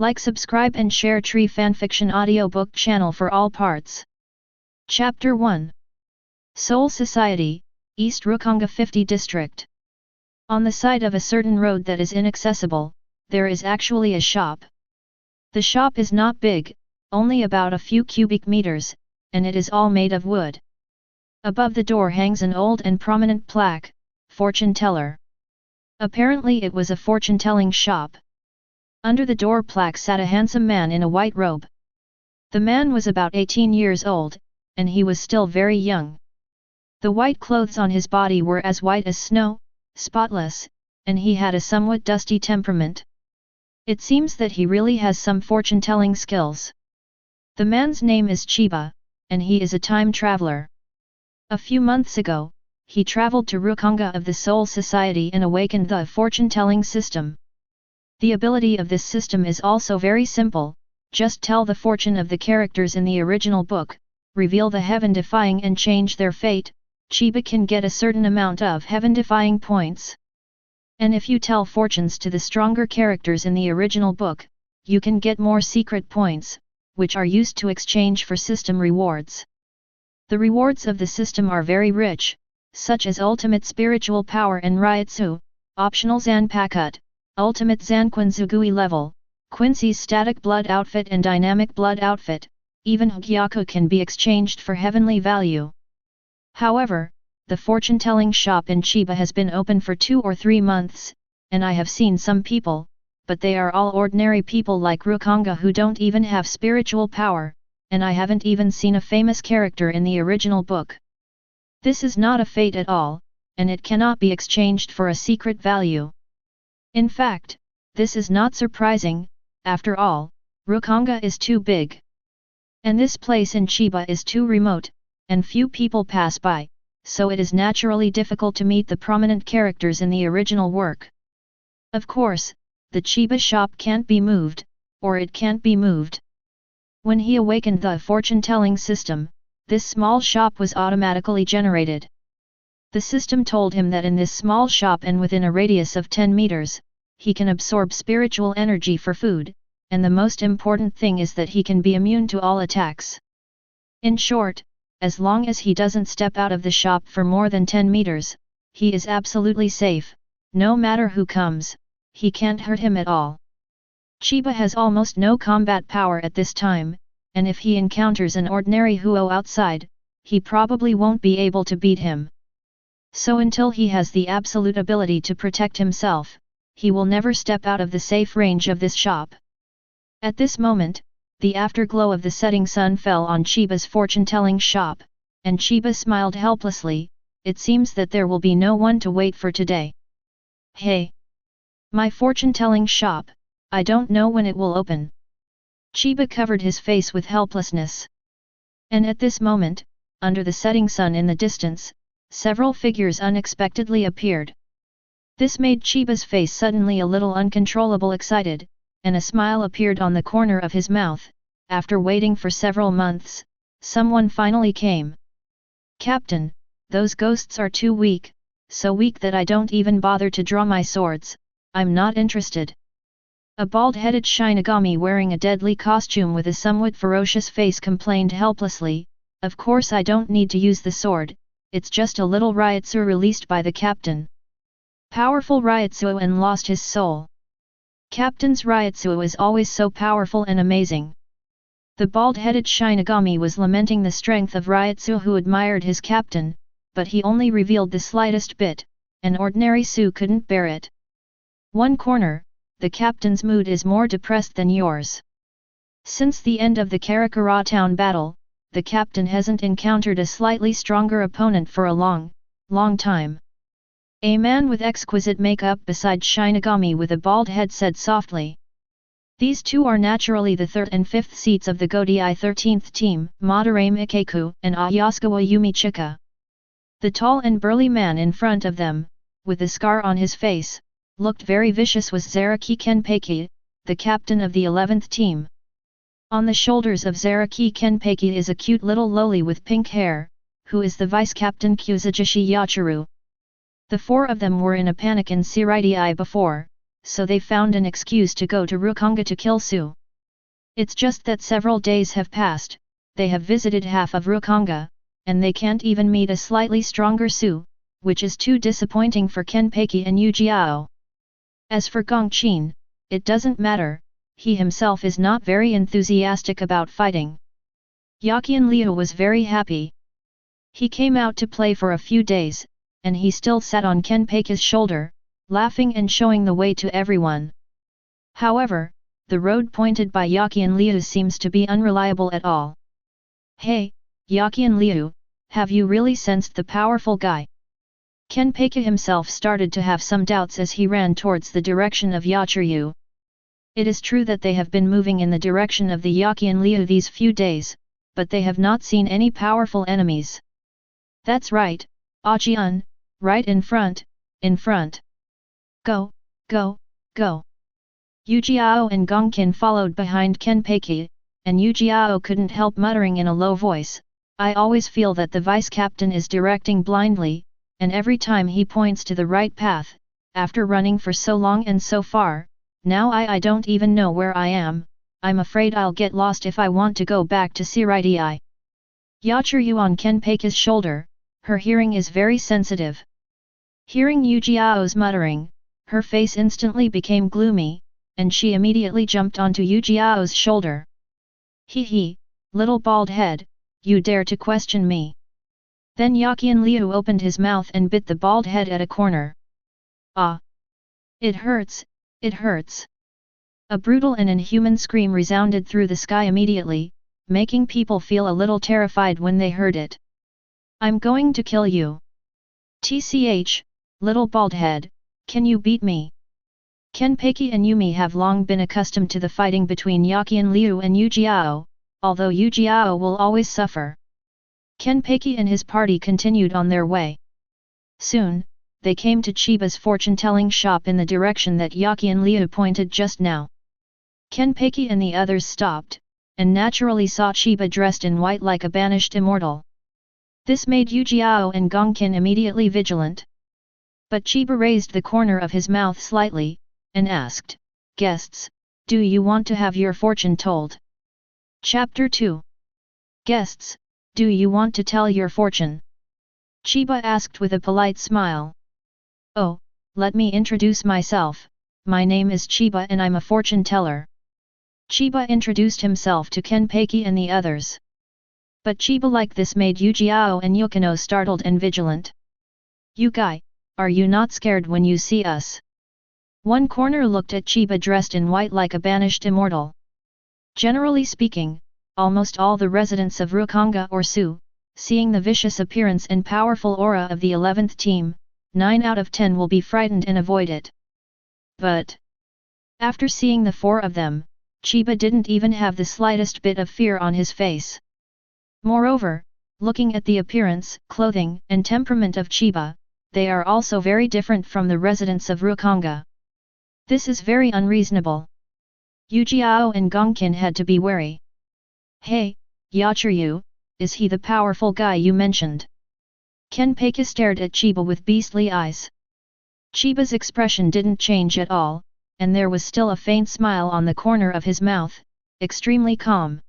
Like, subscribe and share Tree Fanfiction audiobook channel for all parts. Chapter 1. Seoul Society, East Rukongai 50 District. On the side of a certain road that is inaccessible, there is actually a shop. The shop is not big, only about a few cubic meters, and it is all made of wood. Above the door hangs an old and prominent plaque, Fortune Teller. Apparently it was a fortune-telling shop. Under the door plaque sat a handsome man in a white robe. The man was about 18 years old, and he was still very young. The white clothes on his body were as white as snow, spotless, and he had a somewhat dusty temperament. It seems that he really has some fortune-telling skills. The man's name is Chiba, and he is a time traveler. A few months ago, he traveled to Rukongai of the Seoul Society and awakened the fortune-telling system. The ability of this system is also very simple: just tell the fortune of the characters in the original book, reveal the heaven-defying and change their fate. Chiba can get a certain amount of heaven-defying points. And if you tell fortunes to the stronger characters in the original book, you can get more secret points, which are used to exchange for system rewards. The rewards of the system are very rich, such as ultimate spiritual power and Ryutsu, optional Zanpakutō, ultimate Zanquanzugui level, Quincy's static blood outfit and dynamic blood outfit. Even Hōgyoku can be exchanged for heavenly value. However, the fortune-telling shop in Chiba has been open for 2 or 3 months, and I have seen some people, but they are all ordinary people like Rukongai who don't even have spiritual power, and I haven't even seen a famous character in the original book. This is not a fate at all, and it cannot be exchanged for a secret value. In fact, this is not surprising. After all, Rukongai is too big. And this place in Chiba is too remote, and few people pass by, so it is naturally difficult to meet the prominent characters in the original work. Of course, the Chiba shop can't be moved, or it can't be moved. When he awakened the fortune-telling system, this small shop was automatically generated. The system told him that in this small shop and within a radius of 10 meters, he can absorb spiritual energy for food, and the most important thing is that he can be immune to all attacks. In short, as long as he doesn't step out of the shop for more than 10 meters, he is absolutely safe. No matter who comes, he can't hurt him at all. Chiba has almost no combat power at this time, and if he encounters an ordinary Huo outside, he probably won't be able to beat him. So until he has the absolute ability to protect himself, he will never step out of the safe range of this shop. At this moment, the afterglow of the setting sun fell on Chiba's fortune-telling shop, and Chiba smiled helplessly. It seems that there will be no one to wait for today. Hey! My fortune-telling shop, I don't know when it will open. Chiba covered his face with helplessness. And at this moment, under the setting sun in the distance, several figures unexpectedly appeared. This made Chiba's face suddenly a little uncontrollable excited, and a smile appeared on the corner of his mouth. After waiting for several months, someone finally came. Captain, those ghosts are too weak, so weak that I don't even bother to draw my swords. I'm not interested. A bald-headed Shinigami wearing a deadly costume with a somewhat ferocious face complained helplessly. Of course I don't need to use the sword, it's just a little Ryutsu released by the captain. Powerful Ryutsu and lost his soul. Captain's Ryutsu is always so powerful and amazing. The bald-headed Shinigami was lamenting the strength of Ryutsu who admired his captain, but he only revealed the slightest bit. An ordinary Su couldn't bear it. One corner, the captain's mood is more depressed than yours. Since the end of the Karakura town battle, the captain hasn't encountered a slightly stronger opponent for a long time. A man with exquisite makeup beside Shinigami with a bald head said softly. These two are naturally the 3rd and 5th seats of the Godai 13th team, Madarame Ikeku and Ayasukawa Yumichika. The tall and burly man in front of them, with a scar on his face, looked very vicious was Zaraki Kenpachi, the captain of the 11th team. On the shoulders of Zaraki Kenpachi is a cute little loli with pink hair, who is the vice-captain Kuzujishi Yachiru. The 4 of them were in a panic in Siritai before, so they found an excuse to go to Rukongai to kill Su. It's just that several days have passed, they have visited half of Rukongai, and they can't even meet a slightly stronger Su, which is too disappointing for Kenpachi and Ujiao. As for Gongqin, it doesn't matter, he himself is not very enthusiastic about fighting. Yaqian Liu was very happy. He came out to play for a few days, and he still sat on Kenpachi's shoulder, laughing and showing the way to everyone. However, the road pointed by Yaqian Liu seems to be unreliable at all. Hey, Yaqian Liu, have you really sensed the powerful guy? Kenpachi himself started to have some doubts as he ran towards the direction of Yachiryu. It is true that they have been moving in the direction of the Yaqian Liu these few days, but they have not seen any powerful enemies. That's right, Ajian, right in front, in front. Go, go, go. Ujiao and Gongqin followed behind Kenpachi, and Ujiao couldn't help muttering in a low voice, I always feel that the vice-captain is directing blindly, and every time he points to the right path, after running for so long and so far, now I don't even know where I am, I'm afraid I'll get lost if I want to go back to Siridei. Yachiryu on Kenpachi's shoulder, her hearing is very sensitive. Hearing Ujiao's muttering, her face instantly became gloomy, and she immediately jumped onto Ujiao's shoulder. Hee, little bald head, you dare to question me. Then Yaqian Liu opened his mouth and bit the bald head at a corner. Ah! It hurts, it hurts. A brutal and inhuman scream resounded through the sky immediately, making people feel a little terrified when they heard it. I'm going to kill you. TCH, little bald head, can you beat me? Kenpachi and Yumi have long been accustomed to the fighting between Yaqian Liu and Ujiao, although Ujiao will always suffer. Kenpachi and his party continued on their way. Soon, they came to Chiba's fortune-telling shop in the direction that Yaqian Liu pointed just now. Kenpachi and the others stopped, and naturally saw Chiba dressed in white like a banished immortal. This made Ujiao and Gongqin immediately vigilant. But Chiba raised the corner of his mouth slightly, and asked, Guests, do you want to have your fortune told? Chapter 2. Guests, do you want to tell your fortune? Chiba asked with a polite smile. Oh, let me introduce myself, my name is Chiba and I'm a fortune teller. Chiba introduced himself to Kenpachi and the others. But Chiba like this made Ujiao and Yukino startled and vigilant. You guy, are you not scared when you see us? One corner looked at Chiba dressed in white like a banished immortal. Generally speaking, almost all the residents of Rukongai or Su, seeing the vicious appearance and powerful aura of the 11th team, 9 out of 10 will be frightened and avoid it. But after seeing the 4 of them, Chiba didn't even have the slightest bit of fear on his face. Moreover, looking at the appearance, clothing, and temperament of Chiba, they are also very different from the residents of Rukongai. This is very unreasonable. Ujiao and Gongqin had to be wary. Hey, Yachiryu, is he the powerful guy you mentioned? Kenpachi stared at Chiba with beastly eyes. Chiba's expression didn't change at all, and there was still a faint smile on the corner of his mouth, extremely calm.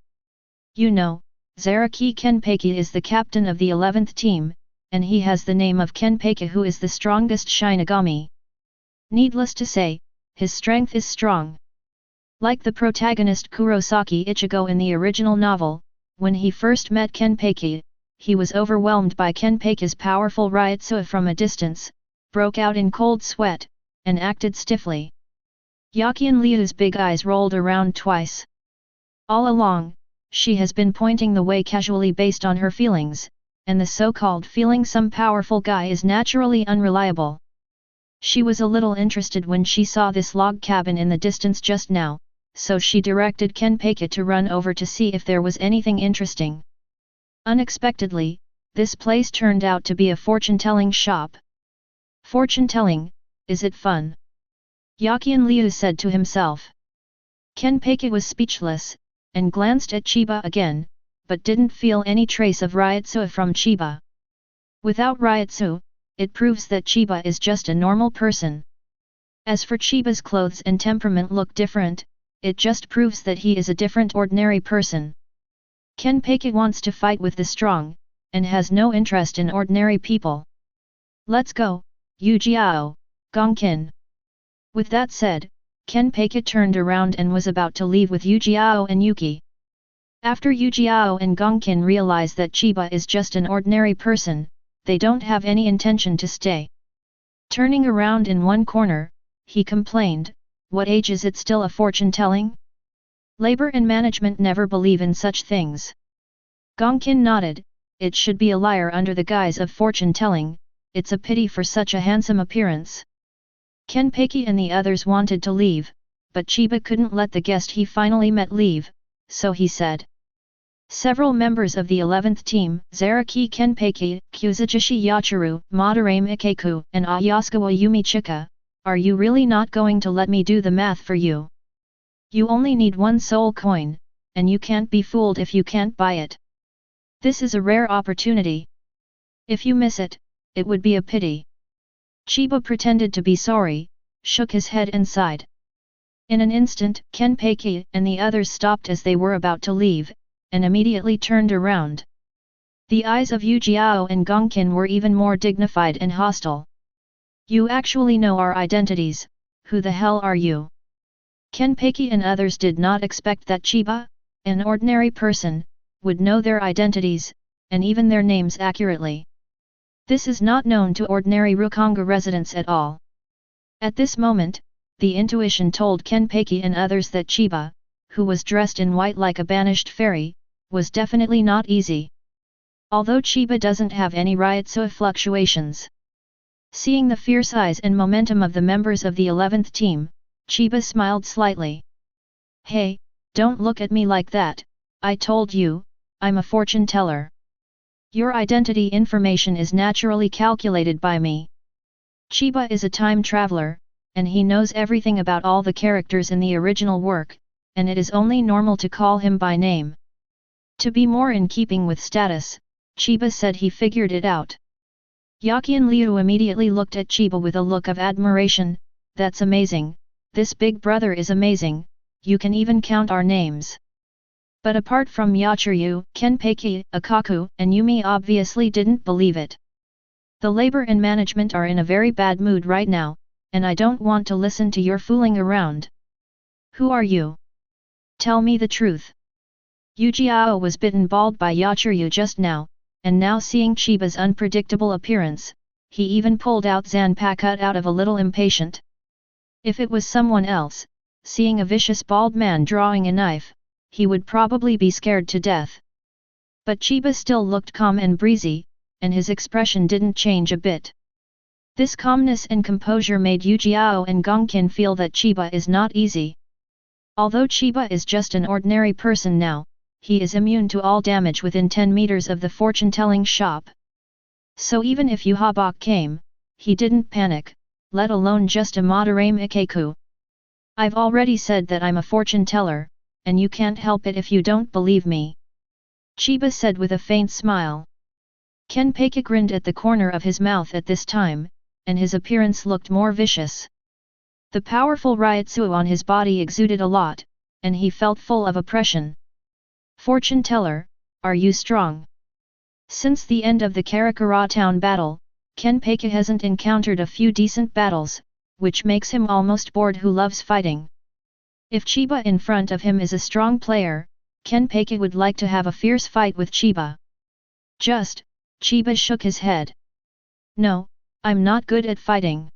You know, Zaraki Kenpachi is the captain of the 11th team, and he has the name of Kenpachi, who is the strongest Shinigami. Needless to say, his strength is strong. Like the protagonist Kurosaki Ichigo in the original novel, when he first met Kenpachi, he was overwhelmed by Kenpachi's powerful Ryutsu from a distance, broke out in cold sweat, and acted stiffly. Yaqian Liu's big eyes rolled around twice. All along, she has been pointing the way casually based on her feelings, and the so-called feeling some powerful guy is naturally unreliable. She was a little interested when she saw this log cabin in the distance just now, so she directed Kenpachi to run over to see if there was anything interesting. Unexpectedly, this place turned out to be a fortune-telling shop. Fortune-telling, is it fun? Yaqian Liu said to himself. Kenpachi was speechless, and glanced at Chiba again, but didn't feel any trace of Ryutsu from Chiba. Without Ryutsu, it proves that Chiba is just a normal person. As for Chiba's clothes and temperament look different, it just proves that he is a different ordinary person. Kenpachi wants to fight with the strong, and has no interest in ordinary people. Let's go, Ujiao, Gongkin. With that said, Kenpachi turned around and was about to leave with Ujiao and Yuki. After Ujiao and Gongkin realize that Chiba is just an ordinary person, they don't have any intention to stay. Turning around in one corner, he complained, "What age is it still a fortune-telling? Labor and management never believe in such things." Gongkin nodded, "It should be a liar under the guise of fortune-telling, it's a pity for such a handsome appearance." Kenpachi and the others wanted to leave, but Chiba couldn't let the guest he finally met leave, so he said. Several members of the 11th team, Zaraki Kenpachi, Kuzujishi Yachiru, Madarame Ikeku, and Ayasukawa Yumichika, are you really not going to let me do the math for you? You only need one soul coin, and you can't be fooled if you can't buy it. This is a rare opportunity. If you miss it, it would be a pity. Chiba pretended to be sorry, shook his head and sighed. In an instant, Kenpachi and the others stopped as they were about to leave, and immediately turned around. The eyes of Ujiao and Gongkin were even more dignified and hostile. You actually know our identities, who the hell are you? Kenpachi and others did not expect that Chiba, an ordinary person, would know their identities, and even their names accurately. This is not known to ordinary Rukongai residents at all. At this moment, the intuition told Kenpachi and others that Chiba, who was dressed in white like a banished fairy, was definitely not easy. Although Chiba doesn't have any Ryotsu fluctuations. Seeing the fierce eyes and momentum of the members of the 11th team, Chiba smiled slightly. Hey, don't look at me like that, I told you, I'm a fortune teller. Your identity information is naturally calculated by me. Chiba is a time traveler, and he knows everything about all the characters in the original work, and it is only normal to call him by name. To be more in keeping with status, Chiba said he figured it out. Yaki and Liu immediately looked at Chiba with a look of admiration. That's amazing, this big brother is amazing, you can even count our names. But apart from Yachiru, Kenpachi, Akaku, and Yumi obviously didn't believe it. The labor and management are in a very bad mood right now, and I don't want to listen to your fooling around. Who are you? Tell me the truth. Ujiao was bitten bald by Yachiru just now, and now seeing Chiba's unpredictable appearance, he even pulled out Zanpakutō out of a little impatient. If it was someone else, seeing a vicious bald man drawing a knife, he would probably be scared to death. But Chiba still looked calm and breezy, and his expression didn't change a bit. This calmness and composure made Ujiao and Gongkin feel that Chiba is not easy. Although Chiba is just an ordinary person now, he is immune to all damage within 10 meters of the fortune-telling shop. So even if Uhabok came, he didn't panic, let alone just a Madarame Ikeku. I've already said that I'm a fortune-teller, and you can't help it if you don't believe me. Chiba said with a faint smile. Kenpachi grinned at the corner of his mouth at this time, and his appearance looked more vicious. The powerful Ryotsu on his body exuded a lot, and he felt full of oppression. Fortune teller, are you strong? Since the end of the Karakura town battle, Kenpachi hasn't encountered a few decent battles, which makes him almost bored who loves fighting. If Chiba in front of him is a strong player, Kenpachi would like to have a fierce fight with Chiba. Chiba shook his head. No, I'm not good at fighting.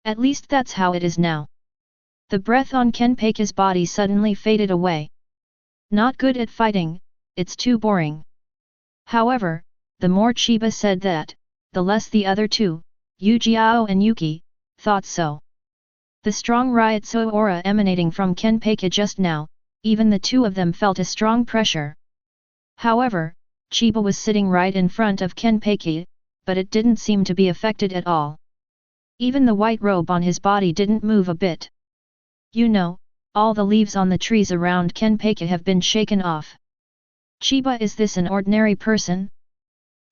At least that's how it is now. The breath on Kenpachi's body suddenly faded away. Not good at fighting, it's too boring. However, the more Chiba said that, the less the other two, Ujiao and Yuki, thought so. The strong Ryotsu aura emanating from Kenpachi just now, even the two of them felt a strong pressure. However, Chiba was sitting right in front of Kenpachi, but it didn't seem to be affected at all. Even the white robe on his body didn't move a bit. You know, all the leaves on the trees around Kenpachi have been shaken off. Chiba, is this an ordinary person?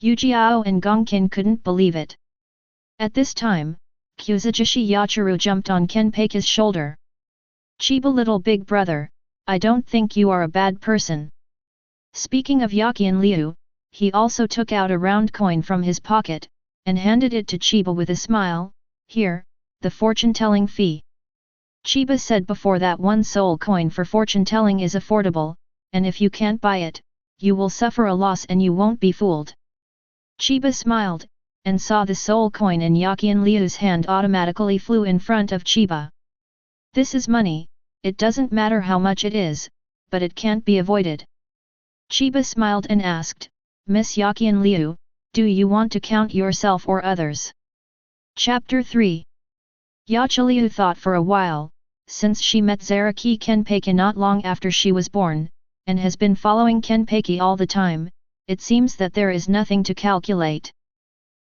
Ujiao and Gongkin couldn't believe it. At this time, Kuzujishi Yachiru jumped on Kenpachi's shoulder. Chiba, little big brother, I don't think you are a bad person. Speaking of Yakian Liu, he also took out a round coin from his pocket, and handed it to Chiba with a smile. Here, the fortune-telling fee. Chiba said before that one soul coin for fortune-telling is affordable, and if you can't buy it, you will suffer a loss and you won't be fooled. Chiba smiled, and saw the soul coin in Yakian Liu's hand automatically flew in front of Chiba. This is money, it doesn't matter how much it is, but it can't be avoided. Chiba smiled and asked, Miss Yakian Liu, do you want to count yourself or others? Chapter 3. Yachi Liu thought for a while, since she met Zaraki Kenpachi not long after she was born, and has been following Kenpachi all the time, it seems that there is nothing to calculate.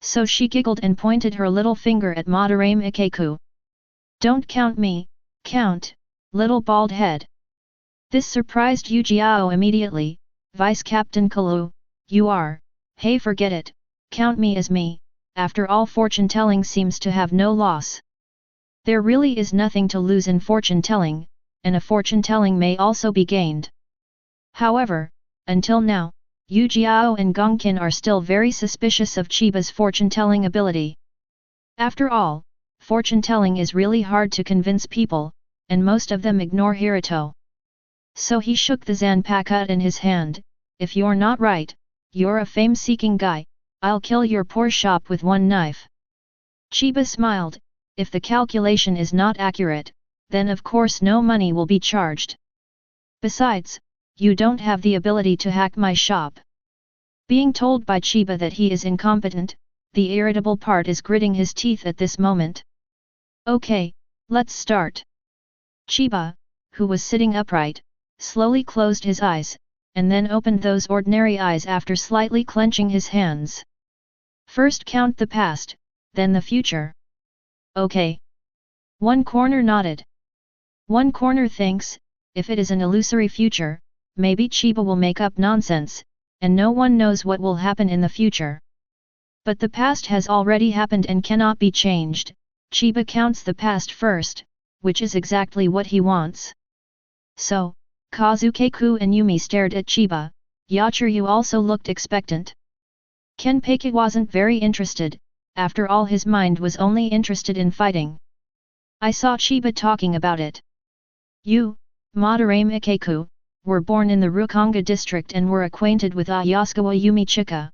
So she giggled and pointed her little finger at Madarame Ikeku. Don't count me, count, little bald head. This surprised Ujiao immediately. Vice Captain Kalu, you are, hey forget it, count me as me, after all fortune-telling seems to have no loss. There really is nothing to lose in fortune-telling, and a fortune-telling may also be gained. However, until now, Ujiao and Gongkin are still very suspicious of Chiba's fortune-telling ability. After all, fortune-telling is really hard to convince people, and most of them ignore Hiruto. So he shook the Zanpakutō in his hand. If you're not right, you're a fame-seeking guy, I'll kill your poor shop with one knife. Chiba smiled, if the calculation is not accurate, then of course no money will be charged. Besides, you don't have the ability to hack my shop. Being told by Chiba that he is incompetent, the irritable part is gritting his teeth at this moment. Okay, let's start. Chiba, who was sitting upright, slowly closed his eyes, and then opened those ordinary eyes after slightly clenching his hands. First count the past, then the future. Okay. One corner nodded. One corner thinks, if it is an illusory future, maybe Chiba will make up nonsense, and no one knows what will happen in the future. But the past has already happened and cannot be changed. Chiba counts the past first, which is exactly what he wants. So, Kazuke-ku and Yumi stared at Chiba. Yachiru also looked expectant. Kenpachi wasn't very interested, after all his mind was only interested in fighting. I saw Chiba talking about it. You, Madarame Ikeku, were born in the Rukongai district and were acquainted with Ayasukawa Yumi Chika.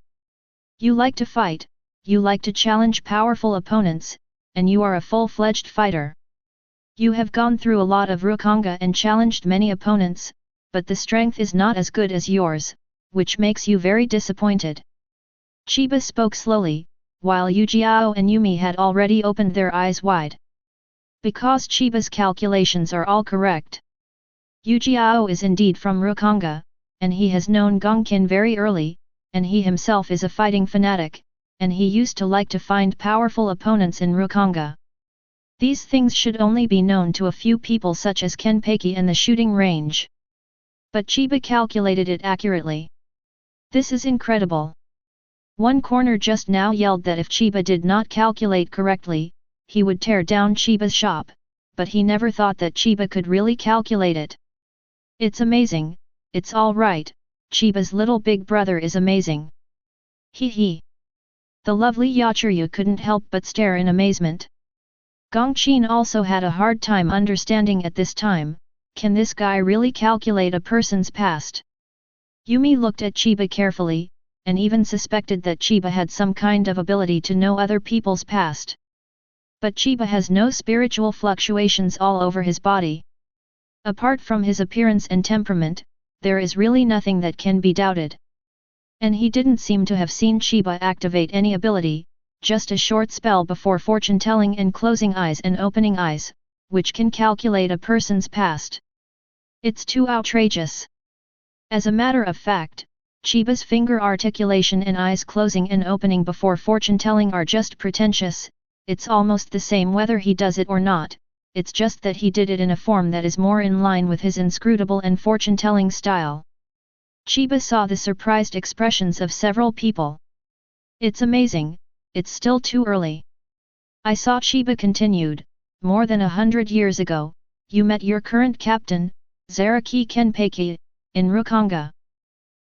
You like to fight, you like to challenge powerful opponents, and you are a full-fledged fighter. You have gone through a lot of Rukongai and challenged many opponents, but the strength is not as good as yours, which makes you very disappointed. Chiba spoke slowly, while Ujiao and Yumi had already opened their eyes wide. Because Chiba's calculations are all correct. Ujiao is indeed from Rukongai, and he has known Gongkin very early, and he himself is a fighting fanatic, and he used to like to find powerful opponents in Rukongai. These things should only be known to a few people such as Kenpachi and the shooting range. But Chiba calculated it accurately. This is incredible. One corner just now yelled that if Chiba did not calculate correctly, he would tear down Chiba's shop, but he never thought that Chiba could really calculate it. It's amazing, it's all right, Chiba's little big brother is amazing. Hee hee. The lovely Yachiru couldn't help but stare in amazement. Gongqin also had a hard time understanding at this time, can this guy really calculate a person's past? Yumi looked at Chiba carefully, and even suspected that Chiba had some kind of ability to know other people's past. But Chiba has no spiritual fluctuations all over his body. Apart from his appearance and temperament, there is really nothing that can be doubted. And he didn't seem to have seen Chiba activate any ability, just a short spell before fortune-telling and closing eyes and opening eyes, which can calculate a person's past. It's too outrageous. As a matter of fact, Chiba's finger articulation and eyes closing and opening before fortune-telling are just pretentious, it's almost the same whether he does it or not, it's just that he did it in a form that is more in line with his inscrutable and fortune-telling style. Chiba saw the surprised expressions of several people. It's amazing. It's still too early. I saw Chiba continued, more than 100 years ago, you met your current captain, Zaraki Kenpachi, in Rukongai.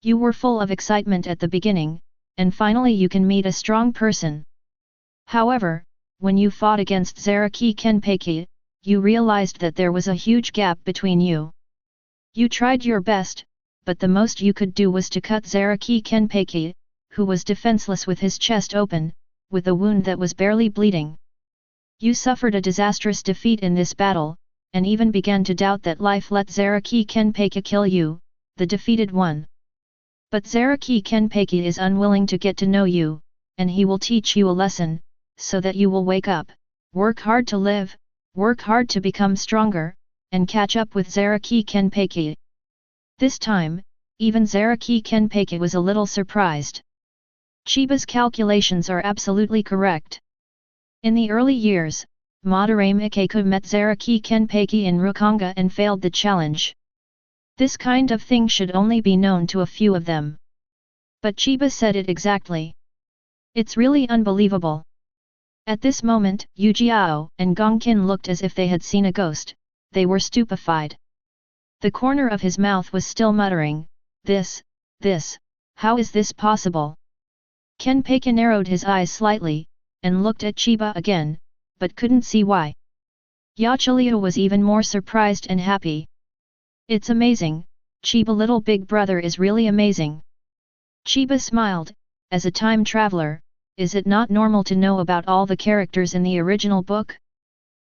You were full of excitement at the beginning, and finally you can meet a strong person. However, when you fought against Zaraki Kenpachi, you realized that there was a huge gap between you. You tried your best, but the most you could do was to cut Zaraki Kenpachi, who was defenseless with his chest open, with a wound that was barely bleeding. You suffered a disastrous defeat in this battle, and even began to doubt that life let Zaraki Kenpachi kill you, the defeated one. But Zaraki Kenpachi is unwilling to get to know you, and he will teach you a lesson, so that you will wake up, work hard to live, work hard to become stronger, and catch up with Zaraki Kenpachi. This time, even Zaraki Kenpachi was a little surprised. Chiba's calculations are absolutely correct. In the early years, Madara Mikaku met Zaraki Kenpachi in Rukongai and failed the challenge. This kind of thing should only be known to a few of them. But Chiba said it exactly. It's really unbelievable. At this moment, Ujiao and Gongkin looked as if they had seen a ghost, they were stupefied. The corner of his mouth was still muttering, this, how is this possible? Kenpachi narrowed his eyes slightly, and looked at Chiba again, but couldn't see why. Yachiliu was even more surprised and happy. It's amazing, Chiba little big brother is really amazing. Chiba smiled, as a time traveler, is it not normal to know about all the characters in the original book?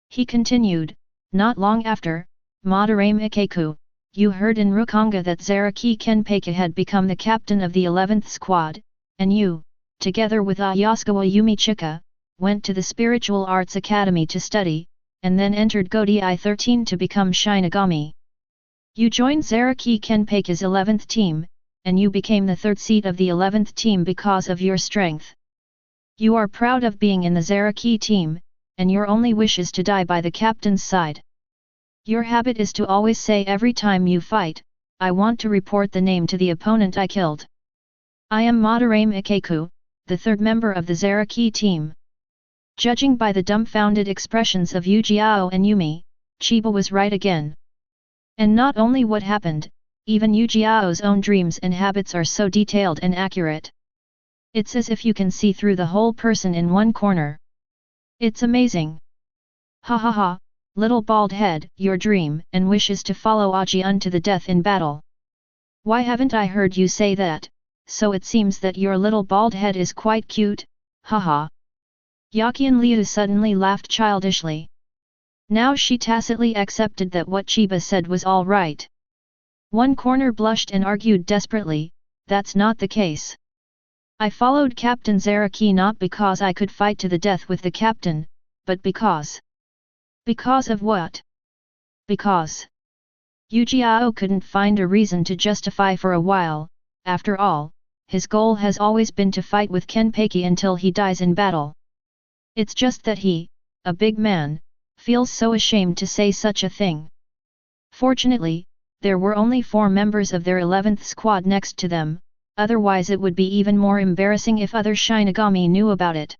He continued, not long after, Madara Mikaku, you heard in Rukongai that Zaraki Kenpachi had become the captain of the 11th squad, and you, together with Ayasukawa Yumichika, went to the Spiritual Arts Academy to study, and then entered Godai 13 to become Shinigami. You joined Zaraki Kenpachi's 11th team, and you became the third seat of the 11th team because of your strength. You are proud of being in the Zaraki team, and your only wish is to die by the captain's side. Your habit is to always say every time you fight, I want to report the name to the opponent I killed. I am Madara Mikaku, the third member of the Zaraki team. Judging by the dumbfounded expressions of Ujiao and Yumi, Chiba was right again. And not only what happened, even Ujiao's own dreams and habits are so detailed and accurate. It's as if you can see through the whole person in one corner. It's amazing. Ha ha ha, little bald head, your dream and wish is to follow Ajiun to the death in battle. Why haven't I heard you say that? So it seems that your little bald head is quite cute, haha. Yakian Liu suddenly laughed childishly. Now she tacitly accepted that what Chiba said was all right. One corner blushed and argued desperately, that's not the case. I followed Captain Zaraki not because I could fight to the death with the captain, but because. Because of what? Because. Ujiao couldn't find a reason to justify for a while, after all, his goal has always been to fight with Kenpachi until he dies in battle. It's just that he, a big man, feels so ashamed to say such a thing. Fortunately, there were only 4 members of their 11th squad next to them, otherwise it would be even more embarrassing if other Shinigami knew about it.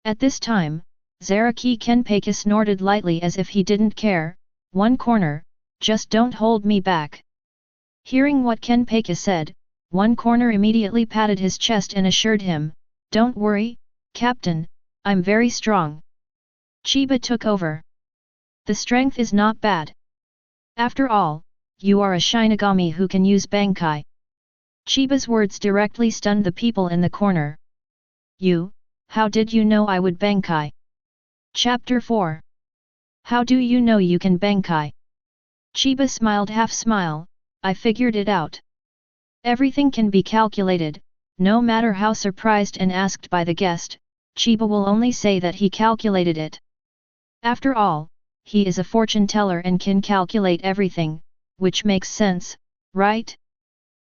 At this time, Zaraki Kenpachi snorted lightly as if he didn't care, one corner, just don't hold me back. Hearing what Kenpachi said, one corner immediately patted his chest and assured him, don't worry, Captain, I'm very strong. Chiba took over. The strength is not bad. After all, you are a Shinigami who can use Bankai. Chiba's words directly stunned the people in the corner. You, how did you know I would Bankai? Chapter 4. How do you know you can Bankai? Chiba smiled half smile, I figured it out. Everything can be calculated, no matter how surprised and asked by the guest, Chiba will only say that he calculated it. After all, he is a fortune teller and can calculate everything, which makes sense, right?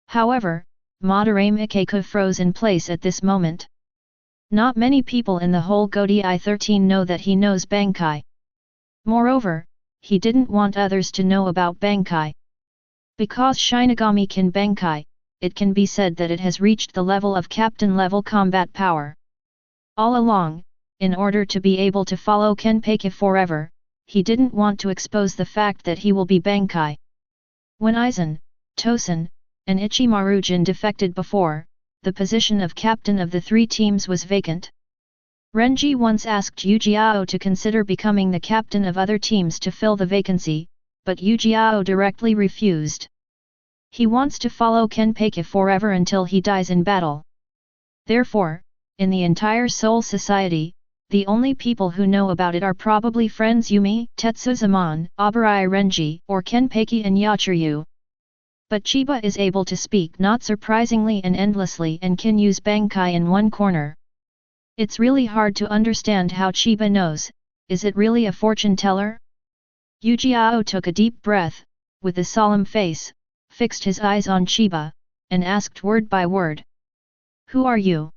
However, Madara Mikaku froze in place at this moment. Not many people in the whole Godai 13 know that he knows Bankai. Moreover, he didn't want others to know about Bankai. Because Shinigami can Bankai, it can be said that it has reached the level of captain-level combat power. All along, in order to be able to follow Kenpachi forever, he didn't want to expose the fact that he will be Bankai. When Aizen, Tosen, and Ichimaru-jin defected before, the position of captain of the three teams was vacant. Renji once asked Yu-Gi-Oh to consider becoming the captain of other teams to fill the vacancy, but Yu-Gi-Oh directly refused. He wants to follow Kenpachi forever until he dies in battle. Therefore, in the entire Soul Society, the only people who know about it are probably friends Yumi, Tetsuzumon, Aburai Renji, or Kenpachi and Yachiryu. But Chiba is able to speak not surprisingly and endlessly and can use Bankai in one corner. It's really hard to understand how Chiba knows. Is it really a fortune teller? Yu-Gi-Oh took a deep breath, with a solemn face, fixed his eyes on Chiba, and asked word by word. Who are you?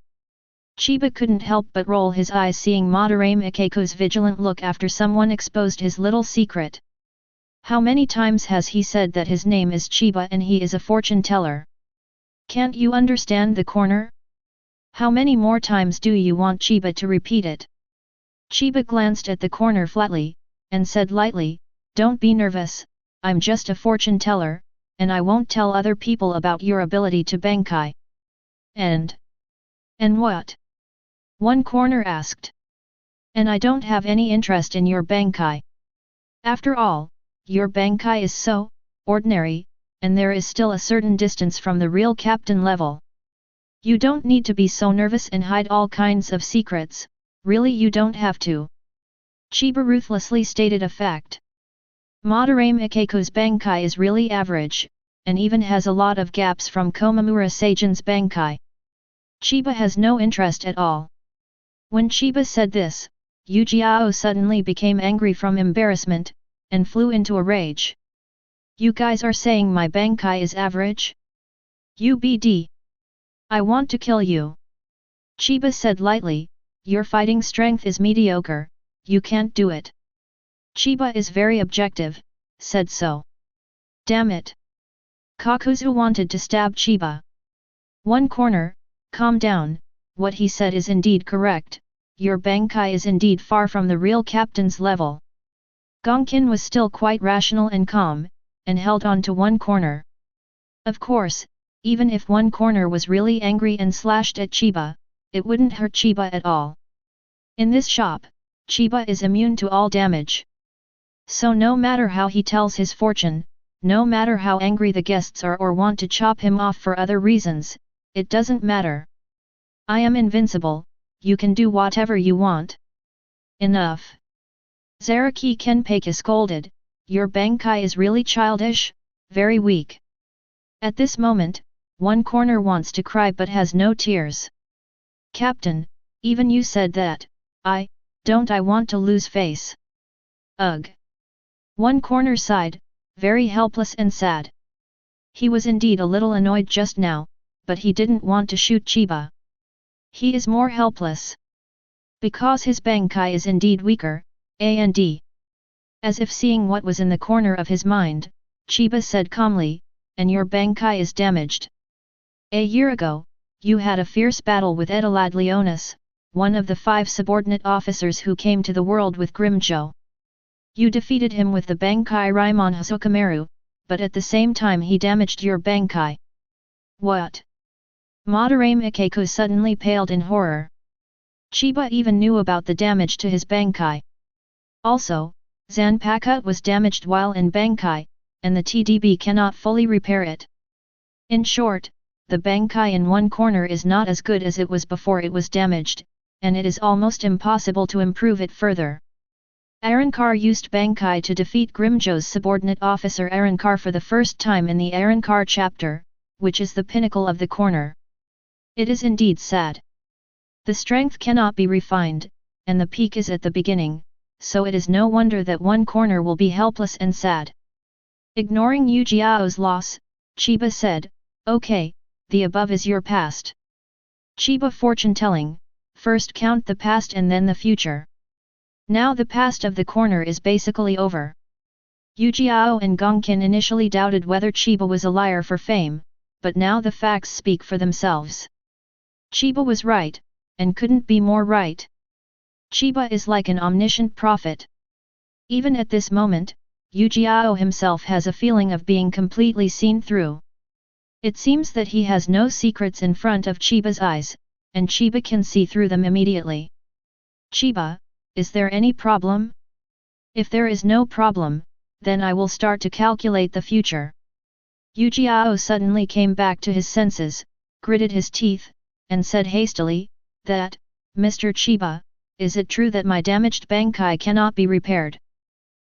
Chiba couldn't help but roll his eyes seeing Madarame Ikeko's vigilant look after someone exposed his little secret. How many times has he said that his name is Chiba and he is a fortune teller? Can't you understand the corner? How many more times do you want Chiba to repeat it? Chiba glanced at the corner flatly, and said lightly, "Don't be nervous, I'm just a fortune teller, and I won't tell other people about your ability to Bankai." And what? One corner asked. And I don't have any interest in your Bankai. After all, your Bankai is so ordinary, and there is still a certain distance from the real captain level. You don't need to be so nervous and hide all kinds of secrets, really you don't have to. Chiba ruthlessly stated a fact. Madarame Ikeko's Bankai is really average, and even has a lot of gaps from Komamura Seigen's Bankai. Chiba has no interest at all. When Chiba said this, Yu-Gi-Oh suddenly became angry from embarrassment, and flew into a rage. You guys are saying my Bankai is average? UBD. I want to kill you. Chiba said lightly, your fighting strength is mediocre, you can't do it. Chiba is very objective, said so. Damn it. Kakuzu wanted to stab Chiba. One corner, calm down, what he said is indeed correct, your Bankai is indeed far from the real captain's level. Gonkin was still quite rational and calm, and held on to one corner. Of course, even if one corner was really angry and slashed at Chiba, it wouldn't hurt Chiba at all. In this shop, Chiba is immune to all damage. So no matter how he tells his fortune, no matter how angry the guests are or want to chop him off for other reasons, it doesn't matter. I am invincible, you can do whatever you want. Enough. Zaraki Kenpachi scolded, your Bankai is really childish, very weak. At this moment, one corner wants to cry but has no tears. Captain, even you said that, I want to lose face. Ugh. One corner sighed, very helpless and sad. He was indeed a little annoyed just now, but he didn't want to shoot Chiba. He is more helpless. Because his Bankai is indeed weaker, and. As if seeing what was in the corner of his mind, Chiba said calmly, and your Bankai is damaged. A year ago, you had a fierce battle with Edelad Leonis, one of the 5 subordinate officers who came to the world with Grimjo. You defeated him with the Bankai Raimon Hazukimaru, but at the same time he damaged your Bankai. What? Madarame Ikeko suddenly paled in horror. Chiba even knew about the damage to his Bankai. Also, Zanpakutō was damaged while in Bankai, and the TDB cannot fully repair it. In short, the Bankai in one corner is not as good as it was before it was damaged, and it is almost impossible to improve it further. Arankar used Bankai to defeat Grimjo's subordinate officer Arankar for the first time in the Arankar chapter, which is the pinnacle of the corner. It is indeed sad. The strength cannot be refined, and the peak is at the beginning, so it is no wonder that one corner will be helpless and sad. Ignoring Yu-Gi-Oh's loss, Chiba said, okay, the above is your past. Chiba fortune-telling, first count the past and then the future. Now the past of the corner is basically over. Yu-Gi-Oh and Gonkin initially doubted whether Chiba was a liar for fame, but now the facts speak for themselves. Chiba was right, and couldn't be more right. Chiba is like an omniscient prophet. Even at this moment, Ujiao himself has a feeling of being completely seen through. It seems that he has no secrets in front of Chiba's eyes, and Chiba can see through them immediately. Chiba, is there any problem? If there is no problem, then I will start to calculate the future. Ujiao suddenly came back to his senses, gritted his teeth, and said hastily, that, Mr. Chiba, is it true that my damaged Bankai cannot be repaired?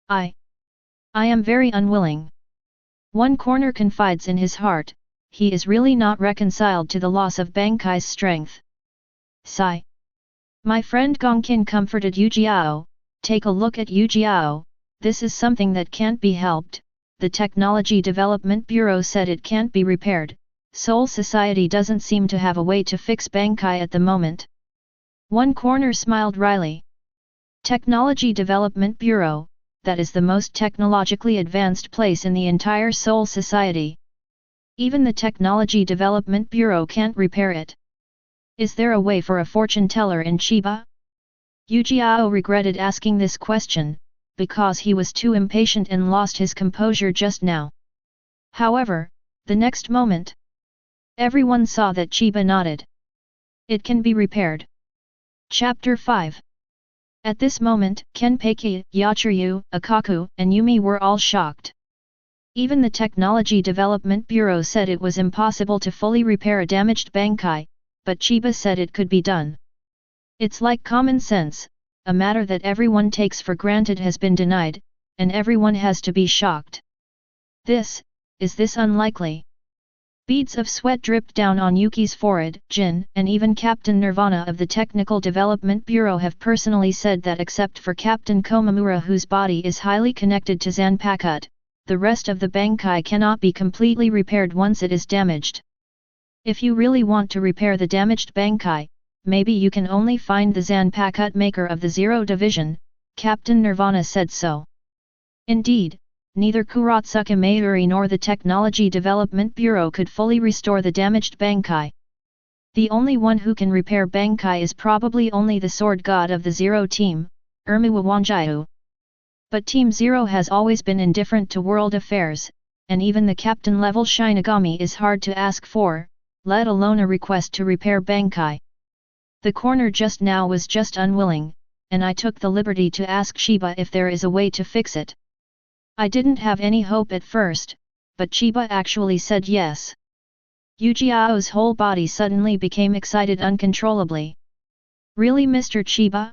I am very unwilling. One corner confides in his heart, he is really not reconciled to the loss of Bankai's strength. Sigh. My friend Gongkin comforted Ujiao, take a look at Ujiao, this is something that can't be helped, the Technology Development Bureau said it can't be repaired, Seoul Society doesn't seem to have a way to fix Bankai at the moment. One corner smiled wryly. Technology Development Bureau, that is the most technologically advanced place in the entire Seoul Society. Even the Technology Development Bureau can't repair it. Is there a way for a fortune teller in Chiba? Ujiao regretted asking this question, because he was too impatient and lost his composure just now. However, the next moment, everyone saw that Chiba nodded. It can be repaired. Chapter 5. At this moment, Kenpachi, Yachiryu, Akaku, and Yumi were all shocked. Even the Technology Development Bureau said it was impossible to fully repair a damaged Bankai, but Chiba said it could be done. It's like common sense, a matter that everyone takes for granted has been denied, and everyone has to be shocked. Is this unlikely? Beads of sweat dripped down on Yuki's forehead. Jin, and even Captain Nirvana of the Technical Development Bureau have personally said that except for Captain Komamura, whose body is highly connected to Zanpakutō, the rest of the Bankai cannot be completely repaired once it is damaged. If you really want to repair the damaged Bankai, maybe you can only find the Zanpakutō maker of the Zero Division, Captain Nirvana said so. Indeed, neither Kuratsuka Mayuri nor the Technology Development Bureau could fully restore the damaged Bankai. The only one who can repair Bankai is probably only the sword god of the Zero team, Iruma Wanjiu. But Team Zero has always been indifferent to world affairs, and even the captain-level Shinigami is hard to ask for, let alone a request to repair Bankai. The corner just now was just unwilling, and I took the liberty to ask Chiba if there is a way to fix it. I didn't have any hope at first, but Chiba actually said yes. Ujiao's whole body suddenly became excited uncontrollably. Really, Mr. Chiba?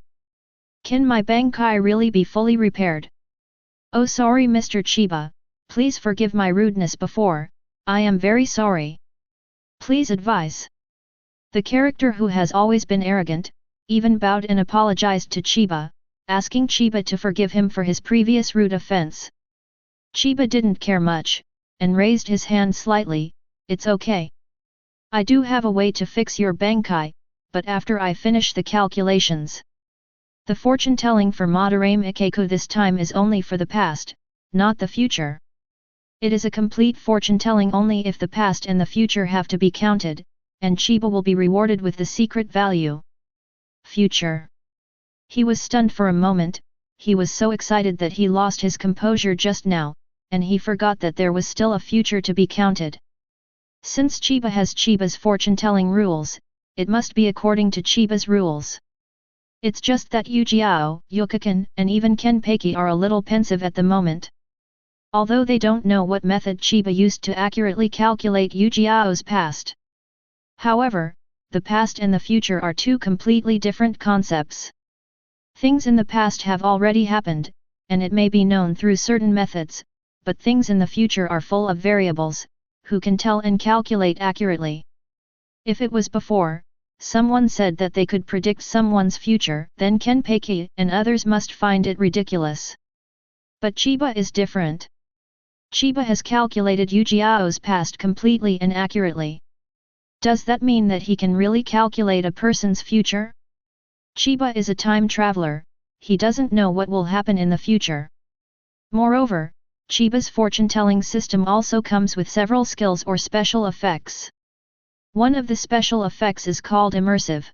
Can my Bankai really be fully repaired? Oh, sorry, Mr. Chiba, please forgive my rudeness before, I am very sorry. Please advise. The character who has always been arrogant, even bowed and apologized to Chiba, asking Chiba to forgive him for his previous rude offense. Chiba didn't care much, and raised his hand slightly, it's okay. I do have a way to fix your Bankai, but after I finish the calculations. The fortune-telling for Madarame Ikeku this time is only for the past, not the future. It is a complete fortune-telling only if the past and the future have to be counted, and Chiba will be rewarded with the secret value. Future. He was stunned for a moment, he was so excited that he lost his composure just now, and he forgot that there was still a future to be counted. Since Chiba has Chiba's fortune-telling rules, it must be according to Chiba's rules. It's just that Ujiao, Yokokan, and even Kenpachi are a little pensive at the moment. Although they don't know what method Chiba used to accurately calculate Ujiao's past. However, the past and the future are two completely different concepts. Things in the past have already happened, and it may be known through certain methods, but things in the future are full of variables, who can tell and calculate accurately. If it was before, someone said that they could predict someone's future, then Kenpachi and others must find it ridiculous. But Chiba is different. Chiba has calculated Ujiao's past completely and accurately. Does that mean that he can really calculate a person's future? Chiba is a time traveler, he doesn't know what will happen in the future. Moreover, Chiba's fortune-telling system also comes with several skills or special effects. One of the special effects is called immersive.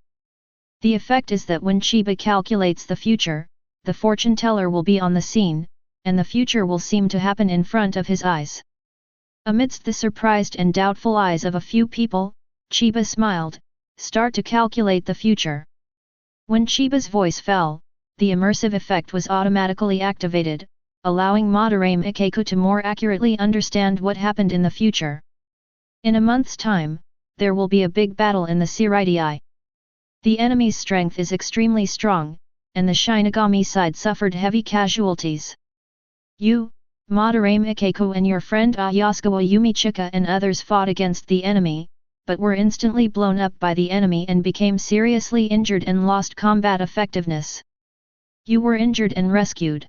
The effect is that when Chiba calculates the future, the fortune teller will be on the scene, and the future will seem to happen in front of his eyes. Amidst the surprised and doubtful eyes of a few people, Chiba smiled, "Start to calculate the future." When Chiba's voice fell, the immersive effect was automatically activated, allowing Madarame Ikeku to more accurately understand what happened in the future. In a month's time, there will be a big battle in the Shirai. The enemy's strength is extremely strong, and the Shinigami side suffered heavy casualties. You, Madarame Ikeku and your friend Ayasukawa Yumichika and others fought against the enemy, but were instantly blown up by the enemy and became seriously injured and lost combat effectiveness. You were injured and rescued.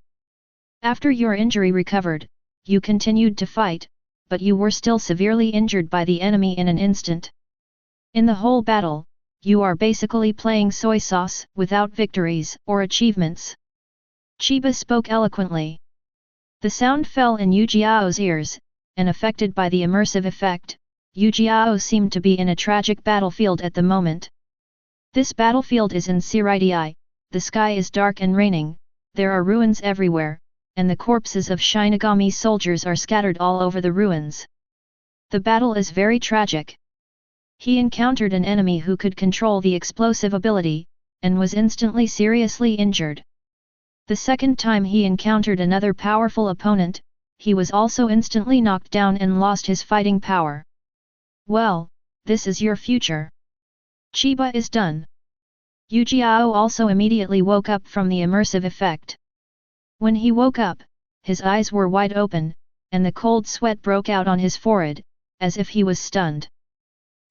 After your injury recovered, you continued to fight, but you were still severely injured by the enemy in an instant. In the whole battle, you are basically playing soy sauce without victories or achievements. Chiba spoke eloquently. The sound fell in Yujiao's ears, and affected by the immersive effect, Yujiao seemed to be in a tragic battlefield at the moment. This battlefield is in Shirai, the sky is dark and raining, there are ruins everywhere, and the corpses of Shinigami soldiers are scattered all over the ruins. The battle is very tragic. He encountered an enemy who could control the explosive ability, and was instantly seriously injured. The second time he encountered another powerful opponent, he was also instantly knocked down and lost his fighting power. Well, this is your future. Chiba is done. Yujiao also immediately woke up from the immersive effect. When he woke up, his eyes were wide open, and the cold sweat broke out on his forehead, as if he was stunned.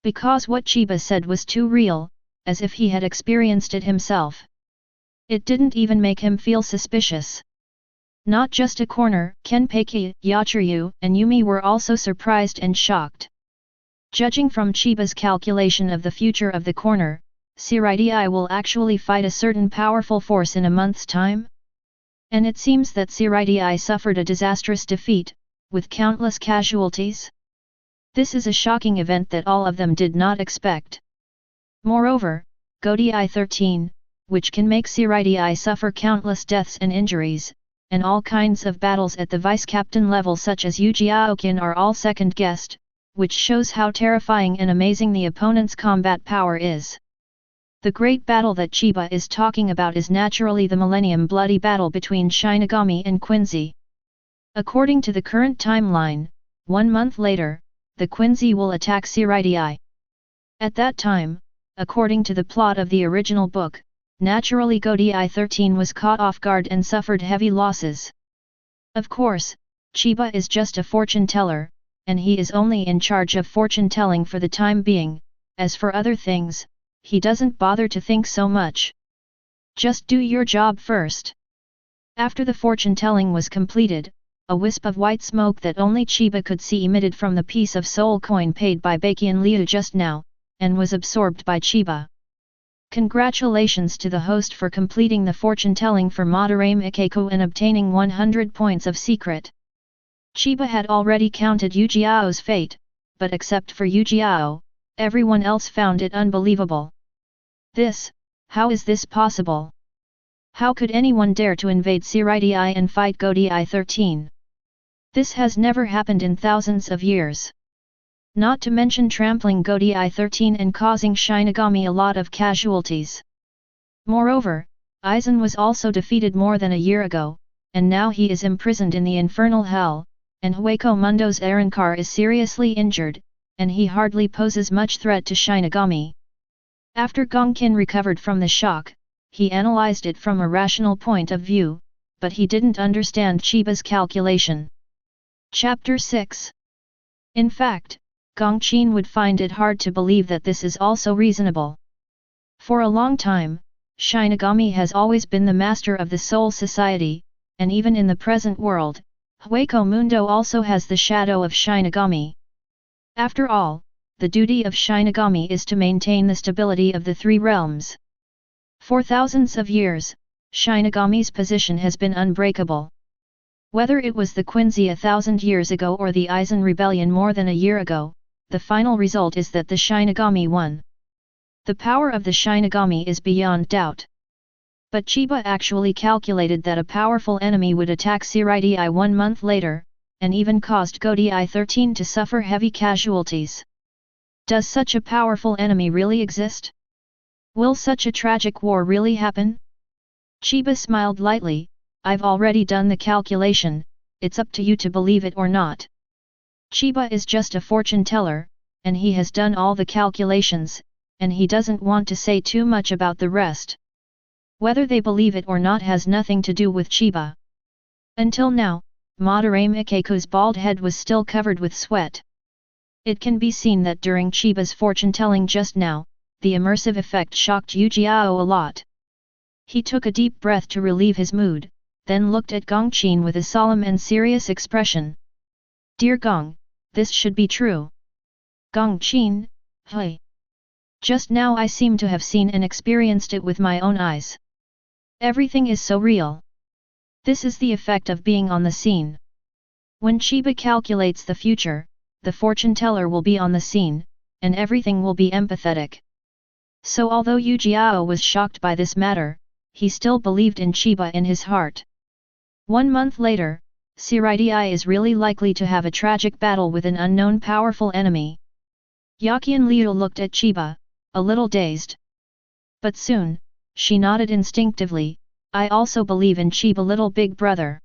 Because what Chiba said was too real, as if he had experienced it himself. It didn't even make him feel suspicious. Not just a corner, Kenpachi, Yachiru, and Yumi were also surprised and shocked. Judging from Chiba's calculation of the future of the corner, Shirai will actually fight a certain powerful force in a month's time? And it seems that Shirai suffered a disastrous defeat, with countless casualties. This is a shocking event that all of them did not expect. Moreover, Godi 13, which can make Shirai suffer countless deaths and injuries, and all kinds of battles at the vice-captain level such as Yujiao-kin are all second-guessed, which shows how terrifying and amazing the opponent's combat power is. The great battle that Chiba is talking about is naturally the Millennium Bloody Battle between Shinigami and Quincy. According to the current timeline, 1 month later, the Quincy will attack Shirai. At that time, according to the plot of the original book, naturally Godi 13 was caught off guard and suffered heavy losses. Of course, Chiba is just a fortune teller, and he is only in charge of fortune telling for the time being. As for other things, he doesn't bother to think so much. Just do your job first. After the fortune telling was completed, a wisp of white smoke that only Chiba could see emitted from the piece of soul coin paid by Baekhyun Liu just now, and was absorbed by Chiba. Congratulations to the host for completing the fortune telling for Madarame Ikeku and obtaining 100 points of secret. Chiba had already counted Yujiao's fate, but except for Yujiao, everyone else found it unbelievable. How is this possible? How could anyone dare to invade Shirai and fight Godi 13? This has never happened in thousands of years. Not to mention trampling Godi 13 and causing Shinigami a lot of casualties. Moreover, Aizen was also defeated more than a year ago, and now he is imprisoned in the infernal hell, and Hueco Mundo's Arankar is seriously injured, and he hardly poses much threat to Shinigami. After Gongkin recovered from the shock, he analyzed it from a rational point of view, but he didn't understand Chiba's calculation. Chapter 6. In fact, Gongqin would find it hard to believe that this is also reasonable. For a long time, Shinigami has always been the master of the Soul Society, and even in the present world, Hueco Mundo also has the shadow of Shinigami. After all, the duty of Shinigami is to maintain the stability of the three realms. For thousands of years, Shinigami's position has been unbreakable. Whether it was the Quincy 1,000 years ago or the Aizen rebellion more than a year ago, the final result is that the Shinigami won. The power of the Shinigami is beyond doubt. But Chiba actually calculated that a powerful enemy would attack Shirai 1 month later, and even caused Godi 13 to suffer heavy casualties. Does such a powerful enemy really exist? Will such a tragic war really happen? Chiba smiled lightly. I've already done the calculation, it's up to you to believe it or not. Chiba is just a fortune teller, and he has done all the calculations, and he doesn't want to say too much about the rest. Whether they believe it or not has nothing to do with Chiba. Until now, Madarame Ikeku's bald head was still covered with sweat. It can be seen that during Chiba's fortune-telling just now, the immersive effect shocked Yujiao a lot. He took a deep breath to relieve his mood, then looked at Gongqin with a solemn and serious expression. Dear Gong, this should be true. Gongqin, hey. Just now I seem to have seen and experienced it with my own eyes. Everything is so real. This is the effect of being on the scene. When Chiba calculates the future, the fortune teller will be on the scene, and everything will be empathetic. So although Yujiao was shocked by this matter, he still believed in Chiba in his heart. 1 month later, Shirai is really likely to have a tragic battle with an unknown powerful enemy. Yakian Liu looked at Chiba, a little dazed. But soon, she nodded instinctively, I also believe in Chiba little big brother.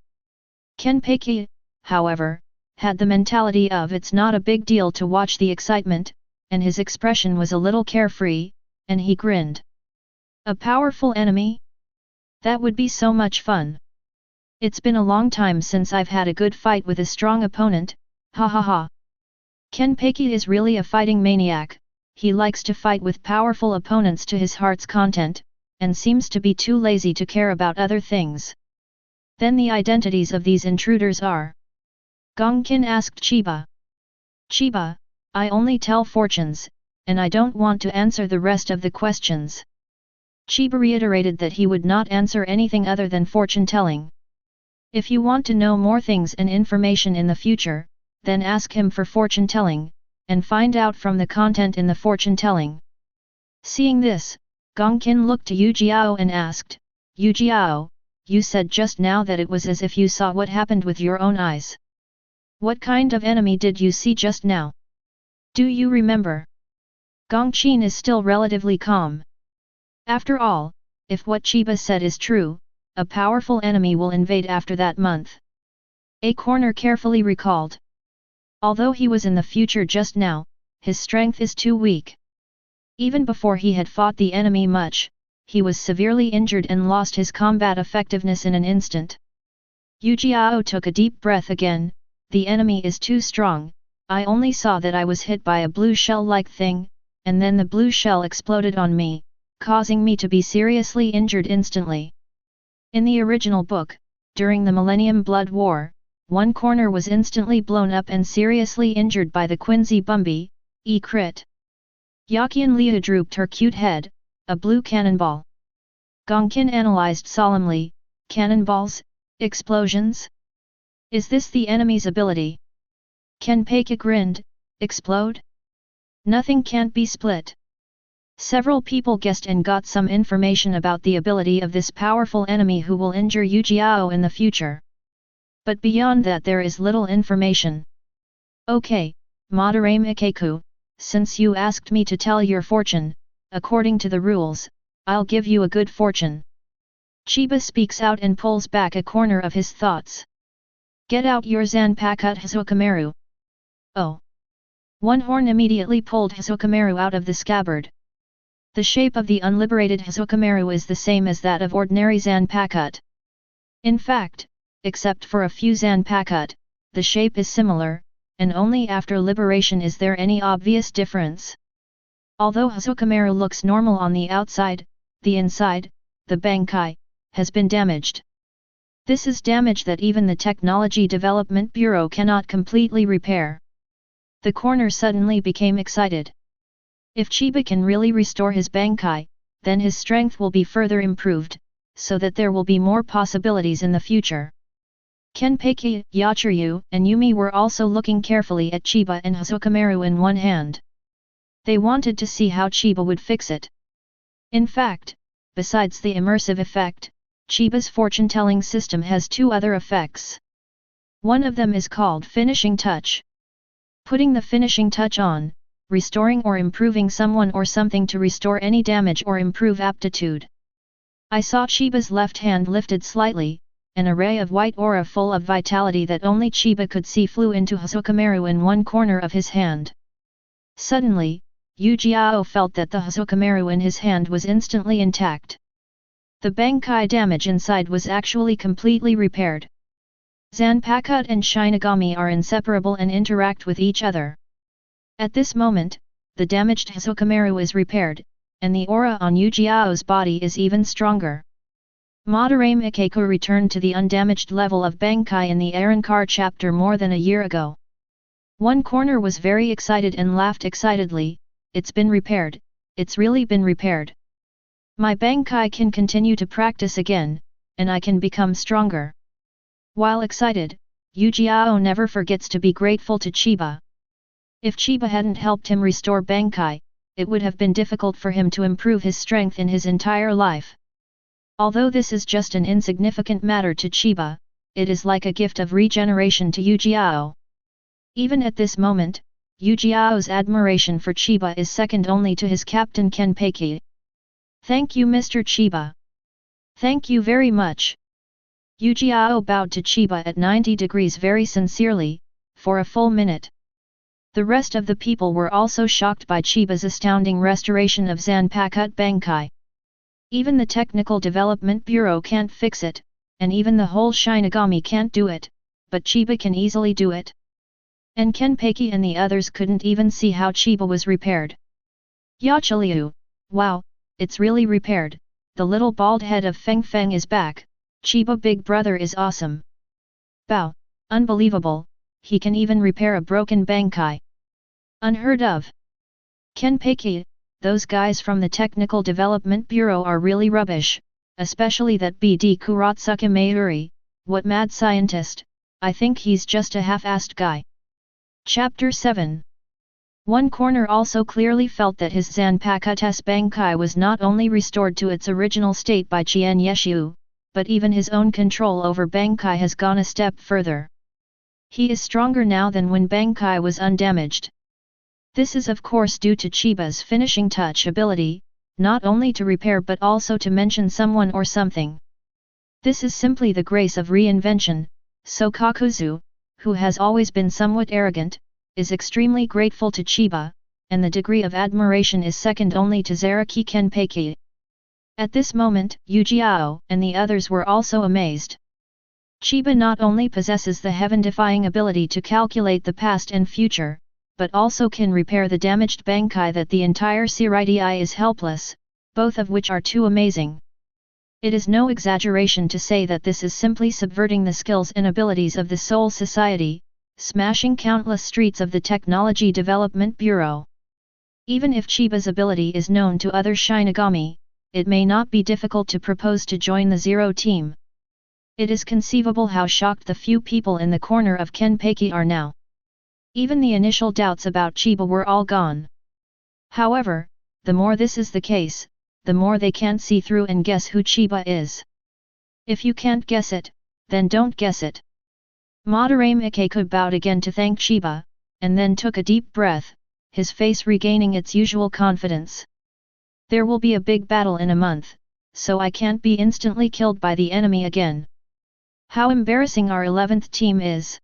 Kenpachi, however, had the mentality of it's not a big deal to watch the excitement, and his expression was a little carefree, and he grinned. A powerful enemy? That would be so much fun. It's been a long time since I've had a good fight with a strong opponent, ha ha ha. Kenpachi is really a fighting maniac, he likes to fight with powerful opponents to his heart's content, and seems to be too lazy to care about other things. Then the identities of these intruders are? Gongqin asked Chiba. Chiba, I only tell fortunes, and I don't want to answer the rest of the questions. Chiba reiterated that he would not answer anything other than fortune-telling. If you want to know more things and information in the future, then ask him for fortune-telling, and find out from the content in the fortune-telling. Seeing this, Gongqin looked to Yujiao and asked, Yujiao, you said just now that it was as if you saw what happened with your own eyes. What kind of enemy did you see just now? Do you remember? Gongqin is still relatively calm. After all, if what Chiba said is true, a powerful enemy will invade after that month. A corner carefully recalled. Although he was in the future just now, his strength is too weak. Even before he had fought the enemy much, he was severely injured and lost his combat effectiveness in an instant. Yujiao took a deep breath again, the enemy is too strong, I only saw that I was hit by a blue shell-like thing, and then the blue shell exploded on me, causing me to be seriously injured instantly. In the original book, during the Millennium Blood War, one corner was instantly blown up and seriously injured by the Quincy Bumby, crit. Yakian Liu drooped her cute head, a blue cannonball. Gongqin analyzed solemnly, cannonballs, explosions? Is this the enemy's ability? Kenpachi grinned, explode? Nothing can't be split. Several people guessed and got some information about the ability of this powerful enemy who will injure Yujiao in the future. But beyond that there is little information. Okay, Madarame Ikeku, since you asked me to tell your fortune, according to the rules, I'll give you a good fortune. Chiba speaks out and pulls back a corner of his thoughts. Get out your Zanpakutō Hazukimaru. Oh. One horn immediately pulled Hazukimaru out of the scabbard. The shape of the unliberated Hazukimaru is the same as that of ordinary Zanpakutō. In fact, except for a few Zanpakutō, the shape is similar, and only after liberation is there any obvious difference. Although Hazukimaru looks normal on the outside, the inside, the Bankai, has been damaged. This is damage that even the Technology Development Bureau cannot completely repair. The corner suddenly became excited. If Chiba can really restore his Bankai, then his strength will be further improved, so that there will be more possibilities in the future. Kenpachi, Yachiryu, and Yumi were also looking carefully at Chiba and Hazukimaru in one hand. They wanted to see how Chiba would fix it. In fact, besides the immersive effect, Chiba's fortune-telling system has two other effects. One of them is called finishing touch. Putting the finishing touch on, restoring or improving someone or something to restore any damage or improve aptitude. I saw Chiba's left hand lifted slightly, an array of white aura full of vitality that only Chiba could see flew into Hosokameru in one corner of his hand. Suddenly, Ujiao felt that the Hosokameru in his hand was instantly intact. The Bankai damage inside was actually completely repaired. Zanpakutō and Shinigami are inseparable and interact with each other. At this moment, the damaged Hosokameru is repaired, and the aura on Ujiao's body is even stronger. Madarame Ikeko returned to the undamaged level of Bankai in the Arankar chapter more than a year ago. One corner was very excited and laughed excitedly, "It's been repaired, it's really been repaired. My Bankai can continue to practice again, and I can become stronger." While excited, Ujiao never forgets to be grateful to Chiba. If Chiba hadn't helped him restore Bankai, it would have been difficult for him to improve his strength in his entire life. Although this is just an insignificant matter to Chiba, it is like a gift of regeneration to Ujiao. Even at this moment, Ujiao's admiration for Chiba is second only to his captain Kenpachi. "Thank you, Mr. Chiba. Thank you very much." Ujiao bowed to Chiba at 90 degrees very sincerely, for a full minute. The rest of the people were also shocked by Chiba's astounding restoration of Zanpakutō Bankai. Even the Technical Development Bureau can't fix it, and even the whole Shinigami can't do it, but Chiba can easily do it. And Kenpachi and the others couldn't even see how Chiba was repaired. "Yachiliu, wow, it's really repaired, the little bald head of Feng Feng is back, Chiba big brother is awesome. Bow, unbelievable, he can even repair a broken Bankai. Unheard of. Kenpachi, those guys from the Technical Development Bureau are really rubbish, especially that BD Kuratsuka Mayuri, what mad scientist, I think he's just a half-assed guy." Chapter 7. One corner also clearly felt that his Zanpakutō's Bankai was not only restored to its original state by Chien Yeshu, but even his own control over Bankai has gone a step further. He is stronger now than when Bankai was undamaged. This is of course due to Chiba's finishing touch ability, not only to repair but also to mention someone or something. This is simply the grace of reinvention, so Kakuzu, who has always been somewhat arrogant, is extremely grateful to Chiba, and the degree of admiration is second only to Zaraki Kenpachi. At this moment, Ujiao and the others were also amazed. Chiba not only possesses the heaven-defying ability to calculate the past and future, but also can repair the damaged Bankai that the entire Shirai is helpless, both of which are too amazing. It is no exaggeration to say that this is simply subverting the skills and abilities of the Soul Society, smashing countless streets of the Technology Development Bureau. Even if Chiba's ability is known to other Shinigami, it may not be difficult to propose to join the Zero Team. It is conceivable how shocked the few people in the corner of Kenpachi are now. Even the initial doubts about Chiba were all gone. However, the more this is the case, the more they can't see through and guess who Chiba is. If you can't guess it, then don't guess it. Madarame Ikeko bowed again to thank Chiba, and then took a deep breath, his face regaining its usual confidence. "There will be a big battle in a month, so I can't be instantly killed by the enemy again. How embarrassing our 11th team is.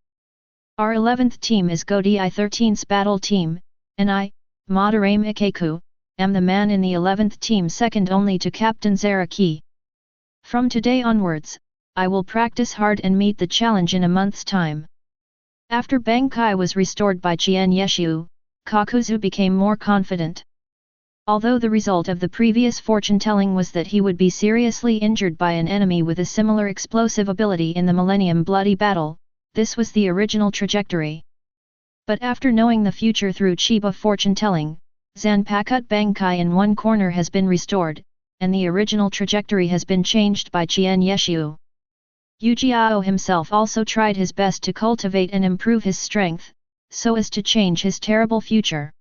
Our 11th team is Godei 13th's battle team, and I, Madarame Ikeko, am the man in the 11th team second only to Captain Zaraki. From today onwards, I will practice hard and meet the challenge in a month's time." After Bankai was restored by Chien Yeshu, Kakuzu became more confident. Although the result of the previous fortune-telling was that he would be seriously injured by an enemy with a similar explosive ability in the Millennium Bloody Battle, this was the original trajectory. But after knowing the future through Chiba fortune-telling, Zanpakutō Bankai in one corner has been restored, and the original trajectory has been changed by Chien Yeshu. Ujiao himself also tried his best to cultivate and improve his strength, so as to change his terrible future.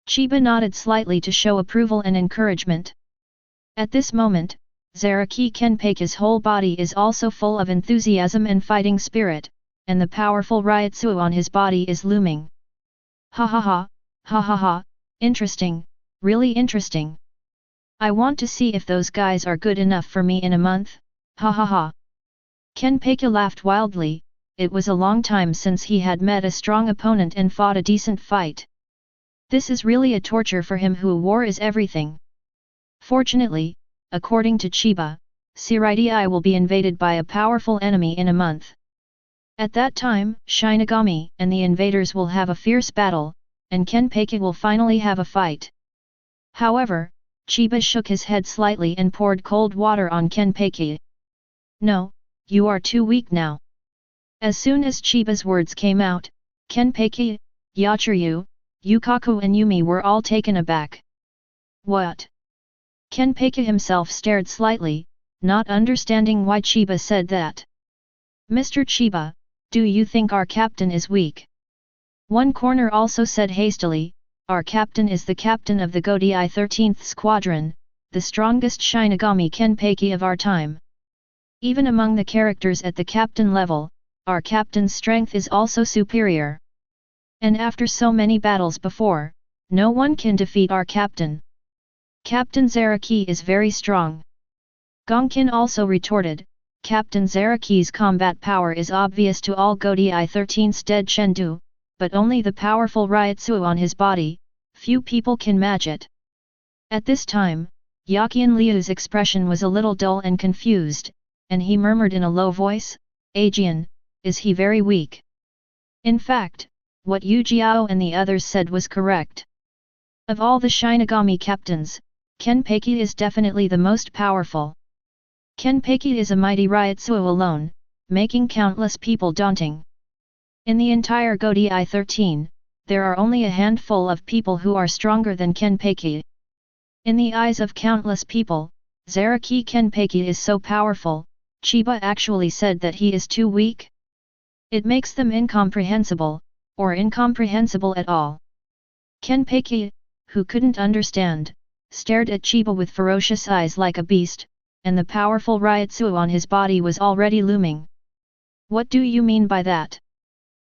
Chiba nodded slightly to show approval and encouragement. At this moment, Zaraki Kenpachi's whole body is also full of enthusiasm and fighting spirit, and the powerful Ryotsuo on his body is looming. Ha ha ha, ha ha ha, interesting, really interesting. I want to see if those guys are good enough for me in a month, ha ha ha. Kenpachi laughed wildly. It was a long time since he had met a strong opponent and fought a decent fight. This is really a torture for him who war is everything. Fortunately, according to Chiba, Shirai will be invaded by a powerful enemy in a month. At that time, Shinigami and the invaders will have a fierce battle, and Kenpachi will finally have a fight. However, Chiba shook his head slightly and poured cold water on Kenpachi. No, you are too weak now. As soon as Chiba's words came out, Kenpachi, Yachiryu, Yukaku and Yumi were all taken aback. What? Kenpachi himself stared slightly, not understanding why Chiba said that. Mr. Chiba, do you think our captain is weak? One corner also said hastily, our captain is the captain of the Godai 13th Squadron, the strongest Shinigami Kenpachi of our time. Even among the characters at the captain level, our captain's strength is also superior. And after so many battles before, no one can defeat our captain. Captain Zaraki is very strong. Gonkin also retorted, Captain Zaraki's combat power is obvious to all Godai 13's dead Shendu, but only the powerful Ryotsuo on his body, few people can match it. At this time, Yakian Liu's expression was a little dull and confused, and he murmured in a low voice, Aizen, is he very weak? In fact, what Yu Jiao and the others said was correct. Of all the Shinigami captains, Kenpachi is definitely the most powerful. Kenpachi is a mighty Ryotsuo alone, making countless people daunting. In the entire Godai 13, there are only a handful of people who are stronger than Kenpachi. In the eyes of countless people, Zaraki Kenpachi is so powerful, Chiba actually said that he is too weak. It makes them incomprehensible, or incomprehensible at all. Kenpachi, who couldn't understand, stared at Chiba with ferocious eyes like a beast, and the powerful Ryotsuo on his body was already looming. What do you mean by that?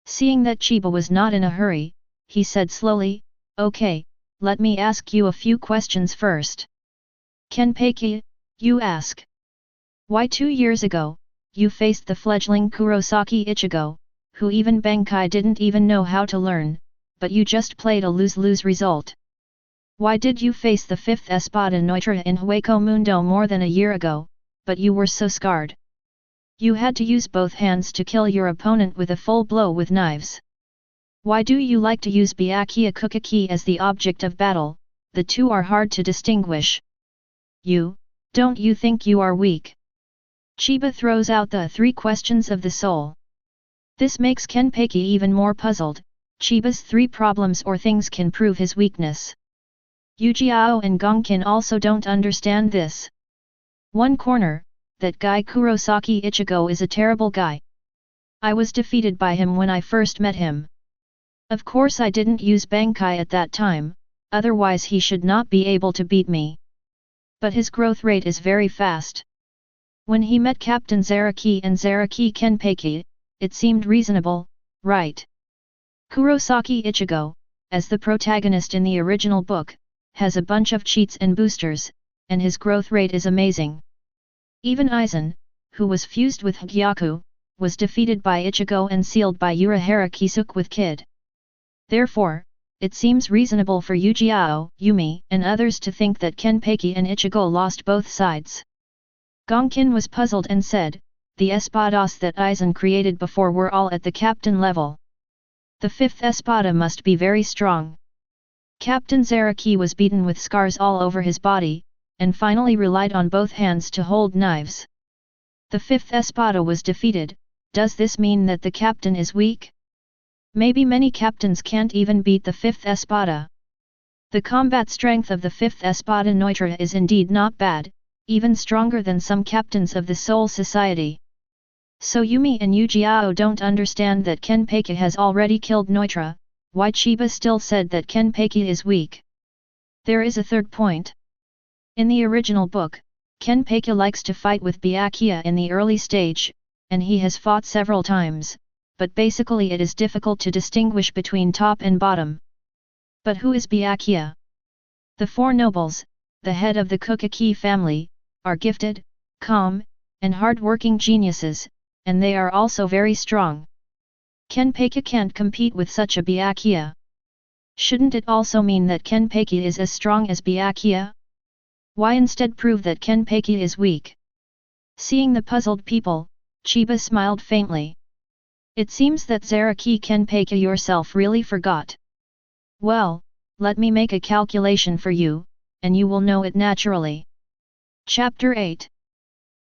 Seeing that Chiba was not in a hurry, he said slowly, okay, let me ask you a few questions first. Kenpachi, you ask. Why 2 years ago, you faced the fledgling Kurosaki Ichigo, who even Bankai didn't even know how to learn, but you just played a lose-lose result? Why did you face the 5th Espada Neutra in Hueco Mundo more than a year ago, but you were so scarred? You had to use both hands to kill your opponent with a full blow with knives. Why do you like to use Byakuya Kukaki as the object of battle? The two are hard to distinguish. Don't you think you are weak? Chiba throws out the 3 questions of the soul. This makes Kenpachi even more puzzled. Chiba's 3 problems or things can prove his weakness. Yu Jiao and Gonkin also don't understand this. One corner, that guy Kurosaki Ichigo is a terrible guy. I was defeated by him when I first met him. Of course I didn't use Bankai at that time, otherwise he should not be able to beat me. But his growth rate is very fast. When he met Captain Zaraki and Zaraki Kenpachi, it seemed reasonable, right? Kurosaki Ichigo, as the protagonist in the original book, has a bunch of cheats and boosters, and his growth rate is amazing. Even Aizen, who was fused with Hōgyoku, was defeated by Ichigo and sealed by Urahara Kisuke with Kid. Therefore, it seems reasonable for Yu Jiao, Yumi, and others to think that Kenpachi and Ichigo lost both sides. Gonkin was puzzled and said, the espadas that Aizen created before were all at the captain level. The 5th espada must be very strong. Captain Zaraki was beaten with scars all over his body, and finally relied on both hands to hold knives. The 5th espada was defeated. Does this mean that the captain is weak? Maybe many captains can't even beat the 5th espada. The combat strength of the 5th espada neutra is indeed not bad, even stronger than some captains of the Soul Society. So Yumi and Yu Jiao don't understand that Kenpachi has already killed Neutra, why Chiba still said that Kenpachi is weak. There is a third point. In the original book, Kenpachi likes to fight with Byakuya in the early stage, and he has fought several times, but basically it is difficult to distinguish between top and bottom. But who is Byakuya? The four nobles, the head of the Kukaki family, are gifted, calm, and hard-working geniuses, and they are also very strong. Kenpachi can't compete with such a Byakuya. Shouldn't it also mean that Kenpachi is as strong as Byakuya? Why instead prove that Kenpachi is weak? Seeing the puzzled people, Chiba smiled faintly. It seems that Zaraki Kenpachi yourself really forgot. Well, let me make a calculation for you, and you will know it naturally. Chapter 8.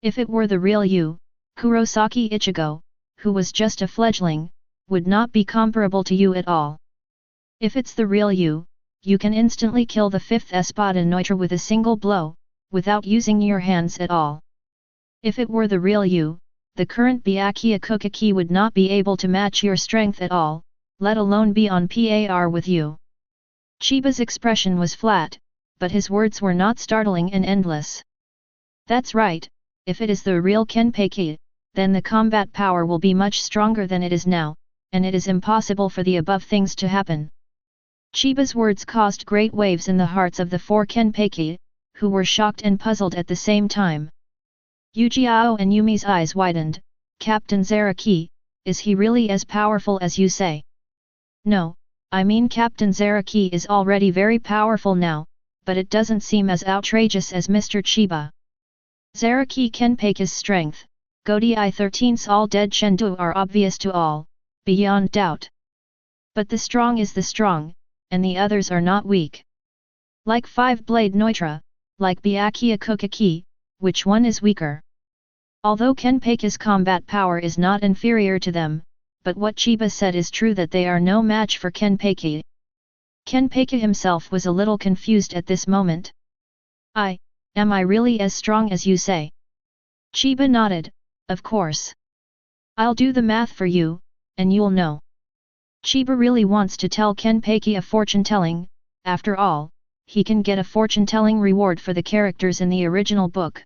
If it were the real you, Kurosaki Ichigo, who was just a fledgling, would not be comparable to you at all. If it's the real you, you can instantly kill the 5th Espada Neuter with a single blow, without using your hands at all. If it were the real you, the current Byakuya Kukaki would not be able to match your strength at all, let alone be on par with you. Chiba's expression was flat, but his words were not startling and endless. That's right, if it is the real Kenpachi, then the combat power will be much stronger than it is now, and it is impossible for the above things to happen. Chiba's words caused great waves in the hearts of the four Kenpachi, who were shocked and puzzled at the same time. Yujiao and Yumi's eyes widened. Captain Zaraki, is he really as powerful as you say? No, I mean Captain Zaraki is already very powerful now, but it doesn't seem as outrageous as Mr. Chiba. Zaraki Kenpachi's strength, Godai 13's all dead Chengdu are obvious to all, beyond doubt. But the strong is the strong, and the others are not weak. Like 5-blade Neutra, like Byakuya Kukaki, which one is weaker? Although Kenpachi's combat power is not inferior to them, but what Chiba said is true that they are no match for Kenpachi. Kenpachi himself was a little confused at this moment. Am I really as strong as you say? Chiba nodded, of course. I'll do the math for you, and you'll know. Chiba really wants to tell Kenpachi a fortune-telling. After all, he can get a fortune-telling reward for the characters in the original book.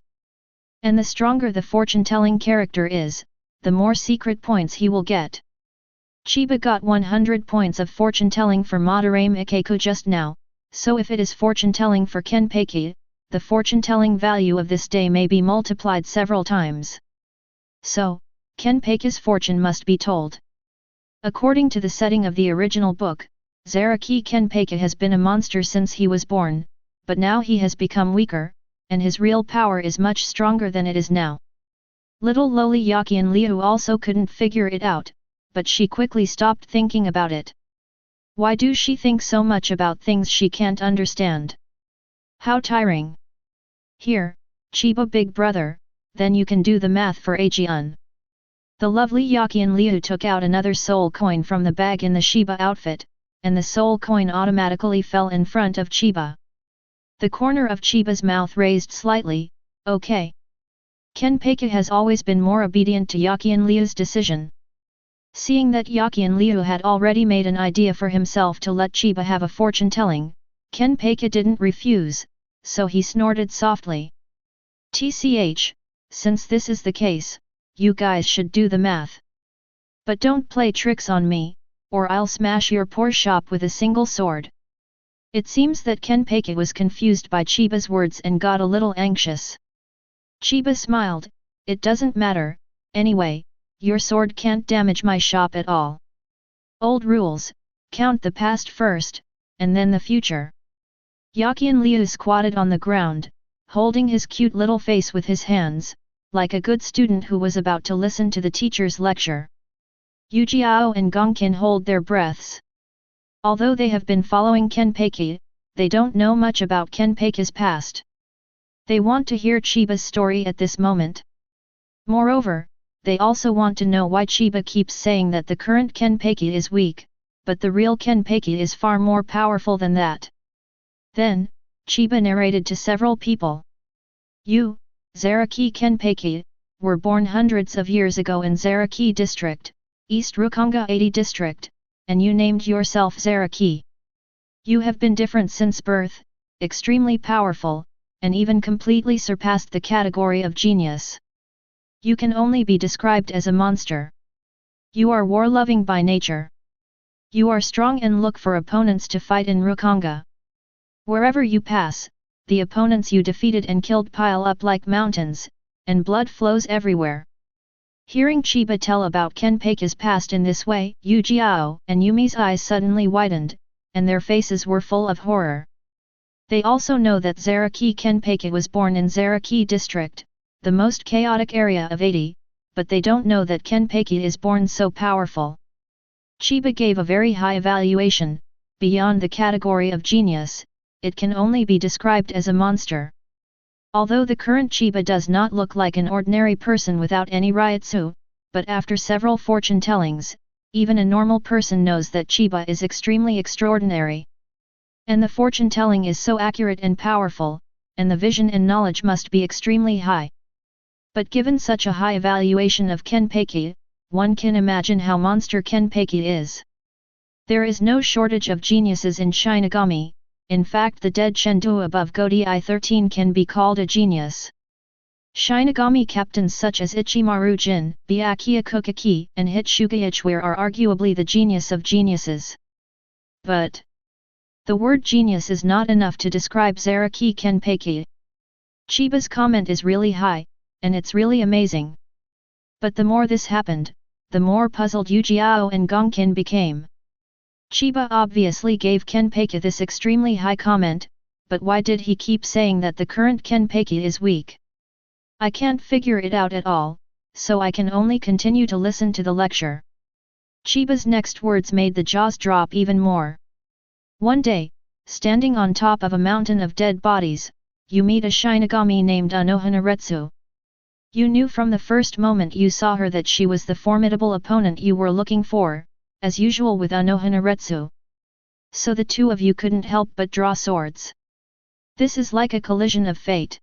And the stronger the fortune-telling character is, the more secret points he will get. Chiba got 100 points of fortune-telling for Madarame Ikeku just now, so if it is fortune-telling for Kenpachi, the fortune-telling value of this day may be multiplied several times. So, Kenpachi's fortune must be told. According to the setting of the original book, Zaraki Kenpachi has been a monster since he was born, but now he has become weaker, and his real power is much stronger than it is now. Little lowly Yakian Liu also couldn't figure it out, but she quickly stopped thinking about it. Why do she think so much about things she can't understand? How tiring! Here, Chiba big brother, then you can do the math for Aegeon. The lovely Yakian Liu took out another soul coin from the bag in the Shiba outfit, and the soul coin automatically fell in front of Chiba. The corner of Chiba's mouth raised slightly. Okay. Kenpachi has always been more obedient to Yakian Liu's decision. Seeing that Yakian Liu had already made an idea for himself to let Chiba have a fortune-telling, Kenpachi didn't refuse, so he snorted softly. TCH, since this is the case, you guys should do the math. But don't play tricks on me, or I'll smash your poor shop with a single sword. It seems that Kenpachi was confused by Chiba's words and got a little anxious. Chiba smiled, it doesn't matter, anyway, your sword can't damage my shop at all. Old rules, count the past first, and then the future. Yakian Liu squatted on the ground, holding his cute little face with his hands, like a good student who was about to listen to the teacher's lecture. Yujiao and Gongkin hold their breaths. Although they have been following Kenpachi, they don't know much about Kenpachi's past. They want to hear Chiba's story at this moment. Moreover, they also want to know why Chiba keeps saying that the current Kenpachi is weak, but the real Kenpachi is far more powerful than that. Then, Chiba narrated to several people. You, Zaraki Kenpachi, were born hundreds of years ago in Zaraki District, East Rukongai 80 District, and you named yourself Zaraki. You have been different since birth, extremely powerful, and even completely surpassed the category of genius. You can only be described as a monster. You are war-loving by nature. You are strong and look for opponents to fight in Rukongai. Wherever you pass, the opponents you defeated and killed pile up like mountains, and blood flows everywhere. Hearing Chiba tell about Kenpachi's past in this way, Yujiao and Yumi's eyes suddenly widened, and their faces were full of horror. They also know that Zaraki Kenpachi was born in Zaraki district, the most chaotic area of 80, but they don't know that Kenpachi is born so powerful. Chiba gave a very high evaluation, beyond the category of genius, it can only be described as a monster. Although the current Chiba does not look like an ordinary person without any ryutsu, but after several fortune-tellings, even a normal person knows that Chiba is extremely extraordinary. And the fortune-telling is so accurate and powerful, and the vision and knowledge must be extremely high. But given such a high evaluation of Kenpachi, one can imagine how monster Kenpachi is. There is no shortage of geniuses in Shinigami. In fact, the dead Shendu above Godei 13 can be called a genius. Shinigami captains such as Ichimaru Jin, Byakuya Kokaki, and Hitsuga Ichware are arguably the genius of geniuses. But the word genius is not enough to describe Zaraki Kenpachi. Chiba's comment is really high, and it's really amazing. But the more this happened, the more puzzled Yujiao and Gongkin became. Chiba obviously gave Kenpachi this extremely high comment, but why did he keep saying that the current Kenpachi is weak? I can't figure it out at all, so I can only continue to listen to the lecture. Chiba's next words made the jaws drop even more. One day, standing on top of a mountain of dead bodies, you meet a Shinigami named Unohana. You knew from the first moment you saw her that she was the formidable opponent you were looking for, as usual with Unohana. So the two of you couldn't help but draw swords. This is like a collision of fate.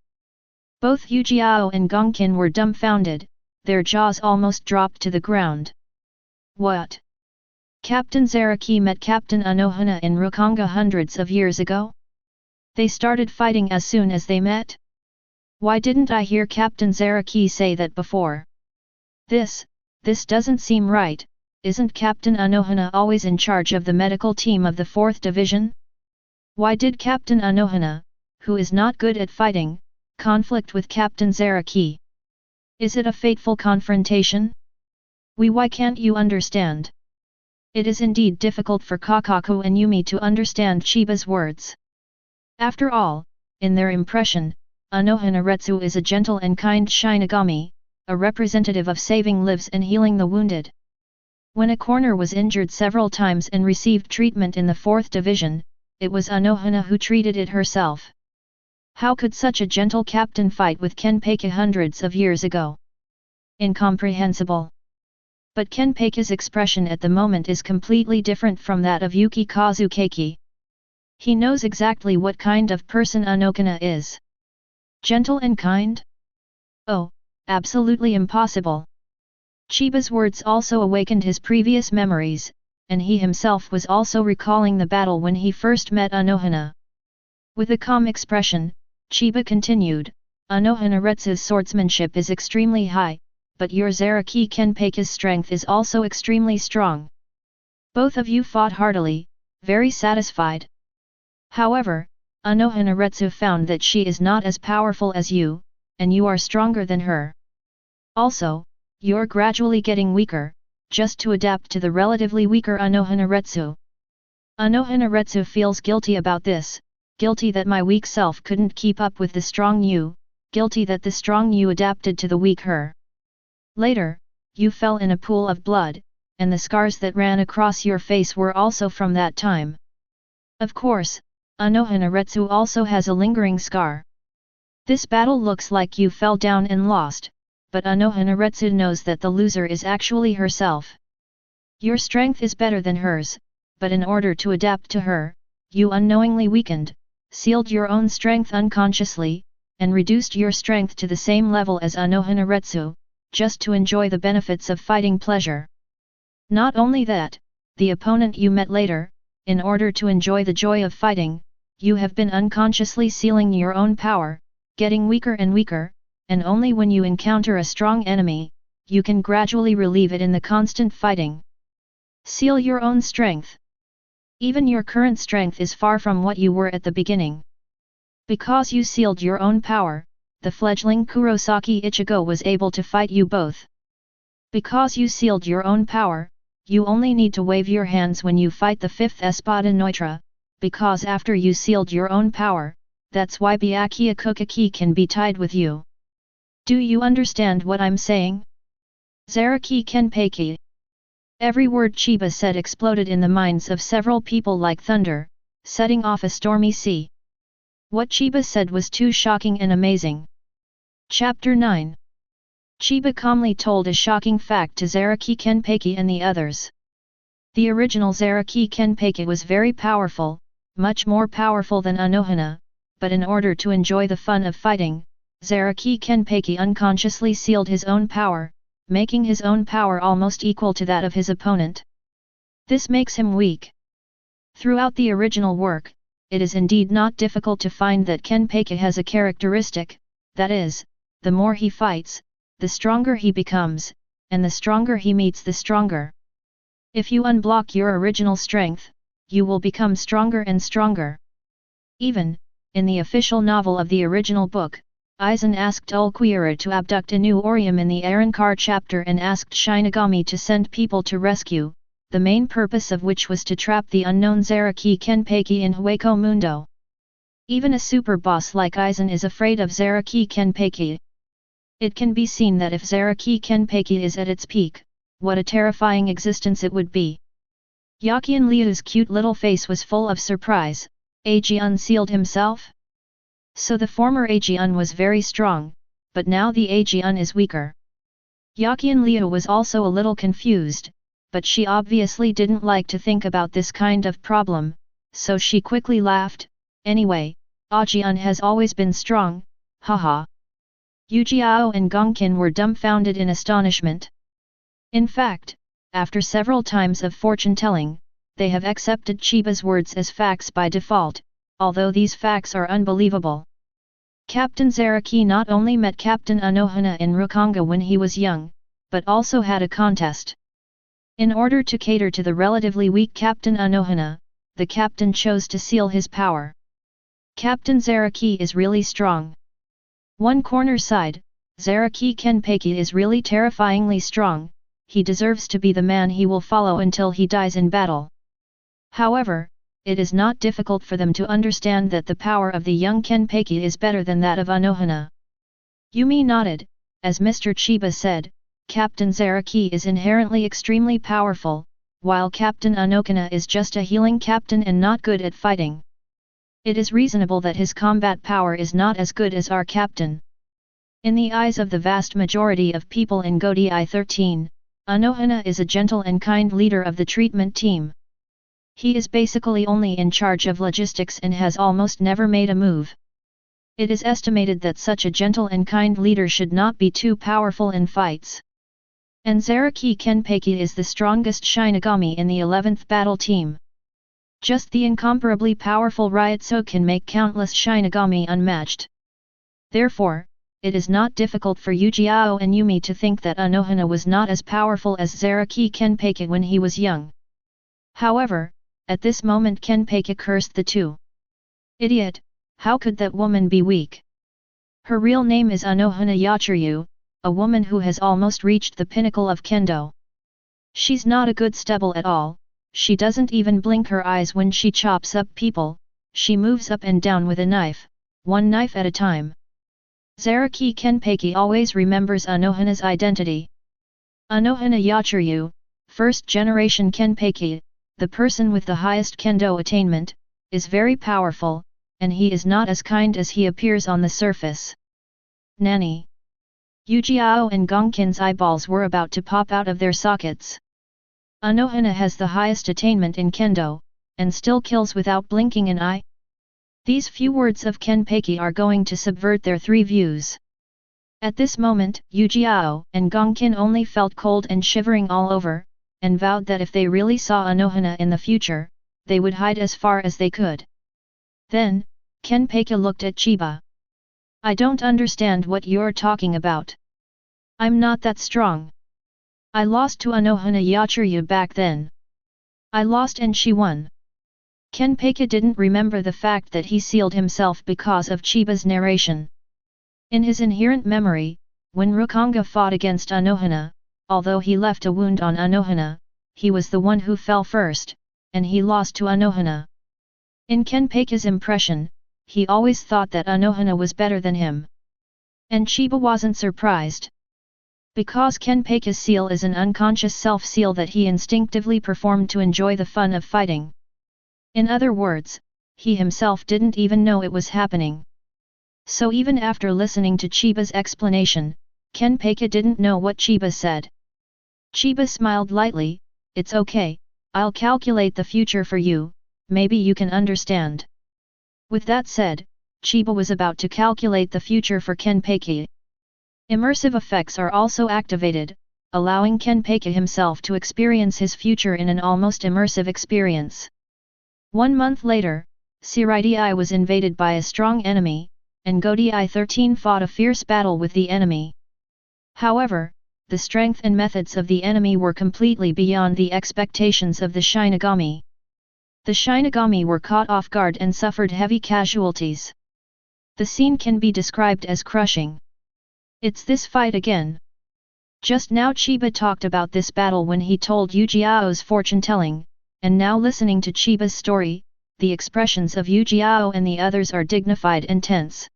Both Yujiao and Gongkin were dumbfounded, their jaws almost dropped to the ground. What? Captain Zaraki met Captain Unohana in Rukongai hundreds of years ago? They started fighting as soon as they met? Why didn't I hear Captain Zaraki say that before? This doesn't seem right. Isn't Captain Unohana always in charge of the medical team of the 4th Division? Why did Captain Unohana, who is not good at fighting, conflict with Captain Zaraki? Is it a fateful confrontation? Why can't you understand? It is indeed difficult for Kakaku and Yumi to understand Chiba's words. After all, in their impression, Unohana is a gentle and kind Shinigami, a representative of saving lives and healing the wounded. When a corner was injured several times and received treatment in the 4th Division, it was Unohana who treated it herself. How could such a gentle captain fight with Kenpachi hundreds of years ago? Incomprehensible. But Kenpachi's expression at the moment is completely different from that of Yuki Kazukaki. He knows exactly what kind of person Unohana is. Gentle and kind? Oh, absolutely impossible. Chiba's words also awakened his previous memories, and he himself was also recalling the battle when he first met Unohana. With a calm expression, Chiba continued, Unohana's swordsmanship is extremely high, but your Zaraki Kenpachi's strength is also extremely strong. Both of you fought heartily, very satisfied. However, Unohana found that she is not as powerful as you, and you are stronger than her. Also, you're gradually getting weaker, just to adapt to the relatively weaker Unohana. Unohana feels guilty about this, guilty that my weak self couldn't keep up with the strong you, guilty that the strong you adapted to the weak her. Later, you fell in a pool of blood, and the scars that ran across your face were also from that time. Of course, Unohana also has a lingering scar. This battle looks like you fell down and lost, but Unohana knows that the loser is actually herself. Your strength is better than hers, but in order to adapt to her, you unknowingly weakened, sealed your own strength unconsciously, and reduced your strength to the same level as Unohana, just to enjoy the benefits of fighting pleasure. Not only that, the opponent you met later, in order to enjoy the joy of fighting, you have been unconsciously sealing your own power, getting weaker and weaker, and only when you encounter a strong enemy, you can gradually relieve it in the constant fighting. Seal your own strength. Even your current strength is far from what you were at the beginning. Because you sealed your own power, the fledgling Kurosaki Ichigo was able to fight you both. Because you sealed your own power, you only need to wave your hands when you fight the 5th Espada Neutra, because after you sealed your own power, that's why Byakuya Kukaki can be tied with you. Do you understand what I'm saying? Zaraki Kenpachi. Every word Chiba said exploded in the minds of several people like thunder, setting off a stormy sea. What Chiba said was too shocking and amazing. Chapter 9. Chiba calmly told a shocking fact to Zaraki Kenpachi and the others. The original Zaraki Kenpachi was very powerful, much more powerful than Unohana, but in order to enjoy the fun of fighting, Zaraki Kenpachi unconsciously sealed his own power, making his own power almost equal to that of his opponent. This makes him weak. Throughout the original work, it is indeed not difficult to find that Kenpachi has a characteristic, that is, the more he fights, the stronger he becomes, and the stronger he meets the stronger. If you unblock your original strength, you will become stronger and stronger. Even, in the official novel of the original book, Aizen asked Ulquiorra to abduct Inu Orium in the Arrancar chapter and asked Shinigami to send people to rescue, the main purpose of which was to trap the unknown Zaraki Kenpachi in Hueco Mundo. Even a super boss like Aizen is afraid of Zaraki Kenpachi. It can be seen that if Zaraki Kenpachi is at its peak, what a terrifying existence it would be. Yakian Liu's cute little face was full of surprise. Aizen sealed himself? So the former Aizen was very strong, but now the Aizen is weaker. Yakian Liu was also a little confused, but she obviously didn't like to think about this kind of problem, so she quickly laughed. Anyway, Aizen has always been strong, haha. Yujiao and Gongkin were dumbfounded in astonishment. In fact, after several times of fortune-telling, they have accepted Chiba's words as facts by default, although these facts are unbelievable. Captain Zaraki not only met Captain Unohana in Rukongai when he was young, but also had a contest. In order to cater to the relatively weak Captain Unohana, the captain chose to seal his power. Captain Zaraki is really strong. One corner side, Zaraki Kenpachi is really terrifyingly strong, he deserves to be the man he will follow until he dies in battle. However, it is not difficult for them to understand that the power of the young Kenpachi is better than that of Unohana. Yumi nodded, as Mr. Chiba said, Captain Zaraki is inherently extremely powerful, while Captain Unohana is just a healing captain and not good at fighting. It is reasonable that his combat power is not as good as our captain. In the eyes of the vast majority of people in Godi 13, Unohana is a gentle and kind leader of the treatment team. He is basically only in charge of logistics and has almost never made a move. It is estimated that such a gentle and kind leader should not be too powerful in fights. And Zaraki Kenpachi is the strongest Shinigami in the 11th battle team. Just the incomparably powerful Ryutsu can make countless Shinigami unmatched. Therefore, it is not difficult for Yujiao and Yumi to think that Unohana was not as powerful as Zaraki Kenpachi when he was young. However, at this moment Kenpachi cursed the two. Idiot, how could that woman be weak? Her real name is Unohana Yachiryu, a woman who has almost reached the pinnacle of kendo. She's not a good stubble at all, she doesn't even blink her eyes when she chops up people, she moves up and down with a knife, one knife at a time. Zaraki Kenpachi always remembers Unohana's identity. Unohana Yachiryu, first generation Kenpachi, the person with the highest kendo attainment, is very powerful, and he is not as kind as he appears on the surface. Nani? Yujiao and Gongkin's eyeballs were about to pop out of their sockets. Unohana has the highest attainment in kendo, and still kills without blinking an eye? These few words of Kenpachi are going to subvert their three views. At this moment, Yujiao and Gongkin only felt cold and shivering all over, and vowed that if they really saw Unohana in the future, they would hide as far as they could. Then, Kenpachi looked at Chiba. I don't understand what you're talking about. I'm not that strong. I lost to Unohana Yachiru back then. I lost and she won. Kenpachi didn't remember the fact that he sealed himself because of Chiba's narration. In his inherent memory, when Rukongai fought against Unohana, although he left a wound on Unohana, he was the one who fell first, and he lost to Unohana. In Kenpachi's impression, he always thought that Unohana was better than him. And Chiba wasn't surprised. Because Kenpachi's seal is an unconscious self-seal that he instinctively performed to enjoy the fun of fighting. In other words, he himself didn't even know it was happening. So even after listening to Chiba's explanation, Kenpachi didn't know what Chiba said. Chiba smiled lightly, it's okay, I'll calculate the future for you, maybe you can understand. With that said, Chiba was about to calculate the future for Kenpachi. Immersive effects are also activated, allowing Kenpachi himself to experience his future in an almost immersive experience. 1 month later, Shirai was invaded by a strong enemy, and Godai 13 fought a fierce battle with the enemy. However, the strength and methods of the enemy were completely beyond the expectations of the Shinigami. The Shinigami were caught off guard and suffered heavy casualties. The scene can be described as crushing. It's this fight again. Just now Chiba talked about this battle when he told Yujiao's fortune-telling, and now listening to Chiba's story, the expressions of Yujiao and the others are dignified and tense.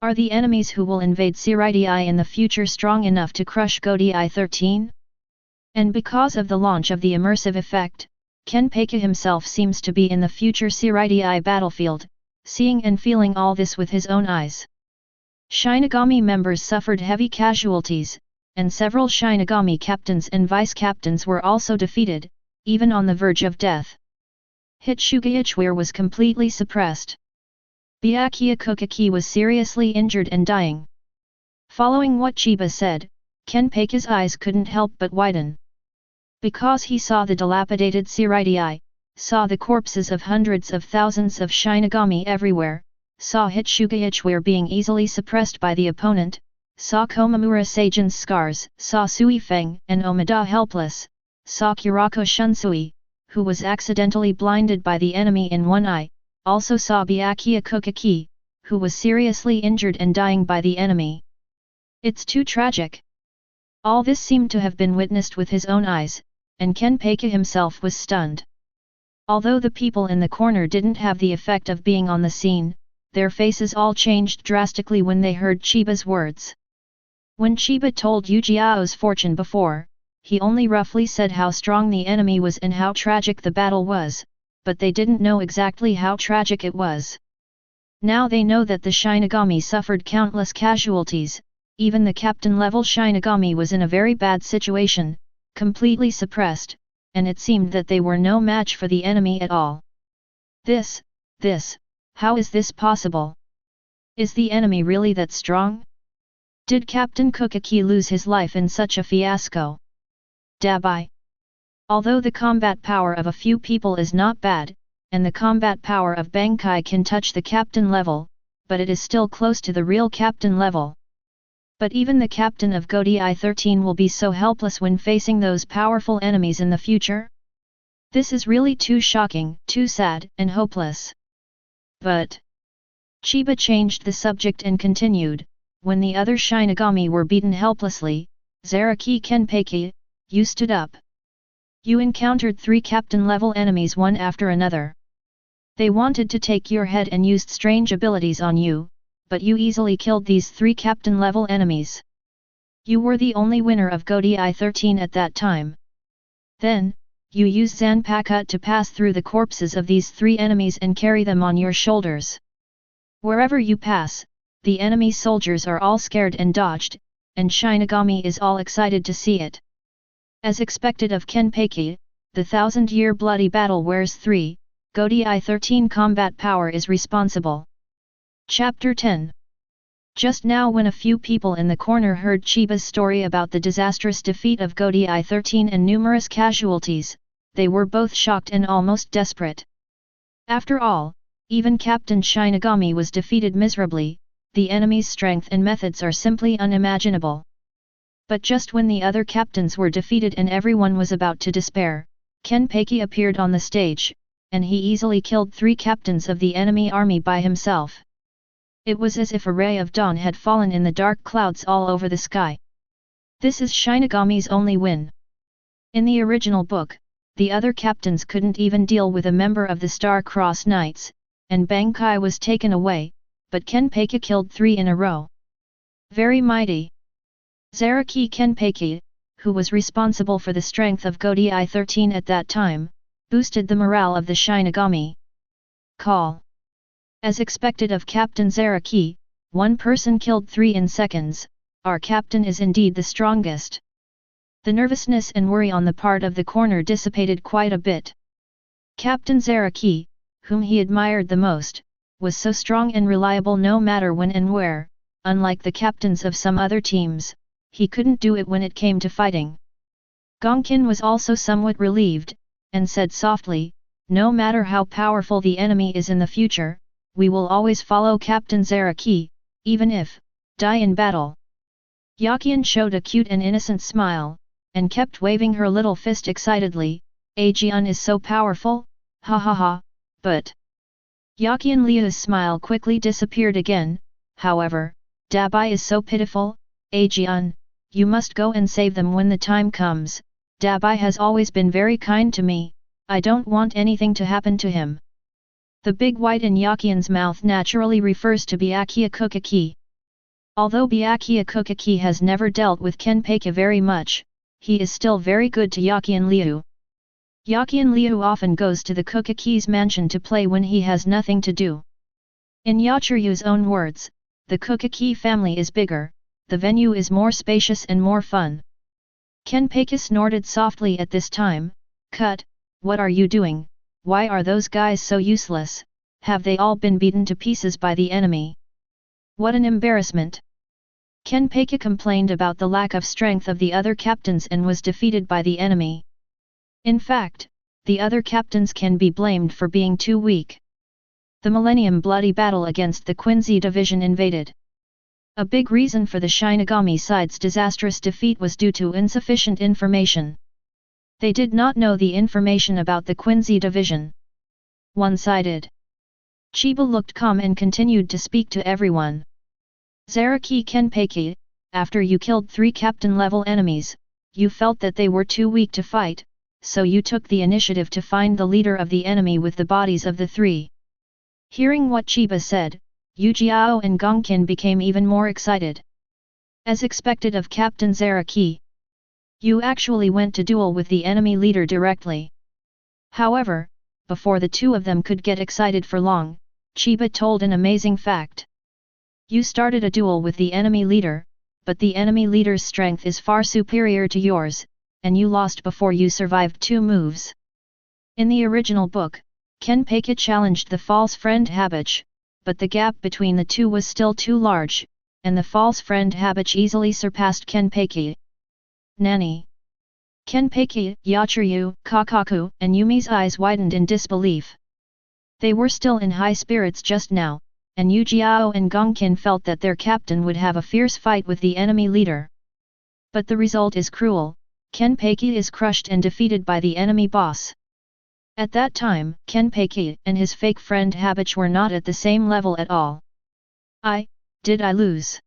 Are the enemies who will invade Shirai in the future strong enough to crush Godai 13? And because of the launch of the immersive effect, Kenpachi himself seems to be in the future Shirai battlefield, seeing and feeling all this with his own eyes. Shinigami members suffered heavy casualties, and several Shinigami captains and vice-captains were also defeated, even on the verge of death. Hitsugaichware was completely suppressed. Byakuya Kokaki was seriously injured and dying. Following what Chiba said, Kenpachi's eyes couldn't help but widen. Because he saw the dilapidated Shirai, saw the corpses of hundreds of thousands of Shinigami everywhere, saw Hitsugaichware being easily suppressed by the opponent, saw Komamura Seigen's scars, saw Suifeng and Omida helpless, saw Kurako Shunsui, who was accidentally blinded by the enemy in one eye, also saw Byakuya Kokaki, who was seriously injured and dying by the enemy. It's too tragic. All this seemed to have been witnessed with his own eyes, and Kenpachi himself was stunned. Although the people in the corner didn't have the effect of being on the scene, their faces all changed drastically when they heard Chiba's words. When Chiba told Yujiao's fortune before, he only roughly said how strong the enemy was and how tragic the battle was, but they didn't know exactly how tragic it was. Now they know that the Shinigami suffered countless casualties, even the captain-level Shinigami was in a very bad situation, completely suppressed, and it seemed that they were no match for the enemy at all. How is this possible? Is the enemy really that strong? Did Captain Kokaki lose his life in such a fiasco? Dabai. Although the combat power of a few people is not bad, and the combat power of Bankai can touch the captain level, but it is still close to the real captain level. But even the captain of Godai 13 will be so helpless when facing those powerful enemies in the future? This is really too shocking, too sad, and hopeless. But Chiba changed the subject and continued, when the other Shinigami were beaten helplessly, Zaraki Kenpachi, you stood up. You encountered 3 captain-level enemies one after another. They wanted to take your head and used strange abilities on you, but you easily killed these 3 captain-level enemies. You were the only winner of Godai 13 at that time. Then, you used Zanpakutō to pass through the corpses of these 3 enemies and carry them on your shoulders. Wherever you pass, the enemy soldiers are all scared and dodged, and Shinigami is all excited to see it. As expected of Kenpachi, the 1000-year bloody battle wears 3, Godai 13 combat power is responsible. Chapter 10. Just now when a few people in the corner heard Chiba's story about the disastrous defeat of Godai 13 and numerous casualties, they were both shocked and almost desperate. After all, even Captain Shinigami was defeated miserably, the enemy's strength and methods are simply unimaginable. But just when the other captains were defeated and everyone was about to despair, Kenpachi appeared on the stage, and he easily killed 3 captains of the enemy army by himself. It was as if a ray of dawn had fallen in the dark clouds all over the sky. This is Shinigami's only win. In the original book, the other captains couldn't even deal with a member of the Star-Crossed Knights, and Bankai was taken away, but Kenpachi killed 3 in a row. Very mighty. Zaraki Kenpachi, who was responsible for the strength of Godai 13 at that time, boosted the morale of the Shinigami. Call. As expected of Captain Zaraki, one person killed 3 in seconds, our captain is indeed the strongest. The nervousness and worry on the part of the corner dissipated quite a bit. Captain Zaraki, whom he admired the most, was so strong and reliable no matter when and where, unlike the captains of some other teams, he couldn't do it when it came to fighting. Gonkin was also somewhat relieved, and said softly, no matter how powerful the enemy is in the future, we will always follow Captain Zaraki, even if, die in battle. Yakian showed a cute and innocent smile, and kept waving her little fist excitedly, Aizen is so powerful, ha ha ha, but... Yakian Liu's smile quickly disappeared again, however, Dabai is so pitiful, Aizen, you must go and save them when the time comes, Dabai has always been very kind to me, I don't want anything to happen to him. The big white in Yakian's mouth naturally refers to Byakuya Kukaki. Although Byakuya Kukaki has never dealt with Kenpachi very much, he is still very good to Yakian Liu. Yakian Liu often goes to the Kukaki's mansion to play when he has nothing to do. In Yachiryu's own words, the Kukaki family is bigger, the venue is more spacious and more fun. Kenpachi snorted softly at this time, Cut, what are you doing? Why are those guys so useless? Have they all been beaten to pieces by the enemy? What an embarrassment! Kenpachi complained about the lack of strength of the other captains and was defeated by the enemy. In fact, the other captains can be blamed for being too weak. The Millennium bloody battle against the Quincy division invaded. A big reason for the Shinigami side's disastrous defeat was due to insufficient information. They did not know the information about the Quincy division. One-sided. Chiba looked calm and continued to speak to everyone. Zaraki Kenpachi, after you killed 3 captain-level enemies, you felt that they were too weak to fight, so you took the initiative to find the leader of the enemy with the bodies of the 3. Hearing what Chiba said, Yujiao and Gonkin became even more excited. As expected of Captain Zaraki, you actually went to duel with the enemy leader directly. However, before the 2 of them could get excited for long, Chiba told an amazing fact. You started a duel with the enemy leader, but the enemy leader's strength is far superior to yours, and you lost before you survived 2 moves. In the original book, Kenpachi challenged the false friend Habich, but the gap between the 2 was still too large, and the false friend Habich easily surpassed Kenpachi. Nani? Kenpachi, Yachiryu, Kakaku, and Yumi's eyes widened in disbelief. They were still in high spirits just now, and Yujiao and Gonkin felt that their captain would have a fierce fight with the enemy leader. But the result is cruel, Kenpachi is crushed and defeated by the enemy boss. At that time, Kenpachi and his fake friend Habich were not at the same level at all. Did I lose?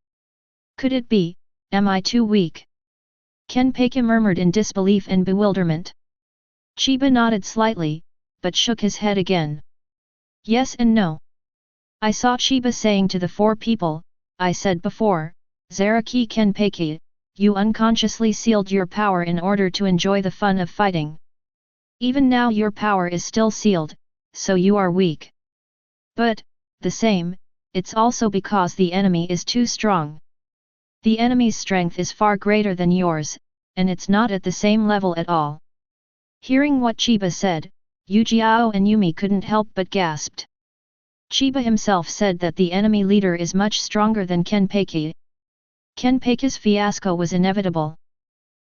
Could it be, am I too weak? Kenpachi murmured in disbelief and bewilderment. Chiba nodded slightly, but shook his head again. Yes and no. I saw Chiba saying to the 4 people, I said before, Zaraki Kenpachi, you unconsciously sealed your power in order to enjoy the fun of fighting. Even now your power is still sealed, so you are weak. But, the same, it's also because the enemy is too strong. The enemy's strength is far greater than yours, and it's not at the same level at all. Hearing what Chiba said, Yujiao and Yumi couldn't help but gasped. Chiba himself said that the enemy leader is much stronger than Kenpachi. Kenpachi's fiasco was inevitable.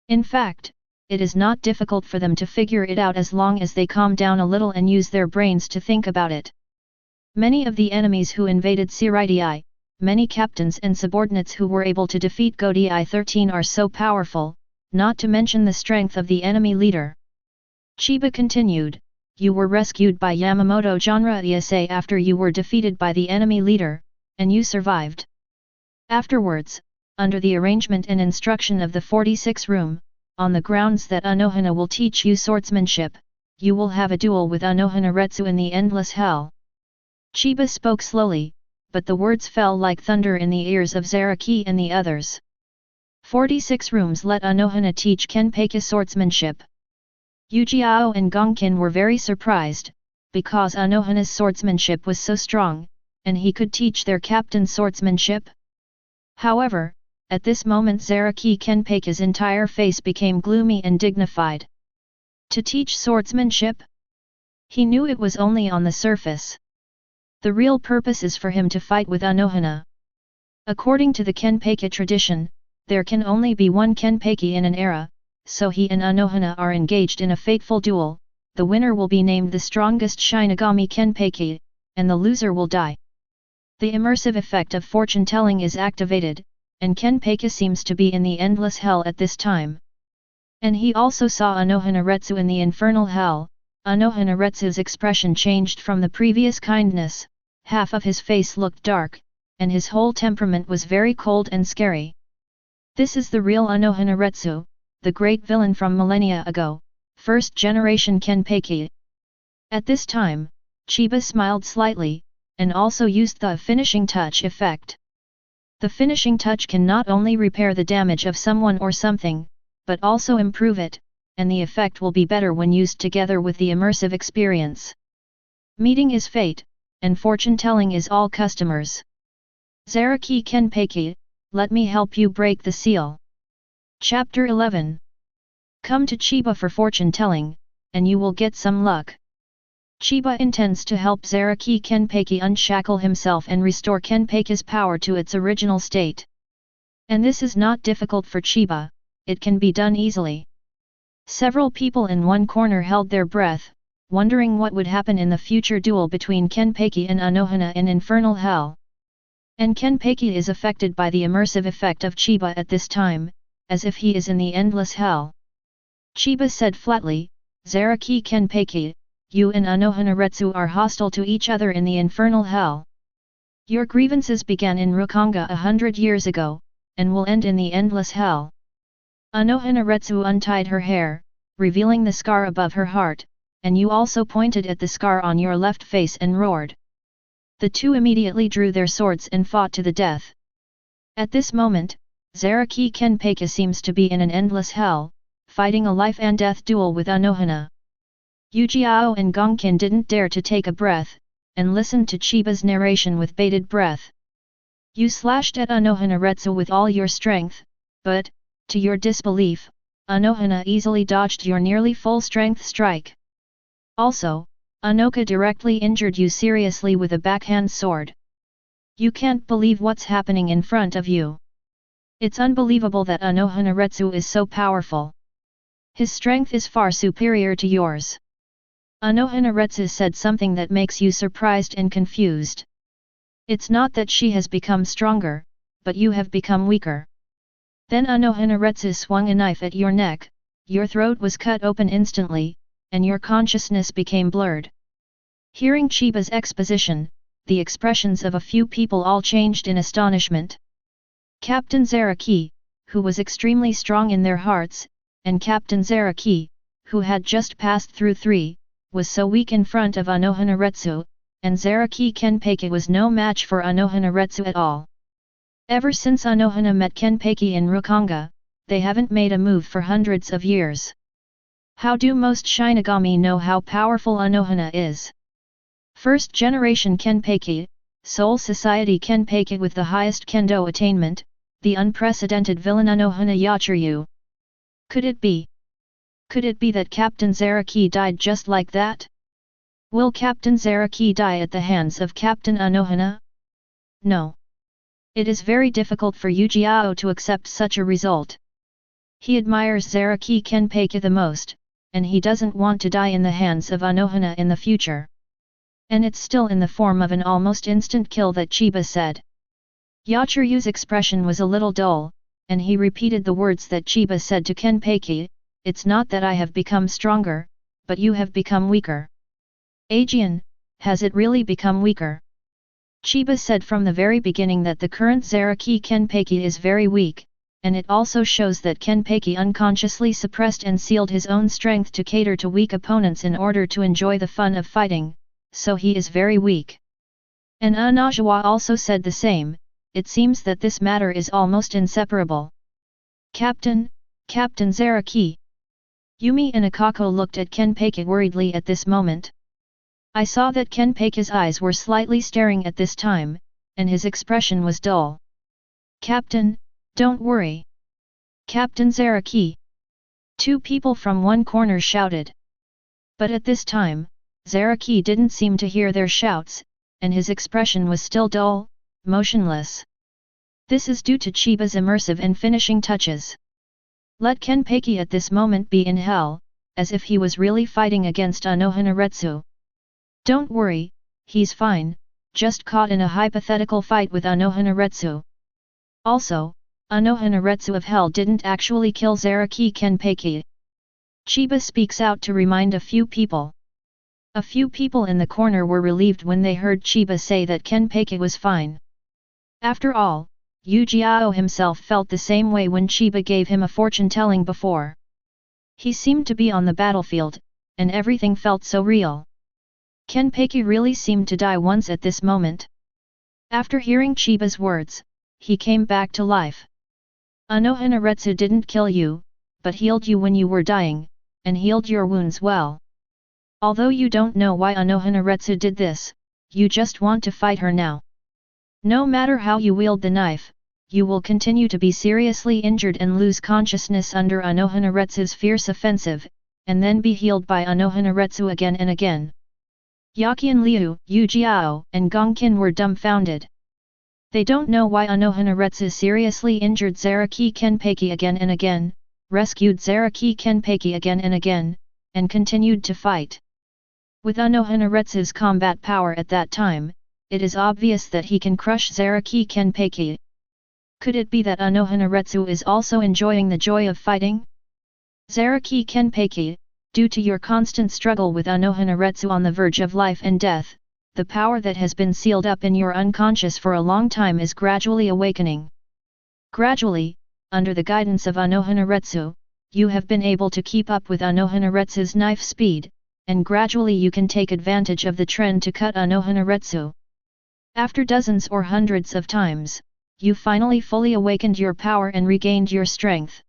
In fact, it is not difficult for them to figure it out as long as they calm down a little and use their brains to think about it. Many of the enemies who invaded Siridi, many captains and subordinates who were able to defeat Godei 13 are so powerful, not to mention the strength of the enemy leader. Chiba continued, you were rescued by Yamamoto Genryuzai after you were defeated by the enemy leader, and you survived. Afterwards, under the arrangement and instruction of the 46 room, on the grounds that Unohana will teach you swordsmanship, you will have a duel with Unohana Retsu in the endless hell. Chiba spoke slowly, but the words fell like thunder in the ears of Zaraki and the others. 46 rooms let Unohana teach Kenpachi swordsmanship. Ujiao and Gongkin were very surprised, because Unohana's swordsmanship was so strong, and he could teach their captain swordsmanship. However, at this moment Zaraki Kenpachi's entire face became gloomy and dignified. To teach swordsmanship? He knew it was only on the surface. The real purpose is for him to fight with Unohana. According to the Kenpachi tradition, there can only be one Kenpachi in an era, so he and Unohana are engaged in a fateful duel. The winner will be named the strongest Shinigami Kenpachi, and the loser will die. The immersive effect of fortune-telling is activated, and Kenpachi seems to be in the endless hell at this time. And he also saw Unohana Retsu in the infernal hell. Unohana Retsu's expression changed from the previous kindness, half of his face looked dark, and his whole temperament was very cold and scary. This is the real Unohana Retsu, the great villain from millennia ago, first generation Kenpachi. At this time, Chiba smiled slightly, and also used the finishing touch effect. The finishing touch can not only repair the damage of someone or something, but also improve it, and the effect will be better when used together with the immersive experience. Meeting is fate, and fortune-telling is all customers. Zaraki Kenpachi, let me help you break the seal. Chapter 11. Come to Chiba for fortune-telling, and you will get some luck. Chiba intends to help Zaraki Kenpachi unshackle himself and restore Kenpachi's power to its original state. And this is not difficult for Chiba, it can be done easily. Several people in one corner held their breath, wondering what would happen in the future duel between Kenpachi and Unohana in Infernal Hell. And Kenpachi is affected by the immersive effect of Chiba at this time, as if he is in the endless hell. Chiba said flatly, Zaraki Kenpachi, you and Unohana Retsu are hostile to each other in the infernal hell. Your grievances began in Rukongai 100 years ago, and will end in the endless hell. Unohana Retsu untied her hair, revealing the scar above her heart, and you also pointed at the scar on your left face and roared. The two immediately drew their swords and fought to the death. At this moment, Zaraki Kenpachi seems to be in an endless hell, fighting a life and death duel with Unohana. Ujiao and Gongkin didn't dare to take a breath, and listened to Chiba's narration with bated breath. You slashed at Unohana Retsu with all your strength, but, to your disbelief, Unohana easily dodged your nearly full-strength strike. Also, Unoka directly injured you seriously with a backhand sword. You can't believe what's happening in front of you. It's unbelievable that Unohana Retsu is so powerful. His strength is far superior to yours. Unohana Retsu said something that makes you surprised and confused. It's not that she has become stronger, but you have become weaker. Then Unohana Retsu swung a knife at your neck, your throat was cut open instantly, and your consciousness became blurred. Hearing Chiba's exposition, the expressions of a few people all changed in astonishment. Captain Zaraki, who was extremely strong in their hearts, and Captain Zaraki, who had just passed through 3, was so weak in front of Unohana Retsu, and Zaraki Kenpachi was no match for Unohana Retsu at all. Ever since Unohana met Kenpachi in Rukongai, they haven't made a move for hundreds of years. How do most Shinigami know how powerful Unohana is? First generation Kenpachi, Soul Society Kenpachi with the highest kendo attainment, the unprecedented villain Unohana Yachiryu. Could it be? Could it be that Captain Zaraki died just like that? Will Captain Zaraki die at the hands of Captain Unohana? No. It is very difficult for Ujiao to accept such a result. He admires Zaraki Kenpachi the most, and he doesn't want to die in the hands of Unohana in the future. And it's still in the form of an almost instant kill that Chiba said. Yachiryu's expression was a little dull, and he repeated the words that Chiba said to Kenpachi, "It's not that I have become stronger, but you have become weaker." Aizen, has it really become weaker? Chiba said from the very beginning that the current Zaraki Kenpachi is very weak, and it also shows that Kenpachi unconsciously suppressed and sealed his own strength to cater to weak opponents in order to enjoy the fun of fighting, so he is very weak. And Unohana also said the same. It seems that this matter is almost inseparable. Captain Zaraki. Yumi and Akako looked at Kenpachi worriedly at this moment. I saw that Kenpachi's eyes were slightly staring at this time, and his expression was dull. Captain, don't worry. Captain Zaraki. Two people from one corner shouted. But at this time, Zaraki didn't seem to hear their shouts, and his expression was still dull, motionless. This is due to Chiba's immersive and finishing touches. Let Kenpachi at this moment be in hell, as if he was really fighting against Unohana. Don't worry, he's fine, just caught in a hypothetical fight with Unohana. Also, Unohana of hell didn't actually kill Zaraki Kenpachi. Chiba speaks out to remind a few people. A few people in the corner were relieved when they heard Chiba say that Kenpachi was fine. After all, Ujiao himself felt the same way when Chiba gave him a fortune-telling before. He seemed to be on the battlefield, and everything felt so real. Kenpachi really seemed to die once at this moment. After hearing Chiba's words, he came back to life. Unohana didn't kill you, but healed you when you were dying, and healed your wounds well. Although you don't know why Unohana did this, you just want to fight her now. No matter how you wield the knife, you will continue to be seriously injured and lose consciousness under Unohana fierce offensive, and then be healed by Unohana again and again. Yakian Liu, Ujiao, and Gongkin were dumbfounded. They don't know why Unohana seriously injured Zaraki Kenpachi again and again, rescued Zaraki Kenpachi again and again, and continued to fight. With Unohana combat power at that time, it is obvious that he can crush Zaraki Kenpachi. Could it be that Unohana is also enjoying the joy of fighting? Zaraki Kenpachi, due to your constant struggle with Unohana on the verge of life and death, the power that has been sealed up in your unconscious for a long time is gradually awakening. Gradually, under the guidance of Unohana, you have been able to keep up with Unohana knife speed, and gradually you can take advantage of the trend to cut Unohana. After dozens or hundreds of times, you finally fully awakened your power and regained your strength.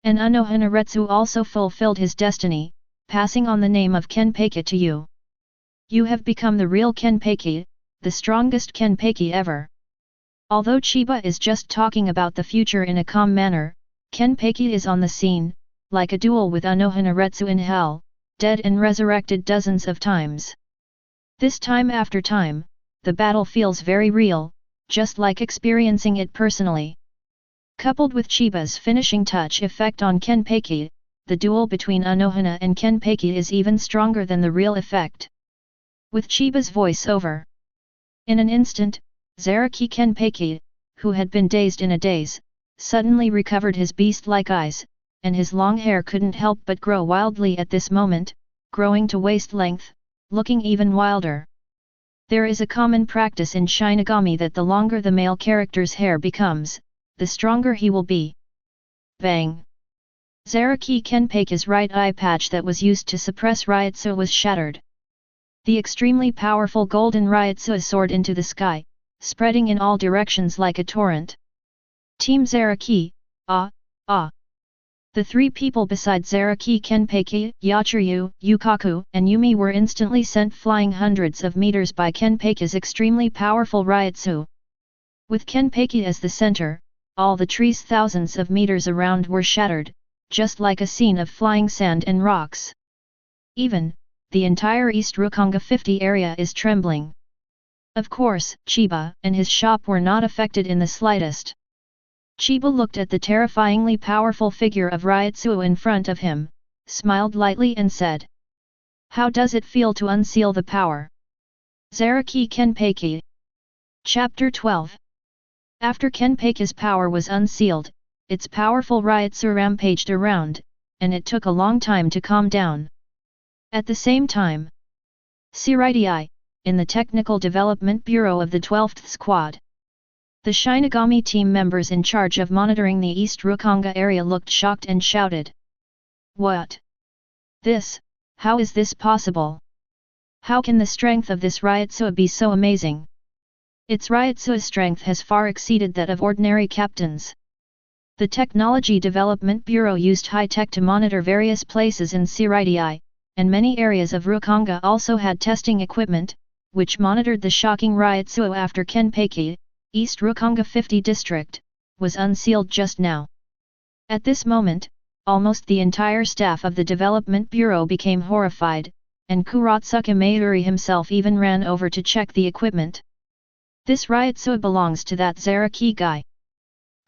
And Unohana also fulfilled his destiny, passing on the name of Kenpachi to you. You have become the real Kenpachi, the strongest Kenpachi ever. Although Chiba is just talking about the future in a calm manner, Kenpachi is on the scene, like a duel with Unohana in hell, dead and resurrected dozens of times. This time after time, the battle feels very real, just like experiencing it personally. Coupled with Chiba's finishing touch effect on Kenpachi, the duel between Unohana and Kenpachi is even stronger than the real effect. With Chiba's voice over. In an instant, Zaraki Kenpachi, who had been dazed in a daze, suddenly recovered his beast-like eyes, and his long hair couldn't help but grow wildly at this moment, growing to waist length, looking even wilder. There is a common practice in Shinigami that the longer the male character's hair becomes, the stronger he will be. Bang! Zaraki Kenpachi's right eye patch that was used to suppress Ryutsu was shattered. The extremely powerful golden Ryutsu soared into the sky, spreading in all directions like a torrent. Team Zaraki, ah, ah! The three people beside Zaraki Kenpachi, Yachiryu, Yukaku, and Yumi were instantly sent flying hundreds of meters by Kenpachi's extremely powerful Ryutsu. With Kenpachi as the center, all the trees thousands of meters around were shattered, just like a scene of flying sand and rocks. Even, the entire East Rukonga 50 area is trembling. Of course, Chiba and his shop were not affected in the slightest. Chiba looked at the terrifyingly powerful figure of Ryutsu in front of him, smiled lightly and said, "How does it feel to unseal the power?" Zaraki Kenpachi. Chapter 12. After Kenpachi's power was unsealed, its powerful Ryutsu rampaged around, and it took a long time to calm down. At the same time, Shirai, in the Technical Development Bureau of the 12th Squad, the Shinigami team members in charge of monitoring the East Rukonga area looked shocked and shouted, "What? This, how is this possible? How can the strength of this Ryutsu be so amazing? Its Ryutsu's strength has far exceeded that of ordinary captains." The Technology Development Bureau used high-tech to monitor various places in Shirai, and many areas of Rukonga also had testing equipment, which monitored the shocking Ryutsu after Kenpachi, East Rukonga 50 district, was unsealed just now. At this moment, almost the entire staff of the Development Bureau became horrified, and Kuratsuka Mayuri himself even ran over to check the equipment. "This Ryutsu belongs to that Zaraki guy."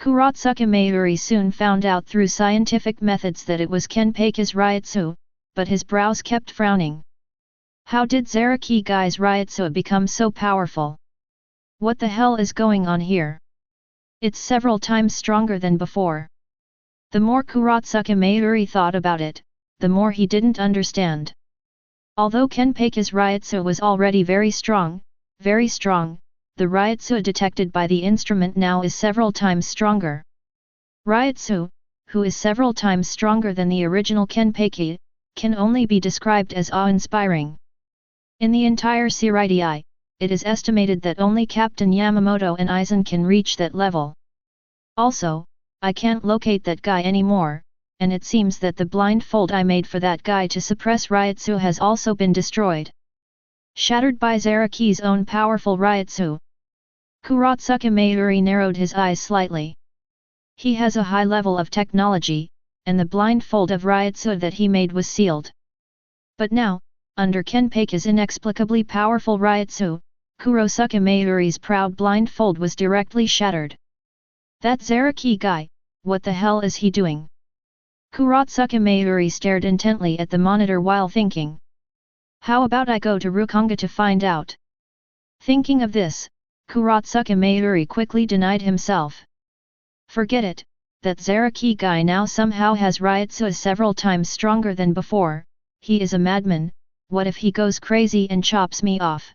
Kuratsuka Mayuri soon found out through scientific methods that it was Kenpachi's Ryutsu, but his brows kept frowning. How did Zaraki guy's Ryutsu become so powerful? What the hell is going on here? It's several times stronger than before. The more Kuratsuka Mayuri thought about it, the more he didn't understand. Although Kenpachi's Ryutsu was already very strong, the Ryutsu detected by the instrument now is several times stronger. Ryutsu, who is several times stronger than the original Kenpachi, can only be described as awe-inspiring. In the entire Shirai, it is estimated that only Captain Yamamoto and Aizen can reach that level. Also, I can't locate that guy anymore, and it seems that the blindfold I made for that guy to suppress Ryutsu has also been destroyed. Shattered by Zaraki's own powerful Ryutsu. Kuratsuka Mayuri narrowed his eyes slightly. He has a high level of technology, and the blindfold of Ryutsu that he made was sealed. But now, under Kenpachi's inexplicably powerful Ryutsu, Kuratsuka Mayuri's proud blindfold was directly shattered. That Zaraki guy, what the hell is he doing? Kuratsuka Mayuri stared intently at the monitor while thinking. How about I go to Rukonga to find out? Thinking of this, Kuratsuka Mayuri quickly denied himself. Forget it, that Zaraki guy now somehow has Ryutsu several times stronger than before. He is a madman. What if he goes crazy and chops me off?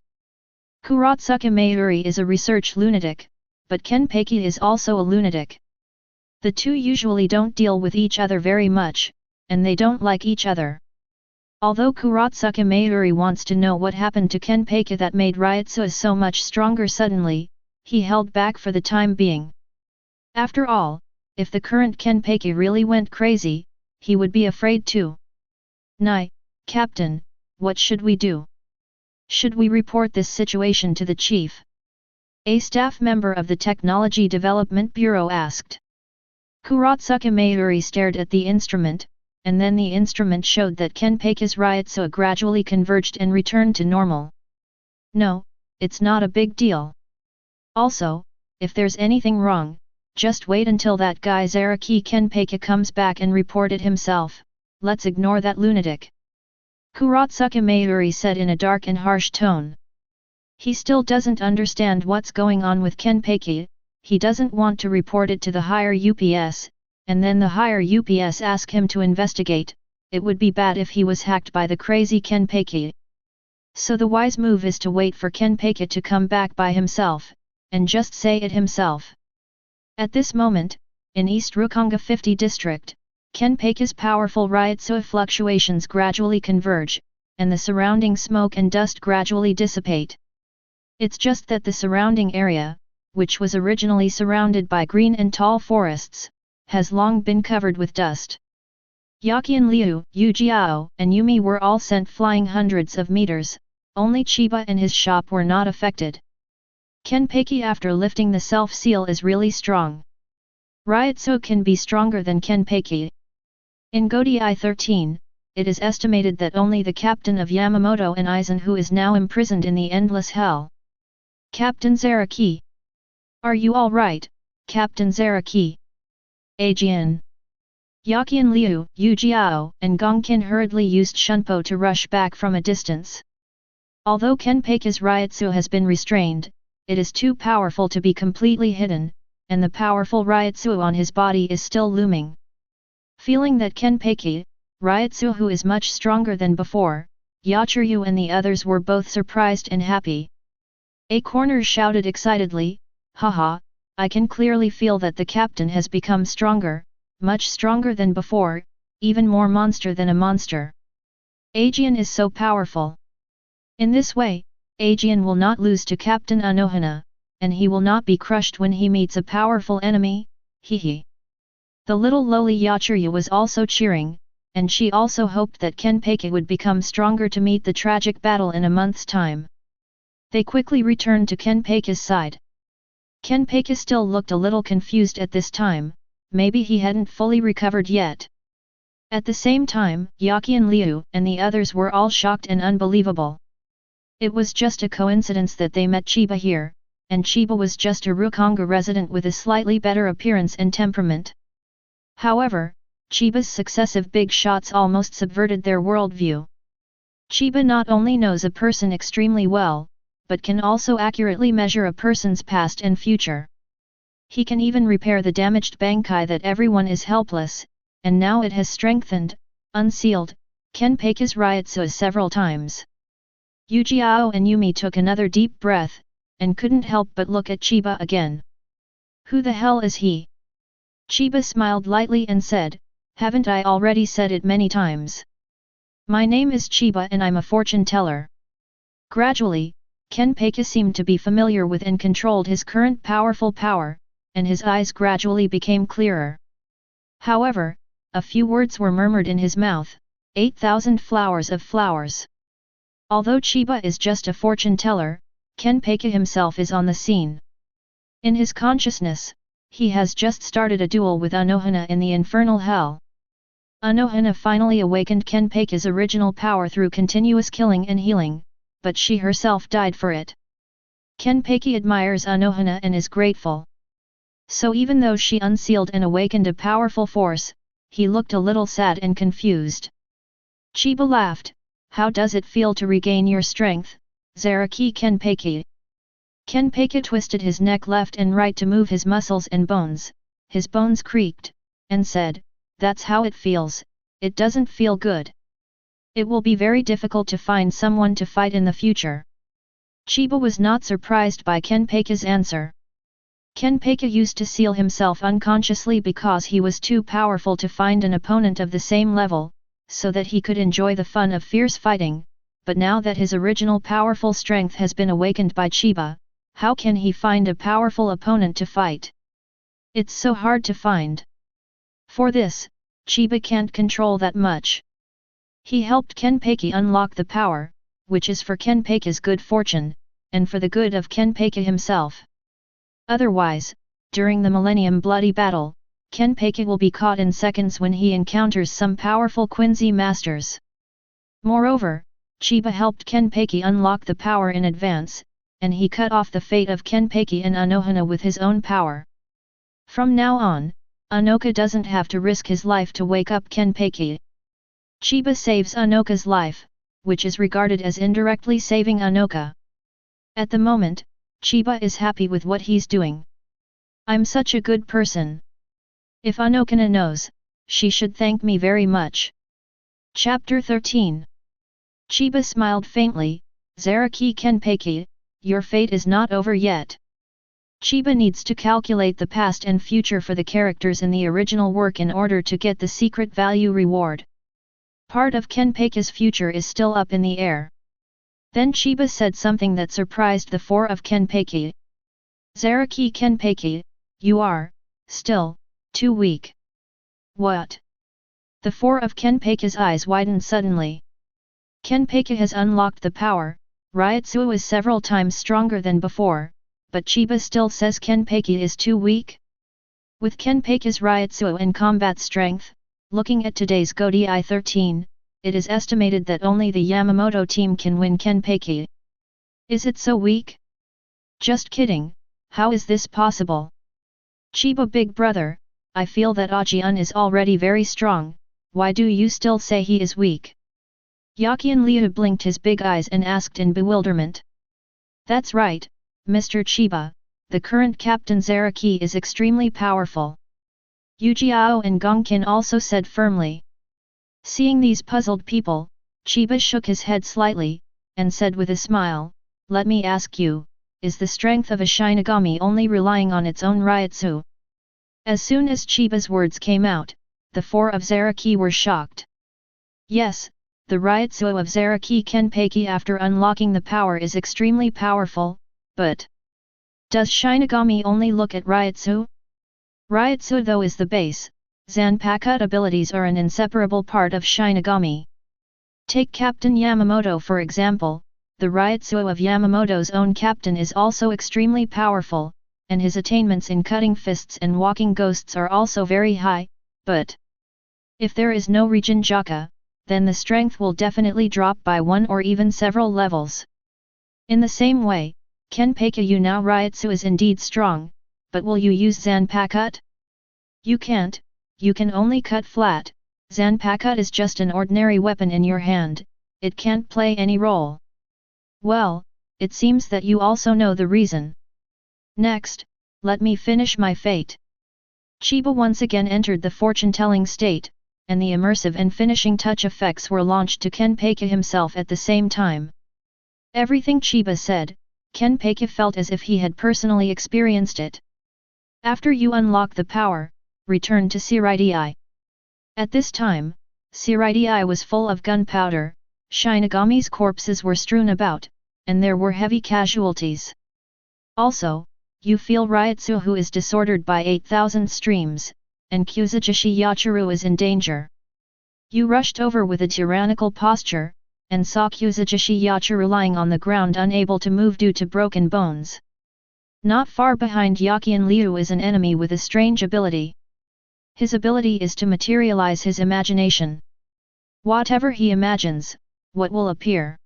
Kuratsuka Mayuri is a research lunatic, but Kenpachi is also a lunatic. The two usually don't deal with each other very much, and they don't like each other. Although Kuratsuka Mayuri wants to know what happened to Kenpachi that made Ryutsu so much stronger suddenly, he held back for the time being. After all, if the current Kenpachi really went crazy, he would be afraid too. "Nai, Captain, what should we do? Should we report this situation to the chief?" A staff member of the Technology Development Bureau asked. Kuratsuka Mayuri stared at the instrument, and then the instrument showed that Kenpachi's Ryutsu gradually converged and returned to normal. "No, it's not a big deal. Also, if there's anything wrong, just wait until that guy Zaraki Kenpachi comes back and report it himself. Let's ignore that lunatic." Kuratsuka Mayuri said in a dark and harsh tone. He still doesn't understand what's going on with Kenpachi. He doesn't want to report it to the higher UPS, and then the higher UPS ask him to investigate. It would be bad if he was hacked by the crazy Kenpachi. So the wise move is to wait for Kenpachi to come back by himself, and just say it himself. At this moment, in East Rukonga 50 district, Kenpachi's powerful Ryutsu fluctuations gradually converge, and the surrounding smoke and dust gradually dissipate. It's just that the surrounding area, which was originally surrounded by green and tall forests, has long been covered with dust. Yakian Liu, Yujiao, and Yumi were all sent flying hundreds of meters, only Chiba and his shop were not affected. Kenpachi after lifting the self-seal is really strong. Ryutsu can be stronger than Kenpachi. In Godi I-13, it is estimated that only the captain of Yamamoto and Aizen who is now imprisoned in the endless hell. Captain Zaraki. Are you all right, Captain Zaraki? Aizen. Yakian Liu, Yu Jiao, and Gongkin hurriedly used Shunpo to rush back from a distance. Although Kenpachi's Ryutsu has been restrained, it is too powerful to be completely hidden, and the powerful Ryutsu on his body is still looming. Feeling that Kenpachi, Ryutsu who is much stronger than before, Yachiryu and the others were both surprised and happy. A corner shouted excitedly, "Haha, I can clearly feel that the captain has become stronger, much stronger than before, even more monster than a monster. Aizen is so powerful. In this way, Aizen will not lose to Captain Unohana, and he will not be crushed when he meets a powerful enemy, hehe." The little lowly Yachiryu was also cheering, and she also hoped that Kenpachi would become stronger to meet the tragic battle in a month's time. They quickly returned to Kenpachi's side. Kenpachi still looked a little confused at this time, maybe he hadn't fully recovered yet. At the same time, Yakian Liu and the others were all shocked and unbelievable. It was just a coincidence that they met Chiba here, and Chiba was just a Rukongai resident with a slightly better appearance and temperament. However, Chiba's successive big shots almost subverted their worldview. Chiba not only knows a person extremely well, but can also accurately measure a person's past and future. He can even repair the damaged Bankai that everyone is helpless, and now it has strengthened, unsealed, Kenpachi's Ryutsu several times. Yu Jiao and Yumi took another deep breath, and couldn't help but look at Chiba again. Who the hell is he? Chiba smiled lightly and said, "Haven't I already said it many times? My name is Chiba and I'm a fortune teller." Gradually, Kenpachi seemed to be familiar with and controlled his current powerful power, and his eyes gradually became clearer. However, a few words were murmured in his mouth, 8,000 flowers of flowers. Although Chiba is just a fortune teller, Kenpachi himself is on the scene. In his consciousness, he has just started a duel with Unohana in the infernal hell. Unohana finally awakened Kenpachi's original power through continuous killing and healing, but she herself died for it. Kenpachi admires Unohana and is grateful. So even though she unsealed and awakened a powerful force, he looked a little sad and confused. Chiba laughed, "How does it feel to regain your strength, Zaraki Kenpachi?" Kenpachi twisted his neck left and right to move his muscles and bones, his bones creaked, and said, "That's how it feels, it doesn't feel good. It will be very difficult to find someone to fight in the future." Chiba was not surprised by Kenpachi's answer. Kenpachi used to seal himself unconsciously because he was too powerful to find an opponent of the same level, so that he could enjoy the fun of fierce fighting, but now that his original powerful strength has been awakened by Chiba, how can he find a powerful opponent to fight? It's so hard to find. For this, Chiba can't control that much. He helped Kenpachi unlock the power, which is for Kenpachi's good fortune, and for the good of Kenpachi himself. Otherwise, during the Millennium Bloody Battle, Kenpachi will be caught in seconds when he encounters some powerful Quincy masters. Moreover, Chiba helped Kenpachi unlock the power in advance, and he cut off the fate of Kenpachi and Unohana with his own power. From now on, Unoka doesn't have to risk his life to wake up Kenpachi. Chiba saves Unoka's life, which is regarded as indirectly saving Unoka. At the moment, Chiba is happy with what he's doing. "I'm such a good person. If Unohana knows, she should thank me very much." Chapter 13. Chiba smiled faintly, "Zaraki Kenpachi, your fate is not over yet." Chiba needs to calculate the past and future for the characters in the original work in order to get the secret value reward. Part of Kenpachi's future is still up in the air. Then Chiba said something that surprised the four of Kenpachi. "Zaraki Kenpachi, you are, still, too weak." "What?" The four of Kenpachi's eyes widened suddenly. Kenpachi has unlocked the power, Ryutsu is several times stronger than before, but Chiba still says Kenpachi is too weak? With Kenpachi's Ryutsu and combat strength, looking at today's Godi 13, it is estimated that only the Yamamoto team can win Kenpachi. Is it so weak? Just kidding, how is this possible? Chiba big brother, I feel that Ajian is already very strong, why do you still say he is weak? Yakian Liu blinked his big eyes and asked in bewilderment. That's right, Mr. Chiba, the current Captain Zaraki is extremely powerful. Yujiao and Gongkin also said firmly. Seeing these puzzled people, Chiba shook his head slightly, and said with a smile, let me ask you, is the strength of a Shinigami only relying on its own Ryutsu? As soon as Chiba's words came out, the four of Zaraki were shocked. Yes, the Ryutsu of Zaraki Kenpachi after unlocking the power is extremely powerful, but does Shinigami only look at Ryutsu? Ryutsu though is the base, Zanpakutō abilities are an inseparable part of Shinigami. Take Captain Yamamoto for example, the Ryutsu of Yamamoto's own captain is also extremely powerful, and his attainments in cutting fists and walking ghosts are also very high, but if there is no Rijinjaka, then the strength will definitely drop by one or even several levels. In the same way, Kenpachi now Ryutsu is indeed strong, but will you use Zanpakutō? You can't, you can only cut flat, Zanpakutō is just an ordinary weapon in your hand, it can't play any role. Well, it seems that you also know the reason. Next, let me finish my fate. Chiba once again entered the fortune-telling state, and the immersive and finishing touch effects were launched to Kenpachi himself at the same time. Everything Chiba said, Kenpachi felt as if he had personally experienced it. After you unlock the power, return to Shirai. At this time, Shirai was full of gunpowder, Shinigami's corpses were strewn about, and there were heavy casualties. Also, you feel Ryutsu who is disordered by 8,000 streams, and Kuzujishi Yachiru is in danger. You rushed over with a tyrannical posture, and saw Kuzujishi Yachiru lying on the ground unable to move due to broken bones. Not far behind Yakian Liu is an enemy with a strange ability. His ability is to materialize his imagination. Whatever he imagines, what will appear?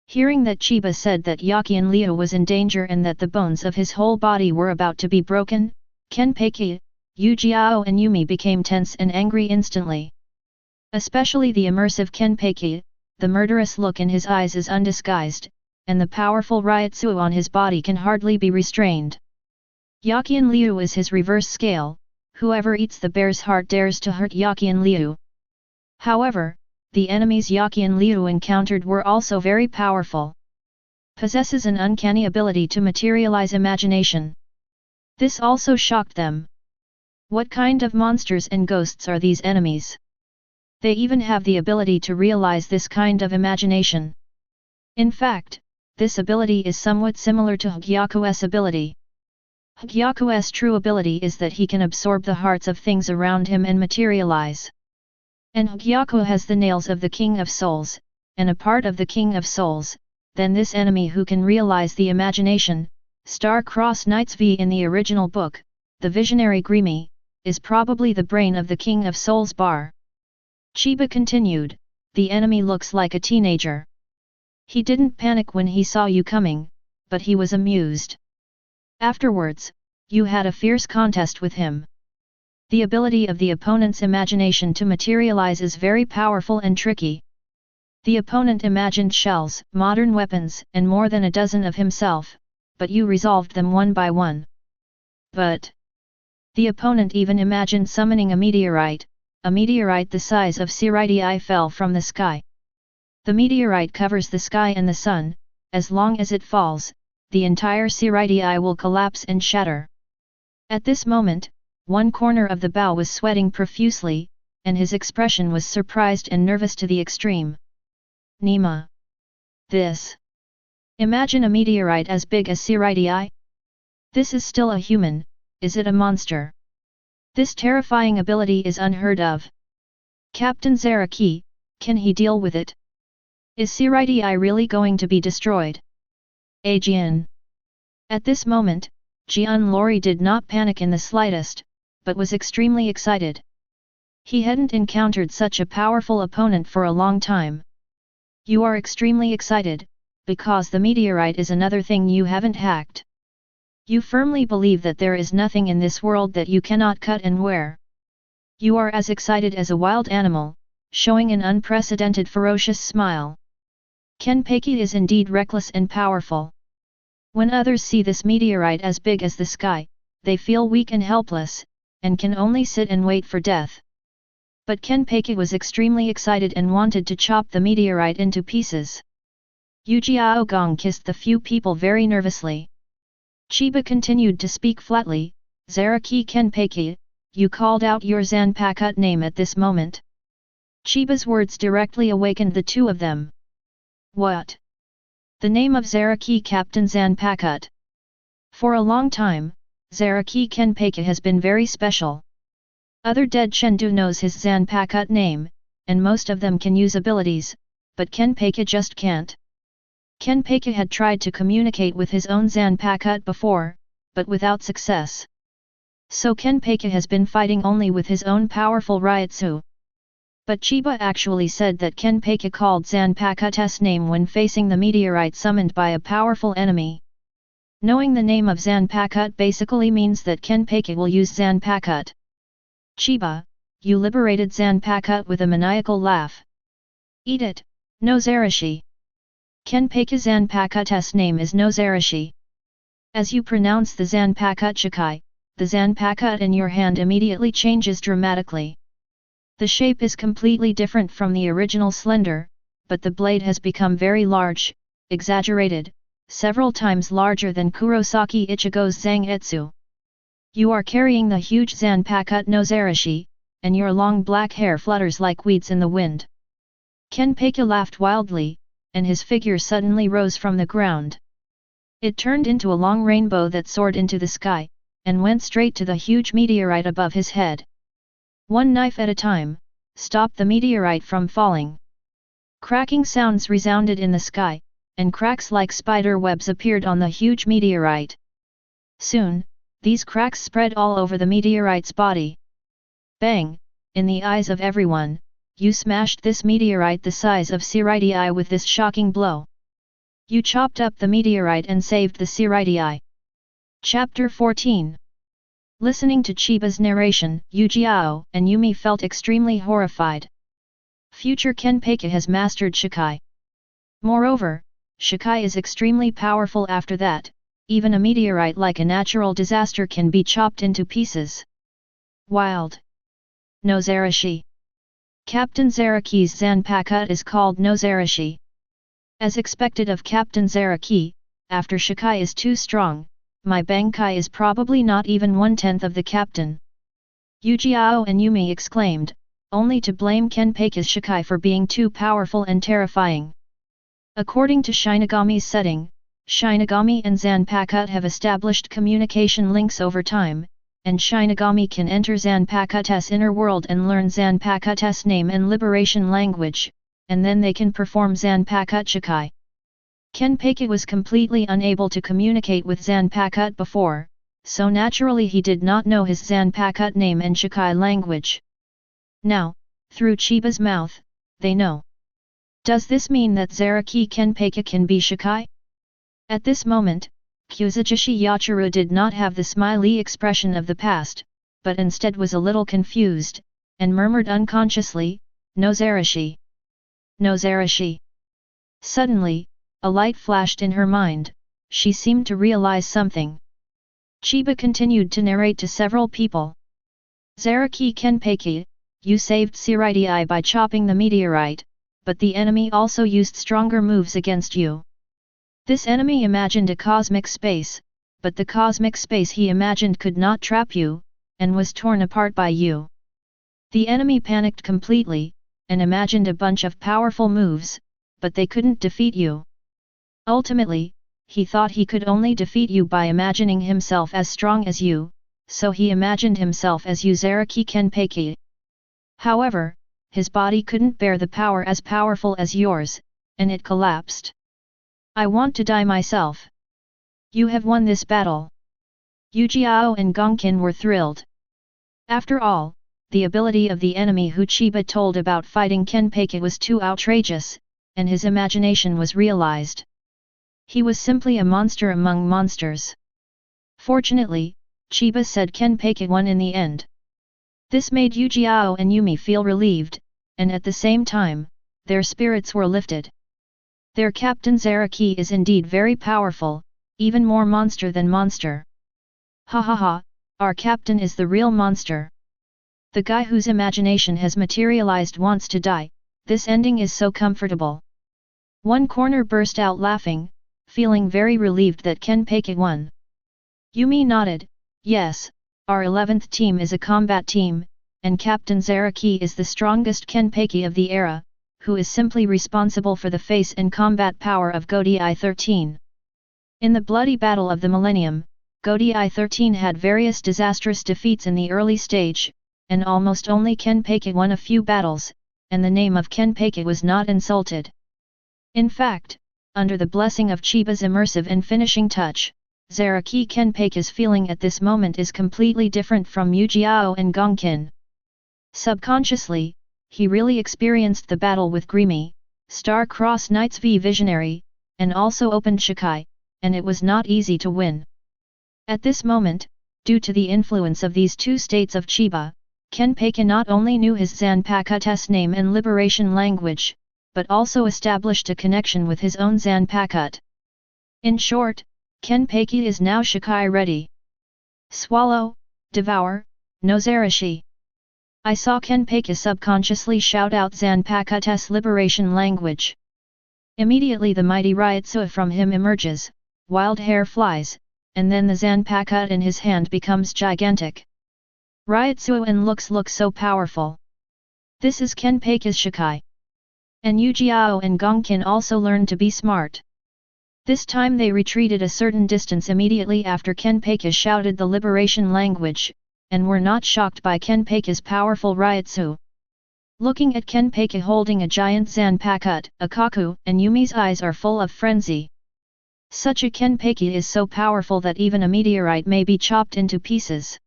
Hearing that Chiba said that Yakian Liu was in danger and that the bones of his whole body were about to be broken, Kenpachi, Yujiao and Yumi became tense and angry instantly. Especially the immersive Kenpachi, the murderous look in his eyes is undisguised, and the powerful Ryutsu on his body can hardly be restrained. Yakian Liu is his reverse scale, whoever eats the bear's heart dares to hurt Yakian Liu. However, the enemies Yakian Liu encountered were also very powerful. Possesses an uncanny ability to materialize imagination. This also shocked them. What kind of monsters and ghosts are these enemies? They even have the ability to realize this kind of imagination. In fact, this ability is somewhat similar to Hōgyoku's ability. Hōgyoku's true ability is that he can absorb the hearts of things around him and materialize. And Hōgyoku has the nails of the King of Souls, and a part of the King of Souls, then this enemy who can realize the imagination, Star-Crossed Knights V in the original book, the visionary Grimi, is probably the brain of the King of Souls bar. Chiba continued, the enemy looks like a teenager. He didn't panic when he saw you coming, but he was amused. Afterwards, you had a fierce contest with him. The ability of the opponent's imagination to materialize is very powerful and tricky. The opponent imagined shells, modern weapons, and more than a dozen of himself, but you resolved them one by one. But the opponent even imagined summoning a meteorite the size of Shirai fell from the sky. The meteorite covers the sky and the sun, as long as it falls, the entire Shirai will collapse and shatter. At this moment, one corner of the bow was sweating profusely, and his expression was surprised and nervous to the extreme. Nima. This. Imagine a meteorite as big as Shirai. This is still a human, is it a monster? This terrifying ability is unheard of. Captain Zaraki, can he deal with it? Is Shirai really going to be destroyed? Aizen. At this moment, Jian Lori did not panic in the slightest, but was extremely excited. He hadn't encountered such a powerful opponent for a long time. You are extremely excited, because the meteorite is another thing you haven't hacked. You firmly believe that there is nothing in this world that you cannot cut and wear. You are as excited as a wild animal, showing an unprecedented ferocious smile. Kenpachi is indeed reckless and powerful. When others see this meteorite as big as the sky, they feel weak and helpless, and can only sit and wait for death. But Kenpachi was extremely excited and wanted to chop the meteorite into pieces. Yujiao Gong kissed the few people very nervously. Chiba continued to speak flatly, "Zaraki Kenpachi, you called out your Zanpakutō name at this moment." Chiba's words directly awakened the two of them. What? The name of Zaraki Captain Zanpakutō. For a long time, Zaraki Kenpachi has been very special. Other dead Shendu knows his Zanpakutō name, and most of them can use abilities, but Kenpachi just can't. Kenpachi had tried to communicate with his own Zanpakutō before, but without success. So Kenpachi has been fighting only with his own powerful Ryutsu. But Chiba actually said that Kenpachi called Zanpakutō's name when facing the meteorite summoned by a powerful enemy. Knowing the name of Zanpakutō basically means that Kenpachi will use Zanpakutō. Chiba, you liberated Zanpakutō with a maniacal laugh. Eat it, no Zarashi. Kenpachi Zanpakutō's name is no Zarashi. As you pronounce the Zanpakutō Shikai, the Zanpakutō in your hand immediately changes dramatically. The shape is completely different from the original slender, but the blade has become very large, exaggerated, several times larger than Kurosaki Ichigo's Zangetsu. You are carrying the huge Zanpakutō no Zarashi, and your long black hair flutters like weeds in the wind. Kenpachi laughed wildly, and his figure suddenly rose from the ground. It turned into a long rainbow that soared into the sky, and went straight to the huge meteorite above his head. One knife at a time, stopped the meteorite from falling. Cracking sounds resounded in the sky, and cracks like spider webs appeared on the huge meteorite. Soon, these cracks spread all over the meteorite's body. Bang! In the eyes of everyone, you smashed this meteorite the size of Siriti with this shocking blow. You chopped up the meteorite and saved the Siriti. Chapter 14. Listening to Chiba's narration, Yujiao and Yumi felt extremely horrified. Future Kenpachi has mastered Shikai. Moreover, Shikai is extremely powerful after that, even a meteorite like a natural disaster can be chopped into pieces. Wild. No Zarashi. Captain Zaraki's Zanpakutō is called no Zarashi. As expected of Captain Zaraki, after Shikai is too strong, my Bankai is probably not even 1/10 of the captain. Yujiao and Yumi exclaimed, only to blame Kenpachi's Shikai for being too powerful and terrifying. According to Shinigami's setting, Shinigami and Zanpakutō have established communication links over time, and Shinigami can enter Zanpakutō's inner world and learn Zanpakutō's name and liberation language, and then they can perform Zanpakutō Shikai. Kenpachi was completely unable to communicate with Zanpakutō before, so naturally he did not know his Zanpakutō name and Shikai language. Now, through Chiba's mouth, they know. Does this mean that Zaraki Kenpachi can be Shikai? At this moment, Kuzujishi Yachiru did not have the smiley expression of the past, but instead was a little confused, and murmured unconsciously, no Zarashi. No Zarashi. Suddenly, a light flashed in her mind, she seemed to realize something. Chiba continued to narrate to several people. Zaraki Kenpachi, you saved Siriti by chopping the meteorite, but the enemy also used stronger moves against you. This enemy imagined a cosmic space, but the cosmic space he imagined could not trap you, and was torn apart by you. The enemy panicked completely, and imagined a bunch of powerful moves, but they couldn't defeat you. Ultimately, he thought he could only defeat you by imagining himself as strong as you, so he imagined himself as you Zaraki Kenpachi. However, his body couldn't bear the power as powerful as yours, and it collapsed. I want to die myself. You have won this battle. Yujiao and Gongkin were thrilled. After all, the ability of the enemy who Chiba told about fighting Kenpachi was too outrageous, and his imagination was realized. He was simply a monster among monsters. Fortunately, Chiba said Kenpachi won in the end. This made Ujiao and Yumi feel relieved, and at the same time, their spirits were lifted. Their captain Zaraki is indeed very powerful, even more monster than monster. Ha ha ha, our captain is the real monster. The guy whose imagination has materialized wants to die, this ending is so comfortable. One corner burst out laughing, feeling very relieved that Kenpachi won. Yumi nodded, yes, our 11th team is a combat team, and Captain Zaraki is the strongest Kenpachi of the era, who is simply responsible for the face and combat power of Godai 13. In the bloody battle of the millennium, Godai 13 had various disastrous defeats in the early stage, and almost only Kenpachi won a few battles, and the name of Kenpachi was not insulted. In fact, under the blessing of Chiba's immersive and finishing touch, Zaraki Kenpachi's feeling at this moment is completely different from Ujiao and Gonkin. Subconsciously, he really experienced the battle with Grimy, Star-Crossed Knights v Visionary, and also opened Shikai, and it was not easy to win. At this moment, due to the influence of these two states of Chiba, Kenpachi not only knew his Zanpakutō's name and liberation language, but also established a connection with his own Zanpakutō. In short, Kenpachi is now Shikai ready. Swallow, devour, no Zarashi. I saw Kenpachi subconsciously shout out Zanpakutō's liberation language. Immediately the mighty Ryotsu from him emerges, wild hair flies, and then the Zanpakutō in his hand becomes gigantic. Ryotsu and looks so powerful. This is Kenpachi's Shikai. And Ujiao and Gonkin also learned to be smart. This time they retreated a certain distance immediately after Kenpachi shouted the liberation language, and were not shocked by Kenpachi's powerful Ryotsu. Looking at Kenpachi holding a giant Zanpakutō, Akaku and Yumi's eyes are full of frenzy. Such a Kenpachi is so powerful that even a meteorite may be chopped into pieces.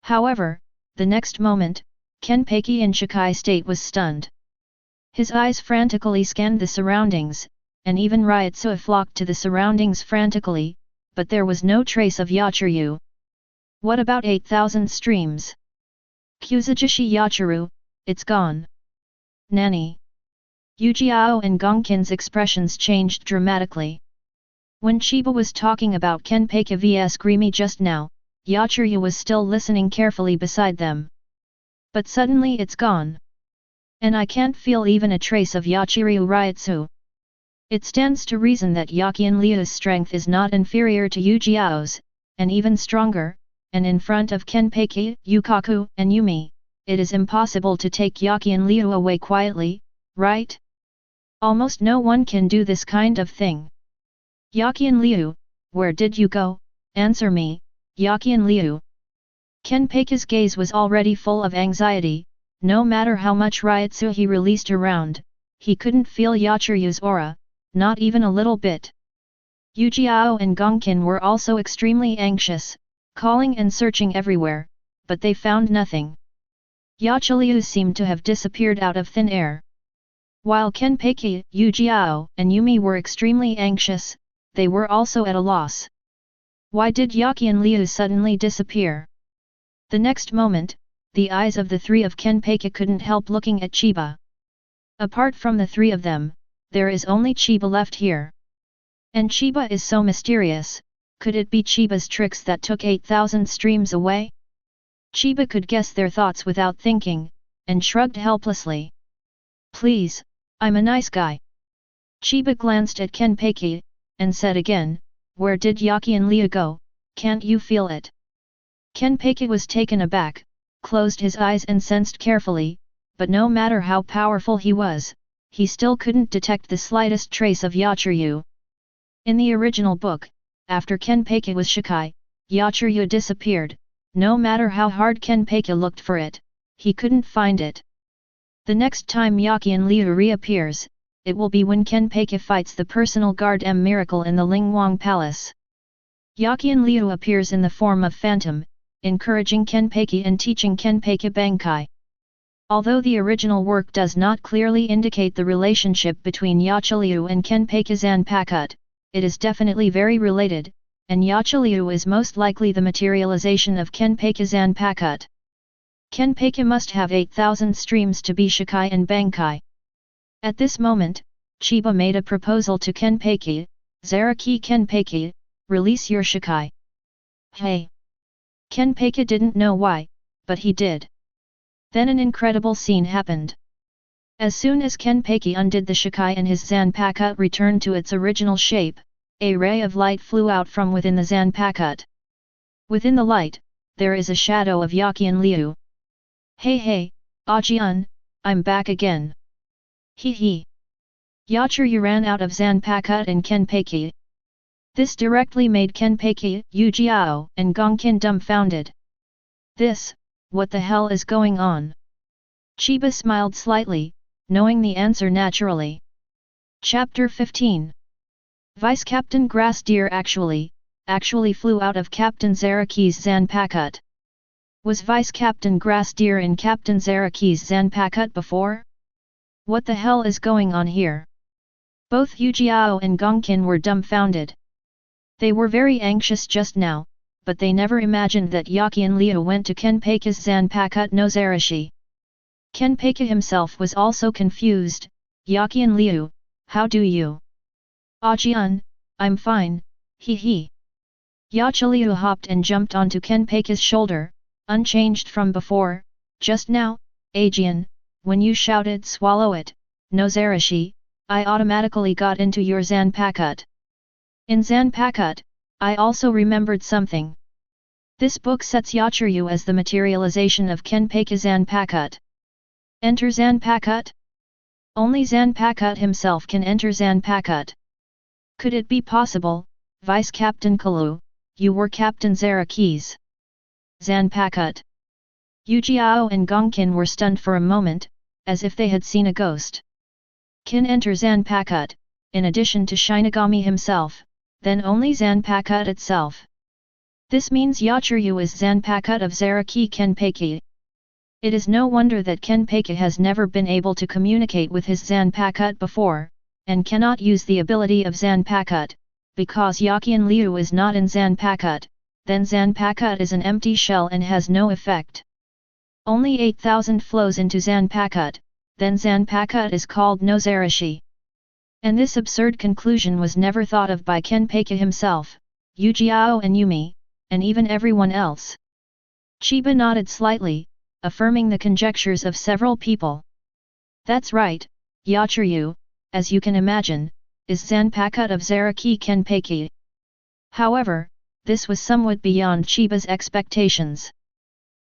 However, the next moment, Kenpachi in Shikai state was stunned. His eyes frantically scanned the surroundings, and even Ryotsu flocked to the surroundings frantically, but there was no trace of Yachiru. What about 8,000 streams? Kuzujishi Yachiru, it's gone. Nani? Ujiao and Gonkin's expressions changed dramatically. When Chiba was talking about Kenpachi vs Grimy just now, Yachiru was still listening carefully beside them. But suddenly it's gone. And I can't feel even a trace of Yachiru Ryotsu. It stands to reason that Yakian Liu's strength is not inferior to Ujiao's, and even stronger, and in front of Kenpachi, Yukaku, and Yumi, it is impossible to take Yakian Liu away quietly, right? Almost no one can do this kind of thing. Yakian Liu, where did you go? Answer me, Yakian Liu. Kenpachi's gaze was already full of anxiety. No matter how much Ryotsu he released around, he couldn't feel Yachiru's aura, not even a little bit. Ujiao and Gonkin were also extremely anxious, calling and searching everywhere, but they found nothing. Yachiru seemed to have disappeared out of thin air. While Kenpachi, Ujiao, and Yumi were extremely anxious, they were also at a loss. Why did Yakian Liu suddenly disappear? The next moment, the eyes of the three of Kenpachi couldn't help looking at Chiba. Apart from the three of them, there is only Chiba left here. And Chiba is so mysterious, could it be Chiba's tricks that took 8,000 streams away? Chiba could guess their thoughts without thinking, and shrugged helplessly. Please, I'm a nice guy. Chiba glanced at Kenpachi, and said again, where did Yakian Liu go, can't you feel it? Kenpachi was taken aback, closed his eyes and sensed carefully, but no matter how powerful he was, he still couldn't detect the slightest trace of Yachiru. In the original book, after Kenpachi was Shikai, Yachiru disappeared. No matter how hard Kenpachi looked for it, he couldn't find it. The next time Yakian Liu reappears, it will be when Kenpachi fights the personal guard M Miracle in the Lingwang Palace. Yakian Liu appears in the form of Phantom, encouraging Kenpachi and teaching Kenpachi Bankai. Although the original work does not clearly indicate the relationship between Yachiryu and Kenpachi Zanpakutō, it is definitely very related, and Yachiryu is most likely the materialization of Kenpachi Zanpakutō. Kenpachi must have 8,000 streams to be Shikai and Bankai. At this moment, Chiba made a proposal to Kenpachi, Zaraki Kenpachi, release your Shikai. Hey! Kenpachi didn't know why, but he did. Then an incredible scene happened. As soon as Kenpachi undid the Shikai and his Zanpakutō returned to its original shape, a ray of light flew out from within the Zanpakutō. Within the light, there is a shadow of Yakian Liu. Hey, Ajian, I'm back again. Hee. Yachiryu ran out of Zanpakutō and Kenpachi. This directly made Kenpachi, Ujiao, and Gongkin dumbfounded. What the hell is going on? Chiba smiled slightly, knowing the answer naturally. Chapter 15. Vice Captain Grass Deer actually flew out of Captain Zaraki's Zanpakutō. Was Vice Captain Grass Deer in Captain Zaraki's Zanpakutō before? What the hell is going on here? Both Ujiao and Gongkin were dumbfounded. They were very anxious just now, but they never imagined that Yakian Liu went to Kenpachi's Zanpakutō no Zarashi. Kenpachi himself was also confused. Yakian Liu, how do you? Ajian, I'm fine, hee. Yachiliu hopped and jumped onto Kenpachi's shoulder, unchanged from before. Just now, Ajian, when you shouted swallow it, no Zarashi, I automatically got into your Zanpakutō. In Zanpakutō, I also remembered something. This book sets Yachiryu as the materialization of Kenpachi Zanpakutō. Enter Zanpakutō? Only Zanpakutō himself can enter Zanpakutō. Could it be possible, Vice Captain Kalu, you were Captain Zaraki's Zanpakutō? Ujiao and Gongkin were stunned for a moment, as if they had seen a ghost. Can enter Zanpakutō, in addition to Shinigami himself, then only Zanpakutō itself. This means Yachiryu is Zanpakutō of Zaraki Kenpachi. It is no wonder that Kenpachi has never been able to communicate with his Zanpakutō before, and cannot use the ability of Zanpakutō, because Yakian Liu is not in Zanpakutō, then Zanpakutō is an empty shell and has no effect. Only 8,000 flows into Zanpakutō, then Zanpakutō is called no Zarashi. And this absurd conclusion was never thought of by Kenpachi himself, Ujiao and Yumi, and even everyone else. Chiba nodded slightly, affirming the conjectures of several people. That's right, Yachiryu, as you can imagine, is Zanpakutō of Zaraki Kenpachi. However, this was somewhat beyond Chiba's expectations.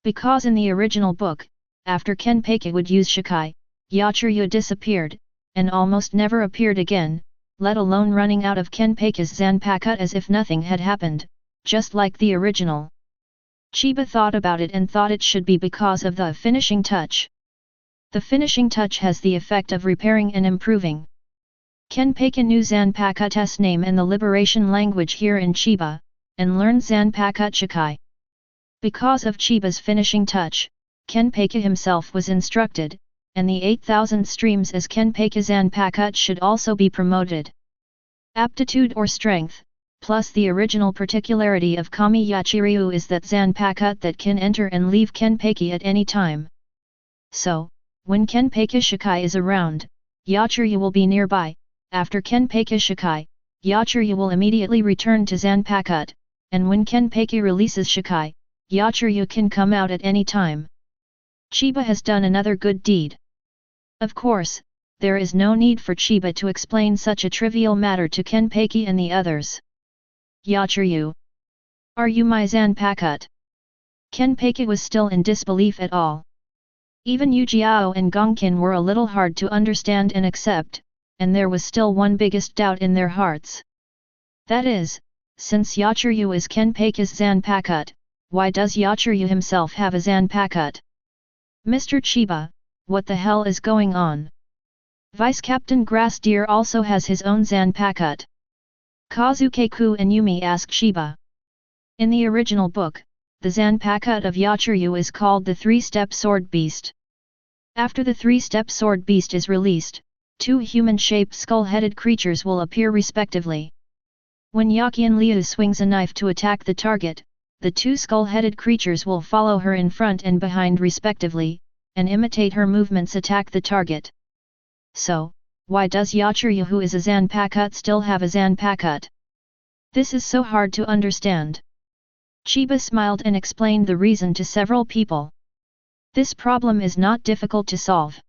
Because in the original book, after Kenpachi would use Shikai, Yachiryu disappeared, and almost never appeared again, let alone running out of Kenpachi's Zanpakutō as if nothing had happened, just like the original. Chiba thought about it and thought it should be because of the finishing touch. The finishing touch has the effect of repairing and improving. Kenpachi knew Zanpakutō's name and the liberation language here in Chiba, and learned Zanpakutō Shikai. Because of Chiba's finishing touch, Kenpachi himself was instructed, and the 8,000 streams as Kenpachi Zanpakutō should also be promoted. Aptitude or strength, plus the original particularity of Kami Yachiryu is that Zanpakutō that can enter and leave Kenpachi at any time. So, when Kenpachi Shikai is around, Yachiryu will be nearby. After Kenpachi Shikai, Yachiryu will immediately return to Zanpakutō, and when Kenpachi releases Shikai, Yachiryu can come out at any time. Chiba has done another good deed. Of course, there is no need for Chiba to explain such a trivial matter to Kenpachi and the others. Yachiryu, are you my Zanpakutō? Kenpachi was still in disbelief at all. Even Ujiao and Gongkin were a little hard to understand and accept, and there was still one biggest doubt in their hearts. That is, since Yachiryu is Kenpachi's Zanpakutō, why does Yachiryu himself have a Zanpakutō? Mr. Chiba, what the hell is going on? Vice Captain Grass Deer also has his own Zanpakutō. Kazuke-ku and Yumi asked Chiba. In the original book, the Zanpakutō of Yachiryu is called the three-step sword beast. After the three-step sword beast is released, two human-shaped skull-headed creatures will appear respectively. When Yakian Liu swings a knife to attack the target, the two skull-headed creatures will follow her in front and behind respectively, and imitate her movements attack the target. So, why does Yachiryu, who is a Zanpakutō, still have a Zanpakutō? This is so hard to understand. Chiba smiled and explained the reason to several people. This problem is not difficult to solve.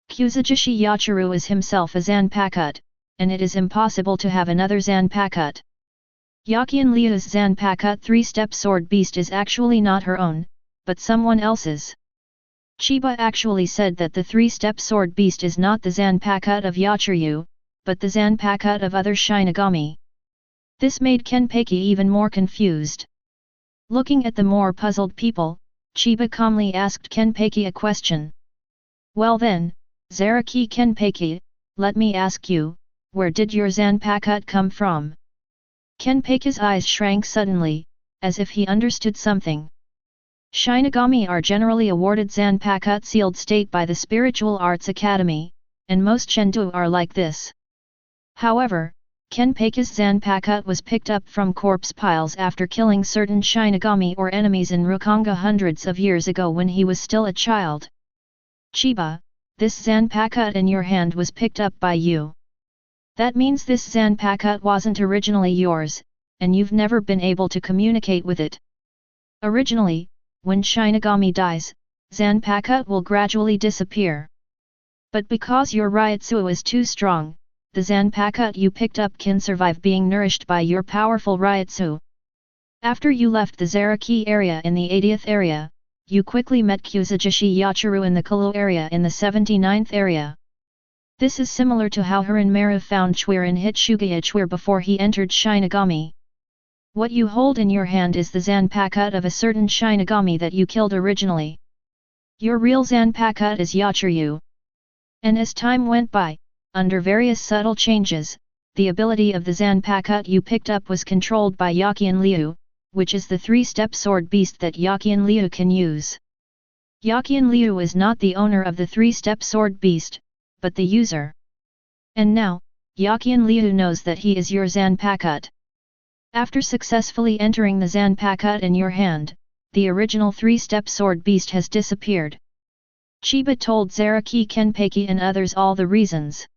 Kuzujishi Yachiryu is himself a Zanpakutō, and it is impossible to have another Zanpakutō. Yakian Liu's Zanpakutō three-step sword beast is actually not her own, but someone else's. Chiba actually said that the three-step sword beast is not the Zanpakutō of Yachiryu, but the Zanpakutō of other Shinigami. This made Kenpachi even more confused. Looking at the more puzzled people, Chiba calmly asked Kenpachi a question. Well then, Zaraki Kenpachi, let me ask you, where did your Zanpakutō come from? Kenpachi's eyes shrank suddenly, as if he understood something. Shinigami are generally awarded Zanpakutō sealed state by the Spiritual Arts Academy, and most Shendu are like this. However, Kenpachi's Zanpakutō was picked up from corpse piles after killing certain Shinigami or enemies in Rukongai hundreds of years ago when he was still a child. Chiba, this Zanpakutō in your hand was picked up by you. That means this Zanpakutō wasn't originally yours, and you've never been able to communicate with it. Originally, when Shinigami dies, Zanpakutō will gradually disappear. But because your Ryutsu is too strong, the Zanpakutō you picked up can survive being nourished by your powerful Ryutsu. After you left the Zaraki area in the 80th area, you quickly met Kuzujishi Yachiryu in the Kulu area in the 79th area. This is similar to how Haranmaru found Chuir and hit Shugaya Chuir before he entered Shinigami. What you hold in your hand is the Zanpakutō of a certain Shinigami that you killed originally. Your real Zanpakutō is Yachiryu. And as time went by, under various subtle changes, the ability of the Zanpakutō you picked up was controlled by Yakian Liu, which is the three-step sword beast that Yakian Liu can use. Yakian Liu is not the owner of the three-step sword beast, but the user. And now, Yakian Liu knows that he is your Zanpakutō. After successfully entering the Zanpakutō in your hand, the original three-step sword beast has disappeared. Chiba told Zaraki Kenpachi and others all the reasons.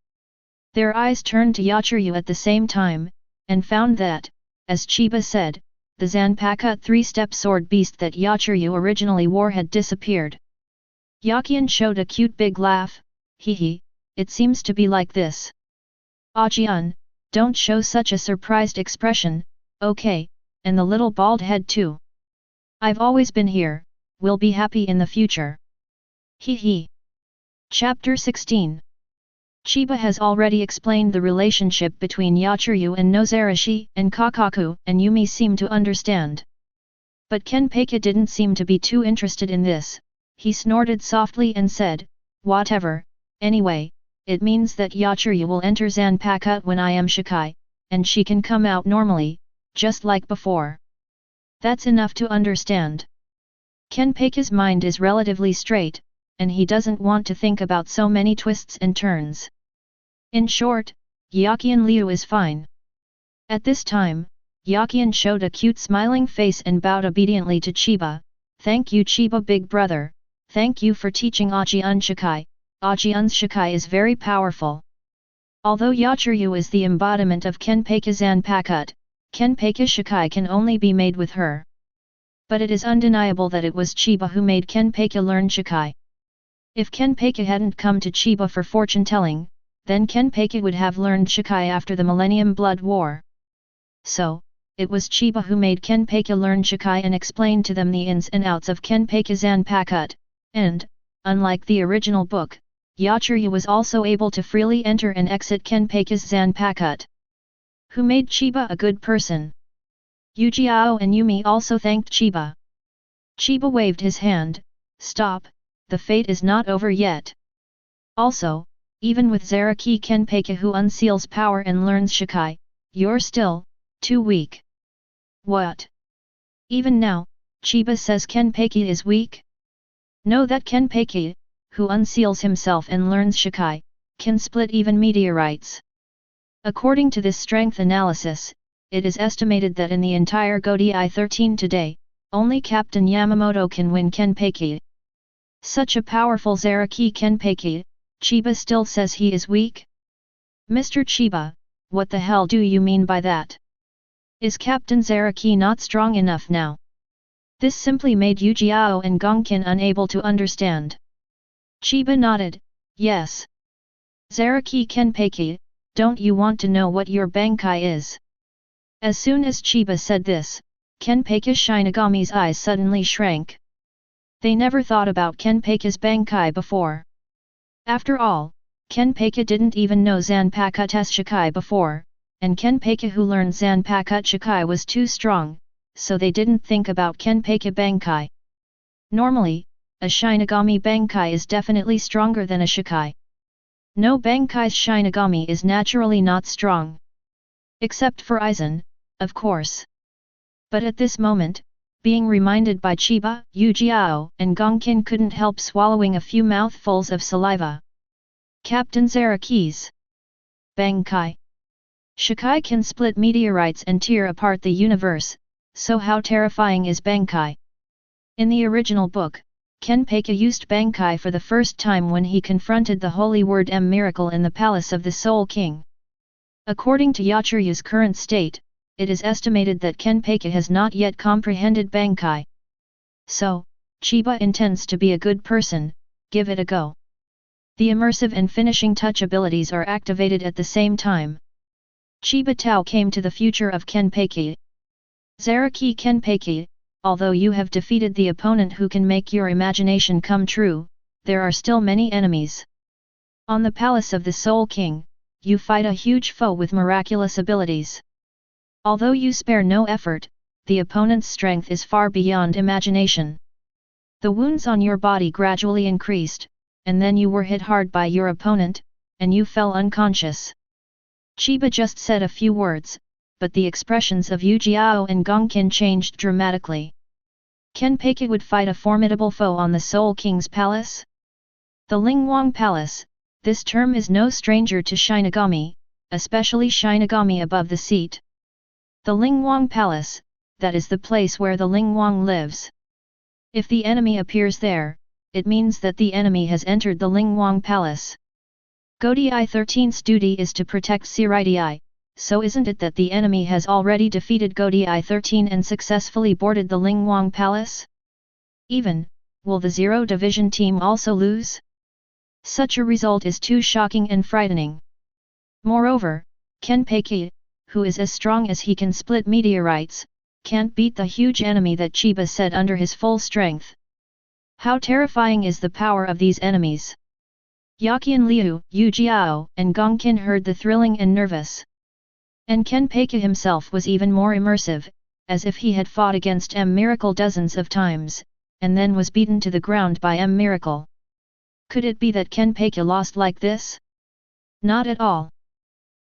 Their eyes turned to Yachiryu at the same time, and found that, as Chiba said, the Zanpakutō three-step sword beast that Yachiryu originally wore had disappeared. Yakian showed a cute big laugh, hee. It seems to be like this. Ajian, don't show such a surprised expression, okay, and the little bald head too. I've always been here, we'll be happy in the future. Hee. Chapter 16. Chiba has already explained the relationship between Yachiryu and Nozarashi, and Kakaku and Yumi seem to understand. But Kenpachi didn't seem to be too interested in this. He snorted softly and said, whatever, anyway. It means that Yachiryu will enter Zanpakutō when I am Shikai, and she can come out normally, just like before. That's enough to understand. Kenpachi's mind is relatively straight, and he doesn't want to think about so many twists and turns. In short, Yakian Liu is fine. At this time, Yakian showed a cute smiling face and bowed obediently to Chiba. Thank you Chiba big brother, thank you for teaching Ajian Shikai. Ajian's Shikai is very powerful. Although Yachiryu is the embodiment of Kenpachi's Zanpakutō, Kenpachi's Shikai can only be made with her. But it is undeniable that it was Chiba who made Kenpachi learn Shikai. If Kenpachi hadn't come to Chiba for fortune-telling, then Kenpachi would have learned Shikai after the Millennium Blood War. So, it was Chiba who made Kenpachi learn Shikai and explained to them the ins and outs of Kenpachi's Zanpakutō, and, unlike the original book, Yachiryu was also able to freely enter and exit Kenpachi's Zanpakutō. Who made Chiba a good person? Yujiao and Yumi also thanked Chiba. Chiba waved his hand, stop, the fate is not over yet. Also, even with Zaraki Kenpachi who unseals power and learns Shikai, you're still too weak. What? Even now, Chiba says Kenpachi is weak? Know that Kenpachi, who unseals himself and learns Shikai, can split even meteorites. According to this strength analysis, it is estimated that in the entire Godi 13 today, only Captain Yamamoto can win Kenpachi. Such a powerful Zaraki Kenpachi, Chiba still says he is weak? Mr. Chiba, what the hell do you mean by that? Is Captain Zaraki not strong enough now? This simply made Ujiao and Gongkin unable to understand. Chiba nodded, yes. Zaraki Kenpachi, don't you want to know what your Bankai is? As soon as Chiba said this, Kenpachi Shinigami's eyes suddenly shrank. They never thought about Kenpachi's Bankai before. After all, Kenpachi didn't even know Zanpakutō's Shikai before, and Kenpachi who learned Zanpakutō Shikai was too strong, so they didn't think about Kenpachi Bankai. Normally, a Shinigami Bankai is definitely stronger than a Shikai. No Bankai's Shinigami is naturally not strong. Except for Aizen, of course. But at this moment, being reminded by Chiba, Ujiao and Gongkin couldn't help swallowing a few mouthfuls of saliva. Captain Zaraki's Bankai. Shikai can split meteorites and tear apart the universe, so how terrifying is Bankai? In the original book, Kenpachi used Bankai for the first time when he confronted the Holy Word M miracle in the palace of the Soul King. According to Yachiryu's current state, it is estimated that Kenpachi has not yet comprehended Bankai. So, Chiba intends to be a good person, give it a go. The immersive and finishing touch abilities are activated at the same time. Chiba Tao came to the future of Kenpachi. Zaraki Kenpachi, although you have defeated the opponent who can make your imagination come true, there are still many enemies. On the palace of the Soul King, you fight a huge foe with miraculous abilities. Although you spare no effort, the opponent's strength is far beyond imagination. The wounds on your body gradually increased, and then you were hit hard by your opponent, and you fell unconscious. Chiba just said a few words, but the expressions of Ujiao and Gongkin changed dramatically. Kenpachi would fight a formidable foe on the Soul King's palace? The Lingwang Palace, this term is no stranger to Shinigami, especially Shinigami above the seat. The Lingwang Palace, that is the place where the Lingwang lives. If the enemy appears there, it means that the enemy has entered the Lingwang Palace. Godi 13's duty is to protect Siridii, so isn't it that the enemy has already defeated Godi 13 and successfully boarded the Lingwang Palace? Even, will the Zero Division team also lose? Such a result is too shocking and frightening. Moreover, Kenpachi, who is as strong as he can split meteorites, can't beat the huge enemy that Chiba said under his full strength. How terrifying is the power of these enemies! Yaqian Liu, Ujiao, and Gongkin heard the thrilling and nervous. And Kenpachi himself was even more immersive, as if he had fought against M Miracle dozens of times, and then was beaten to the ground by M Miracle. Could it be that Kenpachi lost like this? Not at all.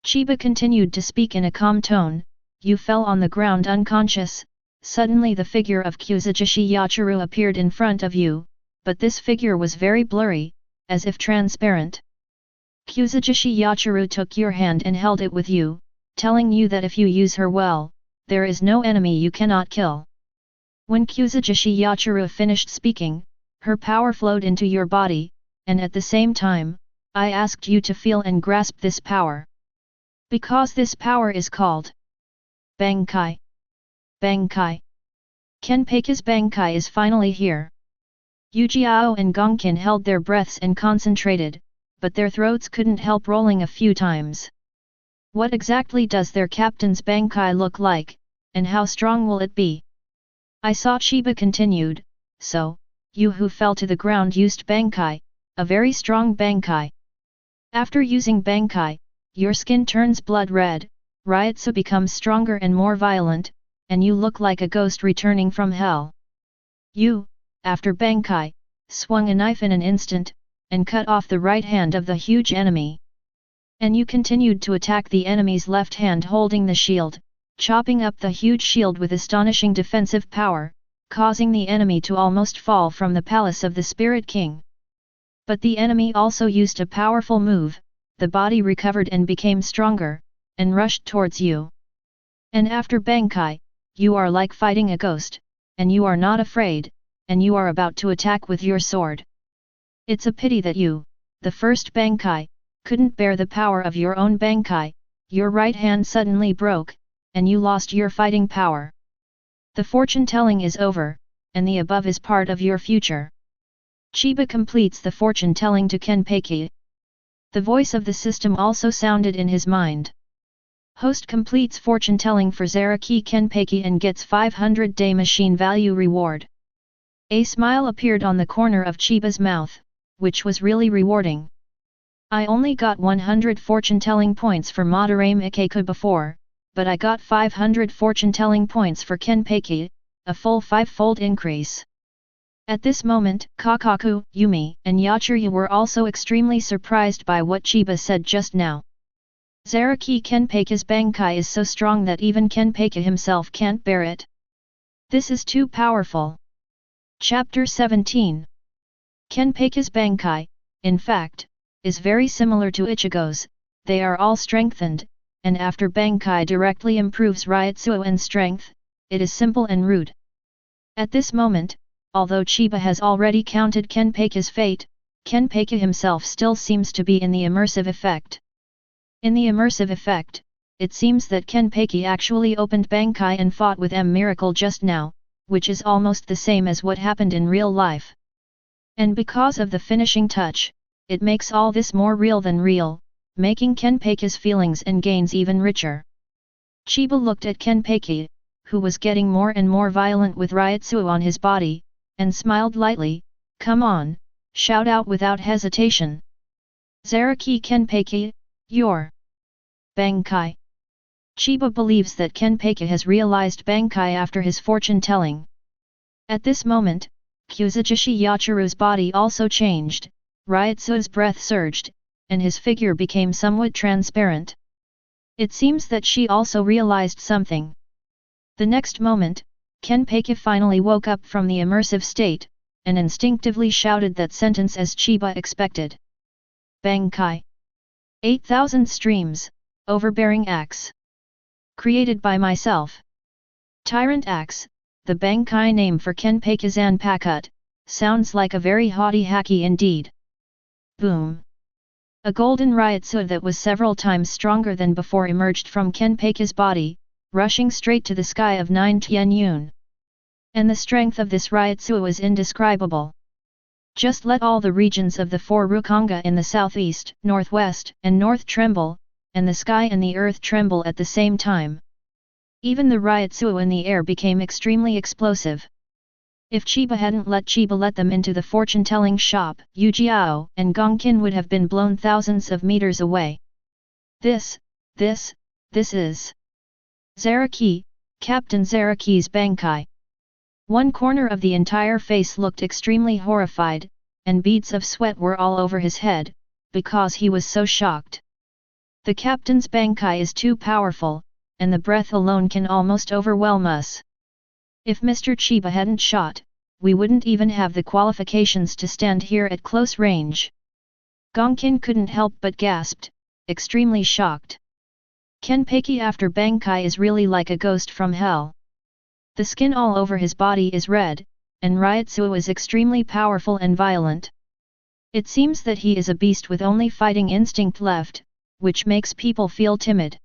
Chiba continued to speak in a calm tone, you fell on the ground unconscious. Suddenly the figure of Kuzujishi Yachiru appeared in front of you, but this figure was very blurry, as if transparent. Kuzujishi Yachiru took your hand and held it with you, telling you that if you use her well, there is no enemy you cannot kill. When Kuzujishi Yachiru finished speaking, her power flowed into your body, and at the same time, I asked you to feel and grasp this power. Because this power is called Bankai. Bankai. Kenpachi's Bankai is finally here. Ujiao and Gongkin held their breaths and concentrated, but their throats couldn't help rolling a few times. What exactly does their captain's Bankai look like, and how strong will it be? I saw Chiba continued, so, you who fell to the ground used Bankai, a very strong Bankai. After using Bankai, your skin turns blood red, Ryotsu becomes stronger and more violent, and you look like a ghost returning from hell. You, after Bankai, swung a knife in an instant, and cut off the right hand of the huge enemy. And you continued to attack the enemy's left hand holding the shield, chopping up the huge shield with astonishing defensive power, causing the enemy to almost fall from the palace of the Spirit King. But the enemy also used a powerful move, the body recovered and became stronger, and rushed towards you. And after Bankai, you are like fighting a ghost, and you are not afraid, and you are about to attack with your sword. It's a pity that you, the first Bankai, couldn't bear the power of your own Bankai, your right hand suddenly broke, and you lost your fighting power. The fortune-telling is over, and the above is part of your future. Chiba completes the fortune-telling to Kenpachi. The voice of the system also sounded in his mind. Host completes fortune-telling for Zaraki Kenpachi and gets 500-day machine value reward. A smile appeared on the corner of Chiba's mouth, which was really rewarding. I only got 100 fortune-telling points for Madarame Ikeku before, but I got 500 fortune-telling points for Kenpachi, a full 5-fold increase. At this moment, Kakaku, Yumi, and Yachiru were also extremely surprised by what Chiba said just now. Zaraki Kenpachi's Bankai is so strong that even Kenpachi himself can't bear it. This is too powerful. Chapter 17. Kenpachi's Bankai, in fact, is very similar to Ichigo's. They are all strengthened, and after Bankai directly improves Ryutsu and strength, it is simple and rude. At this moment, although Chiba has already counted Kenpachi's fate, Kenpachi himself still seems to be in the immersive effect. In the immersive effect, it seems that Kenpachi actually opened Bankai and fought with Miracle just now, which is almost the same as what happened in real life. And because of the finishing touch, it makes all this more real than real, making Kenpachi's feelings and gains even richer. Chiba looked at Kenpachi, who was getting more and more violent with Ryutsu on his body, and smiled lightly. Come on, shout out without hesitation. Zaraki Kenpachi, your Bankai. Chiba believes that Kenpachi has realized Bankai after his fortune-telling. At this moment, Kuzujishi Yachiru's body also changed, Ryutsu's breath surged, and his figure became somewhat transparent. It seems that she also realized something. The next moment, Kenpachi finally woke up from the immersive state, and instinctively shouted that sentence as Chiba expected. Bankai. 8,000 streams, overbearing axe. Created by myself. Tyrant axe, the Bankai name for Kenpachi Zanpakutō, sounds like a very haughty haki indeed. Boom. A golden Ryutsu that was several times stronger than before emerged from Kenpachi's body, rushing straight to the sky of 9 Tianyun. And the strength of this Ryutsu was indescribable. Just let all the regions of the 4 Rukongai in the southeast, northwest, and north tremble, and the sky and the earth tremble at the same time. Even the Ryutsu in the air became extremely explosive. If Chiba hadn't let them into the fortune-telling shop, Yujiao and Gongkin would have been blown thousands of meters away. This is Zaraki, Captain Zaraki's Bankai. One corner of the entire face looked extremely horrified, and beads of sweat were all over his head, because he was so shocked. The captain's Bankai is too powerful, and the breath alone can almost overwhelm us. If Mr. Chiba hadn't shot, we wouldn't even have the qualifications to stand here at close range. Gongkin couldn't help but gasped, extremely shocked. Kenpachi after Bankai is really like a ghost from hell. The skin all over his body is red, and Ryutsu is extremely powerful and violent. It seems that he is a beast with only fighting instinct left, which makes people feel timid.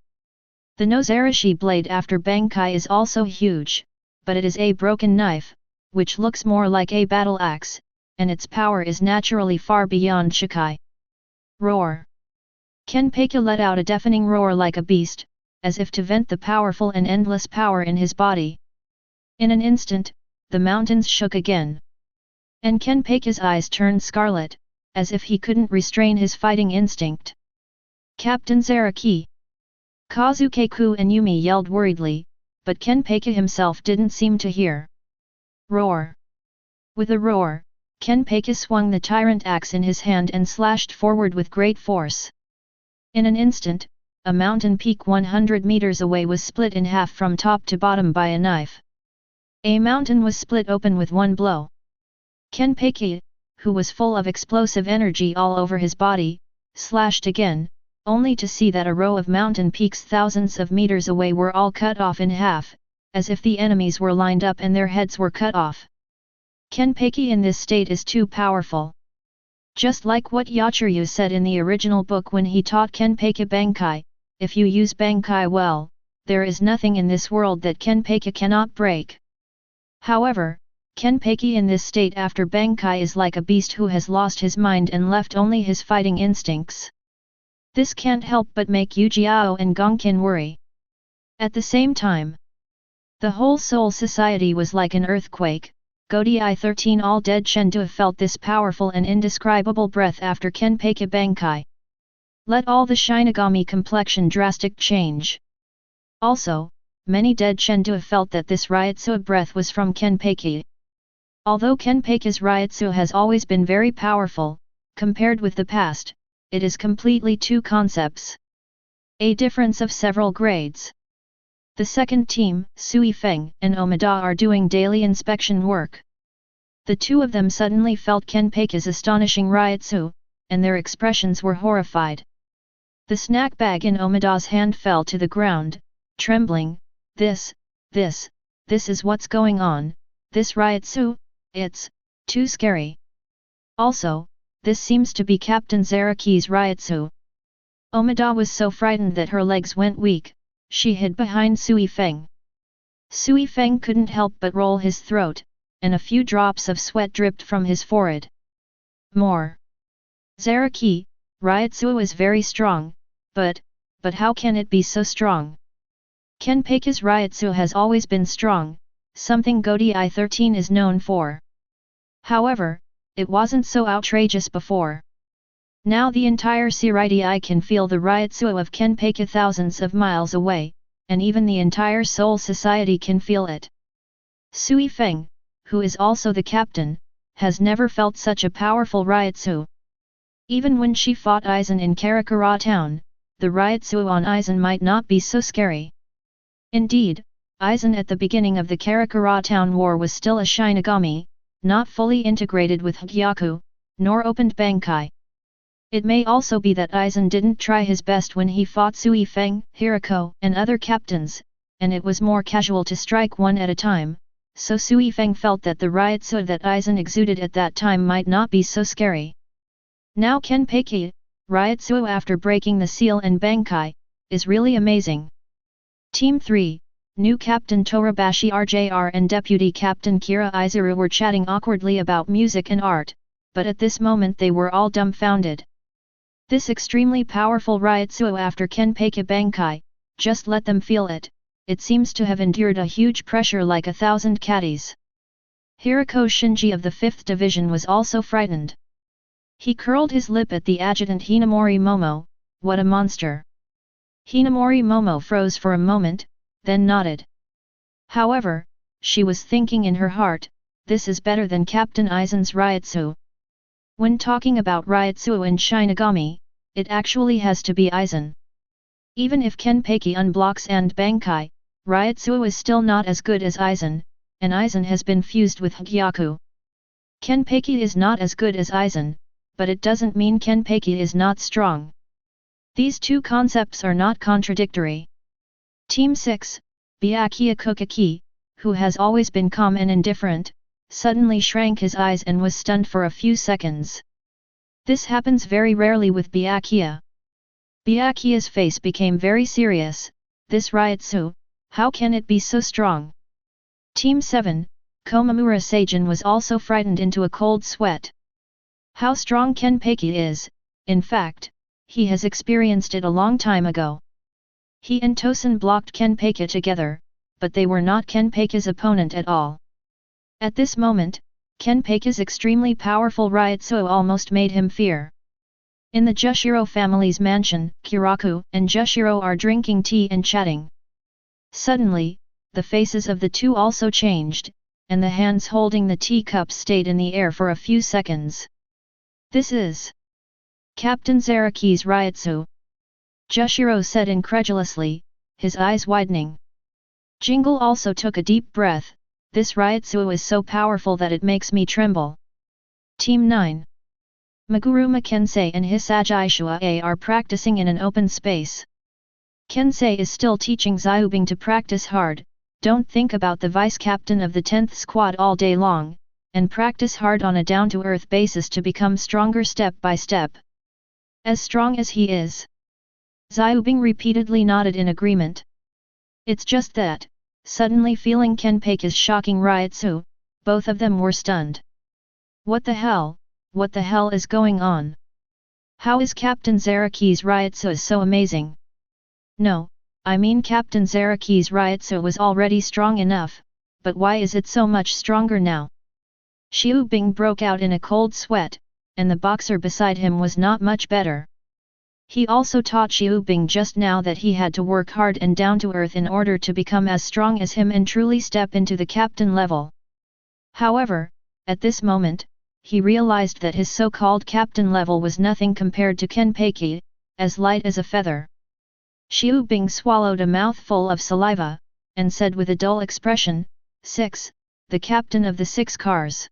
The Nozarashi blade after Bankai is also huge, but it is a broken knife, which looks more like a battle axe, and its power is naturally far beyond Shikai. Roar! Kenpachi let out a deafening roar like a beast, as if to vent the powerful and endless power in his body. In an instant, the mountains shook again. And Kenpachi's eyes turned scarlet, as if he couldn't restrain his fighting instinct. Captain Zaraki! Kazuke-ku and Yumi yelled worriedly, but Kenpachi himself didn't seem to hear. Roar! With a roar, Kenpachi swung the tyrant axe in his hand and slashed forward with great force. In an instant, a mountain peak 100 meters away was split in half from top to bottom by a knife. A mountain was split open with one blow. Kenpachi, who was full of explosive energy all over his body, slashed again, only to see that a row of mountain peaks thousands of meters away were all cut off in half, as if the enemies were lined up and their heads were cut off. Kenpachi in this state is too powerful. Just like what Yachiryu said in the original book when he taught Kenpachi Bankai, if you use Bankai well, there is nothing in this world that Kenpachi cannot break. However, Kenpachi in this state after Bankai is like a beast who has lost his mind and left only his fighting instincts. This can't help but make Ujiao and Gonkin worry. At the same time, the whole Soul Society was like an earthquake. Godai 13 all dead Shendu felt this powerful and indescribable breath after Kenpachi Bankai. Let all the Shinigami complexion drastic change. Also, many dead Shendu felt that this Ryutsu breath was from Kenpachi. Although Kenpachi's Ryutsu has always been very powerful, compared with the past, it is completely two concepts. A difference of several grades. The second team, Sui Feng and Omida are doing daily inspection work. The two of them suddenly felt Kenpachi's astonishing Ryutsu, and their expressions were horrified. The snack bag in Omida's hand fell to the ground, trembling. This is what's going on, this Ryutsu, it's too scary. Also, this seems to be Captain Zaraki's Ryutsu. Omida was so frightened that her legs went weak. She hid behind Sui Feng. Sui Feng couldn't help but roll his throat, and a few drops of sweat dripped from his forehead. More. Zaraki, Ryutsu is very strong, but how can it be so strong? Kenpachi's Ryutsu has always been strong, something Godai 13 is known for. However, it wasn't so outrageous before. Now the entire Shirai can feel the Ryutsu of Kenpachi thousands of miles away, and even the entire Soul Society can feel it. Sui Feng, who is also the captain, has never felt such a powerful Ryutsu. Even when she fought Aizen in Karakura town, the Ryutsu on Aizen might not be so scary. Indeed, Aizen at the beginning of the Karakura town war was still a Shinigami, not fully integrated with Hōgyoku, nor opened Bankai. It may also be that Aizen didn't try his best when he fought Sui Feng, Hirako, and other captains, and it was more casual to strike one at a time, so Sui Feng felt that the Ryutsu that Aizen exuded at that time might not be so scary. Now Kenpachi, Ryutsu after breaking the seal and Bankai, is really amazing. Team 3, new Captain Torabashi RJR and Deputy Captain Kira Izuru were chatting awkwardly about music and art, but at this moment they were all dumbfounded. This extremely powerful Ryutsu after Kenpachi Bankai, just let them feel it, it seems to have endured a huge pressure like 1,000 catties. Hirako Shinji of the 5th Division was also frightened. He curled his lip at the adjutant Hinamori Momo, what a monster. Hinamori Momo froze for a moment, then nodded. However, she was thinking in her heart, this is better than Captain Aizen's Ryutsu. When talking about Ryutsu and Shinigami, it actually has to be Aizen. Even if Kenpachi unblocks and Bankai, Ryutsu is still not as good as Aizen, and Aizen has been fused with Hōgyoku. Kenpachi is not as good as Aizen, but it doesn't mean Kenpachi is not strong. These two concepts are not contradictory. Team 6, Byakuya Kokaki, who has always been calm and indifferent, suddenly shrank his eyes and was stunned for a few seconds. This happens very rarely with Byakuya. Byakuya's face became very serious, this Ryutsu, how can it be so strong? Team 7, Komamura Seijin was also frightened into a cold sweat. How strong Kenpachi is, in fact, he has experienced it a long time ago. He and Tosen blocked Kenpachi together, but they were not Kenpachi's opponent at all. At this moment, Kenpachi's extremely powerful Ryutsu almost made him fear. In the Jushiro family's mansion, Kiraku and Jushiro are drinking tea and chatting. Suddenly, the faces of the two also changed, and the hands holding the teacups stayed in the air for a few seconds. This is Captain Zaraki's Ryutsu. Jushiro said incredulously, his eyes widening. Jingle also took a deep breath, this Ryutsu is so powerful that it makes me tremble. Team 9. Maguruma Kensei and Hisagi Shuai are practicing in an open space. Kensei is still teaching Zaiubing to practice hard, don't think about the vice-captain of the 10th squad all day long, and practice hard on a down-to-earth basis to become stronger step by step. As strong as he is. Zaiubing repeatedly nodded in agreement. It's just that, suddenly feeling Kenpachi's shocking Ryutsu, both of them were stunned. What the hell is going on? How is Captain Zaraki's Ryutsu so amazing? No, I mean Captain Zaraki's Ryutsu was already strong enough, but why is it so much stronger now? Zaiubing broke out in a cold sweat, and the boxer beside him was not much better. He also taught Zaiubing just now that he had to work hard and down to earth in order to become as strong as him and truly step into the captain level. However, at this moment, he realized that his so-called captain level was nothing compared to Kenpachi, as light as a feather. Zaiubing swallowed a mouthful of saliva, and said with a dull expression, 6, the captain of the 6 cars.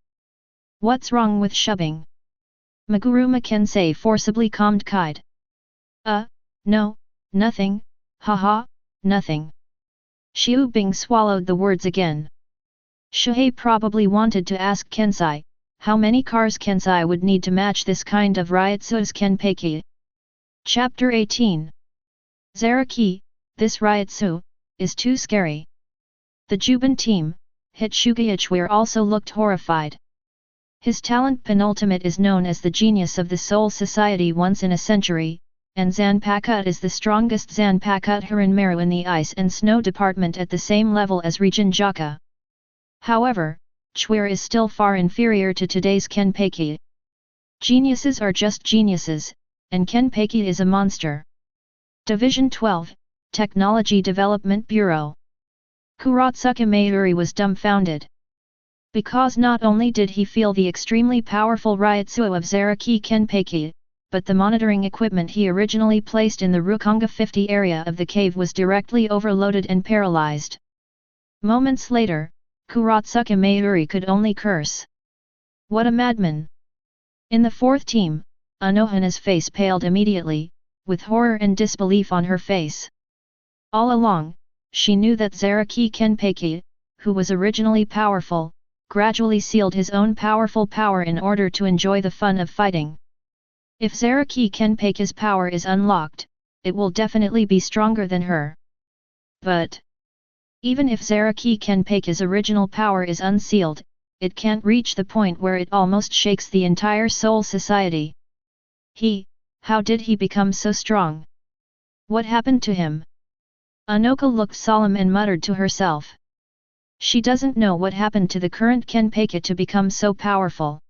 What's wrong with shoving? Maguruma Kensei forcibly calmed Kide. No, nothing, haha, nothing. Zaiubing swallowed the words again. Shuhei probably wanted to ask Kensei, how many cars Kensei would need to match this kind of Ryutsu's Kenpachi. Chapter 18. Zaraki, this Ryutsu, is too scary. The Juban team, Hitsugayachware also looked horrified. His talent penultimate is known as the genius of the Soul Society once in a century, and Zanpakutō is the strongest Zanpakutō Hiranmaru in the ice and snow department at the same level as Rijinjaka. However, Chware is still far inferior to today's Kenpachi. Geniuses are just geniuses, and Kenpachi is a monster. Division 12, Technology Development Bureau. Kuratsuka Mayuri was dumbfounded. Because not only did he feel the extremely powerful Ryutsu of Zaraki Kenpachi, but the monitoring equipment he originally placed in the Rukongai 50 area of the cave was directly overloaded and paralyzed. Moments later, Kuratsuka Mayuri could only curse. What a madman! In the 4th team, Unohana's face paled immediately, with horror and disbelief on her face. All along, she knew that Zaraki Kenpachi, who was originally powerful, gradually sealed his own powerful power in order to enjoy the fun of fighting. If Zaraki Kenpachi's power is unlocked, it will definitely be stronger than her. But even if Zaraki Kenpachi's original power is unsealed, it can't reach the point where it almost shakes the entire Soul Society. How did he become so strong? What happened to him? Anoka looked solemn and muttered to herself. She doesn't know what happened to the current Kenpachi to become so powerful.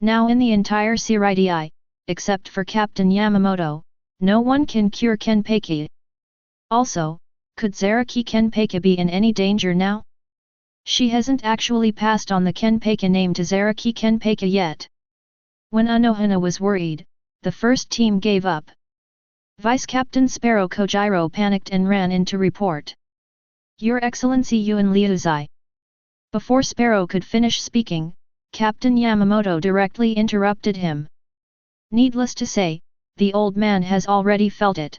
Now in the entire Shirai, except for Captain Yamamoto, no one can cure Kenpachi. Also, could Zaraki Kenpachi be in any danger now? She hasn't actually passed on the Kenpachi name to Zaraki Kenpachi yet. When Unohana was worried, the first team gave up. Vice-Captain Sparrow Kojiro panicked and ran in to report. Your Excellency Yuan Liuzai. Before Sparrow could finish speaking, Captain Yamamoto directly interrupted him. Needless to say, the old man has already felt it.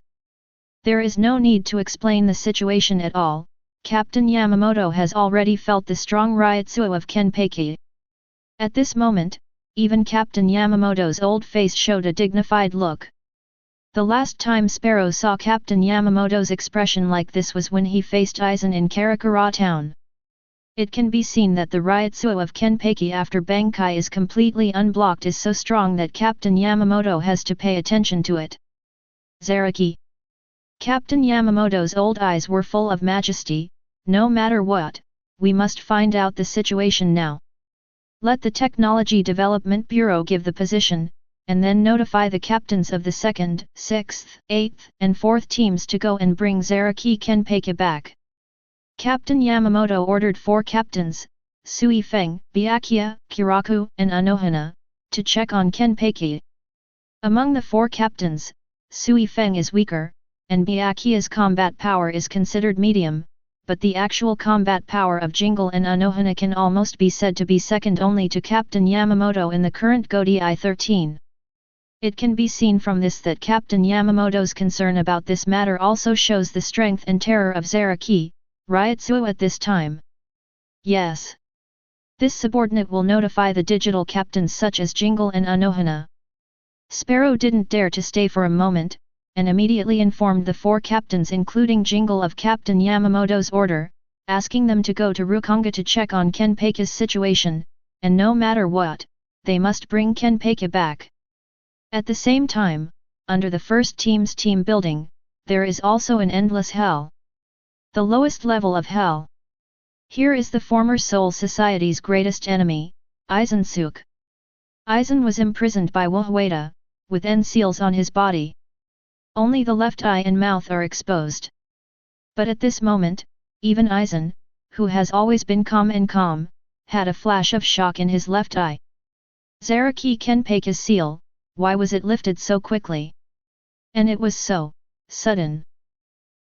There is no need to explain the situation at all, Captain Yamamoto has already felt the strong Ryutsu of Kenpachi. At this moment, even Captain Yamamoto's old face showed a dignified look. The last time Sparrow saw Captain Yamamoto's expression like this was when he faced Aizen in Karakura town. It can be seen that the Ryutsu of Kenpachi after Bankai is completely unblocked is so strong that Captain Yamamoto has to pay attention to it. Zaraki. Captain Yamamoto's old eyes were full of majesty. No matter what, we must find out the situation now. Let the Technology Development Bureau give the position, and then notify the captains of the 2nd, 6th, 8th, and 4th teams to go and bring Zaraki Kenpachi back. Captain Yamamoto ordered 4 captains, Sui Feng, Byakuya, Kiraku, and Unohana, to check on Kenpachi. Among the 4 captains, Sui Feng is weaker, and Byakuya's combat power is considered medium, but the actual combat power of Jingle and Unohana can almost be said to be second only to Captain Yamamoto in the current Gōdei 13. It can be seen from this that Captain Yamamoto's concern about this matter also shows the strength and terror of Zaraki, Ryutsu at this time. Yes. This subordinate will notify the digital captains such as Jingle and Unohana. Sparrow didn't dare to stay for a moment, and immediately informed the 4 captains including Jingle of Captain Yamamoto's order, asking them to go to Rukongai to check on Kenpachi's situation, and no matter what, they must bring Kenpachi back. At the same time, under the first team's team building, there is also an endless hell. The lowest level of hell. Here is the former Soul Society's greatest enemy, Aizen Suke. Aizen was imprisoned by Wuhueda, with end seals on his body. Only the left eye and mouth are exposed. But at this moment, even Aizen, who has always been calm, had a flash of shock in his left eye. Zaraki Kenpachi's seal, why was it lifted so quickly? And it was so sudden.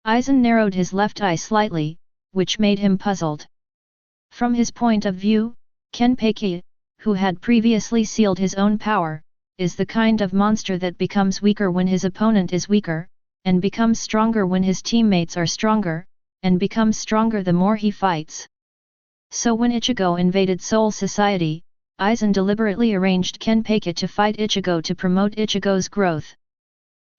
Aizen narrowed his left eye slightly, which made him puzzled. From his point of view, Kenpachi, who had previously sealed his own power, is the kind of monster that becomes weaker when his opponent is weaker, and becomes stronger when his teammates are stronger, and becomes stronger the more he fights. So when Ichigo invaded Soul Society, Aizen deliberately arranged Kenpachi to fight Ichigo to promote Ichigo's growth.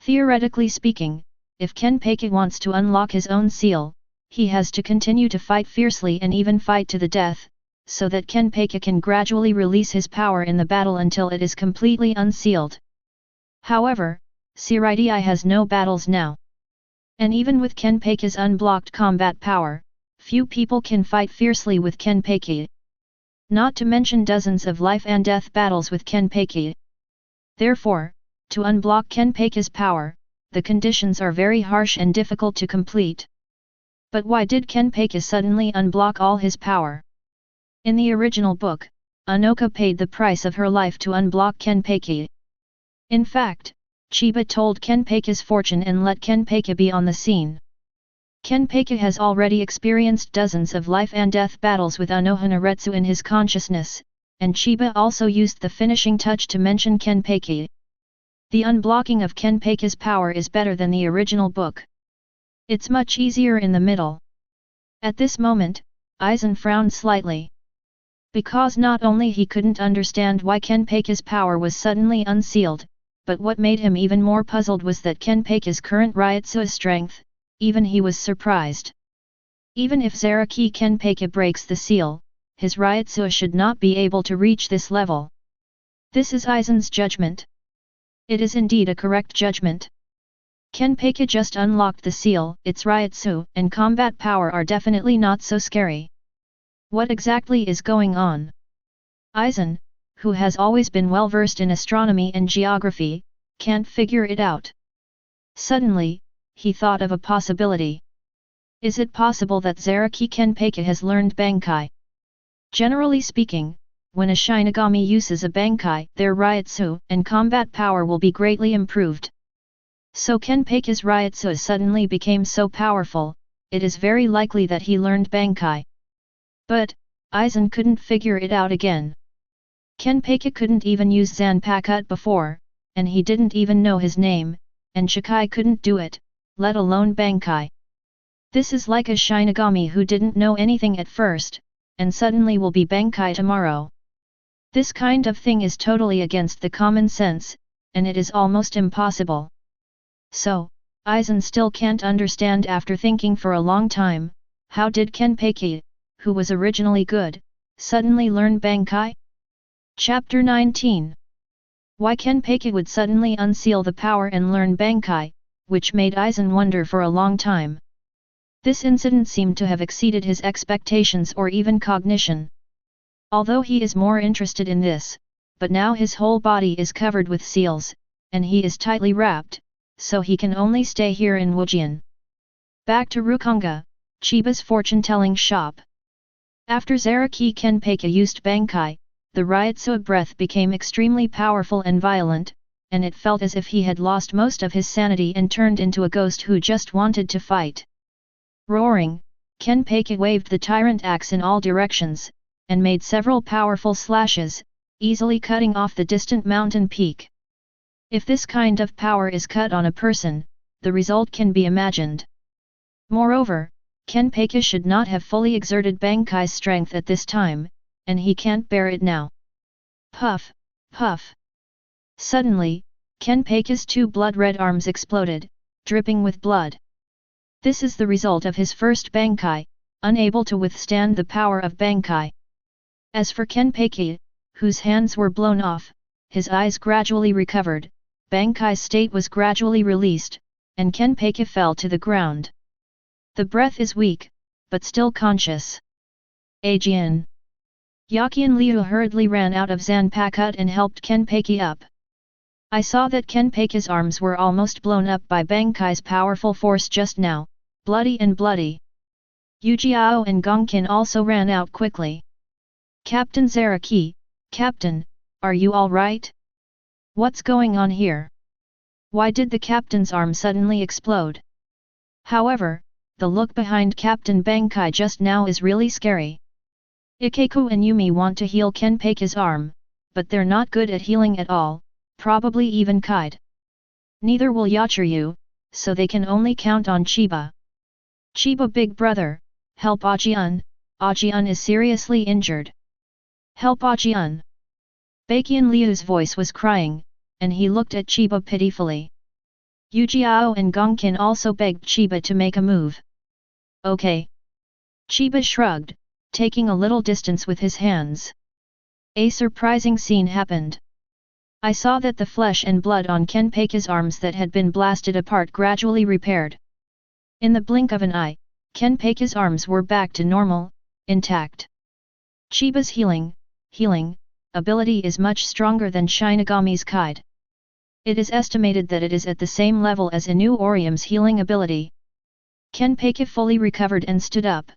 Theoretically speaking, if Kenpachi wants to unlock his own seal, he has to continue to fight fiercely and even fight to the death, so that Kenpachi can gradually release his power in the battle until it is completely unsealed. However, Shirai has no battles now. And even with Kenpachi's unblocked combat power, few people can fight fiercely with Kenpachi. Not to mention dozens of life and death battles with Kenpachi. Therefore, to unblock Kenpachi's power, the conditions are very harsh and difficult to complete. But why did Kenpachi suddenly unblock all his power? In the original book, Anoka paid the price of her life to unblock Kenpachi. In fact, Chiba told Kenpachi's fortune and let Kenpachi be on the scene. Kenpachi has already experienced dozens of life and death battles with Unohana Retsu in his consciousness, and Chiba also used the finishing touch to mention Kenpachi. The unblocking of Kenpachi's power is better than the original book. It's much easier in the middle. At this moment, Aizen frowned slightly. Because not only he couldn't understand why Kenpachi's power was suddenly unsealed, but what made him even more puzzled was that Kenpachi's current Ryutsu's strength, even he was surprised. Even if Zaraki Kenpachi breaks the seal, his Ryutsu should not be able to reach this level. This is Aizen's judgment. It is indeed a correct judgment. Kenpachi just unlocked the seal, its Ryutsu and combat power are definitely not so scary. What exactly is going on? Aizen, who has always been well versed in astronomy and geography, can't figure it out. Suddenly, he thought of a possibility. Is it possible that Zaraki Kenpachi has learned Bankai? Generally speaking, when a Shinigami uses a Bankai, their Ryutsu and combat power will be greatly improved. So Kenpachi's Ryutsu suddenly became so powerful, it is very likely that he learned Bankai. But, Aizen couldn't figure it out again. Kenpachi couldn't even use Zanpakutō before, and he didn't even know his name, and Shikai couldn't do it, let alone Bankai. This is like a Shinigami who didn't know anything at first, and suddenly will be Bankai tomorrow. This kind of thing is totally against the common sense, and it is almost impossible. So, Aizen still can't understand after thinking for a long time, how did Kenpachi, who was originally good, suddenly learn Bankai? Chapter 19. Why Kenpachi would suddenly unseal the power and learn Bankai, which made Aizen wonder for a long time. This incident seemed to have exceeded his expectations or even cognition. Although he is more interested in this, but now his whole body is covered with seals, and he is tightly wrapped, so he can only stay here in Wujian. Back to Rukongai, Chiba's fortune-telling shop. After Zaraki Kenpachi used Bankai, the Ryutsu breath became extremely powerful and violent, and it felt as if he had lost most of his sanity and turned into a ghost who just wanted to fight. Roaring, Kenpachi waved the tyrant axe in all directions, and made several powerful slashes, easily cutting off the distant mountain peak. If this kind of power is cut on a person, the result can be imagined. Moreover, Kenpachi should not have fully exerted Bankai's strength at this time, and he can't bear it now. Puff, puff. Suddenly, Kenpachi's two blood-red arms exploded, dripping with blood. This is the result of his first Bankai, unable to withstand the power of Bankai. As for Kenpachi, whose hands were blown off, his eyes gradually recovered, Bankai's state was gradually released, and Kenpachi fell to the ground. The breath is weak, but still conscious. Aizen. Yakian Liu hurriedly ran out of Zanpakutō and helped Kenpachi up. I saw that Kenpachi's arms were almost blown up by Bankai's powerful force just now, bloody and bloody. Ujiao and Gongkin also ran out quickly. Captain Zaraki, Captain, are you all right? What's going on here? Why did the captain's arm suddenly explode? However, the look behind Captain Bankai just now is really scary. Ikeku and Yumi want to heal Kenpachi's arm, but they're not good at healing at all, probably even Kide. Neither will Yachiryu, so they can only count on Chiba. Chiba big brother, help Ajian, Ajian is seriously injured. Help Ajian. Bakian Liu's voice was crying, and he looked at Chiba pitifully. Ujiao and Gongkin also begged Chiba to make a move. Okay. Chiba shrugged, taking a little distance with his hands. A surprising scene happened. I saw that the flesh and blood on Kenpachi's arms that had been blasted apart gradually repaired. In the blink of an eye, Kenpachi's arms were back to normal, intact. Chiba's healing ability is much stronger than Shinigami's Kide. It is estimated that it is at the same level as Inu Orium's healing ability. Kenpachi fully recovered and stood up.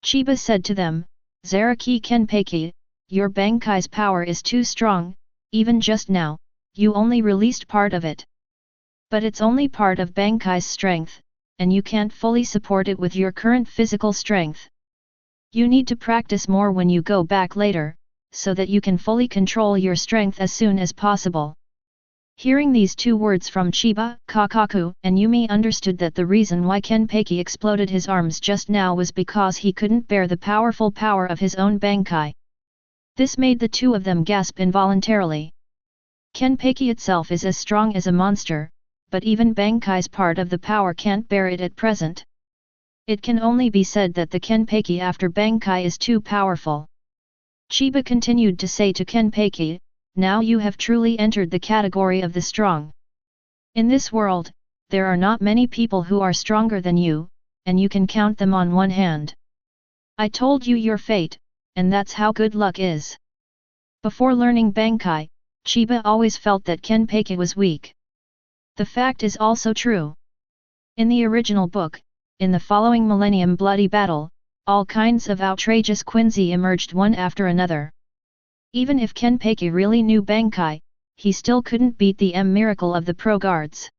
Chiba said to them, Zaraki Kenpachi, your Bankai's power is too strong, even just now, you only released part of it. But it's only part of Bankai's strength, and you can't fully support it with your current physical strength. You need to practice more when you go back later, so that you can fully control your strength as soon as possible. Hearing these two words from Chiba, Kakaku, and Yumi understood that the reason why Kenpachi exploded his arms just now was because he couldn't bear the powerful power of his own Bankai. This made the two of them gasp involuntarily. Kenpachi itself is as strong as a monster, but even Bankai's part of the power can't bear it at present. It can only be said that the Kenpachi after Bankai is too powerful. Chiba continued to say to Kenpachi, now you have truly entered the category of the strong. In this world, there are not many people who are stronger than you, and you can count them on one hand. I told you your fate, and that's how good luck is. Before learning Bankai, Chiba always felt that Kenpachi was weak. The fact is also true. In the original book, in the following millennium bloody battle, all kinds of outrageous Quincy emerged one after another. Even if Kenpachi really knew Bankai, he still couldn't beat the miracle of the Pro Guards.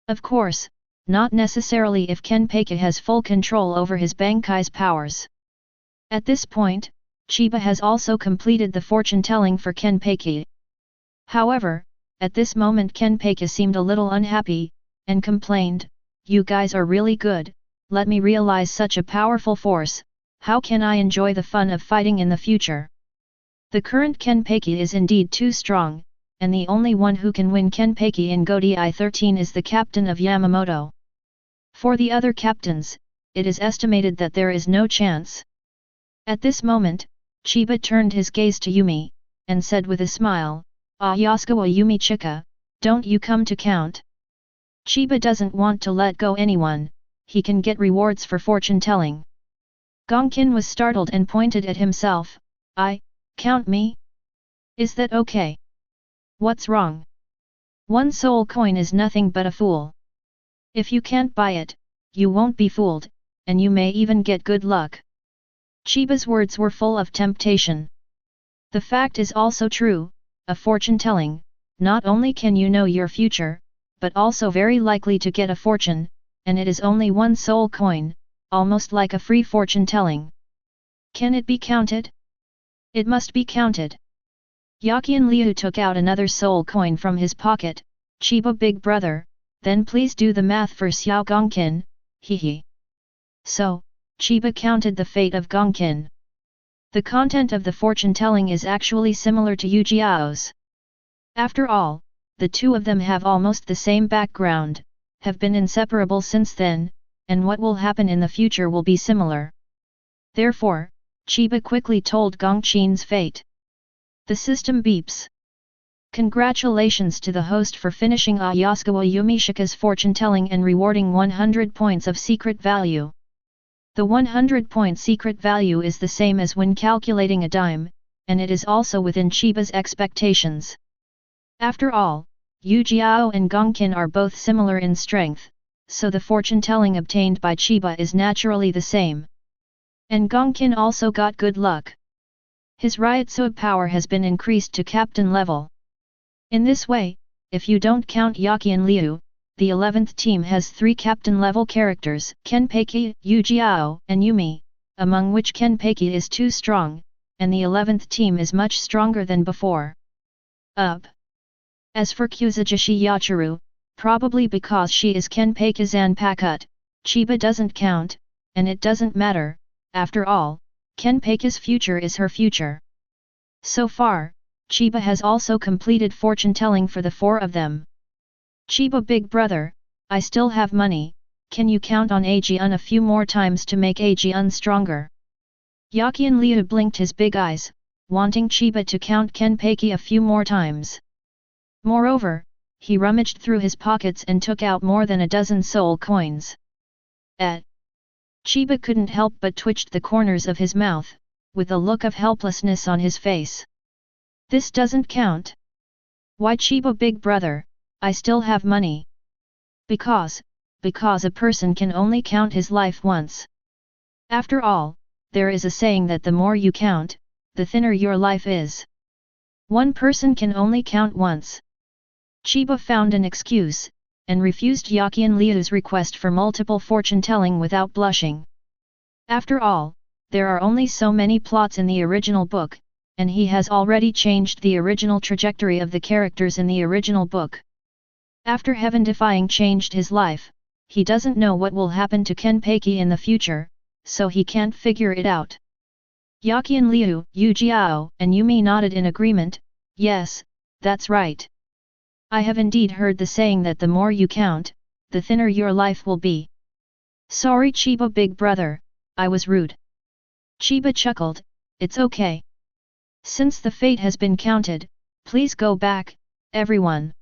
Of course, not necessarily if Kenpachi has full control over his Bankai's powers. At this point, Chiba has also completed the fortune-telling for Kenpachi. However, at this moment Kenpachi seemed a little unhappy, and complained, you guys are really good, let me realize such a powerful force, how can I enjoy the fun of fighting in the future? The current Kenpachi is indeed too strong, and the only one who can win Kenpachi in Godai 13 is the captain of Yamamoto. For the other captains, it is estimated that there is no chance. At this moment, Chiba turned his gaze to Yumi, and said with a smile, Yasukawa Yumi Chika, don't you come to count? Chiba doesn't want to let go anyone, he can get rewards for fortune-telling. Gongkin was startled and pointed at himself, count me? Is that okay? What's wrong? One soul coin is nothing but a fool. If you can't buy it, you won't be fooled, and you may even get good luck. Chiba's words were full of temptation. The fact is also true, a fortune-telling, not only can you know your future, but also very likely to get a fortune, and it is only one soul coin, almost like a free fortune-telling. Can it be counted? It must be counted. Yakian Liu took out another soul coin from his pocket. Chiba big brother, then please do the math for Xiao Gongkin, hehe. So, Chiba counted the fate of Gongkin. The content of the fortune-telling is actually similar to Yu Jiao's. After all, the two of them have almost the same background, have been inseparable since then, and what will happen in the future will be similar. Therefore, Chiba quickly told Gongqin's fate. The system beeps. Congratulations to the host for finishing Ayasukawa Yumishika's fortune-telling and rewarding 100 points of secret value. The 100-point secret value is the same as when calculating a dime, and it is also within Chiba's expectations. After all, Yu Jiao and Gongkin are both similar in strength, so the fortune-telling obtained by Chiba is naturally the same. And Gongkin also got good luck. His Ryotsuba power has been increased to captain level. In this way, if you don't count Yakian Liu, the 11th team has 3 captain-level characters, Kenpachi, Yu Jiao, and Yumi, among which Kenpachi is too strong, and the 11th team is much stronger than before. As for Kuzujishi Yachiru, probably because she is Kenpachi Zanpakutō, Chiba doesn't count, and it doesn't matter, after all, Kenpachi's future is her future. So far, Chiba has also completed fortune-telling for the 4 of them. Chiba big brother, I still have money, can you count on Aizen a few more times to make Aizen stronger? Yakian Liu blinked his big eyes, wanting Chiba to count Kenpachi a few more times. Moreover, he rummaged through his pockets and took out more than a dozen soul coins. Chiba couldn't help but twitched the corners of his mouth, with a look of helplessness on his face. This doesn't count. Why Chiba big brother, I still have money. Because a person can only count his life once. After all, there is a saying that the more you count, the thinner your life is. One person can only count once. Chiba found an excuse, and refused Yakian Liu's request for multiple fortune-telling without blushing. After all, there are only so many plots in the original book, and he has already changed the original trajectory of the characters in the original book. After heaven-defying changed his life, he doesn't know what will happen to Kenpachi in the future, so he can't figure it out. Yakian Liu, Yu Jiao, and Yumi nodded in agreement. Yes, that's right. I have indeed heard the saying that the more you count, the thinner your life will be. Sorry Chiba big brother, I was rude. Chiba chuckled, it's okay. Since the fate has been counted, please go back, everyone.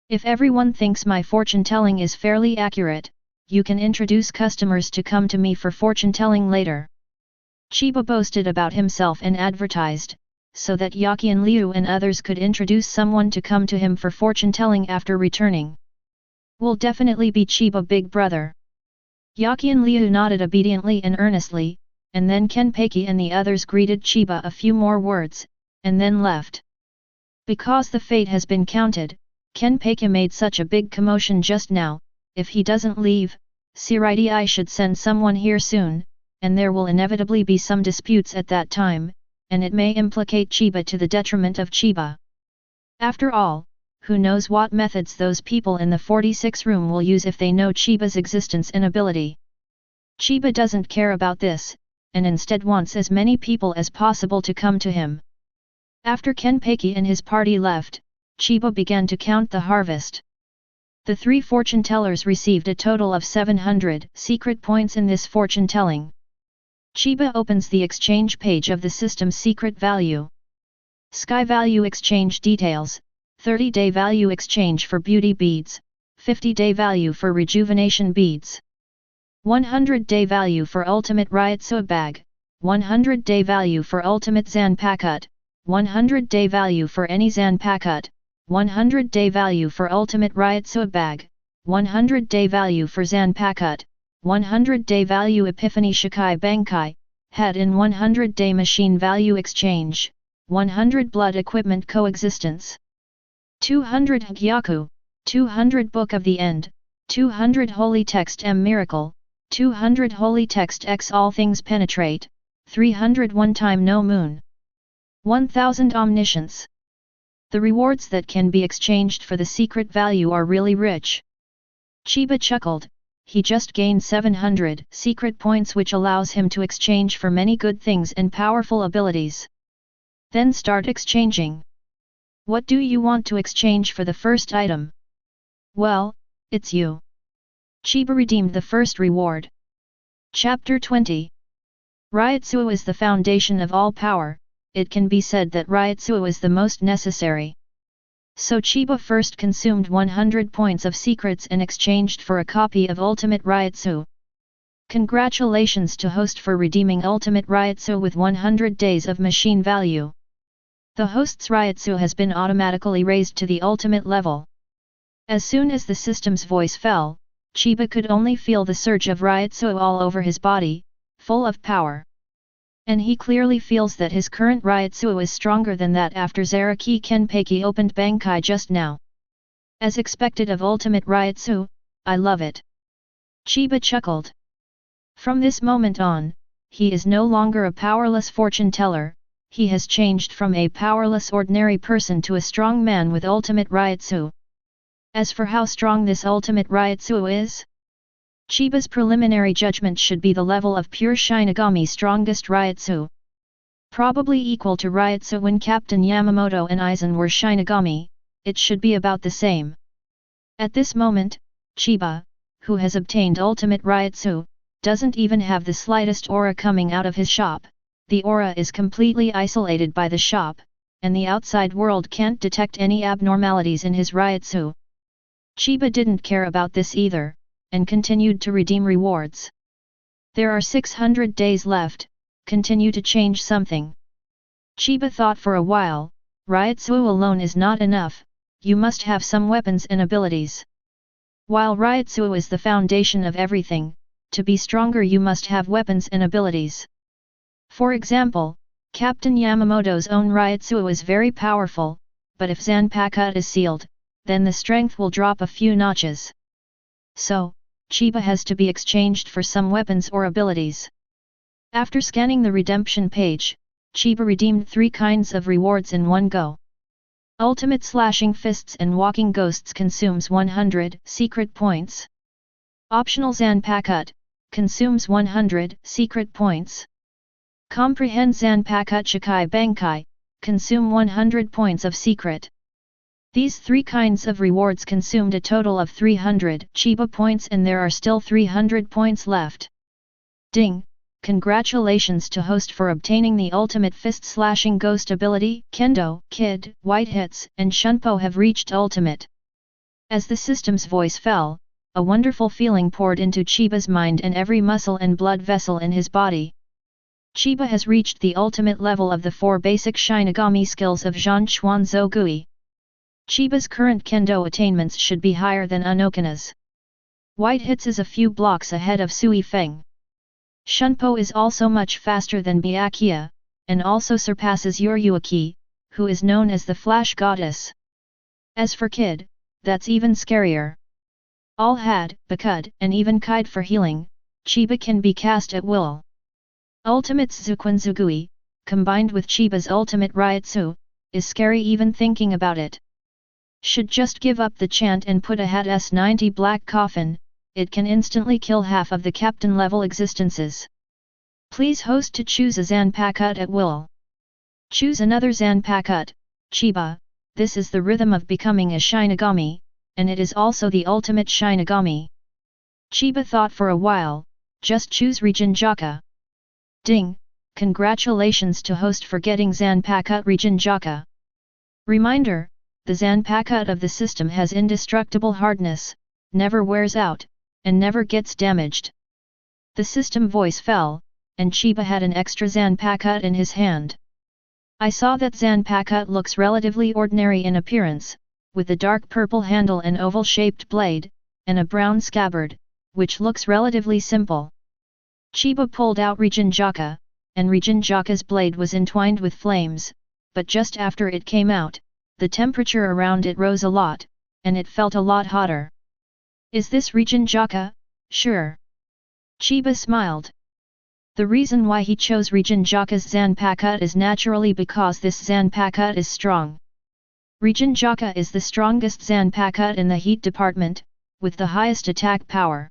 If everyone thinks my fortune-telling is fairly accurate, you can introduce customers to come to me for fortune-telling later. Chiba boasted about himself and advertised, so that Yakian Liu and others could introduce someone to come to him for fortune-telling after returning. Will definitely be Chiba big brother. Yakian Liu nodded obediently and earnestly, and then Kenpachi and the others greeted Chiba a few more words, and then left. Because the fate has been counted, Kenpachi made such a big commotion just now. If he doesn't leave, I should send someone here soon, and there will inevitably be some disputes at that time, and it may implicate Chiba to the detriment of Chiba. After all, who knows what methods those people in the 46 room will use if they know Chiba's existence and ability. Chiba doesn't care about this, and instead wants as many people as possible to come to him. After Kenpachi and his party left, Chiba began to count the harvest. The 3 fortune-tellers received a total of 700 secret points in this fortune-telling. Chiba opens the exchange page of the system's secret value. Sky value exchange details, 30-day value exchange for beauty beads, 50-day value for rejuvenation beads. 100-day value for ultimate Ryotsuba bag, 100-day value for ultimate Zanpakutō, 100-day value for any Zanpakutō, 100-day value for ultimate Ryotsuba bag, 100-day value for Zanpakutō, 100-day value Epiphany Shikai Bankai, head in 100-day machine value exchange, 100 blood equipment coexistence. 200 Hōgyoku, 200 Book of the End, 200 Holy Text M Miracle, 200 holy text x all things penetrate, 300 one time no moon. 1000 omniscience. The rewards that can be exchanged for the secret value are really rich. Chiba chuckled, he just gained 700 secret points which allows him to exchange for many good things and powerful abilities. Then start exchanging. What do you want to exchange for the first item? Well, it's you. Chiba redeemed the first reward. Chapter 20. Ryotsuo is the foundation of all power. It can be said that Ryotsuo is the most necessary. So Chiba first consumed 100 points of secrets and exchanged for a copy of Ultimate Ryotsuo. Congratulations to host for redeeming Ultimate Ryotsuo with 100 days of machine value. The host's Ryotsuo has been automatically raised to the ultimate level. As soon as the system's voice fell, Chiba could only feel the surge of Ryotsuo all over his body, full of power. And he clearly feels that his current Ryotsuo is stronger than that after Zaraki Kenpachi opened Bankai just now. As expected of Ultimate Ryotsuo, I love it. Chiba chuckled. From this moment on, he is no longer a powerless fortune teller, he has changed from a powerless ordinary person to a strong man with Ultimate Ryotsuo. As for how strong this Ultimate Ryotsuo is? Chiba's preliminary judgment should be the level of pure Shinigami's strongest Ryotsuo. Probably equal to Ryotsuo when Captain Yamamoto and Aizen were Shinigami, it should be about the same. At this moment, Chiba, who has obtained Ultimate Ryotsuo, doesn't even have the slightest aura coming out of his shop. The aura is completely isolated by the shop, and the outside world can't detect any abnormalities in his Ryotsuo. Chiba didn't care about this either, and continued to redeem rewards. There are 600 days left, continue to change something. Chiba thought for a while, Ryotsuo alone is not enough, you must have some weapons and abilities. While Ryotsuo is the foundation of everything, to be stronger you must have weapons and abilities. For example, Captain Yamamoto's own Ryotsuo is very powerful, but if Zanpakutō is sealed, then the strength will drop a few notches. So, Chiba has to be exchanged for some weapons or abilities. After scanning the redemption page, Chiba redeemed 3 kinds of rewards in one go. Ultimate Slashing Fists and Walking Ghosts consumes 100 secret points. Optional Zanpakutō consumes 100 secret points. Comprehend Zanpakutō Shikai Bankai, consume 100 points of secret. These 3 kinds of rewards consumed a total of 300 Chiba points and there are still 300 points left. Ding! Congratulations to host for obtaining the Ultimate Fist Slashing Ghost ability. Kendo, Kid, White Hits, and Shunpo have reached Ultimate. As the system's voice fell, a wonderful feeling poured into Chiba's mind and every muscle and blood vessel in his body. Chiba has reached the ultimate level of the 4 basic Shinigami skills of Zhanchuan Zogui. Chiba's current kendo attainments should be higher than Unohana's. White Hits is a few blocks ahead of Sui Feng. Shunpo is also much faster than Byakuya, and also surpasses Yuryuaki, who is known as the Flash Goddess. As for Kid, that's even scarier. All had, Bakud, and even Kide for healing, Chiba can be cast at will. Ultimate Zuquan Zugui, combined with Chiba's ultimate Ryotsuo, is scary even thinking about it. Should just give up the chant and put a hat S90 black coffin, it can instantly kill half of the captain level existences. Please host to choose a Zanpakutō at will. Choose another Zanpakutō, Chiba, this is the rhythm of becoming a Shinigami, and it is also the ultimate Shinigami. Chiba thought for a while, just choose Rijinjaka. Ding! Congratulations to host for getting Zanpakutō Rijinjaka. Reminder, the Zanpakutō of the system has indestructible hardness, never wears out, and never gets damaged. The system voice fell, and Chiba had an extra Zanpakutō in his hand. I saw that Zanpakutō looks relatively ordinary in appearance, with a dark purple handle and oval-shaped blade, and a brown scabbard, which looks relatively simple. Chiba pulled out Rijinjaka, and Rijinjaka's blade was entwined with flames, but just after it came out, the temperature around it rose a lot, and it felt a lot hotter. Is this Rijinjaka? Sure. Chiba smiled. The reason why he chose Region Jaka's Zanpakutō is naturally because this Zanpakutō is strong. Region Jaka is the strongest Zanpakutō in the heat department, with the highest attack power.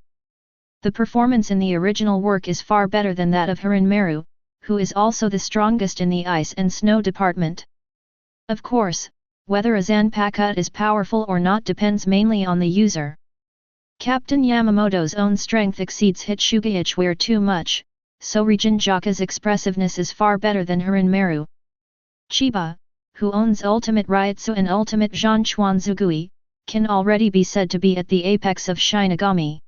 The performance in the original work is far better than that of Hiranmaru, who is also the strongest in the ice and snow department. Of course, whether a Zanpakutō is powerful or not depends mainly on the user. Captain Yamamoto's own strength exceeds Hitsugaichware too much, so Region Jaka's expressiveness is far better than Hiranmaru. Chiba, who owns Ultimate Ryutsu and Ultimate Zhanchuanzugui, can already be said to be at the apex of Shinigami.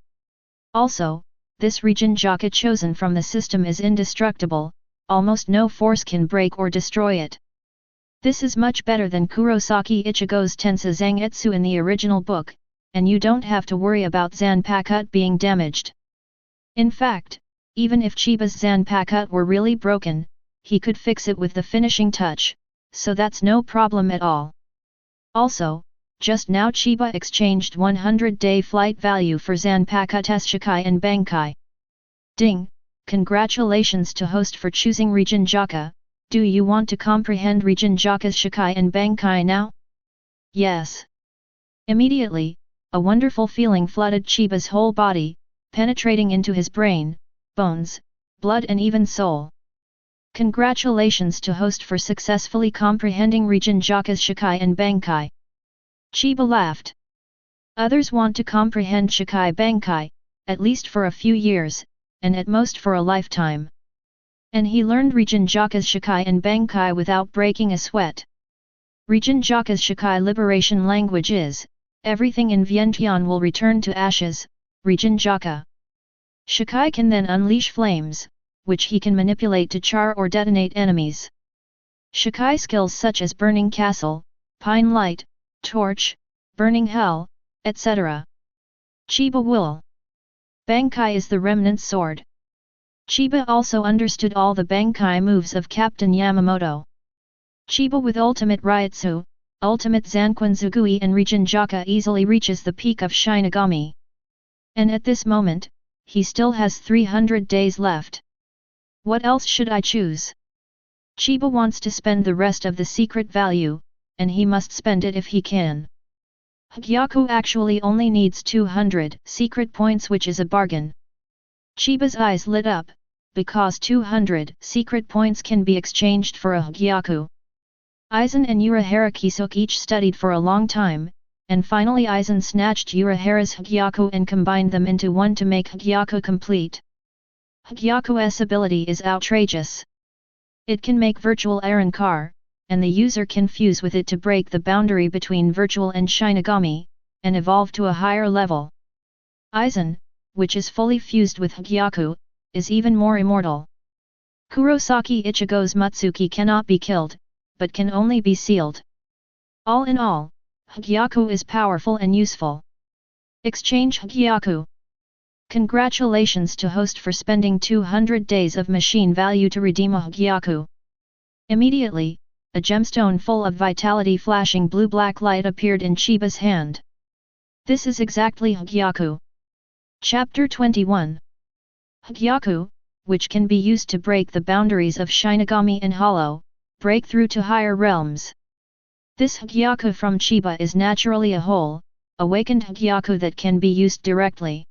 Also, this Region Jaka chosen from the system is indestructible, almost no force can break or destroy it. This is much better than Kurosaki Ichigo's Tensa Zangetsu in the original book, and you don't have to worry about Zanpakutō being damaged. In fact, even if Chiba's Zanpakutō were really broken, he could fix it with the finishing touch, so that's no problem at all. Also, just now Chiba exchanged 100-day flight value for Zanpakutō's Shikai and Bankai. Ding! Congratulations to host for choosing Region Jaka. Do you want to comprehend Region Jaka's Shikai and Bankai now? Yes. Immediately, a wonderful feeling flooded Chiba's whole body, penetrating into his brain, bones, blood and even soul. Congratulations to host for successfully comprehending Region Jaka's Shikai and Bankai. Chiba laughed. Others want to comprehend Shikai Bankai, at least for a few years, and at most for a lifetime. And he learned Region Jaka's Shikai and Bankai without breaking a sweat. Region Jaka's Shikai liberation language is, everything in Vientiane will return to ashes, Region Jaka. Shikai can then unleash flames, which he can manipulate to char or detonate enemies. Shikai skills such as Burning Castle, Pine Light, Torch, Burning Hell, etc. Chiba will. Bankai is the remnant sword. Chiba also understood all the Bankai moves of Captain Yamamoto. Chiba with Ultimate Ryutsu, Ultimate Zanquanzugui and Region Jaka easily reaches the peak of Shinigami. And at this moment, he still has 300 days left. What else should I choose? Chiba wants to spend the rest of the secret value, and he must spend it if he can. Hōgyoku actually only needs 200 secret points, which is a bargain. Chiba's eyes lit up, because 200 secret points can be exchanged for a Hōgyoku. Aizen and Urahara Kisuke each studied for a long time, and finally Aizen snatched Urahara's Hōgyoku and combined them into one to make Hōgyoku complete. Hōgyoku's ability is outrageous. It can make virtual Arankar, and the user can fuse with it to break the boundary between virtual and Shinigami, and evolve to a higher level. Aizen, which is fully fused with Hōgyoku, is even more immortal. Kurosaki Ichigo's Mutsuki cannot be killed, but can only be sealed. All in all, Hōgyoku is powerful and useful. Exchange Hōgyoku. Congratulations to host for spending 200 days of machine value to redeem a Hōgyoku. Immediately, a gemstone full of vitality flashing blue-black light appeared in Chiba's hand. This is exactly Hōgyoku. Chapter 21. Hōgyoku, which can be used to break the boundaries of Shinigami and Hollow, break through to higher realms. This Hōgyoku from Chiba is naturally a whole, awakened Hōgyoku that can be used directly.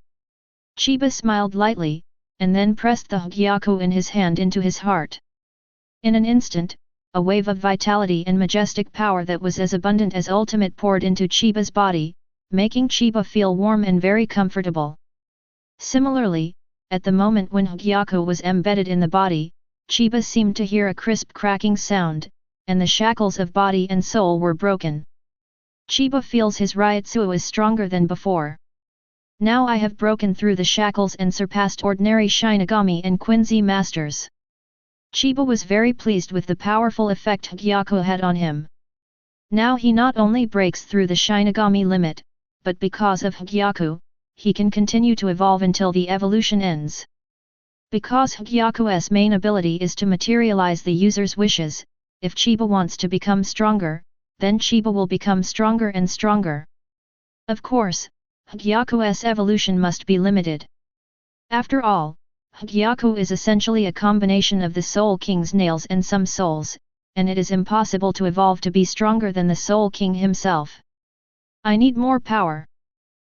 Chiba smiled lightly, and then pressed the Hōgyoku in his hand into his heart. In an instant, a wave of vitality and majestic power that was as abundant as ultimate poured into Chiba's body, making Chiba feel warm and very comfortable. Similarly, at the moment when Hōgyoku was embedded in the body, Chiba seemed to hear a crisp cracking sound, and the shackles of body and soul were broken. Chiba feels his Ryutsu is stronger than before. Now I have broken through the shackles and surpassed ordinary Shinigami and Quincy masters. Chiba was very pleased with the powerful effect Hōgyoku had on him. Now he not only breaks through the Shinigami limit, but because of Hōgyoku, he can continue to evolve until the evolution ends. Because Hōgyoku's main ability is to materialize the user's wishes, if Chiba wants to become stronger, then Chiba will become stronger and stronger. Of course, Hōgyoku's evolution must be limited. After all, Hōgyoku is essentially a combination of the Soul King's nails and some souls, and it is impossible to evolve to be stronger than the Soul King himself. I need more power.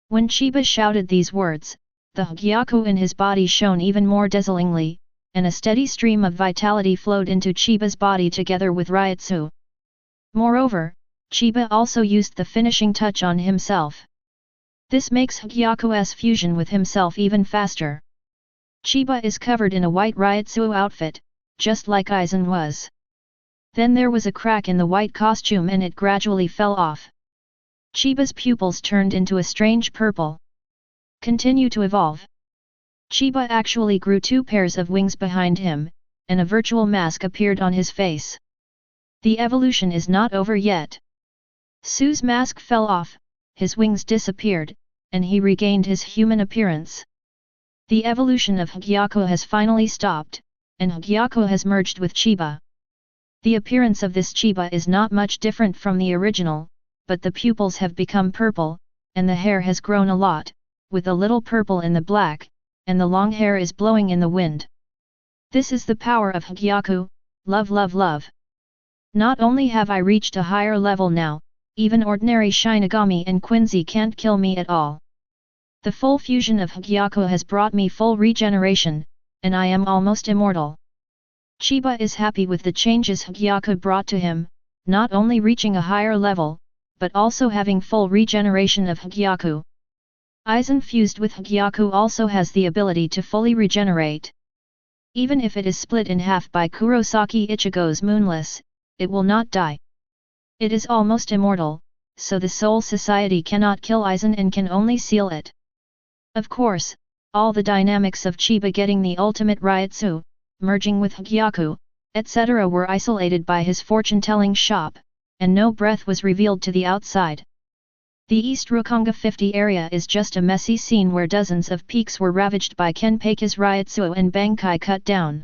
When Chiba shouted these words, the Hōgyoku in his body shone even more dazzlingly, and a steady stream of vitality flowed into Chiba's body together with Ryutsu. Moreover, Chiba also used the finishing touch on himself. This makes Hōgyoku's fusion with himself even faster. Chiba is covered in a white Ryutsu outfit, just like Aizen was. Then there was a crack in the white costume and it gradually fell off. Chiba's pupils turned into a strange purple. Continue to evolve. Chiba actually grew 2 pairs of wings behind him, and a virtual mask appeared on his face. The evolution is not over yet. Su's mask fell off, his wings disappeared, and he regained his human appearance. The evolution of Hōgyoku has finally stopped, and Hōgyoku has merged with Chiba. The appearance of this Chiba is not much different from the original, but the pupils have become purple, and the hair has grown a lot, with a little purple in the black, and the long hair is blowing in the wind. This is the power of Hōgyoku, love love love. Not only have I reached a higher level now, even ordinary Shinigami and Quincy can't kill me at all. The full fusion of Hōgyoku has brought me full regeneration, and I am almost immortal. Chiba is happy with the changes Hōgyoku brought to him, not only reaching a higher level, but also having full regeneration of Hōgyoku. Aizen fused with Hōgyoku also has the ability to fully regenerate. Even if it is split in half by Kurosaki Ichigo's Moonless, it will not die. It is almost immortal, so the Soul Society cannot kill Aizen and can only seal it. Of course, all the dynamics of Chiba getting the ultimate Ryutsu, merging with Hōgyoku, etc. were isolated by his fortune-telling shop, and no breath was revealed to the outside. The East Rukongai 50 area is just a messy scene where dozens of peaks were ravaged by Kenpachi's Ryutsu and Bankai cut down.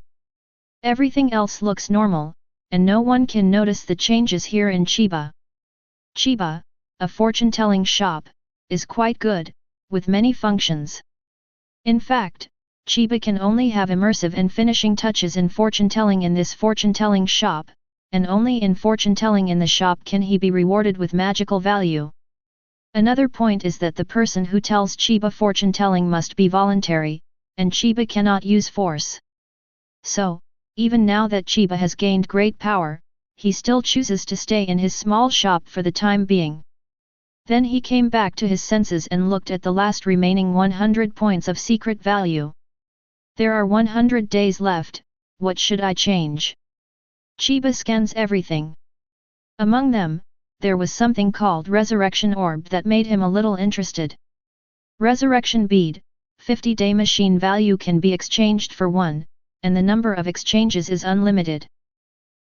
Everything else looks normal, and no one can notice the changes here in Chiba. Chiba, a fortune-telling shop, is quite good, with many functions. In fact, Chiba can only have immersive and finishing touches in fortune-telling in this fortune-telling shop, and only in fortune-telling in the shop can he be rewarded with magical value. Another point is that the person who tells Chiba fortune-telling must be voluntary, and Chiba cannot use force. So, even now that Chiba has gained great power, he still chooses to stay in his small shop for the time being. Then he came back to his senses and looked at the last remaining 100 points of secret value. There are 100 days left, what should I change? Chiba scans everything. Among them, there was something called Resurrection Orb that made him a little interested. Resurrection Bead, 50-day machine value can be exchanged for 1, and the number of exchanges is unlimited.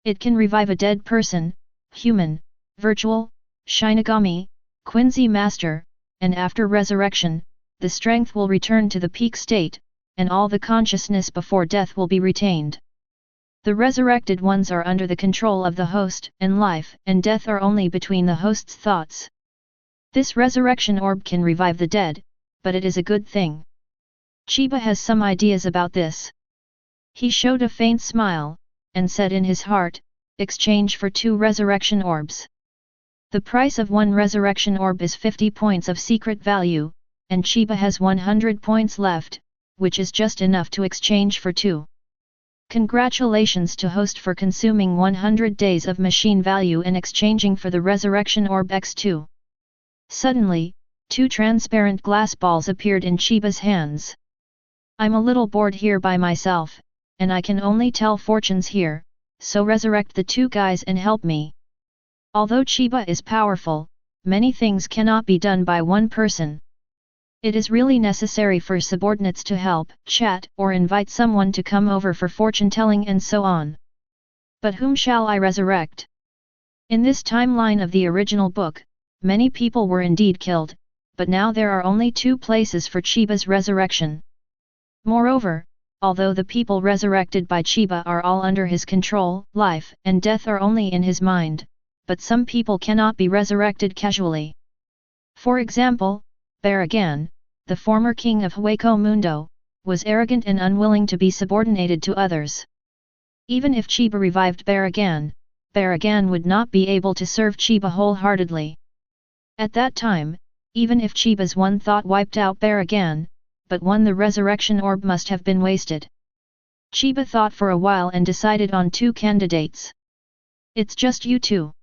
It can revive a dead person, human, virtual, Shinigami, Quincy Master, and after resurrection, the strength will return to the peak state, and all the consciousness before death will be retained. The resurrected ones are under the control of the host, and life and death are only between the host's thoughts. This resurrection orb can revive the dead, but it is a good thing. Chiba has some ideas about this. He showed a faint smile, and said in his heart, exchange for 2 resurrection orbs. The price of 1 resurrection orb is 50 points of secret value, and Chiba has 100 points left, which is just enough to exchange for 2. Congratulations to host for consuming 100 days of machine value and exchanging for the Resurrection Orb X2. Suddenly, 2 transparent glass balls appeared in Chiba's hands. I'm a little bored here by myself, and I can only tell fortunes here, so resurrect the 2 guys and help me. Although Chiba is powerful, many things cannot be done by one person. It is really necessary for subordinates to help, chat, or invite someone to come over for fortune-telling and so on. But whom shall I resurrect? In this timeline of the original book, many people were indeed killed, but now there are only 2 places for Chiba's resurrection. Moreover, although the people resurrected by Chiba are all under his control, life and death are only in his mind, but some people cannot be resurrected casually. For example, Baragan, the former king of Hueco Mundo, was arrogant and unwilling to be subordinated to others. Even if Chiba revived Baragan, Baragan would not be able to serve Chiba wholeheartedly. At that time, even if Chiba's one thought wiped out Baragan, but the resurrection orb must have been wasted. Chiba thought for a while and decided on 2 candidates. It's just you two.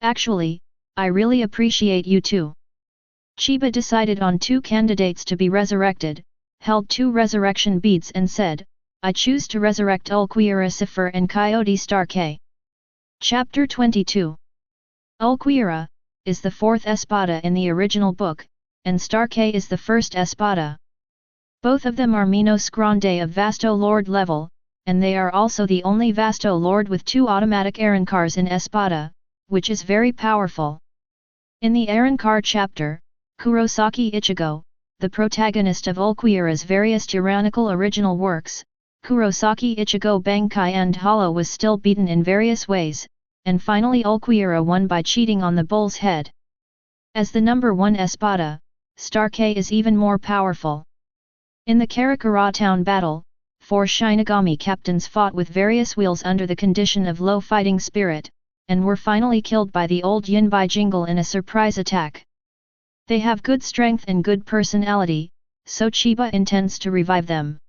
Actually, I really appreciate you too. Chiba decided on 2 candidates to be resurrected, held 2 resurrection beads and said, I choose to resurrect Ulquiorra Cipher and Coyote Stark. Chapter 22. Ulquiorra is the 4th espada in the original book, and Stark is the 1st espada. Both of them are Minos Grande of Vasto Lord level, and they are also the only Vasto Lord with 2 automatic Arankars in espada, which is very powerful. In the Arankar chapter, Kurosaki Ichigo, the protagonist of Ulquiorra's various tyrannical original works, Kurosaki Ichigo Bankai and Hollow was still beaten in various ways, and finally Ulquiorra won by cheating on the bull's head. As the number 1 espada, Stark is even more powerful. In the Karakura town battle, 4 Shinigami captains fought with various wheels under the condition of low fighting spirit, and were finally killed by the old Yinbai Jingle in a surprise attack. They have good strength and good personality, so Chiba intends to revive them.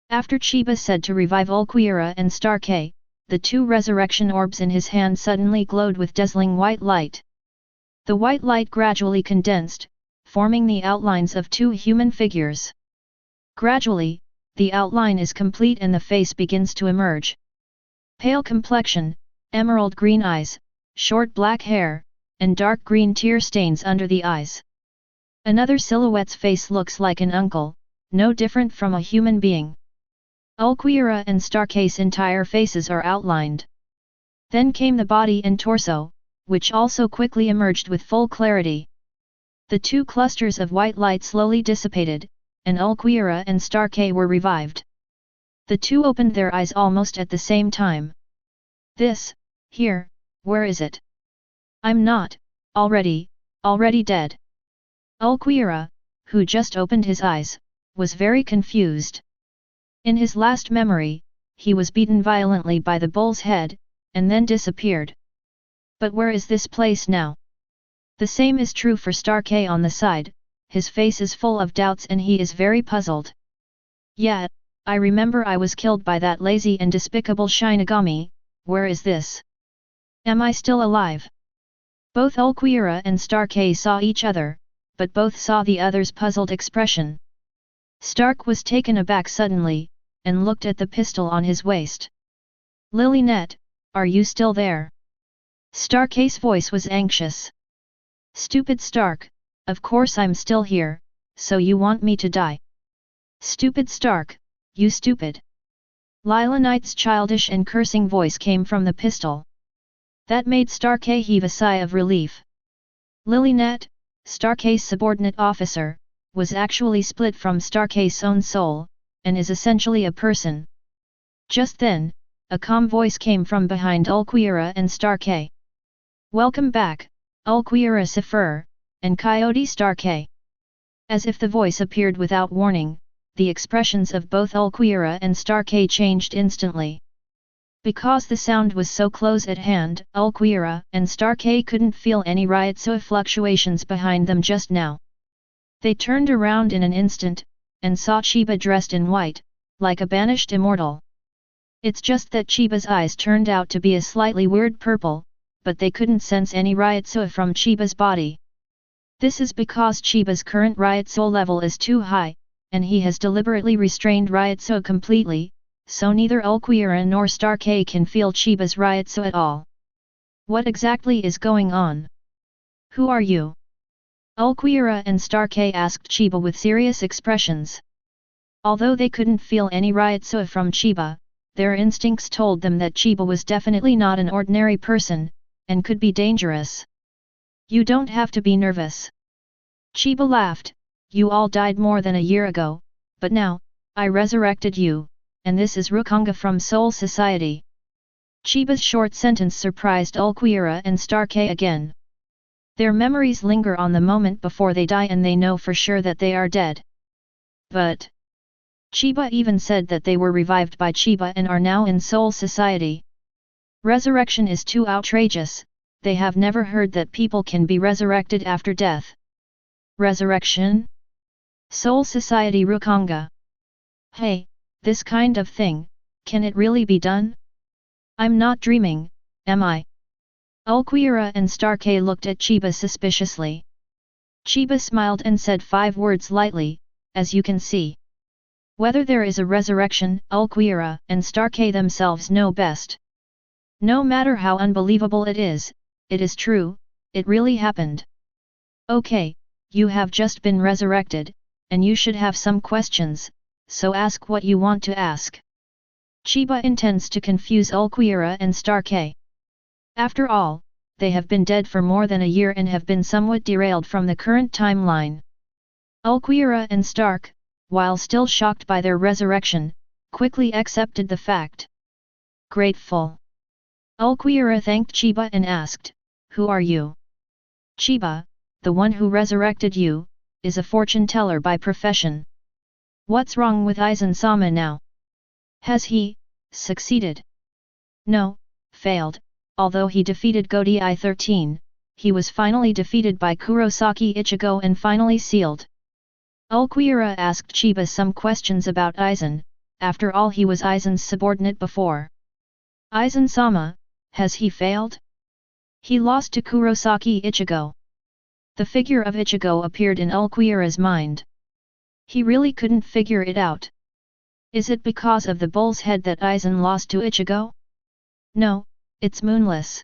After Chiba said to revive Ulquiorra and Stark, the 2 resurrection orbs in his hand suddenly glowed with dazzling white light. The white light gradually condensed, forming the outlines of 2 human figures. Gradually, the outline is complete and the face begins to emerge. Pale complexion, emerald green eyes, short black hair, and dark green tear stains under the eyes. Another silhouette's face looks like an uncle, no different from a human being. Ulquiorra and Stark's entire faces are outlined. Then came the body and torso, which also quickly emerged with full clarity. The 2 clusters of white light slowly dissipated, and Ulquiorra and Stark were revived. The 2 opened their eyes almost at the same time. Here, where is it? I'm not, already dead. Ulquiorra, who just opened his eyes, was very confused. In his last memory, he was beaten violently by the bull's head, and then disappeared. But where is this place now? The same is true for Stark on the side, his face is full of doubts and he is very puzzled. Yeah, I remember I was killed by that lazy and despicable Shinigami, where is this? Am I still alive? Both Ulquiorra and Stark saw each other, but both saw the other's puzzled expression. Stark was taken aback suddenly, and looked at the pistol on his waist. Lilynette, are you still there? Stark's voice was anxious. Stupid Stark, of course I'm still here, so you want me to die? Stupid Stark, you stupid! Lilynette's childish and cursing voice came from the pistol. That made Stark heave a sigh of relief. Lilynette, Stark's subordinate officer, was actually split from Stark's own soul, and is essentially a person. Just then, a calm voice came from behind Ulquiorra and Stark. Welcome back, Ulquiorra Cipher, and Coyote Stark. As if the voice appeared without warning, the expressions of both Ulquiorra and Stark changed instantly. Because the sound was so close at hand, Ulquiorra and Stark couldn't feel any Ryotsu fluctuations behind them just now. They turned around in an instant, and saw Chiba dressed in white, like a banished immortal. It's just that Chiba's eyes turned out to be a slightly weird purple, but they couldn't sense any Ryotsu from Chiba's body. This is because Chiba's current Ryotsu level is too high, and he has deliberately restrained Ryotsu completely, so neither Ulquiorra nor Stark can feel Chiba's Ryotsu at all. What exactly is going on? Who are you? Ulquiorra and Stark asked Chiba with serious expressions. Although they couldn't feel any Ryotsu from Chiba, their instincts told them that Chiba was definitely not an ordinary person, and could be dangerous. You don't have to be nervous. Chiba laughed, you all died more than a year ago, but now, I resurrected you, and this is Rukongai from Soul Society. Chiba's short sentence surprised Ulquiorra and Stark again. Their memories linger on the moment before they die and they know for sure that they are dead. But Chiba even said that they were revived by Chiba and are now in Soul Society. Resurrection is too outrageous, they have never heard that people can be resurrected after death. Resurrection? Soul Society Rukongai. Hey, this kind of thing, can it really be done? I'm not dreaming, am I? Ulquiorra and Starkey looked at Chiba suspiciously. Chiba smiled and said 5 words lightly, as you can see. Whether there is a resurrection, Ulquiorra and Starkey themselves know best. No matter how unbelievable it is true, it really happened. Okay, you have just been resurrected, and you should have some questions, so ask what you want to ask. Chiba intends to confuse Ulquiorra and Starkey. After all, they have been dead for more than a year and have been somewhat derailed from the current timeline. Ulquiorra and Stark, while still shocked by their resurrection, quickly accepted the fact. Grateful. Ulquiorra thanked Chiba and asked, "Who are you?" Chiba, the one who resurrected you, is a fortune teller by profession. What's wrong with Aizen-sama now? Has he succeeded? No, failed. Although he defeated Godi 13, he was finally defeated by Kurosaki Ichigo and finally sealed. Ulquiorra asked Chiba some questions about Aizen, after all he was Aizen's subordinate before. Aizen-sama, has he failed? He lost to Kurosaki Ichigo. The figure of Ichigo appeared in Ulquiorra's mind. He really couldn't figure it out. Is it because of the bull's head that Aizen lost to Ichigo? No, it's moonless.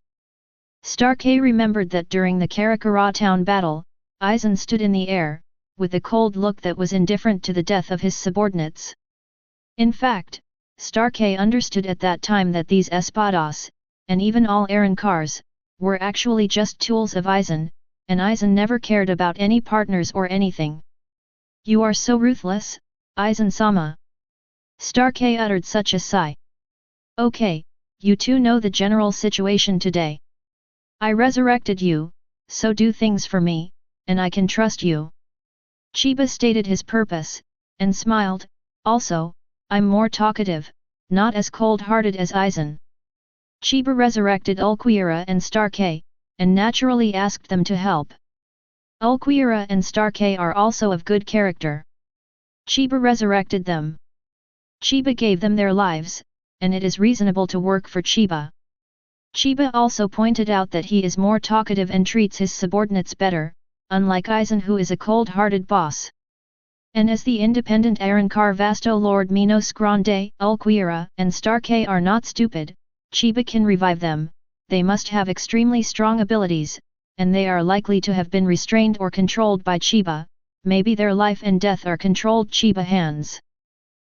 Starkey remembered that during the Karakura town battle, Aizen stood in the air, with a cold look that was indifferent to the death of his subordinates. In fact, Starkey understood at that time that these espadas, and even all Arankars, were actually just tools of Aizen, and Aizen never cared about any partners or anything. You are so ruthless, Aizen-sama. Starkey uttered such a sigh. Okay, you two know the general situation today. I resurrected you, so do things for me, and I can trust you. Chiba stated his purpose, and smiled. Also, I'm more talkative, not as cold-hearted as Aizen. Chiba resurrected Ulquiorra and Starkey, and naturally asked them to help. Ulquiorra and Starkey are also of good character. Chiba resurrected them. Chiba gave them their lives, and it is reasonable to work for Chiba. Chiba also pointed out that he is more talkative and treats his subordinates better, unlike Aizen who is a cold-hearted boss. And as the independent Arankar Vasto Lord Minos Grande, Ulquiorra and Starkey are not stupid, Chiba can revive them. They must have extremely strong abilities, and they are likely to have been restrained or controlled by Chiba. Maybe their life and death are controlled Chiba hands.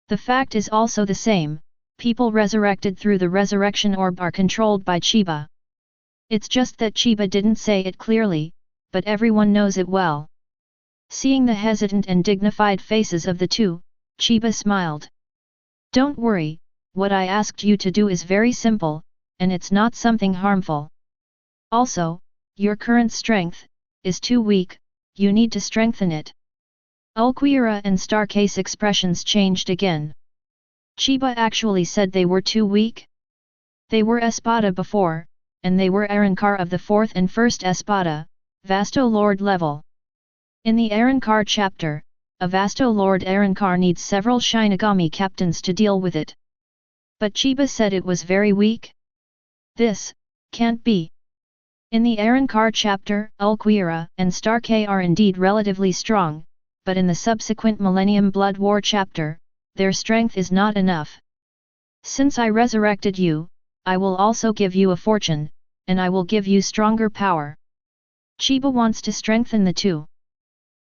The fact is also the same, people resurrected through the resurrection orb are controlled by Chiba. It's just that Chiba didn't say it clearly, but everyone knows it well. Seeing the hesitant and dignified faces of the two, Chiba smiled. Don't worry, what I asked you to do is very simple, and it's not something harmful. Also, your current strength is too weak, you need to strengthen it. Ulquiorra and Starkey's expressions changed again. Chiba actually said they were too weak? They were Espada before, and they were Arankar of the 4th and 1st Espada, Vasto Lord level. In the Arankar chapter, a Vasto Lord Arankar needs several Shinigami captains to deal with it. But Chiba said it was very weak? This can't be. In the Arankar chapter, Ulquiorra and Starkey are indeed relatively strong, but in the subsequent Millennium Blood War chapter, their strength is not enough. Since I resurrected you, I will also give you a fortune, and I will give you stronger power. Chiba wants to strengthen the two.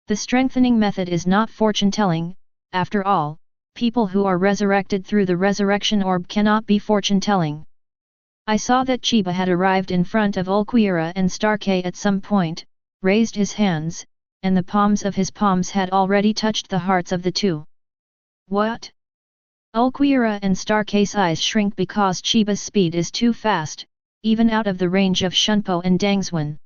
The strengthening method is not fortune-telling, after all, people who are resurrected through the resurrection orb cannot be fortune-telling. I saw that Chiba had arrived in front of Ulquiorra and Starkey at some point, raised his hands, and the palms of his palms had already touched the hearts of the two. What? Ulquiorra and Starkey's eyes shrink because Chiba's speed is too fast, even out of the range of Shunpo and Dangzwen.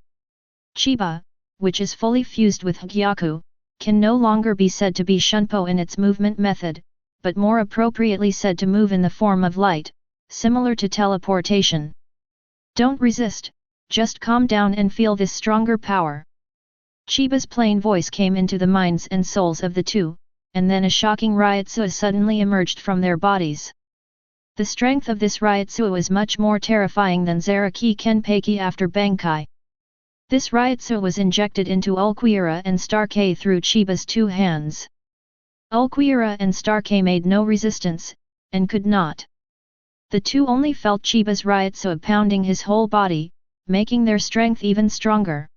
Chiba, which is fully fused with Hōgyoku, can no longer be said to be Shunpo in its movement method, but more appropriately said to move in the form of light, similar to teleportation. Don't resist, just calm down and feel this stronger power. Chiba's plain voice came into the minds and souls of the two, and then a shocking Ryotsu suddenly emerged from their bodies. The strength of this Ryotsu is much more terrifying than Zaraki Kenpachi after Bankai. This Ryotsu was injected into Ulquiorra and Starkei through Chiba's two hands. Ulquiorra and Starkei made no resistance, and could not. The two only felt Chiba's Ryotsu pounding his whole body, making their strength even stronger.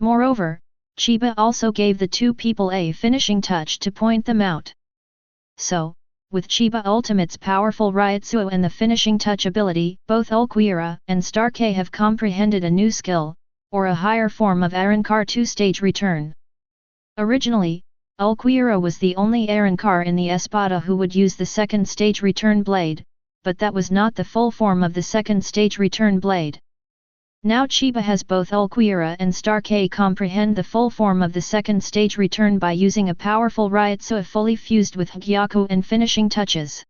Moreover, Chiba also gave the two people a finishing touch to point them out. So, with Chiba Ultimate's powerful Ryotsu and the finishing touch ability, both Ulquiorra and Starkei have comprehended a new skill, or a higher form of Arrancar two-stage return. Originally, Ulquiorra was the only Arrancar in the Espada who would use the second stage return blade, but that was not the full form of the second stage return blade. Now Chiba has both Ulquiorra and Starkei comprehend the full form of the second stage return by using a powerful Ryotsu fully fused with Hōgyoku and finishing touches.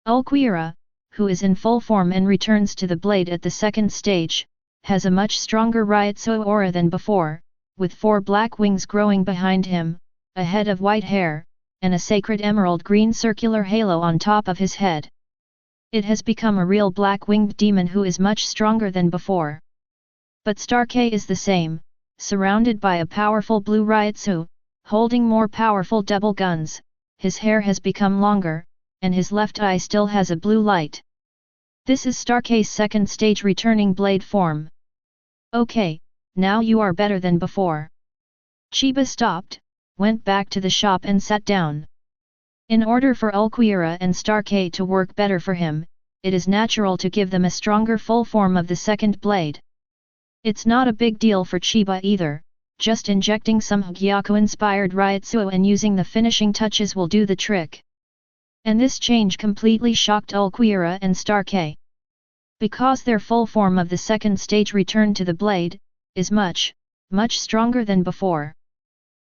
Ulquiorra, who is in full form and returns to the blade at the second stage, has a much stronger Ryotsu aura than before, with 4 black wings growing behind him, a head of white hair, and a sacred emerald green circular halo on top of his head. It has become a real black-winged demon who is much stronger than before. But Starkei is the same, surrounded by a powerful blue Ryotsu, holding more powerful double guns. His hair has become longer, and his left eye still has a blue light. This is Starkei's second stage returning blade form. Okay, now you are better than before. Chiba stopped, went back to the shop and sat down. In order for Ulquiorra and Starkei to work better for him, it is natural to give them a stronger full form of the second blade. It's not a big deal for Chiba either, just injecting some Hōgyoku-inspired Ryotsu and using the finishing touches will do the trick. And this change completely shocked Ulquiorra and Starkei. Because their full form of the second stage return to the blade, is much, much stronger than before.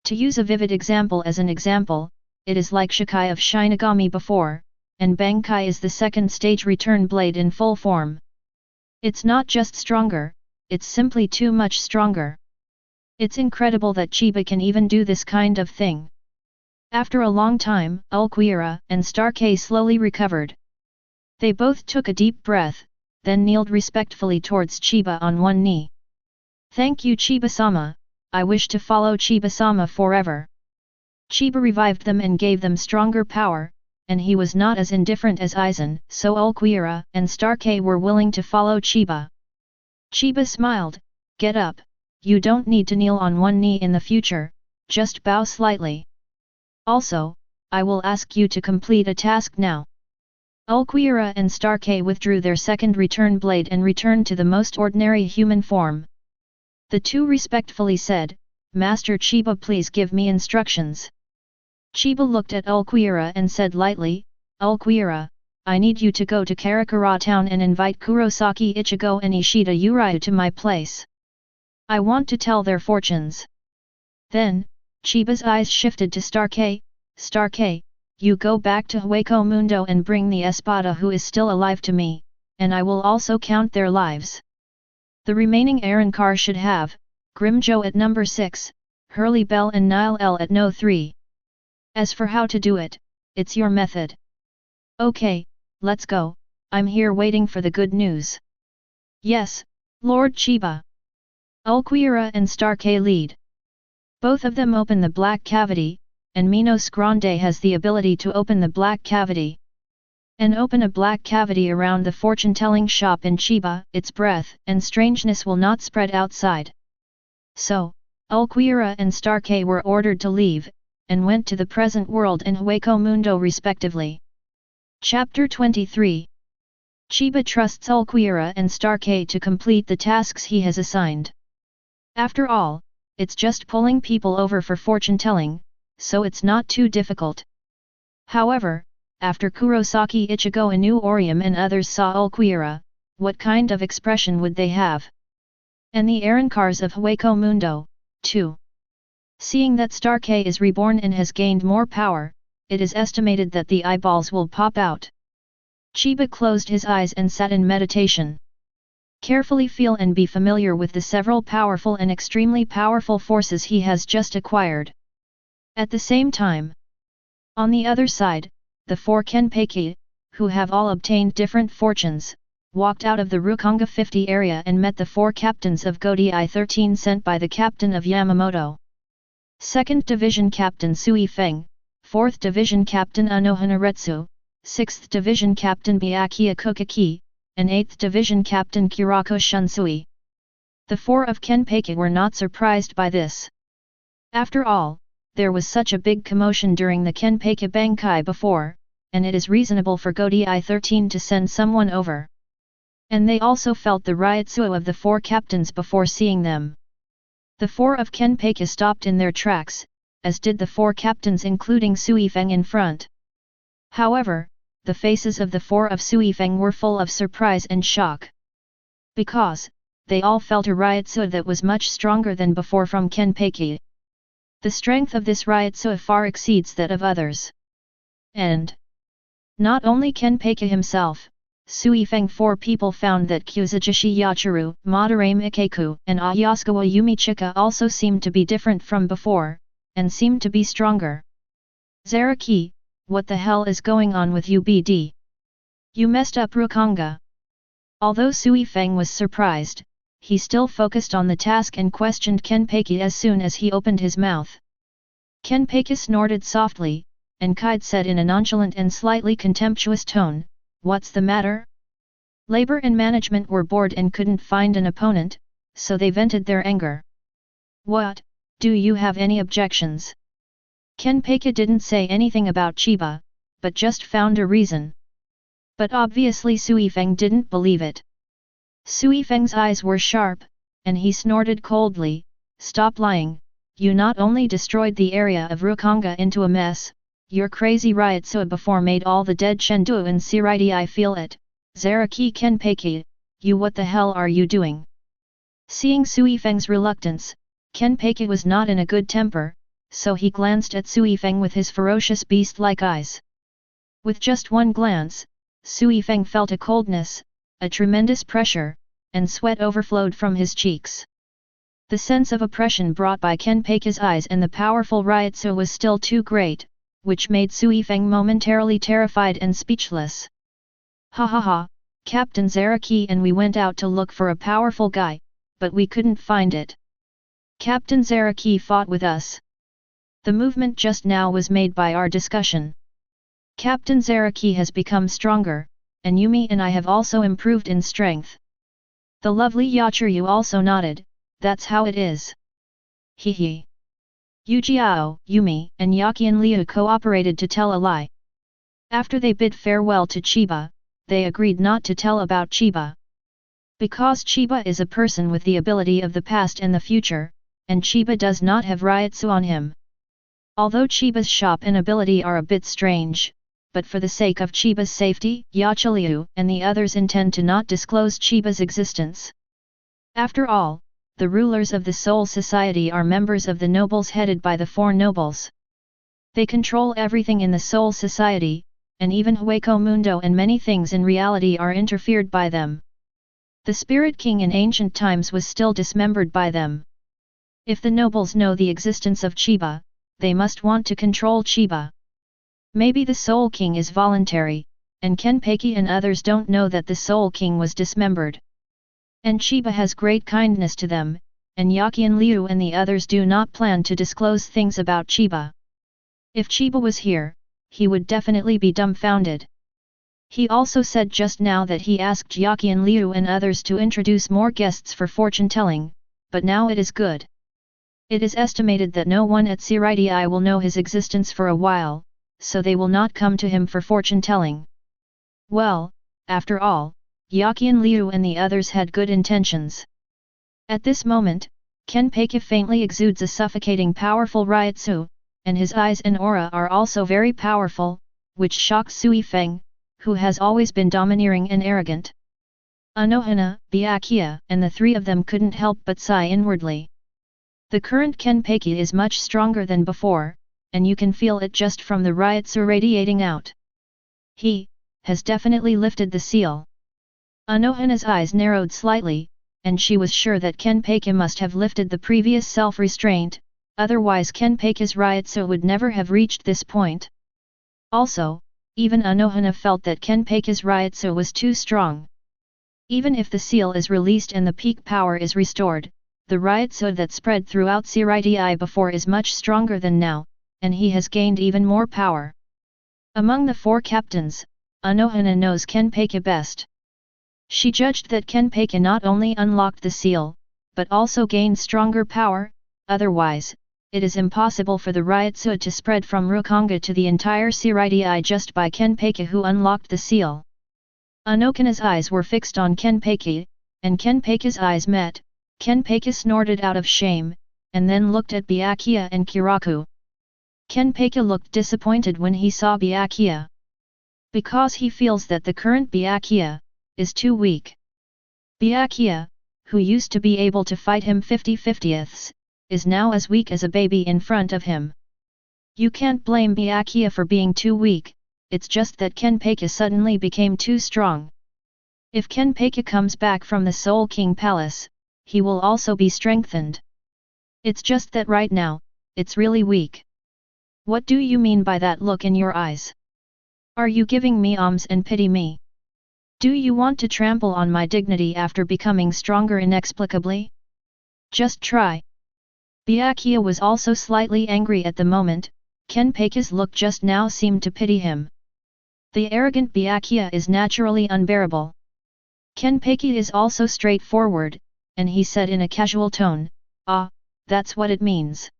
To use a vivid example as an example, it is like Shikai of Shinigami before, and Bankai is the second stage return blade in full form. It's not just stronger, it's simply too much stronger. It's incredible that Chiba can even do this kind of thing. After a long time, Ulquiorra and Starkei slowly recovered. They both took a deep breath, then kneeled respectfully towards Chiba on one knee. Thank you Chiba-sama, I wish to follow Chiba-sama forever. Chiba revived them and gave them stronger power, and he was not as indifferent as Aizen, so Ulquiorra and Starkei were willing to follow Chiba. Chiba smiled, get up, you don't need to kneel on one knee in the future, just bow slightly. Also, I will ask you to complete a task now. Ulquiorra and Starkei withdrew their second return blade and returned to the most ordinary human form. The two respectfully said, Master Chiba, please give me instructions. Chiba looked at Ulquiorra and said lightly, Ulquiorra, I need you to go to Karakura town and invite Kurosaki Ichigo and Ishida Uryu to my place. I want to tell their fortunes. Then, Chiba's eyes shifted to Starkei. Starkei, you go back to Hueco Mundo and bring the Espada who is still alive to me, and I will also count their lives. The remaining Arrancar should have, Grimjo at number 6, Hurley Bell and Nile L at no 3. As for how to do it, it's your method. Okay, let's go, I'm here waiting for the good news. Yes, Lord Chiba. Ulquiorra and Starkei lead. Both of them open the black cavity, and Minos Grande has the ability to open the black cavity. And open a black cavity around the fortune-telling shop in Chiba, its breath and strangeness will not spread outside. So, Ulquiorra and Starkei were ordered to leave, and went to the present world and Hueco Mundo respectively. Chapter 23. Chiba trusts Ulquiorra and Starkei to complete the tasks he has assigned. After all, it's just pulling people over for fortune-telling, so it's not too difficult. However, after Kurosaki Ichigo Inu Orium and others saw Ulquiorra, what kind of expression would they have? And the Arrancars of Hueco Mundo, too. Seeing that Starkei is reborn and has gained more power, it is estimated that the eyeballs will pop out. Chiba closed his eyes and sat in meditation. Carefully feel and be familiar with the several powerful and extremely powerful forces he has just acquired. At the same time, on the other side, the 4 Kenpachi, who have all obtained different fortunes, walked out of the Rukongai 50 area and met the 4 captains of Godi 13 sent by the captain of Yamamoto. 2nd Division Captain Sui Feng, 4th Division Captain Unohana Retsu, 6th Division Captain Byakuya Kokaki, and 8th Division Captain Kurako Shunsui. The 4 of Kenpachi were not surprised by this. After all, there was such a big commotion during the Kenpachi Bankai before, and it is reasonable for Godi 13 to send someone over. And they also felt the ryotsuo of the 4 captains before seeing them. The 4 of Kenpachi stopped in their tracks, as did the 4 captains including Sui Feng in front. However, the faces of the 4 of Sui Feng were full of surprise and shock. Because, they all felt a ryotsuo that was much stronger than before from Kenpachi. The strength of this ryotsuo far exceeds that of others. And not only Kenpachi himself, Sui Feng 4 people found that Kuzujishi Yachiru, Madare Mikeku, and Ayasukawa Yumichika also seemed to be different from before, and seemed to be stronger. Zaraki, what the hell is going on with you BD? You messed up Rukongai. Although Sui Feng was surprised, he still focused on the task and questioned Kenpachi as soon as he opened his mouth. Kenpachi snorted softly, and Kide said in a nonchalant and slightly contemptuous tone, "What's the matter?" Labor and management were bored and couldn't find an opponent, so they vented their anger. "What, do you have any objections?" Kenpachi didn't say anything about Chiba, but just found a reason. But obviously Sui Feng didn't believe it. Sui Feng's eyes were sharp, and he snorted coldly, "Stop lying, you not only destroyed the area of Rukongai into a mess, your crazy ryotsuo before made all the dead Shendu and Siridi feel it, Zaraki Kenpachi, you what the hell are you doing?" Seeing Sui Feng's reluctance, Kenpachi was not in a good temper, so he glanced at Sui Feng with his ferocious beast-like eyes. With just one glance, Sui Feng felt a coldness, a tremendous pressure, and sweat overflowed from his cheeks. The sense of oppression brought by Kenpachi's eyes and the powerful ryotsuo was still too great, which made Sui Feng momentarily terrified and speechless. "Ha ha ha, Captain Zaraki and we went out to look for a powerful guy, but we couldn't find it. Captain Zaraki fought with us. The movement just now was made by our discussion. Captain Zaraki has become stronger, and Yumi and I have also improved in strength." The lovely Yachiru also nodded, "That's how it is." Hee. Yujiao, Yumi, and Yakian Liu cooperated to tell a lie. After they bid farewell to Chiba, they agreed not to tell about Chiba. Because Chiba is a person with the ability of the past and the future, and Chiba does not have ryotsu on him. Although Chiba's shop and ability are a bit strange, but for the sake of Chiba's safety, Yachiru and the others intend to not disclose Chiba's existence. After all, the rulers of the Soul Society are members of the nobles headed by the 4 nobles. They control everything in the Soul Society, and even Hueco Mundo and many things in reality are interfered by them. The Spirit King in ancient times was still dismembered by them. If the nobles know the existence of Chiba, they must want to control Chiba. Maybe the Soul King is voluntary, and Kenpachi and others don't know that the Soul King was dismembered. And Chiba has great kindness to them, and Yakian Liu and the others do not plan to disclose things about Chiba. If Chiba was here, he would definitely be dumbfounded. He also said just now that he asked Yakian Liu and others to introduce more guests for fortune-telling, but now it is good. It is estimated that no one at Siridi will know his existence for a while, so they will not come to him for fortune-telling. Well, after all, Yakian Liu and the others had good intentions. At this moment, Kenpachi faintly exudes a suffocating powerful ryotsu, and his eyes and aura are also very powerful, which shocks Sui Feng, who has always been domineering and arrogant. Unohana, Byakuya, and the 3 of them couldn't help but sigh inwardly. The current Kenpachi is much stronger than before, and you can feel it just from the ryotsu radiating out. He has definitely lifted the seal. Unohana's eyes narrowed slightly, and she was sure that Kenpachi must have lifted the previous self-restraint, otherwise Kenpachi's ryotsu would never have reached this point. Also, even Unohana felt that Kenpachi's ryotsu was too strong. Even if the seal is released and the peak power is restored, the ryotsu that spread throughout Shirai before is much stronger than now, and he has gained even more power. Among the 4 captains, Unohana knows Kenpachi best. She judged that Kenpachi not only unlocked the seal, but also gained stronger power, otherwise, it is impossible for the ryotsu to spread from Rukongai to the entire Shirai just by Kenpachi who unlocked the seal. Unohana's eyes were fixed on Kenpachi, and Kenpachi's eyes met. Kenpachi snorted out of shame, and then looked at Byakuya and Kiraku. Kenpachi looked disappointed when he saw Byakuya. Because he feels that the current Byakuya is too weak. Byakuya, who used to be able to fight him 50/50ths, is now as weak as a baby in front of him. You can't blame Byakuya for being too weak, it's just that Kenpachi suddenly became too strong. If Kenpachi comes back from the Soul King Palace, he will also be strengthened. It's just that right now, it's really weak. What do you mean by that look in your eyes? Are you giving me alms and pity me? Do you want to trample on my dignity after becoming stronger inexplicably? Just try. Byakuya was also slightly angry at the moment. Kenpachi's look just now seemed to pity him. The arrogant Byakuya is naturally unbearable. Kenpachi is also straightforward, and he said in a casual tone, "Ah, that's what it means."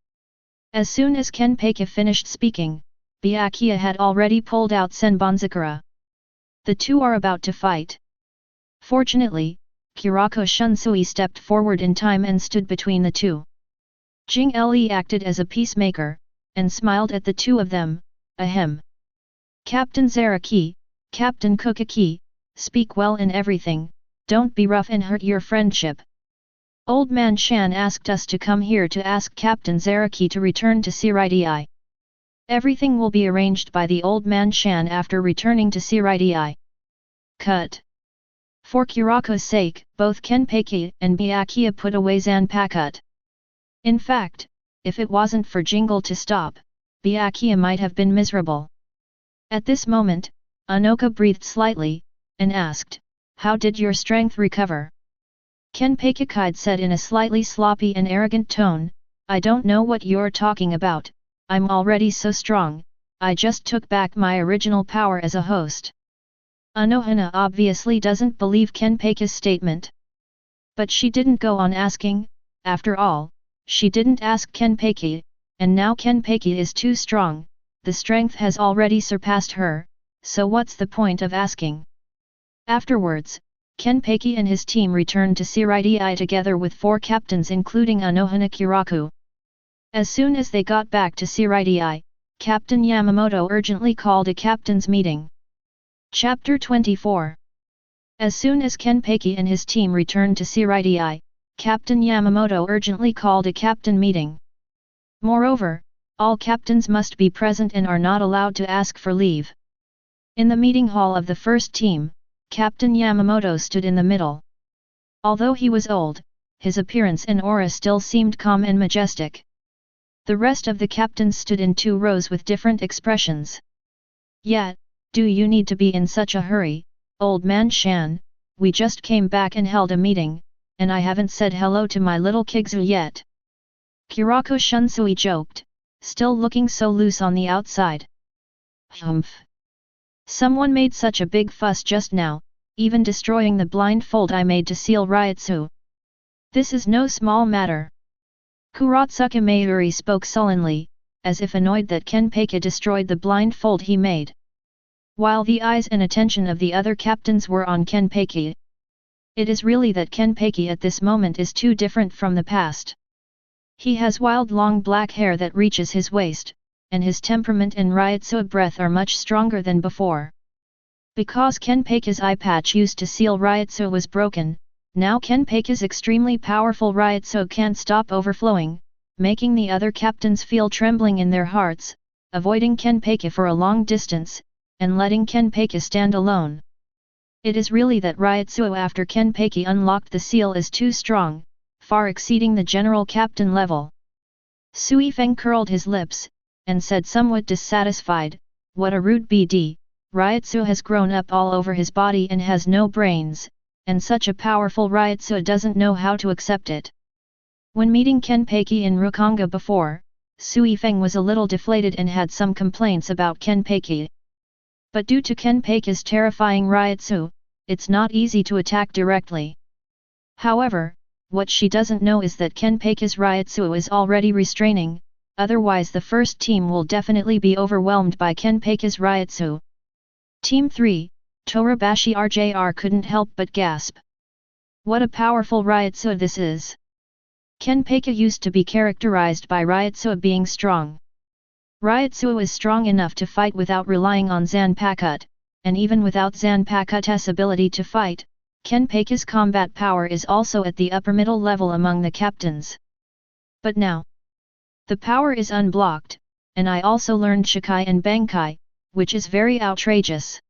As soon as Kenpachi finished speaking, Byakuya had already pulled out Senbonzakura. The two are about to fight. Fortunately, Kurako Shunsui stepped forward in time and stood between the two. Jing Le acted as a peacemaker, and smiled at the two of them. Ahem. Captain Zaraki, Captain Kukaki, speak well in everything, don't be rough and hurt your friendship. Old Man Shan asked us to come here to ask Captain Zaraki to return to Shirai. Everything will be arranged by the Old Man Shan after returning to Shirai. Cut. For Kirako's sake, both Kenpachi and Byakuya put away Zanpakutō. In fact, if it wasn't for Jingle to stop, Byakuya might have been miserable. At this moment, Unohana breathed slightly, and asked, "How did your strength recover?" Kenpachi said in a slightly sloppy and arrogant tone, "I don't know what you're talking about, I'm already so strong, I just took back my original power as a host." Unohana obviously doesn't believe Kenpachi's statement. But she didn't go on asking. After all, she didn't ask Kenpachi, and now Kenpachi is too strong, the strength has already surpassed her, so what's the point of asking? Afterwards, Kenpachi and his team returned to Shirai together with 4 captains including Unohana Kiraku. As soon as they got back to Shirai, Captain Yamamoto urgently called a captain's meeting. Chapter 24. As soon as Kenpachi and his team returned to Shirai, Captain Yamamoto urgently called a captain meeting. Moreover, all captains must be present and are not allowed to ask for leave. In the meeting hall of the first team, Captain Yamamoto stood in the middle. Although he was old, his appearance and aura still seemed calm and majestic. The rest of the captains stood in 2 rows with different expressions. "Yet, do you need to be in such a hurry, Old Man Shan? We just came back and held a meeting, and I haven't said hello to my little Kigzu yet." Kurako Shunsui joked, still looking so loose on the outside. "Humph! Someone made such a big fuss just now, even destroying the blindfold I made to seal Ryotsu. This is no small matter." Kuratsuka Mayuri spoke sullenly, as if annoyed that Kenpachi destroyed the blindfold he made. While the eyes and attention of the other captains were on Kenpachi. It is really that Kenpachi at this moment is too different from the past. He has wild long black hair that reaches his waist, and his temperament and Ryotsu breath are much stronger than before. Because Kenpachi's eye patch used to seal Ryotsu was broken, now Kenpachi's extremely powerful Ryotsu can't stop overflowing, making the other captains feel trembling in their hearts. avoiding Kenpachi for a long distance, and letting Kenpachi stand alone. It is really that Ryutsu after Kenpachi unlocked the seal is too strong, far exceeding the general captain level. Sui Feng curled his lips, and said somewhat dissatisfied, "What a rude BD, Ryutsu has grown up all over his body and has no brains, and such a powerful Ryutsu doesn't know how to accept it." When meeting Kenpachi in Rukongai before, Sui Feng was a little deflated and had some complaints about Kenpachi. But due to Kenpachi's terrifying Ryutsu, it's not easy to attack directly. However, what she doesn't know is that Kenpachi's Ryutsu is already restraining, otherwise the first team will definitely be overwhelmed by Kenpachi's Ryutsu. Team 3, Torabashi RJR couldn't help but gasp. What a powerful Ryutsu this is! Kenpachi used to be characterized by Ryutsu being strong. Ryutsu is strong enough to fight without relying on Zanpakutō, and even without Zanpakutō's ability to fight, Kenpachi's combat power is also at the upper middle level among the captains. But now, the power is unblocked, and I also learned Shikai and Bankai, which is very outrageous.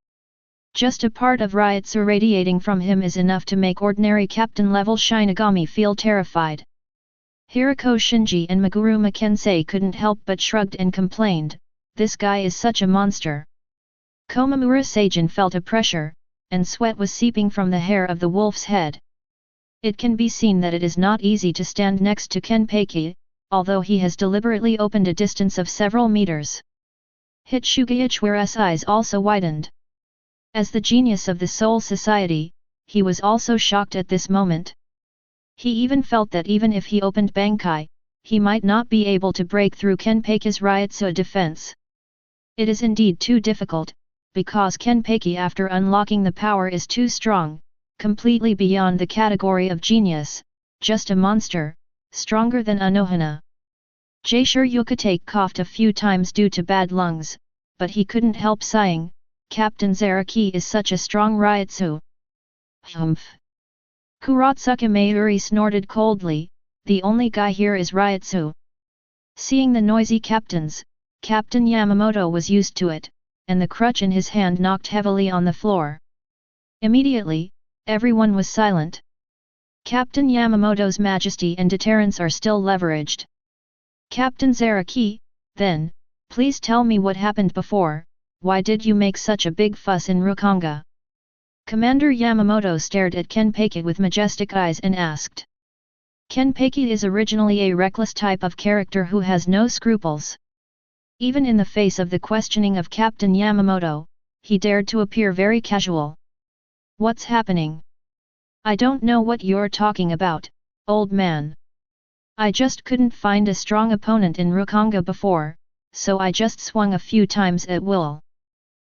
Just a part of Ryutsu radiating from him is enough to make ordinary captain-level Shinigami feel terrified. Hirako Shinji and Meguru Makensei couldn't help but shrugged and complained, "This guy is such a monster." Komamura Seijin felt a pressure, and sweat was seeping from the hair of the wolf's head. It can be seen that it is not easy to stand next to Kenpachi, although he has deliberately opened a distance of several meters. Hitsugaya eyes also widened. As the genius of the Soul Society, he was also shocked at this moment. He even felt that even if he opened Bankai, he might not be able to break through Kenpachi's Ryutsu defense. It is indeed too difficult, because Kenpachi after unlocking the power is too strong, completely beyond the category of genius, just a monster, stronger than Unohana. Jaishur Yukatake coughed a few times due to bad lungs, but he couldn't help sighing, "Captain Zaraki is such a strong Ryutsu." Humph! Kuratsuka Mayuri snorted coldly, "The only guy here is Ryutsu." Seeing the noisy captains, Captain Yamamoto was used to it, and the crutch in his hand knocked heavily on the floor. Immediately, everyone was silent. Captain Yamamoto's majesty and deterrence are still leveraged. "Captain Zaraki, then, please tell me what happened before. Why did you make such a big fuss in Rukongai?" Commander Yamamoto stared at Kenpachi with majestic eyes and asked. Kenpachi is originally a reckless type of character who has no scruples. Even in the face of the questioning of Captain Yamamoto, he dared to appear very casual. "What's happening? I don't know what you're talking about, old man. I just couldn't find a strong opponent in Rukongai before, so I just swung a few times at will."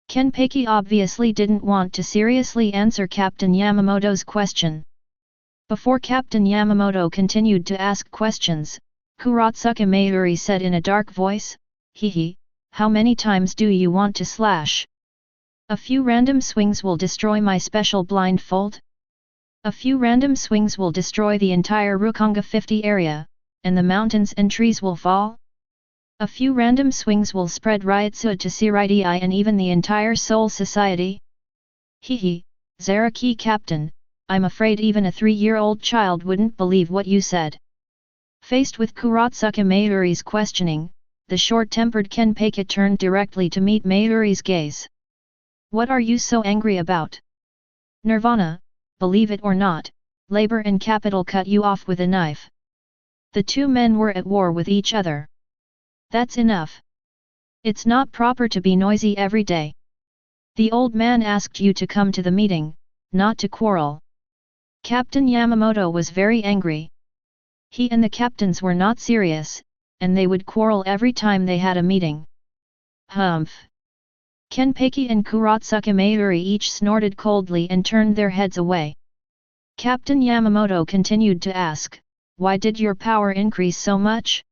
Kenpachi obviously didn't want to seriously answer Captain Yamamoto's question. Before Captain Yamamoto continued to ask questions, Kuratsuka Mayuri said in a dark voice, "Hehe, how many times do you want to slash? A few random swings will destroy my special blindfold? A few random swings will destroy the entire Rukongai 50 area, and the mountains and trees will fall? A few random swings will spread Ryutsu to Shirai and even the entire Soul Society? Hehe, Zaraki Captain, I'm afraid even a 3-year-old child wouldn't believe what you said." Faced with Kuratsuka Mayuri's questioning, the short-tempered Kenpachi turned directly to meet Mayuri's gaze. "What are you so angry about? Nirvana, believe it or not, labor and capital cut you off with a knife. The two men were at war with each other. That's enough. It's not proper to be noisy every day. The old man asked you to come to the meeting, not to quarrel." Captain Yamamoto was very angry. He and the captains were not serious, and they would quarrel every time they had a meeting. Humph! Kenpachi and Kuratsuka Mayuri each snorted coldly and turned their heads away. Captain Yamamoto continued to ask, "Why did your power increase so much?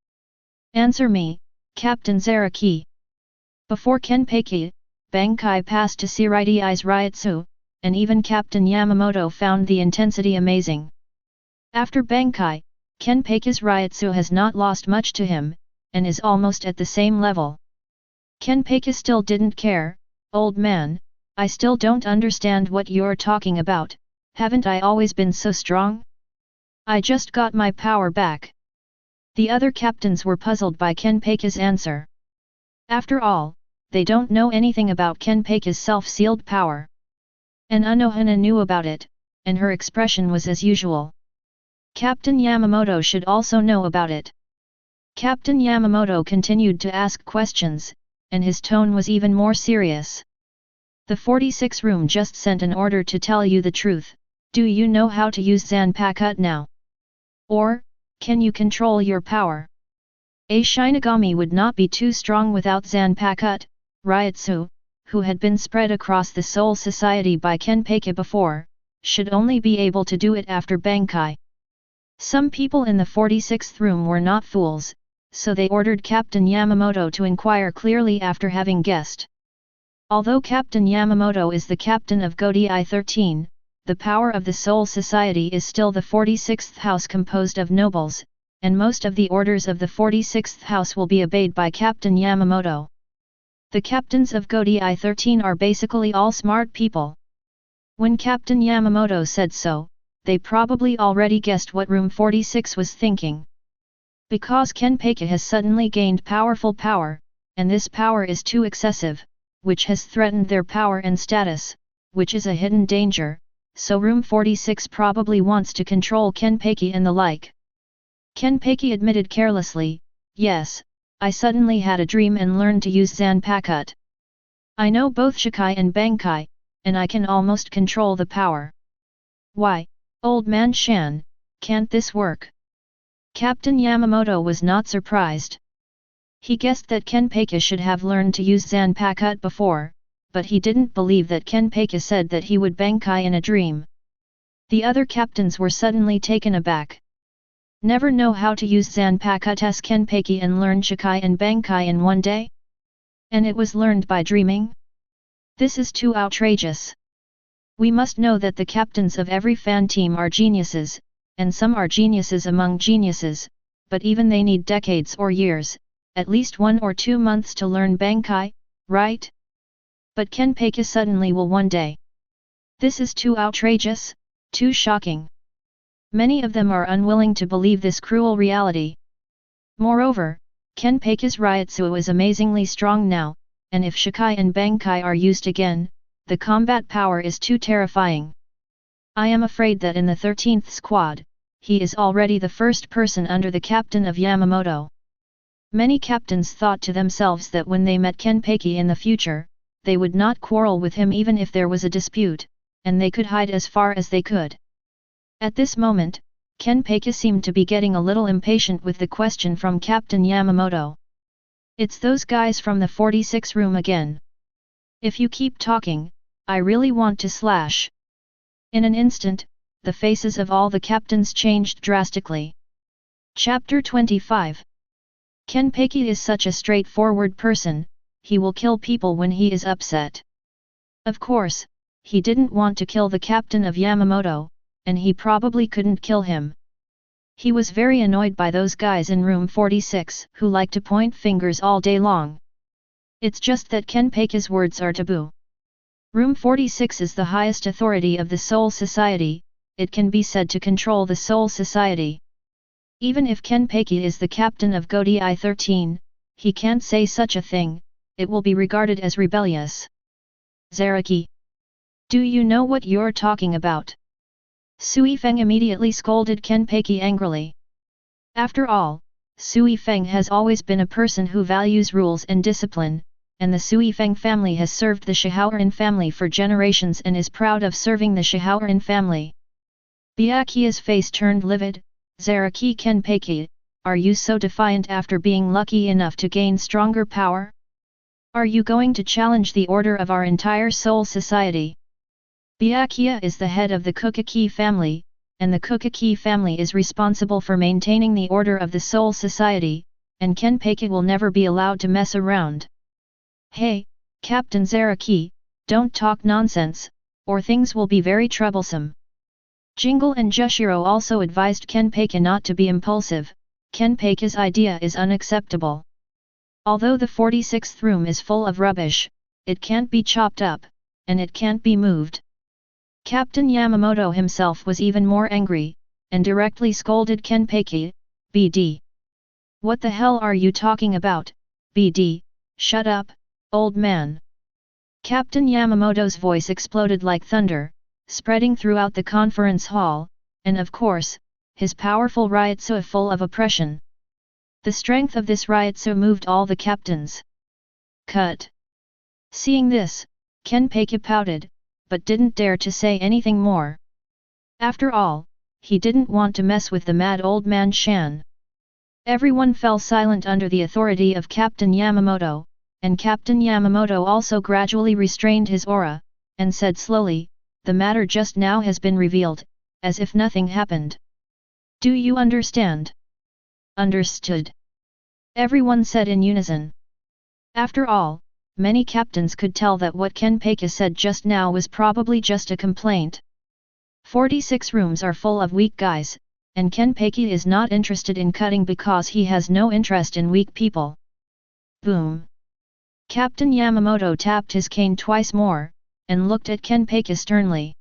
Answer me, Captain Zaraki." Before Kenpachi, Bankai passed to Shirai's Ryutsu, and even Captain Yamamoto found the intensity amazing. After Bankai, Kenpachi's Ryutsu has not lost much to him, and is almost at the same level. Kenpachi still didn't care. Old man, I still don't understand what you're talking about, haven't I always been so strong? I just got my power back. The other captains were puzzled by Kenpachi's answer. After all, they don't know anything about Kenpachi's self-sealed power. And Unohana knew about it, and her expression was as usual. Captain Yamamoto should also know about it. Captain Yamamoto continued to ask questions, and his tone was even more serious. The 46 room just sent an order to tell you the truth. Do you know how to use Zanpakutō now? Or, can you control your power? A Shinigami would not be too strong without Zanpakutō. Ryutsu, who had been spread across the Soul Society by Kenpachi before, should only be able to do it after Bankai. Some people in the 46th room were not fools, so they ordered Captain Yamamoto to inquire clearly after having guessed. Although Captain Yamamoto is the captain of Gōdai 13, the power of the Soul Society is still the 46th house composed of nobles, and most of the orders of the 46th house will be obeyed by Captain Yamamoto. The captains of Gōdai 13 are basically all smart people. When Captain Yamamoto said so, they probably already guessed what room 46 was thinking. Because Kenpachi has suddenly gained powerful power, and this power is too excessive, which has threatened their power and status, which is a hidden danger, so room 46 probably wants to control Kenpachi and the like. Kenpachi admitted carelessly, yes, I suddenly had a dream and learned to use Zanpakutō. I know both Shikai and Bankai, and I can almost control the power. Why, old man Shan, can't this work? Captain Yamamoto was not surprised. He guessed that Kenpachi should have learned to use Zanpakutō before, but he didn't believe that Kenpachi said that he would Bankai in a dream. The other captains were suddenly taken aback. Never know how to use Zanpakutō's Kenpachi and learn Shikai and Bankai in one day? And it was learned by dreaming? This is too outrageous. We must know that the captains of every fan team are geniuses, and some are geniuses among geniuses, but even they need decades or years, at least 1 or 2 months to learn Bankai, right? But Kenpachi suddenly will one day. This is too outrageous, too shocking. Many of them are unwilling to believe this cruel reality. Moreover, Kenpachi's Ryutsu is amazingly strong now, and if Shikai and Bankai are used again, the combat power is too terrifying. I am afraid that in the 13th squad, he is already the first person under the captain of Yamamoto. Many captains thought to themselves that when they met Kenpachi in the future, they would not quarrel with him even if there was a dispute, and they could hide as far as they could. At this moment, Kenpachi seemed to be getting a little impatient with the question from Captain Yamamoto. It's those guys from the 46 room again. If you keep talking, I really want to slash. In an instant, the faces of all the captains changed drastically. Chapter 25. Kenpachi is such a straightforward person, he will kill people when he is upset. Of course, he didn't want to kill the captain of Yamamoto, and he probably couldn't kill him. He was very annoyed by those guys in room 46 who like to point fingers all day long. It's just that Kenpachi's words are taboo. Room 46 is the highest authority of the Soul Society, it can be said to control the Soul Society. Even if Kenpachi is the captain of Gōdai 13, he can't say such a thing, it will be regarded as rebellious. Zaraki. Do you know what you're talking about? Sui Feng immediately scolded Kenpachi angrily. After all, Sui Feng has always been a person who values rules and discipline, and the Sui Feng family has served the Shihaoran family for generations and is proud of serving the Shihaoran family. Byakuya's face turned livid. Zaraki Kenpachi, are you so defiant after being lucky enough to gain stronger power? Are you going to challenge the order of our entire Soul Society? Byakuya is the head of the Kukaki family, and the Kukaki family is responsible for maintaining the order of the Soul Society, and Kenpachi will never be allowed to mess around. Hey, Captain Zaraki, don't talk nonsense, or things will be very troublesome. Jingle and Shishiro also advised Kenpachi not to be impulsive. Kenpachi's idea is unacceptable. Although the 46th room is full of rubbish, it can't be chopped up, and it can't be moved. Captain Yamamoto himself was even more angry, and directly scolded Kenpachi, "BD. What the hell are you talking about, BD, shut up, old man." Captain Yamamoto's voice exploded like thunder, spreading throughout the conference hall, and of course, his powerful ryutsu full of oppression. The strength of this ryutsu moved all the captains. Cut. Seeing this, Kenpachi pouted, but didn't dare to say anything more. After all, he didn't want to mess with the mad old man Shan. Everyone fell silent under the authority of Captain Yamamoto, and Captain Yamamoto also gradually restrained his aura, and said slowly, "The matter just now has been revealed, as if nothing happened. Do you understand?" "Understood," everyone said in unison. After all, many captains could tell that what Kenpachi said just now was probably just a complaint. 46 rooms are full of weak guys, and Kenpachi is not interested in cutting because he has no interest in weak people. Boom! Captain Yamamoto tapped his cane twice more, and looked at Kenpachi sternly.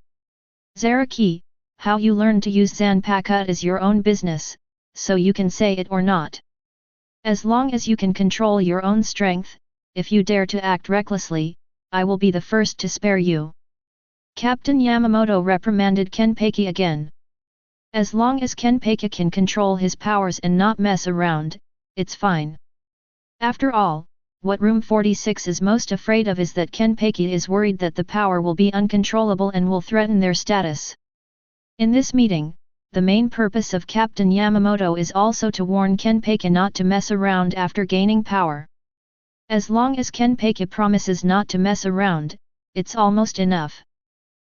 "Zaraki, how you learn to use Zanpakutō is your own business, so you can say it or not. As long as you can control your own strength, if you dare to act recklessly, I will be the first to spare you." Captain Yamamoto reprimanded Kenpachi again. As long as Kenpachi can control his powers and not mess around, it's fine. After all, what room 46 is most afraid of is that Kenpachi is worried that the power will be uncontrollable and will threaten their status. In this meeting, the main purpose of Captain Yamamoto is also to warn Kenpachi not to mess around after gaining power. As long as Kenpachi promises not to mess around, it's almost enough.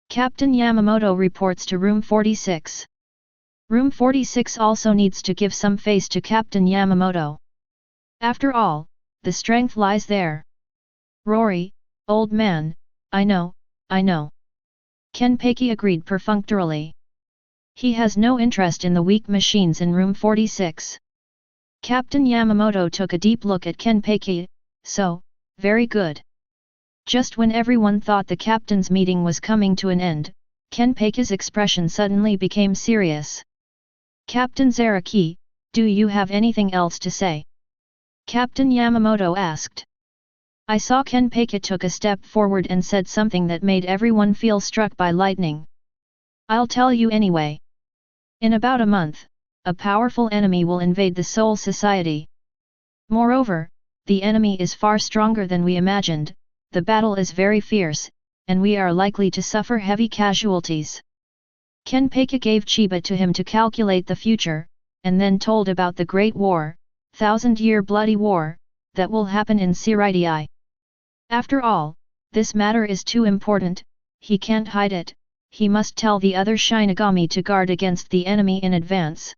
Captain Yamamoto reports to room 46. Room 46 also needs to give some face to Captain Yamamoto. After all, the strength lies there. "Rory, old man, I know. Kenpachi agreed perfunctorily. He has no interest in the weak machines in room 46. Captain Yamamoto took a deep look at Kenpachi, so, very good. Just when everyone thought the captain's meeting was coming to an end, Kenpachi's expression suddenly became serious. "Captain Zaraki, do you have anything else to say?" Captain Yamamoto asked. I saw Kenpachi took a step forward and said something that made everyone feel struck by lightning. "I'll tell you anyway. In about a month, a powerful enemy will invade the Soul Society. Moreover, the enemy is far stronger than we imagined, the battle is very fierce, and we are likely to suffer heavy casualties." Kenpachi gave Chiba to him to calculate the future, and then told about the Great War, 1000-year bloody war, that will happen in Shirai. After all, this matter is too important, he can't hide it, he must tell the other Shinigami to guard against the enemy in advance.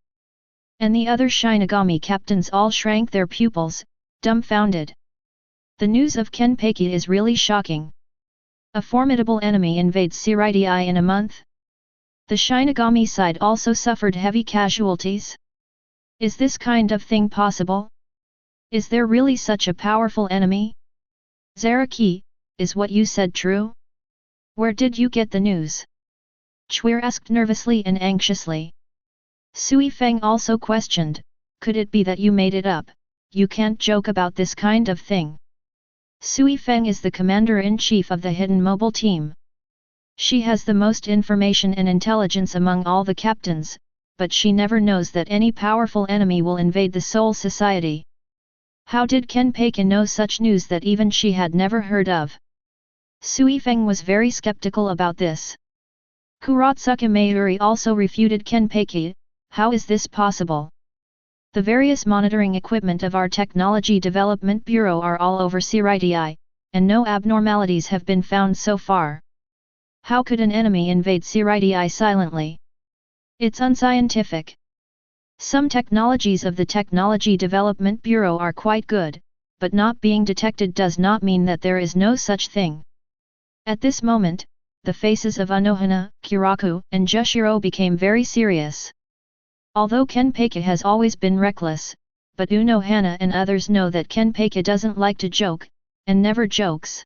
And the other Shinigami captains all shrank their pupils, dumbfounded. The news of Kenpachi is really shocking. A formidable enemy invades Shirai in a month? The Shinigami side also suffered heavy casualties? Is this kind of thing possible? Is there really such a powerful enemy? Zaraki, is what you said true? Where did you get the news? Chuir asked nervously and anxiously. Sui Feng also questioned, "Could it be that you made it up? You can't joke about this kind of thing." Sui Feng is the commander-in-chief of the hidden mobile team. She has the most information and intelligence among all the captains, but she never knows that any powerful enemy will invade the Soul Society. How did Kenpachi know such news that even she had never heard of? Sui Feng was very skeptical about this. Kuratsuka Mayuri also refuted Kenpachi, "How is this possible? The various monitoring equipment of our Technology Development Bureau are all over Shirai, and no abnormalities have been found so far. How could an enemy invade Shirai silently? It's unscientific. Some technologies of the Technology Development Bureau are quite good, but not being detected does not mean that there is no such thing." At this moment, the faces of Unohana, Kiraku, and Shishiro became very serious. Although Kenpachi has always been reckless, but Unohana and others know that Kenpachi doesn't like to joke, and never jokes.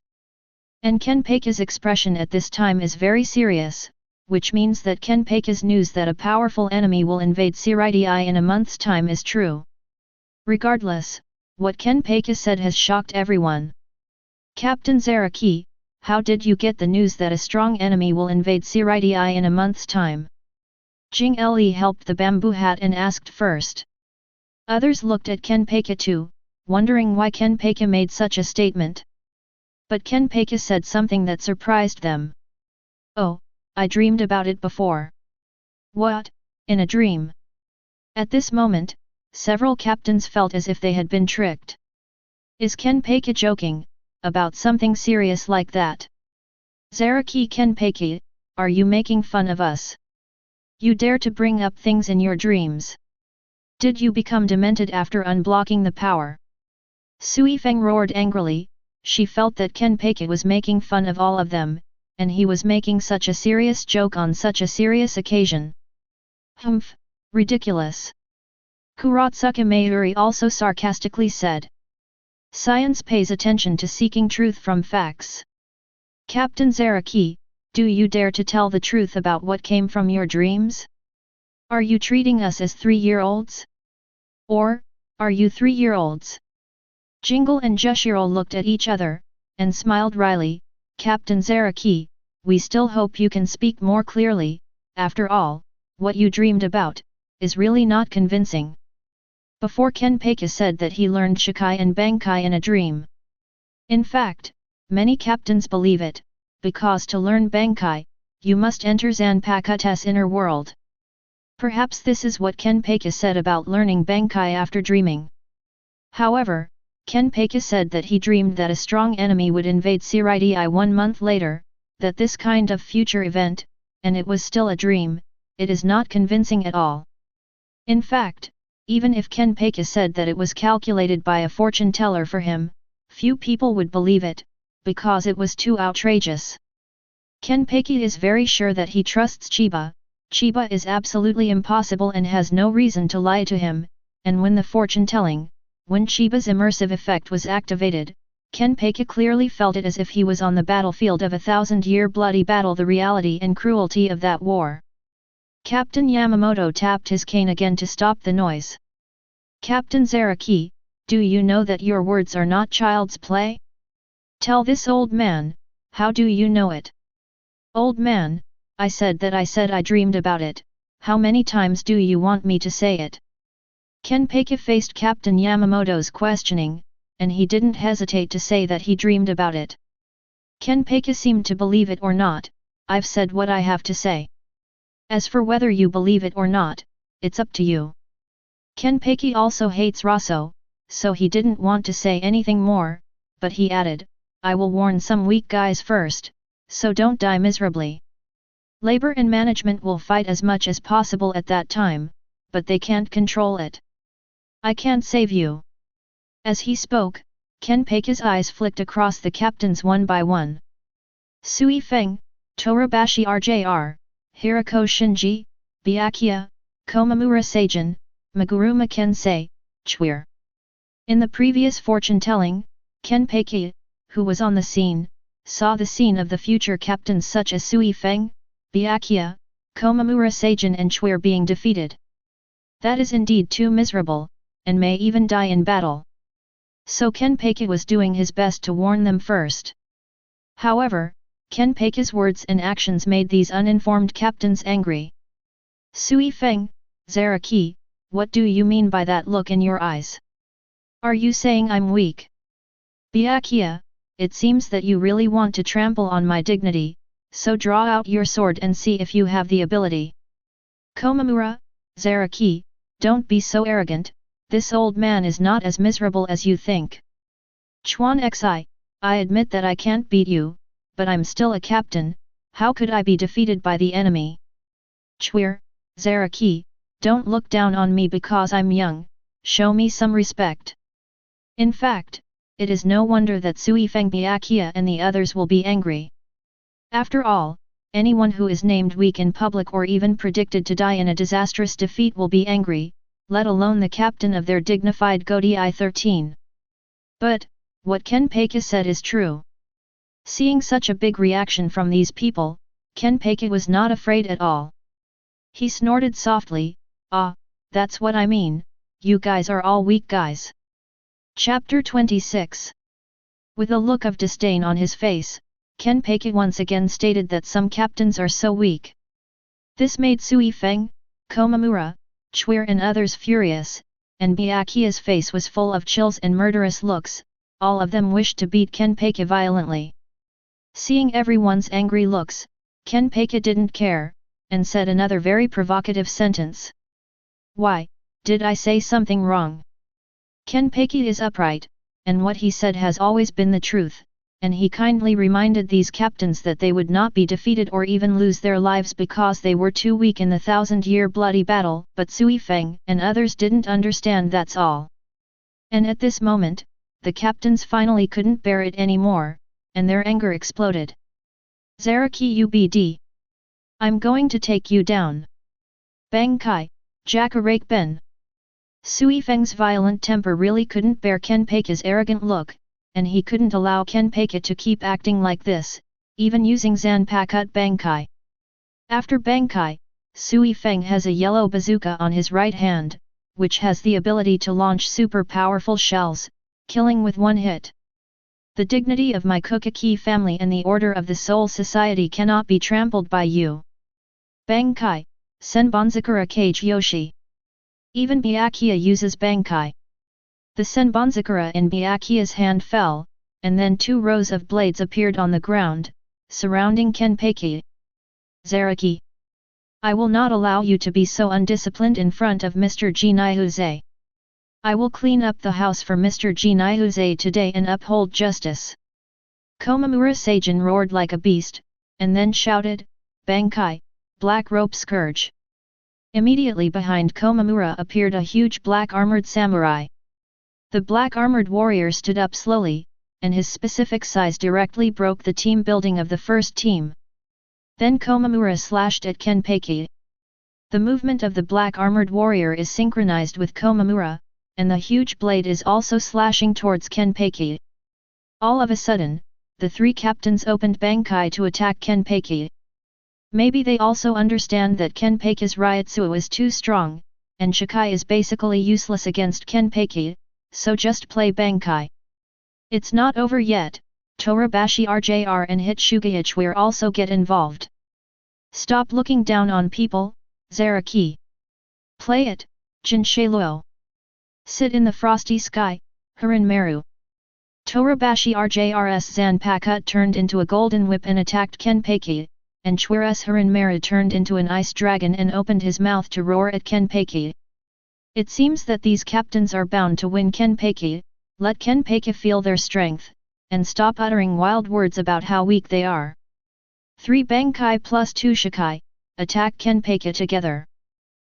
And Kenpachi's expression at this time is very serious, which means that Kenpachi's news that a powerful enemy will invade Shirai in a month's time is true. Regardless, what Kenpachi said has shocked everyone. Captain Zaraki, how did you get the news that a strong enemy will invade Shirai in a month's time? Jing Le helped the bamboo hat and asked first. Others looked at Kenpachi too, wondering why Kenpachi made such a statement. But Kenpachi said something that surprised them. Oh, I dreamed about it before. What, in a dream? At this moment, several captains felt as if they had been tricked. Is Kenpachi joking about something serious like that? Zaraki Kenpachi, are you making fun of us? You dare to bring up things in your dreams. Did you become demented after unblocking the power? Sui Feng roared angrily. She felt that Kenpachi was making fun of all of them, and he was making such a serious joke on such a serious occasion. Humph, ridiculous. Kuratsuka Mayuri also sarcastically said. Science pays attention to seeking truth from facts. Captain Zaraki, do you dare to tell the truth about what came from your dreams? Are you treating us as 3-year-olds? Or, are you 3-year-olds? Jingle and Shishiro looked at each other, and smiled wryly. Captain Zaraki, we still hope you can speak more clearly. After all, what you dreamed about is really not convincing. Before Kenpachi said that he learned Shikai and Bankai in a dream. In fact, many captains believe it, because to learn Bankai, you must enter Zanpakutō's inner world. Perhaps this is what Kenpachi said about learning Bankai after dreaming. However, Kenpachi said that he dreamed that a strong enemy would invade Shirai 1 month later, that this kind of future event, and it was still a dream, it is not convincing at all. In fact, even if Kenpachi said that it was calculated by a fortune teller for him, few people would believe it, because it was too outrageous. Kenpachi is very sure that he trusts Chiba. Chiba is absolutely impossible and has no reason to lie to him, and when the fortune-telling, when Chiba's immersive effect was activated, Kenpachi clearly felt it as if he was on the battlefield of a 1,000-year bloody battle, the reality and cruelty of that war. Captain Yamamoto tapped his cane again to stop the noise. Captain Zaraki, do you know that your words are not child's play? Tell this old man, how do you know it? Old man, I said I dreamed about it, how many times do you want me to say it? Kenpachi faced Captain Yamamoto's questioning, and he didn't hesitate to say that he dreamed about it. Kenpachi seemed to believe it or not. I've said what I have to say. As for whether you believe it or not, it's up to you. Kenpachi also hates Raso, so he didn't want to say anything more, but he added, I will warn some weak guys first, so don't die miserably. Labor and management will fight as much as possible at that time, but they can't control it. I can't save you. As he spoke, Kenpachi's eyes flicked across the captains one by one. Sui Feng, Torabashi RJR, Hirako Shinji, Byakuya, Komamura Seijin, Meguruma Kensei, Chweer. In the previous fortune-telling, Kenpachi, who was on the scene, saw the scene of the future captains such as Sui Feng, Byakuya, Komamura Seijin and Chweer being defeated. That is indeed too miserable, and may even die in battle. So Kenpachi was doing his best to warn them first. However, Kenpachi's words and actions made these uninformed captains angry. Sui Feng, Zaraki, what do you mean by that look in your eyes? Are you saying I'm weak? Byakuya, it seems that you really want to trample on my dignity, so draw out your sword and see if you have the ability. Komamura, Zaraki, don't be so arrogant, this old man is not as miserable as you think. Chuan Xi, I admit that I can't beat you, but I'm still a captain, how could I be defeated by the enemy? Chweer, Zaraki, don't look down on me because I'm young, show me some respect. In fact, it is no wonder that Sui Feng, Byakuya and the others will be angry. After all, anyone who is named weak in public or even predicted to die in a disastrous defeat will be angry, let alone the captain of their dignified Gōdei 13. But, what Kenpachi said is true. Seeing such a big reaction from these people, Kenpachi was not afraid at all. He snorted softly, "Ah, that's what I mean, you guys are all weak guys." Chapter 26. With a look of disdain on his face, Kenpachi once again stated that some captains are so weak. This made Sui Feng, Komamura, Chuir and others furious, and Byakuya's face was full of chills and murderous looks. All of them wished to beat Kenpachi violently. Seeing everyone's angry looks, Kenpachi didn't care, and said another very provocative sentence. "Why, did I say something wrong?" Kenpachi is upright, and what he said has always been the truth, and he kindly reminded these captains that they would not be defeated or even lose their lives because they were too weak in the 1,000-year bloody battle, but Sui Feng and others didn't understand, that's all. And at this moment, the captains finally couldn't bear it anymore, and their anger exploded. "Zaraki ubd. I'm going to take you down. Bankai, Jakarake Ben." Sui Feng's violent temper really couldn't bear Kenpachi's arrogant look, and he couldn't allow Kenpachi to keep acting like this, even using Zanpakutō Bankai. After Bankai, Sui Feng has a yellow bazooka on his right hand, which has the ability to launch super powerful shells, killing with one hit. "The dignity of my Kokaki family and the order of the Soul Society cannot be trampled by you. Bankai, Senbonzakura Kage Yoshi." Even Byakuya uses Bankai. The Senbonzakura in Byakuya's hand fell, and then 2 rows of blades appeared on the ground, surrounding Kenpachi. "Zaraki, I will not allow you to be so undisciplined in front of Mr. Genryuzai. I will clean up the house for Mr. Genryuzai today and uphold justice." Komamura Seijin roared like a beast, and then shouted, "Bankai, Black Rope Scourge." Immediately behind Komamura appeared a huge black-armored samurai. The black-armored warrior stood up slowly, and his specific size directly broke the team building of the first team. Then Komamura slashed at Kenpachi. The movement of the black-armored warrior is synchronized with Komamura, and the huge blade is also slashing towards Kenpachi. All of a sudden, the 3 captains opened Bankai to attack Kenpachi. Maybe they also understand that Kenpachi's Ryutsu is too strong, and Shikai is basically useless against Kenpachi, so just play Bankai. It's not over yet. Torabashi RJR and Hitsugaya also get involved. "Stop looking down on people, Zaraki. Play it, Jinshiluo. Sit in the frosty sky, Harinmaru." Torabashi RJR's Zanpakutō turned into a golden whip and attacked Kenpachi, and Chuir's Harinmaru turned into an ice dragon and opened his mouth to roar at Kenpachi. It seems that these captains are bound to win Kenpachi. Let Kenpachi feel their strength, and stop uttering wild words about how weak they are. 3 Bankai plus 2 Shikai, attack Kenpachi together.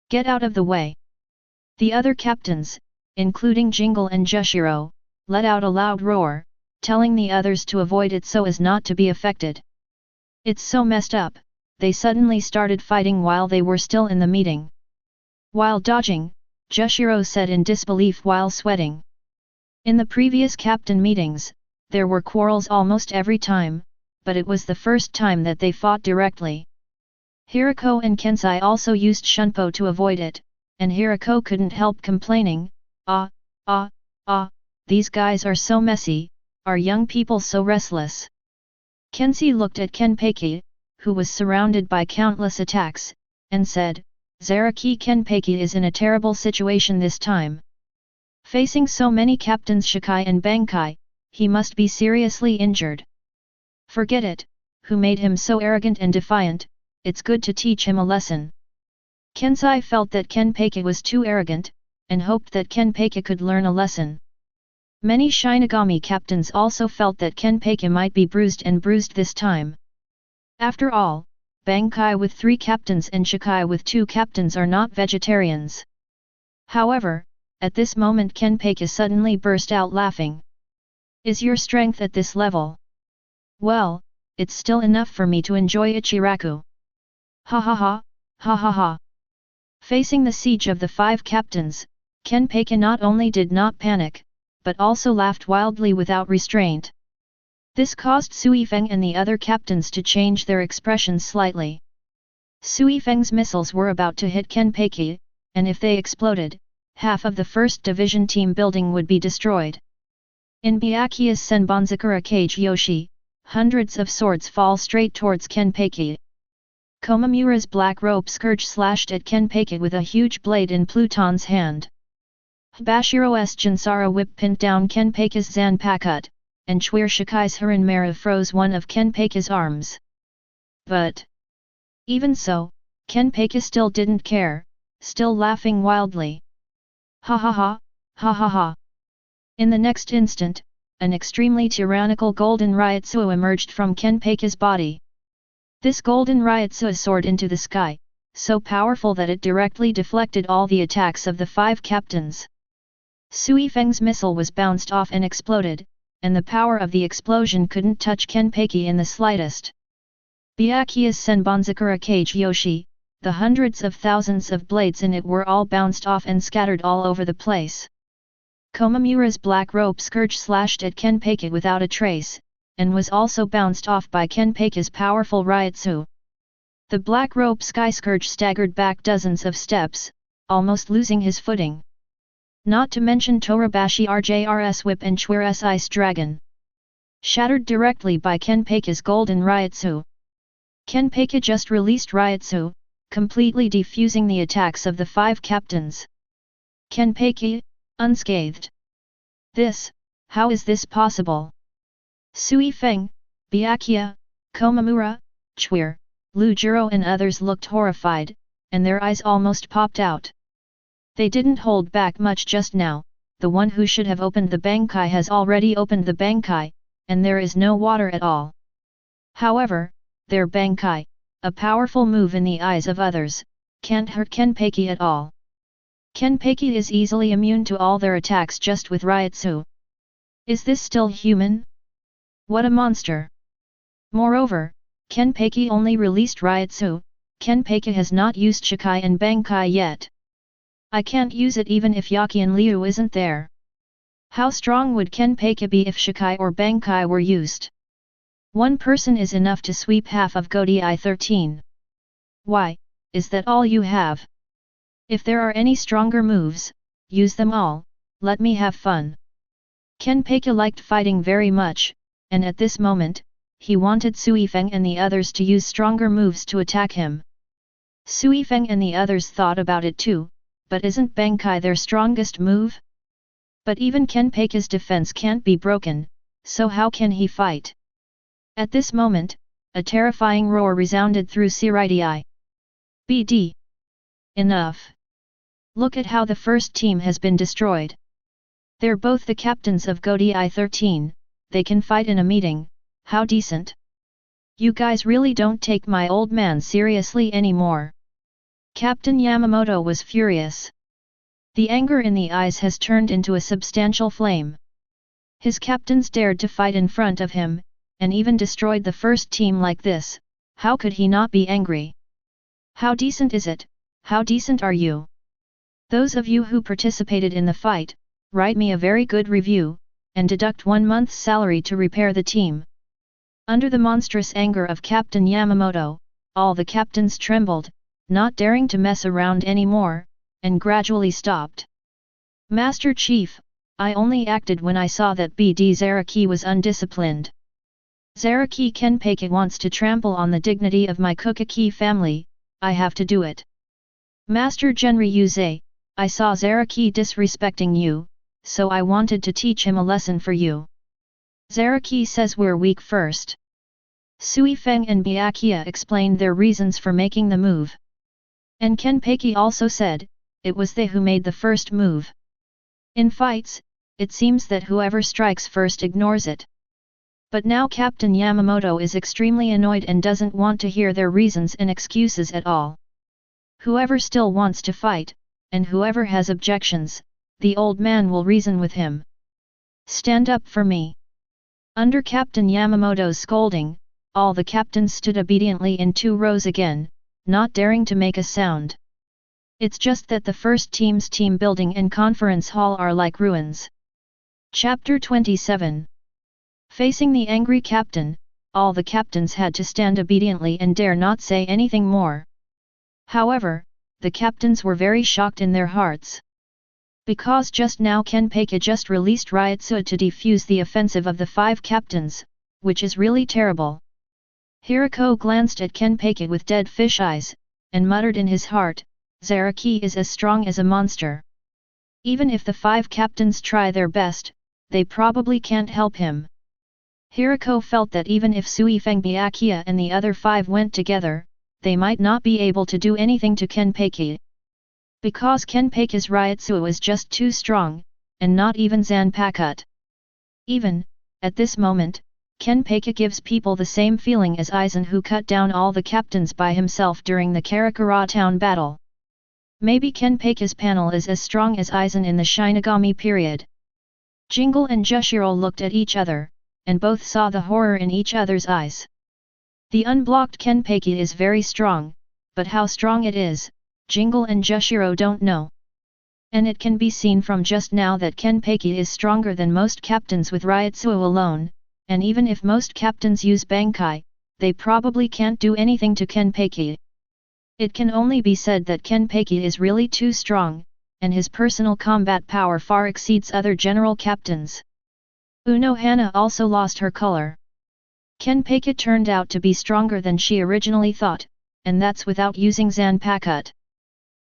Get out of the way. The other captains, including Jingle and Shishiro, let out a loud roar, telling the others to avoid it so as not to be affected. It's so messed up, they suddenly started fighting while they were still in the meeting. While dodging, Shishiro said in disbelief while sweating. In the previous captain meetings, there were quarrels almost every time, but it was the first time that they fought directly. Hirako and Kensai also used Shunpo to avoid it, and Hirako couldn't help complaining, these guys are so messy, are young people so restless." Kensai looked at Kenpachi, who was surrounded by countless attacks, and said, "Zaraki Kenpachi is in a terrible situation this time. Facing so many captains Shikai and Bankai, he must be seriously injured. Forget it, who made him so arrogant and defiant, it's good to teach him a lesson." Kensai felt that Kenpachi was too arrogant, and hoped that Kenpachi could learn a lesson. Many Shinigami captains also felt that Kenpachi might be bruised this time. After all, Bankai with 3 captains and Shikai with 2 captains are not vegetarians. However, at this moment Kenpachi suddenly burst out laughing. "Is your strength at this level? Well, it's still enough for me to enjoy Ichiraku. Ha ha ha, ha ha ha. Facing the siege of the 5 captains, Kenpachi not only did not panic, but also laughed wildly without restraint. This caused Suifeng and the other captains to change their expressions slightly. Suifeng's missiles were about to hit Kenpachi, and if they exploded, half of the 1st Division team building would be destroyed. In Byakuya's Senbonzakura Cage Yoshi, hundreds of swords fall straight towards Kenpachi. Komamura's black rope scourge slashed at Kenpachi with a huge blade in Pluton's hand. Bashiro's Jinsara whip pinned down Kenpachi's Zanpakutō, and Chwir Shikai's Haranmara froze one of Kenpachi's arms. But even so, Kenpachi still didn't care, still laughing wildly. Ha ha ha, ha ha ha. In the next instant, an extremely tyrannical golden Ryotsuo emerged from Kenpachi's body. This golden Ryotsuo soared into the sky, so powerful that it directly deflected all the attacks of the 5 captains. Suifeng's missile was bounced off and exploded, and the power of the explosion couldn't touch Kenpachi in the slightest. Byakuya's Senbonzakura Cage Yoshi, the hundreds of thousands of blades in it were all bounced off and scattered all over the place. Komamura's black rope scourge slashed at Kenpachi without a trace, and was also bounced off by Kenpachi's powerful Ryotsu. The black rope sky scourge staggered back dozens of steps, almost losing his footing. Not to mention Torabashi RJR's whip and Chwir's ice dragon. Shattered directly by Kenpachi's golden Ryotsu. Kenpachi just released Ryotsu, completely defusing the attacks of the 5 captains. Kenpachi, unscathed. How is this possible? Suifeng, Byakuya, Komamura, Chwir, Lujiro and others looked horrified, and their eyes almost popped out. They didn't hold back much just now. The one who should have opened the Bankai has already opened the Bankai, and there is no water at all. However, their Bankai, a powerful move in the eyes of others, can't hurt Kenpachi at all. Kenpachi is easily immune to all their attacks just with Ryotsu. Is this still human? What a monster! Moreover, Kenpachi only released Ryotsu. Kenpachi has not used Shikai and Bankai yet. I can't use it even if Yaki and Liu isn't there. How strong would Kenpachi be if Shikai or Bankai were used? One person is enough to sweep half of Godai 13. Why, is that all you have? If there are any stronger moves, use them all, let me have fun. Kenpachi liked fighting very much, and at this moment, he wanted Suifeng and the others to use stronger moves to attack him. Suifeng and the others thought about it too, but isn't Bankai their strongest move? But even Kenpachi's defense can't be broken, so how can he fight? At this moment, a terrifying roar resounded through Siridii. BD. Enough. Look at how the first team has been destroyed. They're both the captains of Godai 13, they can fight in a meeting, how decent. You guys really don't take my old man seriously anymore. Captain Yamamoto was furious. The anger in the eyes has turned into a substantial flame. His captains dared to fight in front of him, and even destroyed the first team like this, how could he not be angry? How decent is it, how decent are you? Those of you who participated in the fight, write me a very good review, and deduct 1 month's salary to repair the team. Under the monstrous anger of Captain Yamamoto, all the captains trembled, not daring to mess around anymore, and gradually stopped. Master Chief, I only acted when I saw that BD Zaraki was undisciplined. Zaraki Kenpachi wants to trample on the dignity of my Kukaki family, I have to do it. Master Genryuzai, I saw Zaraki disrespecting you, so I wanted to teach him a lesson for you. Zaraki says we're weak first. Suifeng and Byakuya explained their reasons for making the move. And Kenpachi also said, it was they who made the first move. In fights, it seems that whoever strikes first ignores it. But now Captain Yamamoto is extremely annoyed and doesn't want to hear their reasons and excuses at all. Whoever still wants to fight, and whoever has objections, the old man will reason with him. Stand up for me. Under Captain Yamamoto's scolding, all the captains stood obediently in 2 rows again, not daring to make a sound. It's just that the first team's team building and conference hall are like ruins. Chapter 27. Facing the angry captain, all the captains had to stand obediently and dare not say anything more. However, the captains were very shocked in their hearts. Because just now Kenpachi just released Ryutsu to defuse the offensive of the 5 captains, which is really terrible. Hirako glanced at Kenpachi with dead fish eyes, and muttered in his heart, Zaraki is as strong as a monster. Even if the 5 captains try their best, they probably can't help him. Hirako felt that even if Suifeng Byakuya and the other 5 went together, they might not be able to do anything to Kenpachi. Because Kenpachi's Ryutsu is just too strong, and not even Zanpakutō. Even, at this moment, Kenpachi gives people the same feeling as Aizen, who cut down all the captains by himself during the Karakura town battle. Maybe Kenpachi's panel is as strong as Aizen in the Shinigami period. Jingle and Jushiro looked at each other, and both saw the horror in each other's eyes. The unblocked Kenpachi is very strong, but how strong it is, Jingle and Jushiro don't know. And it can be seen from just now that Kenpachi is stronger than most captains with Ryutsu alone, and even if most captains use Bankai, they probably can't do anything to Kenpachi. It can only be said that Kenpachi is really too strong, and his personal combat power far exceeds other general captains. Unohana also lost her color. Kenpachi turned out to be stronger than she originally thought, and that's without using Zanpakutō.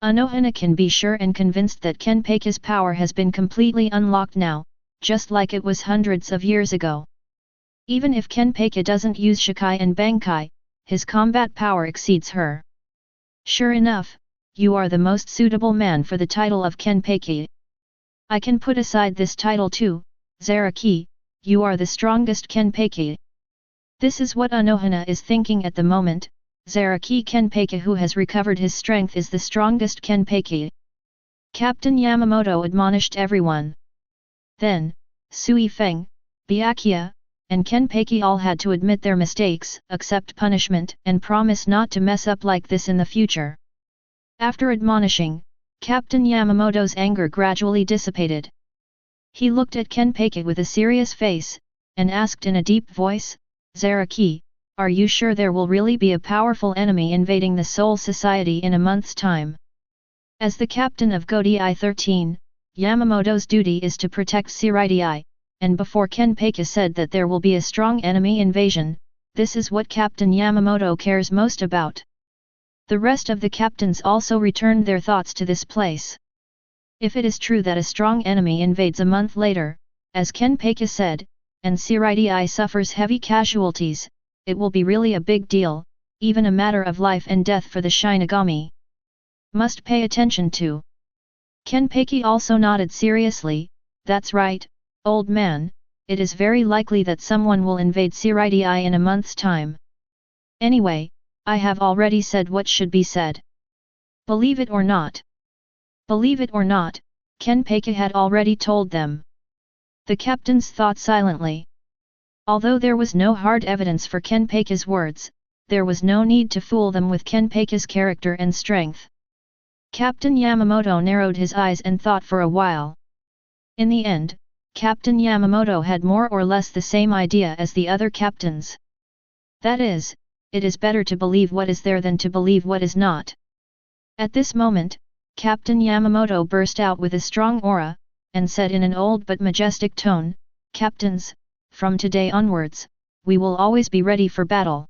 Unohana can be sure and convinced that Kenpachi's power has been completely unlocked now, just like it was hundreds of years ago. Even if Kenpachi doesn't use Shikai and Bankai, his combat power exceeds her. Sure enough, you are the most suitable man for the title of Kenpachi. I can put aside this title too, Zaraki, you are the strongest Kenpachi. This is what Unohana is thinking at the moment. Zaraki Kenpachi, who has recovered his strength, is the strongest Kenpachi. Captain Yamamoto admonished everyone. Then, Suifeng, Byakuya, and Kenpachi all had to admit their mistakes, accept punishment, and promise not to mess up like this in the future. After admonishing, Captain Yamamoto's anger gradually dissipated. He looked at Kenpachi with a serious face, and asked in a deep voice, Zaraki, are you sure there will really be a powerful enemy invading the Soul Society in a month's time? As the captain of Godei 13, Yamamoto's duty is to protect Shirai, and before Kenpachi said that there will be a strong enemy invasion, this is what Captain Yamamoto cares most about. The rest of the captains also returned their thoughts to this place. If it is true that a strong enemy invades a month later, as Kenpachi said, and Shirai suffers heavy casualties, it will be really a big deal, even a matter of life and death for the Shinigami. Must pay attention to. Kenpachi also nodded seriously, that's right, old man, it is very likely that someone will invade Shirai in a month's time. Anyway, I have already said what should be said. Believe it or not. Believe it or not, Kenpachi had already told them. The captains thought silently. Although there was no hard evidence for Kenpachi's words, there was no need to fool them with Kenpachi's character and strength. Captain Yamamoto narrowed his eyes and thought for a while. In the end, Captain Yamamoto had more or less the same idea as the other captains. That is, it is better to believe what is there than to believe what is not. At this moment, Captain Yamamoto burst out with a strong aura, and said in an old but majestic tone, Captains, from today onwards, we will always be ready for battle.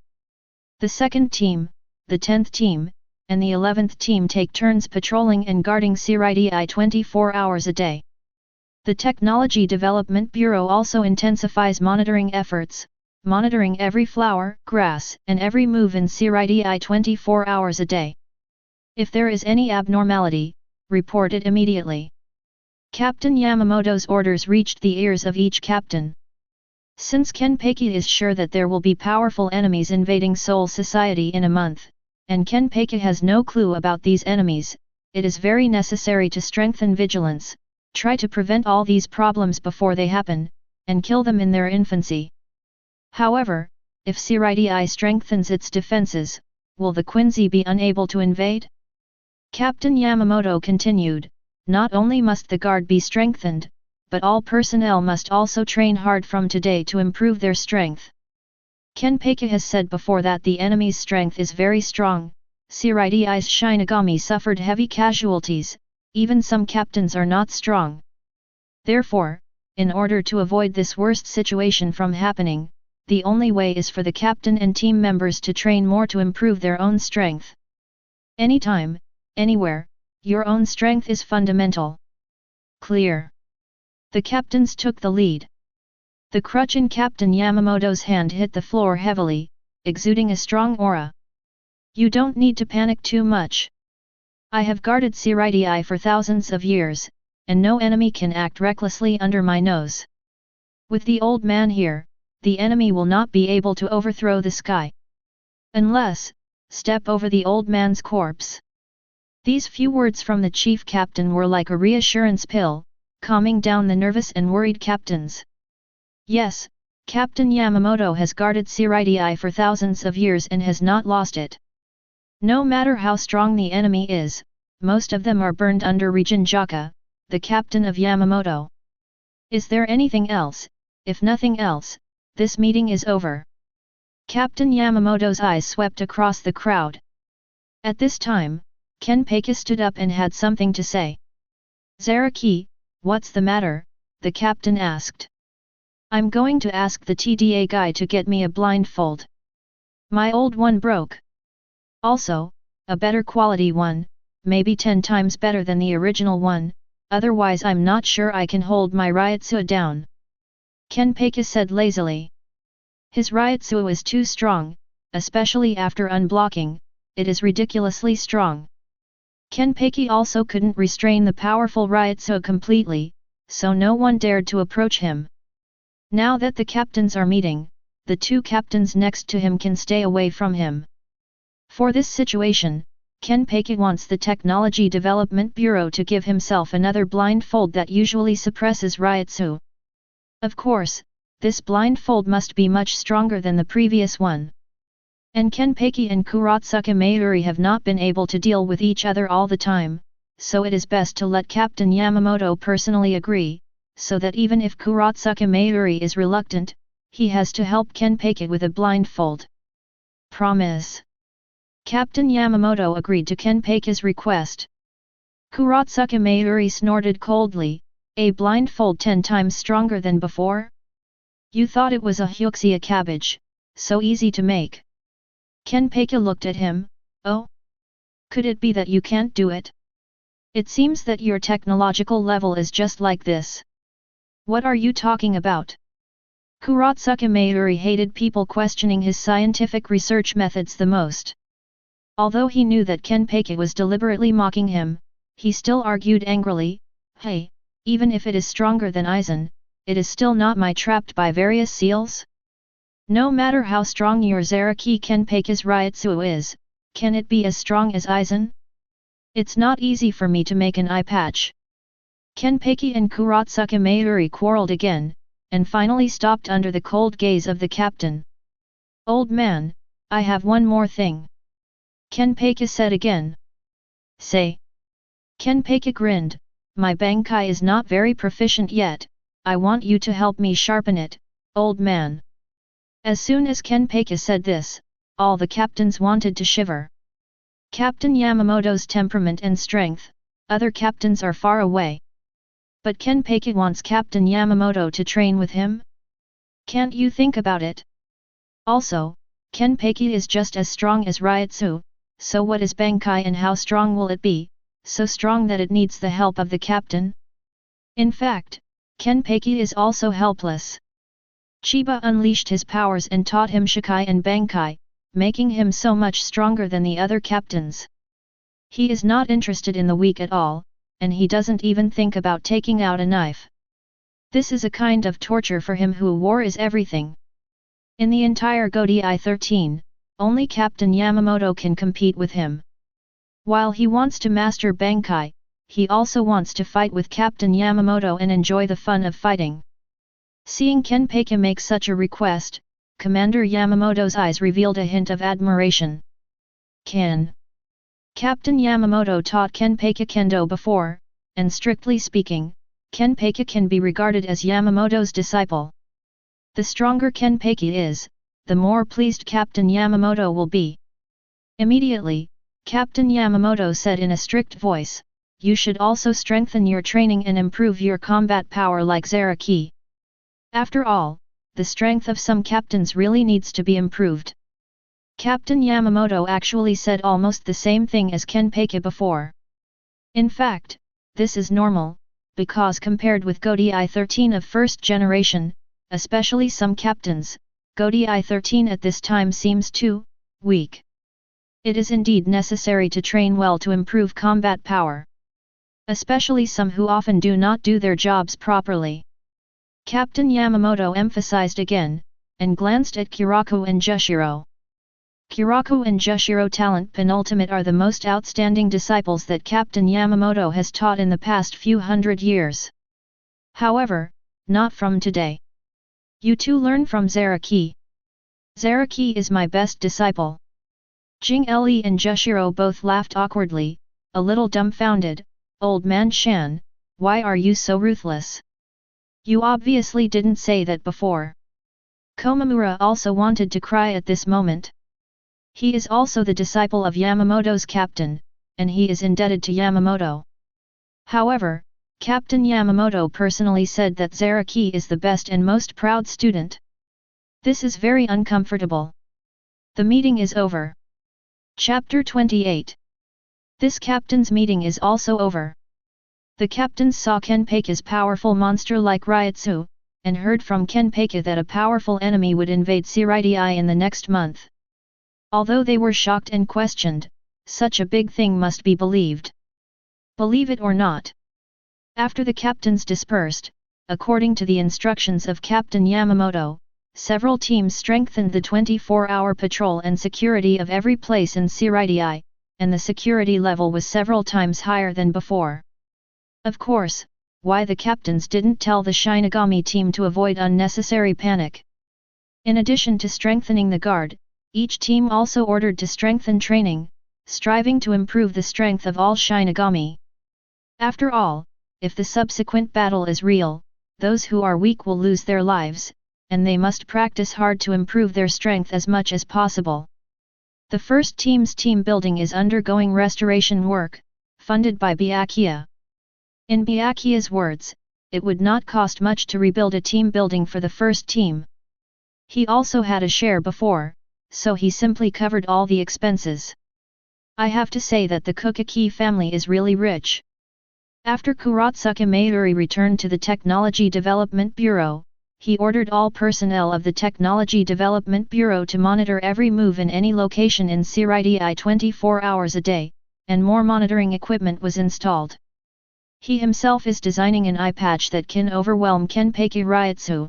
The 2nd team, the 10th team, and the 11th team take turns patrolling and guarding Shirai 24 hours a day. The Technology Development Bureau also intensifies monitoring efforts, monitoring every flower, grass, and every move in Shirai 24 hours a day. If there is any abnormality, report it immediately. Captain Yamamoto's orders reached the ears of each captain. Since Kenpachi is sure that there will be powerful enemies invading Soul Society in a month, and Kenpachi has no clue about these enemies, it is very necessary to strengthen vigilance, try to prevent all these problems before they happen, and kill them in their infancy. However, if Shirai strengthens its defenses, will the Quincy be unable to invade? Captain Yamamoto continued, not only must the guard be strengthened, but all personnel must also train hard from today to improve their strength. Kenpachi has said before that the enemy's strength is very strong. Shirai's Shinigami suffered heavy casualties, even some captains are not strong. Therefore, in order to avoid this worst situation from happening, the only way is for the captain and team members to train more to improve their own strength. Anytime, anywhere, your own strength is fundamental. Clear. The captains took the lead. The crutch in Captain Yamamoto's hand hit the floor heavily, exuding a strong aura. You don't need to panic too much. I have guarded Shirai for thousands of years, and no enemy can act recklessly under my nose. With the old man here, the enemy will not be able to overthrow the sky. Unless, step over the old man's corpse. These few words from the chief captain were like a reassurance pill, calming down the nervous and worried captains. Yes, Captain Yamamoto has guarded Shirai for thousands of years and has not lost it. No matter how strong the enemy is, most of them are burned under Regenjaka, the captain of Yamamoto. Is there anything else? If nothing else, this meeting is over. Captain Yamamoto's eyes swept across the crowd. At this time, Kenpachi stood up and had something to say. Zaraki, what's the matter? The captain asked. I'm going to ask the TDA guy to get me a blindfold. My old one broke. Also, a better quality one, maybe 10 times better than the original one, otherwise I'm not sure I can hold my Ryutsu down. Kenpachi said lazily. His Ryutsu is too strong, especially after unblocking, it is ridiculously strong. Kenpachi also couldn't restrain the powerful Ryutsu completely, so no one dared to approach him. Now that the captains are meeting, the two captains next to him can stay away from him. For this situation, Kenpachi wants the Technology Development Bureau to give himself another blindfold that usually suppresses Ryutsu. Of course, this blindfold must be much stronger than the previous one. And Kenpachi and Kurotsuka Mayuri have not been able to deal with each other all the time, so it is best to let Captain Yamamoto personally agree, so that even if Kurotsuka Mayuri is reluctant, he has to help Kenpachi with a blindfold. Promise. Captain Yamamoto agreed to Kenpachi's request. Kurotsuka Mayuri snorted coldly, a blindfold 10 times stronger than before? You thought it was a Hyuxia cabbage, so easy to make. Kenpachi looked at him, oh? Could it be that you can't do it? It seems that your technological level is just like this. What are you talking about? Kurotsuka Mayuri hated people questioning his scientific research methods the most. Although he knew that Kenpachi was deliberately mocking him, he still argued angrily, hey, even if it is stronger than Aizen, it is still not my trapped by various seals? No matter how strong your Zaraki Kenpachi's Ryutsu is, can it be as strong as Aizen? It's not easy for me to make an eye patch. Kenpachi and Kurotsuka Mayuri quarreled again, and finally stopped under the cold gaze of the captain. Old man, I have one more thing. Kenpachi said again. Say. Kenpachi grinned, my Bankai is not very proficient yet, I want you to help me sharpen it, old man. As soon as Kenpachi said this, all the captains wanted to shiver. Captain Yamamoto's temperament and strength, other captains are far away. But Kenpachi wants Captain Yamamoto to train with him? Can't you think about it? Also, Kenpachi is just as strong as Ryutsu, so what is Bankai and how strong will it be, so strong that it needs the help of the captain? In fact, Kenpachi is also helpless. Chiba unleashed his powers and taught him Shikai and Bankai, making him so much stronger than the other captains. He is not interested in the weak at all, and he doesn't even think about taking out a knife. This is a kind of torture for him who war is everything. In the entire Godi 13, only Captain Yamamoto can compete with him. While he wants to master Bankai, he also wants to fight with Captain Yamamoto and enjoy the fun of fighting. Seeing Kenpachi make such a request, Commander Yamamoto's eyes revealed a hint of admiration. Ken. Captain Yamamoto taught Kenpachi Kendo before, and strictly speaking, Kenpachi can be regarded as Yamamoto's disciple. The stronger Kenpachi is, the more pleased Captain Yamamoto will be. Immediately, Captain Yamamoto said in a strict voice, "You should also strengthen your training and improve your combat power like Zaraki. After all, the strength of some captains really needs to be improved." Captain Yamamoto actually said almost the same thing as Kenpachi before. In fact, this is normal, because compared with Gōdai 13 of first generation, especially some captains, Gōdai 13 at this time seems too weak. It is indeed necessary to train well to improve combat power. Especially some who often do not do their jobs properly. Captain Yamamoto emphasized again, and glanced at Kiraku and Shishiro. Kiraku and Shishiro talent penultimate are the most outstanding disciples that Captain Yamamoto has taught in the past few hundred years. However, not from today. You too learn from Zaraki. Zaraki is my best disciple. Jing-Li and Shishiro both laughed awkwardly, a little dumbfounded. "Old man Shan, why are you so ruthless? You obviously didn't say that before." Komamura also wanted to cry at this moment. He is also the disciple of Yamamoto's captain, and he is indebted to Yamamoto. However, Captain Yamamoto personally said that Zaraki is the best and most proud student. This is very uncomfortable. The meeting is over. Chapter 28. This captain's meeting is also over. The captains saw Kenpachi's powerful monster like Ryutsu, and heard from Kenpachi that a powerful enemy would invade Shirai in the next month. Although they were shocked and questioned, such a big thing must be believed. Believe it or not. After the captains dispersed, according to the instructions of Captain Yamamoto, several teams strengthened the 24-hour patrol and security of every place in Shirai, and the security level was several times higher than before. Of course, why the captains didn't tell the Shinigami team to avoid unnecessary panic. In addition to strengthening the guard, each team also ordered to strengthen training, striving to improve the strength of all Shinigami. After all, if the subsequent battle is real, those who are weak will lose their lives, and they must practice hard to improve their strength as much as possible. The first team's team building is undergoing restoration work, funded by Byakuya. In Byakuya's words, it would not cost much to rebuild a team building for the first team. He also had a share before, so he simply covered all the expenses. I have to say that the Kokaki family is really rich. After Kuratsuka Mayuri returned to the Technology Development Bureau, he ordered all personnel of the Technology Development Bureau to monitor every move in any location in Shirai 24 hours a day, and more monitoring equipment was installed. He himself is designing an eye patch that can overwhelm Kenpachi Ryutsu.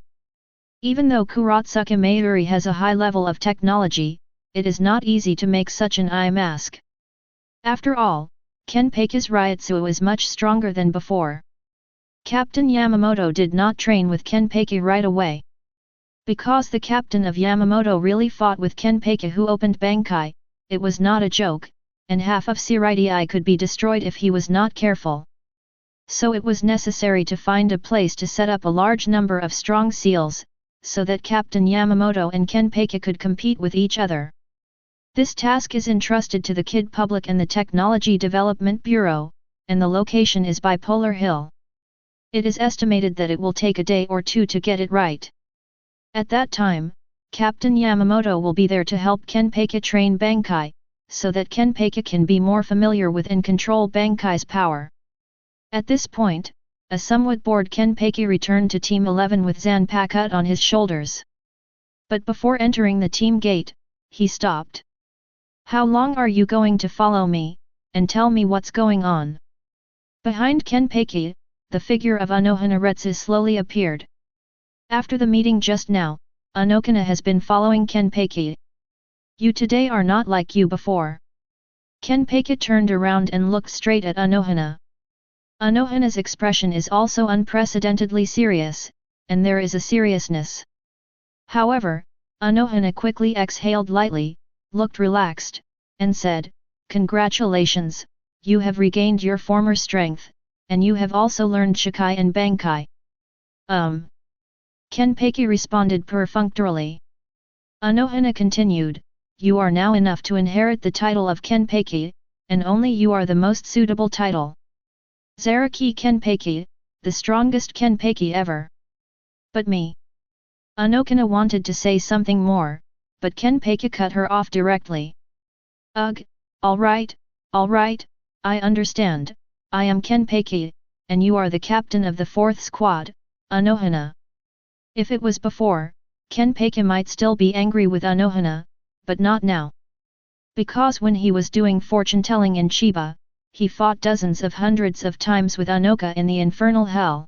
Even though Kuratsuka Mayuri has a high level of technology, it is not easy to make such an eye mask. After all, Kenpachi's Ryutsu is much stronger than before. Captain Yamamoto did not train with Kenpachi right away. Because the captain of Yamamoto really fought with Kenpachi who opened Bankai, it was not a joke, and half of Shirai could be destroyed if he was not careful. So it was necessary to find a place to set up a large number of strong seals, so that Captain Yamamoto and Kenpachi could compete with each other. This task is entrusted to the Kid Public and the Technology Development Bureau, and the location is Bipolar Hill. It is estimated that it will take a day or two to get it right. At that time, Captain Yamamoto will be there to help Kenpachi train Bankai, so that Kenpachi can be more familiar with and control Bankai's power. At this point, a somewhat bored Kenpachi returned to Team 11 with Zanpakutō on his shoulders. But before entering the team gate, he stopped. "How long are you going to follow me, and tell me what's going on?" Behind Kenpachi, the figure of Unohana slowly appeared. After the meeting just now, Unohana has been following Kenpachi. "You today are not like you before." Kenpachi turned around and looked straight at Unohana. Unohana's expression is also unprecedentedly serious, and there is a seriousness. However, Unohana quickly exhaled lightly, looked relaxed, and said, congratulations, you have regained your former strength, and you have also learned Shikai and Bankai. Kenpachi responded perfunctorily. Unohana continued, you are now enough to inherit the title of Kenpachi, and only you are the most suitable title. Zaraki Kenpachi, the strongest Kenpachi ever. But me. Unohana wanted to say something more, but Kenpachi cut her off directly. Ugh, alright, I understand, I am Kenpachi, and you are the captain of the 4th squad, Unohana. If it was before, Kenpachi might still be angry with Unohana, but not now. Because when he was doing fortune-telling in Chiba, he fought dozens of hundreds of times with Unohana in the infernal hell.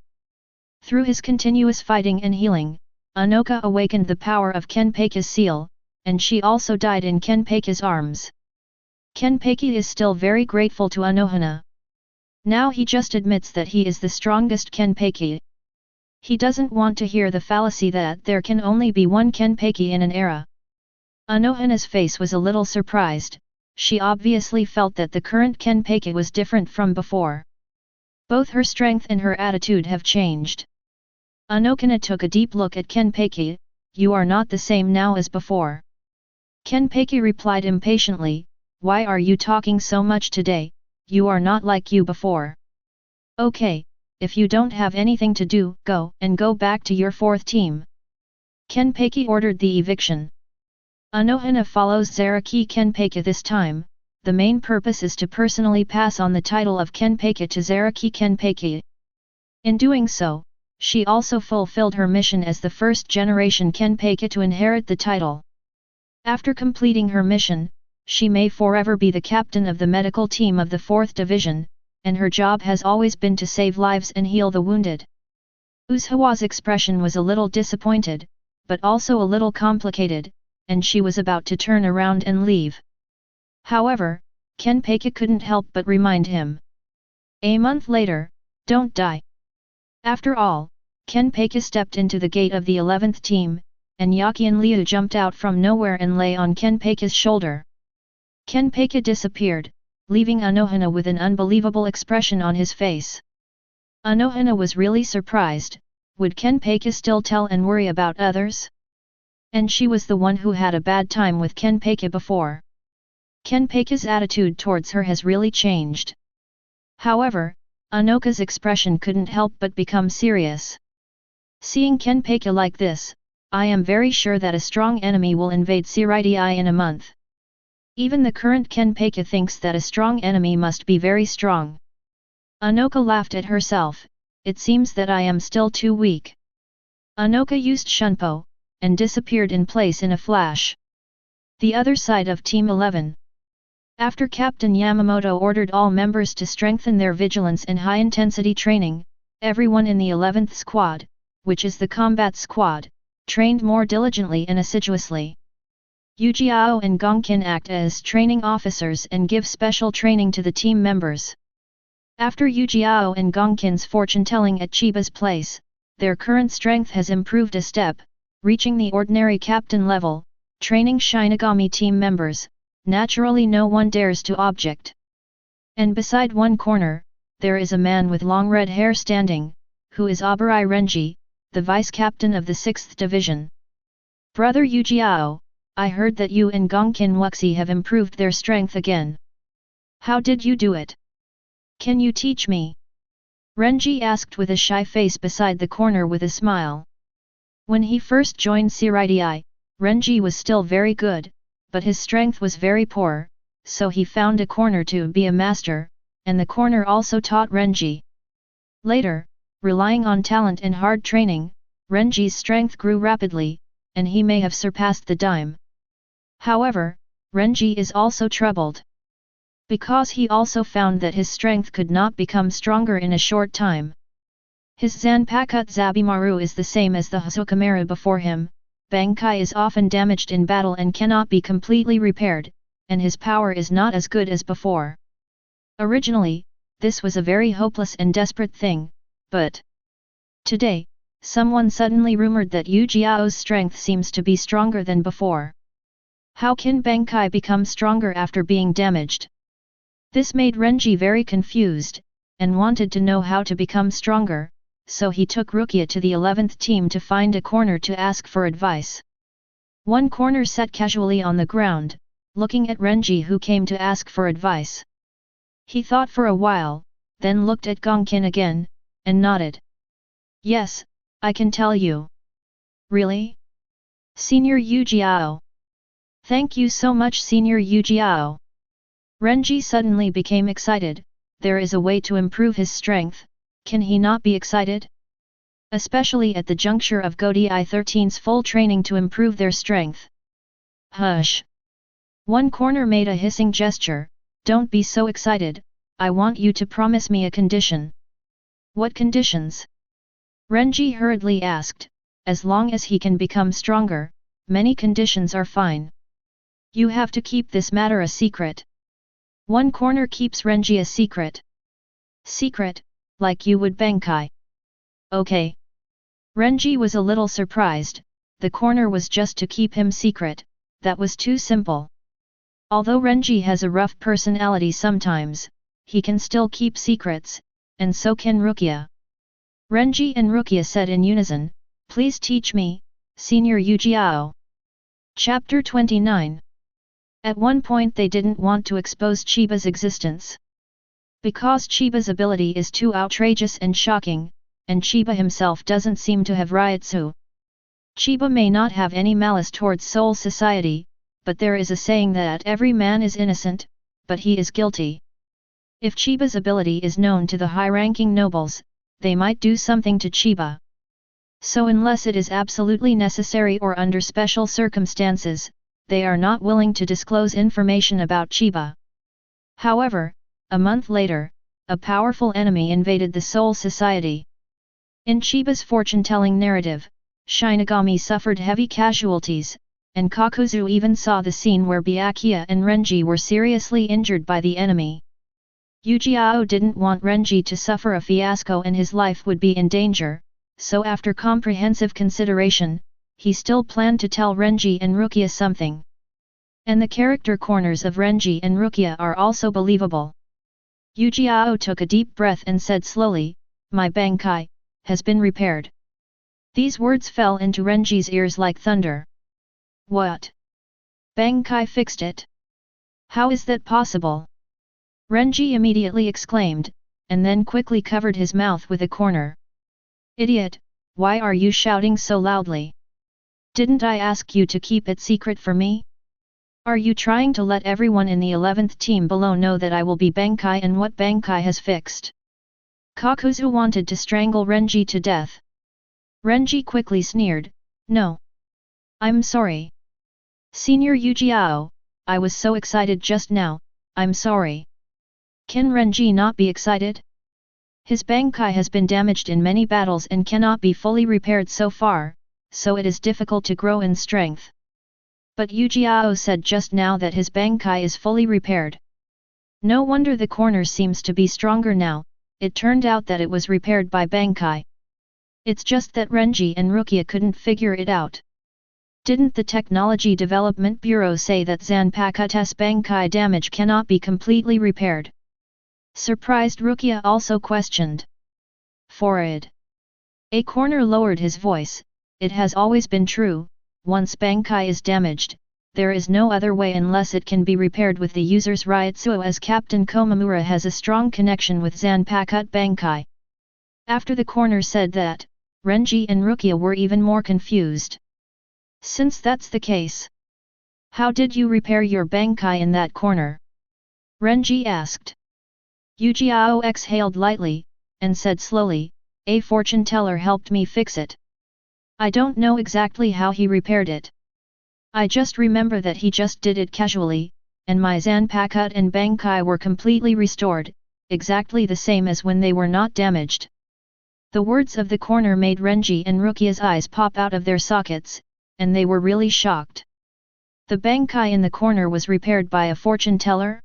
Through his continuous fighting and healing, Unohana awakened the power of Kenpachi's seal, and she also died in Kenpachi's arms. Kenpachi is still very grateful to Unohana. Now he just admits that he is the strongest Kenpachi. He doesn't want to hear the fallacy that there can only be one Kenpachi in an era. Unohana's face was a little surprised, she obviously felt that the current Kenpachi was different from before. Both her strength and her attitude have changed. Unohana took a deep look at Kenpachi, you are not the same now as before. Kenpachi replied impatiently, why are you talking so much today, you are not like you before. Okay, if you don't have anything to do, go back to your 4th team. Kenpachi ordered the eviction. Unohana follows Zaraki Kenpachi this time, the main purpose is to personally pass on the title of Kenpachi to Zaraki Kenpachi. In doing so, she also fulfilled her mission as the first generation Kenpachi to inherit the title. After completing her mission, she may forever be the captain of the medical team of the 4th division, and her job has always been to save lives and heal the wounded. Uzawa's expression was a little disappointed, but also a little complicated, and she was about to turn around and leave. However, Kenpachi couldn't help but remind him. A month later, don't die. After all, Kenpachi stepped into the gate of the 11th team, and Yakian Liu jumped out from nowhere and lay on Kenpachi's shoulder. Kenpachi disappeared, leaving Unohana with an unbelievable expression on his face. Unohana was really surprised, would Kenpachi still tell and worry about others? And she was the one who had a bad time with Kenpachi before. Kenpachi's attitude towards her has really changed. However, Unohana's expression couldn't help but become serious. Seeing Kenpachi like this, I am very sure that a strong enemy will invade Shirai in a month. Even the current Kenpachi thinks that a strong enemy must be very strong. Unohana laughed at herself, it seems that I am still too weak. Unohana used Shunpo, and disappeared in place in a flash. The other side of Team 11. After Captain Yamamoto ordered all members to strengthen their vigilance and high-intensity training, everyone in the 11th squad, which is the combat squad, trained more diligently and assiduously. Ujiao and Gongkin act as training officers and give special training to the team members. After Ujiao and Gongkin's fortune-telling at Chiba's place, their current strength has improved a step, reaching the ordinary captain level, training Shinigami team members, naturally no one dares to object. And beside one corner, there is a man with long red hair standing, who is Abarai Renji, the vice-captain of the 6th division. Brother Ujiao, I heard that you and Gongkin Wuxi have improved their strength again. How did you do it? Can you teach me? Renji asked with a shy face beside the corner with a smile. When he first joined Shirai, Renji was still very good, but his strength was very poor, so he found a corner to be a master, and the corner also taught Renji. Later, relying on talent and hard training, Renji's strength grew rapidly, and he may have surpassed the dime. However, Renji is also troubled. Because he also found that his strength could not become stronger in a short time. His Zanpakutō Zabimaru is the same as the Hazukimaru before him, Bankai is often damaged in battle and cannot be completely repaired, and his power is not as good as before. Originally, this was a very hopeless and desperate thing, but today, someone suddenly rumored that Ujiao's strength seems to be stronger than before. How can Bankai become stronger after being damaged? This made Renji very confused, and wanted to know how to become stronger, so he took Rukia to the 11th team to find a corner to ask for advice. One corner sat casually on the ground, looking at Renji who came to ask for advice. He thought for a while, then looked at Gongkin again, and nodded. Yes, I can tell you. Really? Senior Ujiao. Thank you so much Senior Ujiao. Renji suddenly became excited. There is a way to improve his strength, can he not be excited? Especially at the juncture of Godi 13's full training to improve their strength. Hush! One corner made a hissing gesture, don't be so excited, I want you to promise me a condition. What conditions? Renji hurriedly asked, as long as he can become stronger, many conditions are fine. You have to keep this matter a secret. One corner keeps Renji a secret. Secret, like you would Bankai. Okay. Renji was a little surprised, the corner was just to keep him secret, that was too simple. Although Renji has a rough personality sometimes, he can still keep secrets, and so can Rukia. Renji and Rukia said in unison, please teach me, Senior Ujiao. Chapter 29. At one point they didn't want to expose Chiba's existence. Because Chiba's ability is too outrageous and shocking, and Chiba himself doesn't seem to have Ryutsu. Chiba may not have any malice towards Soul Society, but there is a saying that every man is innocent, but he is guilty. If Chiba's ability is known to the high-ranking nobles, they might do something to Chiba. So unless it is absolutely necessary or under special circumstances, they are not willing to disclose information about Chiba. However, a month later, a powerful enemy invaded the Soul Society. In Chiba's fortune-telling narrative, Shinigami suffered heavy casualties, and Kakuzu even saw the scene where Byakuya and Renji were seriously injured by the enemy. Ujiao didn't want Renji to suffer a fiasco and his life would be in danger, so after comprehensive consideration, he still planned to tell Renji and Rukia something. And the character corners of Renji and Rukia are also believable. Ujiao took a deep breath and said slowly, my Bankai has been repaired. These words fell into Renji's ears like thunder. What? Bankai fixed it? How is that possible? Renji immediately exclaimed, and then quickly covered his mouth with a corner. Idiot, why are you shouting so loudly? Didn't I ask you to keep it secret for me? Are you trying to let everyone in the 11th team below know that I will be Bankai and what Bankai has fixed? Kakuzu wanted to strangle Renji to death. Renji quickly sneered, no. I'm sorry. Senior Ujiao, I was so excited just now, I'm sorry. Can Renji not be excited? His Bankai has been damaged in many battles and cannot be fully repaired so far, so it is difficult to grow in strength. But Ujiao said just now that his Bankai is fully repaired. No wonder the corner seems to be stronger now, it turned out that it was repaired by Bankai. It's just that Renji and Rukia couldn't figure it out. Didn't the Technology Development Bureau say that Zanpakutō's Bankai damage cannot be completely repaired? Surprised Rukia also questioned. Forward. A corner lowered his voice, it has always been true, once Bankai is damaged, there is no other way unless it can be repaired with the user's Ryutsu, as Captain Komamura has a strong connection with Zanpakutō Bankai. After the corner said that, Renji and Rukia were even more confused. Since that's the case, how did you repair your Bankai in that corner? Renji asked. Ujiao exhaled lightly, and said slowly, a fortune teller helped me fix it. I don't know exactly how he repaired it. I just remember that he just did it casually, and my Zanpakutō and Bankai were completely restored, exactly the same as when they were not damaged. The words of the corner made Renji and Rukia's eyes pop out of their sockets, and they were really shocked. The Bankai in the corner was repaired by a fortune teller?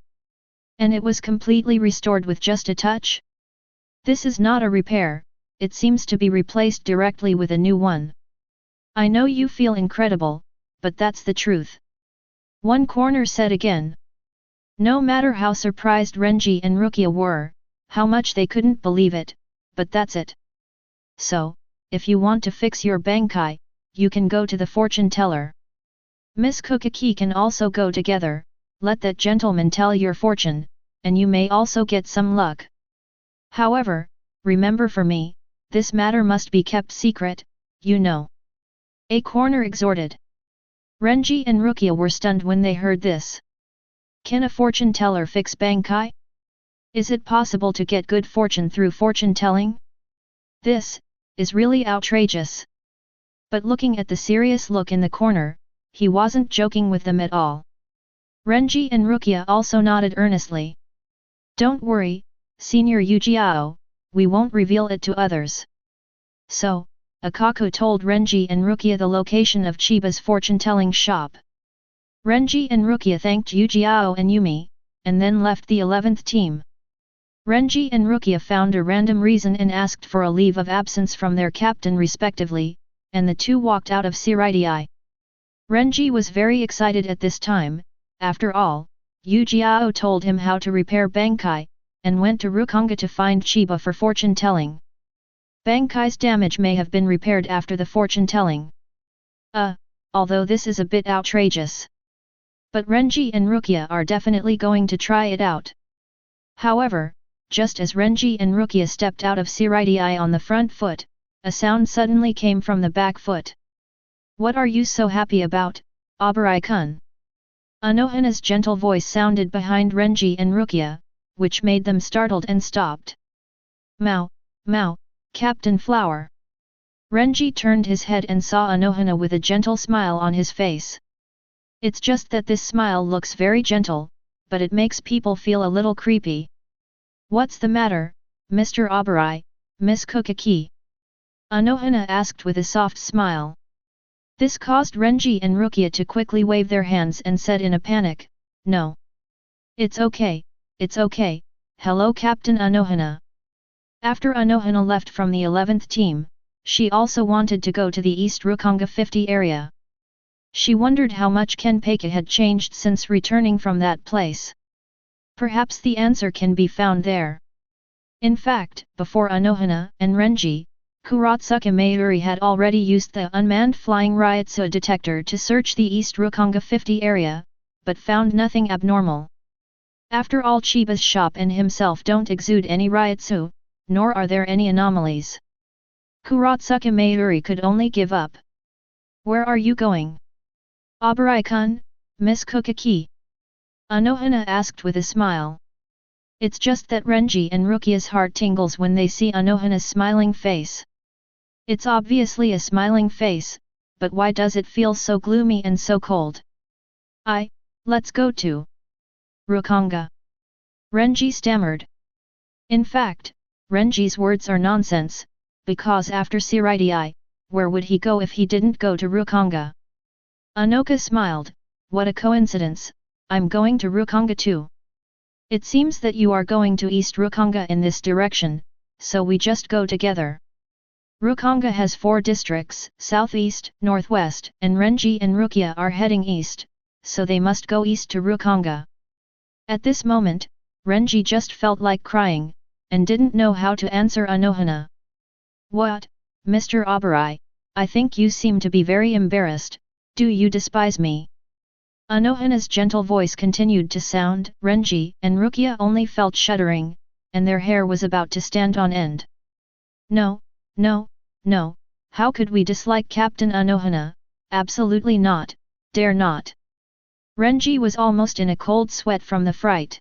And it was completely restored with just a touch? This is not a repair, it seems to be replaced directly with a new one. I know you feel incredible, but that's the truth. One corner said again. No matter how surprised Renji and Rukia were, how much they couldn't believe it, but that's it. So, if you want to fix your Bankai, you can go to the fortune teller. Miss Kokaki can also go together, let that gentleman tell your fortune, and you may also get some luck. However, remember for me, this matter must be kept secret, you know. A corner exhorted. Renji and Rukia were stunned when they heard this. Can a fortune teller fix Bankai? Is it possible to get good fortune through fortune telling? This is really outrageous. But looking at the serious look in the corner, he wasn't joking with them at all. Renji and Rukia also nodded earnestly. Don't worry, Senior Yujiao, we won't reveal it to others. So, Akaku told Renji and Rukia the location of Chiba's fortune-telling shop. Renji and Rukia thanked Yujiao and Yumi, and then left the 11th team. Renji and Rukia found a random reason and asked for a leave of absence from their captain respectively, and the two walked out of Siraidai. Renji was very excited at this time. After all, Yujiao told him how to repair Bankai, and went to Rukongai to find Chiba for fortune-telling. Bankai's damage may have been repaired after the fortune-telling. Although this is a bit outrageous. But Renji and Rukia are definitely going to try it out. However, just as Renji and Rukia stepped out of Siraidai on the front foot, a sound suddenly came from the back foot. What are you so happy about, Abarai-kun? Unohana's gentle voice sounded behind Renji and Rukia, which made them startled and stopped. Mao, Captain Flower. Renji turned his head and saw Unohana with a gentle smile on his face. It's just that this smile looks very gentle, but it makes people feel a little creepy. What's the matter, Mr. Abarai, Miss Kokaki? Unohana asked with a soft smile. This caused Renji and Rukia to quickly wave their hands and said in a panic, No. It's okay, hello Captain Unohana. After Unohana left from the 11th team, she also wanted to go to the East Rukongai 50 area. She wondered how much Kenpachi had changed since returning from that place. Perhaps the answer can be found there. In fact, before Unohana and Renji, Kuratsuka Mayuri had already used the unmanned flying Ryotsu detector to search the East Rukongai 50 area, but found nothing abnormal. After all, Chiba's shop and himself don't exude any Ryotsu, nor are there any anomalies. Kuratsuka Mayuri could only give up. Where are you going? Abarai-kun, Miss Kokaki? Unohana asked with a smile. It's just that Renji and Rukia's heart tingles when they see Unohana's smiling face. It's obviously a smiling face, but why does it feel so gloomy and so cold? Let's go to Rukongai. Renji stammered. In fact, Renji's words are nonsense, because after Siraidai, where would he go if he didn't go to Rukongai? Anoka smiled, what a coincidence, I'm going to Rukongai too. It seems that you are going to East Rukongai in this direction, so we just go together. Rukongai has 4 districts, southeast, northwest, and Renji and Rukia are heading east, so they must go east to Rukongai. At this moment, Renji just felt like crying, and didn't know how to answer Unohana. What, Mr. Abarai, I think you seem to be very embarrassed, do you despise me? Unohana's gentle voice continued to sound. Renji and Rukia only felt shuddering, and their hair was about to stand on end. No, how could we dislike Captain Unohana? Absolutely not, dare not. Renji was almost in a cold sweat from the fright.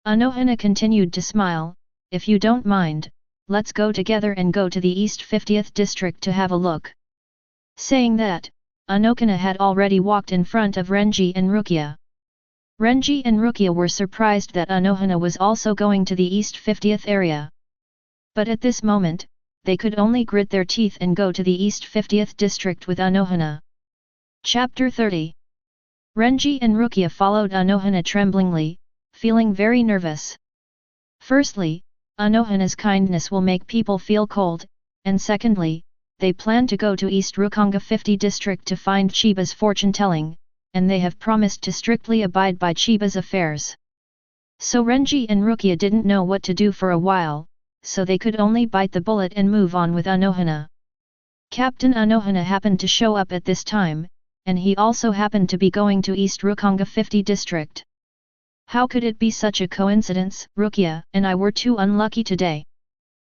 Unohana continued to smile, if you don't mind, let's go together and go to the East 50th district to have a look. Saying that, Unohana had already walked in front of Renji and Rukia. Renji and Rukia were surprised that Unohana was also going to the East 50th area. But at this moment, they could only grit their teeth and go to the East 50th district with Unohana. Chapter 30. Renji and Rukia followed Unohana tremblingly, feeling very nervous. Firstly, Unohana's kindness will make people feel cold, and secondly, they plan to go to East Rukongai 50 district to find Chiba's fortune-telling, and they have promised to strictly abide by Chiba's affairs. So Renji and Rukia didn't know what to do for a while, so they could only bite the bullet and move on with Unohana. Captain Unohana happened to show up at this time, and he also happened to be going to East Rukonga 50 district. How could it be such a coincidence? Rukia and I were too unlucky today.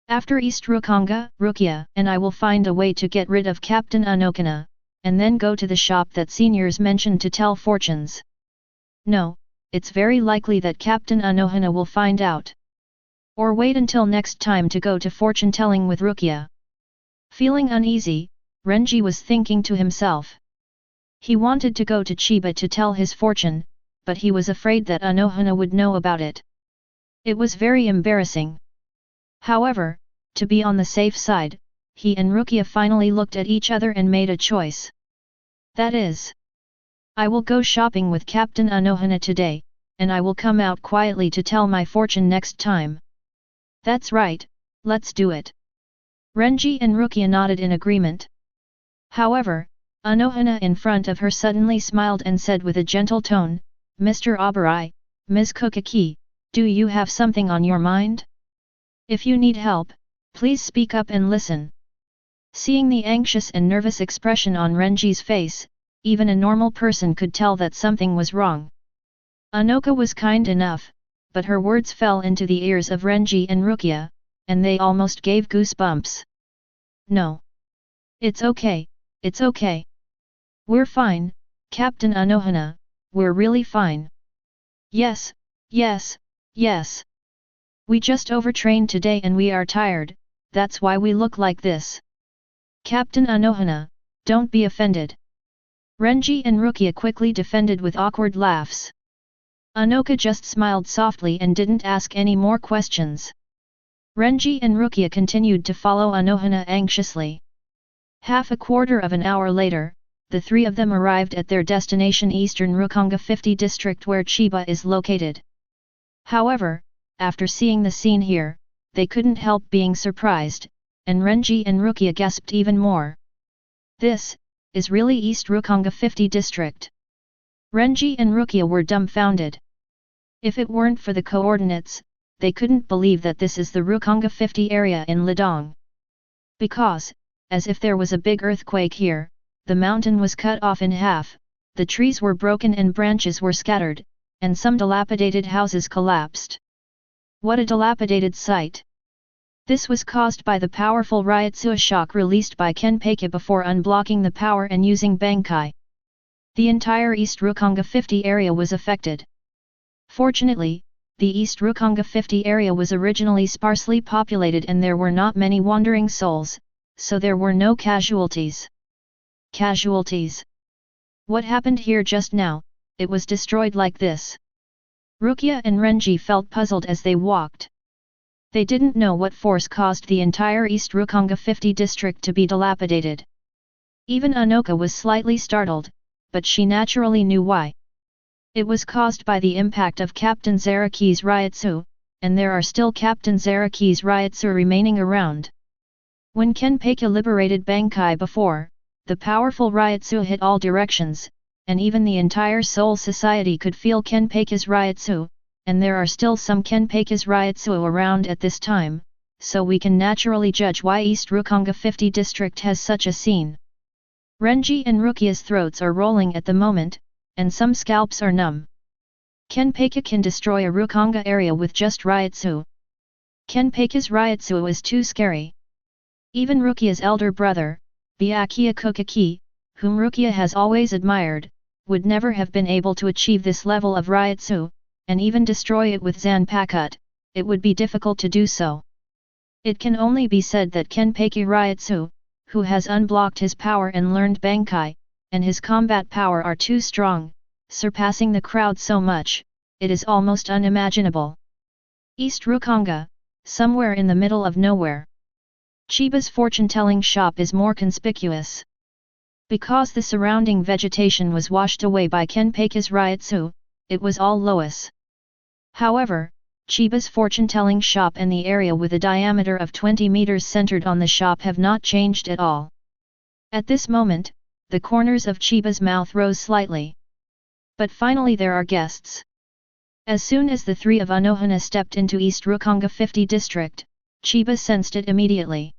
After East Rukonga, Rukia and I will find a way to get rid of Captain Unohana, and then go to the shop that seniors mentioned to tell fortunes. No, it's very likely that Captain Unohana will find out. Or wait until next time to go to fortune-telling with Rukia. Feeling uneasy, Renji was thinking to himself. He wanted to go to Chiba to tell his fortune, but he was afraid that Unohana would know about it. It was very embarrassing. However, to be on the safe side, he and Rukia finally looked at each other and made a choice. That is, I will go shopping with Captain Unohana today, and I will come out quietly to tell my fortune next time. That's right, let's do it. Renji and Rukia nodded in agreement. However, Unohana in front of her suddenly smiled and said with a gentle tone, Mr. Abarai, Ms. Kukaki, do you have something on your mind? If you need help, please speak up and listen. Seeing the anxious and nervous expression on Renji's face, even a normal person could tell that something was wrong. Unoka was kind enough, but her words fell into the ears of Renji and Rukia, and they almost gave goosebumps. No. It's okay, it's okay. We're fine, Captain Unohana, we're really fine. Yes, yes, yes. We just overtrained today and we are tired, that's why we look like this. Captain Unohana, don't be offended. Renji and Rukia quickly defended with awkward laughs. Unoka just smiled softly and didn't ask any more questions. Renji and Rukia continued to follow Unohana anxiously. Half a quarter of an hour later, the three of them arrived at their destination Eastern Rukonga 50 district where Chiba is located. However, after seeing the scene here, they couldn't help being surprised, and Renji and Rukia gasped even more. This is really East Rukonga 50 district. Renji and Rukia were dumbfounded. If it weren't for the coordinates, they couldn't believe that this is the Rukonga 50 area in Ladong. Because, as if there was a big earthquake here, the mountain was cut off in half, the trees were broken and branches were scattered, and some dilapidated houses collapsed. What a dilapidated sight! This was caused by the powerful Ryotsu shock released by Kenpachi before unblocking the power and using Bankai. The entire East Rukonga 50 area was affected. Fortunately, the East Rukonga 50 area was originally sparsely populated and there were not many wandering souls, so there were no casualties. Casualties? What happened here just now? It was destroyed like this. Rukia and Renji felt puzzled as they walked. They didn't know what force caused the entire East Rukonga 50 district to be dilapidated. Even Unoka was slightly startled, but she naturally knew why. It was caused by the impact of Captain Zaraki's Ryotsu, and there are still Captain Zaraki's Ryotsu remaining around. When Kenpachi liberated Bankai before, the powerful Ryotsu hit all directions, and even the entire Soul Society could feel Kenpachi's Ryotsu, and there are still some Kenpachi's Ryotsu around at this time, so we can naturally judge why East Rukonga 50 district has such a scene. Renji and Rukia's throats are rolling at the moment, and some scalps are numb. Kenpachi can destroy a Rukonga area with just Ryotsu. Kenpachi's Ryotsu is too scary. Even Rukia's elder brother, Byakuya Kukaki, whom Rukia has always admired, would never have been able to achieve this level of Ryotsu, and even destroy it with Zanpakutō, it would be difficult to do so. It can only be said that Kenpachi Ryotsu, who has unblocked his power and learned Bankai, and his combat power are too strong, surpassing the crowd so much, it is almost unimaginable. East Rukonga, somewhere in the middle of nowhere. Chiba's fortune-telling shop is more conspicuous. Because the surrounding vegetation was washed away by Kenpachi's Ryotsu, it was all loess. However, Chiba's fortune-telling shop and the area with a diameter of 20 meters centered on the shop have not changed at all. At this moment, the corners of Chiba's mouth rose slightly. But finally there are guests. As soon as the three of Unohana stepped into East Rukonga 50 district, Chiba sensed it immediately.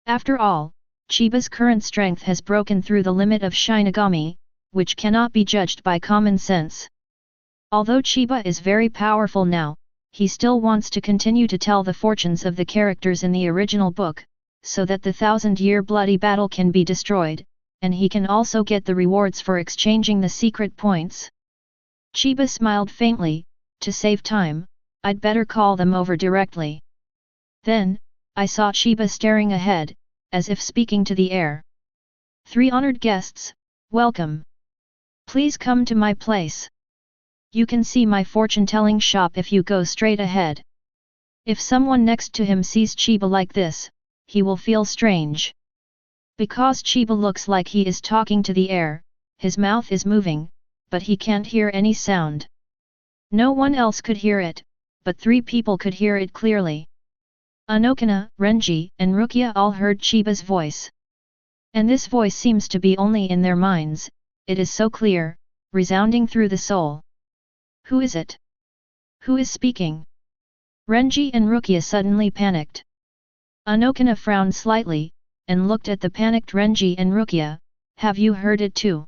After all, Chiba's current strength has broken through the limit of Shinigami, which cannot be judged by common sense. Although Chiba is very powerful now, he still wants to continue to tell the fortunes of the characters in the original book, so that the 1000-year bloody battle can be destroyed, and he can also get the rewards for exchanging the secret points. Chiba smiled faintly. To save time, I'd better call them over directly. Then, I saw Chiba staring ahead, as if speaking to the air. 3 honored guests, welcome. Please come to my place. You can see my fortune-telling shop if you go straight ahead. If someone next to him sees Chiba like this, he will feel strange. Because Chiba looks like he is talking to the air, his mouth is moving, but he can't hear any sound. No one else could hear it, but 3 people could hear it clearly. Unohana, Renji, and Rukia all heard Chiba's voice. And this voice seems to be only in their minds, it is so clear, resounding through the soul. Who is it? Who is speaking? Renji and Rukia suddenly panicked. Unohana frowned slightly, and looked at the panicked Renji and Rukia. Have you heard it too?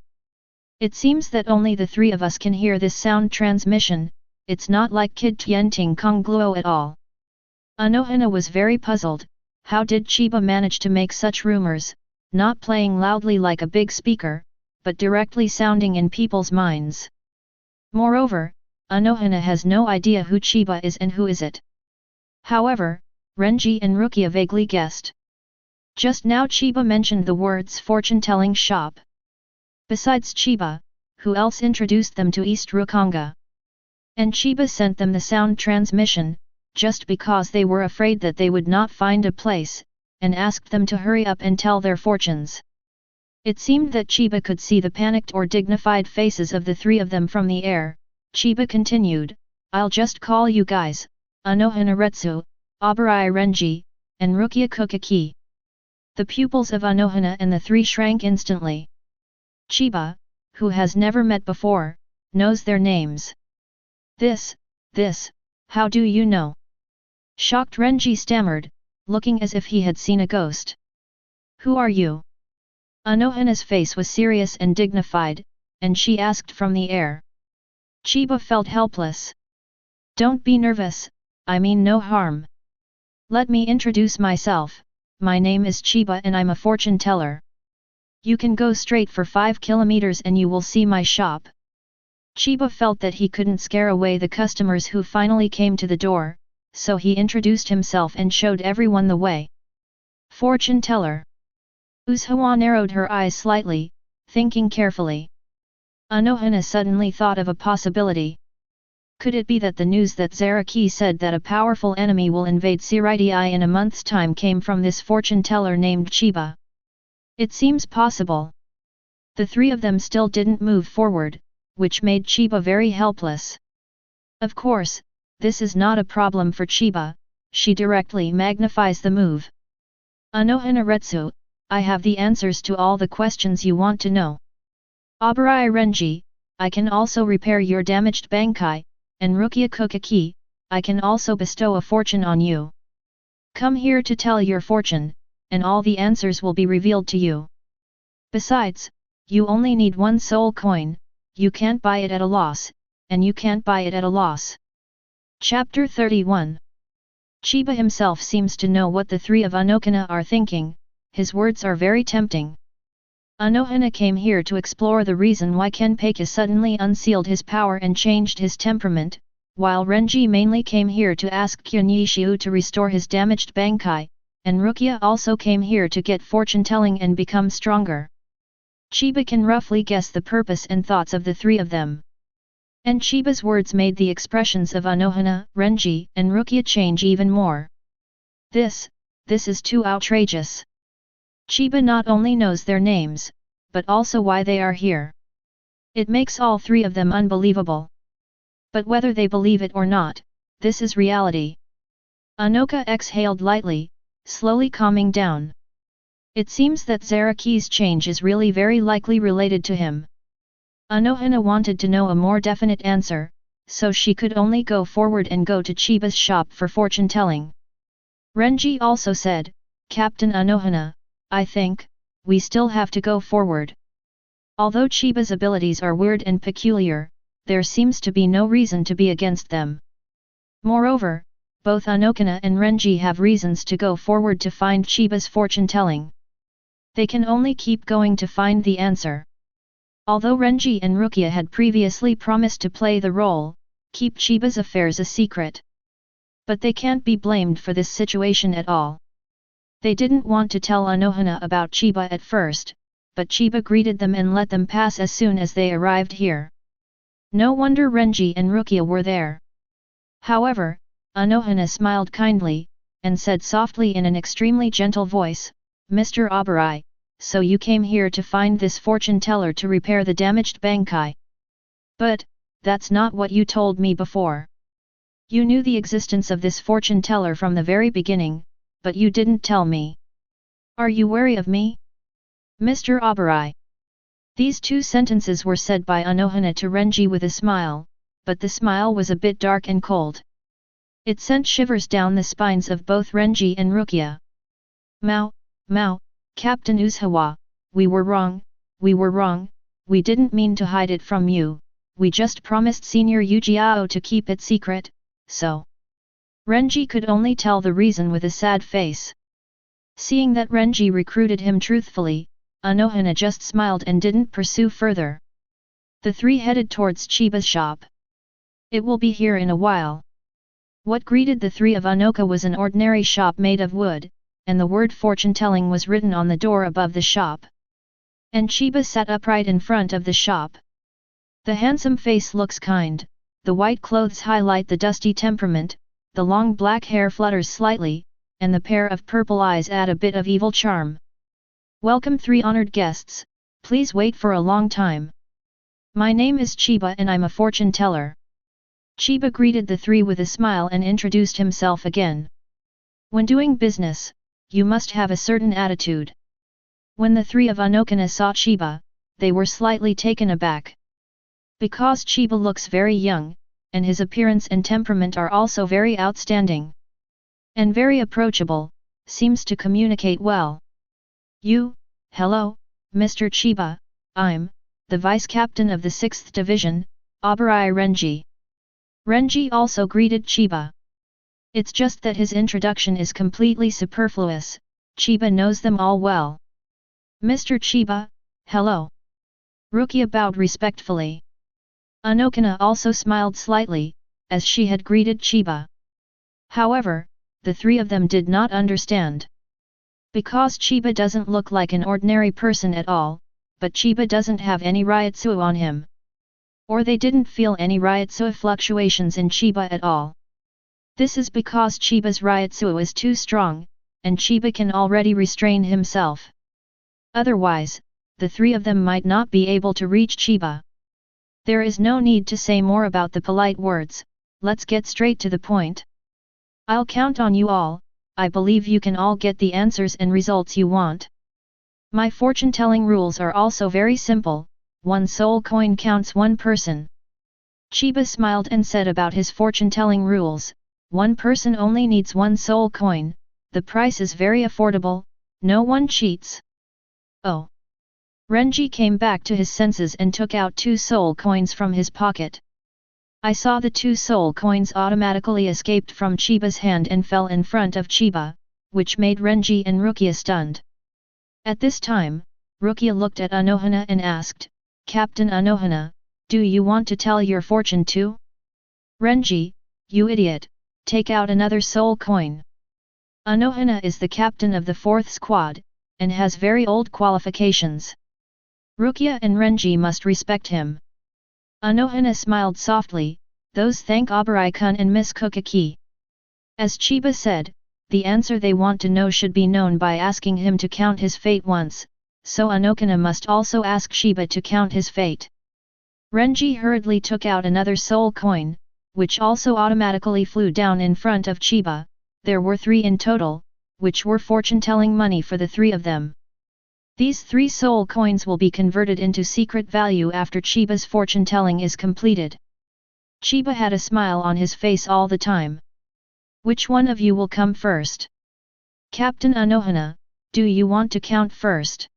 It seems that only the 3 of us can hear this sound transmission, it's not like Kid Tianting Kongluo at all. Unohana was very puzzled. How did Chiba manage to make such rumors, not playing loudly like a big speaker, but directly sounding in people's minds? Moreover, Unohana has no idea who Chiba is and who is it. However, Renji and Rukia vaguely guessed. Just now Chiba mentioned the words fortune-telling shop. Besides Chiba, who else introduced them to East Rukonga? And Chiba sent them the sound transmission, just because they were afraid that they would not find a place, and asked them to hurry up and tell their fortunes. It seemed that Chiba could see the panicked or dignified faces of the 3 of them from the air. Chiba continued, I'll just call you guys, Unohana Retsu, Abarai Renji, and Rukia Kukaki. The pupils of Unohana and the 3 shrank instantly. Chiba, who has never met before, knows their names. This, how do you know? Shocked Renji stammered, looking as if he had seen a ghost. Who are you? Unohana's face was serious and dignified, and she asked from the air. Chiba felt helpless. Don't be nervous, I mean no harm. Let me introduce myself, my name is Chiba and I'm a fortune teller. You can go straight for 5 kilometers and you will see my shop. Chiba felt that he couldn't scare away the customers who finally came to the door, so he introduced himself and showed everyone the way. Fortune teller. Uzuha narrowed her eyes slightly, thinking carefully. Unohana suddenly thought of a possibility. Could it be that the news that Zaraki said that a powerful enemy will invade Siritai in a month's time came from this fortune teller named Chiba? It seems possible. The 3 of them still didn't move forward, which made Chiba very helpless. Of course, this is not a problem for Chiba, she directly magnifies the move. Unohana Retsu, I have the answers to all the questions you want to know. Abarai Renji, I can also repair your damaged Bankai, and Rukia Kukaki, I can also bestow a fortune on you. Come here to tell your fortune, and all the answers will be revealed to you. Besides, you only need 1 soul coin, you can't buy it at a loss, and you can't buy it at a loss. Chapter 31. Chiba himself seems to know what the 3 of Unohana are thinking, his words are very tempting. Unohana came here to explore the reason why Kenpachi suddenly unsealed his power and changed his temperament, while Renji mainly came here to ask Kyunishiu to restore his damaged Bankai, and Rukia also came here to get fortune-telling and become stronger. Chiba can roughly guess the purpose and thoughts of the 3 of them. And Chiba's words made the expressions of Unohana, Renji, and Rukia change even more. This is too outrageous. Chiba not only knows their names, but also why they are here. It makes all 3 of them unbelievable. But whether they believe it or not, this is reality. Unohana exhaled lightly, slowly calming down. It seems that Zaraki's change is really very likely related to him. Unohana wanted to know a more definite answer, so she could only go forward and go to Chiba's shop for fortune-telling. Renji also said, "Captain Unohana, I think, we still have to go forward." Although Chiba's abilities are weird and peculiar, there seems to be no reason to be against them. Moreover, both Unohana and Renji have reasons to go forward to find Chiba's fortune-telling. They can only keep going to find the answer. Although Renji and Rukia had previously promised to play the role, keep Chiba's affairs a secret. But they can't be blamed for this situation at all. They didn't want to tell Unohana about Chiba at first, but Chiba greeted them and let them pass as soon as they arrived here. No wonder Renji and Rukia were there. However, Unohana smiled kindly, and said softly in an extremely gentle voice, "Mr. Abarai, so you came here to find this fortune-teller to repair the damaged Bankai. But, that's not what you told me before. You knew the existence of this fortune-teller from the very beginning, but you didn't tell me. Are you wary of me, Mr. Abarai?" These two sentences were said by Unohana to Renji with a smile, but the smile was a bit dark and cold. It sent shivers down the spines of both Renji and Rukia. Mao, Captain Uzawa, we were wrong, we didn't mean to hide it from you, we just promised Senior Ujiao to keep it secret, so." Renji could only tell the reason with a sad face. Seeing that Renji recruited him truthfully, Unohana just smiled and didn't pursue further. The three headed towards Chiba's shop. "It will be here in a while." What greeted the three of Unohana was an ordinary shop made of wood, and the word fortune-telling was written on the door above the shop. And Chiba sat upright in front of the shop. The handsome face looks kind, the white clothes highlight the dusty temperament, the long black hair flutters slightly, and the pair of purple eyes add a bit of evil charm. "Welcome three honored guests, please wait for a long time. My name is Chiba and I'm a fortune-teller." Chiba greeted the three with a smile and introduced himself again. When doing business, you must have a certain attitude. When the three of Unohana saw Chiba, they were slightly taken aback. Because Chiba looks very young, and his appearance and temperament are also very outstanding. And very approachable, seems to communicate well. Hello, Mr. Chiba, I'm the Vice Captain of the 6th Division, Abarai Renji." Renji also greeted Chiba. It's just that his introduction is completely superfluous, Chiba knows them all well. "Mr. Chiba, hello." Rukia bowed respectfully. Unohana also smiled slightly, as she had greeted Chiba. However, the three of them did not understand. Because Chiba doesn't look like an ordinary person at all, but Chiba doesn't have any Ryotsu on him. Or they didn't feel any Ryotsu fluctuations in Chiba at all. This is because Chiba's Ryotsu is too strong, and Chiba can already restrain himself. Otherwise, the three of them might not be able to reach Chiba. There is no need to say more about the polite words, let's get straight to the point. I'll count on you all, I believe you can all get the answers and results you want. My fortune-telling rules are also very simple. 1 soul coin counts 1 person. Chiba smiled and said about his fortune-telling rules, 1 person only needs 1 soul coin, the price is very affordable, no one cheats. Oh! Renji came back to his senses and took out 2 soul coins from his pocket. I saw the 2 soul coins automatically escaped from Chiba's hand and fell in front of Chiba, which made Renji and Rukia stunned. At this time, Rukia looked at Unohana and asked, "Captain Unohana, do you want to tell your fortune too?" "Renji, you idiot, take out another soul coin." Unohana is the captain of the 4th squad, and has very old qualifications. Rukia and Renji must respect him. Unohana smiled softly, those thank Abarai-kun and Miss Kukaki. As Chiba said, the answer they want to know should be known by asking him to count his fate once, so Unohana must also ask Chiba to count his fate. Renji hurriedly took out another soul coin, which also automatically flew down in front of Chiba. There were 3 in total, which were fortune-telling money for the 3 of them. These 3 soul coins will be converted into secret value after Chiba's fortune-telling is completed. Chiba had a smile on his face all the time. Which one of you will come first? Captain Unohana, do you want to count first?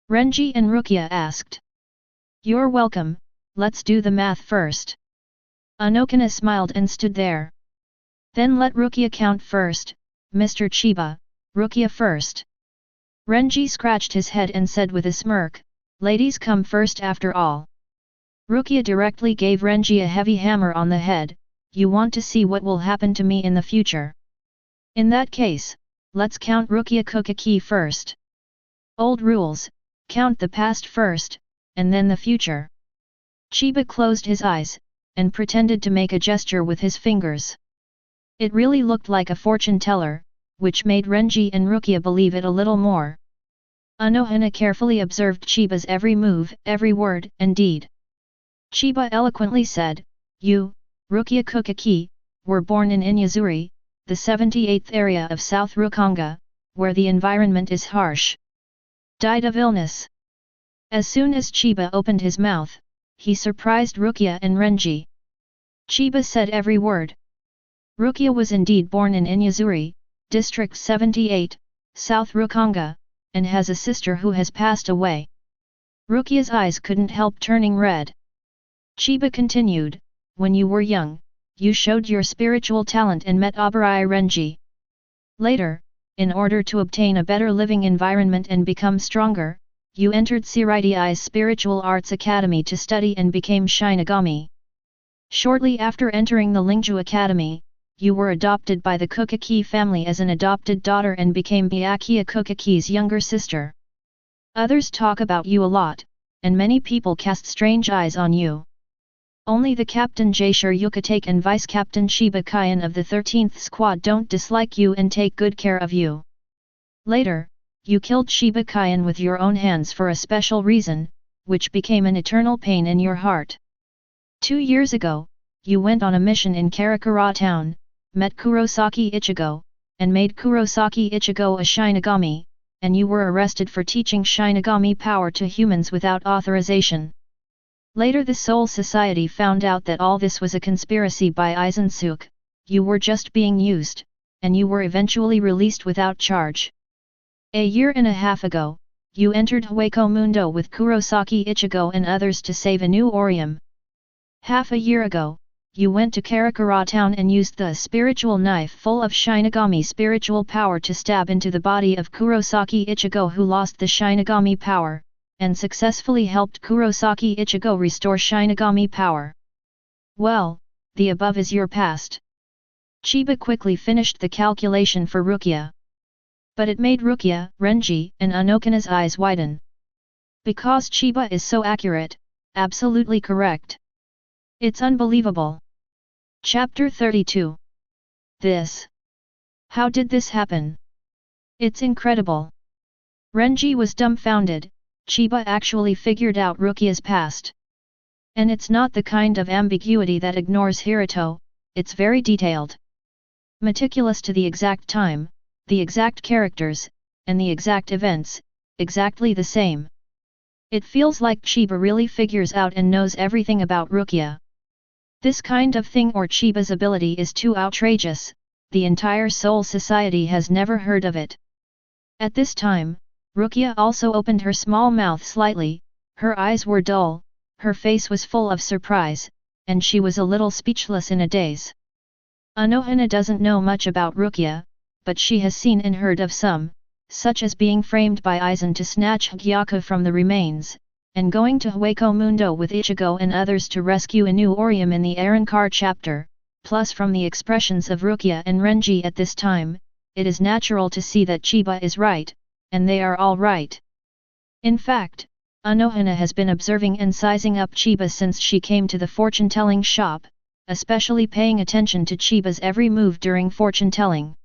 Renji and Rukia asked. You're welcome, let's do the math first. Unohana smiled and stood there. Then let Rukia count first, Mr. Chiba, Rukia first. Renji scratched his head and said with a smirk, ladies come first after all. Rukia directly gave Renji a heavy hammer on the head, you want to see what will happen to me in the future. In that case, let's count Rukia Kokaki first. Old rules, count the past first, and then the future. Chiba closed his eyes, and pretended to make a gesture with his fingers. It really looked like a fortune teller, which made Renji and Rukia believe it a little more. Unohana carefully observed Chiba's every move, every word and deed. Chiba eloquently said, you, Rukia Kokaki, were born in Inuyasuri, the 78th area of South Rukonga, where the environment is harsh. Died of illness. As soon as Chiba opened his mouth, he surprised Rukia and Renji. Chiba said every word. Rukia was indeed born in Inuyasuri, District 78, South Rukonga, and has a sister who has passed away. Rukia's eyes couldn't help turning red. Chiba continued, when you were young, you showed your spiritual talent and met Abarai Renji. Later, in order to obtain a better living environment and become stronger, you entered Siraidi's Spiritual Arts Academy to study and became Shinigami. Shortly after entering the Lingju Academy, you were adopted by the Kokaki family as an adopted daughter and became Byakuya Kokaki's younger sister. Others talk about you a lot, and many people cast strange eyes on you. Only the Captain Jaishur Yukatake and Vice Captain Chiba Kyan of the 13th Squad don't dislike you and take good care of you. Later, you killed Chiba Kyan with your own hands for a special reason, which became an eternal pain in your heart. 2 years ago, you went on a mission in Karakura town, met Kurosaki Ichigo, and made Kurosaki Ichigo a Shinigami, and you were arrested for teaching Shinigami power to humans without authorization. Later the Soul Society found out that all this was a conspiracy by Aizen. You were just being used, and you were eventually released without charge. A year and a half ago, you entered Hueco Mundo with Kurosaki Ichigo and others to save a new Orium. Half a year ago, you went to Karakura town and used the spiritual knife full of Shinigami spiritual power to stab into the body of Kurosaki Ichigo who lost the Shinigami power, and successfully helped Kurosaki Ichigo restore Shinigami power. Well, the above is your past. Chiba quickly finished the calculation for Rukia. But it made Rukia, Renji, and Unohana's eyes widen. Because Chiba is so accurate, absolutely correct. It's unbelievable. Chapter 32. This. How did this happen? It's incredible. Renji was dumbfounded. Chiba actually figured out Rukia's past. And it's not the kind of ambiguity that ignores Hiruto, it's very detailed. Meticulous to the exact time, the exact characters, and the exact events, exactly the same. It feels like Chiba really figures out and knows everything about Rukia. This kind of thing or Chiba's ability is too outrageous, the entire Soul Society has never heard of it. At this time, Rukia also opened her small mouth slightly, her eyes were dull, her face was full of surprise, and she was a little speechless in a daze. Unohana doesn't know much about Rukia, but she has seen and heard of some, such as being framed by Aizen to snatch Hōgyoku from the remains, and going to Hueco Mundo with Ichigo and others to rescue a new Orium in the Arrancar chapter, plus from the expressions of Rukia and Renji at this time, it is natural to see that Chiba is right, and they are all right. In fact, Unohana has been observing and sizing up Chiba since she came to the fortune-telling shop, especially paying attention to Chiba's every move during fortune-telling.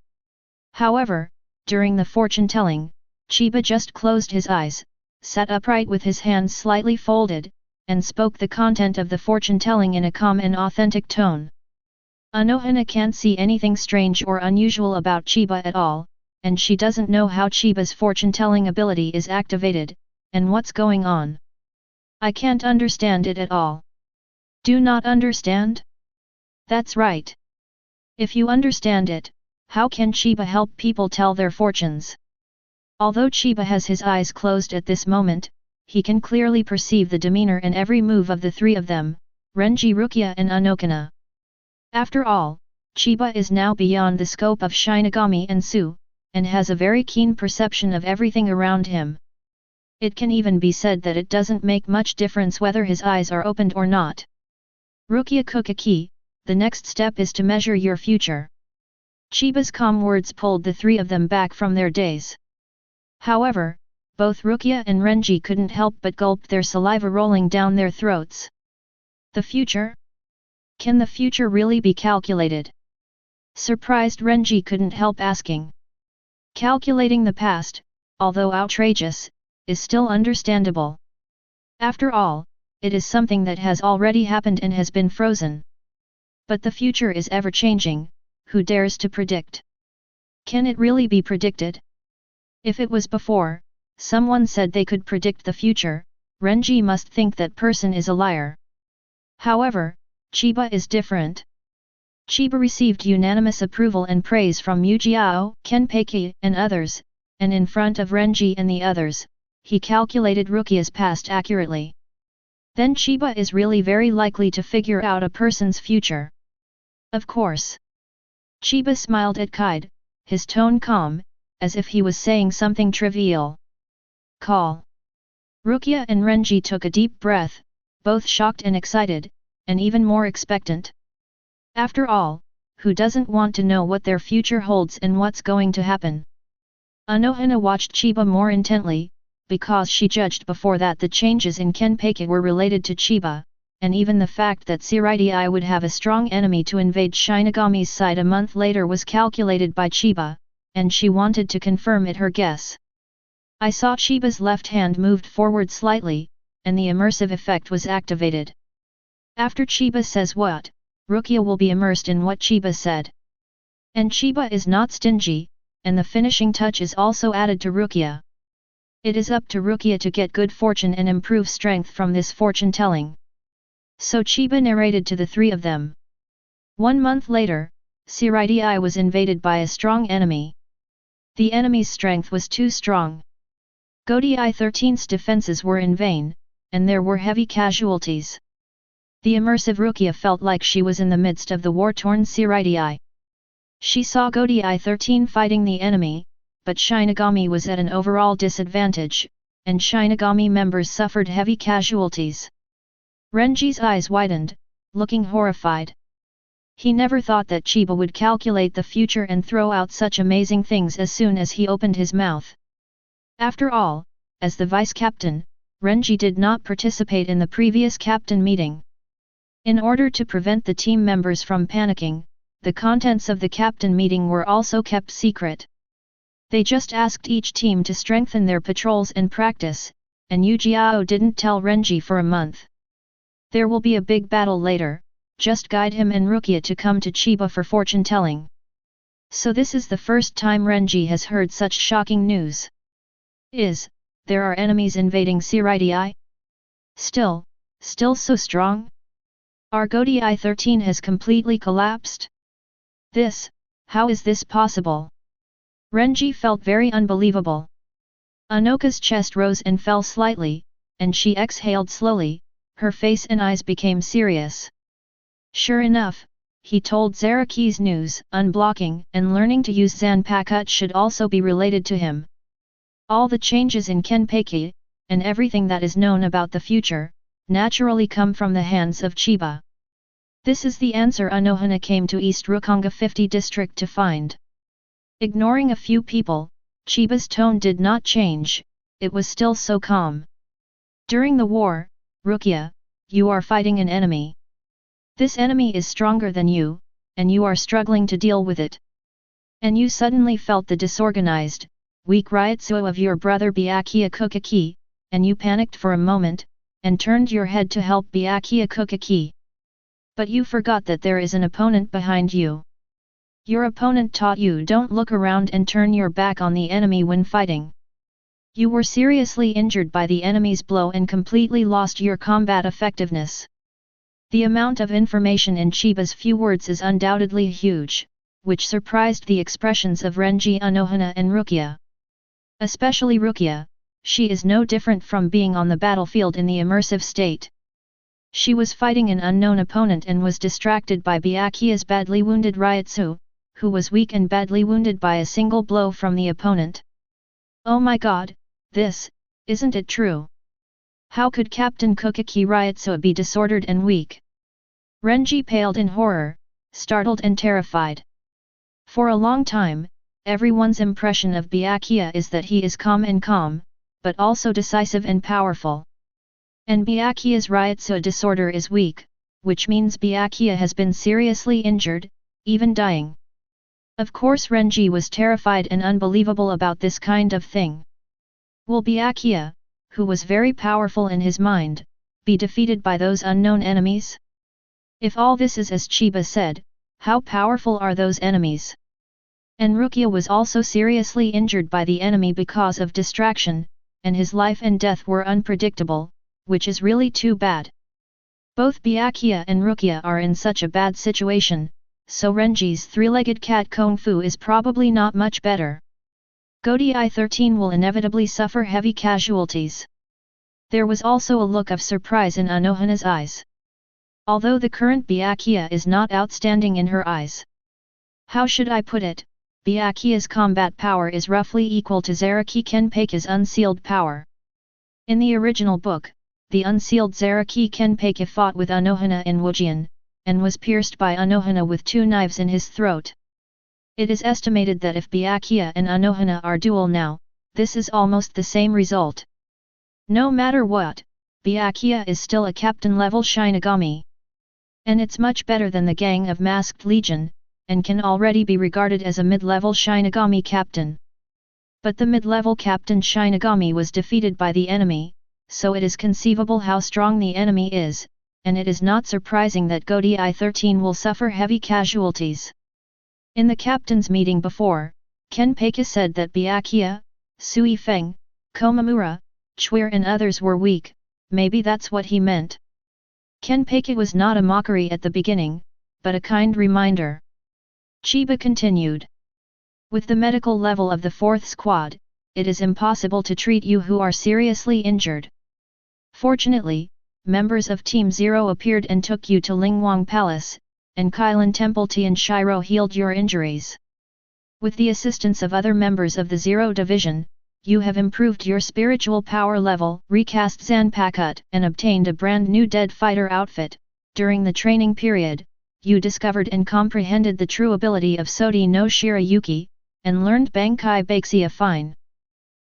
However, during the fortune-telling, Chiba just closed his eyes, sat upright with his hands slightly folded, and spoke the content of the fortune-telling in a calm and authentic tone. Unohana can't see anything strange or unusual about Chiba at all, and she doesn't know how Chiba's fortune-telling ability is activated, and what's going on. I can't understand it at all. Do not understand? That's right. If you understand it, how can Chiba help people tell their fortunes? Although Chiba has his eyes closed at this moment, he can clearly perceive the demeanor and every move of the three of them, Renji, Rukia and Unohana. After all, Chiba is now beyond the scope of Shinigami and Su, and has a very keen perception of everything around him. It can even be said that it doesn't make much difference whether his eyes are opened or not. Rukia Kukaki, the next step is to measure your future. Chiba's calm words pulled the three of them back from their daze. However, both Rukia and Renji couldn't help but gulp, their saliva rolling down their throats. The future? Can the future really be calculated? Surprised Renji couldn't help asking. Calculating the past, although outrageous, is still understandable. After all, it is something that has already happened and has been frozen. But the future is ever-changing, who dares to predict? Can it really be predicted? If it was before, someone said they could predict the future, Renji must think that person is a liar. However, Chiba is different. Chiba received unanimous approval and praise from Yamamoto, Kenpachi, and others, and in front of Renji and the others, he calculated Rukia's past accurately. Then Chiba is really very likely to figure out a person's future. Of course. Chiba smiled at Kide, his tone calm, as if he was saying something trivial. Call. Rukia and Renji took a deep breath, both shocked and excited, and even more expectant. After all, who doesn't want to know what their future holds and what's going to happen? Unohana watched Chiba more intently, because she judged before that the changes in Kenpachi were related to Chiba, and even the fact that Shirai would have a strong enemy to invade Shinigami's side a month later was calculated by Chiba, and she wanted to confirm it her guess. I saw Chiba's left hand moved forward slightly, and the immersive effect was activated. After Chiba says what, Rukia will be immersed in what Chiba said. And Chiba is not stingy, and the finishing touch is also added to Rukia. It is up to Rukia to get good fortune and improve strength from this fortune-telling. So Chiba narrated to the three of them. 1 month later, Shirai was invaded by a strong enemy. The enemy's strength was too strong. Godai 13's defenses were in vain, and there were heavy casualties. The immersive Rukia felt like she was in the midst of the war-torn Shirai. She saw Godai 13 fighting the enemy, but Shinigami was at an overall disadvantage, and Shinigami members suffered heavy casualties. Renji's eyes widened, looking horrified. He never thought that Chiba would calculate the future and throw out such amazing things as soon as he opened his mouth. After all, as the vice-captain, Renji did not participate in the previous captain meeting. In order to prevent the team members from panicking, the contents of the captain meeting were also kept secret. They just asked each team to strengthen their patrols and practice, and Yamamoto didn't tell Renji for a month. There will be a big battle later, just guide him and Rukia to come to Chiba for fortune-telling. So this is the first time Renji has heard such shocking news. There are enemies invading Shirai? Still so strong? Our Godai 13 has completely collapsed? How is this possible? Renji felt very unbelievable. Anoka's chest rose and fell slightly, and she exhaled slowly, her face and eyes became serious. Sure enough, he told Zaraki's news, unblocking and learning to use Zanpakutō should also be related to him. All the changes in Kenpachi, and everything that is known about the future, naturally come from the hands of Chiba. This is the answer Unohana came to East Rukongai 50 district to find. Ignoring a few people, Chiba's tone did not change, it was still so calm. During the war, Rukia, you are fighting an enemy. This enemy is stronger than you, and you are struggling to deal with it. And you suddenly felt the disorganized, weak Ryutsuo of your brother Byakuya Kukaki, and you panicked for a moment, and turned your head to help Byakuya Kukaki. But you forgot that there is an opponent behind you. Your opponent taught you don't look around and turn your back on the enemy when fighting. You were seriously injured by the enemy's blow and completely lost your combat effectiveness. The amount of information in Chiba's few words is undoubtedly huge, which surprised the expressions of Renji, Unohana and Rukia. Especially Rukia, she is no different from being on the battlefield in the immersive state. She was fighting an unknown opponent and was distracted by Byakuya's badly wounded Ryutsu, who was weak and badly wounded by a single blow from the opponent. Oh my god, isn't it true? How could Captain Kokaki Ryutsu be disordered and weak? Renji paled in horror, startled and terrified. For a long time, everyone's impression of Byakuya is that he is calm, but also decisive and powerful. And Byakuya's Ryutsu disorder is weak, which means Byakuya has been seriously injured, even dying. Of course Renji was terrified and unbelievable about this kind of thing. Will Byakuya, who was very powerful in his mind, be defeated by those unknown enemies? If all this is as Chiba said, how powerful are those enemies? And Rukia was also seriously injured by the enemy because of distraction, and his life and death were unpredictable, which is really too bad. Both Byakuya and Rukia are in such a bad situation, so Renji's three-legged cat Kung Fu is probably not much better. Godi 13 will inevitably suffer heavy casualties. There was also a look of surprise in Unohana's eyes. Although the current Byakuya is not outstanding in her eyes. How should I put it? Byakuya's combat power is roughly equal to Zaraki Kenpachi's unsealed power. In the original book, the unsealed Zaraki Kenpachi fought with Unohana in Wojian, and was pierced by Unohana with 2 knives in his throat. It is estimated that if Byakuya and Unohana are duel now, this is almost the same result. No matter what, Byakuya is still a captain-level Shinigami. And it's much better than the gang of Masked Legion, and can already be regarded as a mid-level Shinigami captain. But the mid-level captain Shinigami was defeated by the enemy, so it is conceivable how strong the enemy is, and it is not surprising that Godi 13 will suffer heavy casualties. In the captain's meeting before, Kenpachi said that Byakuya, Sui Feng, Komamura, Chuir and others were weak, maybe that's what he meant. Kenpachi was not a mockery at the beginning, but a kind reminder. Chiba continued. With the medical level of the 4th squad, it is impossible to treat you who are seriously injured. Fortunately, members of Team Zero appeared and took you to Lingwang Palace, and Kylin Temple and Shiro healed your injuries. With the assistance of other members of the Zero Division, you have improved your spiritual power level, recast Zanpakutō, and obtained a brand new dead fighter outfit. During the training period, you discovered and comprehended the true ability of Sodi no Shirayuki, and learned Bankai Bakusia Fine.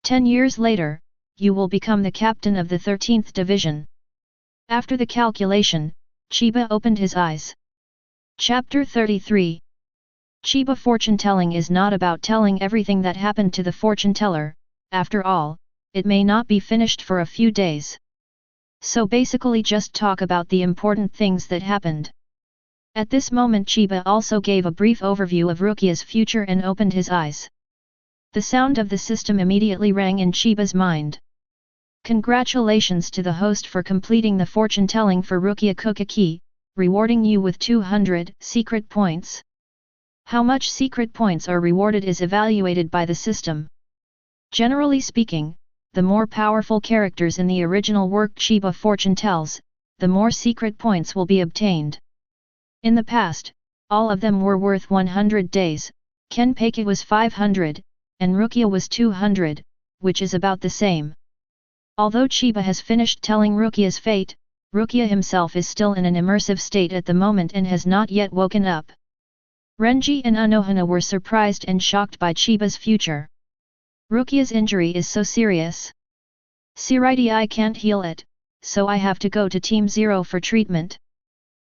10 years later, you will become the captain of the 13th Division. After the calculation, Chiba opened his eyes. Chapter 33. Chiba fortune-telling is not about telling everything that happened to the fortune-teller. After all, it may not be finished for a few days. So basically just talk about the important things that happened. At this moment Chiba also gave a brief overview of Rukia's future and opened his eyes. The sound of the system immediately rang in Chiba's mind. Congratulations to the host for completing the fortune-telling for Rukia Kokaki, rewarding you with 200 secret points. How much secret points are rewarded is evaluated by the system. Generally speaking, the more powerful characters in the original work Chiba fortune tells, the more secret points will be obtained. In the past, all of them were worth 100 days, Kenpachi was 500, and Rukia was 200, which is about the same. Although Chiba has finished telling Rukia's fate, Rukia himself is still in an immersive state at the moment and has not yet woken up. Renji and Unohana were surprised and shocked by Chiba's future. Rukia's injury is so serious. Sirighty, I can't heal it, so I have to go to Team Zero for treatment.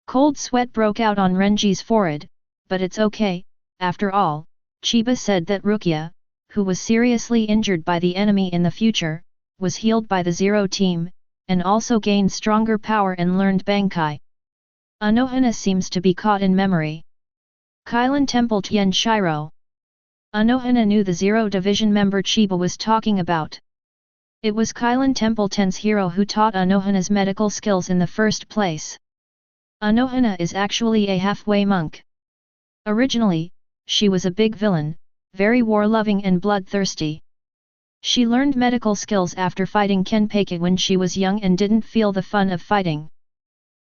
Cold sweat broke out on Renji's forehead, but it's okay. After all, Chiba said that Rukia, who was seriously injured by the enemy in the future, was healed by the Zero team, and also gained stronger power and learned Bankai. Unohana seems to be caught in memory. Kylin Temple and Shiro. Unohana knew the Zero Division member Chiba was talking about. It was Kylin Templeton's hero who taught Unohana's medical skills in the first place. Unohana is actually a halfway monk. Originally, she was a big villain, very war-loving and bloodthirsty. She learned medical skills after fighting Kenpachi when she was young and didn't feel the fun of fighting.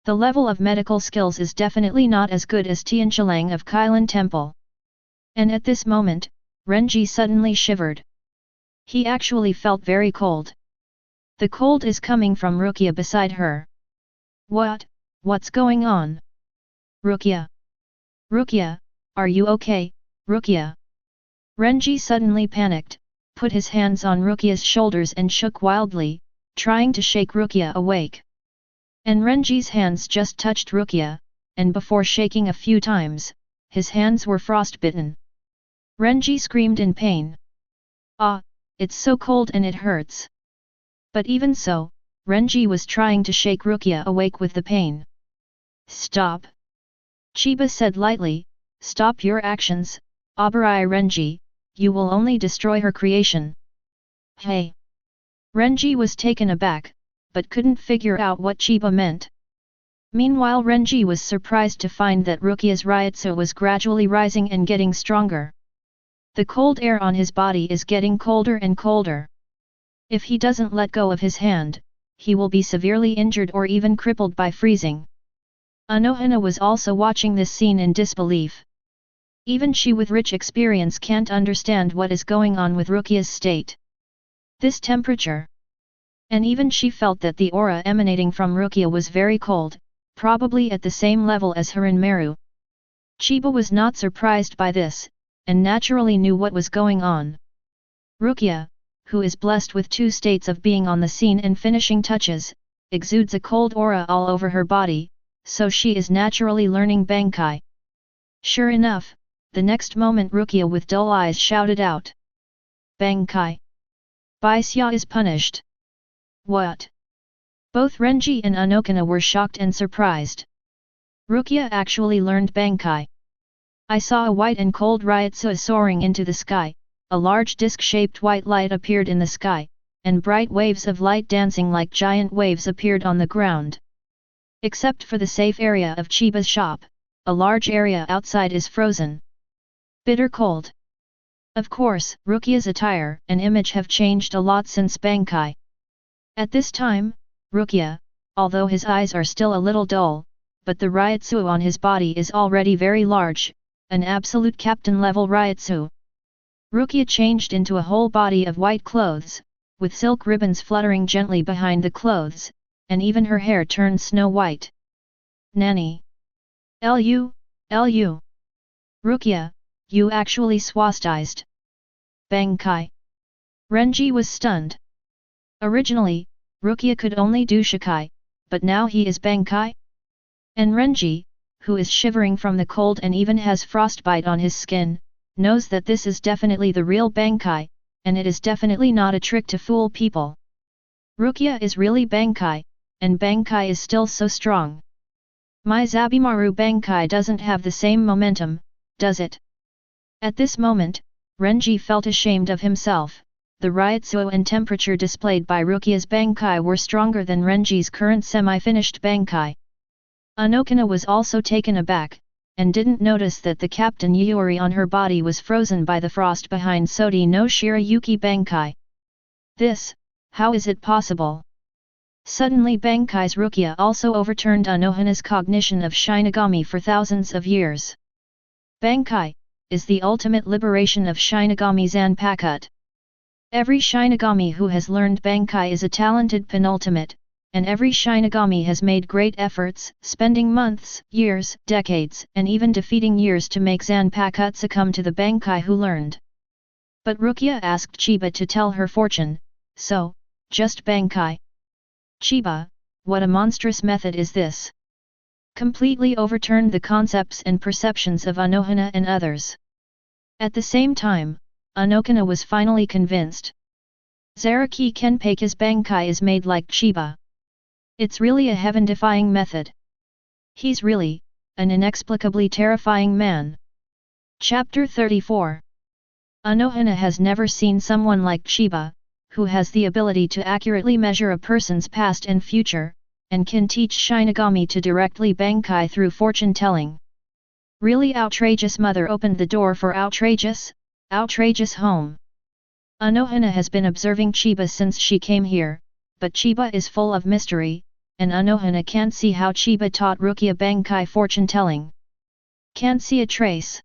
The level of medical skills is definitely not as good as Tianqilang of Kailan Temple. And at this moment, Renji suddenly shivered. He actually felt very cold. The cold is coming from Rukia beside her. What's going on? Rukia? Rukia, are you okay, Rukia? Renji suddenly panicked, put his hands on Rukia's shoulders and shook wildly, trying to shake Rukia awake. And Renji's hands just touched Rukia, and before shaking a few times, his hands were frostbitten. Renji screamed in pain. Ah, it's so cold and it hurts. But even so, Renji was trying to shake Rukia awake with the pain. Stop! Chiba said lightly, stop your actions, Abarai Renji, you will only destroy her creation. Hey! Renji was taken aback, but couldn't figure out what Chiba meant. Meanwhile Renji was surprised to find that Rukia's Ryutsu was gradually rising and getting stronger. The cold air on his body is getting colder and colder. If he doesn't let go of his hand, he will be severely injured or even crippled by freezing. Unohana was also watching this scene in disbelief. Even she with rich experience can't understand what is going on with Rukia's state. This temperature. And even she felt that the aura emanating from Rukia was very cold, probably at the same level as Harinmaru. Chiba was not surprised by this, and naturally knew what was going on. Rukia, who is blessed with two states of being on the scene and finishing touches, exudes a cold aura all over her body, so she is naturally learning Bankai. Sure enough, the next moment Rukia with dull eyes shouted out. Bankai! Baisya is punished! What? Both Renji and Unohana were shocked and surprised. Rukia actually learned Bankai. I saw a white and cold Ryutsu soaring into the sky, a large disc-shaped white light appeared in the sky, and bright waves of light dancing like giant waves appeared on the ground. Except for the safe area of Chiba's shop, a large area outside is frozen. Bitter cold. Of course, Rukia's attire and image have changed a lot since Bankai. At this time, Rukia, although his eyes are still a little dull, but the Ryutsu on his body is already very large, an absolute captain-level Ryutsu. Rukia changed into a whole body of white clothes, with silk ribbons fluttering gently behind the clothes, and even her hair turned snow white. Nanny! Lu! Rukia, you actually swastized! Bankai! Renji was stunned. Originally, Rukia could only do Shikai, but now he is Bankai? And Renji, who is shivering from the cold and even has frostbite on his skin, knows that this is definitely the real Bankai, and it is definitely not a trick to fool people. Rukia is really Bankai, and Bankai is still so strong. My Zabimaru Bankai doesn't have the same momentum, does it? At this moment, Renji felt ashamed of himself. The Ryutsu and temperature displayed by Rukia's Bankai were stronger than Renji's current semi-finished Bankai. Unohana was also taken aback, and didn't notice that the Captain Yuri on her body was frozen by the frost behind Sodi no Shirayuki Bankai. This, how is it possible? Suddenly Bankai's Rukia also overturned Unohana's cognition of Shinigami for thousands of years. Bankai is the ultimate liberation of Shinigami Zanpakutō. Every Shinigami who has learned Bankai is a talented penultimate, and every Shinigami has made great efforts, spending months, years, decades, and even defeating years to make Zanpakutō succumb to the Bankai who learned. But Rukia asked Chiba to tell her fortune, so, just Bankai. Chiba, what a monstrous method is this? Completely overturned the concepts and perceptions of Unohana and others. At the same time, Unohana was finally convinced. Zaraki Kenpachi's Bankai is made like Chiba. It's really a heaven-defying method. He's really, an inexplicably terrifying man. Chapter 34. Unohana has never seen someone like Chiba, who has the ability to accurately measure a person's past and future, and can teach Shinigami to directly Bankai through fortune-telling. Really outrageous. Mother opened the door for outrageous home. Unohana has been observing Chiba since she came here, but Chiba is full of mystery, and Unohana can't see how Chiba taught Rukia Bankai fortune-telling. Can't see a trace.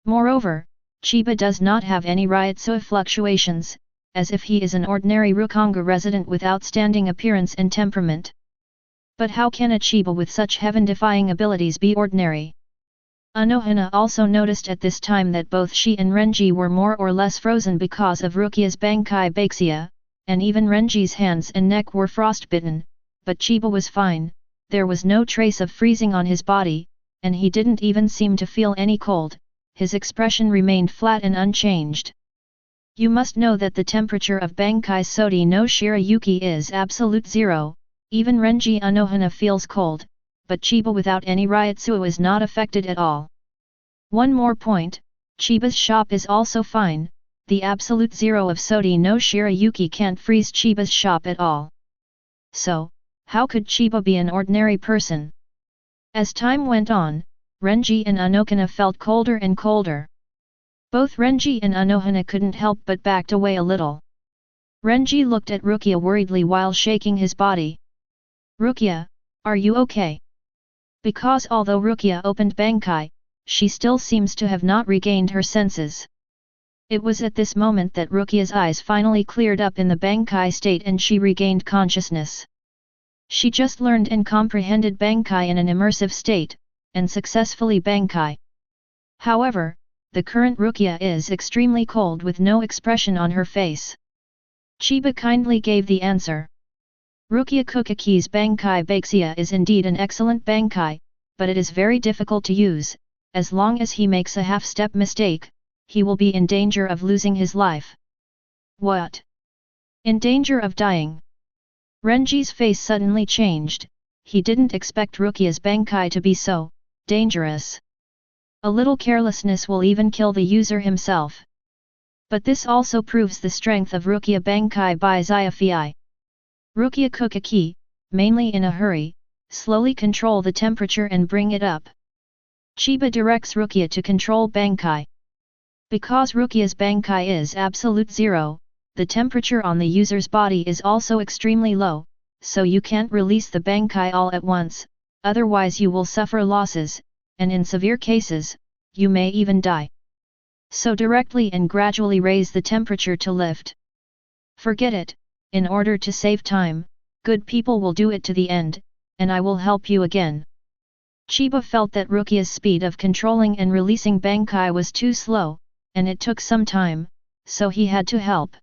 Moreover, Chiba does not have any Ryutsui fluctuations, as if he is an ordinary Rukongai resident with outstanding appearance and temperament. But how can a Chiba with such heaven-defying abilities be ordinary? Unohana also noticed at this time that both she and Renji were more or less frozen because of Rukia's Bankai Baixia, and even Renji's hands and neck were frostbitten, but Chiba was fine, there was no trace of freezing on his body, and he didn't even seem to feel any cold, his expression remained flat and unchanged. You must know that the temperature of Bankai Sodi no Shirayuki is absolute zero, even Renji Unohana feels cold, but Chiba without any Ryutsui is not affected at all. One more point, Chiba's shop is also fine, the absolute zero of Sodi no Shirayuki can't freeze Chiba's shop at all. So, how could Chiba be an ordinary person? As time went on, Renji and Unohana felt colder and colder. Both Renji and Unohana couldn't help but backed away a little. Renji looked at Rukia worriedly while shaking his body. Rukia, are you okay? Because although Rukia opened Bankai, she still seems to have not regained her senses. It was at this moment that Rukia's eyes finally cleared up in the Bankai state and she regained consciousness. She just learned and comprehended Bankai in an immersive state, and successfully Bankai. However, the current Rukia is extremely cold with no expression on her face. Chiba kindly gave the answer. Rukia Kukaki's Bankai Baixia is indeed an excellent Bankai, but it is very difficult to use, as long as he makes a half-step mistake, he will be in danger of losing his life. What? In danger of dying? Renji's face suddenly changed, he didn't expect Rukia's Bankai to be so dangerous. A little carelessness will even kill the user himself. But this also proves the strength of Rukia Bankai by Xiafei. Rukia Kukaki, mainly in a hurry, slowly control the temperature and bring it up. Chiba directs Rukia to control Bankai. Because Rukia's Bankai is absolute zero, the temperature on the user's body is also extremely low, so you can't release the Bankai all at once, otherwise you will suffer losses, and in severe cases, you may even die. So directly and gradually raise the temperature to lift. Forget it. In order to save time, good people will do it to the end, and I will help you again. Chiba felt that Rukia's speed of controlling and releasing Bankai was too slow, and it took some time, so he had to help.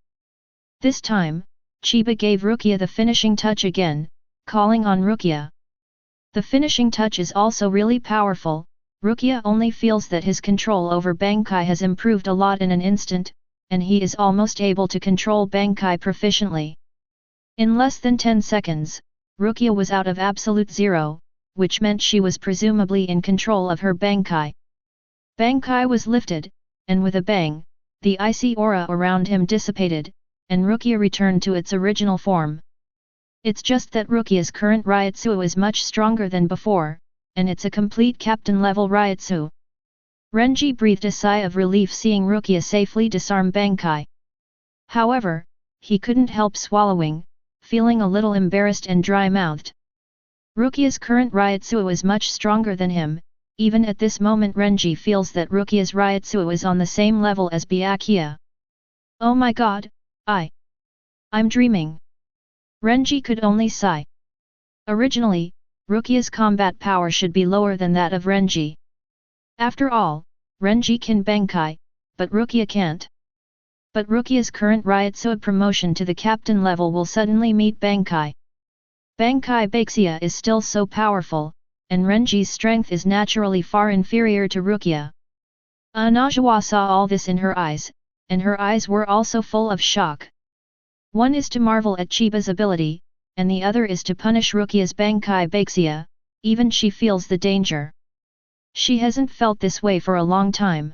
This time, Chiba gave Rukia the finishing touch again, calling on Rukia. The finishing touch is also really powerful. Rukia only feels that his control over Bankai has improved a lot in an instant, and he is almost able to control Bankai proficiently. In less than 10 seconds, Rukia was out of absolute zero, which meant she was presumably in control of her Bankai. Bankai was lifted, and with a bang, the icy aura around him dissipated, and Rukia returned to its original form. It's just that Rukia's current Ryutsu is much stronger than before, and it's a complete captain-level Ryutsu. Renji breathed a sigh of relief seeing Rukia safely disarm Bankai. However, he couldn't help swallowing, feeling a little embarrassed and dry-mouthed. Rukia's current Ryutsu is much stronger than him, even at this moment Renji feels that Rukia's Ryutsu is on the same level as Byakuya. Oh my god, I'm dreaming. Renji could only sigh. Originally, Rukia's combat power should be lower than that of Renji. After all, Renji can Bankai, but Rukia can't. But Rukia's current Ryutsu promotion to the captain level will suddenly meet Bankai. Bankai Baixia is still so powerful, and Renji's strength is naturally far inferior to Rukia. Anajawa saw all this in her eyes, and her eyes were also full of shock. One is to marvel at Chiba's ability, and the other is to punish Rukia's Bankai Baixia, even she feels the danger. She hasn't felt this way for a long time.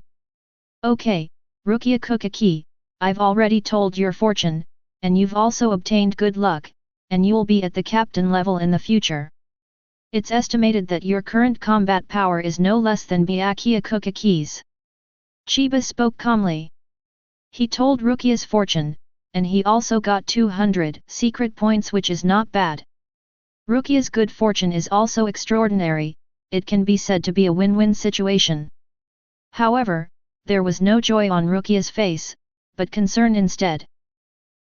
Okay, Rukia Kukaki, I've already told your fortune, and you've also obtained good luck, and you'll be at the captain level in the future. It's estimated that your current combat power is no less than Byakuya Kukaki's. Chiba spoke calmly. He told Rukia's fortune, and he also got 200 secret points, which is not bad. Rukia's good fortune is also extraordinary, it can be said to be a win-win situation. However, there was no joy on Rukia's face, but concern instead.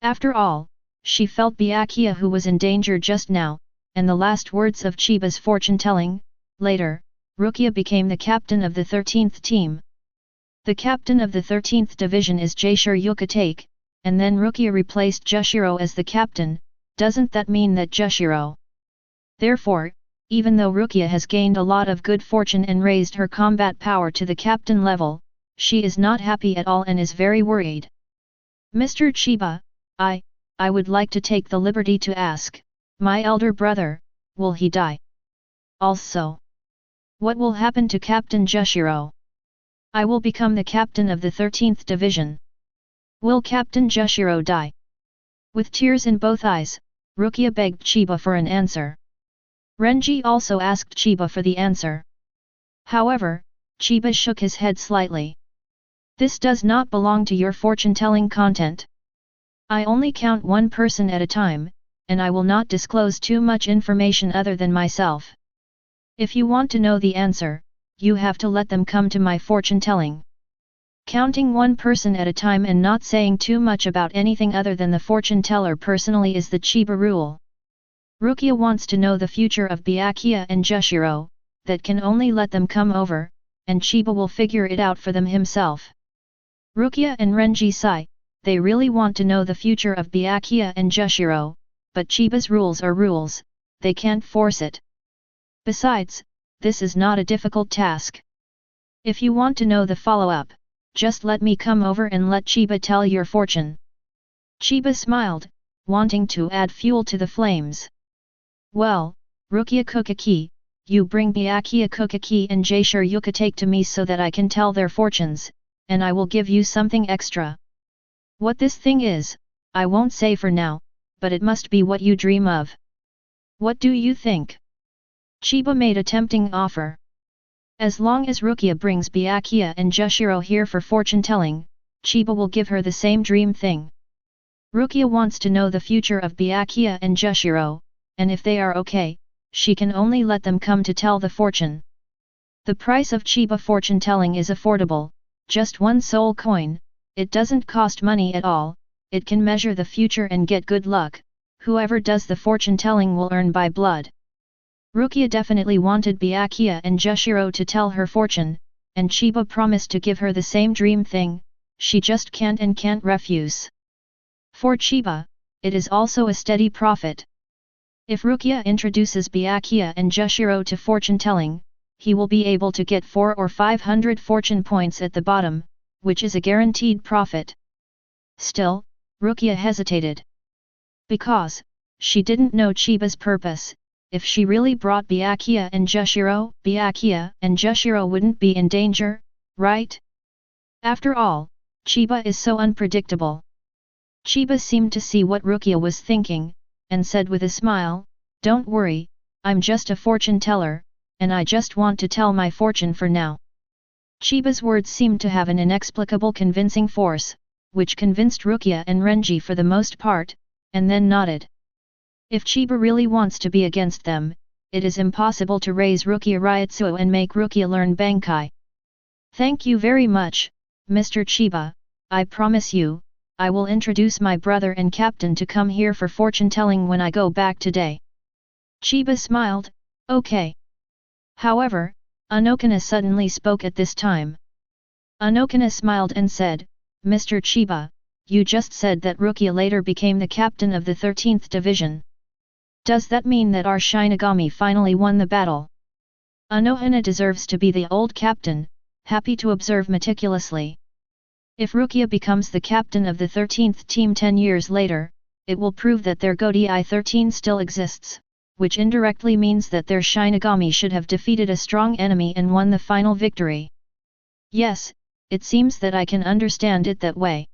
After all, she felt Byakuya who was in danger just now, and the last words of Chiba's fortune-telling. Later, Rukia became the captain of the 13th team. The captain of the 13th division is Jaishiro Yukatake, and then Rukia replaced Jushiro as the captain. Doesn't that mean that Jushiro? Therefore, even though Rukia has gained a lot of good fortune and raised her combat power to the captain level, she is not happy at all and is very worried. Mr. Chiba, I would like to take the liberty to ask, my elder brother, will he die? Also, what will happen to Captain Jushiro? I will become the captain of the 13th division. Will Captain Jushiro die? With tears in both eyes, Rukia begged Chiba for an answer. Renji also asked Chiba for the answer. However, Chiba shook his head slightly. This does not belong to your fortune-telling content. I only count one person at a time, and I will not disclose too much information other than myself. If you want to know the answer, you have to let them come to my fortune-telling. Counting one person at a time and not saying too much about anything other than the fortune-teller personally is the Chiba rule. Rukia wants to know the future of Byakuya and Jushiro, that can only let them come over, and Chiba will figure it out for them himself. Rukia and Renji sigh, they really want to know the future of Byakuya and Jushiro, but Chiba's rules are rules, they can't force it. Besides, this is not a difficult task. If you want to know the follow-up, just let me come over and let Chiba tell your fortune. Chiba smiled, wanting to add fuel to the flames. Well, Rukia Kukaki, you bring Byakuya Kukaki and Jaishiro Yukatake to me so that I can tell their fortunes, and I will give you something extra. What this thing is, I won't say for now, but it must be what you dream of. What do you think? Chiba made a tempting offer. As long as Rukia brings Byakuya and Jushiro here for fortune-telling, Chiba will give her the same dream thing. Rukia wants to know the future of Byakuya and Jushiro, and if they are okay, she can only let them come to tell the fortune. The price of Chiba fortune-telling is affordable, just one soul coin, it doesn't cost money at all, it can measure the future and get good luck, whoever does the fortune-telling will earn by blood. Rukia definitely wanted Byakuya and Jushiro to tell her fortune, and Chiba promised to give her the same dream thing, she just can't refuse. For Chiba, it is also a steady profit. If Rukia introduces Byakuya and Jushiro to fortune-telling, he will be able to get 400 or 500 fortune points at the bottom, which is a guaranteed profit. Still, Rukia hesitated. Because, she didn't know Chiba's purpose, if she really brought Byakuya and Jushiro wouldn't be in danger, right? After all, Chiba is so unpredictable. Chiba seemed to see what Rukia was thinking, and said with a smile, "Don't worry, I'm just a fortune teller, and I just want to tell my fortune for now." Chiba's words seemed to have an inexplicable convincing force, which convinced Rukia and Renji for the most part, and then nodded. If Chiba really wants to be against them, it is impossible to raise Rukia Ryutsu and make Rukia learn Bankai. "Thank you very much, Mr. Chiba, I promise you, I will introduce my brother and captain to come here for fortune-telling when I go back today." Chiba smiled, "Okay." However, Unohana suddenly spoke at this time. Unohana smiled and said, "Mr. Chiba, you just said that Rukia later became the captain of the 13th division. Does that mean that our Shinigami finally won the battle?" Unohana deserves to be the old captain, happy to observe meticulously. If Rukia becomes the captain of the 13th team 10 years later, it will prove that their Godai 13 still exists, which indirectly means that their Shinigami should have defeated a strong enemy and won the final victory. Yes, it seems that I can understand it that way.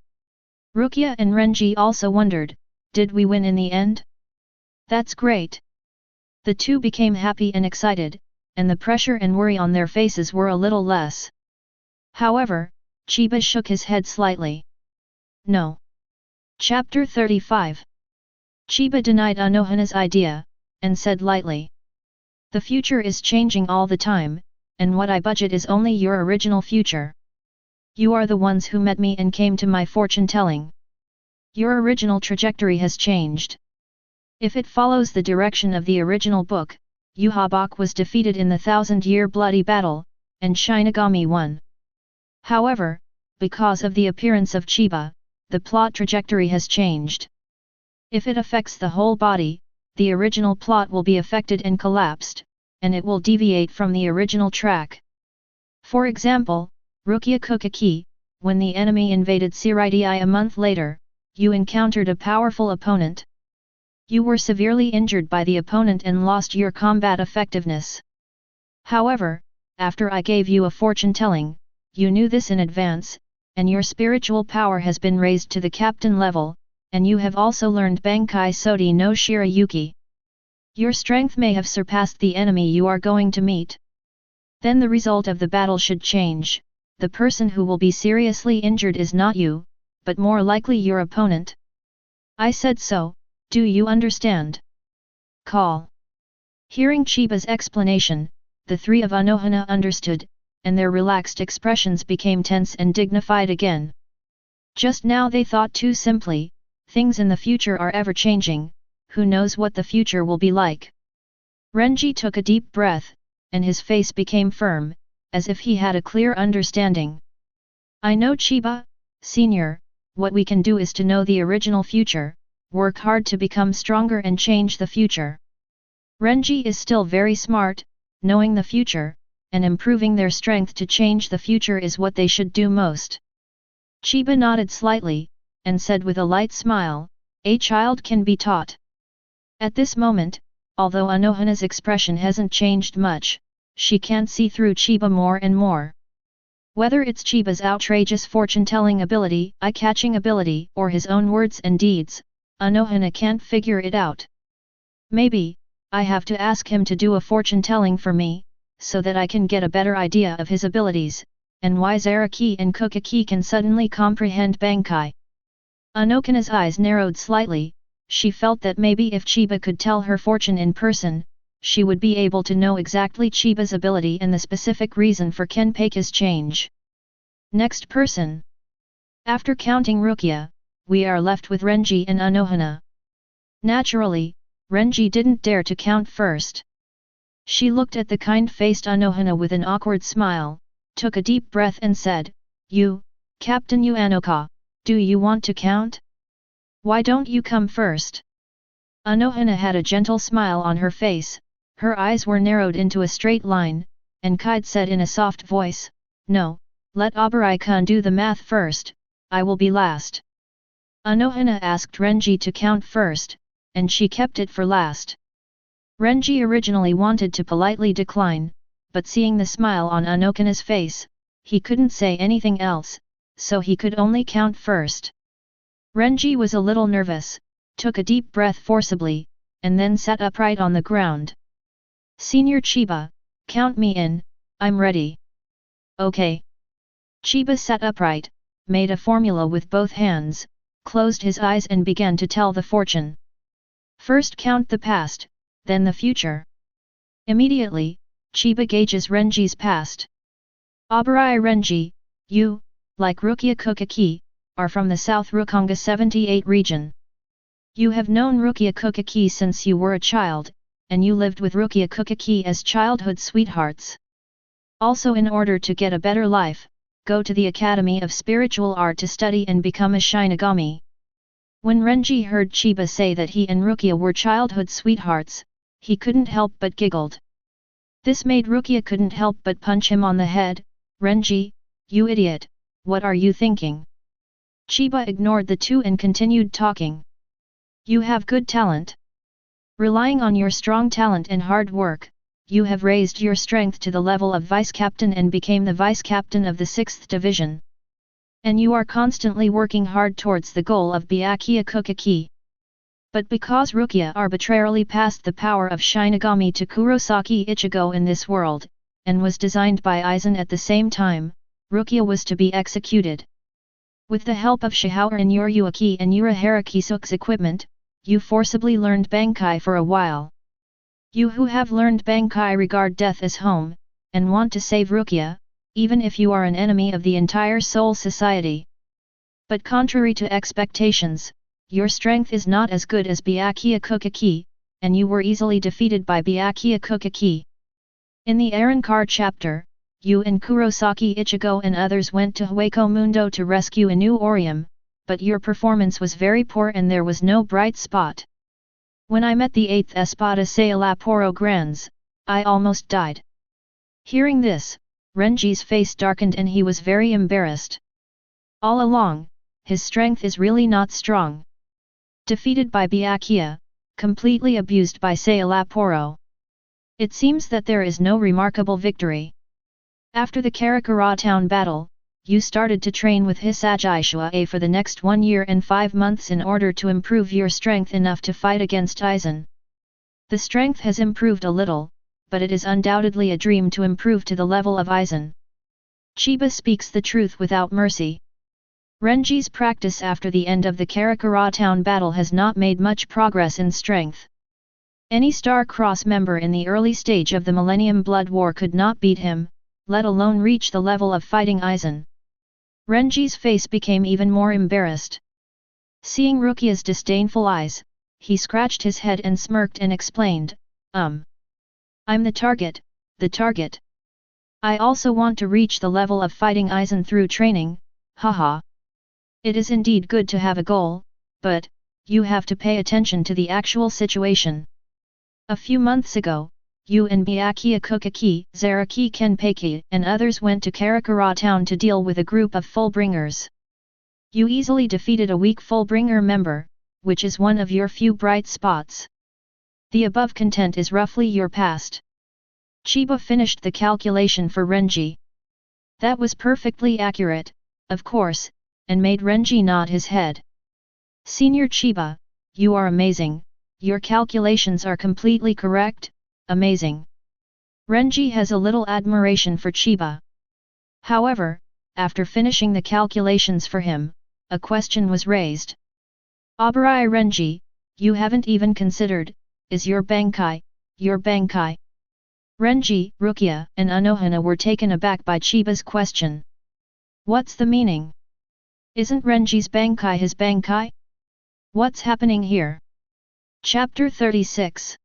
Rukia and Renji also wondered, did we win in the end? That's great. The two became happy and excited, and the pressure and worry on their faces were a little less. However, Chiba shook his head slightly. No. Chapter 35. Chiba denied Unohana's idea, and said lightly. The future is changing all the time, and what I budget is only your original future. You are the ones who met me and came to my fortune-telling. Your original trajectory has changed. If it follows the direction of the original book, Yamamoto was defeated in the 1000-year bloody battle, and Shinigami won. However, because of the appearance of Chiba, the plot trajectory has changed. If it affects the whole body, the original plot will be affected and collapsed, and it will deviate from the original track. For example, Rukongai, when the enemy invaded Shirai a month later, you encountered a powerful opponent. You were severely injured by the opponent and lost your combat effectiveness. However, after I gave you a fortune-telling, you knew this in advance, and your spiritual power has been raised to the captain level, and you have also learned Bankai Sodi no Shirayuki. Your strength may have surpassed the enemy you are going to meet. Then the result of the battle should change. The person who will be seriously injured is not you, but more likely your opponent. I said so, do you understand? Call. Hearing Chiba's explanation, the three of Unohana understood, and their relaxed expressions became tense and dignified again. Just now they thought too simply, things in the future are ever-changing, who knows what the future will be like. Renji took a deep breath, and his face became firm, as if he had a clear understanding. I know Chiba, Senior, what we can do is to know the original future, work hard to become stronger and change the future. Renji is still very smart, knowing the future, and improving their strength to change the future is what they should do most. Chiba nodded slightly, and said with a light smile, a child can be taught. At this moment, although Unohana's expression hasn't changed much, she can't see through Chiba more and more. Whether it's Chiba's outrageous fortune-telling ability, eye-catching ability, or his own words and deeds, Unohana can't figure it out. Maybe, I have to ask him to do a fortune-telling for me, so that I can get a better idea of his abilities, and why Zaraki and Kenpachi can suddenly comprehend Bankai. Unohana's eyes narrowed slightly. She felt that maybe if Chiba could tell her fortune in person, she would be able to know exactly Chiba's ability and the specific reason for Kenpachi's change. Next person. After counting Rukia, we are left with Renji and Unohana. Naturally, Renji didn't dare to count first. She looked at the kind-faced Unohana with an awkward smile, took a deep breath and said, You, Captain Unohana, do you want to count? Why don't you come first? Unohana had a gentle smile on her face, her eyes were narrowed into a straight line, and Kide said in a soft voice, No, let Abarai-kun do the math first, I will be last. Unohana asked Renji to count first, and she kept it for last. Renji originally wanted to politely decline, but seeing the smile on Unohana's face, he couldn't say anything else, so he could only count first. Renji was a little nervous, took a deep breath forcibly, and then sat upright on the ground. Senior Chiba, count me in, I'm ready. Okay. Chiba sat upright, made a formula with both hands, closed his eyes and began to tell the fortune. First count the past, then the future. Immediately, Chiba gauges Renji's past. Abarai Renji, you, like Rukongai, are from the South Rukongai 78 region. You have known Rukongai since you were a child, and you lived with Rukongai as childhood sweethearts. Also, in order to get a better life, go to the Academy of Spiritual Art to study and become a Shinigami. When Renji heard Chiba say that he and Rukia were childhood sweethearts, he couldn't help but giggled. This made Rukia couldn't help but punch him on the head. Renji, you idiot, what are you thinking? Chiba ignored the two and continued talking. You have good talent. Relying on your strong talent and hard work, you have raised your strength to the level of vice-captain and became the vice-captain of the 6th division. And you are constantly working hard towards the goal of Byakuya Kenpachi. But because Rukia arbitrarily passed the power of Shinigami to Kurosaki Ichigo in this world, and was designed by Aizen at the same time, Rukia was to be executed. With the help of Shihao and Yuryuaki and Urahara Kisuke's equipment, you forcibly learned Bankai for a while. You who have learned Bankai regard death as home, and want to save Rukia, even if you are an enemy of the entire Soul Society. But contrary to expectations, your strength is not as good as Byakuya Kukaki, and you were easily defeated by Byakuya Kukaki. In the Arrancar chapter, you and Kurosaki Ichigo and others went to Hueco Mundo to rescue Inu Orium, but your performance was very poor and there was no bright spot. When I met the 8th Espada Sailaporo Grands, I almost died. Hearing this, Renji's face darkened and he was very embarrassed. All along, his strength is really not strong. Defeated by Byakuya, completely abused by Sailaporo. It seems that there is no remarkable victory. After the Karakura town battle, you started to train with Hisagi Shuai for the next 1 year and 5 months in order to improve your strength enough to fight against Aizen. The strength has improved a little, but it is undoubtedly a dream to improve to the level of Aizen. Chiba speaks the truth without mercy. Renji's practice after the end of the Karakura town battle has not made much progress in strength. Any Star Cross member in the early stage of the Millennium Blood War could not beat him, let alone reach the level of fighting Aizen. Renji's face became even more embarrassed. Seeing Rukia's disdainful eyes, he scratched his head and smirked and explained, I'm the target, the target. I also want to reach the level of fighting Aizen through training, haha. It is indeed good to have a goal, but, you have to pay attention to the actual situation. A few months ago, you and Byakuya Kukaki, Zaraki Kenpachi and others went to Karakura town to deal with a group of Fullbringers. You easily defeated a weak Fullbringer member, which is one of your few bright spots. The above content is roughly your past. Chiba finished the calculation for Renji. That was perfectly accurate, of course, and made Renji nod his head. Senior Chiba, you are amazing, your calculations are completely correct, amazing. Renji has a little admiration for Chiba. However, after finishing the calculations for him, a question was raised. Abarai Renji, you haven't even considered, is your Bankai, your Bankai? Renji, Rukia and Unohana were taken aback by Chiba's question. What's the meaning? Isn't Renji's Bankai his Bankai? What's happening here? Chapter 36.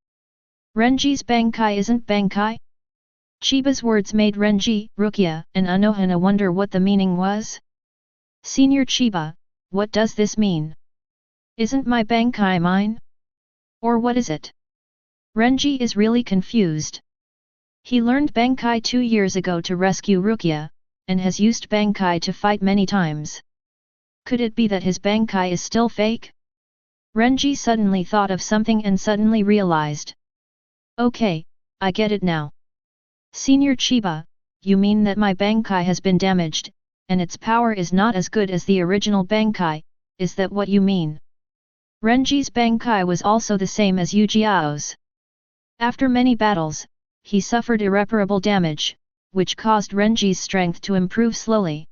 Renji's Bankai isn't Bankai? Chiba's words made Renji, Rukia and Unohana wonder what the meaning was. Senior Chiba, what does this mean? Isn't my Bankai mine? Or what is it? Renji is really confused. He learned Bankai 2 years ago to rescue Rukia, and has used Bankai to fight many times. Could it be that his Bankai is still fake? Renji suddenly thought of something and suddenly realized. Okay, I get it now. Senior Chiba, you mean that my Bankai has been damaged, and its power is not as good as the original Bankai, is that what you mean? Renji's Bankai was also the same as Yujiao's. After many battles, he suffered irreparable damage, which caused Renji's strength to improve slowly.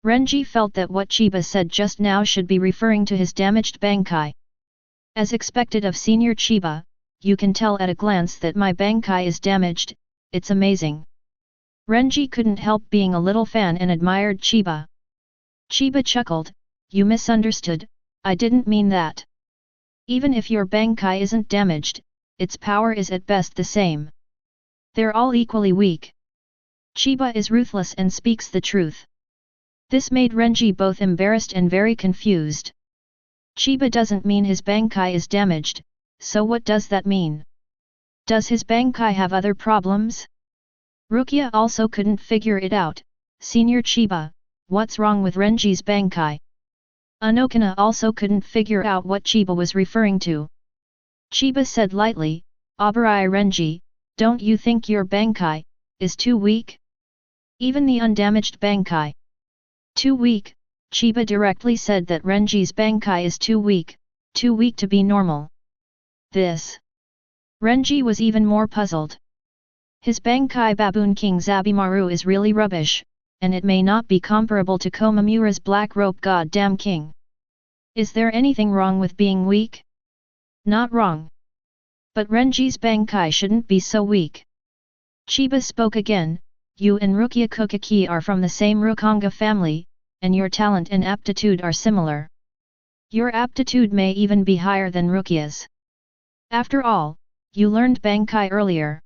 Renji felt that what Chiba said just now should be referring to his damaged Bankai. As expected of Senior Chiba, you can tell at a glance that my Bankai is damaged, it's amazing. Renji couldn't help being a little fan and admired Chiba. Chiba chuckled, you misunderstood, I didn't mean that. Even if your Bankai isn't damaged, its power is at best the same. They're all equally weak. Chiba is ruthless and speaks the truth. This made Renji both embarrassed and very confused. Chiba doesn't mean his Bankai is damaged, so what does that mean? Does his Bankai have other problems? Rukia also couldn't figure it out. Senior Chiba, what's wrong with Renji's Bankai? Unohana also couldn't figure out what Chiba was referring to. Chiba said lightly, Abarai Renji, don't you think your Bankai is too weak? Even the undamaged Bankai. Too weak, Chiba directly said that Renji's Bankai is too weak, too weak to be normal. This. Renji was even more puzzled. His Bankai Baboon King Zabimaru is really rubbish, and it may not be comparable to Komamura's Black Rope Goddamn King. Is there anything wrong with being weak? Not wrong. But Renji's Bankai shouldn't be so weak. Chiba spoke again, you and Rukia Kokaki are from the same Rukongai family, and your talent and aptitude are similar. Your aptitude may even be higher than Rukia's. After all, you learned Bankai earlier.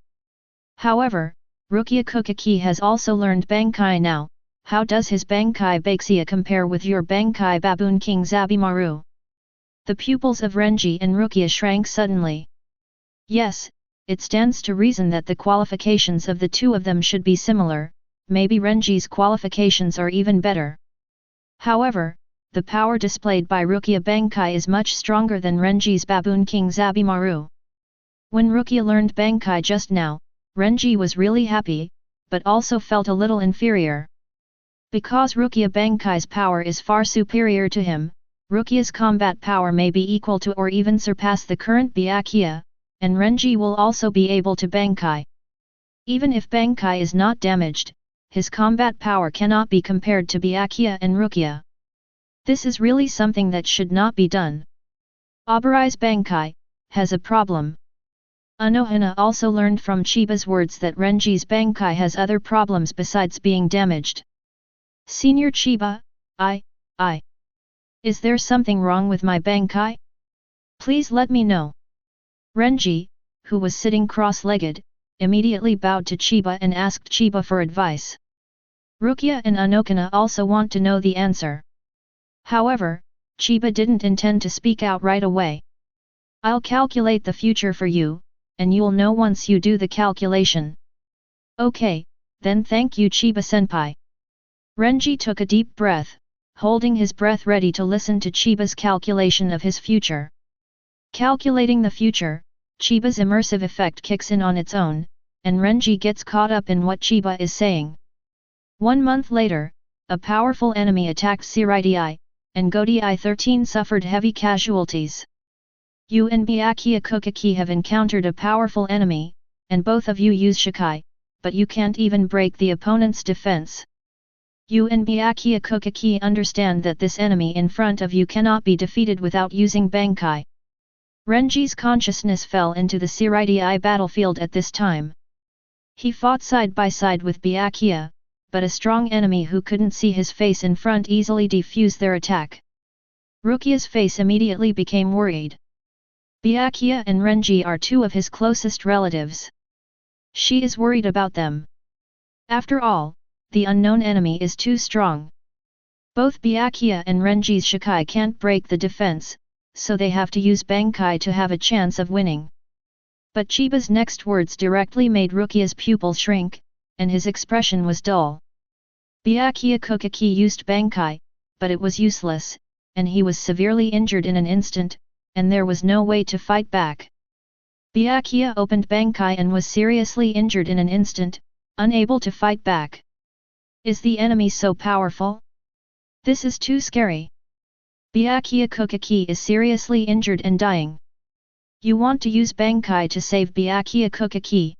However, Rukia Kokaki has also learned Bankai now. How does his Bankai Baixia compare with your Bankai Baboon King Zabimaru? The pupils of Renji and Rukia shrank suddenly. Yes, it stands to reason that the qualifications of the two of them should be similar, maybe Renji's qualifications are even better. However, the power displayed by Rukia Bankai is much stronger than Renji's Baboon King Zabimaru. When Rukia learned Bankai just now, Renji was really happy, but also felt a little inferior. Because Rukia Bankai's power is far superior to him, Rukia's combat power may be equal to or even surpass the current Byakuya, and Renji will also be able to Bankai. Even if Bankai is not damaged, his combat power cannot be compared to Byakuya and Rukia. This is really something that should not be done. Aburai's Bankai has a problem. Unohana also learned from Chiba's words that Renji's Bankai has other problems besides being damaged. Senior Chiba, is there something wrong with my Bankai? Please let me know. Renji, who was sitting cross-legged, immediately bowed to Chiba and asked Chiba for advice. Rukia and Unohana also want to know the answer. However, Chiba didn't intend to speak out right away. I'll calculate the future for you, and you'll know once you do the calculation. Okay, then thank you Chiba-senpai. Renji took a deep breath, holding his breath ready to listen to Chiba's calculation of his future. Calculating the future, Chiba's immersive effect kicks in on its own, and Renji gets caught up in what Chiba is saying. 1 month later, a powerful enemy attacked Shirai, and Godai 13 suffered heavy casualties. You and Byakuya Kokaki have encountered a powerful enemy, and both of you use Shikai, but you can't even break the opponent's defense. You and Byakuya Kokaki understand that this enemy in front of you cannot be defeated without using Bankai. Renji's consciousness fell into the Shirai battlefield at this time. He fought side by side with Byakuya, but a strong enemy who couldn't see his face in front easily defused their attack. Rukia's face immediately became worried. Byakuya and Renji are two of his closest relatives. She is worried about them. After all, the unknown enemy is too strong. Both Byakuya and Renji's Shikai can't break the defense, so they have to use Bankai to have a chance of winning. But Chiba's next words directly made Rukia's pupils shrink, and his expression was dull. Byakuya Kokaki used Bankai, but it was useless, and he was severely injured in an instant, and there was no way to fight back. Byakuya opened Bankai and was seriously injured in an instant, unable to fight back. Is the enemy so powerful? This is too scary. Byakuya Kokaki is seriously injured and dying. You want to use Bankai to save Byakuya Kokaki.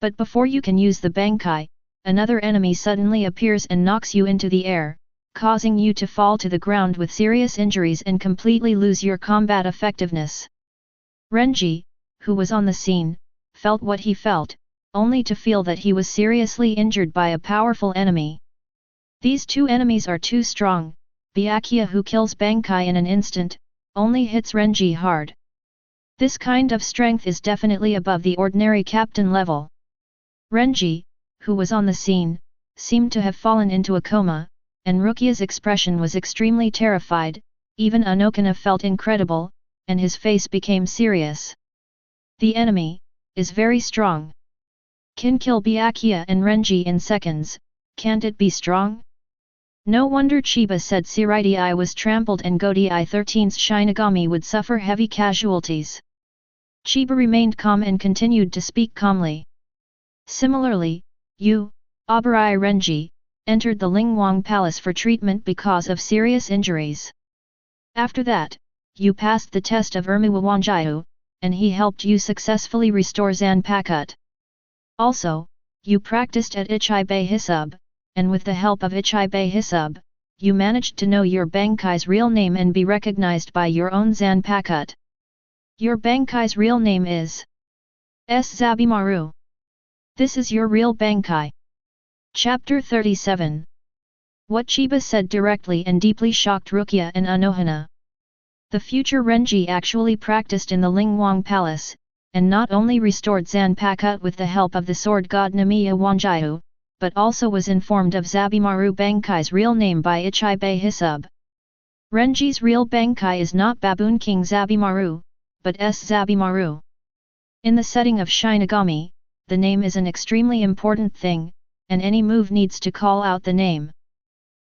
But before you can use the Bankai, another enemy suddenly appears and knocks you into the air, causing you to fall to the ground with serious injuries and completely lose your combat effectiveness. Renji, who was on the scene, felt what he felt, only to feel that he was seriously injured by a powerful enemy. These two enemies are too strong. Byakuya, who kills Bankai in an instant, only hits Renji hard. This kind of strength is definitely above the ordinary captain level. Renji, who was on the scene, seemed to have fallen into a coma, and Rukia's expression was extremely terrified. Even Unohana felt incredible, and his face became serious. The enemy is very strong. Can kill Byakuya and Renji in seconds, can't it be strong? No wonder Chiba said Shirai was trampled and Godai 13's Shinigami would suffer heavy casualties. Chiba remained calm and continued to speak calmly. Similarly, you, Aburai Renji, entered the Lingwang Palace for treatment because of serious injuries. After that, you passed the test of Wanjiu, and he helped you successfully restore Zanpakutō. Also, you practiced at Ichibai Hisub, and with the help of Ichibai Hisub, you managed to know your Bankai's real name and be recognized by your own Zanpakutō. Your Bankai's real name is Zabimaru. This is your real Bankai. Chapter 37. What Chiba said directly and deeply shocked Rukia and Unohana. The future Renji actually practiced in the Lingwang Palace, and not only restored Zanpakutō with the help of the sword god Namiya Wanjiu, but also was informed of Zabimaru Bankai's real name by Ichibai Hisub. Renji's real Bankai is not Baboon King Zabimaru, but Zabimaru. In the setting of Shinigami, the name is an extremely important thing, and any move needs to call out the name.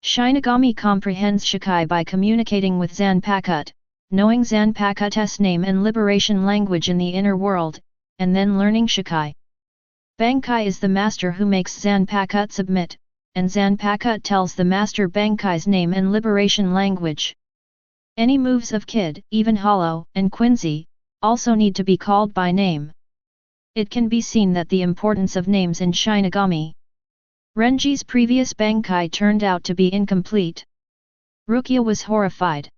Shinigami comprehends Shikai by communicating with Zanpakutō, knowing Zanpakutō's name and liberation language in the inner world, and then learning Shikai. Bankai is the master who makes Zanpakutō submit, and Zanpakutō tells the master Bankai's name and liberation language. Any moves of Kid, even Hollow, and Quincy, also need to be called by name. It can be seen that the importance of names in Shinigami. Renji's previous Bankai turned out to be incomplete. Rukia was horrified.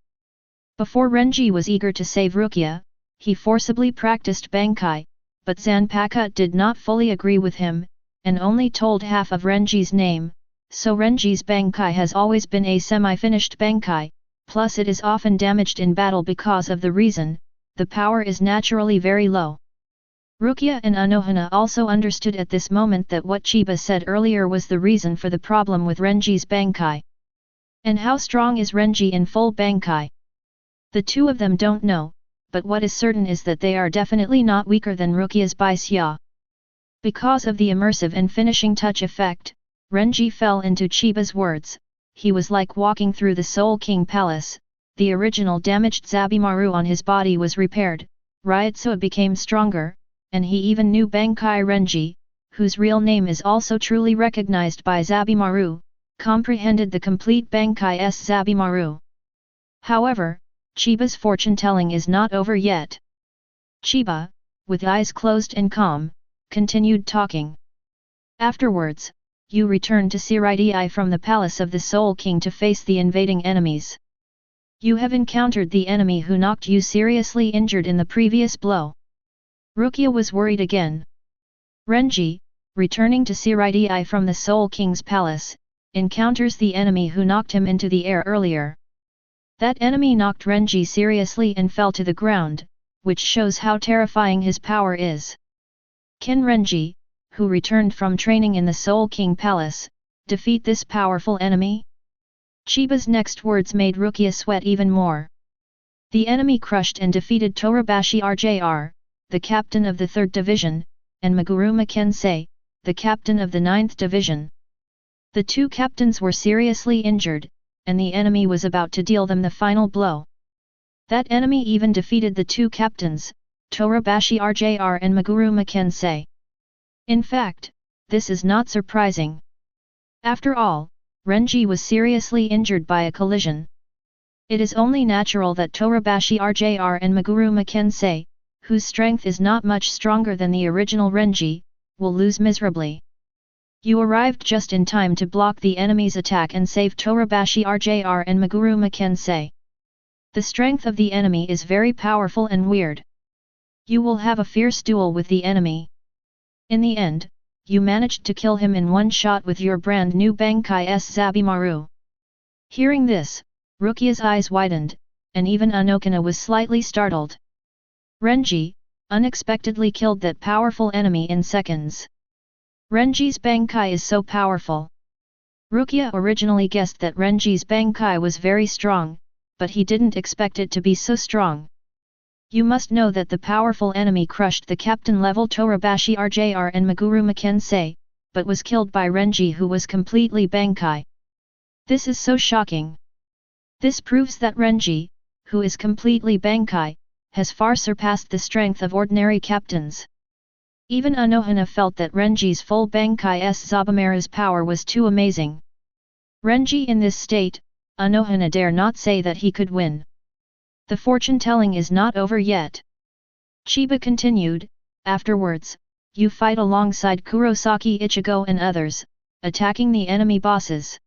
Before Renji was eager to save Rukia, he forcibly practiced Bankai, but Zanpakutō did not fully agree with him, and only told half of Renji's name, so Renji's Bankai has always been a semi-finished Bankai, plus it is often damaged in battle because of the reason, the power is naturally very low. Rukia and Unohana also understood at this moment that what Chiba said earlier was the reason for the problem with Renji's Bankai. And how strong is Renji in full Bankai? The two of them don't know, but what is certain is that they are definitely not weaker than Rukia's Baisya. Because of the immersive and finishing touch effect, Renji fell into Chiba's words. He was like walking through the Soul King Palace. The original damaged Zabimaru on his body was repaired, Ryutsua became stronger, and he even knew Bankai Renji, whose real name is also truly recognized by Zabimaru, comprehended the complete Bankai's Zabimaru. However, Chiba's fortune-telling is not over yet. Chiba, with eyes closed and calm, continued talking. Afterwards, you returned to Shirai from the palace of the Soul King to face the invading enemies. You have encountered the enemy who knocked you seriously injured in the previous blow. Rukia was worried again. Renji, returning to Shirai from the Soul King's palace, encounters the enemy who knocked him into the air earlier. That enemy knocked Renji seriously and fell to the ground, which shows how terrifying his power is. Can Renji, who returned from training in the Soul King Palace, defeat this powerful enemy? Chiba's next words made Rukia sweat even more. The enemy crushed and defeated Torabashi RJR, the captain of the 3rd Division, and Maguruma Kensei, the captain of the 9th Division. The two captains were seriously injured, and the enemy was about to deal them the final blow. That enemy even defeated the two captains, Torabashi RJR and Maguruma Kensei. In fact, this is not surprising. After all, Renji was seriously injured by a collision. It is only natural that Torabashi RJR and Maguruma Kensei, whose strength is not much stronger than the original Renji, will lose miserably. You arrived just in time to block the enemy's attack and save Torabashi RJR and Maguruma Kensei. The strength of the enemy is very powerful and weird. You will have a fierce duel with the enemy. In the end, you managed to kill him in one shot with your brand new Bankai's Zabimaru. Hearing this, Rukia's eyes widened, and even Unohana was slightly startled. Renji, unexpectedly killed that powerful enemy in seconds. Renji's Bankai is so powerful. Rukia originally guessed that Renji's Bankai was very strong, but he didn't expect it to be so strong. You must know that the powerful enemy crushed the captain-level Torabashi RJR and Maguruma Kensei, but was killed by Renji, who was completely Bankai. This is so shocking. This proves that Renji, who is completely Bankai, has far surpassed the strength of ordinary captains. Even Unohana felt that Renji's full Bankai's Zabimaru's power was too amazing. Renji in this state, Unohana dare not say that he could win. The fortune-telling is not over yet. Chiba continued, afterwards, you fight alongside Kurosaki Ichigo and others, attacking the enemy bosses.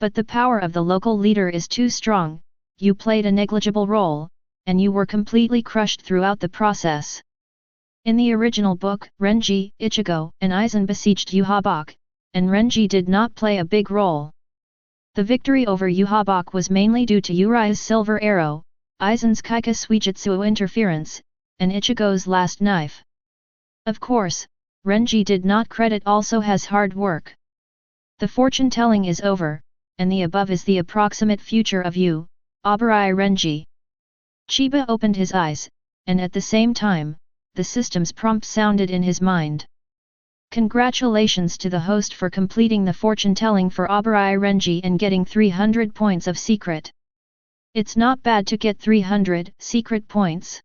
But the power of the local leader is too strong, you played a negligible role, and you were completely crushed throughout the process. In the original book, Renji, Ichigo, and Aizen besieged Yamamoto, and Renji did not play a big role. The victory over Yamamoto was mainly due to Urai's silver arrow, Aizen's Kaika Suijutsu interference, and Ichigo's last knife. Of course, Renji did not credit also has hard work. The fortune-telling is over, and the above is the approximate future of you, Abarai Renji. Chiba opened his eyes, and at the same time, the system's prompt sounded in his mind. Congratulations to the host for completing the fortune-telling for Abarai Renji and getting 300 points of secret. It's not bad to get 300 secret points.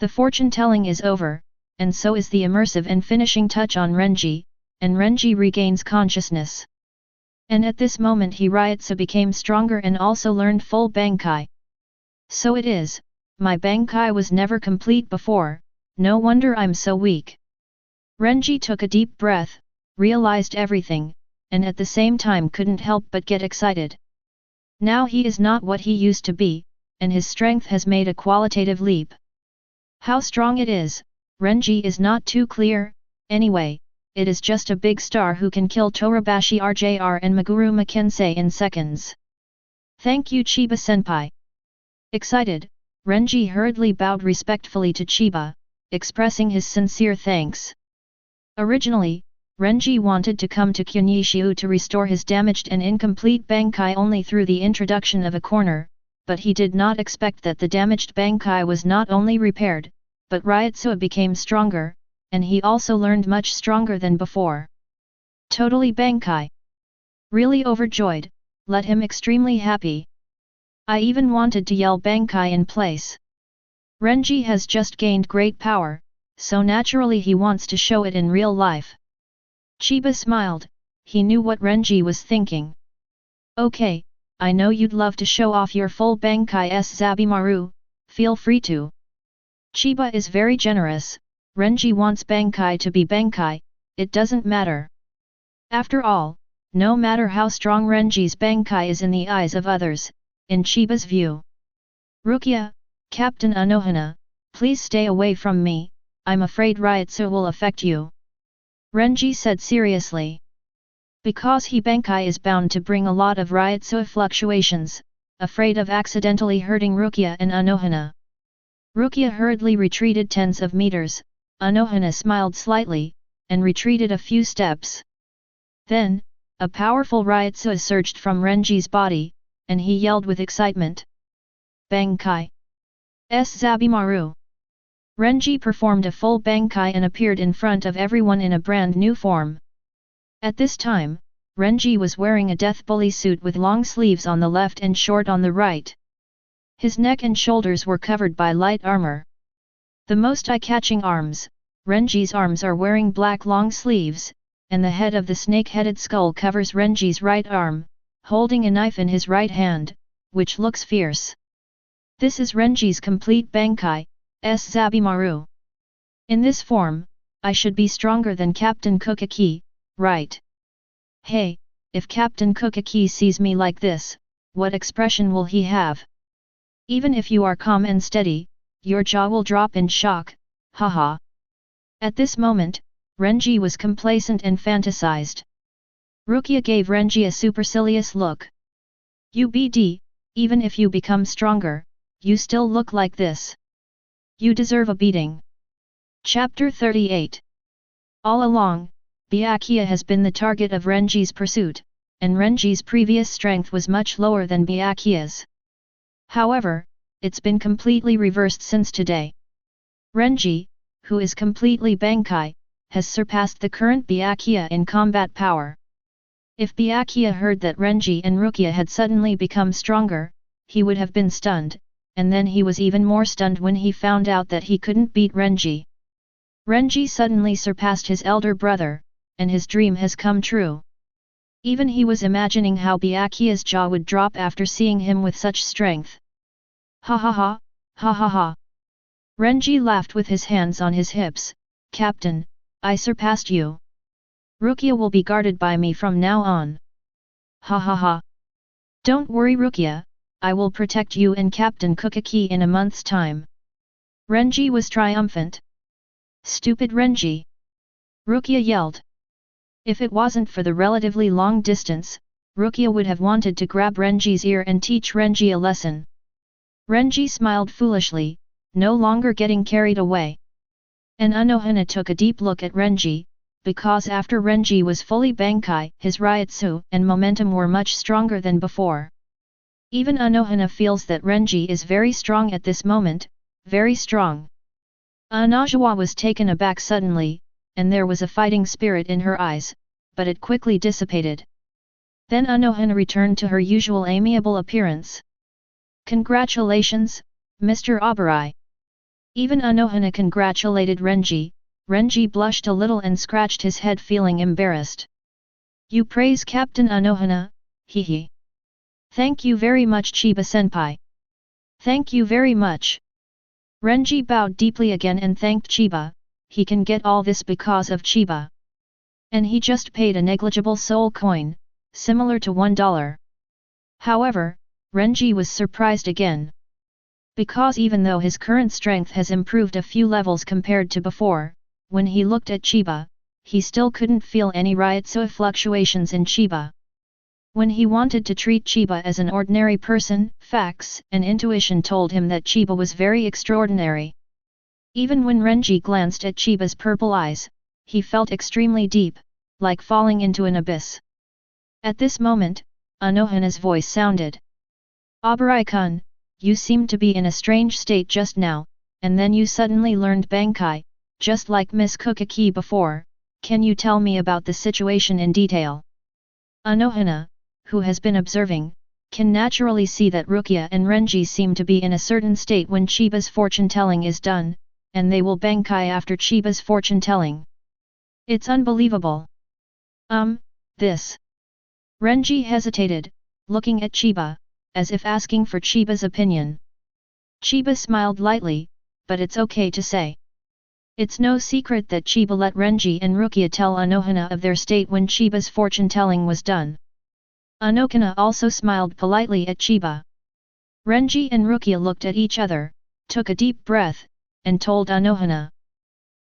The fortune-telling is over, and so is the immersive and finishing touch on Renji, and Renji regains consciousness. And at this moment Ryutsu became stronger and also learned full Bankai. So it is, my Bankai was never complete before, no wonder I'm so weak. Renji took a deep breath, realized everything, and at the same time couldn't help but get excited. Now he is not what he used to be, and his strength has made a qualitative leap. How strong it is, Renji is not too clear, anyway, it is just a big star who can kill Torabashi RJR and Meguru Makensei in seconds. Thank you Chiba senpai. Excited, Renji hurriedly bowed respectfully to Chiba, expressing his sincere thanks. Originally, Renji wanted to come to Kyunishiu to restore his damaged and incomplete Bankai only through the introduction of a corner, but he did not expect that the damaged Bankai was not only repaired, but Ryutsu became stronger, and he also learned much stronger than before. Totally Bankai. Really overjoyed, let him extremely happy. I even wanted to yell Bankai in place. Renji has just gained great power, so naturally he wants to show it in real life. Chiba smiled, he knew what Renji was thinking. Okay, I know you'd love to show off your full Bankai Zabimaru, feel free to. Chiba is very generous, Renji wants Bankai to be Bankai, it doesn't matter. After all, no matter how strong Renji's Bankai is in the eyes of others, in Chiba's view. Rukia, Captain Unohana, please stay away from me, I'm afraid Ryutsu will affect you. Renji said seriously. Because he Bankai is bound to bring a lot of Ryutsu fluctuations, afraid of accidentally hurting Rukia and Unohana. Rukia hurriedly retreated tens of meters, Unohana smiled slightly, and retreated a few steps. Then, a powerful Ryutsu surged from Renji's body, and he yelled with excitement. Bankai! Zabimaru! Renji performed a full Bankai and appeared in front of everyone in a brand new form. At this time, Renji was wearing a death bully suit with long sleeves on the left and short on the right. His neck and shoulders were covered by light armor. The most eye-catching arms, Renji's arms are wearing black long sleeves, and the head of the snake-headed skull covers Renji's right arm, holding a knife in his right hand, which looks fierce. This is Renji's complete Bankai, Zabimaru. In this form, I should be stronger than Captain Kokaki, right? Hey, if Captain Kokaki sees me like this, what expression will he have? Even if you are calm and steady, your jaw will drop in shock, haha. At this moment, Renji was complacent and fantasized. Rukia gave Renji a supercilious look. UBD, even if you become stronger, you still look like this. You deserve a beating. Chapter 38. All along, Byakuya has been the target of Renji's pursuit, and Renji's previous strength was much lower than Byakuya's. However, it's been completely reversed since today. Renji, who is completely Bankai, has surpassed the current Byakuya in combat power. If Byakuya heard that Renji and Rukia had suddenly become stronger, he would have been stunned, and then he was even more stunned when he found out that he couldn't beat Renji. Renji suddenly surpassed his elder brother, and his dream has come true. Even he was imagining how Byakuya's jaw would drop after seeing him with such strength. Ha. Renji laughed with his hands on his hips. Captain, I surpassed you. Rukia will be guarded by me from now on. Ha. Don't worry Rukia, I will protect you and Captain Kukaki in a month's time. Renji was triumphant. Stupid Renji! Rukia yelled. If it wasn't for the relatively long distance, Rukia would have wanted to grab Renji's ear and teach Renji a lesson. Renji smiled foolishly, no longer getting carried away. And Unohana took a deep look at Renji, because after Renji was fully Bankai, his Ryutsu and momentum were much stronger than before. Even Unohana feels that Renji is very strong at this moment, very strong. Anajawa was taken aback suddenly, and there was a fighting spirit in her eyes, but it quickly dissipated. Then Unohana returned to her usual amiable appearance. Congratulations, Mr. Abarai. Even Unohana congratulated Renji. Renji blushed a little and scratched his head feeling embarrassed. You praise Captain Unohana, hehe. Thank you very much Chiba-senpai. Thank you very much. Renji bowed deeply again and thanked Chiba. He can get all this because of Chiba. And he just paid a negligible soul coin, similar to $1. However, Renji was surprised again. Because even though his current strength has improved a few levels compared to before, when he looked at Chiba, he still couldn't feel any Ryutsu fluctuations in Chiba. When he wanted to treat Chiba as an ordinary person, facts and intuition told him that Chiba was very extraordinary. Even when Renji glanced at Chiba's purple eyes, he felt extremely deep, like falling into an abyss. At this moment, Unohana's voice sounded. Abarai-kun, you seemed to be in a strange state just now, and then you suddenly learned Bankai, just like Miss Kukaki before. Can you tell me about the situation in detail? Unohana, who has been observing, can naturally see that Rukia and Renji seem to be in a certain state when Chiba's fortune-telling is done, and they will Bankai after Chiba's fortune-telling. It's unbelievable. This. Renji hesitated, looking at Chiba, as if asking for Chiba's opinion. Chiba smiled lightly, but it's okay to say. It's no secret that Chiba let Renji and Rukia tell Unohana of their state when Chiba's fortune-telling was done. Unohana also smiled politely at Chiba. Renji and Rukia looked at each other, took a deep breath, and told Unohana.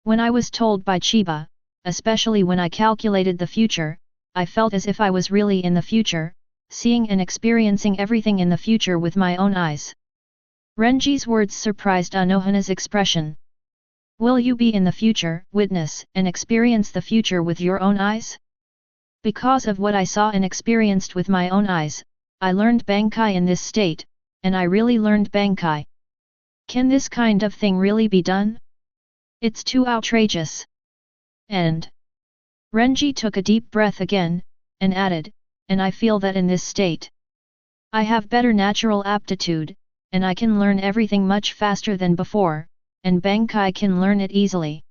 When I was told by Chiba, especially when I calculated the future, I felt as if I was really in the future, seeing and experiencing everything in the future with my own eyes. Renji's words surprised Unohana's expression. Will you be in the future, witness and experience the future with your own eyes? Because of what I saw and experienced with my own eyes, I learned Bankai in this state, and I really learned Bankai. Can this kind of thing really be done? It's too outrageous. And Renji took a deep breath again, and added, and I feel that in this state, I have better natural aptitude, and I can learn everything much faster than before, and Bankai can learn it easily.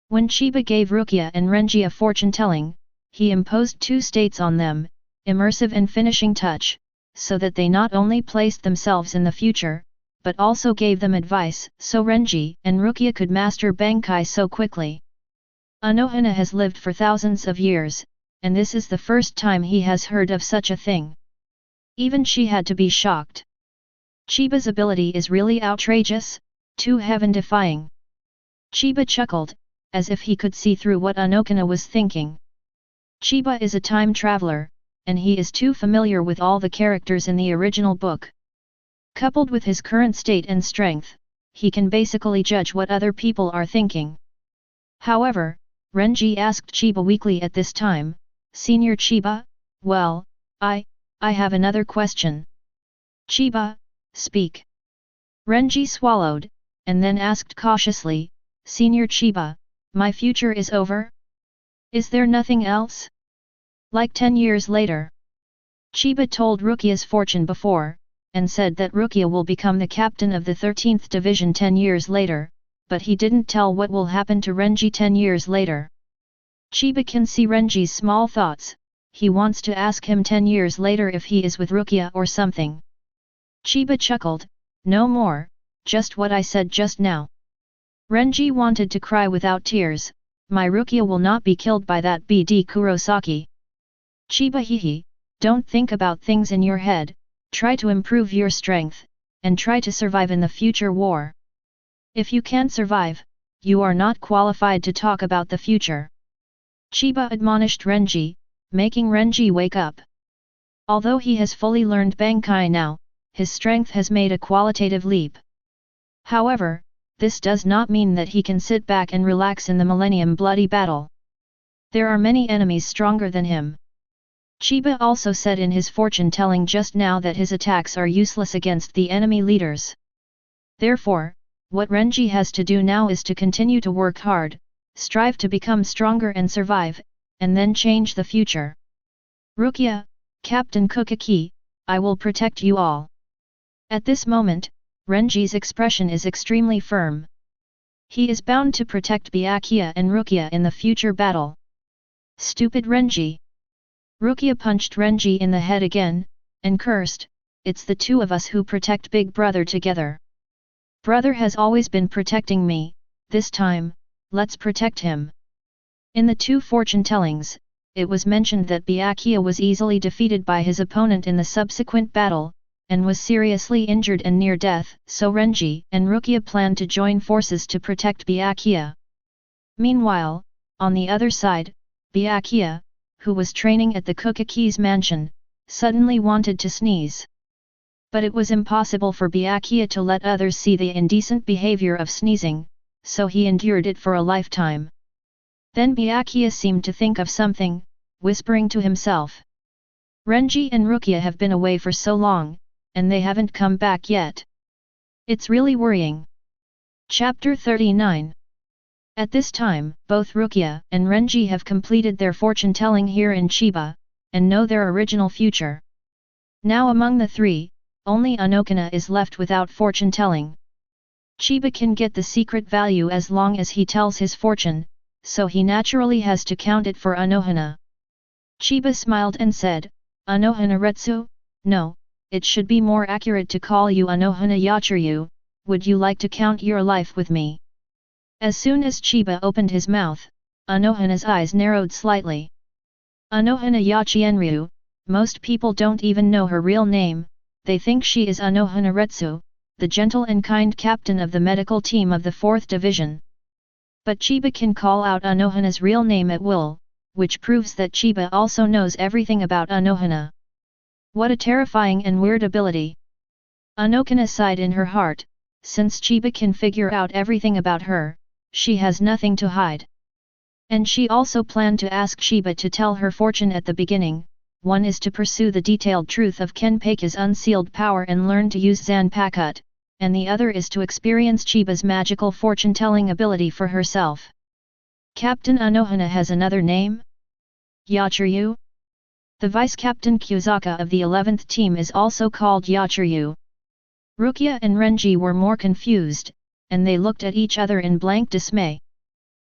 When Chiba gave Rukia and Renji a fortune-telling, he imposed two states on them, immersive and finishing touch, so that they not only placed themselves in the future, but also gave them advice, so Renji and Rukia could master Bankai so quickly. Unohana has lived for thousands of years, and this is the first time he has heard of such a thing. Even she had to be shocked. Chiba's ability is really outrageous, too heaven-defying. Chiba chuckled, as if he could see through what Unohana was thinking. Chiba is a time traveler, and he is too familiar with all the characters in the original book. Coupled with his current state and strength, he can basically judge what other people are thinking. However, Renji asked Chiba weakly at this time, Senior Chiba, well, I have another question. Chiba, speak. Renji swallowed, and then asked cautiously, Senior Chiba, my future is over? Is there nothing else? Like 10 years later. Chiba told Rukia's fortune before, and said that Rukia will become the captain of the 13th division 10 years later, but he didn't tell what will happen to Renji 10 years later. Chiba can see Renji's small thoughts, he wants to ask him 10 years later if he is with Rukia or something. Chiba chuckled, No more, just what I said just now. Renji wanted to cry without tears, my Rukia will not be killed by that BD Kurosaki. Chiba hehe, don't think about things in your head, try to improve your strength, and try to survive in the future war. If you can't survive, you are not qualified to talk about the future. Chiba admonished Renji, making Renji wake up. Although he has fully learned Bankai now, his strength has made a qualitative leap. However, this does not mean that he can sit back and relax in the Millennium Bloody Battle. There are many enemies stronger than him. Chiba also said in his fortune-telling just now that his attacks are useless against the enemy leaders. Therefore, what Renji has to do now is to continue to work hard, strive to become stronger and survive, and then change the future. Rukia, Captain Kukaki, I will protect you all. At this moment, Renji's expression is extremely firm. He is bound to protect Byakuya and Rukia in the future battle. Stupid Renji! Rukia punched Renji in the head again, and cursed, it's the two of us who protect Big Brother together. Brother has always been protecting me, this time, let's protect him. In the two fortune-tellings, it was mentioned that Byakuya was easily defeated by his opponent in the subsequent battle, and was seriously injured and near death, so Renji and Rukia planned to join forces to protect Byakuya. Meanwhile, on the other side, Byakuya, who was training at the Kukaki's mansion, suddenly wanted to sneeze. But it was impossible for Byakuya to let others see the indecent behavior of sneezing, so he endured it for a lifetime. Then Byakuya seemed to think of something, whispering to himself. Renji and Rukia have been away for so long, and they haven't come back yet. It's really worrying. Chapter 39. At this time, both Rukia and Renji have completed their fortune-telling here in Chiba, and know their original future. Now among the three, only Unohana is left without fortune-telling. Chiba can get the secret value as long as he tells his fortune, so he naturally has to count it for Unohana. Chiba smiled and said, Unohana Retsu? No, it should be more accurate to call you Unohana Yachiryu, would you like to count your life with me? As soon as Chiba opened his mouth, Unohana's eyes narrowed slightly. Unohana Yachienryu, most people don't even know her real name, they think she is Unohana Retsu, the gentle and kind captain of the medical team of the 4th Division. But Chiba can call out Unohana's real name at will, which proves that Chiba also knows everything about Unohana. What a terrifying and weird ability! Unohana sighed in her heart, since Chiba can figure out everything about her, she has nothing to hide. And she also planned to ask Chiba to tell her fortune at the beginning. One is to pursue the detailed truth of Kenpachi's unsealed power and learn to use Zanpakutō, and the other is to experience Chiba's magical fortune-telling ability for herself. Captain Unohana has another name? Yachiryu? The vice-captain Kyuzaka of the 11th team is also called Yachiryu. Rukia and Renji were more confused, and they looked at each other in blank dismay.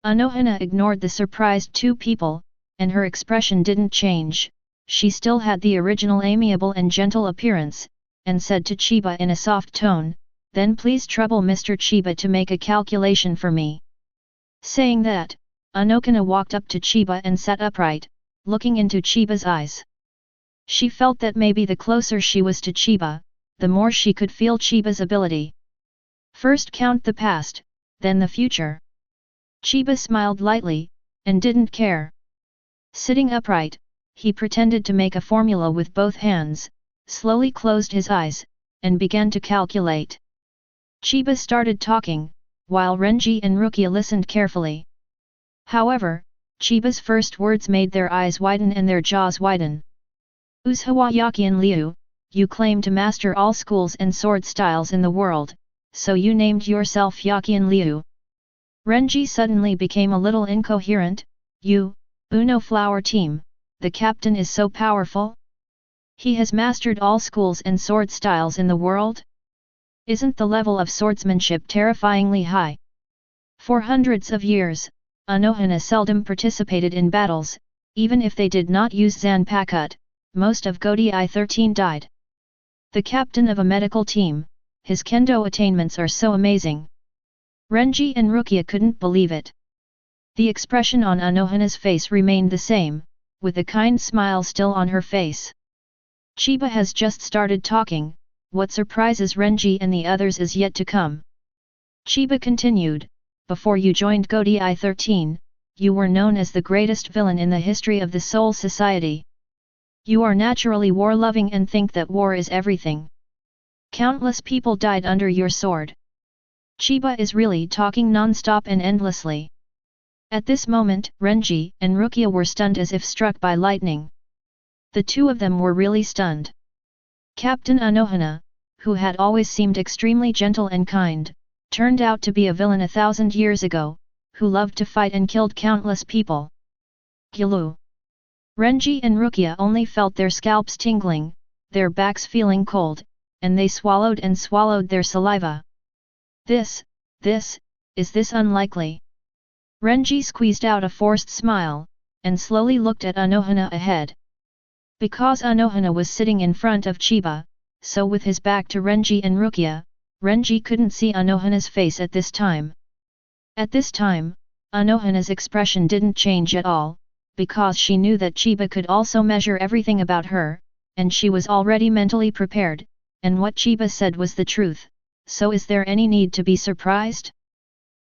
Unohana ignored the surprised two people, and her expression didn't change. She still had the original amiable and gentle appearance, and said to Chiba in a soft tone, then please trouble Mr. Chiba to make a calculation for me. Saying that, Unohana walked up to Chiba and sat upright, looking into Chiba's eyes. She felt that maybe the closer she was to Chiba, the more she could feel Chiba's ability. First count the past, then the future. Chiba smiled lightly, and didn't care. Sitting upright, he pretended to make a formula with both hands, slowly closed his eyes, and began to calculate. Chiba started talking, while Renji and Rukia listened carefully. However, Chiba's first words made their eyes widen and their jaws widen. Uzhawa Yakian Liu, you claim to master all schools and sword styles in the world, so you named yourself Yakian Liu. Renji suddenly became a little incoherent. You, Uno Flower Team, the captain is so powerful? He has mastered all schools and sword styles in the world? Isn't the level of swordsmanship terrifyingly high? For hundreds of years, Unohana seldom participated in battles, even if they did not use Zanpakutō, most of Godi I-13 died. The captain of a medical team, his kendo attainments are so amazing. Renji and Rukia couldn't believe it. The expression on Unohana's face remained the same, with a kind smile still on her face. Chiba has just started talking, what surprises Renji and the others is yet to come. Chiba continued, before you joined Godai 13, you were known as the greatest villain in the history of the Soul Society. You are naturally war-loving and think that war is everything. Countless people died under your sword. Chiba is really talking non-stop and endlessly. At this moment, Renji and Rukia were stunned as if struck by lightning. The two of them were really stunned. Captain Unohana, who had always seemed extremely gentle and kind, turned out to be a villain 1,000 years ago, who loved to fight and killed countless people. Gyulu. Renji and Rukia only felt their scalps tingling, their backs feeling cold, and they swallowed and swallowed their saliva. Is this unlikely? Renji squeezed out a forced smile, and slowly looked at Unohana ahead. Because Unohana was sitting in front of Chiba, so with his back to Renji and Rukia, Renji couldn't see Unohana's face at this time. At this time, Unohana's expression didn't change at all, because she knew that Chiba could also measure everything about her, and she was already mentally prepared, and what Chiba said was the truth, so is there any need to be surprised?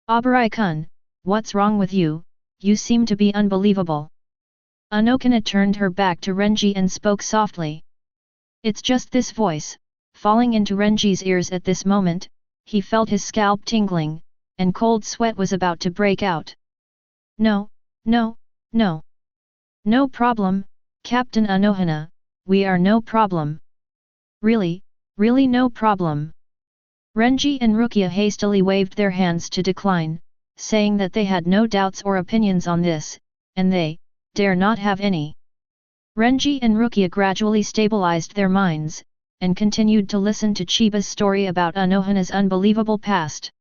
Abarai-kun, what's wrong with you? You seem to be unbelievable. Unohana turned her back to Renji and spoke softly. It's just this voice, falling into Renji's ears at this moment, he felt his scalp tingling, and cold sweat was about to break out. No. No problem, Captain Unohana, we are no problem. Really no problem. Renji and Rukia hastily waved their hands to decline, saying that they had no doubts or opinions on this, and they dare not have any. Renji and Rukia gradually stabilized their minds, and continued to listen to Chiba's story about Unohana's unbelievable past.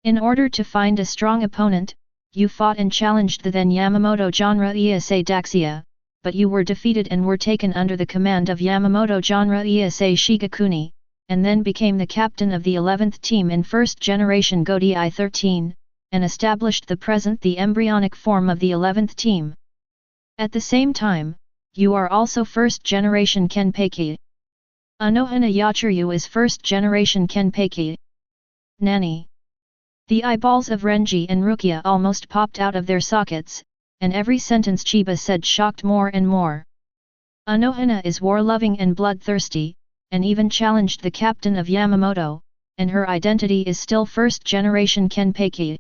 In order to find a strong opponent, you fought and challenged the then Yamamoto Genryuzai Daxia, but you were defeated and were taken under the command of Yamamoto Genryuzai Shigakuni, and then became the captain of the 11th team in first generation Godai 13, and established the embryonic form of the 11th team. At the same time, you are also first generation Kenpachi. Unohana Yachiryu is first generation Kenpachi. Nani? The eyeballs of Renji and Rukia almost popped out of their sockets, and every sentence Chiba said shocked more and more. Unohana is war-loving and bloodthirsty, and even challenged the captain of Yamamoto, and her identity is still first-generation Kenpachi.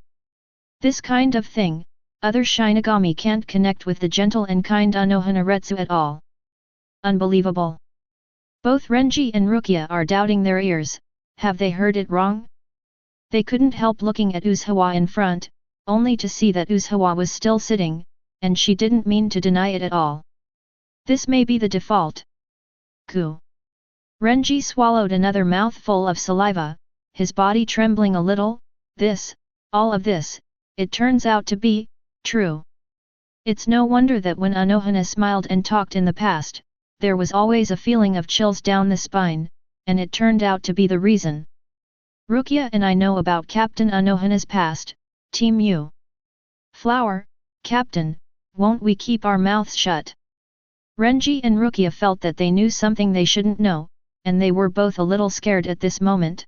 This kind of thing, other Shinigami can't connect with the gentle and kind Unohana Retsu at all. Unbelievable. Both Renji and Rukia are doubting their ears, have they heard it wrong? They couldn't help looking at Uzawa in front, only to see that Uzawa was still sitting, and she didn't mean to deny it at all. This may be the default. Ku. Renji swallowed another mouthful of saliva, his body trembling a little. All of this, it turns out to be true. It's no wonder that when Unohana smiled and talked in the past, there was always a feeling of chills down the spine, and it turned out to be the reason. Rukia and I know about Captain Unohana's past, Team U. Flower, Captain, won't we keep our mouths shut? Renji and Rukia felt that they knew something they shouldn't know, and they were both a little scared at this moment.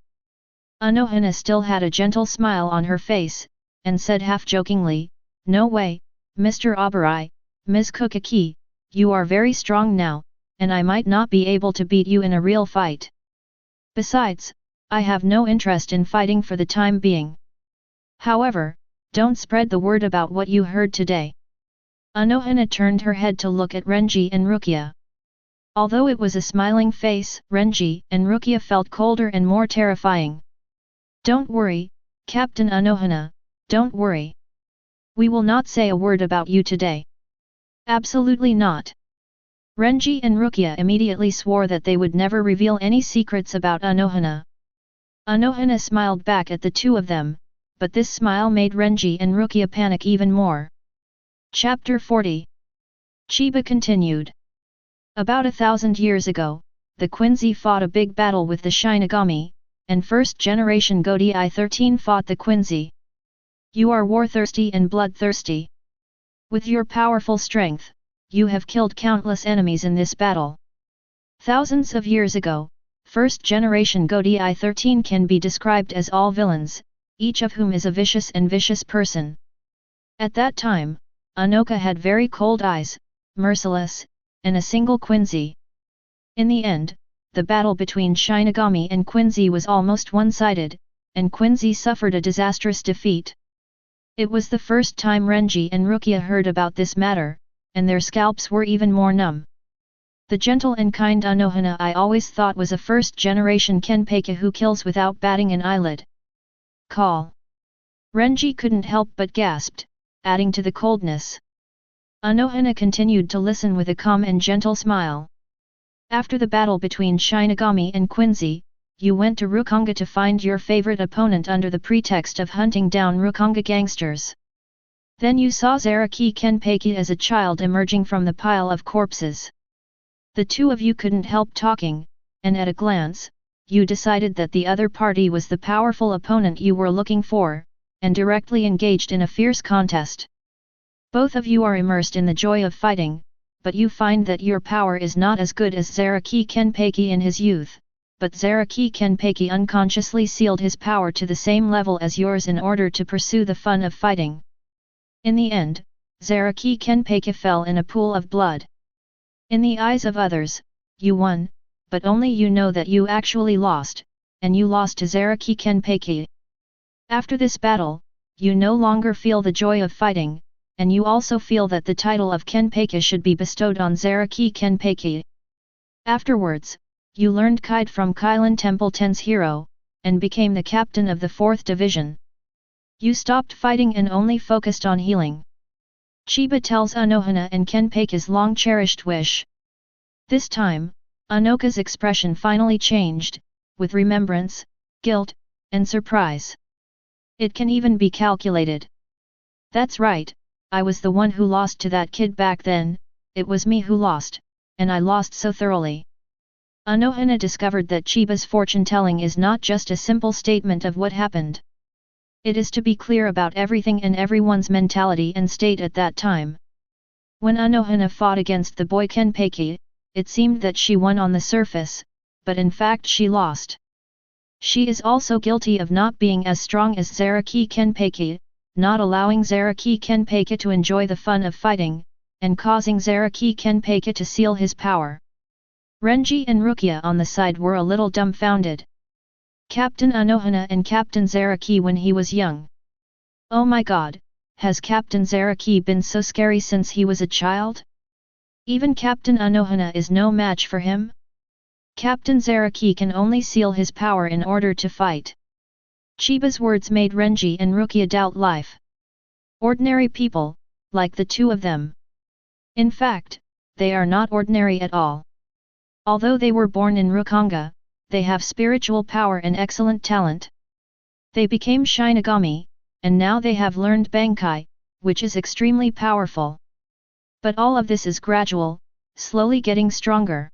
Unohana still had a gentle smile on her face, and said half-jokingly, "No way, Mr. Abarai, Ms. Kukaki, you are very strong now, and I might not be able to beat you in a real fight. Besides, I have no interest in fighting for the time being. However, don't spread the word about what you heard today." Unohana turned her head to look at Renji and Rukia. Although it was a smiling face, Renji and Rukia felt colder and more terrifying. "Don't worry, Captain Unohana, don't worry. We will not say a word about you today. Absolutely not." Renji and Rukia immediately swore that they would never reveal any secrets about Unohana. Unohana smiled back at the two of them, but this smile made Renji and Rukia panic even more. Chapter 40. Chiba continued. About 1,000 years ago, the Quincy fought a big battle with the Shinigami, and first generation Gōdai 13 fought the Quincy. You are war-thirsty and bloodthirsty. With your powerful strength, you have killed countless enemies in this battle. Thousands of years ago, first generation Gōdai 13 can be described as all villains, each of whom is a vicious person. At that time, Anoka had very cold eyes, merciless, and a single Quincy. In the end, the battle between Shinigami and Quincy was almost one-sided, and Quincy suffered a disastrous defeat. It was the first time Renji and Rukia heard about this matter, and their scalps were even more numb. The gentle and kind Unohana I always thought was a first-generation Kenpachi who kills without batting an eyelid. Call. Renji couldn't help but gasped, adding to the coldness. Unohana continued to listen with a calm and gentle smile. After the battle between Shinigami and Quincy, you went to Rukonga to find your favorite opponent under the pretext of hunting down Rukonga gangsters. Then you saw Zaraki Kenpachi as a child emerging from the pile of corpses. The two of you couldn't help talking, and at a glance, you decided that the other party was the powerful opponent you were looking for, and directly engaged in a fierce contest. Both of you are immersed in the joy of fighting, but you find that your power is not as good as Zaraki Kenpachi in his youth, but Zaraki Kenpachi unconsciously sealed his power to the same level as yours in order to pursue the fun of fighting. In the end, Zaraki Kenpachi fell in a pool of blood. In the eyes of others, you won, but only you know that you actually lost, and you lost to Zaraki Kenpachi. After this battle, you no longer feel the joy of fighting, and you also feel that the title of Kenpachi should be bestowed on Zaraki Kenpachi. Afterwards, you learned Kite from Kylin Temple 10's hero, and became the captain of the 4th Division. You stopped fighting and only focused on healing. Chiba tells Unohana and Kenpachi's long-cherished wish. This time, Anoka's expression finally changed, with remembrance, guilt, and surprise. It can even be calculated. That's right, I was the one who lost to that kid back then, it was me who lost, and I lost so thoroughly. Unohana discovered that Chiba's fortune-telling is not just a simple statement of what happened. It is to be clear about everything and everyone's mentality and state at that time. When Unohana fought against the boy Kenpachi, it seemed that she won on the surface, but in fact she lost. She is also guilty of not being as strong as Zaraki Kenpachi, not allowing Zaraki Kenpachi to enjoy the fun of fighting, and causing Zaraki Kenpachi to seal his power. Renji and Rukia on the side were a little dumbfounded. Captain Unohana and Captain Zaraki when he was young. Oh my god, has Captain Zaraki been so scary since he was a child? Even Captain Unohana is no match for him? Captain Zaraki can only seal his power in order to fight. Chiba's words made Renji and Rukia doubt life. Ordinary people, like the two of them. In fact, they are not ordinary at all. Although they were born in Rukonga, they have spiritual power and excellent talent. They became Shinigami, and now they have learned Bankai, which is extremely powerful. But all of this is gradual, slowly getting stronger.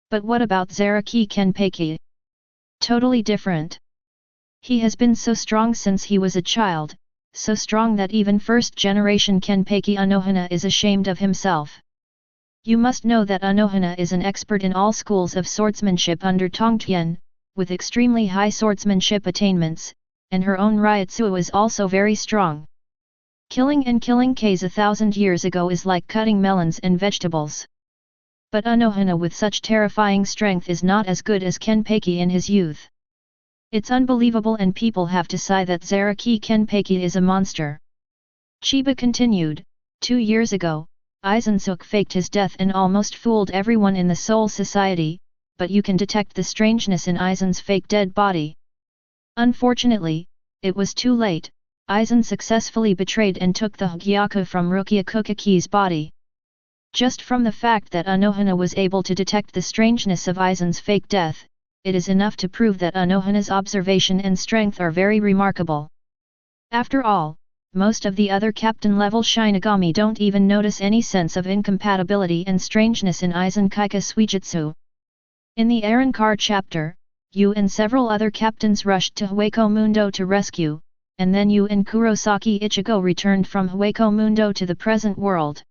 But what about Zaraki Kenpachi? Totally different. He has been so strong since he was a child, so strong that even first-generation Kenpachi Unohana is ashamed of himself. You must know that Unohana is an expert in all schools of swordsmanship under Tongtian, with extremely high swordsmanship attainments, and her own Ryutsu is also very strong. Killing K's 1,000 years ago is like cutting melons and vegetables. But Unohana with such terrifying strength is not as good as Kenpachi in his youth. It's unbelievable and people have to sigh that Zaraki Kenpachi is a monster. Chiba continued, 2 years ago, Aizen faked his death and almost fooled everyone in the Soul Society, but you can detect the strangeness in Aizen's fake dead body. Unfortunately, it was too late, Aizen successfully betrayed and took the Hōgyoku from Rukia Kukaki's body. Just from the fact that Unohana was able to detect the strangeness of Aizen's fake death, it is enough to prove that Unohana's observation and strength are very remarkable. After all, most of the other captain-level Shinigami don't even notice any sense of incompatibility and strangeness in Aizen Kaika Suijutsu. In the Aaron Carr chapter, you and several other captains rushed to Hueco Mundo to rescue, and then you and Kurosaki Ichigo returned from Hueco Mundo to the present world.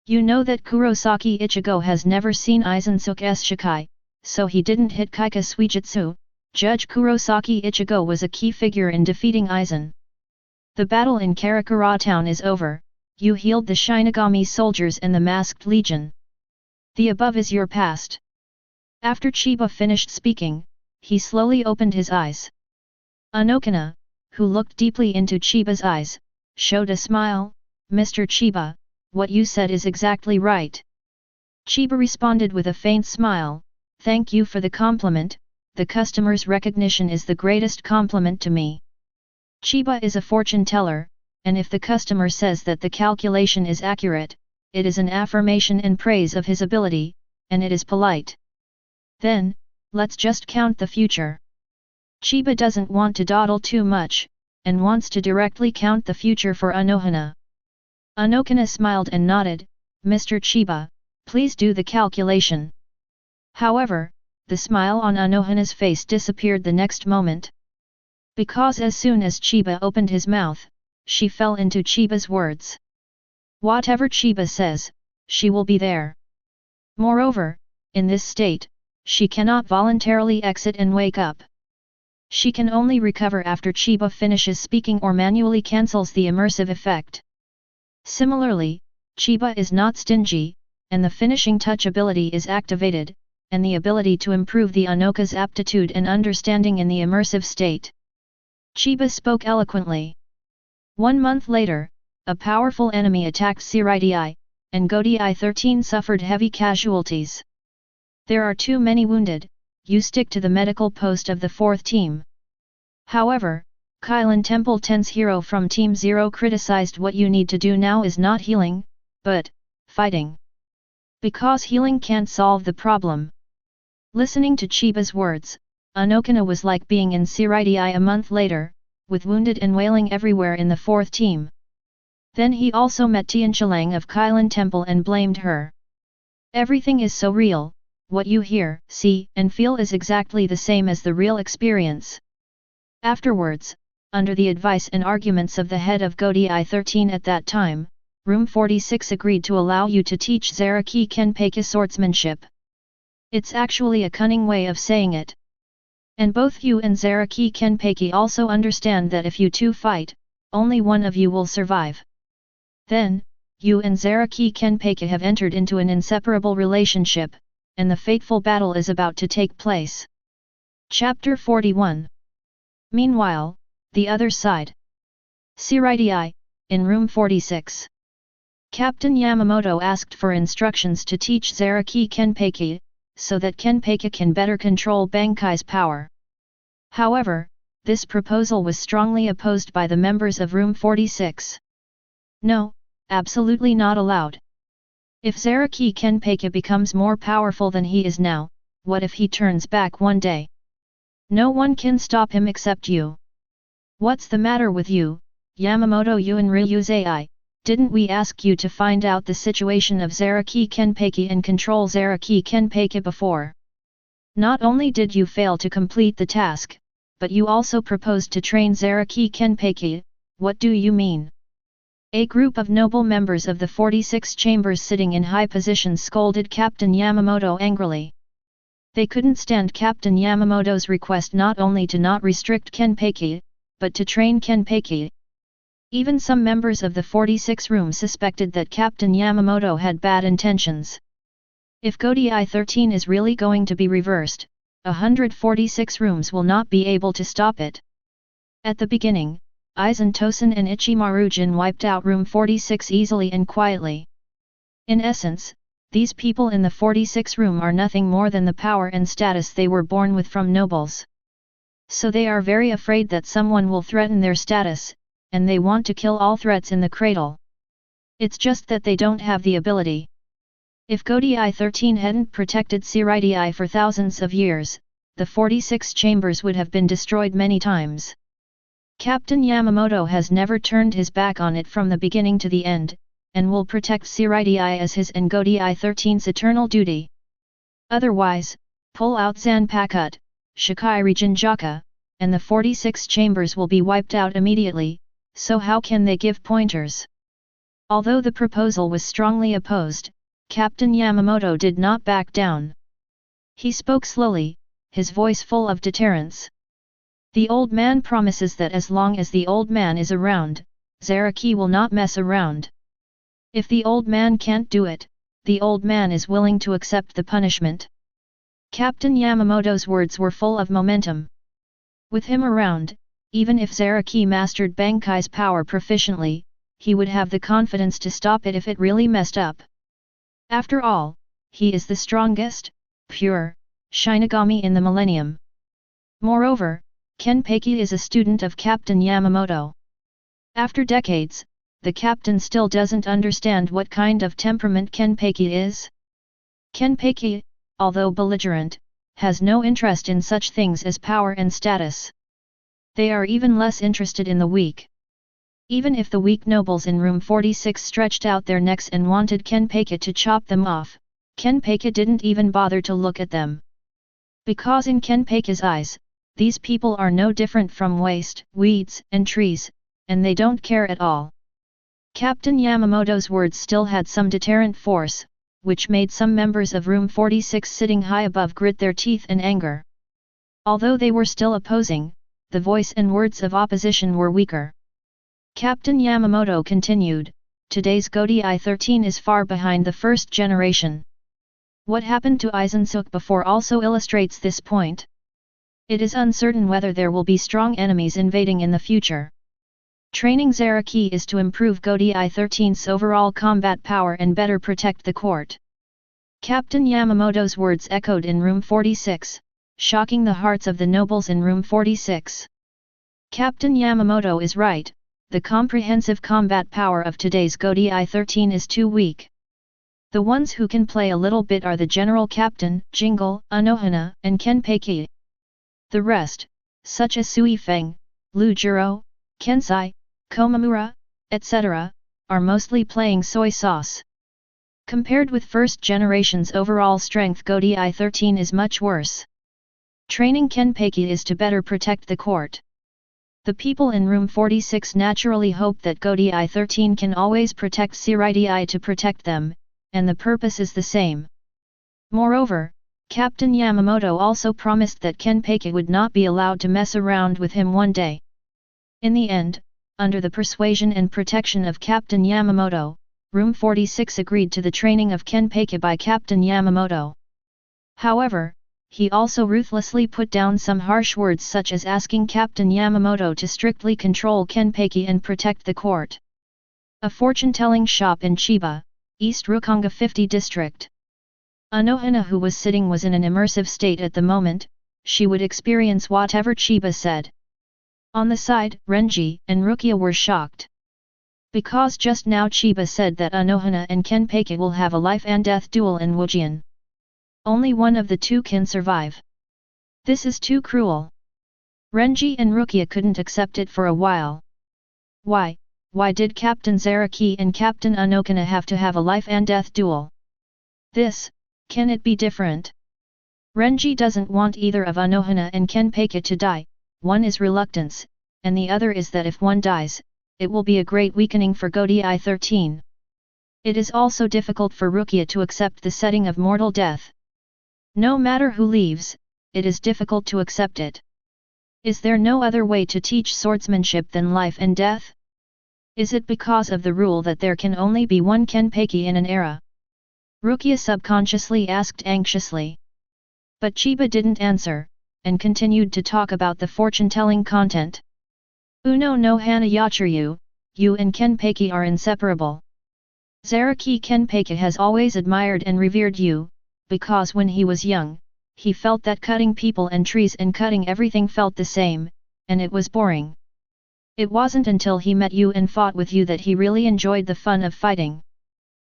You know that Kurosaki Ichigo has never seen Aizen's Shikai, so he didn't hit Kaika Suijutsu. Judge Kurosaki Ichigo was a key figure in defeating Aizen. The battle in Karakura town is over, you healed the Shinigami soldiers and the Masked Legion. The above is your past. After Chiba finished speaking, he slowly opened his eyes. Unohana, who looked deeply into Chiba's eyes, showed a smile. Mr. Chiba, what you said is exactly right. Chiba responded with a faint smile. Thank you for the compliment, the customer's recognition is the greatest compliment to me. Chiba is a fortune teller, and if the customer says that the calculation is accurate, it is an affirmation and praise of his ability, and it is polite. Then, let's just count the future. Chiba doesn't want to dawdle too much, and wants to directly count the future for Unohana. Unohana smiled and nodded. Mr. Chiba, please do the calculation. However, the smile on Unohana's face disappeared the next moment. Because as soon as Chiba opened his mouth, she fell into Chiba's words. Whatever Chiba says, she will be there. Moreover, in this state, she cannot voluntarily exit and wake up. She can only recover after Chiba finishes speaking or manually cancels the immersive effect. Similarly, Chiba is not stingy, and the finishing touch ability is activated, and the ability to improve the Unohana's aptitude and understanding in the immersive state. Chiba spoke eloquently. 1 month later, a powerful enemy attacked Shirai, and Godai 13 suffered heavy casualties. There are too many wounded, you stick to the medical post of the 4th team. However, Kylin Temple 10's hero from Team 0 criticized what you need to do now is not healing, but fighting. Because healing can't solve the problem. Listening to Chiba's words, Unohana was like being in Shirai a month later, with wounded and wailing everywhere in the 4th team. Then he also met Tianqilang of Kylin Temple and blamed her. Everything is so real, what you hear, see, and feel is exactly the same as the real experience. Afterwards, under the advice and arguments of the head of Godai 13 at that time, Room 46 agreed to allow you to teach Zaraki Kenpachi swordsmanship. It's actually a cunning way of saying it. And both you and Zaraki Kenpachi also understand that if you two fight, only one of you will survive. Then, you and Zaraki Kenpachi have entered into an inseparable relationship, and the fateful battle is about to take place. Chapter 41. Meanwhile, the other side. Shirai, in room 46. Captain Yamamoto asked for instructions to teach Zaraki Kenpachi, so that Kenpachi can better control Bankai's power. However, this proposal was strongly opposed by the members of room 46. No, absolutely not allowed. If Zaraki Kenpachi becomes more powerful than he is now, what if he turns back one day? No one can stop him except you. What's the matter with you, Yamamoto Genryuzai? Didn't we ask you to find out the situation of Zaraki Kenpachi and control Zaraki Kenpachi before? Not only did you fail to complete the task, but you also proposed to train Zaraki Kenpachi. What do you mean? A group of noble members of the 46 chambers sitting in high positions scolded Captain Yamamoto angrily. They couldn't stand Captain Yamamoto's request not only to not restrict Kenpachi, but to train Kenpachi. Even some members of the 46 room suspected that Captain Yamamoto had bad intentions. If Godai 13 is really going to be reversed, 146 rooms will not be able to stop it. At the beginning, Aizen Tosen and Ichimaru-jin wiped out room 46 easily and quietly. In essence, these people in the 46 room are nothing more than the power and status they were born with from nobles. So they are very afraid that someone will threaten their status, and they want to kill all threats in the cradle. It's just that they don't have the ability. If Godai 13 hadn't protected Shirai for thousands of years, the 46 chambers would have been destroyed many times. Captain Yamamoto has never turned his back on it from the beginning to the end, and will protect Shirai as his and Godai 13's eternal duty. Otherwise, pull out Zanpakutō, Shikai Genryuzai, and the 46 chambers will be wiped out immediately, so how can they give pointers? Although the proposal was strongly opposed, Captain Yamamoto did not back down. He spoke slowly, his voice full of deterrence. The old man promises that as long as the old man is around, Zaraki will not mess around. If the old man can't do it, the old man is willing to accept the punishment. Captain Yamamoto's words were full of momentum. With him around, even if Zaraki mastered Bankai's power proficiently, he would have the confidence to stop it if it really messed up. After all, he is the strongest, pure, Shinigami in the millennium. Moreover, Kenpachi is a student of Captain Yamamoto. After decades, the captain still doesn't understand what kind of temperament Kenpachi is. Kenpachi, although belligerent, has no interest in such things as power and status. They are even less interested in the weak. Even if the weak nobles in room 46 stretched out their necks and wanted Kenpachi to chop them off, Kenpachi didn't even bother to look at them. Because in Kenpachi's eyes, these people are no different from waste, weeds, and trees, and they don't care at all. Captain Yamamoto's words still had some deterrent force, which made some members of room 46 sitting high above grit their teeth in anger. Although they were still opposing, the voice and words of opposition were weaker. Captain Yamamoto continued, "Today's Gōdai 13 is far behind the first generation. What happened to Aizen before also illustrates this point. It is uncertain whether there will be strong enemies invading in the future. Training Zaraki is to improve Gōdai 13's overall combat power and better protect the court." Captain Yamamoto's words echoed in room 46, shocking the hearts of the nobles in room 46. Captain Yamamoto is right, the comprehensive combat power of today's Gōdai 13 is too weak. The ones who can play a little bit are the General Captain, Jingle, Unohana, and Kenpachi. The rest, such as Sui Feng, Lu Jiro, Kensai, Komamura, etc., are mostly playing soy sauce. Compared with first generation's overall strength, Gōdai 13 is much worse. Training Kenpachi is to better protect the court. The people in room 46 naturally hope that Gōdai 13 can always protect Shirai to protect them, and the purpose is the same. Moreover, Captain Yamamoto also promised that Kenpachi would not be allowed to mess around with him one day. In the end, under the persuasion and protection of Captain Yamamoto, room 46 agreed to the training of Kenpachi by Captain Yamamoto. However, he also ruthlessly put down some harsh words such as asking Captain Yamamoto to strictly control Kenpachi and protect the court. A fortune-telling shop in Chiba, East Rukongai 50 district. Unohana, who was sitting, was in an immersive state at the moment. She would experience whatever Chiba said. On the side, Renji and Rukia were shocked. Because just now Chiba said that Unohana and Kenpachi will have a life and death duel in Wujian. Only one of the two can survive. This is too cruel. Renji and Rukia couldn't accept it for a while. Why did Captain Zaraki and Captain Unohana have to have a life and death duel? Can it be different? Renji doesn't want either of Unohana and Kenpachi to die. One is reluctance, and the other is that if one dies, it will be a great weakening for Gōdai 13. It is also difficult for Rukia to accept the setting of mortal death. No matter who leaves, it is difficult to accept it. Is there no other way to teach swordsmanship than life and death? Is it because of the rule that there can only be one Kenpachi in an era? Rukia subconsciously asked anxiously. But Chiba didn't answer, and continued to talk about the fortune-telling content. Unohana Yachiryu, you and Kenpachi are inseparable. Zaraki Kenpachi has always admired and revered you, because when he was young, he felt that cutting people and trees and cutting everything felt the same, and it was boring. It wasn't until he met you and fought with you that he really enjoyed the fun of fighting.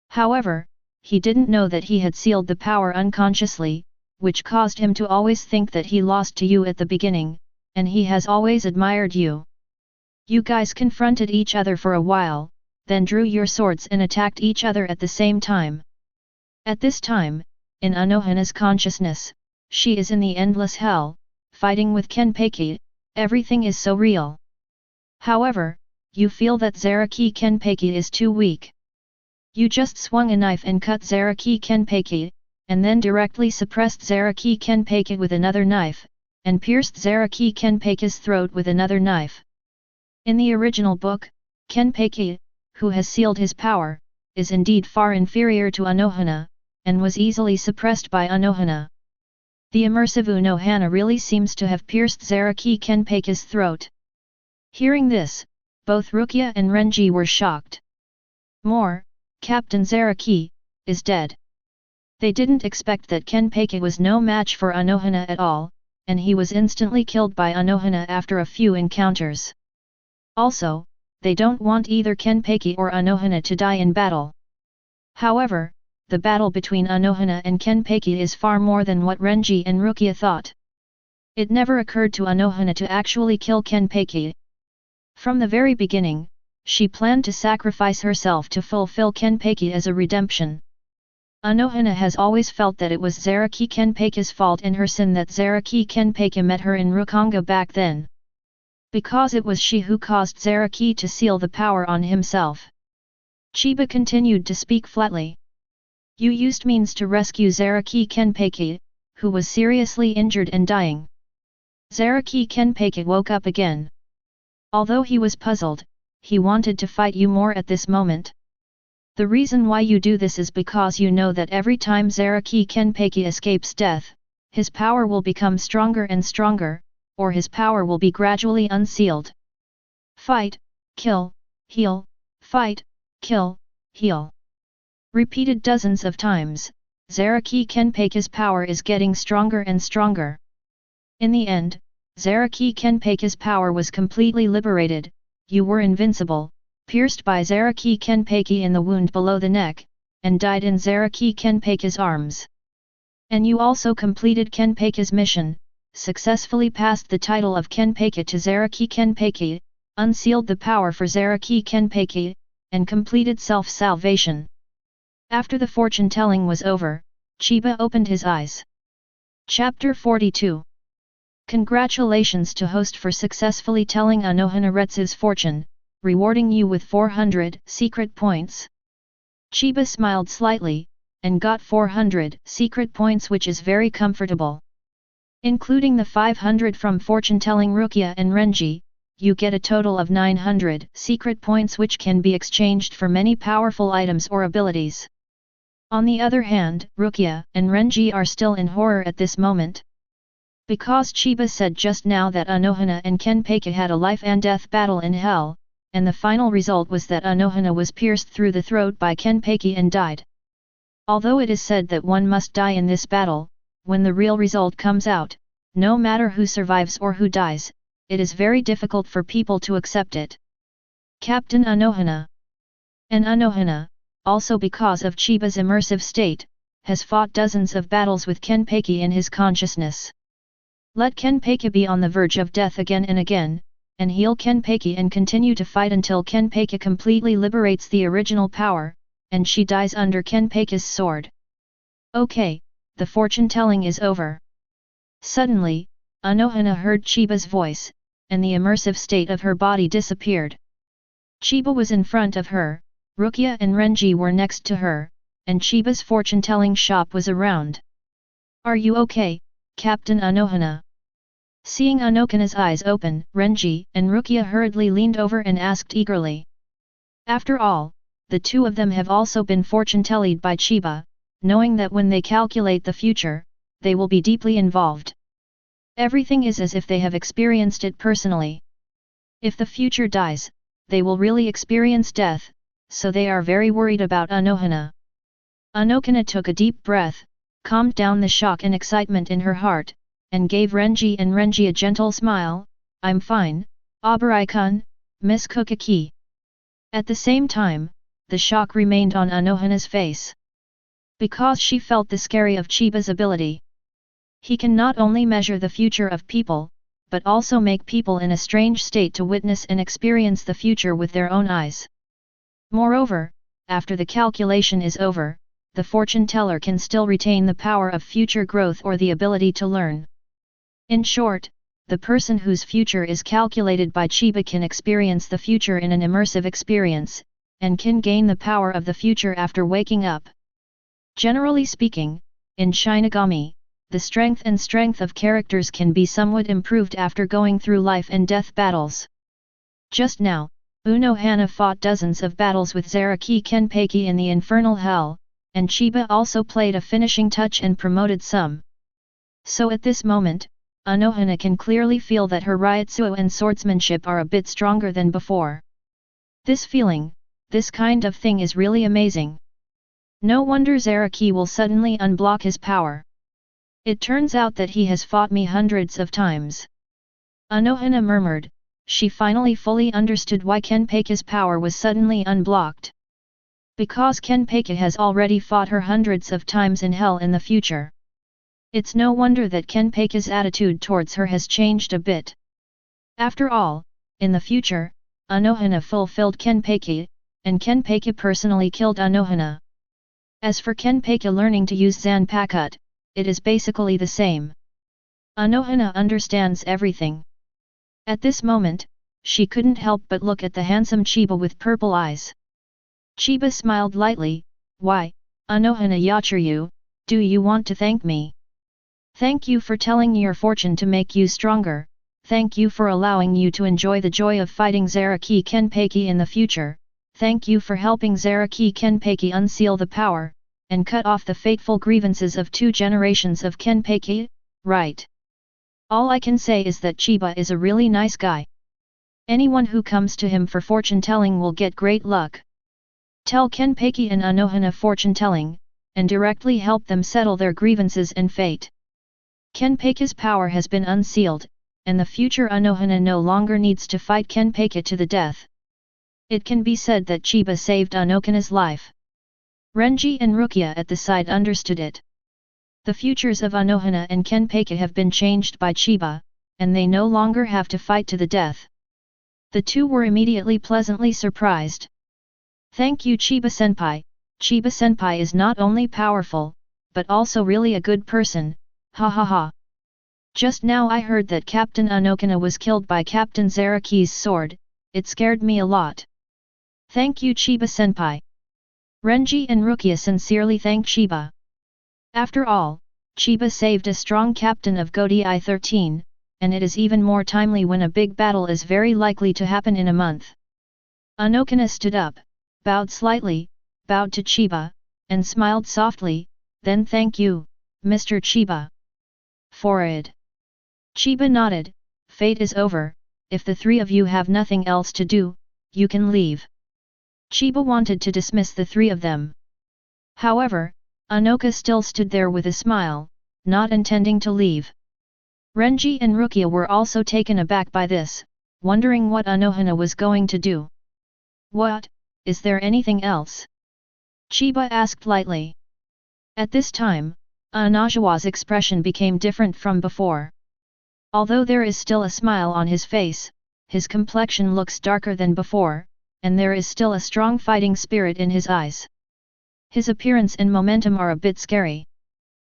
However, he didn't know that he had sealed the power unconsciously, which caused him to always think that he lost to you at the beginning, and he has always admired you. You guys confronted each other for a while, then drew your swords and attacked each other at the same time. At this time, in Unohana's consciousness, she is in the endless hell, fighting with Kenpachi, everything is so real. However, you feel that Zaraki Kenpachi is too weak. You just swung a knife and cut Zaraki Kenpachi, and then directly suppressed Zaraki Kenpachi with another knife, and pierced Zaraki Kenpachi's throat with another knife. In the original book, Kenpachi, who has sealed his power, is indeed far inferior to Unohana, and was easily suppressed by Unohana. The immersive Unohana really seems to have pierced Zaraki Kenpachi's throat. Hearing this, both Rukia and Renji were shocked. More, Captain Zaraki is dead. They didn't expect that Kenpachi was no match for Unohana at all, and he was instantly killed by Unohana after a few encounters. Also, they don't want either Kenpachi or Unohana to die in battle. However, the battle between Unohana and Kenpachi is far more than what Renji and Rukia thought. It never occurred to Unohana to actually kill Kenpachi. From the very beginning, she planned to sacrifice herself to fulfill Kenpachi as a redemption. Unohana has always felt that it was Zaraki Kenpachi's fault and her sin that Zaraki Kenpachi met her in Rukongai back then. Because it was she who caused Zaraki to seal the power on himself. Chiba continued to speak flatly. You used means to rescue Zaraki Kenpachi, who was seriously injured and dying. Zaraki Kenpachi woke up again. Although he was puzzled, he wanted to fight you more at this moment. The reason why you do this is because you know that every time Zaraki Kenpachi escapes death, his power will become stronger and stronger, or his power will be gradually unsealed. Fight, kill, heal, fight, kill, heal. Repeated dozens of times, Zaraki Kenpachi's power is getting stronger and stronger. In the end, Zaraki Kenpachi's power was completely liberated, you were invincible, pierced by Zaraki Kenpachi in the wound below the neck, and died in Zaraki Kenpachi's arms. And you also completed Kenpachi's mission, successfully passed the title of Kenpachi to Zaraki Kenpachi, unsealed the power for Zaraki Kenpachi, and completed self-salvation. After the fortune-telling was over, Chiba opened his eyes. Chapter 42. Congratulations to host for successfully telling Unohana Retsu's fortune, rewarding you with 400 secret points. Chiba smiled slightly, and got 400 secret points, which is very comfortable. Including the 500 from fortune-telling Rukia and Renji, you get a total of 900 secret points which can be exchanged for many powerful items or abilities. On the other hand, Rukia and Renji are still in horror at this moment. Because Chiba said just now that Unohana and Kenpachi had a life and death battle in hell, and the final result was that Unohana was pierced through the throat by Kenpachi and died. Although it is said that one must die in this battle, when the real result comes out, no matter who survives or who dies, it is very difficult for people to accept it. Captain Unohana. And Unohana, also because of Chiba's immersive state, has fought dozens of battles with Kenpachi in his consciousness. Let Kenpachi be on the verge of death again and again, and heal Kenpachi and continue to fight until Kenpachi completely liberates the original power, and she dies under Kenpachi's sword. Okay, the fortune-telling is over. Suddenly, Unohana heard Chiba's voice, and the immersive state of her body disappeared. Chiba was in front of her, Rukia and Renji were next to her, and Chiba's fortune-telling shop was around. Are you okay, Captain Unohana? Seeing Unohana's eyes open, Renji and Rukia hurriedly leaned over and asked eagerly. After all, the two of them have also been fortune-tellied by Chiba, knowing that when they calculate the future, they will be deeply involved. Everything is as if they have experienced it personally. If the future dies, they will really experience death, so they are very worried about Unohana. Unohana took a deep breath, calmed down the shock and excitement in her heart, and gave Renji and Renji a gentle smile. I'm fine, Abarai-kun, Miss Kukaki. At the same time, the shock remained on Unohana's face. Because she felt the scary of Chiba's ability. He can not only measure the future of people, but also make people in a strange state to witness and experience the future with their own eyes. Moreover, after the calculation is over, the fortune teller can still retain the power of future growth or the ability to learn. In short, the person whose future is calculated by Chiba can experience the future in an immersive experience, and can gain the power of the future after waking up. Generally speaking, in Shinigami, the strength of characters can be somewhat improved after going through life and death battles. Just now, Unohana fought dozens of battles with Zaraki Kenpachi in the infernal hell, and Chiba also played a finishing touch and promoted some. So at this moment, Unohana can clearly feel that her Ryutsu and swordsmanship are a bit stronger than before. This feeling, this kind of thing is really amazing. No wonder Zaraki will suddenly unblock his power. It turns out that he has fought me hundreds of times. Unohana murmured. She finally fully understood why Kenpachi's power was suddenly unblocked. Because Kenpachi has already fought her hundreds of times in hell in the future. It's no wonder that Kenpachi's attitude towards her has changed a bit. After all, in the future, Unohana fulfilled Kenpachi, and Kenpachi personally killed Unohana. As for Kenpachi learning to use Zanpakutō, it is basically the same. Unohana understands everything. At this moment, she couldn't help but look at the handsome Chiba with purple eyes. Chiba smiled lightly. Why, Unohana Yachiryu, do you want to thank me? Thank you for telling your fortune to make you stronger, thank you for allowing you to enjoy the joy of fighting Zaraki Kenpachi in the future, thank you for helping Zaraki Kenpachi unseal the power, and cut off the fateful grievances of 2 generations of Kenpachi, right? All I can say is that Chiba is a really nice guy. Anyone who comes to him for fortune-telling will get great luck. Tell Kenpachi and Unohana fortune-telling, and directly help them settle their grievances and fate. Kenpachi's power has been unsealed, and the future Unohana no longer needs to fight Kenpachi to the death. It can be said that Chiba saved Unohana's life. Renji and Rukia at the side understood it. The futures of Unohana and Kenpachi have been changed by Chiba, and they no longer have to fight to the death. The two were immediately pleasantly surprised. Thank you Chiba-senpai. Chiba-senpai is not only powerful, but also really a good person, ha ha ha. Just now I heard that Captain Unohana was killed by Captain Zaraki's sword, it scared me a lot. Thank you Chiba-senpai. Renji and Rukia sincerely thank Chiba. After all, Chiba saved a strong captain of Godi 13, and it is even more timely when a big battle is very likely to happen in a month. Unohana stood up, bowed slightly, bowed to Chiba, and smiled softly, then thank you, Mr. Chiba. For it. Chiba nodded, fate is over, if the 3 of you have nothing else to do, you can leave. Chiba wanted to dismiss the 3 of them. However, Unohana still stood there with a smile, not intending to leave. Renji and Rukia were also taken aback by this, wondering what Unohana was going to do. What, is there anything else? Chiba asked lightly. At this time, Unohana's expression became different from before. Although there is still a smile on his face, his complexion looks darker than before, and there is still a strong fighting spirit in his eyes. His appearance and momentum are a bit scary.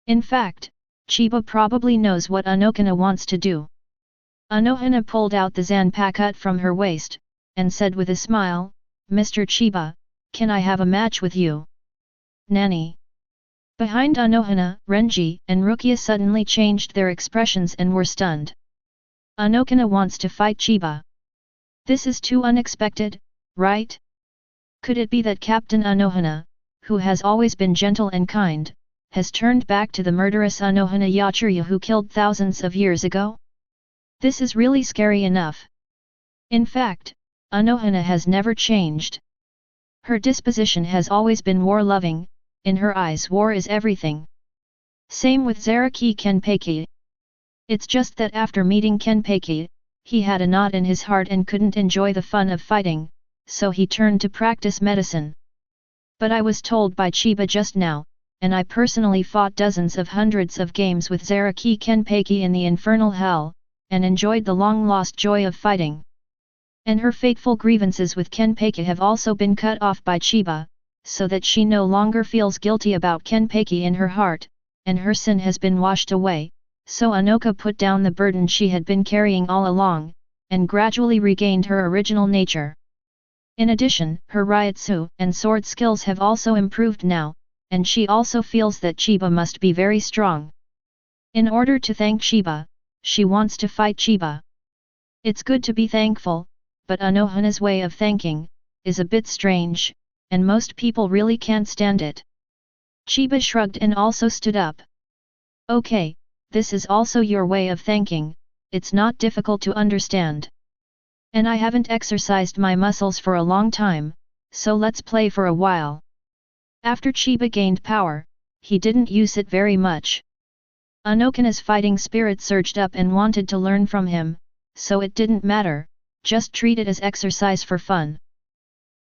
In fact, Chiba probably knows what Unohana wants to do. Unohana pulled out the Zanpakutō from her waist, and said with a smile, Mr. Chiba, can I have a match with you? Nani? Behind Unohana, Renji and Rukia suddenly changed their expressions and were stunned. Unohana wants to fight Chiba. This is too unexpected, right? Could it be that Captain Unohana, who has always been gentle and kind, has turned back to the murderous Unohana Yachiryu who killed thousands of years ago? This is really scary enough. In fact, Unohana has never changed. Her disposition has always been war-loving, in her eyes war is everything. Same with Zaraki Kenpachi. It's just that after meeting Kenpachi, he had a knot in his heart and couldn't enjoy the fun of fighting, so he turned to practice medicine. But I was told by Chiba just now, and I personally fought dozens of hundreds of games with Zaraki Kenpachi in the infernal hell, and enjoyed the long-lost joy of fighting. And her fateful grievances with Kenpachi have also been cut off by Chiba, so that she no longer feels guilty about Kenpachi in her heart, and her sin has been washed away, so Anoka put down the burden she had been carrying all along, and gradually regained her original nature. In addition, her Ryutsu and sword skills have also improved now, and she also feels that Chiba must be very strong. In order to thank Chiba, she wants to fight Chiba. It's good to be thankful, but Unohana's way of thanking is a bit strange, and most people really can't stand it. Chiba shrugged and also stood up. Okay, this is also your way of thanking, it's not difficult to understand. And I haven't exercised my muscles for a long time, so let's play for a while. After Chiba gained power, he didn't use it very much. Unohana's fighting spirit surged up and wanted to learn from him, so it didn't matter, just treat it as exercise for fun.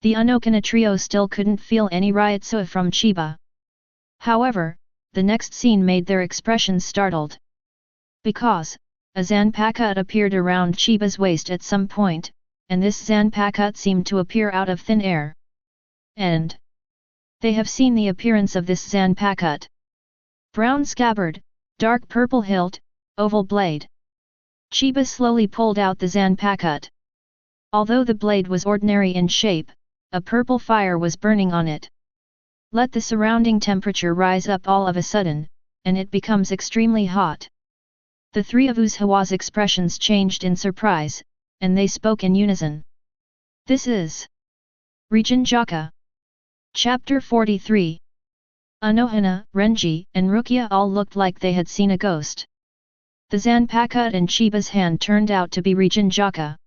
The Unohana trio still couldn't feel any Ryutsu from Chiba. However, the next scene made their expressions startled. Because a Zanpakutō appeared around Chiba's waist at some point, and this Zanpakutō seemed to appear out of thin air. And they have seen the appearance of this Zanpakutō. Brown scabbard, dark purple hilt, oval blade. Chiba slowly pulled out the Zanpakutō. Although the blade was ordinary in shape, a purple fire was burning on it. Let the surrounding temperature rise up all of a sudden, and it becomes extremely hot. The three of Uzawa's expressions changed in surprise, and they spoke in unison. This is Rijinjaka. Chapter 43. Unohana, Renji, and Rukia all looked like they had seen a ghost. The Zanpakutō in Chiba's hand turned out to be Rijinjaka.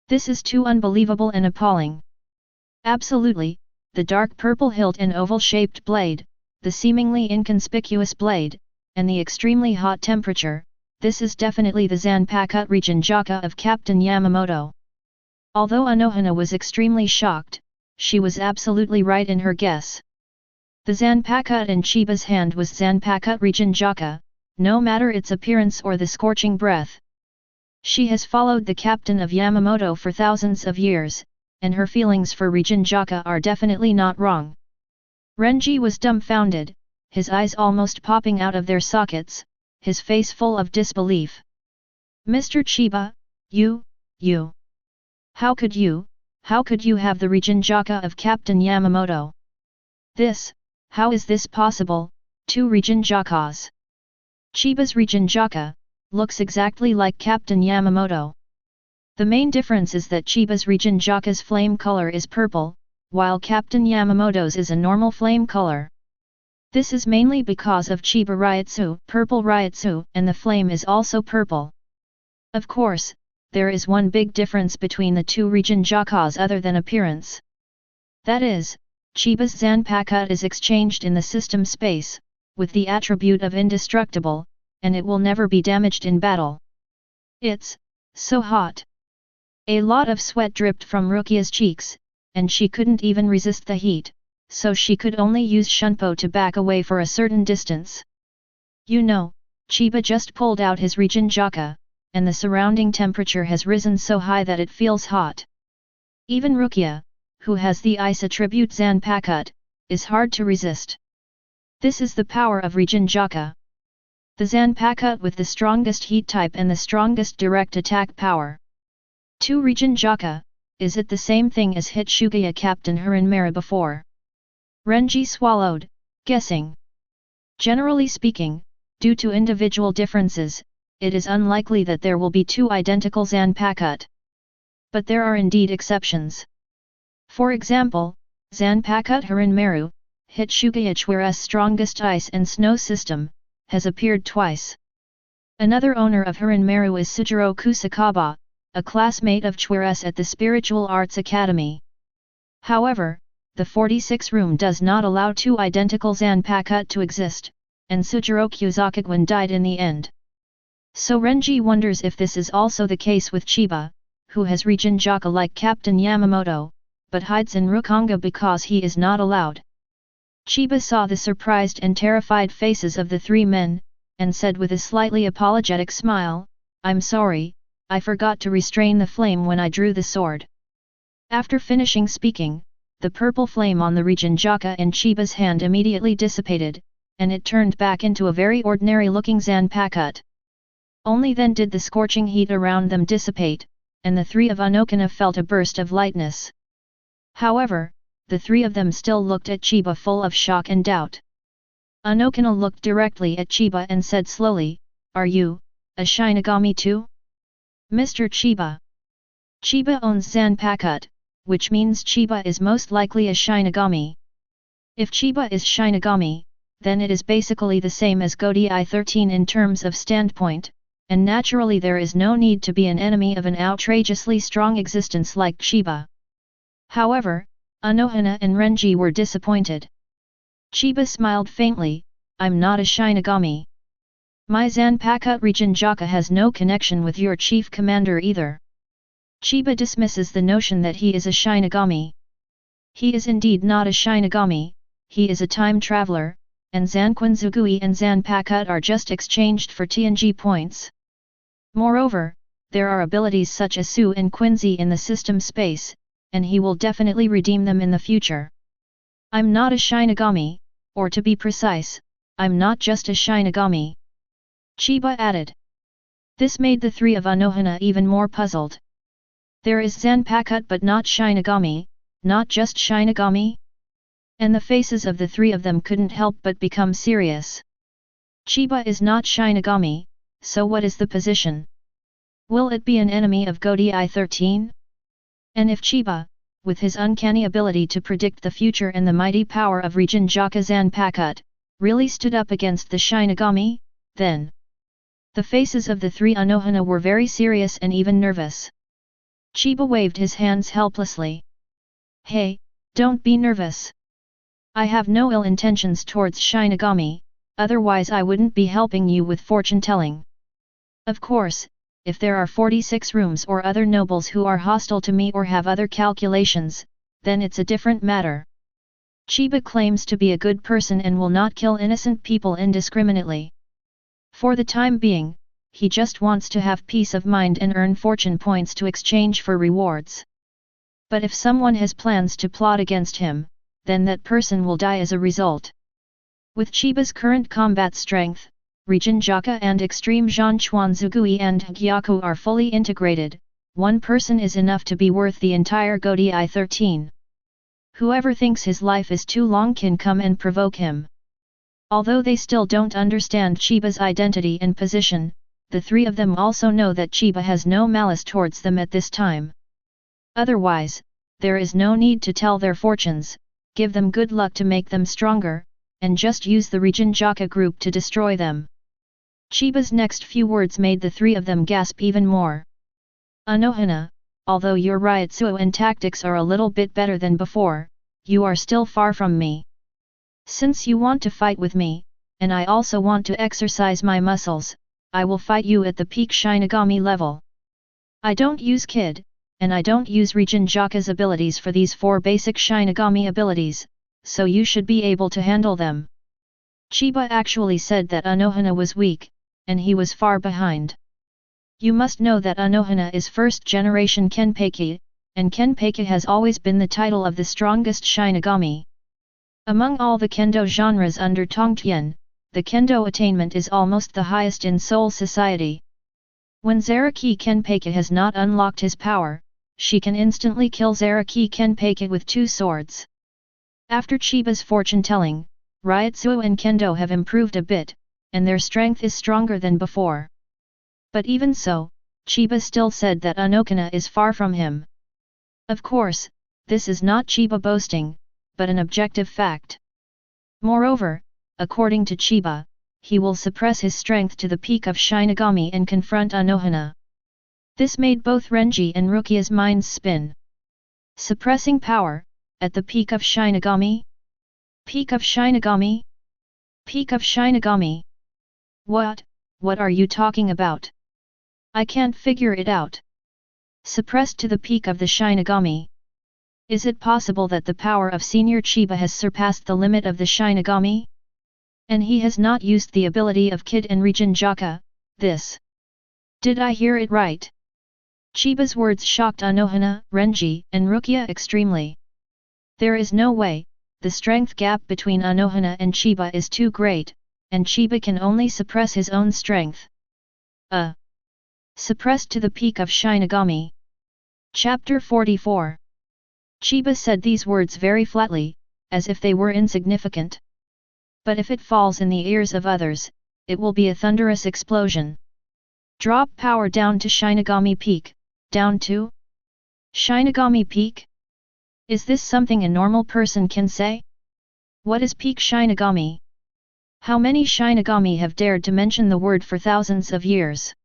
This is too unbelievable and appalling. Absolutely, the dark purple hilt and oval-shaped blade, the seemingly inconspicuous blade, and the extremely hot temperature, this is definitely the Zanpakutō Rijinjaka of Captain Yamamoto. Although Unohana was extremely shocked, she was absolutely right in her guess. The Zanpakutō in Chiba's hand was Zanpakutō Rijinjaka, no matter its appearance or the scorching breath. She has followed the captain of Yamamoto for thousands of years, and her feelings for Rijinjaka are definitely not wrong. Renji was dumbfounded, his eyes almost popping out of their sockets, his face full of disbelief. Mr. Chiba, you. How could you have the Rijinjaka of Captain Yamamoto? How is this possible, two Rijinjakas? Chiba's Rijinjaka looks exactly like Captain Yamamoto. The main difference is that Chiba's Rijinjaka's flame color is purple, while Captain Yamamoto's is a normal flame color. This is mainly because of Chiba Ryutsu, purple Ryutsu, and the flame is also purple. Of course, there is one big difference between the two Rijinjakas other than appearance. That is, Chiba's Zanpakutō is exchanged in the system space, with the attribute of indestructible, and it will never be damaged in battle. It's so hot. A lot of sweat dripped from Rukia's cheeks, and she couldn't even resist the heat, so she could only use Shunpo to back away for a certain distance. You know, Chiba just pulled out his Rijinjaka, and the surrounding temperature has risen so high that it feels hot. Even Rukia, who has the ice attribute Zanpakutō, is hard to resist. This is the power of Rijinjaka. The Zanpakutō with the strongest heat type and the strongest direct attack power. 2 Rijinjaka, is it the same thing as hit Shugaya Captain Hiranmaru before? Renji swallowed, guessing. Generally speaking, due to individual differences, it is unlikely that there will be 2 identical Zanpakutō. But there are indeed exceptions. For example, Zanpakutō Hiranmaru, hit Shugaya Chuira's strongest ice and snow system, has appeared twice. Another owner of Hiranmaru is Sujiro Kusakaba, a classmate of Chuira's at the Spiritual Arts Academy. However, the 46 room does not allow 2 identical Zanpakutō to exist, and Sujiro Kusakagwan died in the end. So Renji wonders if this is also the case with Chiba, who has Rijinjaka like Captain Yamamoto, but hides in Rukongai because he is not allowed. Chiba saw the surprised and terrified faces of the 3 men, and said with a slightly apologetic smile, "I'm sorry, I forgot to restrain the flame when I drew the sword." After finishing speaking, the purple flame on the Rijinjaka in Chiba's hand immediately dissipated, and it turned back into a very ordinary-looking Zanpakutō. Only then did the scorching heat around them dissipate, and the three of Unohana felt a burst of lightness. However, the three of them still looked at Chiba full of shock and doubt. Unohana looked directly at Chiba and said slowly, "Are you a Shinigami too?" "Mr. Chiba." Chiba owns Zanpakutō, which means Chiba is most likely a Shinigami. If Chiba is Shinigami, then it is basically the same as Gōdai 13 in terms of standpoint, and naturally there is no need to be an enemy of an outrageously strong existence like Chiba. However, Unohana and Renji were disappointed. Chiba smiled faintly, "I'm not a Shinigami. My Zanpakutō Rigenjaka has no connection with your chief commander either." Chiba dismisses the notion that he is a Shinigami. He is indeed not a Shinigami, he is a time traveler, and Zanquinzugui and Zanpakutō are just exchanged for TNG points. Moreover, there are abilities such as Su and Quincy in the system space, and he will definitely redeem them in the future. "I'm not a Shinigami, or to be precise, I'm not just a Shinigami," Chiba added. This made the three of Unohana even more puzzled. There is Zanpakutō but not Shinigami, not just Shinigami? And the faces of the three of them couldn't help but become serious. Chiba is not Shinigami, so what is the position? Will it be an enemy of Gōdai 13? And if Chiba, with his uncanny ability to predict the future and the mighty power of Rigenjaka Zanpakutō, really stood up against the Shinigami, then... The faces of the three Unohana were very serious and even nervous. Chiba waved his hands helplessly. "Hey, don't be nervous. I have no ill intentions towards Shinigami, otherwise I wouldn't be helping you with fortune-telling. Of course, if there are 46 rooms or other nobles who are hostile to me or have other calculations, then it's a different matter." Chiba claims to be a good person and will not kill innocent people indiscriminately. For the time being, he just wants to have peace of mind and earn fortune points to exchange for rewards. But if someone has plans to plot against him, then that person will die as a result. With Chiba's current combat strength, Rigenjaka and Extreme Zanquinzugui and Hōgyoku are fully integrated, one person is enough to be worth the entire Gōdai 13. Whoever thinks his life is too long can come and provoke him. Although they still don't understand Chiba's identity and position, the three of them also know that Chiba has no malice towards them at this time. Otherwise, there is no need to tell their fortunes, give them good luck to make them stronger, and just use the Rigenjaka group to destroy them. Chiba's next few words made the three of them gasp even more. "Unohana, although your Ryutsu and tactics are a little bit better than before, you are still far from me. Since you want to fight with me, and I also want to exercise my muscles, I will fight you at the peak Shinigami level. I don't use Kid, and I don't use Rigenjaka's abilities for these 4 basic Shinigami abilities, so you should be able to handle them." Chiba actually said that Unohana was weak, and he was far behind. You must know that Unohana is first generation Kenpachi, and Kenpachi has always been the title of the strongest Shinigami. Among all the kendo genres under Tongtian, the kendo attainment is almost the highest in Soul Society. When Zaraki Kenpachi has not unlocked his power, she can instantly kill Zaraki Kenpachi with 2 swords. After Chiba's fortune-telling, Ryutsu and kendo have improved a bit, and their strength is stronger than before. But even so, Chiba still said that Unohana is far from him. Of course, this is not Chiba boasting, but an objective fact. Moreover, according to Chiba, he will suppress his strength to the peak of Shinigami and confront Unohana. This made both Renji and Rukia's minds spin. Suppressing power, at the peak of Shinigami? Peak of Shinigami? Peak of Shinigami? What are you talking about? I can't figure it out. Suppressed to the peak of the Shinigami. Is it possible that the power of Senior Chiba has surpassed the limit of the Shinigami? And he has not used the ability of Kid and Rigenjaka, this. Did I hear it right? Chiba's words shocked Unohana, Renji, and Rukia extremely. There is no way, the strength gap between Unohana and Chiba is too great, and Chiba can only suppress his own strength. Suppressed to the peak of Shinigami. Chapter 44. Chiba said these words very flatly, as if they were insignificant. But if it falls in the ears of others, it will be a thunderous explosion. Drop power down to Shinigami peak, down to Shinigami peak? Is this something a normal person can say? What is peak Shinigami? How many Shinigami have dared to mention the word for thousands of years?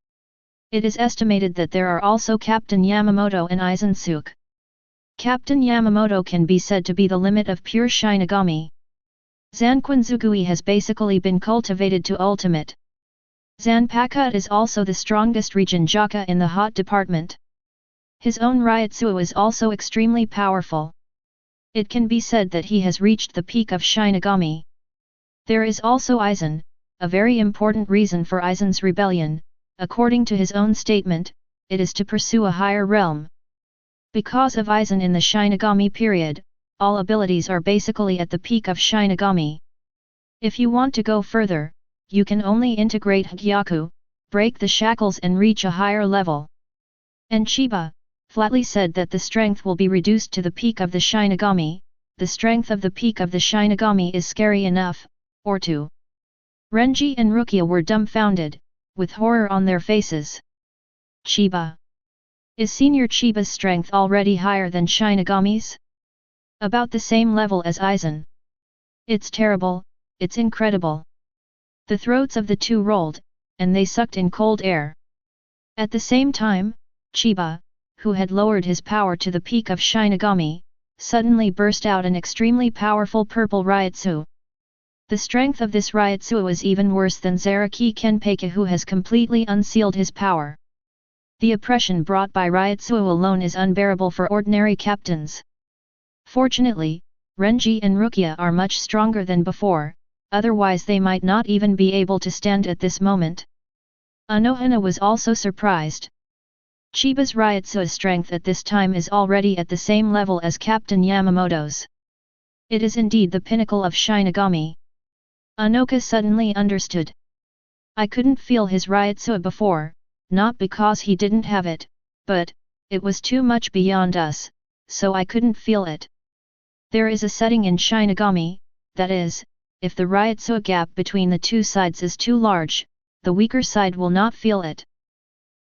It is estimated that there are also Captain Yamamoto and Aizen. Captain Yamamoto can be said to be the limit of pure Shinigami. Zanpakutō has basically been cultivated to ultimate. Zanpakutō is also the strongest Regionjaka in the hot department. His own Ryutsu is also extremely powerful. It can be said that he has reached the peak of Shinigami. There is also Aizen, a very important reason for Aizen's rebellion. According to his own statement, it is to pursue a higher realm. Because of Aizen in the Shinigami period, all abilities are basically at the peak of Shinigami. If you want to go further, you can only integrate Hōgyoku, break the shackles and reach a higher level. And Chiba flatly said that the strength will be reduced to the peak of the Shinigami. The strength of the peak of the Shinigami is scary enough, or two. Renji and Rukia were dumbfounded, with horror on their faces. Chiba. Is Senior Chiba's strength already higher than Shinigami's? About the same level as Aizen. It's terrible, it's incredible. The throats of the two rolled, and they sucked in cold air. At the same time, Chiba, who had lowered his power to the peak of Shinigami, suddenly burst out an extremely powerful purple Ryutsu. The strength of this Ryutsu is even worse than Zaraki Kenpachi, who has completely unsealed his power. The oppression brought by Ryutsu alone is unbearable for ordinary captains. Fortunately, Renji and Rukia are much stronger than before, otherwise they might not even be able to stand at this moment. Unohana was also surprised. Chiba's Ryutsu's strength at this time is already at the same level as Captain Yamamoto's. It is indeed the pinnacle of Shinigami. Unohana suddenly understood. I couldn't feel his Ryutsu before, not because he didn't have it, but it was too much beyond us, so I couldn't feel it. There is a setting in Shinigami, that is, if the Ryutsu gap between the two sides is too large, the weaker side will not feel it.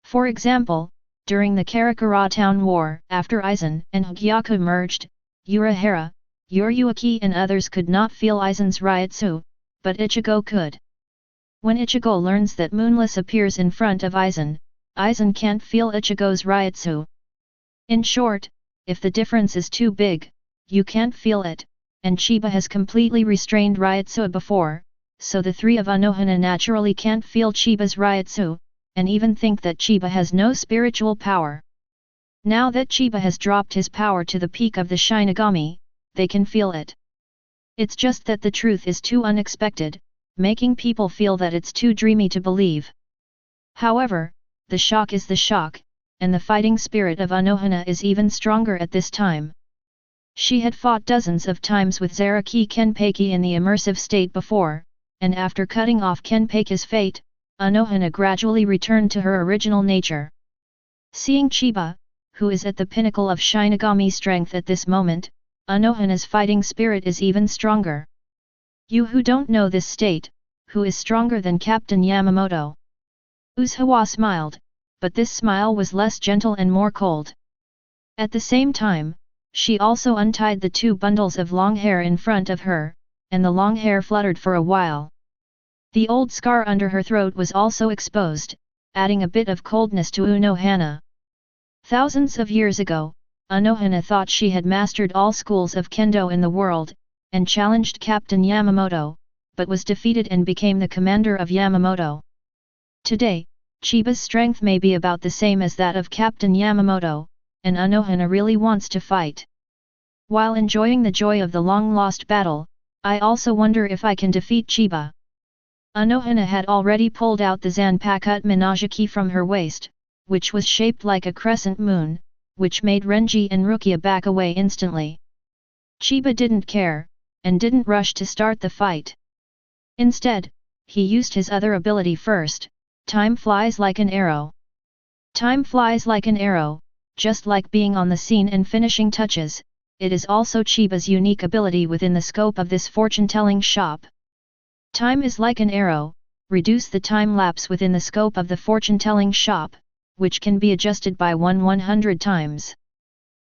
For example, during the Karakura Town War, after Aizen and Hōgyoku merged, Urahara, Urayuki and others could not feel Aizen's Ryutsu, but Ichigo could. When Ichigo learns that Moonless appears in front of Aizen, Aizen can't feel Ichigo's Ryutsu. In short, if the difference is too big, you can't feel it, and Chiba has completely restrained Ryutsu before, so the three of Unohana naturally can't feel Chiba's Ryutsu, and even think that Chiba has no spiritual power. Now that Chiba has dropped his power to the peak of the Shinigami, they can feel it. It's just that the truth is too unexpected, making people feel that it's too dreamy to believe. However, the shock is the shock, and the fighting spirit of Unohana is even stronger at this time. She had fought dozens of times with Zaraki Kenpachi in the immersive state before, and after cutting off Kenpachi's fate, Unohana gradually returned to her original nature. Seeing Chiba, who is at the pinnacle of Shinigami strength at this moment, Unohana's fighting spirit is even stronger. You who don't know this state, who is stronger than Captain Yamamoto? Uzawa smiled, but this smile was less gentle and more cold. At the same time, she also untied the two bundles of long hair in front of her, and the long hair fluttered for a while. The old scar under her throat was also exposed, adding a bit of coldness to Unohana. Thousands of years ago, Unohana thought she had mastered all schools of kendo in the world, and challenged Captain Yamamoto, but was defeated and became the commander of Yamamoto. Today, Chiba's strength may be about the same as that of Captain Yamamoto, and Unohana really wants to fight. While enjoying the joy of the long-lost battle, I also wonder if I can defeat Chiba. Unohana had already pulled out the Zanpakutō Minajiki from her waist, which was shaped like a crescent moon, which made Renji and Rukia back away instantly. Chiba didn't care, and didn't rush to start the fight. Instead, he used his other ability first, Time flies like an arrow. Time flies like an arrow, just like being on the scene and finishing touches. It is also Chiba's unique ability within the scope of this fortune-telling shop. Time is like an arrow, reduce the time lapse within the scope of the fortune-telling shop, which can be adjusted by 100 times.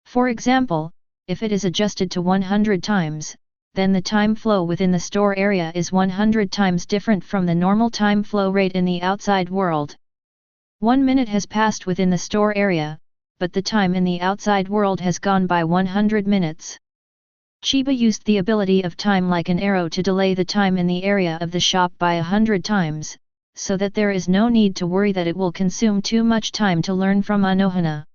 For example, if it is adjusted to 100 times, then the time flow within the store area is 100 times different from the normal time flow rate in the outside world. 1 minute has passed within the store area, but the time in the outside world has gone by 100 minutes. Chiba used the ability of time like an arrow to delay the time in the area of the shop by 100 times, so that there is no need to worry that it will consume too much time to learn from Unohana.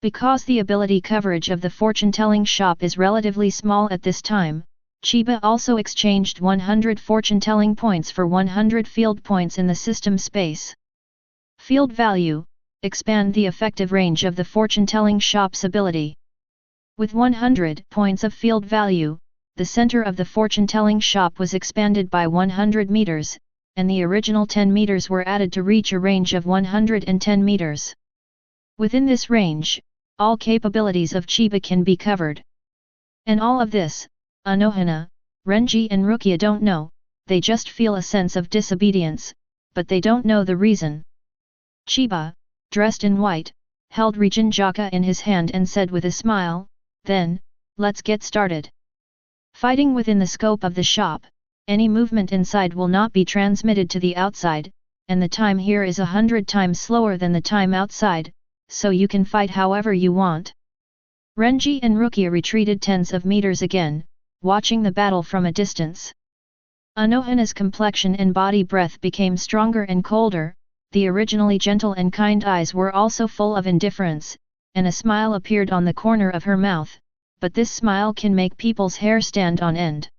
Because the ability coverage of the fortune-telling shop is relatively small at this time, Chiba also exchanged 100 fortune-telling points for 100 field points in the system space. Field value: expand the effective range of the fortune-telling shop's ability. With 100 points of field value, the center of the fortune-telling shop was expanded by 100 meters, and the original 10 meters were added to reach a range of 110 meters. Within this range, all capabilities of Chiba can be covered. And all of this, Unohana, Renji and Rukia don't know. They just feel a sense of disobedience, but they don't know the reason. Chiba, dressed in white, held Rijinjaka in his hand and said with a smile, "Then, let's get started." Fighting within the scope of the shop, any movement inside will not be transmitted to the outside, and the time here is 100 times slower than the time outside, so you can fight however you want. Renji and Rukia retreated tens of meters again, watching the battle from a distance. Unohana's complexion and body breath became stronger and colder. The originally gentle and kind eyes were also full of indifference, and a smile appeared on the corner of her mouth, but this smile can make people's hair stand on end.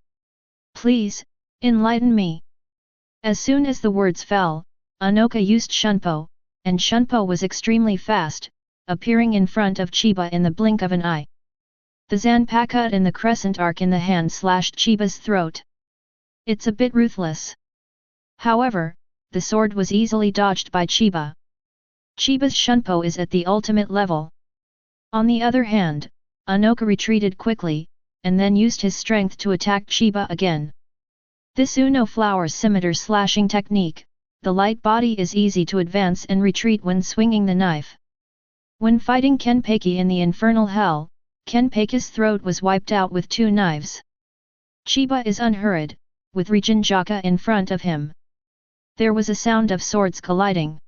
"Please, enlighten me." As soon as the words fell, Unoka used Shunpo, and Shunpo was extremely fast, appearing in front of Chiba in the blink of an eye. The Zanpakutō and the crescent arc in the hand slashed Chiba's throat. It's a bit ruthless. However, the sword was easily dodged by Chiba. Chiba's Shunpo is at the ultimate level. On the other hand, Unoka retreated quickly, and then used his strength to attack Chiba again. This Uno Flower's scimitar slashing technique, the light body is easy to advance and retreat when swinging the knife. When fighting Kenpachi in the infernal hell, Kenpachi's throat was wiped out with 2 knives. Chiba is unhurried, with Rijinjaka in front of him. There was a sound of swords colliding.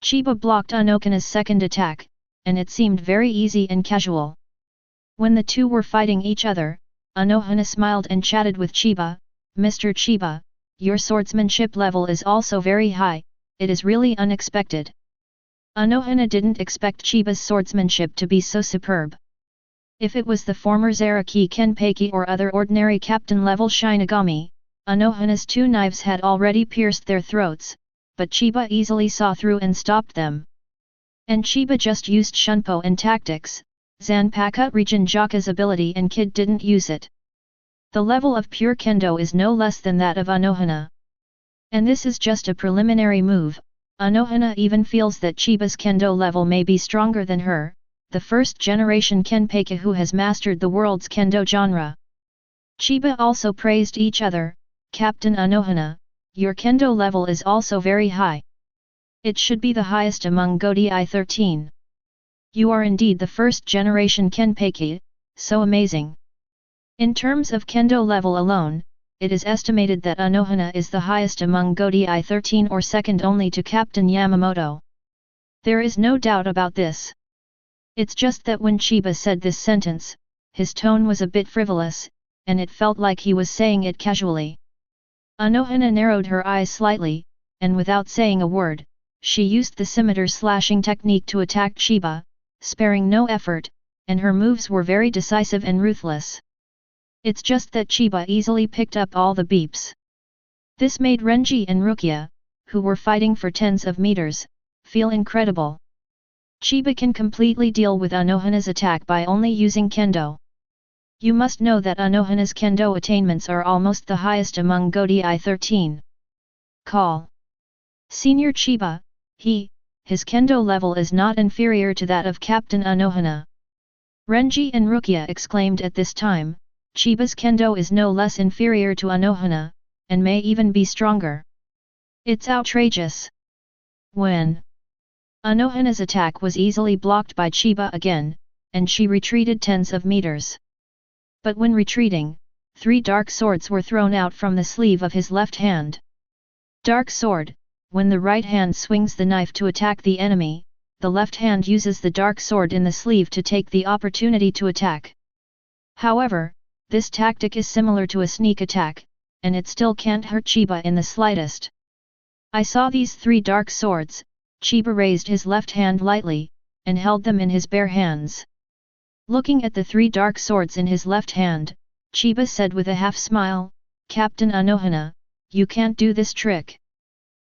Chiba blocked Unohana's second attack, and it seemed very easy and casual. When the two were fighting each other, Unohana smiled and chatted with Chiba, "Mr. Chiba, your swordsmanship level is also very high, it is really unexpected." Unohana didn't expect Chiba's swordsmanship to be so superb. If it was the former Zaraki Kenpachi or other ordinary captain-level Shinigami, Unohana's 2 knives had already pierced their throats, but Chiba easily saw through and stopped them. And Chiba just used Shunpo and tactics, Zanpakutō Rijinjaka's ability, and Kid didn't use it. The level of pure kendo is no less than that of Unohana. And this is just a preliminary move. Unohana even feels that Chiba's kendo level may be stronger than her, the first-generation Kenpachi who has mastered the world's kendo genre. Chiba also praised each other. "Captain Unohana, your kendo level is also very high. It should be the highest among Gōdai 13. You are indeed the first-generation Kenpachi, so amazing." In terms of kendo level alone, it is estimated that Unohana is the highest among Gōdai 13 or second only to Captain Yamamoto. There is no doubt about this. It's just that when Chiba said this sentence, his tone was a bit frivolous, and it felt like he was saying it casually. Unohana narrowed her eyes slightly, and without saying a word, she used the scimitar slashing technique to attack Chiba, sparing no effort, and her moves were very decisive and ruthless. It's just that Chiba easily picked up all the beeps. This made Renji and Rukia, who were fighting for tens of meters, feel incredible. Chiba can completely deal with Unohana's attack by only using kendo. You must know that Unohana's kendo attainments are almost the highest among Gōdai 13. Call. Senior Chiba, his kendo level is not inferior to that of Captain Unohana. Renji and Rukia exclaimed at this time, Chiba's kendo is no less inferior to Unohana, and may even be stronger. It's outrageous. When Unohana's attack was easily blocked by Chiba again, and she retreated tens of meters. But when retreating, 3 dark swords were thrown out from the sleeve of his left hand. Dark sword, when the right hand swings the knife to attack the enemy, the left hand uses the dark sword in the sleeve to take the opportunity to attack. However, this tactic is similar to a sneak attack, and it still can't hurt Chiba in the slightest. I saw these 3 dark swords. Chiba raised his left hand lightly, and held them in his bare hands. Looking at the 3 dark swords in his left hand, Chiba said with a half-smile, Captain Unohana, you can't do this trick.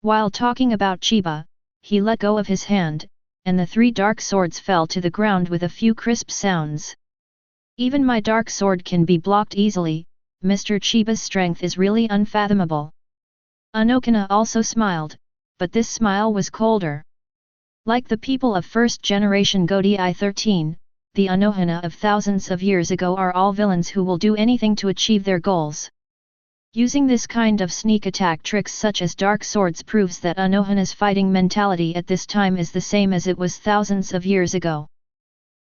While talking about Chiba, he let go of his hand, and the 3 dark swords fell to the ground with a few crisp sounds. Even my dark sword can be blocked easily, Mr. Chiba's strength is really unfathomable. Unohana also smiled, but this smile was colder. Like the people of first generation Gōdei 13, the Unohana of thousands of years ago are all villains who will do anything to achieve their goals. Using this kind of sneak attack tricks such as dark swords proves that Unohana's fighting mentality at this time is the same as it was thousands of years ago.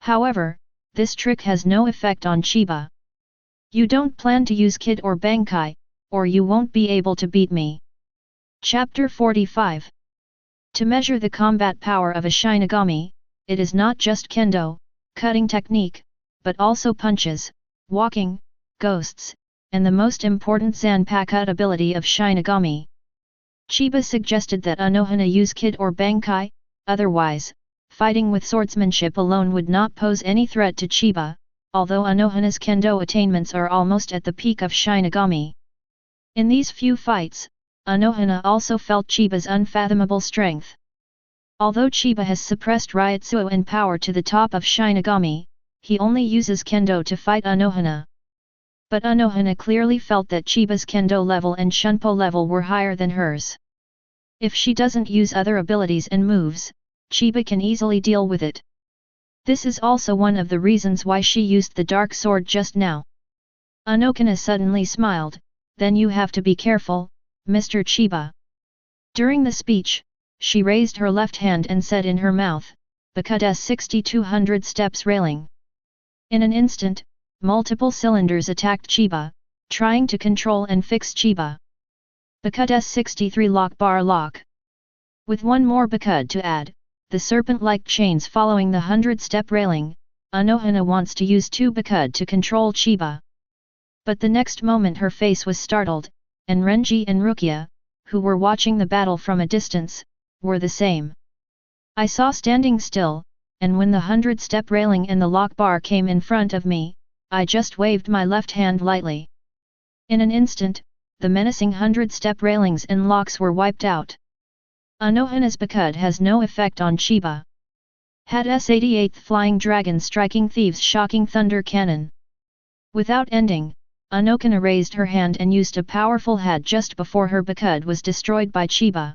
However, this trick has no effect on Chiba. You don't plan to use Kid or Bankai, or you won't be able to beat me. Chapter 45. To measure the combat power of a Shinigami, it is not just kendo, cutting technique, but also punches, walking, ghosts, and the most important Zanpakutō ability of Shinigami. Chiba suggested that Unohana use Kid or Bankai, otherwise, fighting with swordsmanship alone would not pose any threat to Chiba, although Unohana's kendo attainments are almost at the peak of Shinigami. In these few fights, Unohana also felt Chiba's unfathomable strength. Although Chiba has suppressed Ryutsuo in power to the top of Shinigami, he only uses kendo to fight Unohana. But Unohana clearly felt that Chiba's kendo level and shunpo level were higher than hers. If she doesn't use other abilities and moves, Chiba can easily deal with it. This is also one of the reasons why she used the dark sword just now. Unohana suddenly smiled, then you have to be careful, Mr. Chiba. During the speech, she raised her left hand and said in her mouth, Bakuta's 6200 steps railing. In an instant, multiple cylinders attacked Chiba, trying to control and fix Chiba. Bakuta's 63 lock bar lock. With one more Bakud to add, the serpent-like chains following the 100-step railing, Unohana wants to use 2 Bakud to control Chiba. But the next moment her face was startled, and Renji and Rukia, who were watching the battle from a distance, were the same. I saw standing still, and when the 100-step railing and the lock bar came in front of me, I just waved my left hand lightly. In an instant, the menacing 100-step railings and locks were wiped out. Unohana's Bakud has no effect on Chiba. Had S88th Flying Dragon striking Thieves' shocking thunder cannon. Without ending, Unohana raised her hand and used a powerful had just before her Bakud was destroyed by Chiba.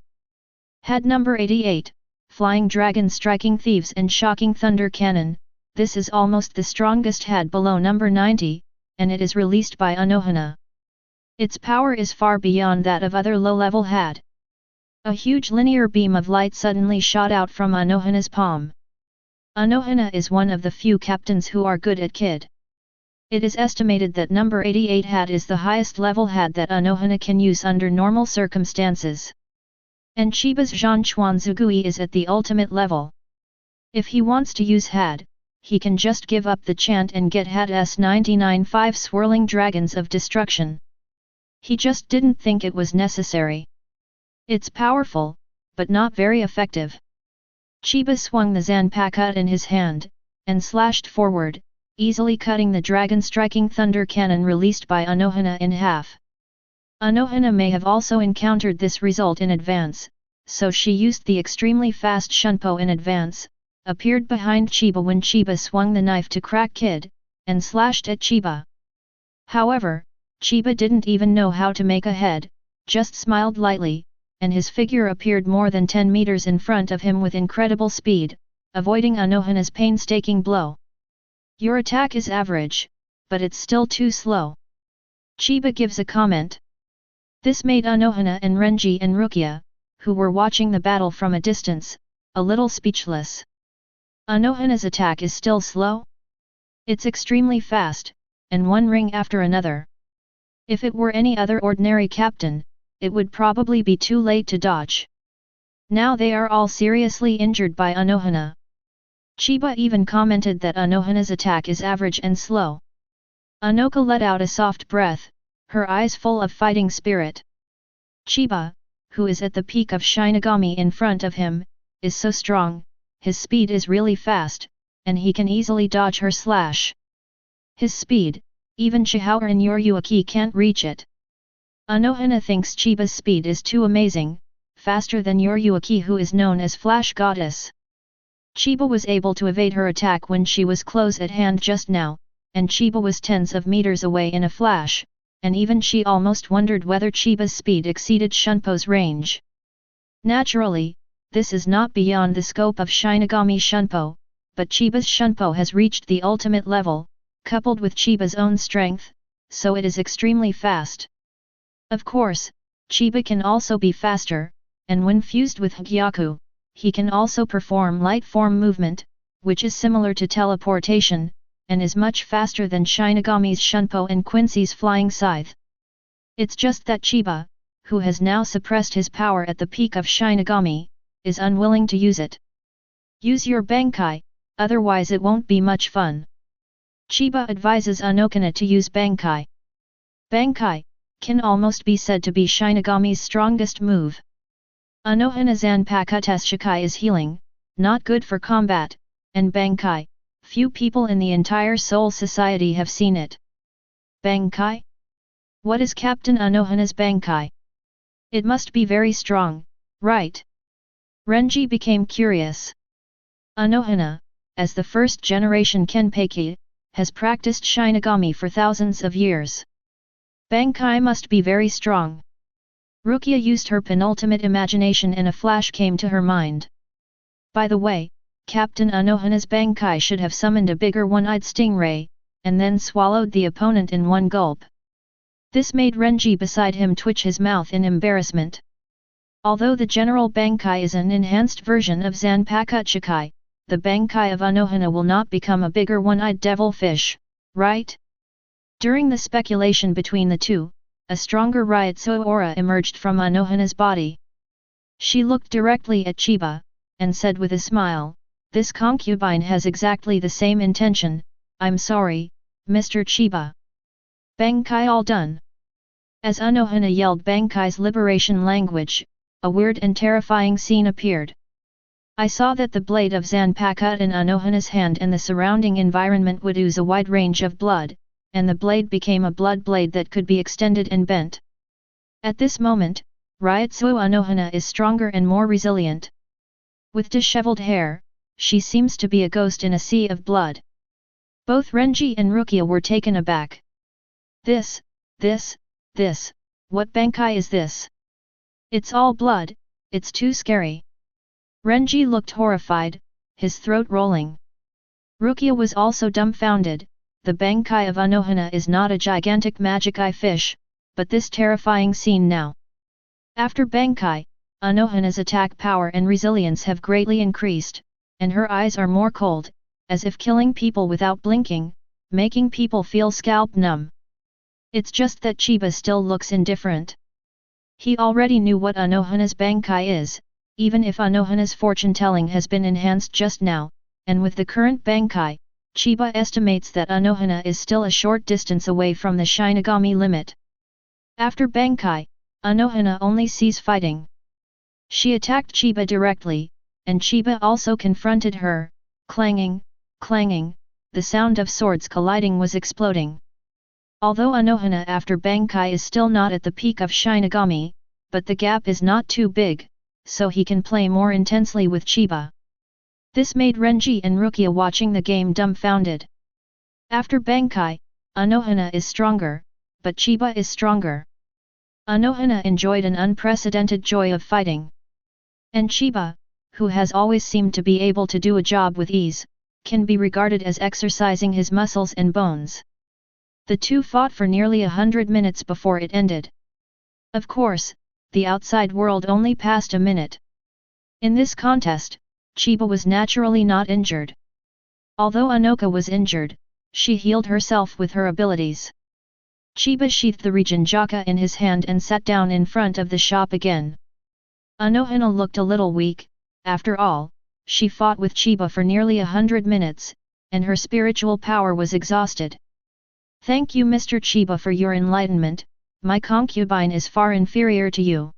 Had number 88, Flying Dragon striking Thieves and shocking thunder cannon, this is almost the strongest had below number 90, and it is released by Unohana. Its power is far beyond that of other low-level had. A huge linear beam of light suddenly shot out from Unohana's palm. Unohana is one of the few captains who are good at Kid. It is estimated that number 88 had is the highest level had that Unohana can use under normal circumstances. And Chiba's Zhanchuan Zugui is at the ultimate level. If he wants to use had, he can just give up the chant and get had S99 5 swirling dragons of destruction. He just didn't think it was necessary. It's powerful, but not very effective. Chiba swung the Zanpakutō in his hand, and slashed forward, easily cutting the dragon-striking thunder cannon released by Unohana in half. Unohana may have also encountered this result in advance, so she used the extremely fast shunpo in advance, appeared behind Chiba when Chiba swung the knife to crack Kid, and slashed at Chiba. However, Chiba didn't even know how to make a head, just smiled lightly, and his figure appeared more than 10 meters in front of him with incredible speed, avoiding Unohana's painstaking blow. Your attack is average, but it's still too slow. Chiba gives a comment. This made Unohana and Renji and Rukia, who were watching the battle from a distance, a little speechless. Unohana's attack is still slow? It's extremely fast, and one ring after another. If it were any other ordinary captain, it would probably be too late to dodge. Now they are all seriously injured by Unohana. Chiba even commented that Unohana's attack is average and slow. Unoka let out a soft breath, her eyes full of fighting spirit. Chiba, who is at the peak of Shinigami in front of him, is so strong, his speed is really fast, and he can easily dodge her slash. His speed, even Chihauer and Yoriyuki can't reach it. Unohana thinks Chiba's speed is too amazing, faster than Yoriyuki, who is known as Flash Goddess. Chiba was able to evade her attack when she was close at hand just now, and Chiba was tens of meters away in a flash, and even she almost wondered whether Chiba's speed exceeded Shunpo's range. Naturally, this is not beyond the scope of Shinigami Shunpo, but Chiba's Shunpo has reached the ultimate level, coupled with Chiba's own strength, so it is extremely fast. Of course, Chiba can also be faster, and when fused with Hōgyoku, he can also perform light form movement, which is similar to teleportation, and is much faster than Shinigami's Shunpo and Quincy's flying scythe. It's just that Chiba, who has now suppressed his power at the peak of Shinigami, is unwilling to use it. Use your Bankai, otherwise it won't be much fun. Chiba advises Unohana to use Bankai. Bankai can almost be said to be Shinigami's strongest move. Unohana Zanpakutō Shikai is healing, not good for combat, and Bankai, few people in the entire Soul Society have seen it. Bankai? What is Captain Unohana's Bankai? It must be very strong, right? Renji became curious. Unohana, as the first-generation Kenpachi, has practiced Shinigami for thousands of years. Bankai must be very strong. Rukia used her penultimate imagination and a flash came to her mind. By the way, Captain Unohana's Bankai should have summoned a bigger one-eyed stingray, and then swallowed the opponent in one gulp. This made Renji beside him twitch his mouth in embarrassment. Although the general Bankai is an enhanced version of Zanpakutō Shikai, the Bankai of Unohana will not become a bigger one-eyed devilfish, right? During the speculation between the two, a stronger Ryutsu aura emerged from Unohana's body. She looked directly at Chiba, and said with a smile, "This concubine has exactly the same intention, I'm sorry, Mr. Chiba." Bankai all done. As Unohana yelled Bankai's liberation language, a weird and terrifying scene appeared. I saw that the blade of Zanpakutō in Unohana's hand and the surrounding environment would ooze a wide range of blood, and the blade became a blood blade that could be extended and bent. At this moment, Ryutsu Unohana is stronger and more resilient. With disheveled hair, she seems to be a ghost in a sea of blood. Both Renji and Rukia were taken aback. This, what Bankai is this? It's all blood, it's too scary. Renji looked horrified, his throat rolling. Rukia was also dumbfounded. The Bankai of Unohana is not a gigantic magic eye fish, but this terrifying scene now. After Bankai, Unohana's attack power and resilience have greatly increased, and her eyes are more cold, as if killing people without blinking, making people feel scalp numb. It's just that Chiba still looks indifferent. He already knew what Unohana's Bankai is, even if Unohana's fortune-telling has been enhanced just now, and with the current Bankai, Chiba estimates that Unohana is still a short distance away from the Shinigami limit. After Bankai, Unohana only sees fighting. She attacked Chiba directly, and Chiba also confronted her, clanging, the sound of swords colliding was exploding. Although Unohana after Bankai is still not at the peak of Shinigami, but the gap is not too big, so he can play more intensely with Chiba. This made Renji and Rukia watching the game dumbfounded. After Bankai, Unohana is stronger, but Chiba is stronger. Unohana enjoyed an unprecedented joy of fighting. And Chiba, who has always seemed to be able to do a job with ease, can be regarded as exercising his muscles and bones. The two fought for nearly 100 minutes before it ended. Of course, the outside world only passed a minute. In this contest, Chiba was naturally not injured. Although Anoka was injured, she healed herself with her abilities. Chiba sheathed the Regenjaka in his hand and sat down in front of the shop again. Unohana looked a little weak. After all, she fought with Chiba for nearly 100 minutes, and her spiritual power was exhausted. Thank you Mr. Chiba for your enlightenment, my concubine is far inferior to you.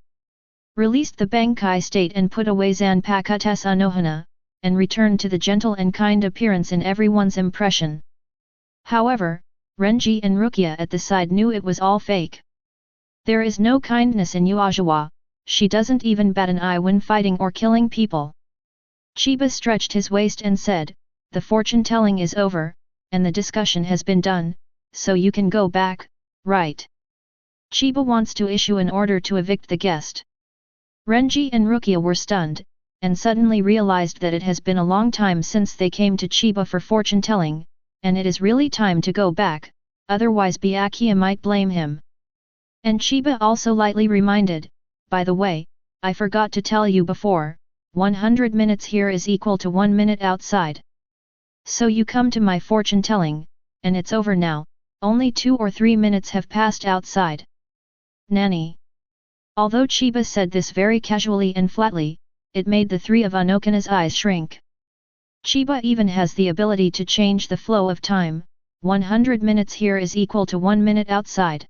Released the Bankai state and put away Zanpakutō's Unohana, and returned to the gentle and kind appearance in everyone's impression. However, Renji and Rukia at the side knew it was all fake. There is no kindness in Yuazawa, she doesn't even bat an eye when fighting or killing people. Chiba stretched his waist and said, the fortune-telling is over, and the discussion has been done, so you can go back, right? Chiba wants to issue an order to evict the guest. Renji and Rukia were stunned, and suddenly realized that it has been a long time since they came to Chiba for fortune-telling, and it is really time to go back, otherwise Byakuya might blame him. And Chiba also lightly reminded, by the way, I forgot to tell you before, 100 minutes here is equal to 1 minute outside. So you come to my fortune-telling, and it's over now, only 2 or 3 minutes have passed outside. Nani? Although Chiba said this very casually and flatly, it made the three of Unohana's eyes shrink. Chiba even has the ability to change the flow of time, 100 minutes here is equal to 1 minute outside.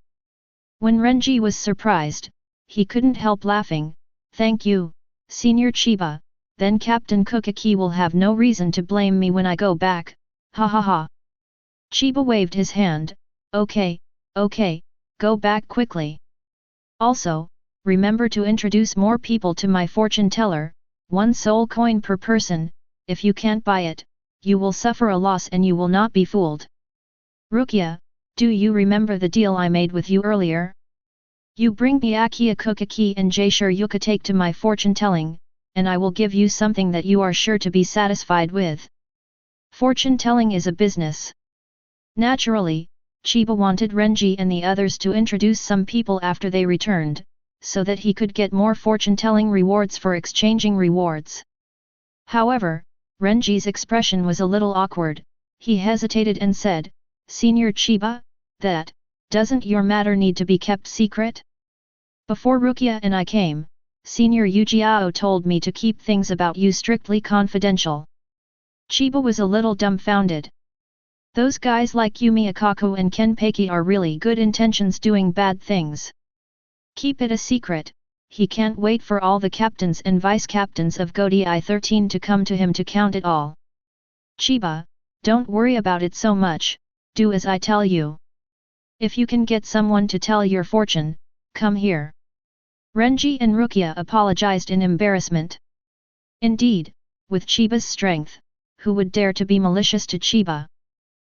When Renji was surprised, he couldn't help laughing. Thank you, Senior Chiba, then Captain Kukaki will have no reason to blame me when I go back, ha ha ha. Chiba waved his hand, okay, go back quickly. Also, remember to introduce more people to my fortune teller, 1 soul coin per person, if you can't buy it, you will suffer a loss and you will not be fooled. Rukia, do you remember the deal I made with you earlier? You bring Byakuya Kukaki and Jaishur Yuka take to my fortune telling, and I will give you something that you are sure to be satisfied with. Fortune telling is a business. Naturally, Chiba wanted Renji and the others to introduce some people after they returned, so that he could get more fortune-telling rewards for exchanging rewards. However, Renji's expression was a little awkward. He hesitated and said, Senior Chiba, doesn't your matter need to be kept secret? Before Rukia and I came, Senior Ujiao told me to keep things about you strictly confidential. Chiba was a little dumbfounded. Those guys like Yumi Akaku and Kenpachi are really good intentions doing bad things. Keep it a secret, he can't wait for all the captains and vice-captains of Godi 13 to come to him to count it all. Chiba, don't worry about it so much, do as I tell you. If you can get someone to tell your fortune, come here. Renji and Rukia apologized in embarrassment. Indeed, with Chiba's strength, who would dare to be malicious to Chiba?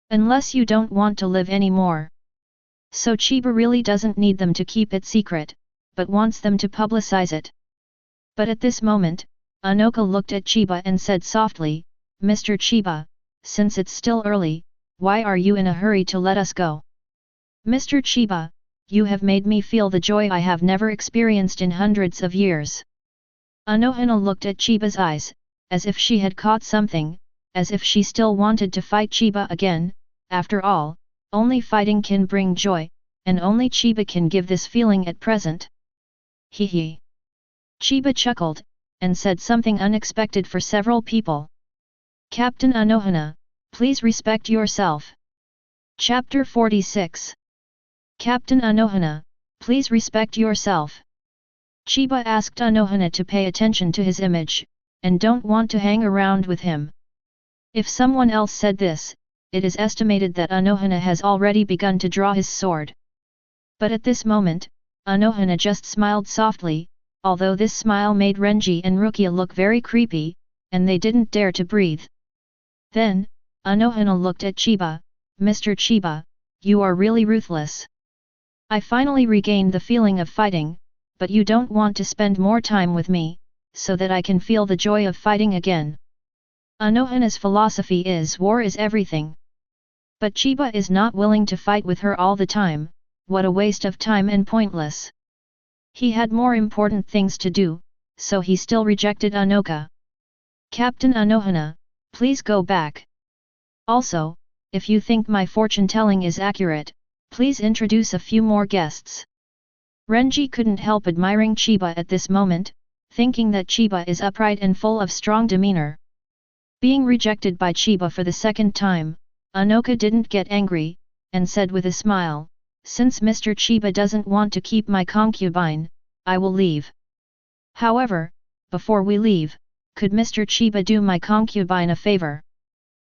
Unless you don't want to live anymore. So Chiba really doesn't need them to keep it secret, but wants them to publicize it. But at this moment, Anoka looked at Chiba and said softly, Mr. Chiba, since it's still early, why are you in a hurry to let us go? Mr. Chiba, you have made me feel the joy I have never experienced in hundreds of years. Unohana looked at Chiba's eyes, as if she had caught something, as if she still wanted to fight Chiba again. After all, only fighting can bring joy, and only Chiba can give this feeling at present. Hee hee. Chiba chuckled, and said something unexpected for several people. Captain Unohana, please respect yourself. Chapter 46. Captain Unohana, please respect yourself. Chiba asked Unohana to pay attention to his image, and don't want to hang around with him. If someone else said this, it is estimated that Unohana has already begun to draw his sword. But at this moment, Unohana just smiled softly, although this smile made Renji and Rukia look very creepy, and they didn't dare to breathe. Then, Unohana looked at Chiba, Mr. Chiba, you are really ruthless. I finally regained the feeling of fighting, but you don't want to spend more time with me, so that I can feel the joy of fighting again. Unohana's philosophy is war is everything. But Chiba is not willing to fight with her all the time, what a waste of time and pointless. He had more important things to do, so he still rejected Unoka. Captain Unohana, please go back. Also, if you think my fortune-telling is accurate, please introduce a few more guests. Renji couldn't help admiring Chiba at this moment, thinking that Chiba is upright and full of strong demeanor. Being rejected by Chiba for the second time, Unoka didn't get angry, and said with a smile, "Since Mr. Chiba doesn't want to keep my concubine, I will leave. However, before we leave, could Mr. Chiba do my concubine a favor?"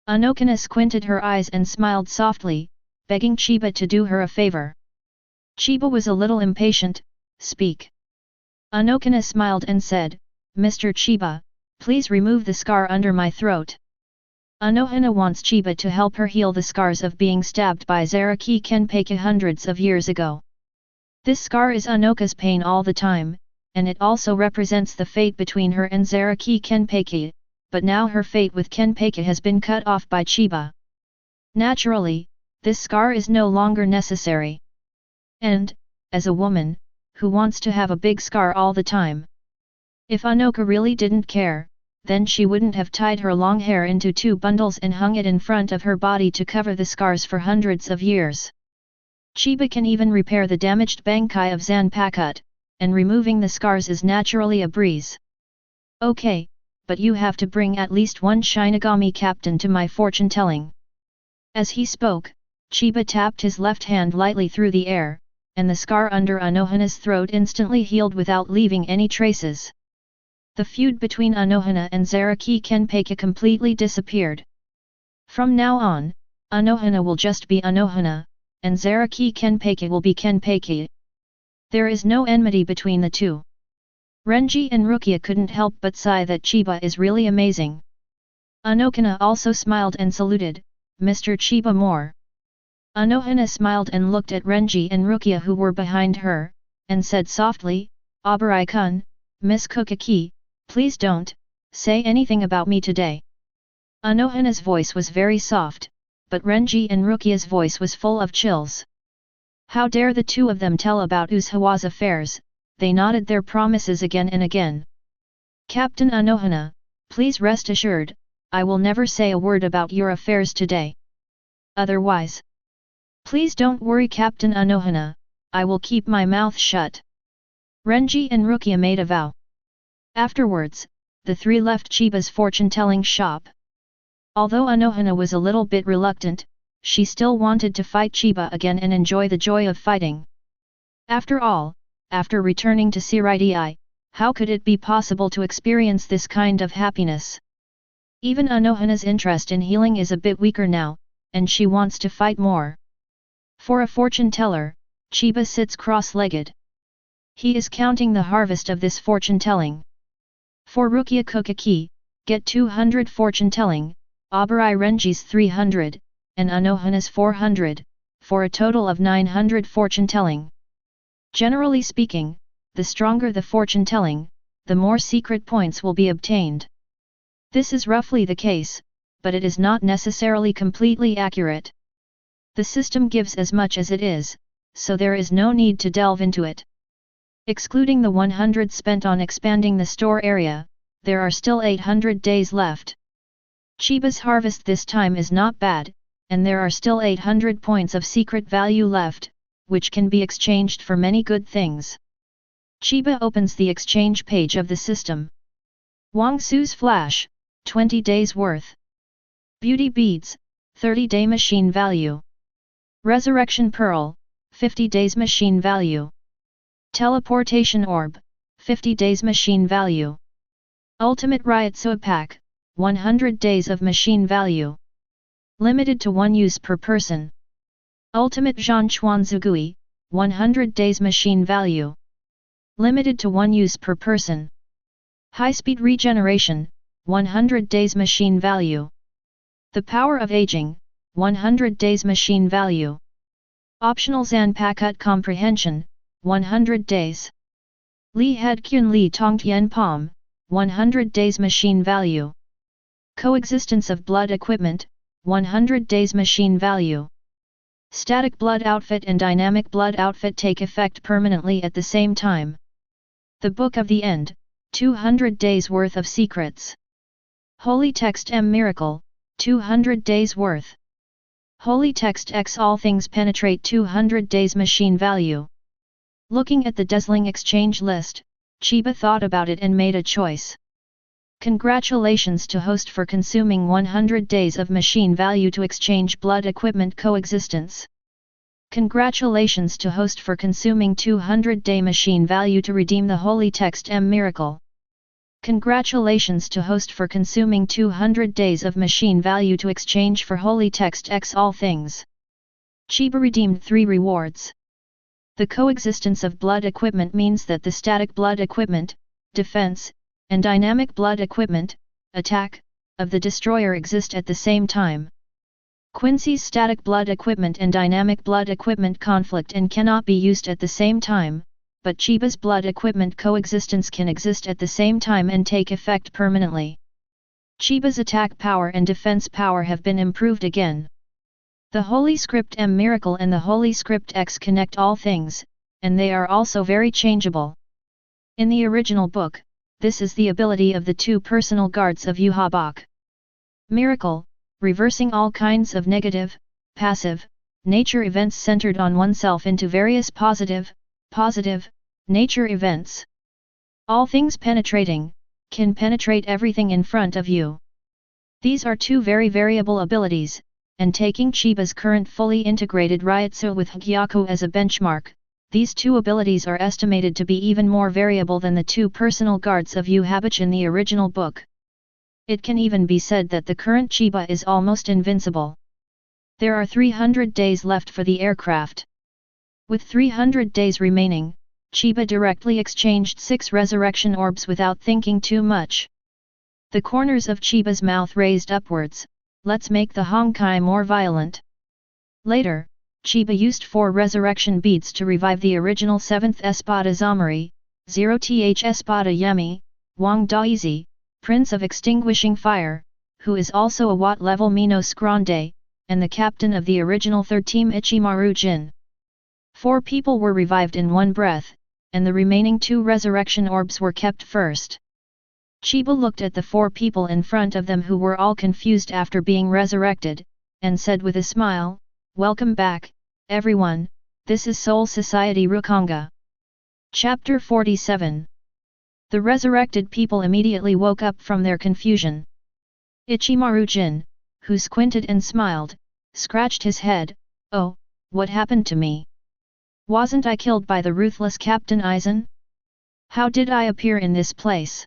Unohana squinted her eyes and smiled softly, begging Chiba to do her a favor. Chiba was a little impatient. "Speak." Unohana smiled and said, "Mr. Chiba, please remove the scar under my throat." Unohana wants Chiba to help her heal the scars of being stabbed by Zaraki Kenpachi hundreds of years ago. This scar is Unoka's pain all the time, and it also represents the fate between her and Zaraki Kenpachi, but now her fate with Kenpachi has been cut off by Chiba. Naturally, this scar is no longer necessary. And, as a woman, who wants to have a big scar all the time? If Unoka really didn't care, then she wouldn't have tied her long hair into 2 bundles and hung it in front of her body to cover the scars for hundreds of years. Chiba can even repair the damaged Bankai of Zanpakutō, and removing the scars is naturally a breeze. "Okay, but you have to bring at least 1 Shinigami captain to my fortune-telling." As he spoke, Chiba tapped his left hand lightly through the air, and the scar under Unohana's throat instantly healed without leaving any traces. The feud between Unohana and Zaraki Kenpachi completely disappeared. From now on, Unohana will just be Unohana, and Zaraki Kenpachi will be Kenpachi. There is no enmity between the two. Renji and Rukia couldn't help but sigh that Chiba is really amazing. Unohana also smiled and saluted, "Mr. Chiba more." Unohana smiled and looked at Renji and Rukia who were behind her, and said softly, "Abarai-kun, Miss Kukaki, please don't say anything about me today." Unohana's voice was very soft, but Renji and Rukia's voice was full of chills. How dare the two of them tell about Uzawa's affairs? They nodded their promises again and again. "Captain Unohana, please rest assured, I will never say a word about your affairs today. Otherwise, please don't worry Captain Unohana, I will keep my mouth shut." Renji and Rukia made a vow. Afterwards, the 3 left Chiba's fortune-telling shop. Although Unohana was a little bit reluctant, she still wanted to fight Chiba again and enjoy the joy of fighting. After all, after returning to Shirai, how could it be possible to experience this kind of happiness? Even Unohana's interest in healing is a bit weaker now, and she wants to fight more. For a fortune-teller, Chiba sits cross-legged. He is counting the harvest of this fortune-telling. For Rukia Kukaki, get 200 fortune-telling, Abarai Renji's 300, and Unohana's 400, for a total of 900 fortune-telling. Generally speaking, the stronger the fortune-telling, the more secret points will be obtained. This is roughly the case, but it is not necessarily completely accurate. The system gives as much as it is, so there is no need to delve into it. Excluding the 100 spent on expanding the store area, there are still 800 days left. Chiba's harvest this time is not bad, and there are still 800 points of secret value left, which can be exchanged for many good things. Chiba opens the exchange page of the system. Wang Su's flash, 20 days worth. Beauty beads, 30-day machine value. Resurrection pearl, 50 days machine value. Teleportation orb, 50 days machine value. Ultimate Ryotsu pack, 100 days of machine value. Limited to 1 use per person. Ultimate Zhanchuan Zugui, 100 days machine value. Limited to 1 use per person. High-speed regeneration, 100 days machine value. The power of aging, 100 days machine value. Optional Zanpakutō Comprehension, 100 Days. Li Had Kyun Li Tong Tien Pom, 100 Days Machine Value. Coexistence of Blood Equipment, 100 Days Machine Value. Static blood outfit and dynamic blood outfit take effect permanently at the same time. The Book of the End, 200 Days Worth of Secrets. Holy Text M Miracle, 200 Days Worth. Holy Text X All Things Penetrate 200 Days Machine Value. Looking at the dazzling exchange list, Chiba thought about it and made a choice. Congratulations to host for consuming 100 days of machine value to exchange blood equipment coexistence. Congratulations to host for consuming 200-day machine value to redeem the Holy Text M Miracle. Congratulations to host for consuming 200 days of machine value to exchange for Holy Text X All Things. Chiba redeemed 3 rewards. The coexistence of blood equipment means that the static blood equipment, defense, and dynamic blood equipment, attack, of the destroyer exist at the same time. Quincy's static blood equipment and dynamic blood equipment conflict and cannot be used at the same time, but Chiba's blood equipment coexistence can exist at the same time and take effect permanently. Chiba's attack power and defense power have been improved again. The Holy Script M Miracle and the Holy Script X connect all things, and they are also very changeable. In the original book, this is the ability of the 2 personal guards of Yamamoto. Miracle, reversing all kinds of negative, passive, nature events centered on oneself into various positive, nature events. All things penetrating, can penetrate everything in front of you. These are 2 very variable abilities, and taking Chiba's current fully integrated Ryutsu with Hōgyoku as a benchmark, these 2 abilities are estimated to be even more variable than the 2 personal guards of Yamamoto in the original book. It can even be said that the current Chiba is almost invincible. There are 300 days left for the aircraft. With 300 days remaining, Chiba directly exchanged 6 resurrection orbs without thinking too much. The corners of Chiba's mouth raised upwards. Let's make the Honkai more violent. Later, Chiba used 4 resurrection beads to revive the original 7th Espada Zamari, 0th Espada Yami, Wang Daizi, Prince of Extinguishing Fire, who is also a Watt level Minos Grande, and the captain of the original 13th Ichimaru Jin. 4 people were revived in one breath, and the remaining 2 resurrection orbs were kept first. Chiba looked at the 4 people in front of them who were all confused after being resurrected, and said with a smile, "Welcome back, everyone, this is Soul Society Rukongai." Chapter 47. The resurrected people immediately woke up from their confusion. Ichimaru Jin, who squinted and smiled, scratched his head, "Oh, what happened to me? Wasn't I killed by the ruthless Captain Aizen? How did I appear in this place?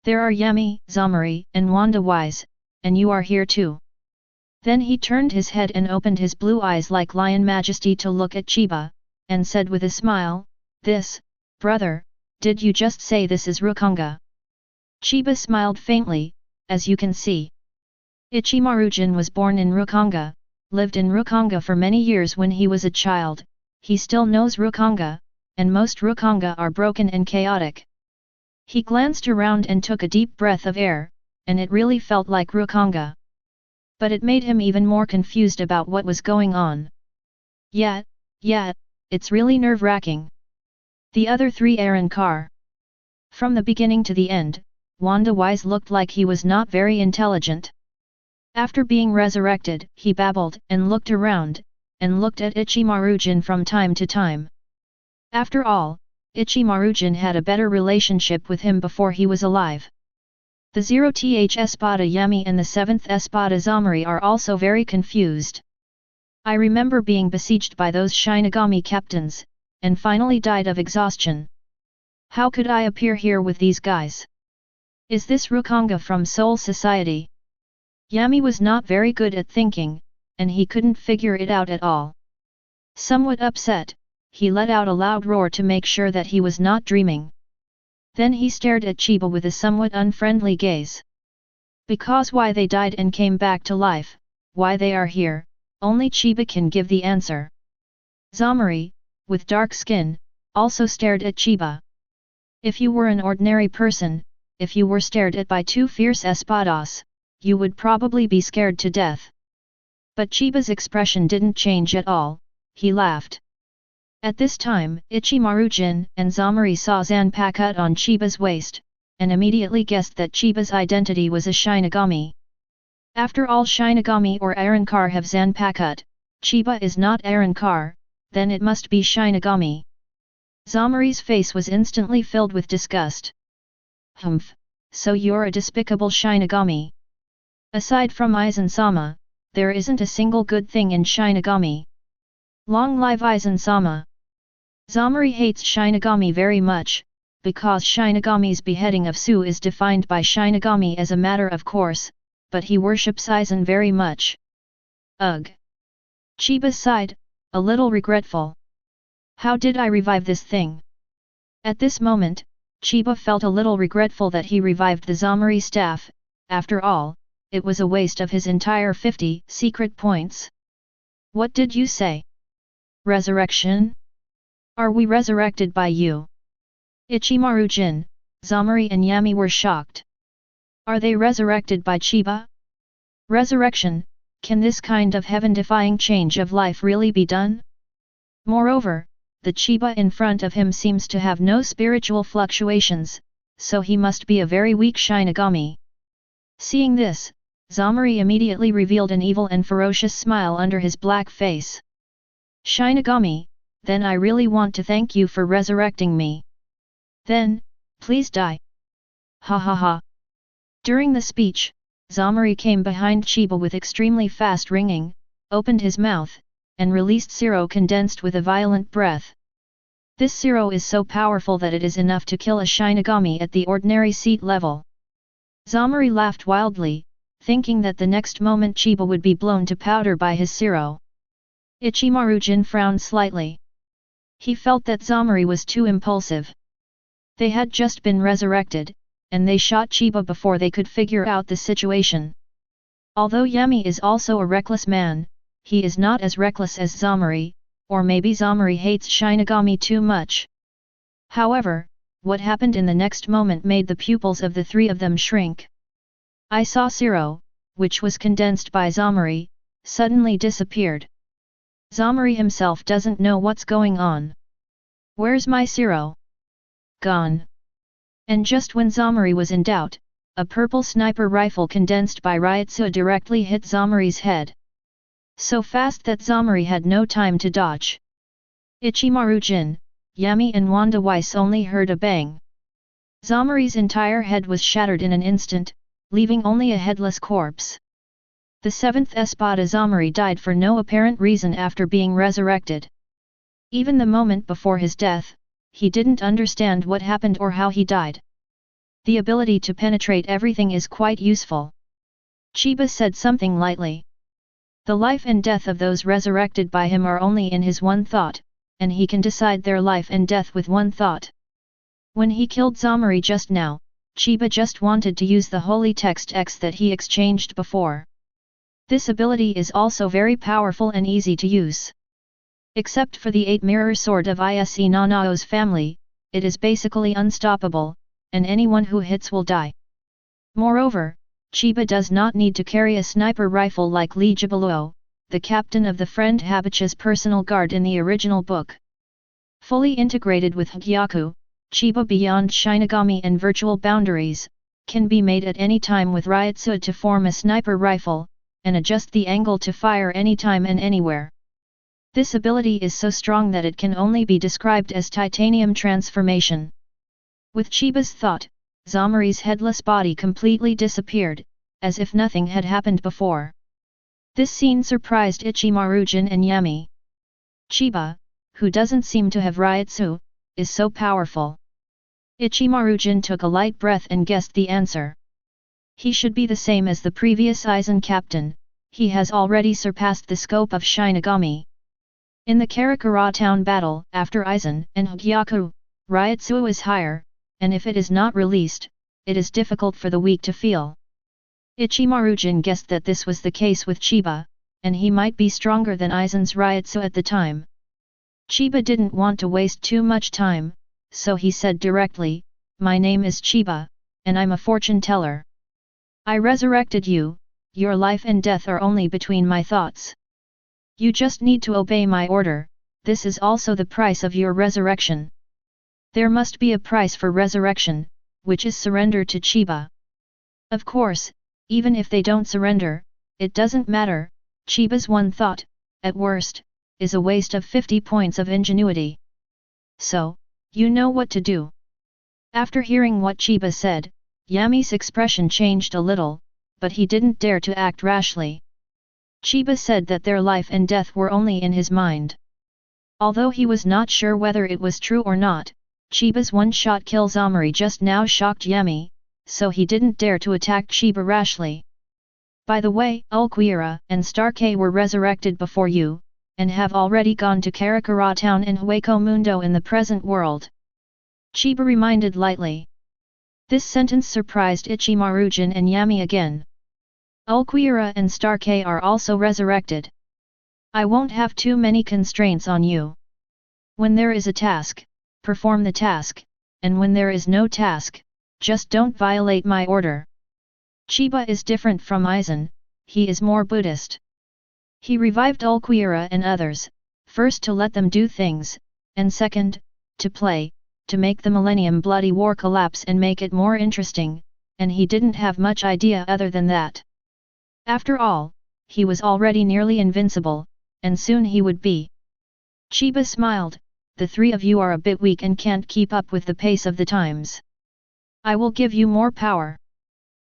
There are Yami, Zamari, and Wanda Wise, and you are here too." Then he turned his head and opened his blue eyes like lion majesty to look at Chiba, and said with a smile, "This, brother, did you just say this is Rukongai?" Chiba smiled faintly, "As you can see. Ichimaru Jin was born in Rukongai, lived in Rukongai for many years when he was a child, he still knows Rukongai, and most Rukongai are broken and chaotic." He glanced around and took a deep breath of air, and it really felt like Rukongai. But it made him even more confused about what was going on. Yeah, it's really nerve-wracking. The other 3 Aaron Carr. From the beginning to the end, Wanda Wise looked like he was not very intelligent. After being resurrected, he babbled and looked around, and looked at Ichimaru Jin from time to time. After all, Ichimaru Jin had a better relationship with him before he was alive. The 0th Espada Yami and the 7th Espada Zamari are also very confused. I remember being besieged by those Shinigami captains, and finally died of exhaustion. How could I appear here with these guys? Is this Rukongai from Soul Society? Yami was not very good at thinking, and he couldn't figure it out at all. Somewhat upset, he let out a loud roar to make sure that he was not dreaming. Then he stared at Chiba with a somewhat unfriendly gaze. Because why they died and came back to life, why they are here, only Chiba can give the answer. Zamari, with dark skin, also stared at Chiba. If you were an ordinary person, if you were stared at by two fierce espadas, you would probably be scared to death. But Chiba's expression didn't change at all, he laughed. At this time, Ichimaru-jin and Zamari saw Zanpakutō on Chiba's waist, and immediately guessed that Chiba's identity was a Shinigami. After all, Shinigami or Arankar have Zanpakutō, Chiba is not Arankar, then it must be Shinigami. Zamari's face was instantly filled with disgust. Humph, so you're a despicable Shinigami. Aside from Aizen-sama, there isn't a single good thing in Shinigami. Long live Aizen-sama. Zamari hates Shinigami very much, because Shinigami's beheading of Su is defined by Shinigami as a matter of course, but he worships Aizen very much. Ugh. Chiba sighed, a little regretful. How did I revive this thing? At this moment, Chiba felt a little regretful that he revived the Zamari staff. After all, it was a waste of his entire 50 secret points. What did you say? Resurrection? Are we resurrected by you? Ichimaru-jin, Zamari and Yami were shocked. Are they resurrected by Chiba? Resurrection, can this kind of heaven-defying change of life really be done? Moreover, the Chiba in front of him seems to have no spiritual fluctuations, so he must be a very weak Shinigami. Seeing this, Zamari immediately revealed an evil and ferocious smile under his black face. Shinigami, then I really want to thank you for resurrecting me. Then, please die. Ha ha ha. During the speech, Zamari came behind Chiba with extremely fast ringing, opened his mouth, and released Zero condensed with a violent breath. This Zero is so powerful that it is enough to kill a Shinigami at the ordinary seat level. Zamari laughed wildly, thinking that the next moment Chiba would be blown to powder by his Zero. Ichimaru-jin frowned slightly. He felt that Zamari was too impulsive. They had just been resurrected, and they shot Chiba before they could figure out the situation. Although Yami is also a reckless man, he is not as reckless as Zamari, or maybe Zamari hates Shinigami too much. However, what happened in the next moment made the pupils of the three of them shrink. I saw Zero, which was condensed by Zamari, suddenly disappeared. Zamari himself doesn't know what's going on. Where's my Zero? Gone. And just when Zamari was in doubt, a purple sniper rifle condensed by Ryutsu directly hit Zamari's head. So fast that Zamari had no time to dodge. Ichimaru-jin, Yami and Wanda Weiss only heard a bang. Zamari's entire head was shattered in an instant, leaving only a headless corpse. The seventh Espada Zamari died for no apparent reason after being resurrected. Even the moment before his death, he didn't understand what happened or how he died. The ability to penetrate everything is quite useful. Chiba said something lightly. The life and death of those resurrected by him are only in his one thought, and he can decide their life and death with one thought. When he killed Zamari just now, Chiba just wanted to use the holy text X that he exchanged before. This ability is also very powerful and easy to use. Except for the 8-mirror sword of Ise Nanao's family, it is basically unstoppable, and anyone who hits will die. Moreover, Chiba does not need to carry a sniper rifle like Lee Jibaluo, the captain of the Friend Habich's personal guard in the original book. Fully integrated with Hōgyoku, Chiba beyond Shinigami and virtual boundaries, can be made at any time with Ryutsu to form a sniper rifle, and adjust the angle to fire anytime and anywhere. This ability is so strong that it can only be described as titanium transformation. With Chiba's thought, Zamari's headless body completely disappeared, as if nothing had happened before. This scene surprised Ichimaru-jin and Yami. Chiba, who doesn't seem to have Ryutsu, is so powerful. Ichimaru-jin took a light breath and guessed the answer. He should be the same as the previous Aizen captain, he has already surpassed the scope of Shinigami. In the Karakura town battle, after Aizen and Hōgyoku, Ryutsu is higher, and if it is not released, it is difficult for the weak to feel. Ichimaru-jin guessed that this was the case with Chiba, and he might be stronger than Aizen's Ryutsu at the time. Chiba didn't want to waste too much time, so he said directly, "My name is Chiba, and I'm a fortune teller. I resurrected you, your life and death are only between my thoughts. You just need to obey my order, this is also the price of your resurrection. There must be a price for resurrection, which is surrender to Chiba. Of course, even if they don't surrender, it doesn't matter, Chiba's one thought, at worst, is a waste of 50 points of ingenuity. So, you know what to do." After hearing what Chiba said, Yami's expression changed a little, but he didn't dare to act rashly. Chiba said that their life and death were only in his mind. Although he was not sure whether it was true or not, Chiba's one-shot kill Zamari just now shocked Yami, so he didn't dare to attack Chiba rashly. "By the way, Ulquiorra and Starkey were resurrected before you, and have already gone to Karakura town in Hueco Mundo in the present world," Chiba reminded lightly. This sentence surprised Ichimaru-jin and Yami again. "Ulquiorra and Starkey are also resurrected. I won't have too many constraints on you. When there is a task, perform the task, and when there is no task, just don't violate my order." Chiba is different from Aizen, he is more Buddhist. He revived Ulquiorra and others, first to let them do things, and second, to play, to make the Millennium Bloody War collapse and make it more interesting, and he didn't have much idea other than that. After all, he was already nearly invincible, and soon he would be. Chiba smiled, "The three of you are a bit weak and can't keep up with the pace of the times. I will give you more power."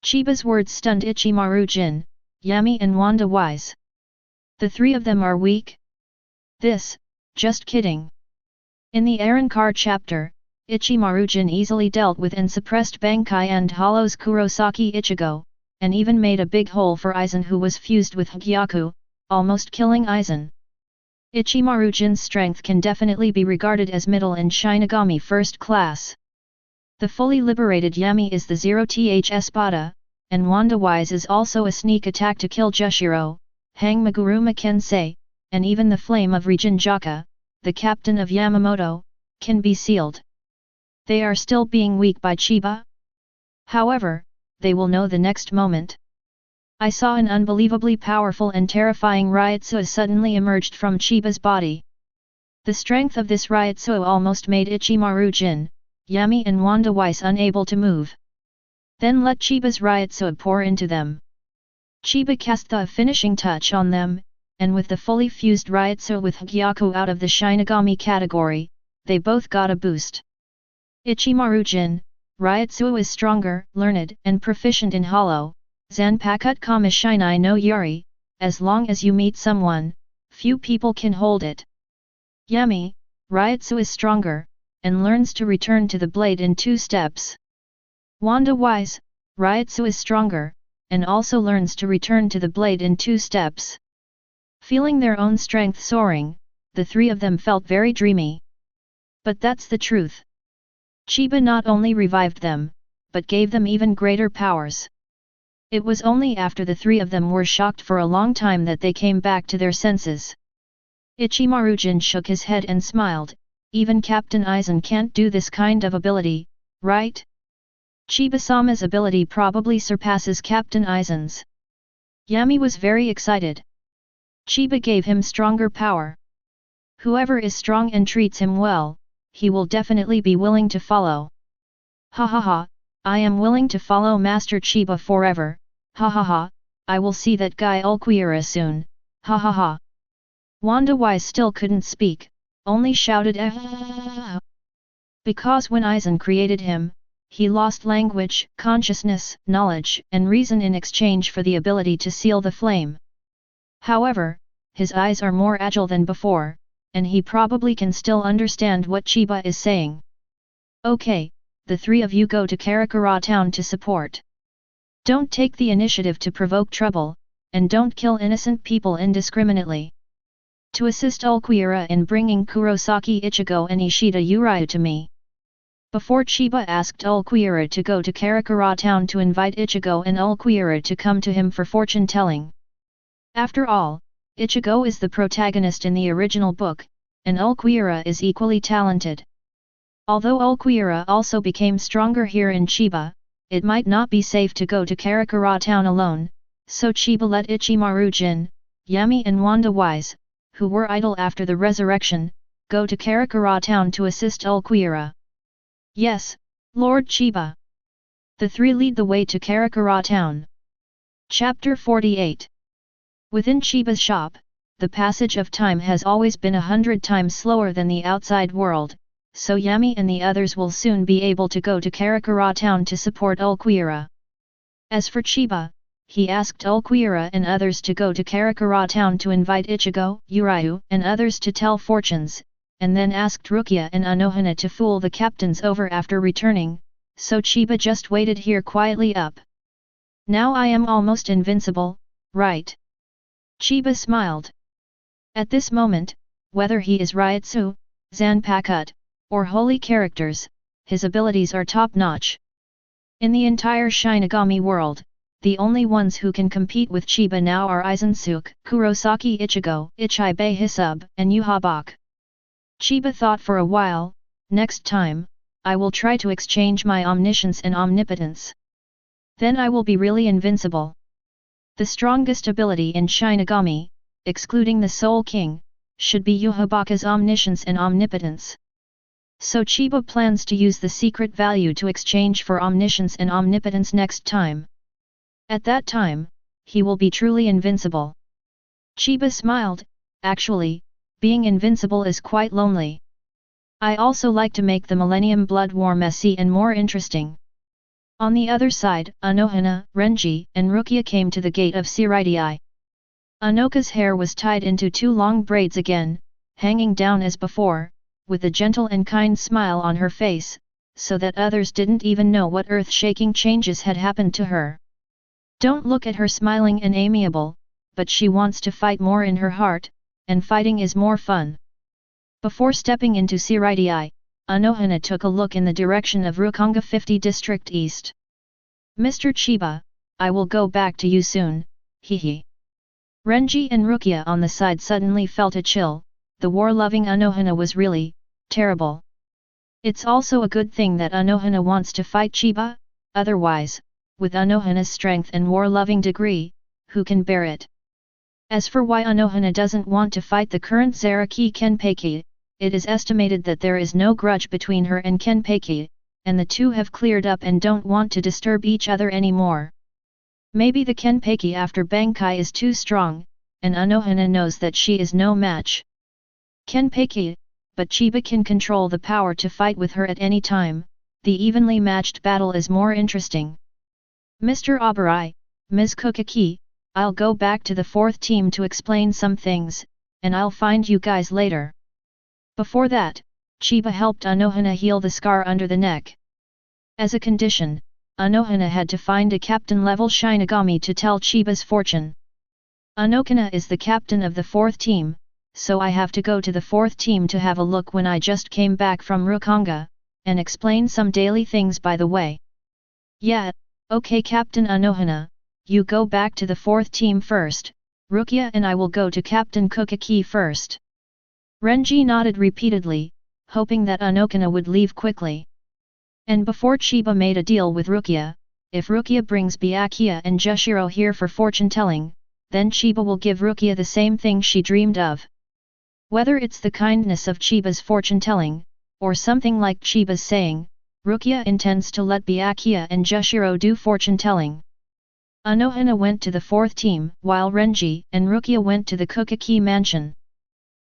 Chiba's words stunned Ichimaru-jin, Yami and Wanda Wise. The three of them are weak? Just kidding. In the Arrancar chapter, Ichimaru-jin easily dealt with and suppressed Bankai and Hollow's Kurosaki Ichigo, and even made a big hole for Aizen who was fused with Hōgyoku, almost killing Aizen. Ichimaru-jin's strength can definitely be regarded as middle and Shinigami first class. The fully liberated Yami is the 0th Espada, and Wanda Wise is also a sneak attack to kill Jushiro, Hang Maguruma Kensei, and even the flame of Rijinjaka, the captain of Yamamoto, can be sealed. They are still being weak by Chiba? However, they will know the next moment. I saw an unbelievably powerful and terrifying Ryutsu suddenly emerged from Chiba's body. The strength of this Ryutsu almost made Ichimaru-jin, Yami and Wanda Wise unable to move. Then let Chiba's Ryutsu pour into them. Chiba cast the finishing touch on them, and with the fully fused Ryutsu with Hōgyoku out of the Shinigami category, they both got a boost. Ichimaru-jin, Ryutsu is stronger, learned, and proficient in Hollow, Zanpakutō Shinai no Yuri, as long as you meet someone, few people can hold it. Yami, Ryutsu is stronger, and learns to return to the blade in 2 steps. Wanda Wise, Ryutsu is stronger, and also learns to return to the blade in 2 steps. Feeling their own strength soaring, the three of them felt very dreamy. But that's the truth. Chiba not only revived them, but gave them even greater powers. It was only after the three of them were shocked for a long time that they came back to their senses. Ichimaru-jin shook his head and smiled, "Even Captain Aizen can't do this kind of ability, right? Chiba-sama's ability probably surpasses Captain Aizen's." Yami was very excited. Chiba gave him stronger power. Whoever is strong and treats him well, he will definitely be willing to follow. "Ha ha ha, I am willing to follow Master Chiba forever, ha ha ha, I will see that guy Ulquiorra soon, ha ha ha." Wanda Wise still couldn't speak, only shouted "Ah!" Because when Aizen created him, he lost language, consciousness, knowledge, and reason in exchange for the ability to seal the flame. However, his eyes are more agile than before, and he probably can still understand what Chiba is saying. "Okay, the three of you go to Karakura town to support. Don't take the initiative to provoke trouble, and don't kill innocent people indiscriminately. To assist Ulquiorra in bringing Kurosaki Ichigo and Ishida Uryu to me." Before Chiba asked Ulquiorra to go to Karakura town to invite Ichigo and Ulquiorra to come to him for fortune-telling. After all, Ichigo is the protagonist in the original book, and Ulquiorra is equally talented. Although Ulquiorra also became stronger here in Chiba, it might not be safe to go to Karakura town alone, so Chiba let Ichimaru Jin, Yami and Wanda Wise, who were idle after the resurrection, go to Karakura town to assist Ulquiorra. Yes, Lord Chiba. The three lead the way to Karakura town. Chapter 48. Within Chiba's shop, the passage of time has always been 100 times slower than the outside world, so Yami and the others will soon be able to go to Karakura town to support Ulquiorra. As for Chiba, he asked Ulquiorra and others to go to Karakura town to invite Ichigo, Uryu and others to tell fortunes, and then asked Rukia and Unohana to fool the captains over after returning, so Chiba just waited here quietly up. Now I am almost invincible, right? Chiba smiled. At this moment, whether he is Ryutsu, Zanpakutō, or holy characters, his abilities are top-notch. In the entire Shinigami world, the only ones who can compete with Chiba now are Aizen, Kurosaki Ichigo, Ichibei Hisub, and Yamamoto. Chiba thought for a while, next time, I will try to exchange my omniscience and omnipotence. Then I will be really invincible. The strongest ability in Shinigami, excluding the Soul King, should be Yamamoto's omniscience and omnipotence. So Chiba plans to use the secret value to exchange for omniscience and omnipotence next time. At that time, he will be truly invincible. Chiba smiled. Actually, being invincible is quite lonely. I also like to make the Millennium Blood War messy and more interesting. On the other side, Unohana, Renji, and Rukia came to the gate of Seireitei. Anoka's hair was tied into 2 long braids again, hanging down as before, with a gentle and kind smile on her face, so that others didn't even know what earth-shaking changes had happened to her. Don't look at her smiling and amiable, but she wants to fight more in her heart, and fighting is more fun. Before stepping into Seireitei, Unohana took a look in the direction of Rukongai 50 District East. Mr. Chiba, I will go back to you soon, hehe. Renji and Rukia on the side suddenly felt a chill. The war-loving Unohana was really terrible. It's also a good thing that Unohana wants to fight Chiba, otherwise, with Unohana's strength and war-loving degree, who can bear it? As for why Unohana doesn't want to fight the current Zaraki Kenpachi, it is estimated that there is no grudge between her and Kenpachi, and the two have cleared up and don't want to disturb each other anymore. Maybe the Kenpachi after Bankai is too strong, and Unohana knows that she is no match. Kenpachi, but Chiba can control the power to fight with her at any time. The evenly matched battle is more interesting. Mr. Abarai, Ms. Kukaki, I'll go back to the 4th team to explain some things, and I'll find you guys later. Before that, Chiba helped Unohana heal the scar under the neck. As a condition, Unohana had to find a captain-level Shinigami to tell Chiba's fortune. Unohana is the captain of the 4th team, so I have to go to the 4th team to have a look when I just came back from Rukongai, and explain some daily things by the way. Yeah, okay Captain Unohana, you go back to the 4th team first, Rukia and I will go to Captain Kukaki first. Renji nodded repeatedly, hoping that Unohana would leave quickly. And before Chiba made a deal with Rukia, if Rukia brings Byakuya and Shishiro here for fortune-telling, then Chiba will give Rukia the same thing she dreamed of. Whether it's the kindness of Chiba's fortune-telling, or something like Chiba's saying, Rukia intends to let Byakuya and Shishiro do fortune-telling. Unohana went to the 4th team, while Renji and Rukia went to the Kukaki mansion.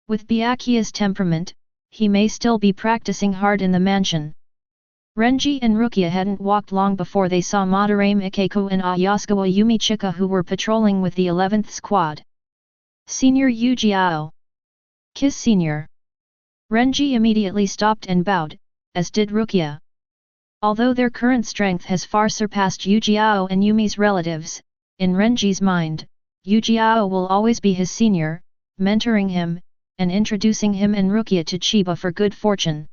With Byakuya's temperament, he may still be practicing hard in the mansion. Renji and Rukia hadn't walked long before they saw Madarame Ikeku and Ayasukawa Yumichika who were patrolling with the 11th squad. Senior Ujiao. Kiss Senior. Renji immediately stopped and bowed, as did Rukia. Although their current strength has far surpassed Ujiao and Yumi's relatives, in Renji's mind, Ujiao will always be his senior, mentoring him, and introducing him and Rukia to Chiba for good fortune.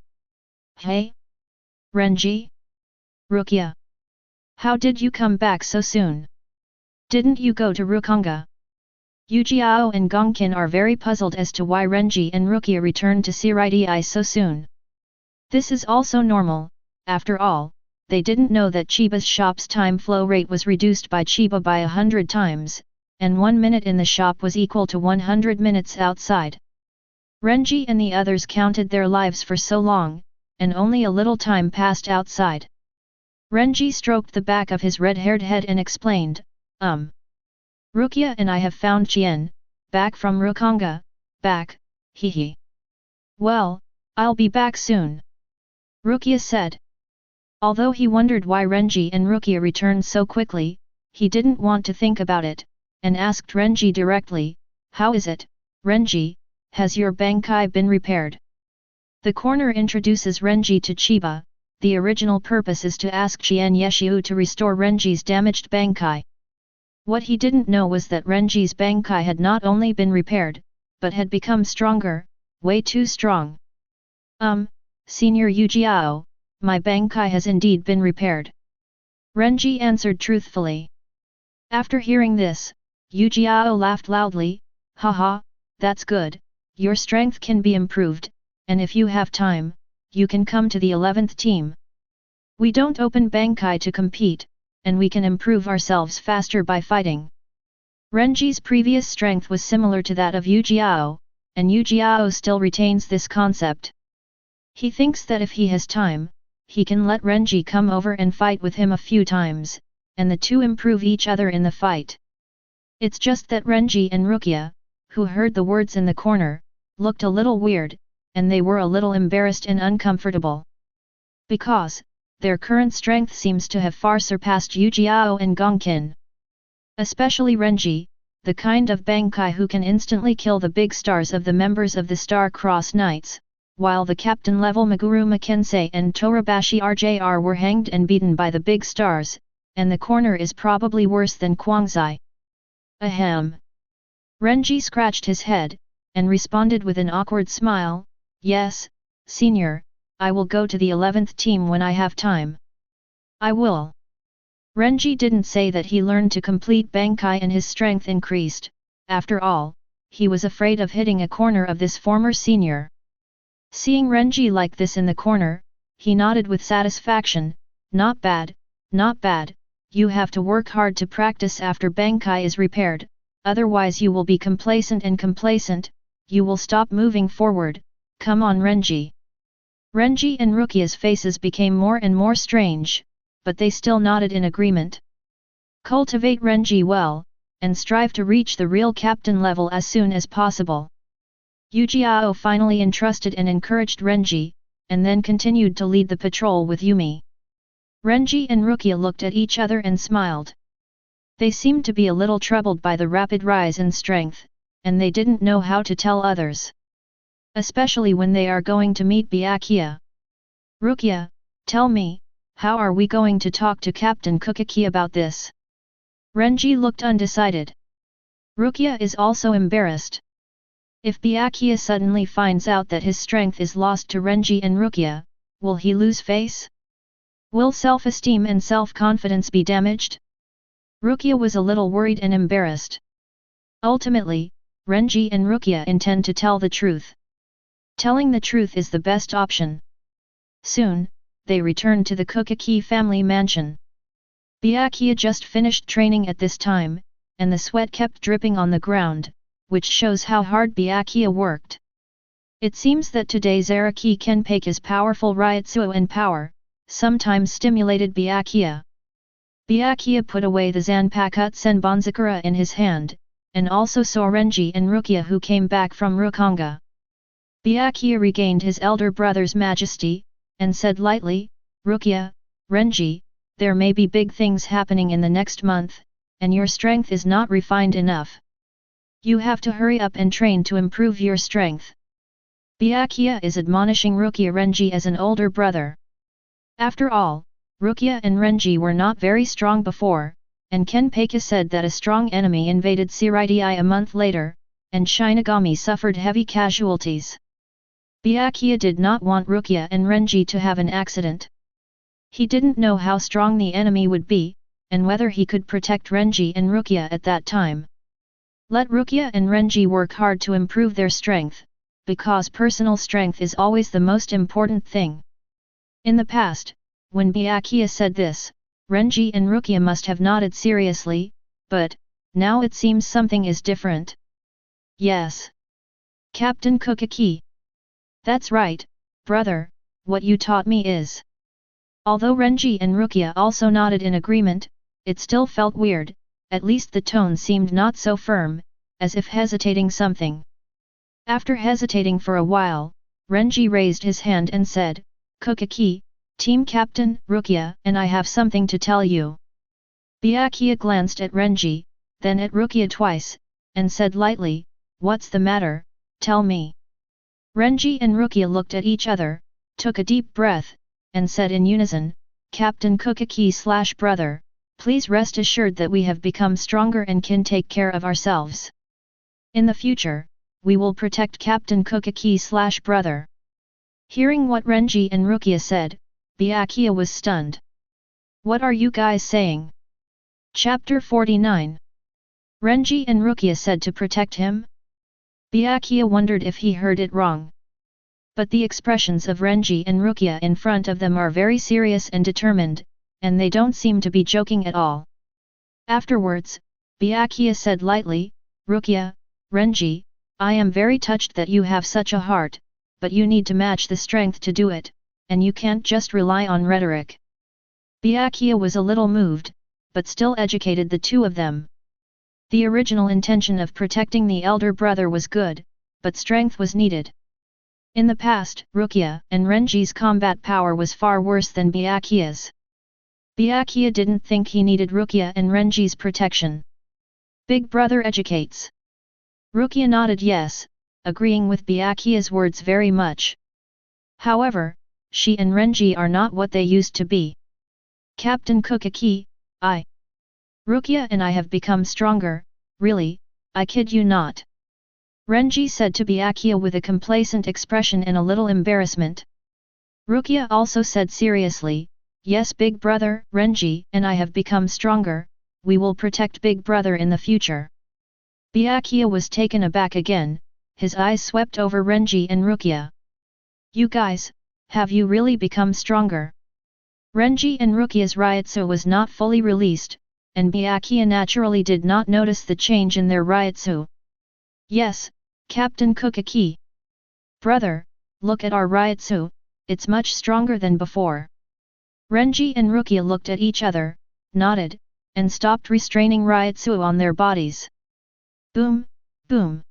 Hey? Renji? Rukia? How did you come back so soon? Didn't you go to Rukongai? Ujiao and Gongkin are very puzzled as to why Renji and Rukia returned to Shirai so soon. This is also normal, after all, they didn't know that Chiba's shop's time flow rate was reduced by Chiba by 100 times, and 1 minute in the shop was equal to 100 minutes outside. Renji and the others counted their lives for so long, and only a little time passed outside. Renji stroked the back of his red-haired head and explained, Rukia and I have found Chien, back from Rukongai, back, hee. Well, I'll be back soon. Rukia said. Although he wondered why Renji and Rukia returned so quickly, he didn't want to think about it, and asked Renji directly, how is it, Renji, has your Bankai been repaired? The corner introduces Renji to Chiba. The original purpose is to ask Chien Yeshiu to restore Renji's damaged Bankai. What he didn't know was that Renji's Bankai had not only been repaired, but had become stronger, way too strong. Senior Ujiao, my Bankai has indeed been repaired. Renji answered truthfully. After hearing this, Ujiao laughed loudly, haha, that's good, your strength can be improved, and if you have time, you can come to the 11th team. We don't open Bankai to compete, and we can improve ourselves faster by fighting. Renji's previous strength was similar to that of Ujiao, and Ujiao still retains this concept. He thinks that if he has time, he can let Renji come over and fight with him a few times, and the two improve each other in the fight. It's just that Renji and Rukia, who heard the words in the corner, looked a little weird, and they were a little embarrassed and uncomfortable. Because, their current strength seems to have far surpassed Ujiao and Gongkin. Especially Renji, the kind of Bankai who can instantly kill the big stars of the members of the Star Cross Knights, while the captain-level Meguru Makensei and Torabashi RJR were hanged and beaten by the big stars, and the corner is probably worse than Quangzai. Ahem. Renji scratched his head, and responded with an awkward smile, yes, senior, I will go to the 11th team when I have time. I will. Renji didn't say that he learned to complete Bankai and his strength increased, after all, he was afraid of hitting a corner of this former senior. Seeing Renji like this in the corner, he nodded with satisfaction, not bad, you have to work hard to practice after Bankai is repaired, otherwise you will be complacent, you will stop moving forward, come on Renji. Renji and Rukia's faces became more and more strange, but they still nodded in agreement. Cultivate Renji well, and strive to reach the real captain level as soon as possible. Ujiao finally entrusted and encouraged Renji, and then continued to lead the patrol with Yumi. Renji and Rukia looked at each other and smiled. They seemed to be a little troubled by the rapid rise in strength, and they didn't know how to tell others. Especially when they are going to meet Byakuya. Rukia, tell me, how are we going to talk to Captain Kukaki about this? Renji looked undecided. Rukia is also embarrassed. If Byakuya suddenly finds out that his strength is lost to Renji and Rukia, will he lose face? Will self-esteem and self-confidence be damaged? Rukia was a little worried and embarrassed. Ultimately, Renji and Rukia intend to tell the truth. Telling the truth is the best option. Soon, they returned to the Kukaki family mansion. Byakuya just finished training at this time, and the sweat kept dripping on the ground, which shows how hard Byakuya worked. It seems that today Zaraki Kenpachi's powerful Ryutsu and power, sometimes stimulated Byakuya. Byakuya put away the Zanpakutō Senbonzakura in his hand, and also saw Renji and Rukia who came back from Rukongai. Byakuya regained his elder brother's majesty, and said lightly, Rukia, Renji, there may be big things happening in the next month, and your strength is not refined enough. You have to hurry up and train to improve your strength. Byakuya is admonishing Rukia Renji as an older brother. After all, Rukia and Renji were not very strong before, and Kenpachi said that a strong enemy invaded Shirai a month later, and Shinigami suffered heavy casualties. Byakuya did not want Rukia and Renji to have an accident. He didn't know how strong the enemy would be, and whether he could protect Renji and Rukia at that time. Let Rukia and Renji work hard to improve their strength, because personal strength is always the most important thing. In the past, when Byakuya said this, Renji and Rukia must have nodded seriously, but now it seems something is different. Yes. Captain Kukaki. That's right, brother, what you taught me is. Although Renji and Rukia also nodded in agreement, it still felt weird, at least the tone seemed not so firm, as if hesitating something. After hesitating for a while, Renji raised his hand and said, Kukaki, Team Captain, Rukia and I have something to tell you. Byakuya glanced at Renji, then at Rukia twice, and said lightly, What's the matter, tell me. Renji and Rukia looked at each other, took a deep breath, and said in unison, Captain Kukaki/brother, please rest assured that we have become stronger and can take care of ourselves. In the future, we will protect Captain Kukaki/brother. Hearing what Renji and Rukia said, Byakuya was stunned. What are you guys saying? Chapter 49. Renji and Rukia said to protect him? Byakuya wondered if he heard it wrong. But the expressions of Renji and Rukia in front of them are very serious and determined, and they don't seem to be joking at all. Afterwards, Byakuya said lightly, Rukia, Renji, I am very touched that you have such a heart, but you need to match the strength to do it, and you can't just rely on rhetoric. Byakuya was a little moved, but still educated the two of them. The original intention of protecting the elder brother was good, but strength was needed. In the past, Rukia and Renji's combat power was far worse than Byakuya's. Byakuya didn't think he needed Rukia and Renji's protection. Big brother educates. Rukia nodded yes, agreeing with Byakuya's words very much. However, she and Renji are not what they used to be. Captain Kukaki, Rukia and I have become stronger, really, I kid you not. Renji said to Byakuya with a complacent expression and a little embarrassment. Rukia also said seriously, Yes big brother, Renji and I have become stronger, we will protect big brother in the future. Byakuya was taken aback again, his eyes swept over Renji and Rukia. You guys, have you really become stronger? Renji and Rukia's Ryutsu was not fully released, and Byakuya naturally did not notice the change in their Ryutsu. Yes, Captain Kukaki. Brother, look at our Ryutsu, it's much stronger than before. Renji and Rukia looked at each other, nodded, and stopped restraining Ryutsu on their bodies. Boom, boom.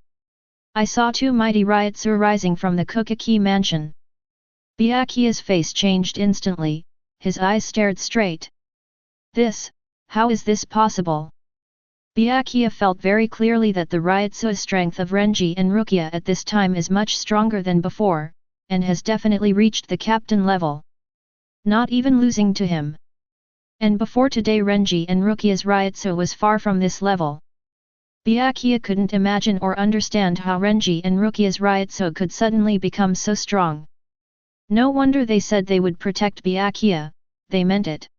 I saw two mighty Ryutsu rising from the Kukaki mansion. Byakuya's face changed instantly, his eyes stared straight. How is this possible? Byakuya felt very clearly that the Ryutsu strength of Renji and Rukia at this time is much stronger than before, and has definitely reached the captain level. Not even losing to him. And before today Renji and Rukia's Ryutsu was far from this level. Byakuya couldn't imagine or understand how Renji and Rukia's Ryutsu could suddenly become so strong. No wonder they said they would protect Byakuya, they meant it.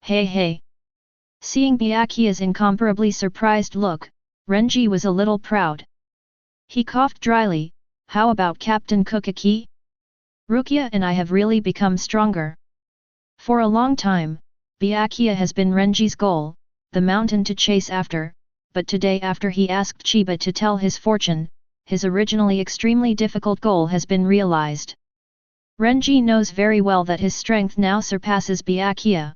Hey. Seeing Byakuya's incomparably surprised look, Renji was a little proud. He coughed dryly, how about Captain Kukaki? Rukia and I have really become stronger. For a long time, Byakuya has been Renji's goal, the mountain to chase after, but today after he asked Chiba to tell his fortune, his originally extremely difficult goal has been realized. Renji knows very well that his strength now surpasses Byakuya.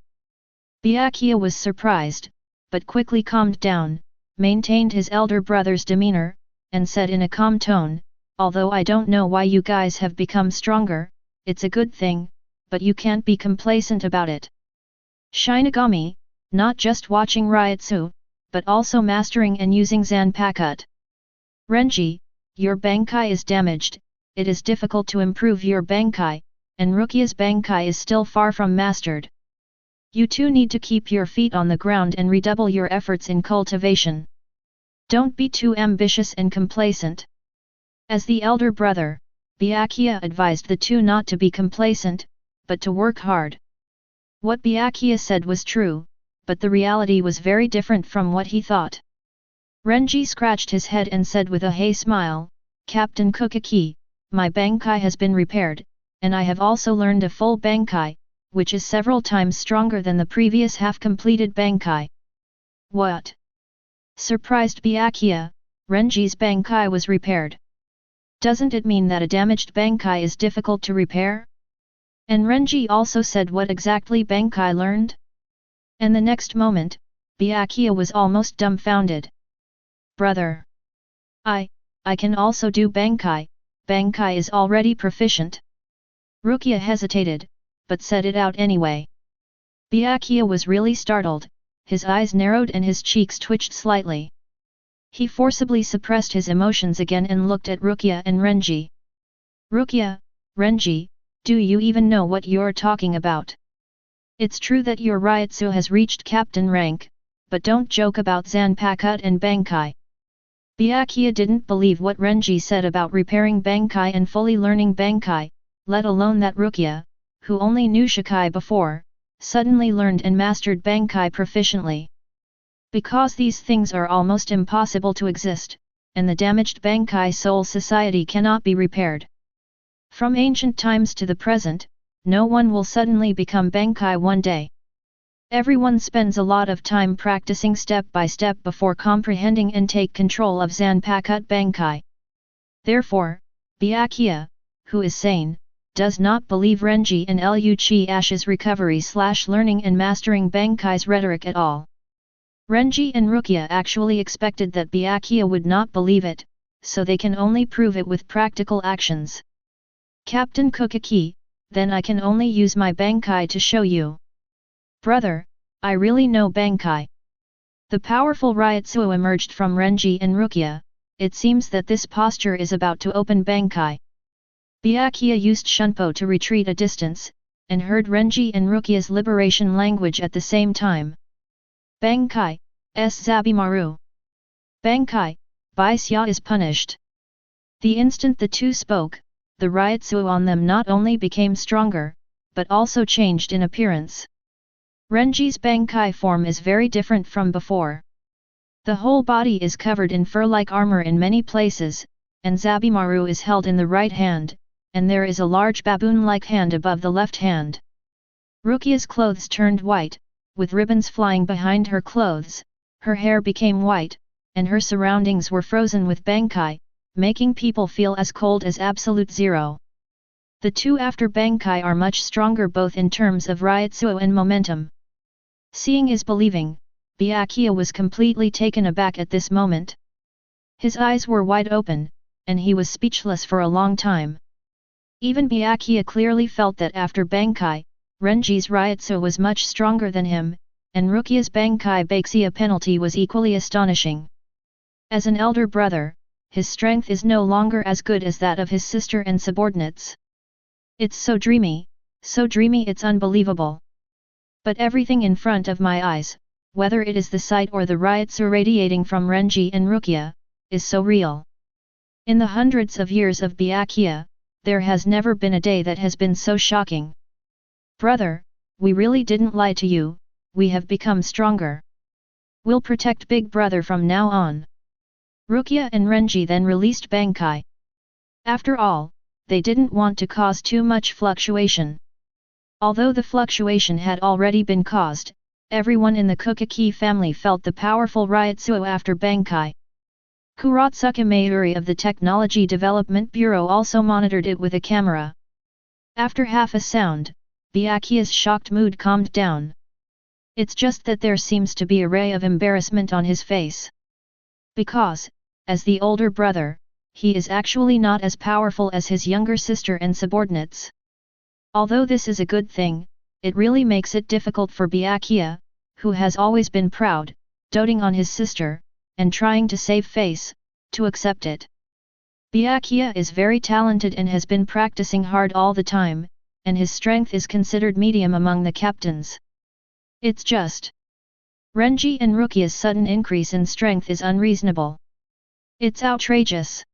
Byakuya was surprised, but quickly calmed down, maintained his elder brother's demeanor, and said in a calm tone, although I don't know why you guys have become stronger, it's a good thing, but you can't be complacent about it. Shinigami, not just watching Ryutsu, but also mastering and using Zanpakutō. Renji, your Bankai is damaged, it is difficult to improve your Bankai, and Rukia's Bankai is still far from mastered. You two need to keep your feet on the ground and redouble your efforts in cultivation. Don't be too ambitious and complacent. As the elder brother, Byakuya advised the two not to be complacent, but to work hard. What Byakuya said was true, but the reality was very different from what he thought. Renji scratched his head and said with a hey smile, Captain Kukaki, my Bankai has been repaired, and I have also learned a full Bankai, which is several times stronger than the previous half-completed Bankai. What? Surprised Byakuya, Renji's Bankai was repaired. Doesn't it mean that a damaged Bankai is difficult to repair? And Renji also said what exactly Bankai learned? And the next moment, Byakuya was almost dumbfounded. Brother! I can also do Bankai, Bankai is already proficient. Rukia hesitated, but said it out anyway. Byakuya was really startled, his eyes narrowed and his cheeks twitched slightly. He forcibly suppressed his emotions again and looked at Rukia and Renji. Rukia, Renji, do you even know what you're talking about? It's true that your Ryutsu has reached captain rank, but don't joke about Zanpakutō and Bankai. Byakuya didn't believe what Renji said about repairing Bankai and fully learning Bankai, let alone that Rukia, who only knew Shikai before, suddenly learned and mastered Bankai proficiently. Because these things are almost impossible to exist, and the damaged Bankai soul society cannot be repaired. From ancient times to the present, no one will suddenly become Bankai one day. Everyone spends a lot of time practicing step by step before comprehending and take control of Zanpakutō Bankai. Therefore, Byakuya, who is sane, does not believe Renji and Luchiash's recovery/learning and mastering Bankai's rhetoric at all. Renji and Rukia actually expected that Byakuya would not believe it, so they can only prove it with practical actions. Captain Kukaki, then I can only use my Bankai to show you. Brother, I really know Bankai. The powerful Ryutsu emerged from Renji and Rukia, it seems that this posture is about to open Bankai. Byakuya used Shunpo to retreat a distance, and heard Renji and Rukia's liberation language at the same time. Bankai, Zabimaru. Bankai, Baisya is punished. The instant the two spoke, the Ryutsu on them not only became stronger, but also changed in appearance. Renji's Bankai form is very different from before. The whole body is covered in fur-like armor in many places, and Zabimaru is held in the right hand, and there is a large baboon-like hand above the left hand. Rukia's clothes turned white, with ribbons flying behind her clothes, her hair became white, and her surroundings were frozen with Bankai, making people feel as cold as absolute zero. The two after Bankai are much stronger both in terms of Ryutsu and momentum. Seeing is believing, Byakuya was completely taken aback at this moment. His eyes were wide open, and he was speechless for a long time. Even Byakuya clearly felt that after Bankai, Renji's Ryutsu was much stronger than him, and Rukia's Bankai Baixia penalty was equally astonishing. As an elder brother, his strength is no longer as good as that of his sister and subordinates. It's so dreamy it's unbelievable. But everything in front of my eyes, whether it is the sight or the Ryutsu radiating from Renji and Rukia, is so real. In the hundreds of years of Byakuya, there has never been a day that has been so shocking. Brother, we really didn't lie to you, we have become stronger. We'll protect Big Brother from now on. Rukia and Renji then released Bankai. After all, they didn't want to cause too much fluctuation. Although the fluctuation had already been caused, everyone in the Kukaki family felt the powerful Ryutsu after Bankai. Kuratsuka Mayuri of the Technology Development Bureau also monitored it with a camera. After half a sound, Byakuya's shocked mood calmed down. It's just that there seems to be a ray of embarrassment on his face. Because, as the older brother, he is actually not as powerful as his younger sister and subordinates. Although this is a good thing, it really makes it difficult for Byakuya, who has always been proud, doting on his sister, and trying to save face, to accept it. Byakuya is very talented and has been practicing hard all the time, and his strength is considered medium among the captains. It's just Renji and Rukia's sudden increase in strength is unreasonable. It's outrageous.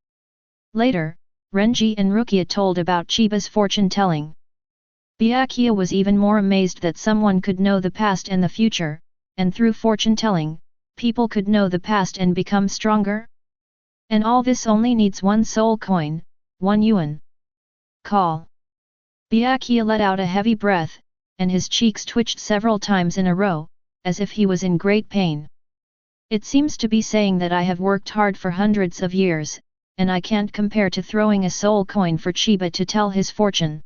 Later, Renji and Rukia told about Chiba's fortune-telling. Byakuya was even more amazed that someone could know the past and the future, and through fortune-telling, people could know the past and become stronger? And all this only needs one soul coin, 1 yuan. Call. Byakuya let out a heavy breath, and his cheeks twitched several times in a row, as if he was in great pain. It seems to be saying that I have worked hard for hundreds of years, and I can't compare to throwing a soul coin for Chiba to tell his fortune.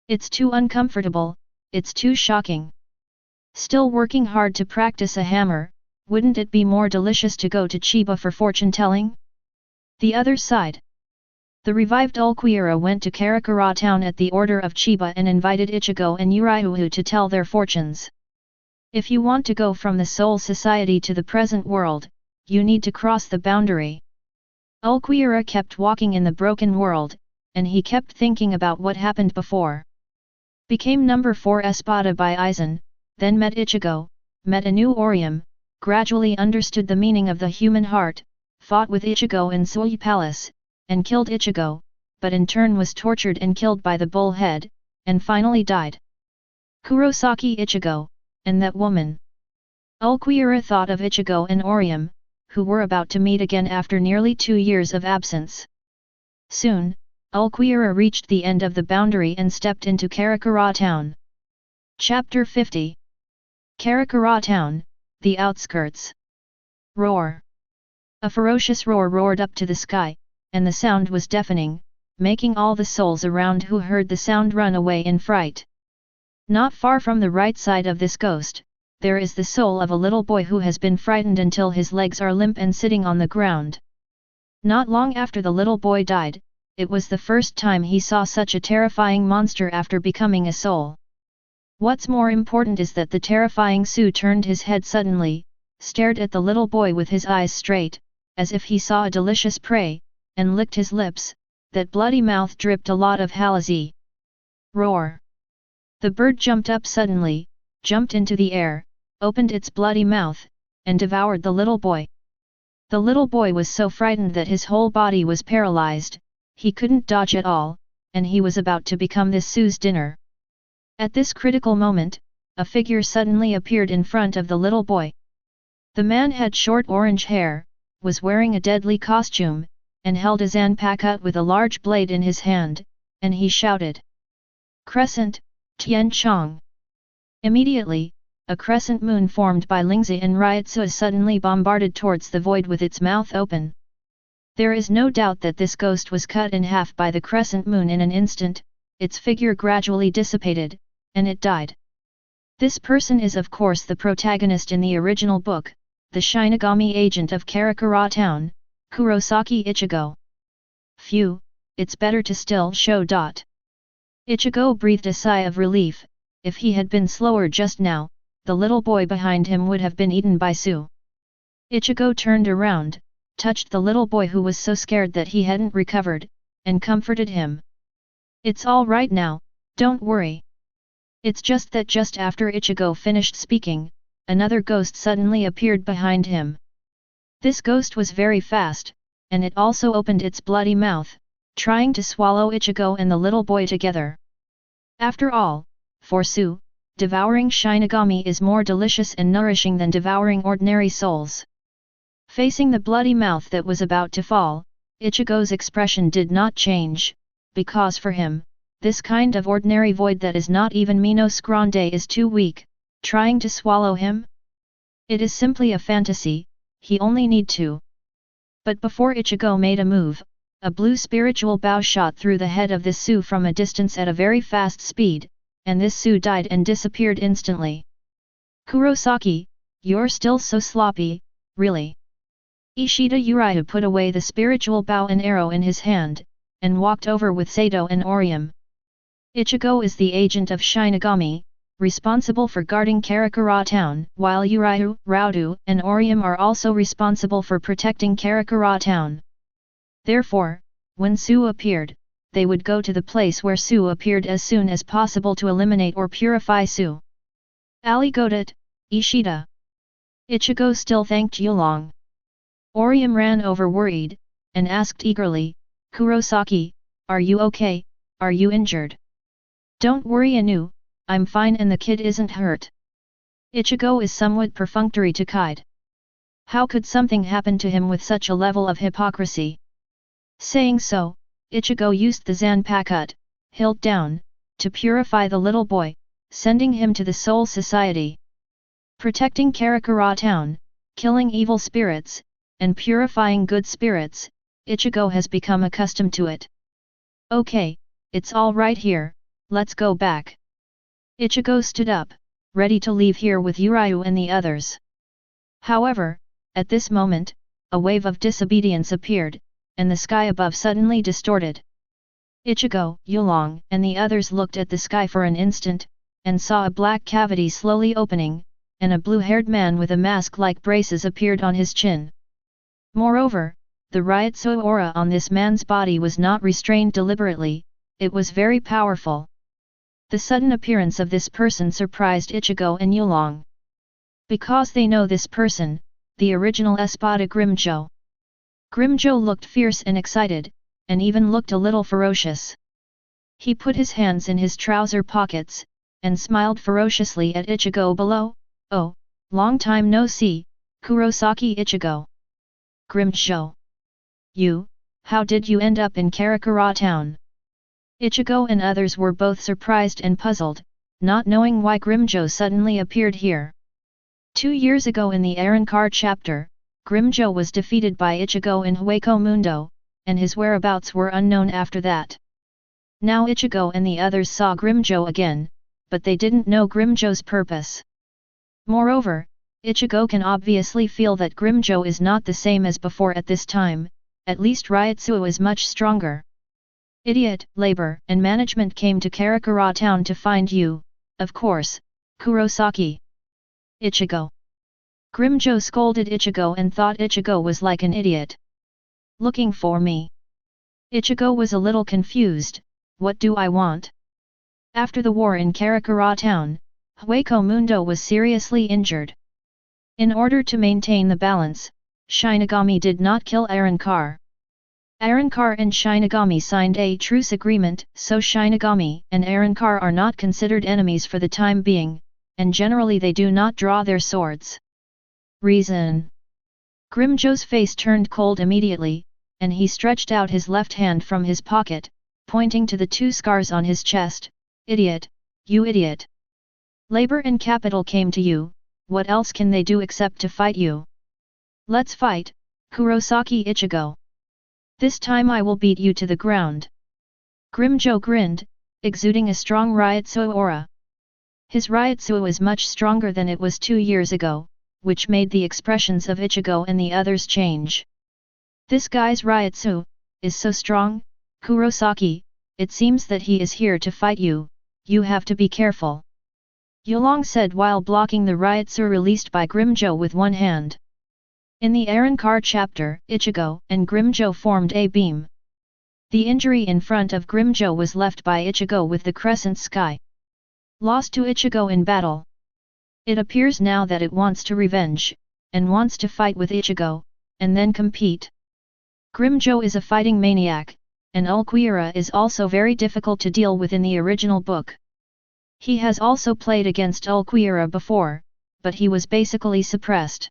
It's too uncomfortable, it's too shocking. Still working hard to practice a hammer, wouldn't it be more delicious to go to Chiba for fortune-telling? The other side. The revived Ulquiorra went to Karakura town at the order of Chiba and invited Ichigo and Uriuhu to tell their fortunes. If you want to go from the Soul Society to the present world, you need to cross the boundary. Ulquiorra kept walking in the broken world, and he kept thinking about what happened before. Became number 4 Espada by Aizen, then met Ichigo, met a new Orium, gradually understood the meaning of the human heart, fought with Ichigo in Sui Palace, and killed Ichigo, but in turn was tortured and killed by the bullhead, and finally died. Kurosaki Ichigo, and that woman. Ulquiorra thought of Ichigo and Orium, who were about to meet again after nearly 2 years of absence. Soon, Ulquiorra reached the end of the boundary and stepped into Karakura town. Chapter 50. Karakura town, the outskirts. Roar. A ferocious roar roared up to the sky, and the sound was deafening, making all the souls around who heard the sound run away in fright. Not far from the right side of this ghost, there is the soul of a little boy who has been frightened until his legs are limp and sitting on the ground. Not long after the little boy died, it was the first time he saw such a terrifying monster after becoming a soul. What's more important is that the terrifying Su turned his head suddenly, stared at the little boy with his eyes straight, as if he saw a delicious prey, and licked his lips. That bloody mouth dripped a lot of halazi. Roar! The bird jumped up suddenly, jumped into the air, opened its bloody mouth, and devoured the little boy. The little boy was so frightened that his whole body was paralyzed, he couldn't dodge at all, and he was about to become this Su's dinner. At this critical moment, a figure suddenly appeared in front of the little boy. The man had short orange hair, was wearing a deadly costume, and held a Zanpakutō with a large blade in his hand, and he shouted, "Crescent, Tian Chong!" Immediately, a crescent moon formed by Lingzi and Ryutsu suddenly bombarded towards the void with its mouth open. There is no doubt that this ghost was cut in half by the crescent moon in an instant, its figure gradually dissipated, and it died. This person is of course the protagonist in the original book, the Shinigami agent of Karakura town, Kurosaki Ichigo. Phew, it's better to still show. Ichigo breathed a sigh of relief. If he had been slower just now, the little boy behind him would have been eaten by Su. Ichigo turned around, touched the little boy who was so scared that he hadn't recovered, and comforted him. "It's all right now, don't worry." It's just that just after Ichigo finished speaking, another ghost suddenly appeared behind him. This ghost was very fast, and it also opened its bloody mouth, trying to swallow Ichigo and the little boy together. After all, for Su, devouring Shinigami is more delicious and nourishing than devouring ordinary souls. Facing the bloody mouth that was about to fall, Ichigo's expression did not change, because for him, this kind of ordinary void that is not even Minos Grande is too weak, trying to swallow him? It is simply a fantasy, he only need to. But before Ichigo made a move, a blue spiritual bow shot through the head of this Su from a distance at a very fast speed, and this Su died and disappeared instantly. "Kurosaki, you're still so sloppy, really." Ishida Uriuhu put away the spiritual bow and arrow in his hand, and walked over with Sato and Orium. Ichigo is the agent of Shinigami, responsible for guarding Karakura town, while Uriuhu, Raudu, and Orium are also responsible for protecting Karakura town. Therefore, when Su appeared, they would go to the place where Su appeared as soon as possible to eliminate or purify Su. "Aligodat, Ishida." Ichigo still thanked Yulong. Orium ran over worried, and asked eagerly, "Kurosaki, are you okay, are you injured?" "Don't worry Anu, I'm fine and the kid isn't hurt." Ichigo is somewhat perfunctory to Kide. How could something happen to him with such a level of hypocrisy? Saying so, Ichigo used the Zanpakutō, hilt down, to purify the little boy, sending him to the Soul Society. Protecting Karakura Town, killing evil spirits, and purifying good spirits, Ichigo has become accustomed to it. Okay, it's all right here, let's go back. Ichigo stood up, ready to leave here with Uryu and the others. However, at this moment, a wave of disobedience appeared, and the sky above suddenly distorted. Ichigo, Yulong, and the others looked at the sky for an instant, and saw a black cavity slowly opening, and a blue-haired man with a mask like braces appeared on his chin. Moreover, the Ryutsu aura on this man's body was not restrained deliberately, it was very powerful. The sudden appearance of this person surprised Ichigo and Yulong. Because they know this person, the original Espada Grimmjow. Grimmjow looked fierce and excited, and even looked a little ferocious. He put his hands in his trouser pockets, and smiled ferociously at Ichigo below. Oh, long time no see, Kurosaki Ichigo. Grimmjow. You, how did you end up in Karakura Town? Ichigo and others were both surprised and puzzled, not knowing why Grimmjow suddenly appeared here. 2 years ago in the Arrancar chapter, Grimmjow was defeated by Ichigo in Hueco Mundo, and his whereabouts were unknown after that. Now Ichigo and the others saw Grimmjow again, but they didn't know Grimmjow's purpose. Moreover, Ichigo can obviously feel that Grimmjow is not the same as before at this time, at least Ryutsu is much stronger. Idiot, labor and management came to Karakura Town to find you, of course, Kurosaki. Ichigo. Grimmjow scolded Ichigo and thought Ichigo was like an idiot. Looking for me. Ichigo was a little confused, what do I want? After the war in Karakura Town, Hueco Mundo was seriously injured. In order to maintain the balance, Shinigami did not kill Arrancar. Arrancar and Shinigami signed a truce agreement, so Shinigami and Arrancar are not considered enemies for the time being, and generally they do not draw their swords. Reason. Grimmjow's face turned cold immediately, and he stretched out his left hand from his pocket, pointing to the 2 scars on his chest. Idiot, you idiot. Labor and capital came to you, what else can they do except to fight you? Let's fight, Kurosaki Ichigo. This time I will beat you to the ground. Grimmjow grinned, exuding a strong Ryutsu aura. His Ryutsu was much stronger than it was 2 years ago, which made the expressions of Ichigo and the others change. This guy's Ryutsu is so strong, Kurosaki, it seems that he is here to fight you, you have to be careful. Yulong said while blocking the Ryutsu released by Grimmjow with one hand. In the Arrancar chapter, Ichigo and Grimmjow formed a beam. The injury in front of Grimmjow was left by Ichigo with the crescent sky. Lost to Ichigo in battle. It appears now that it wants to revenge, and wants to fight with Ichigo, and then compete. Grimmjow is a fighting maniac, and Ulquiorra is also very difficult to deal with in the original book. He has also played against Ulquiorra before, but he was basically suppressed.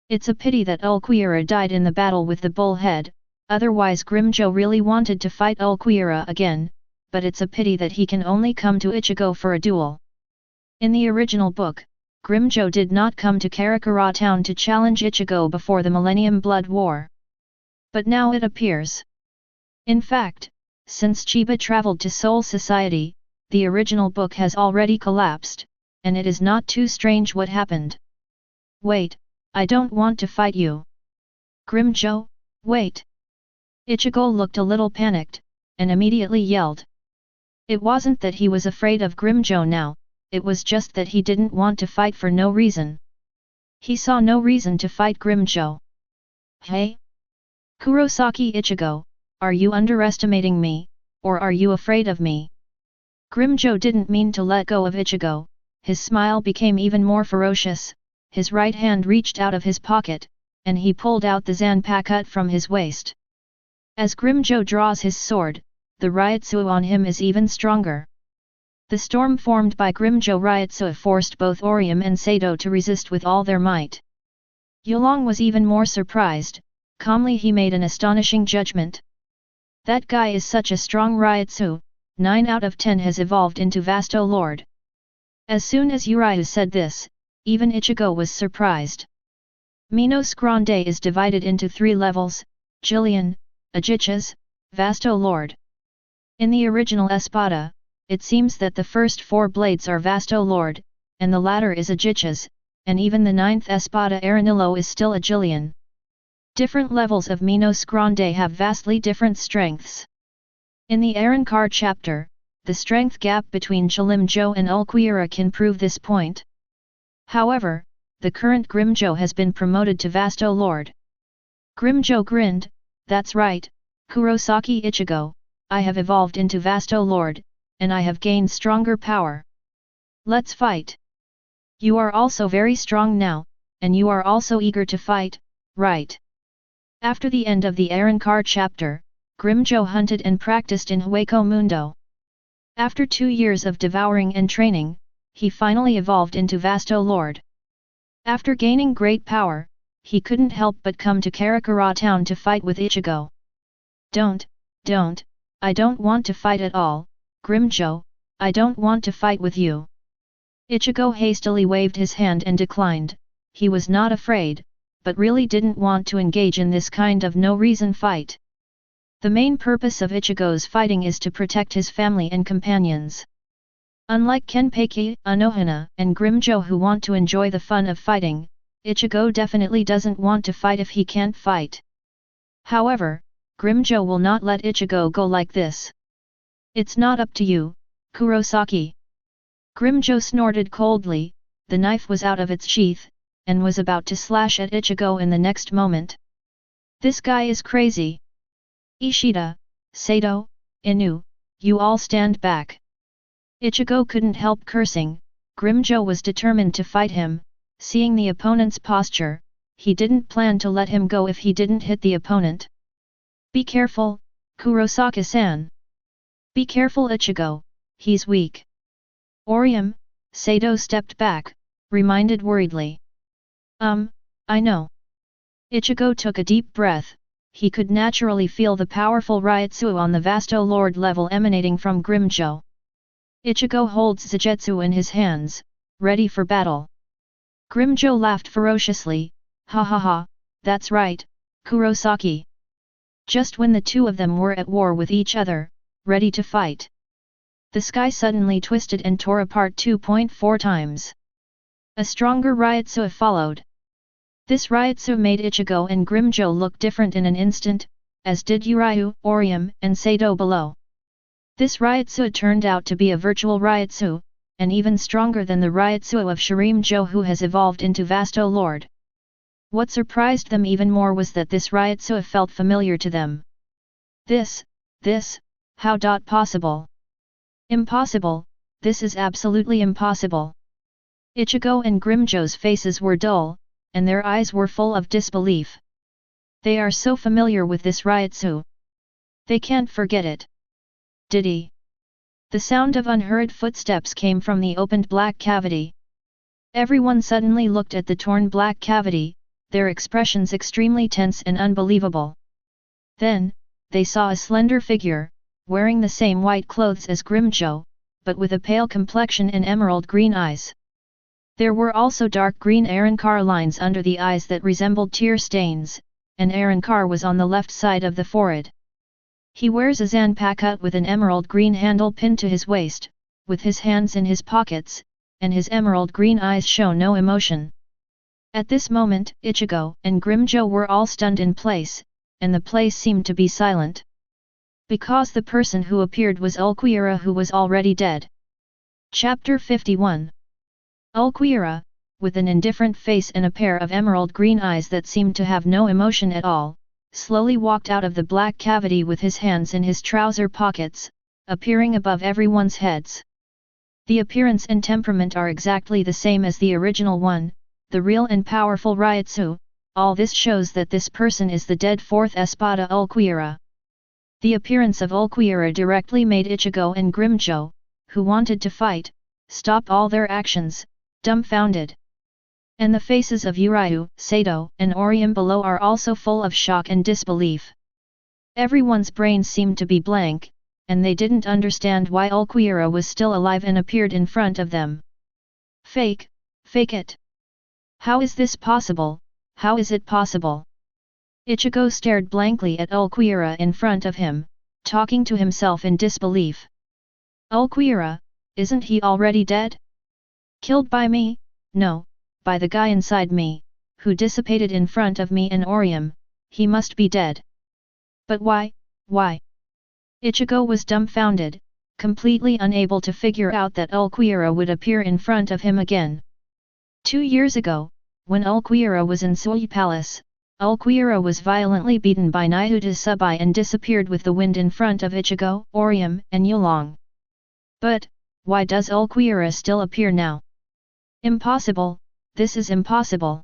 It's a pity that Ulquiorra died in the battle with the bullhead, otherwise Grimmjow really wanted to fight Ulquiorra again, but it's a pity that he can only come to Ichigo for a duel. In the original book, Grimmjow did not come to Karakura Town to challenge Ichigo before the Millennium Blood War. But now it appears. In fact, since Chiba traveled to Soul Society, the original book has already collapsed, and it is not too strange what happened. Wait, I don't want to fight you. Grimmjow, wait. Ichigo looked a little panicked, and immediately yelled. It wasn't that he was afraid of Grimmjow now, it was just that he didn't want to fight for no reason. He saw no reason to fight Grimmjow. Hey? Kurosaki Ichigo, are you underestimating me, or are you afraid of me? Grimmjow didn't mean to let go of Ichigo, his smile became even more ferocious, his right hand reached out of his pocket, and he pulled out the Zanpakutō from his waist. As Grimmjow draws his sword, the Ryutsu on him is even stronger. The storm formed by Grimmjow Ryutsu forced both Orium and Sato to resist with all their might. Yulong was even more surprised. Calmly he made an astonishing judgment. That guy is such a strong Ryutsu, 9 out of 10 has evolved into Vasto Lord. As soon as Uriu said this, even Ichigo was surprised. Minos Grande is divided into 3 levels, Jillian, Ajichas, Vasto Lord. In the original Espada, it seems that the first 4 blades are Vasto Lord, and the latter is Ajichas, and even the 9th Espada Aranillo is still a Jillian. Different levels of Minos Grande have vastly different strengths. In the Arankar chapter, the strength gap between Chilimjo and Ulquiorra can prove this point. However, the current Grimjo has been promoted to Vasto Lord. Grimjo grinned, "That's right, Kurosaki Ichigo, I have evolved into Vasto Lord, and I have gained stronger power. Let's fight. You are also very strong now, and you are also eager to fight, right?" After the end of the Arankar chapter, Grimjo hunted and practiced in Hueco Mundo. After 2 years of devouring and training, he finally evolved into Vasto Lord. After gaining great power, he couldn't help but come to Karakura town to fight with Ichigo. Don't, I don't want to fight at all, Grimjo, I don't want to fight with you." Ichigo hastily waved his hand and declined. He was not afraid, but really didn't want to engage in this kind of no-reason fight. The main purpose of Ichigo's fighting is to protect his family and companions. Unlike Kenpachi, Unohana, and Grimjo who want to enjoy the fun of fighting, Ichigo definitely doesn't want to fight if he can't fight. However, Grimjo will not let Ichigo go like this. "It's not up to you, Kurosaki." Grimjo snorted coldly, the knife was out of its sheath, and was about to slash at Ichigo in the next moment. "This guy is crazy. Ishida, Sato, Inu, you all stand back." Ichigo couldn't help cursing. Grimjo was determined to fight him. Seeing the opponent's posture, he didn't plan to let him go if he didn't hit the opponent. "Be careful, Kurosaki-san. Be careful Ichigo, he's weak." "Orium," Sato stepped back, reminded worriedly. I know." Ichigo took a deep breath. He could naturally feel the powerful Ryutsu on the Vasto Lord level emanating from Grimjo. Ichigo holds Zagetsu in his hands, ready for battle. Grimjo laughed ferociously, "Ha ha ha, that's right, Kurosaki." Just when the two of them were at war with each other, ready to fight, the sky suddenly twisted and tore apart 2.4 times. A stronger Ryutsu followed. This Ryutsu made Ichigo and Grimjo look different in an instant, as did Uriu, Orium, and Sato below. This Ryutsu turned out to be a virtual Ryutsu, and even stronger than the Ryutsu of Shirimjo who has evolved into Vasto Lord. What surprised them even more was that this Ryutsu felt familiar to them. This, how possible? Impossible, this is absolutely impossible. Ichigo and Grimjo's faces were dull, and their eyes were full of disbelief. They are so familiar with this Ryutsu. They can't forget it. Did he? The sound of unheard footsteps came from the opened black cavity. Everyone suddenly looked at the torn black cavity, their expressions extremely tense and unbelievable. Then, they saw a slender figure, wearing the same white clothes as Grimjo, but with a pale complexion and emerald green eyes. There were also dark green Arankar lines under the eyes that resembled tear stains, and Arankar was on the left side of the forehead. He wears a Zanpakutō with an emerald green handle pinned to his waist, with his hands in his pockets, and his emerald green eyes show no emotion. At this moment, Ichigo and Grimjo were all stunned in place, and the place seemed to be silent. Because the person who appeared was Ulquiorra who was already dead. Chapter 51. Ulquiorra, with an indifferent face and a pair of emerald green eyes that seemed to have no emotion at all, slowly walked out of the black cavity with his hands in his trouser pockets, appearing above everyone's heads. The appearance and temperament are exactly the same as the original one, the real and powerful Ryutsu. All this shows that this person is the dead fourth Espada Ulquiorra. The appearance of Ulquiorra directly made Ichigo and Grimjo, who wanted to fight, stop all their actions, dumbfounded. And the faces of Urayu, Sato, and Orium below are also full of shock and disbelief. Everyone's brain seemed to be blank, and they didn't understand why Ulquiorra was still alive and appeared in front of them. Fake it. How is this possible? How is it possible? Ichigo stared blankly at Ulquiorra in front of him, talking to himself in disbelief. Ulquiorra, isn't he already dead? Killed by me? No, by the guy inside me, who dissipated in front of me and Orium, he must be dead. But why? Ichigo was dumbfounded, completely unable to figure out that Ulquiorra would appear in front of him again. 2 years ago, when Ulquiorra was in Sui Palace, Ulquiorra was violently beaten by Nyuta Subai and disappeared with the wind in front of Ichigo, Orium, and Yulong. But, why does Ulquiorra still appear now? Impossible, this is impossible.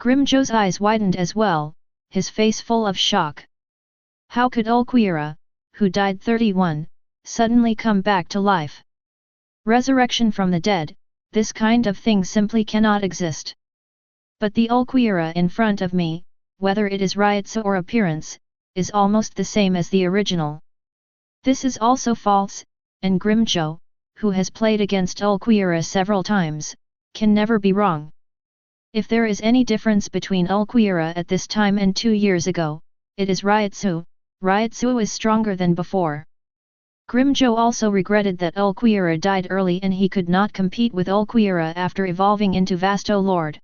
Grimjo's eyes widened as well, his face full of shock. How could Ulquiorra, who died 31, suddenly come back to life? Resurrection from the dead, this kind of thing simply cannot exist. But the Ulquiorra in front of me, whether it is Ryutsu or appearance, is almost the same as the original. This is also false, and Grimjo, who has played against Ulquiorra several times, can never be wrong. If there is any difference between Ulquiorra at this time and 2 years ago, it is Ryutsu. Ryutsu is stronger than before. Grimjo also regretted that Ulquiorra died early and he could not compete with Ulquiorra after evolving into Vasto Lord.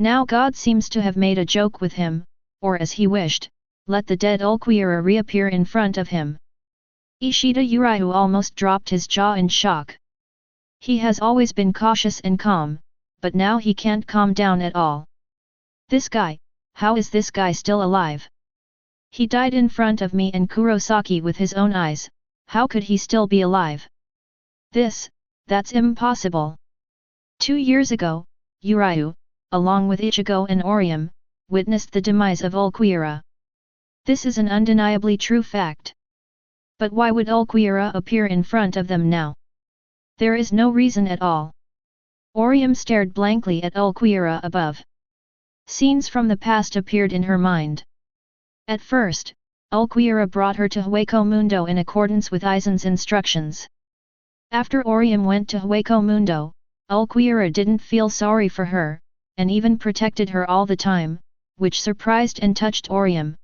Now God seems to have made a joke with him, or as he wished, let the dead Ulquiorra reappear in front of him. Ishida Urayu almost dropped his jaw in shock. He has always been cautious and calm, but now he can't calm down at all. This guy, how is this guy still alive? He died in front of me and Kurosaki with his own eyes, how could he still be alive? That's impossible. 2 years ago, Urayu, along with Ichigo and Orium, witnessed the demise of Ulquiorra. This is an undeniably true fact. But why would Ulquiorra appear in front of them now? There is no reason at all. Orium stared blankly at Ulquiorra above. Scenes from the past appeared in her mind. At first, Ulquiorra brought her to Hueco Mundo in accordance with Aizen's instructions. After Orium went to Hueco Mundo, Ulquiorra didn't feel sorry for her, and even protected her all the time, which surprised and touched Orium.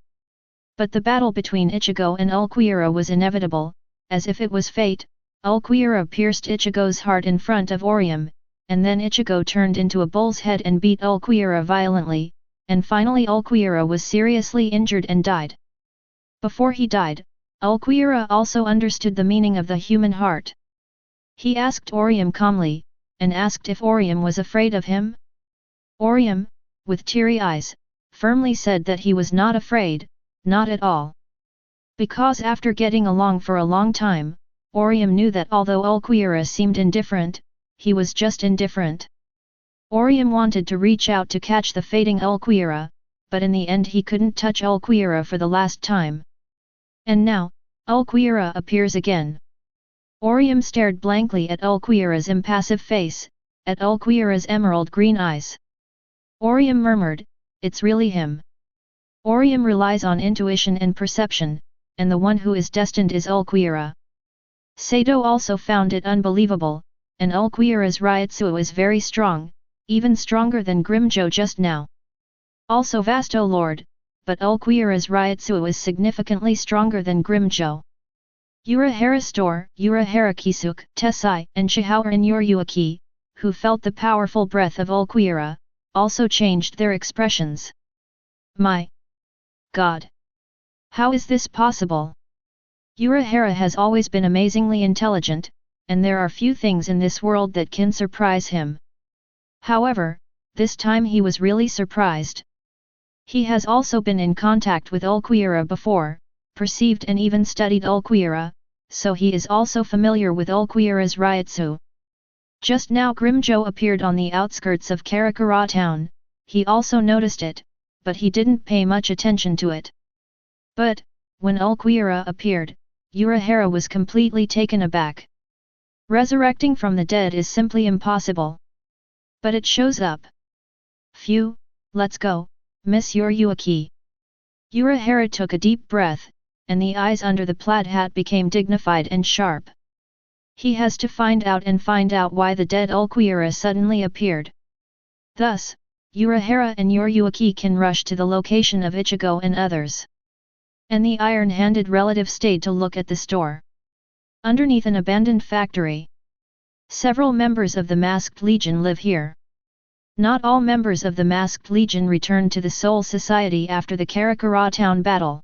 But the battle between Ichigo and Ulquiorra was inevitable, as if it was fate. Ulquiorra pierced Ichigo's heart in front of Orium, and then Ichigo turned into a bull's head and beat Ulquiorra violently, and finally Ulquiorra was seriously injured and died. Before he died, Ulquiorra also understood the meaning of the human heart. He asked Orium calmly, and asked if Orium was afraid of him. Orium, with teary eyes, firmly said that he was not afraid, not at all. Because after getting along for a long time, Orium knew that although Ulquiorra seemed indifferent, he was just indifferent. Orium wanted to reach out to catch the fading Ulquiorra, but in the end he couldn't touch Ulquiorra for the last time. And now, Ulquiorra appears again. Orium stared blankly at Ulquiorra's impassive face, at Ulquiorra's emerald green eyes. Orium murmured, "It's really him." Orium relies on intuition and perception, and the one who is destined is Ulquiorra. Sato also found it unbelievable, and Ulquiorra's Ryutsu is very strong, even stronger than Grimjo just now. Also Vasto Lord, but Ulquiorra's Ryutsu is significantly stronger than Grimjo. Urahara Store, Urahara Kisuk, Tessai, and Chihauer and Uryuaki, who felt the powerful breath of Ulquiorra, also changed their expressions. My God! How is this possible? Urahara has always been amazingly intelligent, and there are few things in this world that can surprise him. However, this time he was really surprised. He has also been in contact with Ulquiorra before, perceived and even studied Ulquiorra, so he is also familiar with Ulquiorra's Ryutsu. Just now Grimjo appeared on the outskirts of Karakura town, he also noticed it, but he didn't pay much attention to it. But, when Ulquiorra appeared, Urahara was completely taken aback. Resurrecting from the dead is simply impossible. But it shows up. Phew, let's go, Miss Yuruaki. Uruhara took a deep breath, and the eyes under the plaid hat became dignified and sharp. He has to find out why the dead Ulquiorra suddenly appeared. Thus, Uruhara and Yuruaki can rush to the location of Ichigo and others. And the iron-handed relative stayed to look at the store. Underneath an abandoned factory. Several members of the Masked Legion live here. Not all members of the Masked Legion returned to the Soul Society after the Karakura town battle.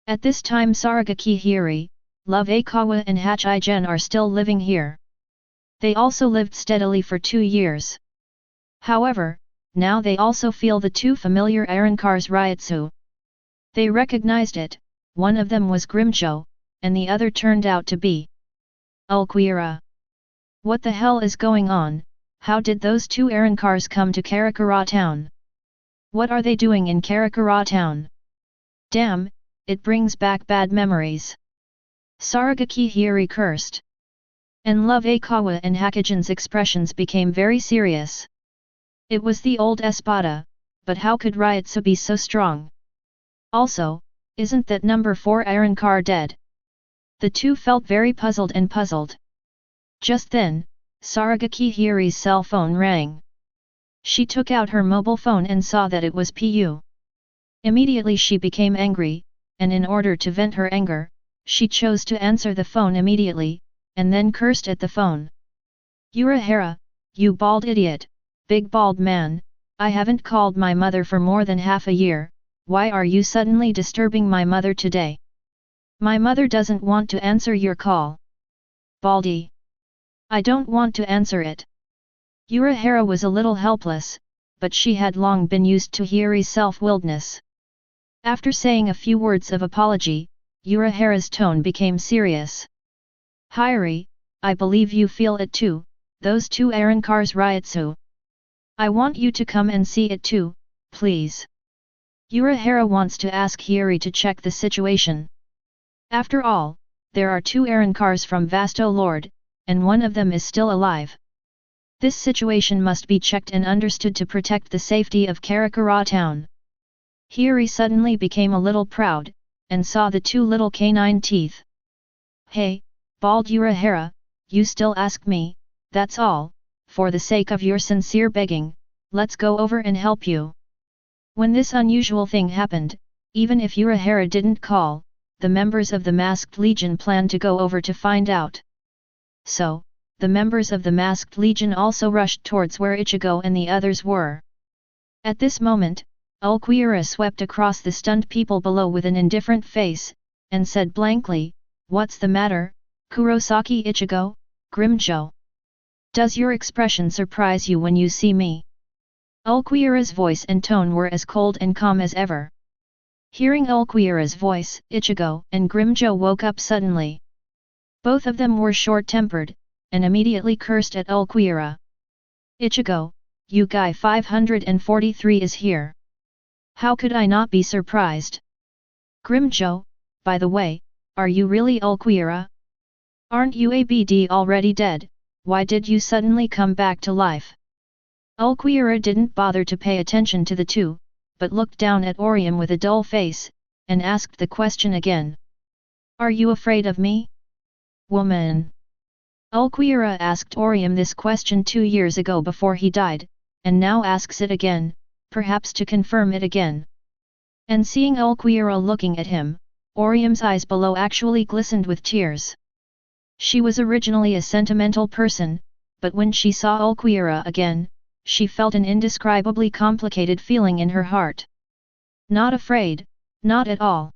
At this time Saragaki Hiri, Love Aikawa and Hatch Aizen are still living here. They also lived steadily for 2 years. However, now they also feel the two familiar Ironcar's Ryutsu. They recognized it, one of them was Grimjo, and the other turned out to be Ulquiorra. What the hell is going on? How did those two Ironcars come to Karakura town? What are they doing in Karakura town? Damn, it brings back bad memories. Saragaki Hiri cursed. And Love Aikawa and Hakujen's expressions became very serious. It was the old Espada, but how could Ryutsu be so strong? Also, isn't that number 4 Ironcar dead? The two felt very puzzled. Just then, Saragaki Hiri's cell phone rang. She took out her mobile phone and saw that it was Pu. Immediately she became angry, and in order to vent her anger, she chose to answer the phone immediately, and then cursed at the phone. Uruhara, you bald idiot, big bald man, I haven't called my mother for more than half a year, why are you suddenly disturbing my mother today? My mother doesn't want to answer your call. Baldy. I don't want to answer it. Uruhara was a little helpless, but she had long been used to Hiri's self-willedness. After saying a few words of apology, Uruhara's tone became serious. Hiri, I believe you feel it too, those two Ironcars Ryutsu. I want you to come and see it too, please. Uruhara wants to ask Hiri to check the situation. After all, there are two Ironcars from Vasto Lord, and one of them is still alive. This situation must be checked and understood to protect the safety of Karakura town. Hiri suddenly became a little proud, and saw the two little canine teeth. Hey, bald Uruhara, you still ask me, that's all, for the sake of your sincere begging, let's go over and help you. When this unusual thing happened, even if Uruhara didn't call, the members of the Masked Legion planned to go over to find out. So, the members of the Masked Legion also rushed towards where Ichigo and the others were. At this moment, Ulquiorra swept across the stunned people below with an indifferent face, and said blankly, What's the matter, Kurosaki Ichigo, Grimjo? Does your expression surprise you when you see me? Ulquiorra's voice and tone were as cold and calm as ever. Hearing Ulquiorra's voice, Ichigo and Grimjo woke up suddenly. Both of them were short-tempered, and immediately cursed at Ulquiorra. Ichigo, you guy 543 is here. How could I not be surprised? Grimjo, by the way, are you really Ulquiorra? Aren't you ABD already dead, why did you suddenly come back to life? Ulquiorra didn't bother to pay attention to the two, but looked down at Orium with a dull face, and asked the question again. Are you afraid of me? Woman. Ulquiorra asked Orium this question 2 years ago before he died, and now asks it again, perhaps to confirm it again. And seeing Ulquiorra looking at him, Orium's eyes below actually glistened with tears. She was originally a sentimental person, but when she saw Ulquiorra again, she felt an indescribably complicated feeling in her heart. Not afraid, not at all.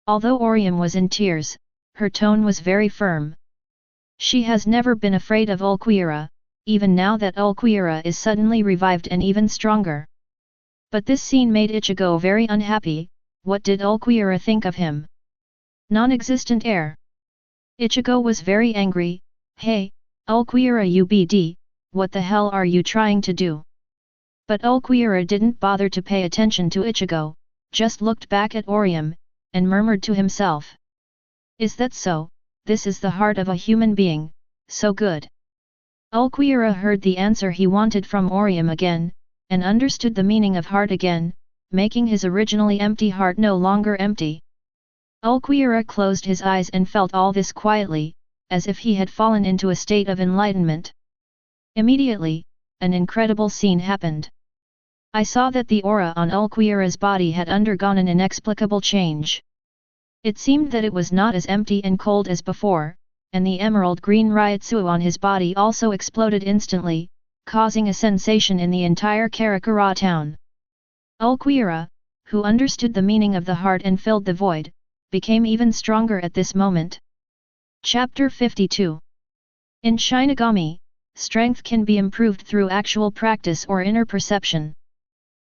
Although Orium was in tears, her tone was very firm. She has never been afraid of Ulquiorra, even now that Ulquiorra is suddenly revived and even stronger. But this scene made Ichigo very unhappy. What did Ulquiorra think of him? Non-existent heir. Ichigo was very angry. Hey, Ulquiorra UBD, what the hell are you trying to do? But Ulquiorra didn't bother to pay attention to Ichigo, just looked back at Orium, and murmured to himself. Is that so? This is the heart of a human being, so good. Ulquiorra heard the answer he wanted from Orium again, and understood the meaning of heart again, making his originally empty heart no longer empty. Ulquiorra closed his eyes and felt all this quietly, as if he had fallen into a state of enlightenment. Immediately, an incredible scene happened. I saw that the aura on Ulquiorra's body had undergone an inexplicable change. It seemed that it was not as empty and cold as before, and the emerald green Ryotsuo on his body also exploded instantly, causing a sensation in the entire Karakura town. Ulquiorra, who understood the meaning of the heart and filled the void, became even stronger at this moment. Chapter 52. In Shinigami, strength can be improved through actual practice or inner perception.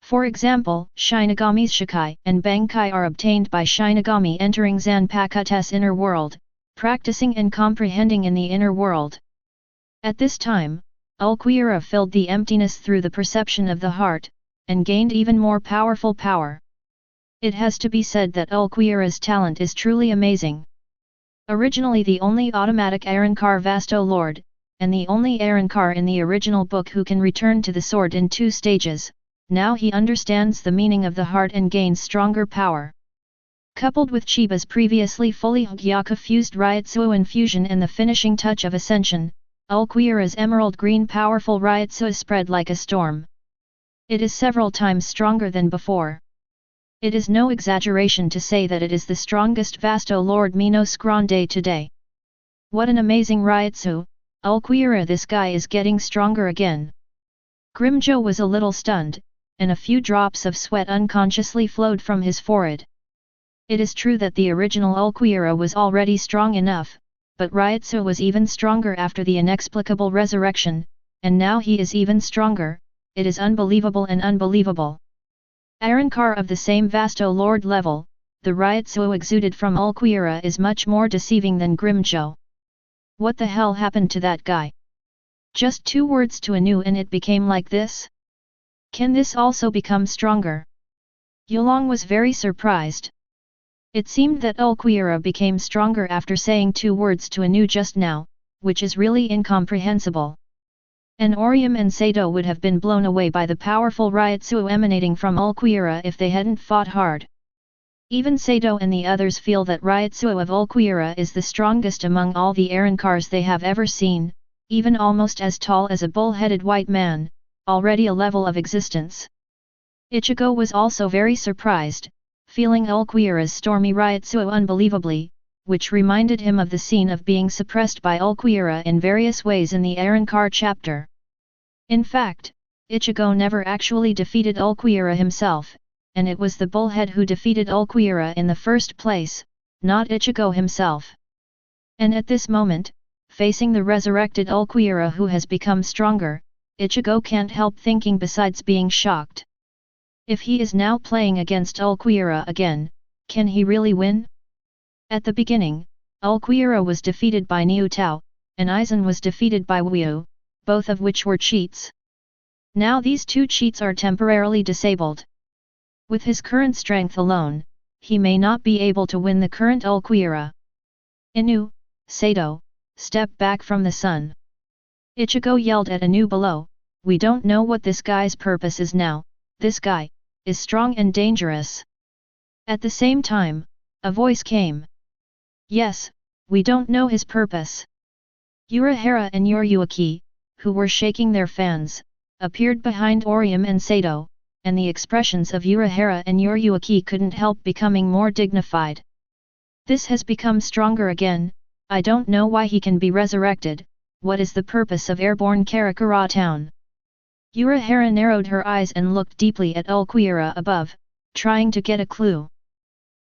For example, Shinigami's Shikai and Bankai are obtained by Shinigami entering Zanpakutō's inner world, practicing and comprehending in the inner world. At this time, Ulquiorra filled the emptiness through the perception of the heart, and gained even more powerful power. It has to be said that Ulquiorra's talent is truly amazing. Originally the only automatic Arankar Vasto Lord, and the only Arankar in the original book who can return to the sword in 2 stages, now he understands the meaning of the heart and gains stronger power. Coupled with Chiba's previously fully Hōgyoku fused Ryotsuo infusion and the finishing touch of ascension, Ulquiorra's emerald green powerful Ryotsuo spread like a storm. It is several times stronger than before. It is no exaggeration to say that it is the strongest Vasto Lord Minos Grande today. What an amazing Ryotsuo, Ulquiorra, this guy is getting stronger again. Grimmjow was a little stunned, and a few drops of sweat unconsciously flowed from his forehead. It is true that the original Ulquiorra was already strong enough, but Ryotsuo was even stronger after the inexplicable resurrection, and now he is even stronger. It is unbelievable and unbelievable. Arankar of the same Vasto Lord level, the Ryotsuo exuded from Ulquiorra is much more deceiving than Grimmjow. What the hell happened to that guy? Just 2 words to Anu and it became like this? Can this also become stronger? Yulong was very surprised. It seemed that Ulquiorra became stronger after saying 2 words to Anu just now, which is really incomprehensible. And Orium and Sato would have been blown away by the powerful Ryotsuo emanating from Ulquiorra if they hadn't fought hard. Even Sato and the others feel that Ryotsuo of Ulquiorra is the strongest among all the Arankars they have ever seen, even almost as tall as a bull-headed white man, already a level of existence. Ichigo was also very surprised, feeling Ulquiorra's stormy Ryotsuo unbelievably, which reminded him of the scene of being suppressed by Ulquiorra in various ways in the Arankar chapter. In fact, Ichigo never actually defeated Ulquiorra himself, and it was the bullhead who defeated Ulquiorra in the first place, not Ichigo himself. And at this moment, facing the resurrected Ulquiorra who has become stronger, Ichigo can't help thinking besides being shocked. If he is now playing against Ulquiorra again, can he really win? At the beginning, Ulquiorra was defeated by Niu Tao, and Aizen was defeated by Wu, both of which were cheats. Now these 2 cheats are temporarily disabled. With his current strength alone, he may not be able to win the current Ulquiorra. Inu, Sato, step back from the sun. Ichigo yelled at Anu below, we don't know what this guy's purpose is now, this guy is strong and dangerous. At the same time, a voice came. Yes, we don't know his purpose. Urahara and Yoriyuki, who were shaking their fans, appeared behind Orium and Sato, and the expressions of Urahara and Yoriyuki couldn't help becoming more dignified. This has become stronger again, I don't know why he can be resurrected, what is the purpose of airborne Karakura town? Urahara narrowed her eyes and looked deeply at Ulquiorra above, trying to get a clue.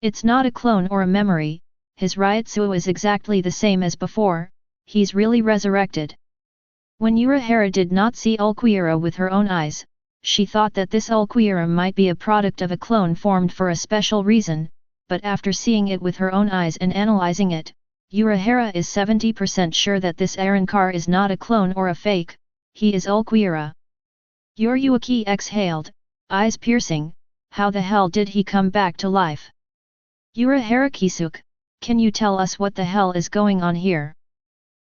It's not a clone or a memory, his Ryotsuo is exactly the same as before, he's really resurrected. When Urahara did not see Ulquiorra with her own eyes, she thought that this Ulquiorra might be a product of a clone formed for a special reason, but after seeing it with her own eyes and analyzing it, Urahara is 70% sure that this Arankar is not a clone or a fake, he is Ulquiorra. Yoriyuki exhaled, eyes piercing, how the hell did he come back to life? Urahara Kisuke, can you tell us what the hell is going on here?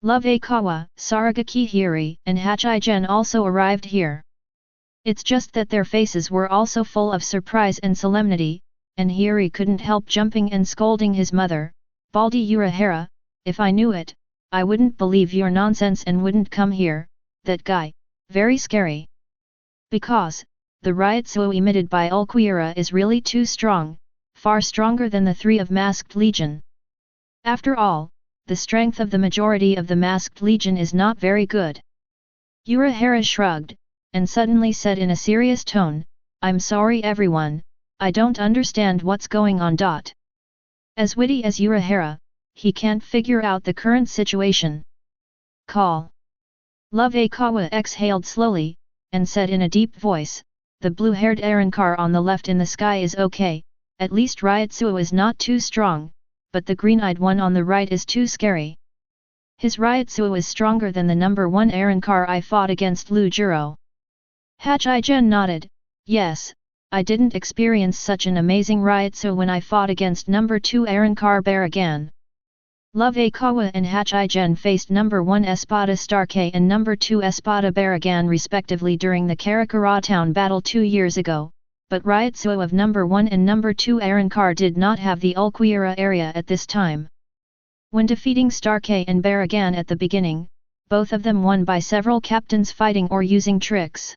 Love Aikawa, Saragaki Hiri and Hachai-gen also arrived here. It's just that their faces were also full of surprise and solemnity, and Hiri couldn't help jumping and scolding his mother, "Baldy Uruhara, if I knew it, I wouldn't believe your nonsense and wouldn't come here, that guy, very scary." Because, the Ryutsu emitted by Ulquiorra is really too strong, far stronger than the three of Masked Legion. After all, the strength of the majority of the Masked Legion is not very good. Uruhara shrugged, and suddenly said in a serious tone, "I'm sorry everyone, I don't understand what's going on. As witty as Uruhara, he can't figure out the current situation. Call." Love Akawa exhaled slowly, and said in a deep voice, "The blue-haired Arankar on the left in the sky is okay, at least Ryutsu is not too strong, but the green-eyed one on the right is too scary. His Ryutsu is stronger than the number 1 Arankar I fought against Lujuro." Hachijin nodded, "Yes, I didn't experience such an amazing Ryutsu when I fought against number 2 Arankar Baragan." Love Akawa and Hachijin faced number 1 Espada Starkei and number 2 Espada Baragan respectively during the Karakura town battle 2 years ago, but Ryutsu of number 1 and number 2 Arankar did not have the Ulquiorra area at this time. When defeating Starkei and Baragan at the beginning, both of them won by several captains fighting or using tricks.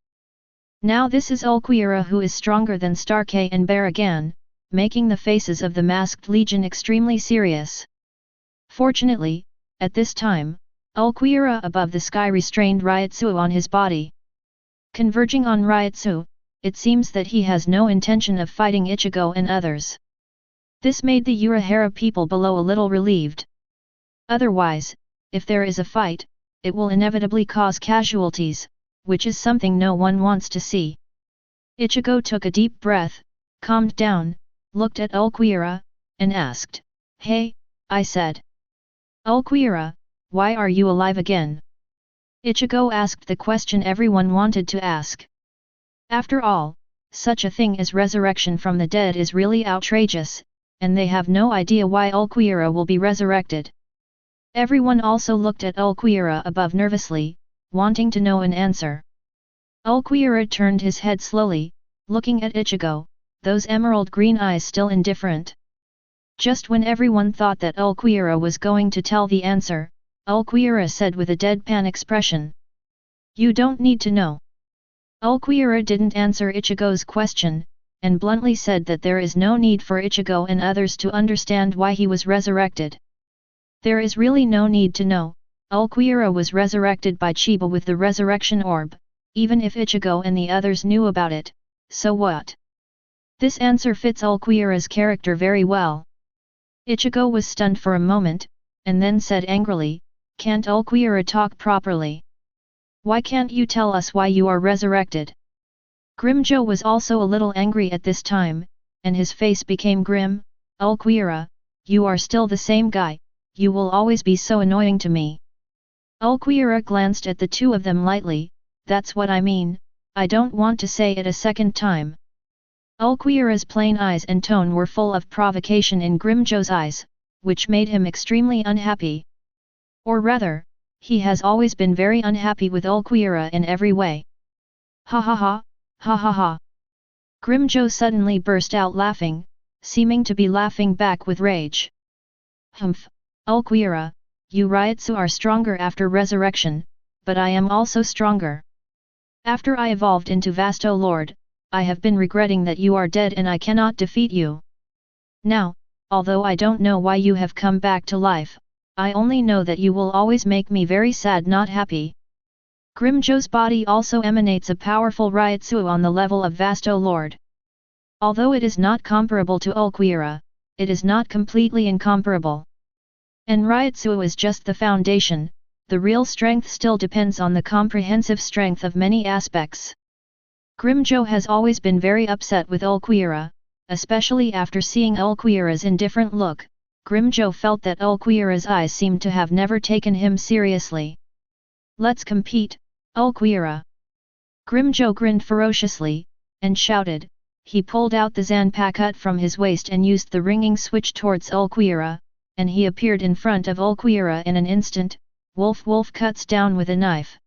Now this is Ulquiorra who is stronger than Starkei and Baragan, making the faces of the Masked Legion extremely serious. Fortunately, at this time, Ulquiorra above the sky restrained Ryutsu on his body. Converging on Ryutsu, it seems that he has no intention of fighting Ichigo and others. This made the Uruhara people below a little relieved. Otherwise, if there is a fight, it will inevitably cause casualties, which is something no one wants to see. Ichigo took a deep breath, calmed down, looked at Ulquiorra, and asked, "Hey," I said. "Ulquiorra, why are you alive again?" Ichigo asked the question everyone wanted to ask. After all, such a thing as resurrection from the dead is really outrageous, and they have no idea why Ulquiorra will be resurrected. Everyone also looked at Ulquiorra above nervously, wanting to know an answer. Ulquiorra turned his head slowly, looking at Ichigo, those emerald green eyes still indifferent. Just when everyone thought that Ulquiorra was going to tell the answer, Ulquiorra said with a deadpan expression, "You don't need to know." Ulquiorra didn't answer Ichigo's question, and bluntly said that there is no need for Ichigo and others to understand why he was resurrected. There is really no need to know. Ulquiorra was resurrected by Chiba with the resurrection orb, even if Ichigo and the others knew about it, so what? This answer fits Ulquiorra's character very well. Ichigo was stunned for a moment, and then said angrily, "Can't Ulquiorra talk properly? Why can't you tell us why you are resurrected?" Grimjo was also a little angry at this time, and his face became grim. "Ulquiorra, you are still the same guy, you will always be so annoying to me." Ulquiorra glanced at the two of them lightly, "That's what I mean, I don't want to say it a second time." Ulquiorra's plain eyes and tone were full of provocation in Grimjo's eyes, which made him extremely unhappy. Or rather, he has always been very unhappy with Ulquiorra in every way. "Ha ha ha, ha ha ha." Grimjo suddenly burst out laughing, seeming to be laughing back with rage. "Humph, Ulquiorra, you Ryutsu are stronger after resurrection, but I am also stronger. After I evolved into Vasto Lord, I have been regretting that you are dead and I cannot defeat you. Now, although I don't know why you have come back to life, I only know that you will always make me very sad, not happy." Grimjo's body also emanates a powerful Ryutsu on the level of Vasto Lord. Although it is not comparable to Ulquiorra, it is not completely incomparable. And Ryutsu is just the foundation, the real strength still depends on the comprehensive strength of many aspects. Grimjo has always been very upset with Ulquiorra, especially after seeing Ulquiorra's indifferent look. Grimjo felt that Ulquiorra's eyes seemed to have never taken him seriously. "Let's compete, Ulquiorra." Grimjo grinned ferociously, and shouted. He pulled out the Zanpakutō from his waist and used the ringing switch towards Ulquiorra, and he appeared in front of Ulquiorra in an instant. Wolf cuts down with a knife.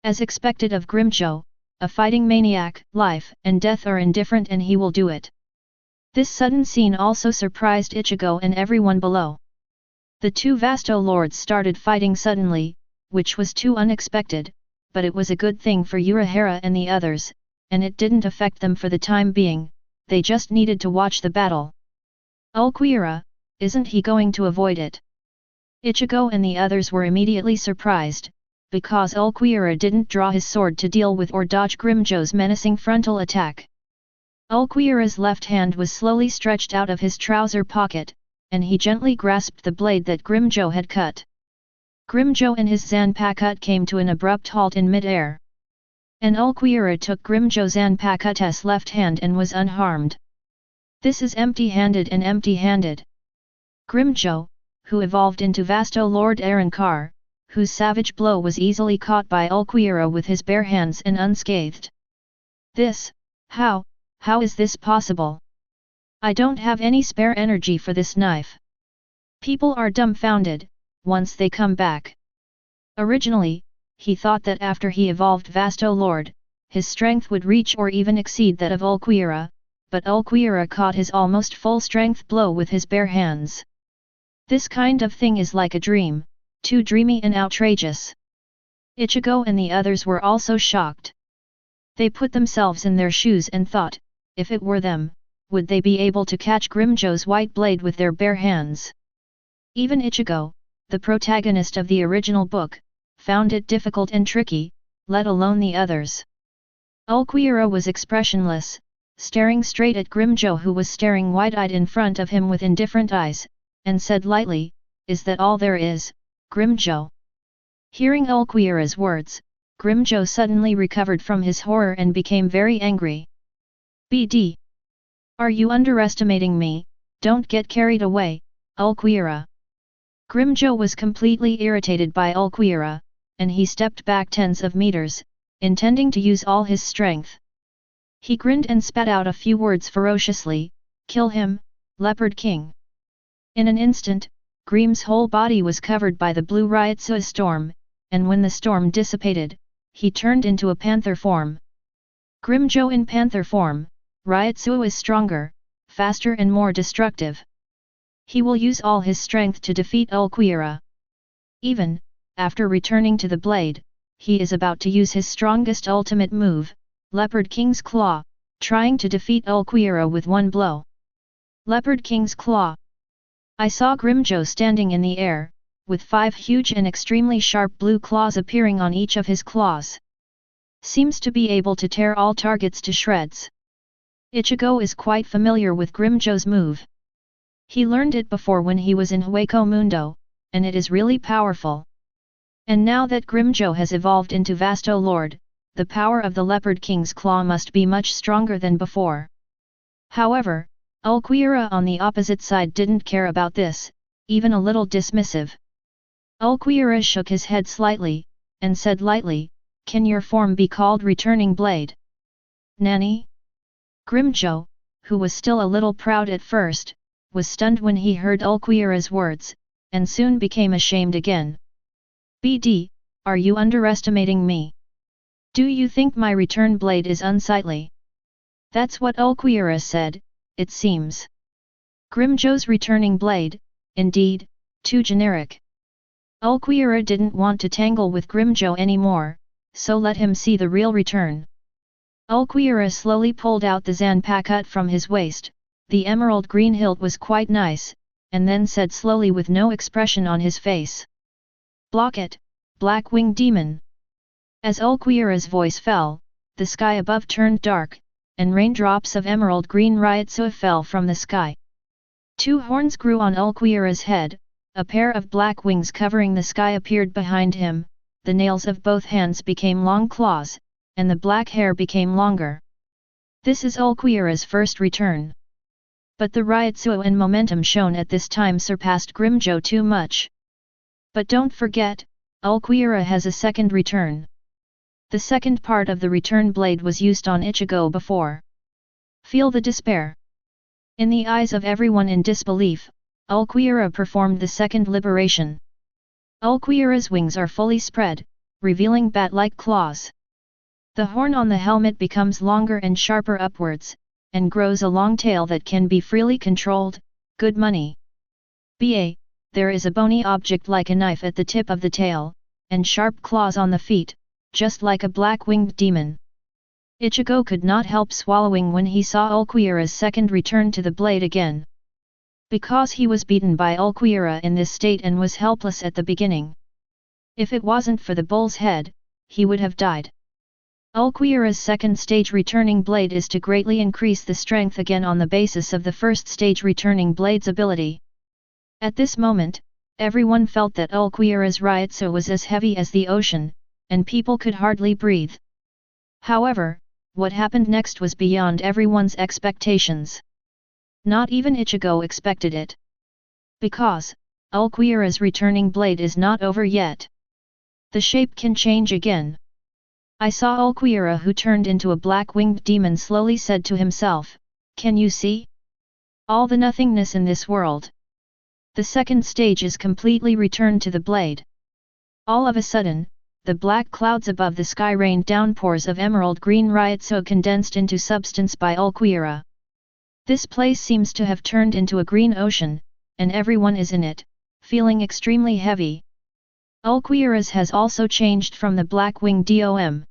As expected of Grimjo, a fighting maniac, life and death are indifferent and he will do it. This sudden scene also surprised Ichigo and everyone below. The two Vasto lords started fighting suddenly, which was too unexpected, but it was a good thing for Urahara and the others, and it didn't affect them for the time being, they just needed to watch the battle. Ulquiorra, isn't he going to avoid it? Ichigo and the others were immediately surprised, because Ulquiorra didn't draw his sword to deal with or dodge Grimjo's menacing frontal attack. Ulquiorra's left hand was slowly stretched out of his trouser pocket, and he gently grasped the blade that Grimjo had cut. Grimjo and his Zanpakutō came to an abrupt halt in mid-air. And Ulquiorra took Grimjo Zanpakutō's left hand and was unharmed. This is empty-handed and empty-handed. Grimjo, who evolved into Vasto Lord Arankar, whose savage blow was easily caught by Ulquiorra with his bare hands and unscathed. This, how is this possible? I don't have any spare energy for this knife. People are dumbfounded, once they come back. Originally, he thought that after he evolved Vasto Lord, his strength would reach or even exceed that of Ulquiorra, but Ulquiorra caught his almost full-strength blow with his bare hands. This kind of thing is like a dream, too dreamy and outrageous. Ichigo and the others were also shocked. They put themselves in their shoes and thought, if it were them, would they be able to catch Grimjo's white blade with their bare hands? Even Ichigo, the protagonist of the original book, found it difficult and tricky, let alone the others. Ulquiorra was expressionless, staring straight at Grimjo, who was staring wide-eyed in front of him with indifferent eyes, and said lightly, "Is that all there is, Grimjo?" Hearing Ulquiorra's words, Grimjo suddenly recovered from his horror and became very angry. "BD! Are you underestimating me? Don't get carried away, Ulquiorra." Grimjo was completely irritated by Ulquiorra, and he stepped back tens of meters, intending to use all his strength. He grinned and spat out a few words ferociously, "Kill him, Leopard King." In an instant, Grim's whole body was covered by the blue Ryutsui storm, and when the storm dissipated, he turned into a panther form. Grimjo in panther form, Ryutsui is stronger, faster and more destructive. He will use all his strength to defeat Ulquiorra. Even, after returning to the blade, he is about to use his strongest ultimate move, Leopard King's Claw, trying to defeat Ulquiorra with one blow. Leopard King's Claw. I saw Grimjo standing in the air, with 5 huge and extremely sharp blue claws appearing on each of his claws. Seems to be able to tear all targets to shreds. Ichigo is quite familiar with Grimjo's move. He learned it before when he was in Hueco Mundo, and it is really powerful. And now that Grimjo has evolved into Vasto Lord, the power of the Leopard King's Claw must be much stronger than before. However, Ulquiorra on the opposite side didn't care about this, even a little dismissive. Ulquiorra shook his head slightly, and said lightly, "Can your form be called Returning Blade?" "Nanny?" Grimjo, who was still a little proud at first, was stunned when he heard Ulquiorra's words, and soon became ashamed again. "BD, are you underestimating me? Do you think my return blade is unsightly?" That's what Ulquiorra said, it seems. Grimjo's returning blade, indeed, too generic. Ulquiorra didn't want to tangle with Grimjo anymore, so let him see the real return. Ulquiorra slowly pulled out the Zanpakutō from his waist, the emerald green hilt was quite nice, and then said slowly with no expression on his face. "Block it, Black Wing Demon." As Ulquiorra's voice fell, the sky above turned dark, and raindrops of emerald green Ryutsui fell from the sky. 2 horns grew on Ulquiorra's head, a pair of black wings covering the sky appeared behind him, the nails of both hands became long claws, and the black hair became longer. This is Ulquiorra's first return. But the Ryutsui and momentum shown at this time surpassed Grimjo too much. But don't forget, Ulquiorra has a second return. The second part of the return blade was used on Ichigo before. Feel the despair. In the eyes of everyone in disbelief, Ulquiorra performed the second liberation. Ulquiorra's wings are fully spread, revealing bat-like claws. The horn on the helmet becomes longer and sharper upwards, and grows a long tail that can be freely controlled. Good money. There is a bony object like a knife at the tip of the tail, and sharp claws on the feet, just like a black-winged demon. Ichigo could not help swallowing when he saw Ulquiorra's second return to the blade again. Because he was beaten by Ulquiorra in this state and was helpless at the beginning. If it wasn't for the bull's head, he would have died. Ulquiorra's second stage returning blade is to greatly increase the strength again on the basis of the first stage returning blade's ability. At this moment, everyone felt that Ulquiorra's Ryutsu was as heavy as the ocean, and people could hardly breathe. However, what happened next was beyond everyone's expectations. Not even Ichigo expected it. Because, Ulquiorra's returning blade is not over yet. The shape can change again. I saw Ulquiorra, who turned into a black-winged demon, slowly said to himself, "Can you see? All the nothingness in this world. The second stage is completely returned to the blade." All of a sudden, the black clouds above the sky rained downpours of emerald green Ryutsu condensed into substance by Ulquiorra. This place seems to have turned into a green ocean, and everyone is in it, feeling extremely heavy. Ulquiorra's has also changed from the black-winged dom.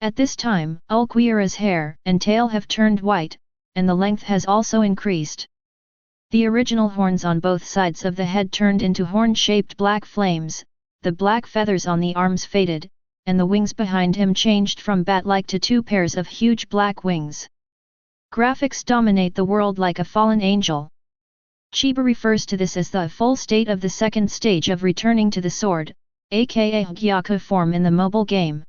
At this time, Ulquiorra's hair and tail have turned white, and the length has also increased. The original horns on both sides of the head turned into horn-shaped black flames, the black feathers on the arms faded, and the wings behind him changed from bat-like to two pairs of huge black wings. Graphics dominate the world like a fallen angel. Chiba refers to this as the full state of the second stage of returning to the sword, aka Hōgyoku form in the mobile game.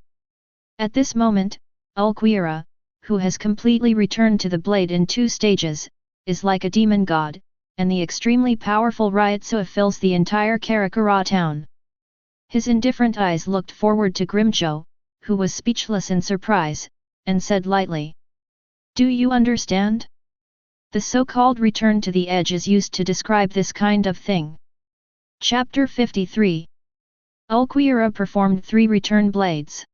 At this moment, Ulquiorra, who has completely returned to the blade in 2 stages, is like a demon god, and the extremely powerful Ryutsu fills the entire Karakura town. His indifferent eyes looked forward to Grimmjow, who was speechless in surprise, and said lightly, "Do you understand? The so-called return to the edge is used to describe this kind of thing." Chapter 53. Ulquiorra performed 3 return blades.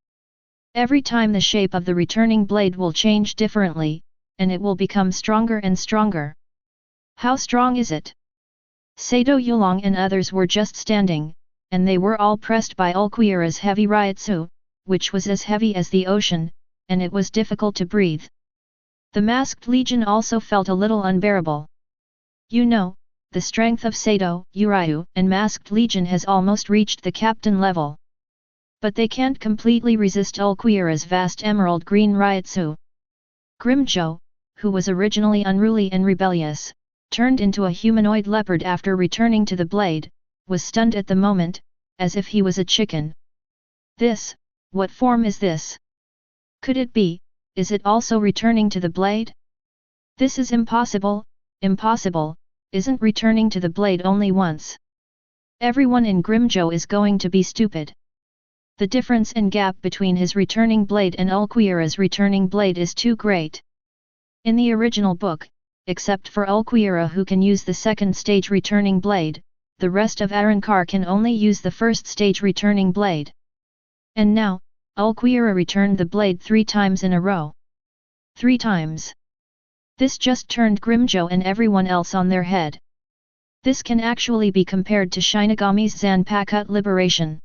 Every time the shape of the returning blade will change differently, and it will become stronger and stronger. How strong is it? Sato Yulong and others were just standing, and they were all pressed by Ulquiorra's heavy Ryutsu, which was as heavy as the ocean, and it was difficult to breathe. The masked legion also felt a little unbearable. You know, the strength of Sato, Uryu, and masked legion has almost reached the captain level. But they can't completely resist Ulquiorra's vast emerald green Ryutsu. Grimmjow, who was originally unruly and rebellious, turned into a humanoid leopard after returning to the blade, was stunned at the moment, as if he was a chicken. What form is this? Could it be, is it also returning to the blade? This is impossible, isn't returning to the blade only once. Everyone in Grimmjow is going to be stupid. The difference and gap between his returning blade and Ulquiorra's returning blade is too great. In the original book, except for Ulquiorra who can use the second stage returning blade, the rest of Arrancar can only use the first stage returning blade. And now, Ulquiorra returned the blade 3 times in a row. 3 times. This just turned Grimmjow and everyone else on their head. This can actually be compared to Shinigami's Zanpakutō liberation.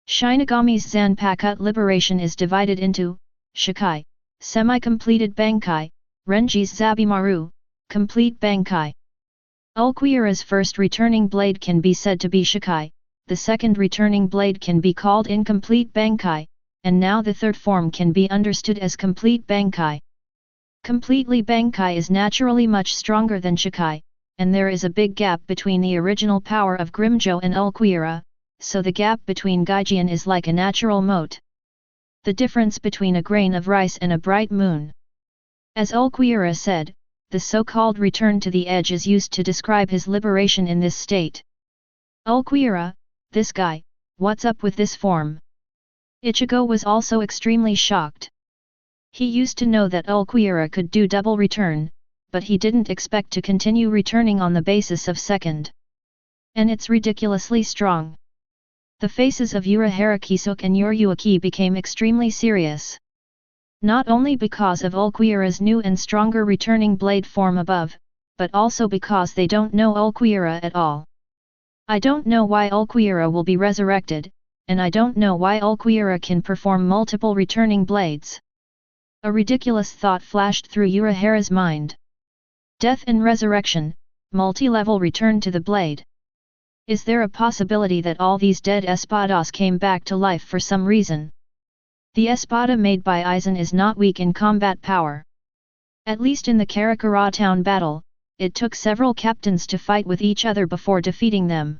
Shinigami's Zanpakutō liberation is divided into Shikai, semi-completed Bankai, Renji's Zabimaru, complete Bankai. Ulquiorra's first returning blade can be said to be Shikai, the second returning blade can be called incomplete Bankai, and now the third form can be understood as complete Bankai. Completely Bankai is naturally much stronger than Shikai, and there is a big gap between the original power of Grimmjow and Ulquiorra, so the gap between Gaijin is like a natural moat. The difference between a grain of rice and a bright moon. As Ulquiorra said, the so-called return to the edge is used to describe his liberation in this state. Ulquiorra, this guy, what's up with this form? Ichigo was also extremely shocked. He used to know that Ulquiorra could do double return, but he didn't expect to continue returning on the basis of second. And it's ridiculously strong. The faces of Urahara Kisuk and Uryuaki became extremely serious. Not only because of Ulquiorra's new and stronger returning blade form above, but also because they don't know Ulquiorra at all. I don't know why Ulquiorra will be resurrected, and I don't know why Ulquiorra can perform multiple returning blades. A ridiculous thought flashed through Unohana's mind. Death and resurrection, multi-level return to the blade. Is there a possibility that all these dead espadas came back to life for some reason? The espada made by Aizen is not weak in combat power. At least in the Karakura town battle, it took several captains to fight with each other before defeating them.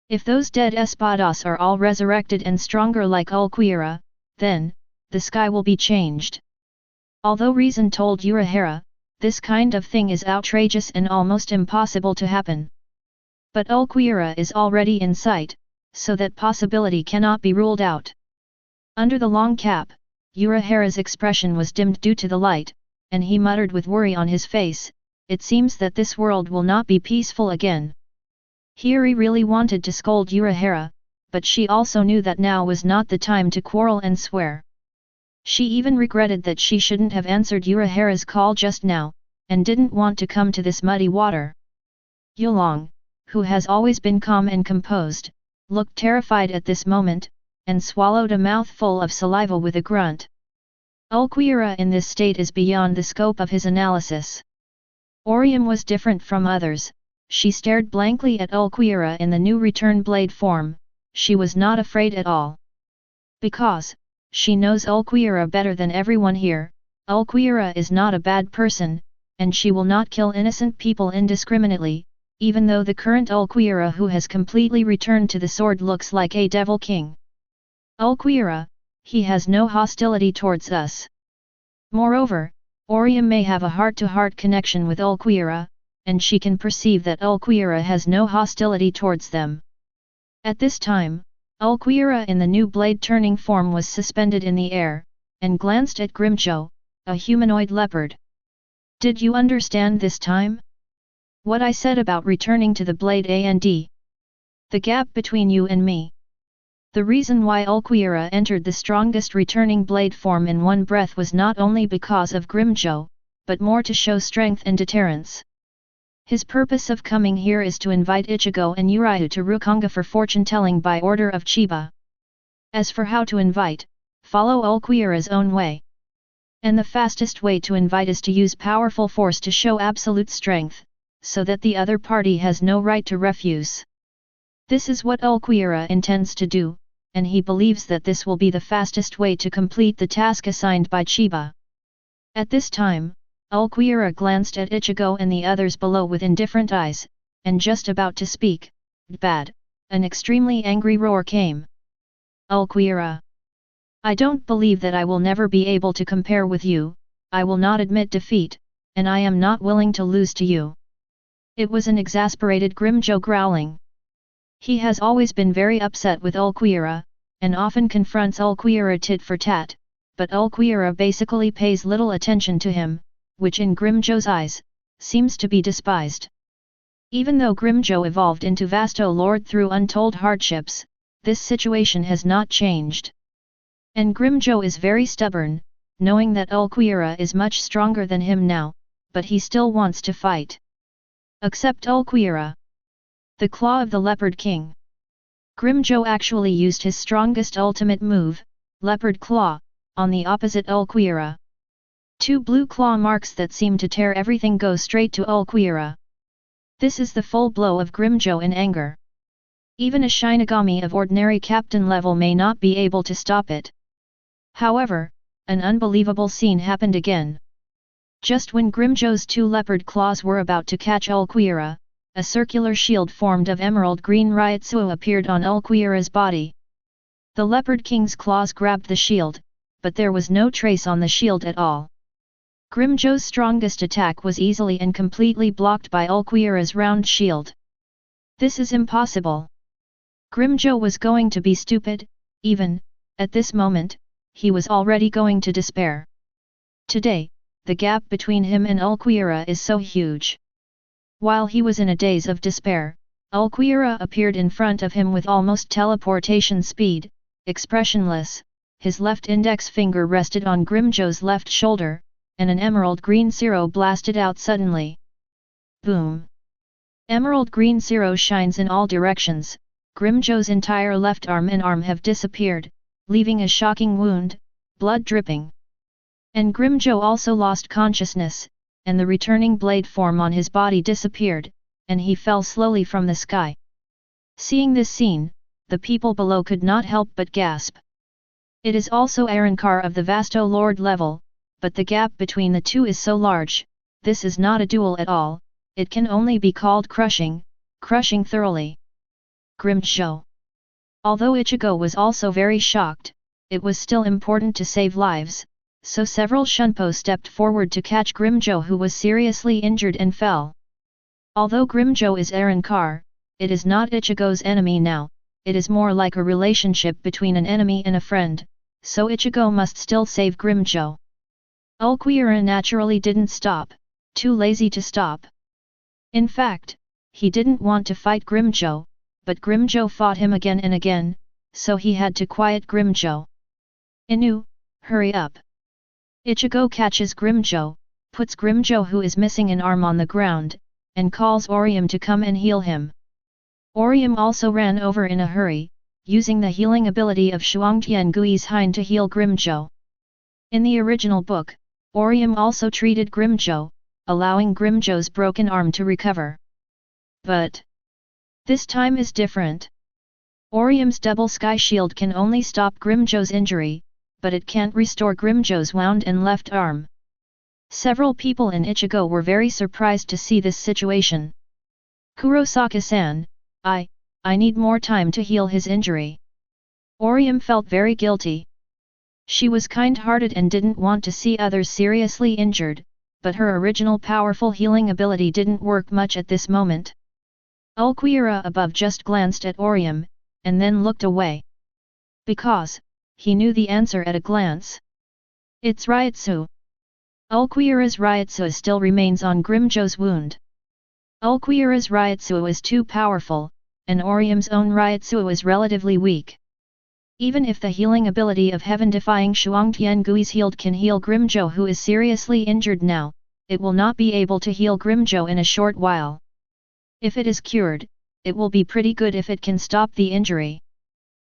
If those dead espadas are all resurrected and stronger like Ulquiorra, then, the sky will be changed. Although reason told Unohana, this kind of thing is outrageous and almost impossible to happen. But Ulquiorra is already in sight, so that possibility cannot be ruled out. Under the long cap, Unohana's expression was dimmed due to the light, and he muttered with worry on his face, "It seems that this world will not be peaceful again." Hiri really wanted to scold Unohana, but she also knew that now was not the time to quarrel and swear. She even regretted that she shouldn't have answered Unohana's call just now, and didn't want to come to this muddy water. Yulong, who has always been calm and composed, looked terrified at this moment, and swallowed a mouthful of saliva with a grunt. Ulquiorra in this state is beyond the scope of his analysis. Orium was different from others. She stared blankly at Ulquiorra in the new return blade form. She was not afraid at all. Because, she knows Ulquiorra better than everyone here. Ulquiorra is not a bad person, and she will not kill innocent people indiscriminately, even though the current Ulquiorra who has completely returned to the sword looks like a devil king. Ulquiorra, he has no hostility towards us. Moreover, Orium may have a heart-to-heart connection with Ulquiorra, and she can perceive that Ulquiorra has no hostility towards them. At this time, Ulquiorra in the new blade-turning form was suspended in the air, and glanced at Grimjo, a humanoid leopard. "Did you understand this time? What I said about returning to the blade and the gap between you and me. The reason why Ulquiorra entered the strongest returning blade form in one breath was not only because of Grimjo, but more to show strength and deterrence. His purpose of coming here is to invite Ichigo and Uryu to Rukongai for fortune-telling by order of Chiba. As for how to invite, follow Ulquiorra's own way. And the fastest way to invite is to use powerful force to show absolute strength, so that the other party has no right to refuse. This is what Ulquiorra intends to do, and he believes that this will be the fastest way to complete the task assigned by Chiba." At this time, Ulquiorra glanced at Ichigo and the others below with indifferent eyes, and just about to speak, "Bad!" an extremely angry roar came. "Ulquiorra! I don't believe that I will never be able to compare with you. I will not admit defeat, and I am not willing to lose to you." It was an exasperated Grimjo growling. He has always been very upset with Ulquiorra, and often confronts Ulquiorra tit for tat, but Ulquiorra basically pays little attention to him, which in Grimjo's eyes, seems to be despised. Even though Grimjo evolved into Vasto Lord through untold hardships, this situation has not changed. And Grimjo is very stubborn, knowing that Ulquiorra is much stronger than him now, but he still wants to fight. Except Ulquiorra. The Claw of the Leopard King. Grimjo actually used his strongest ultimate move, Leopard Claw, on the opposite Ulquiorra. Two blue claw marks that seem to tear everything go straight to Ulquiorra. This is the full blow of Grimjo in anger. Even a Shinigami of ordinary captain level may not be able to stop it. However, an unbelievable scene happened again. Just when Grimjo's two leopard claws were about to catch Ulquiorra, a circular shield formed of emerald green Ryutsu appeared on Ulquiorra's body. The Leopard King's claws grabbed the shield, but there was no trace on the shield at all. Grimjo's strongest attack was easily and completely blocked by Ulquiorra's round shield. This is impossible. Grimjo was going to be stupid, even, at this moment, he was already going to despair. Today, the gap between him and Ulquiorra is so huge. While he was in a daze of despair, Ulquiorra appeared in front of him with almost teleportation speed, expressionless, his left index finger rested on Grimjo's left shoulder, and an emerald green zero blasted out suddenly. Boom! Emerald green zero shines in all directions. Grimjo's entire left arm and arm have disappeared, leaving a shocking wound, blood dripping. And Grimjo also lost consciousness, and the returning blade form on his body disappeared, and he fell slowly from the sky. Seeing this scene, the people below could not help but gasp. It is also Arankar of the Vasto Lord level, but the gap between the two is so large, this is not a duel at all, it can only be called crushing thoroughly. Grimjo. Although Ichigo was also very shocked, it was still important to save lives, so several Shunpo stepped forward to catch Grimjo, who was seriously injured and fell. Although Grimjo is Arankar, it is not Ichigo's enemy now, it is more like a relationship between an enemy and a friend, so Ichigo must still save Grimjo. Ulquiorra naturally didn't stop, too lazy to stop. In fact, he didn't want to fight Grimjo, but Grimjo fought him again and again, so he had to quiet Grimjo. Inu, hurry up! Ichigo catches Grimjo, puts Grimjo, who is missing an arm, on the ground, and calls Orium to come and heal him. Orium also ran over in a hurry, using the healing ability of Shuangtiangui's Hein to heal Grimjo. In the original book, Orium also treated Grimjo, allowing Grimjo's broken arm to recover. But this time is different. Orium's double sky shield can only stop Grimjo's injury, but it can't restore Grimjo's wound and left arm. Several people in Ichigo were very surprised to see this situation. Kurosaki-san, I need more time to heal his injury. Orium felt very guilty. She was kind-hearted and didn't want to see others seriously injured, but her original powerful healing ability didn't work much at this moment. Ulquiorra above just glanced at Orium, and then looked away. Because he knew the answer at a glance. It's Ryutsu. Ulquiorra's Ryutsu still remains on Grimjo's wound. Ulquiorra's Ryutsu is too powerful, and Orium's own Ryutsu is relatively weak. Even if the healing ability of heaven-defying Shuangtiangui's healed can heal Grimjo, who is seriously injured now, it will not be able to heal Grimjo in a short while. If it is cured, it will be pretty good if it can stop the injury.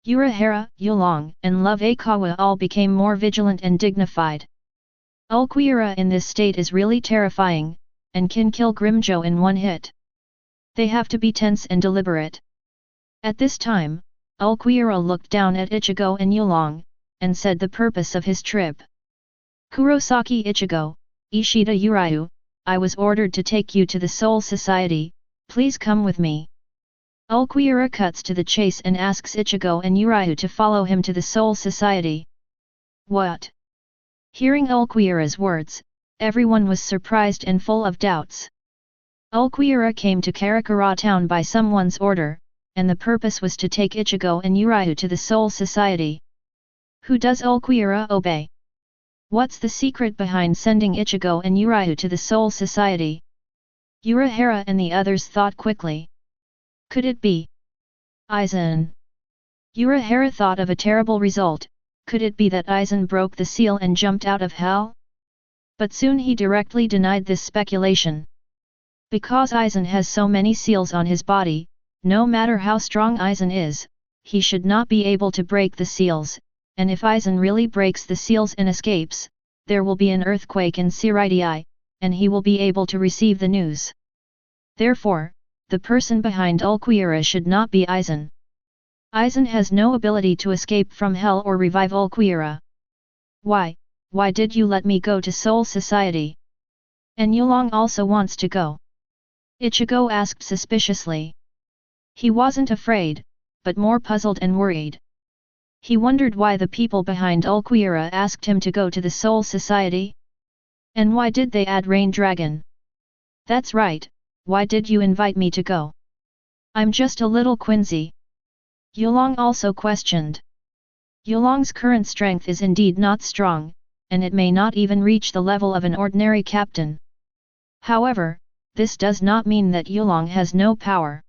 Urahara, Yulong, and Love Aikawa all became more vigilant and dignified. Ulquiorra in this state is really terrifying, and can kill Grimjo in one hit. They have to be tense and deliberate. At this time, Ulquiorra looked down at Ichigo and Yulong, and said the purpose of his trip. Kurosaki Ichigo, Ishida Uryu, I was ordered to take you to the Soul Society, please come with me. Ulquiorra cuts to the chase and asks Ichigo and Uryu to follow him to the Soul Society. What? Hearing Ulquiorra's words, everyone was surprised and full of doubts. Ulquiorra came to Karakura town by someone's order, and the purpose was to take Ichigo and Uryu to the Soul Society. Who does Ulquiorra obey? What's the secret behind sending Ichigo and Uryu to the Soul Society? Urahara and the others thought quickly. Could it be Aizen? Urahara thought of a terrible result. Could it be that Aizen broke the seal and jumped out of hell? But soon he directly denied this speculation. Because Aizen has so many seals on his body, no matter how strong Aizen is, he should not be able to break the seals, and if Aizen really breaks the seals and escapes, there will be an earthquake in Siritii, and he will be able to receive the news. Therefore, the person behind Ulquiorra should not be Aizen. Aizen has no ability to escape from hell or revive Ulquiorra. Why did you let me go to Soul Society? And Yulong also wants to go. Ichigo asked suspiciously. He wasn't afraid, but more puzzled and worried. He wondered why the people behind Ulquiorra asked him to go to the Soul Society. And why did they add Rain Dragon? That's right, why did you invite me to go? I'm just a little Quincy. Yulong also questioned. Yulong's current strength is indeed not strong, and it may not even reach the level of an ordinary captain. However, this does not mean that Yulong has no power.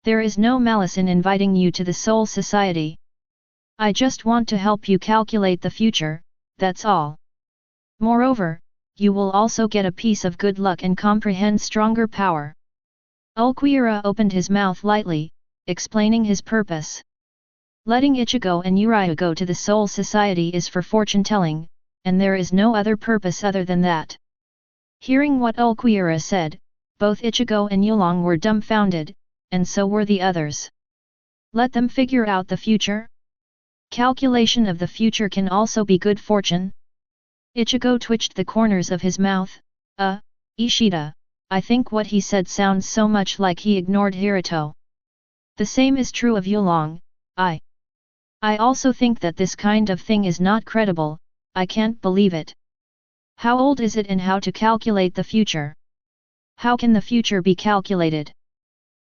There is no malice in inviting you to the Soul Society. I just want to help you calculate the future, that's all. Moreover, you will also get a piece of good luck and comprehend stronger power. Ulquiorra opened his mouth lightly, explaining his purpose. Letting Ichigo and Uriah go to the Soul Society is for fortune-telling, and there is no other purpose other than that. Hearing what Ulquiorra said, both Ichigo and Yulong were dumbfounded, and so were the others. Let them figure out the future? Calculation of the future can also be good fortune? Ichigo twitched the corners of his mouth. Ishida, I think what he said sounds so much like he ignored Hiruto. The same is true of Yulong. I also think that this kind of thing is not credible, I can't believe it. How old is it and how to calculate the future? How can the future be calculated?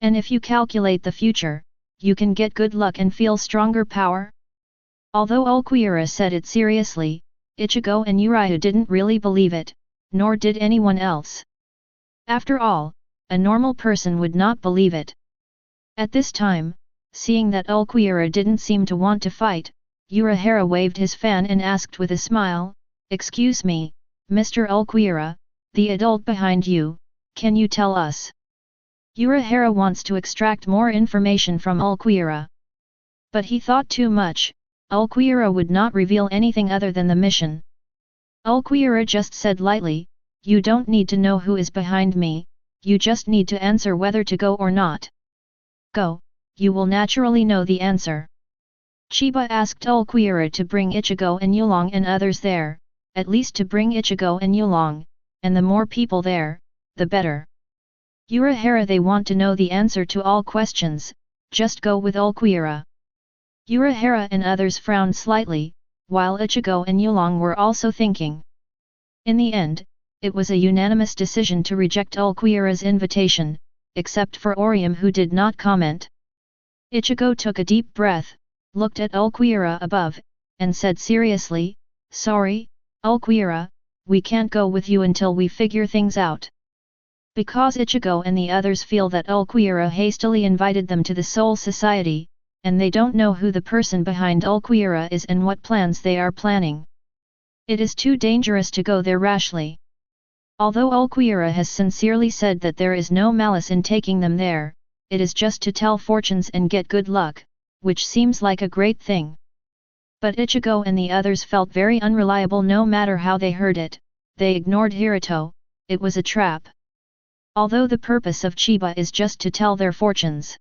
And if you calculate the future, you can get good luck and feel stronger power? Although Ulquiorra said it seriously, Ichigo and Uriah didn't really believe it, nor did anyone else. After all, a normal person would not believe it. At this time, seeing that Ulquiorra didn't seem to want to fight, Urahara waved his fan and asked with a smile, "Excuse me, Mr. Ulquiorra, the adult behind you, can you tell us?" Urahara wants to extract more information from Ulquiorra. But he thought too much, Ulquiorra would not reveal anything other than the mission. Ulquiorra just said lightly, "You don't need to know who is behind me, you just need to answer whether to go or not. Go, you will naturally know the answer." Chiba asked Ulquiorra to bring Ichigo and Yulong and others there, at least to bring Ichigo and Yulong, and the more people there, the better. Urahara, they want to know the answer to all questions, just go with Ulquiorra. Urahara and others frowned slightly, while Ichigo and Yulong were also thinking. In the end, it was a unanimous decision to reject Ulquiorra's invitation, except for Orium, who did not comment. Ichigo took a deep breath, looked at Ulquiorra above, and said seriously, "Sorry, Ulquiorra, we can't go with you until we figure things out." Because Ichigo and the others feel that Ulquiorra hastily invited them to the Soul Society, and they don't know who the person behind Ulquiorra is and what plans they are planning. It is too dangerous to go there rashly. Although Ulquiorra has sincerely said that there is no malice in taking them there, it is just to tell fortunes and get good luck, which seems like a great thing. But Ichigo and the others felt very unreliable no matter how they heard it, they ignored Hiruto, it was a trap. Although the purpose of Chiba is just to tell their fortunes.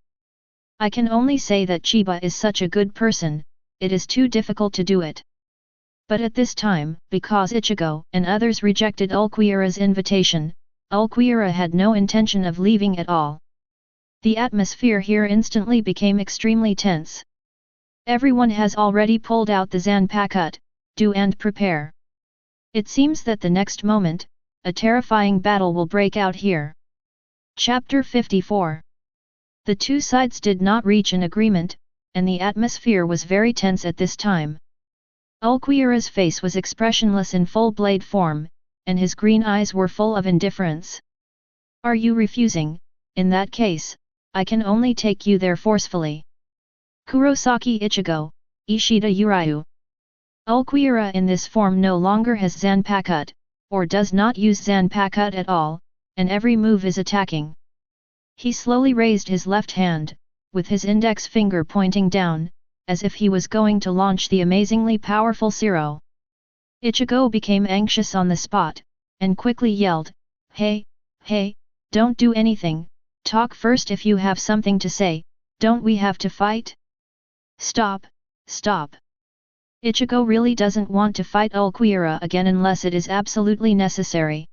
I can only say that Chiba is such a good person, it is too difficult to do it. But at this time, because Ichigo and others rejected Ulquiorra's invitation, Ulquiorra had no intention of leaving at all. The atmosphere here instantly became extremely tense. Everyone has already pulled out the Zanpakutō, do and prepare. It seems that the next moment, a terrifying battle will break out here. Chapter 54. The two sides did not reach an agreement, and the atmosphere was very tense at this time. Ulquiorra's face was expressionless in full blade form, and his green eyes were full of indifference. "Are you refusing? In that case, I can only take you there forcefully." Kurosaki Ichigo, Ishida Uriah. Ulquiorra in this form no longer has Zanpakutō, or does not use Zanpakutō at all, and every move is attacking. He slowly raised his left hand, with his index finger pointing down, as if he was going to launch the amazingly powerful Zero. Ichigo became anxious on the spot, and quickly yelled, Hey, don't do anything, talk first if you have something to say, don't we have to fight?" Stop. Ichigo really doesn't want to fight Ulquiorra again unless it is absolutely necessary.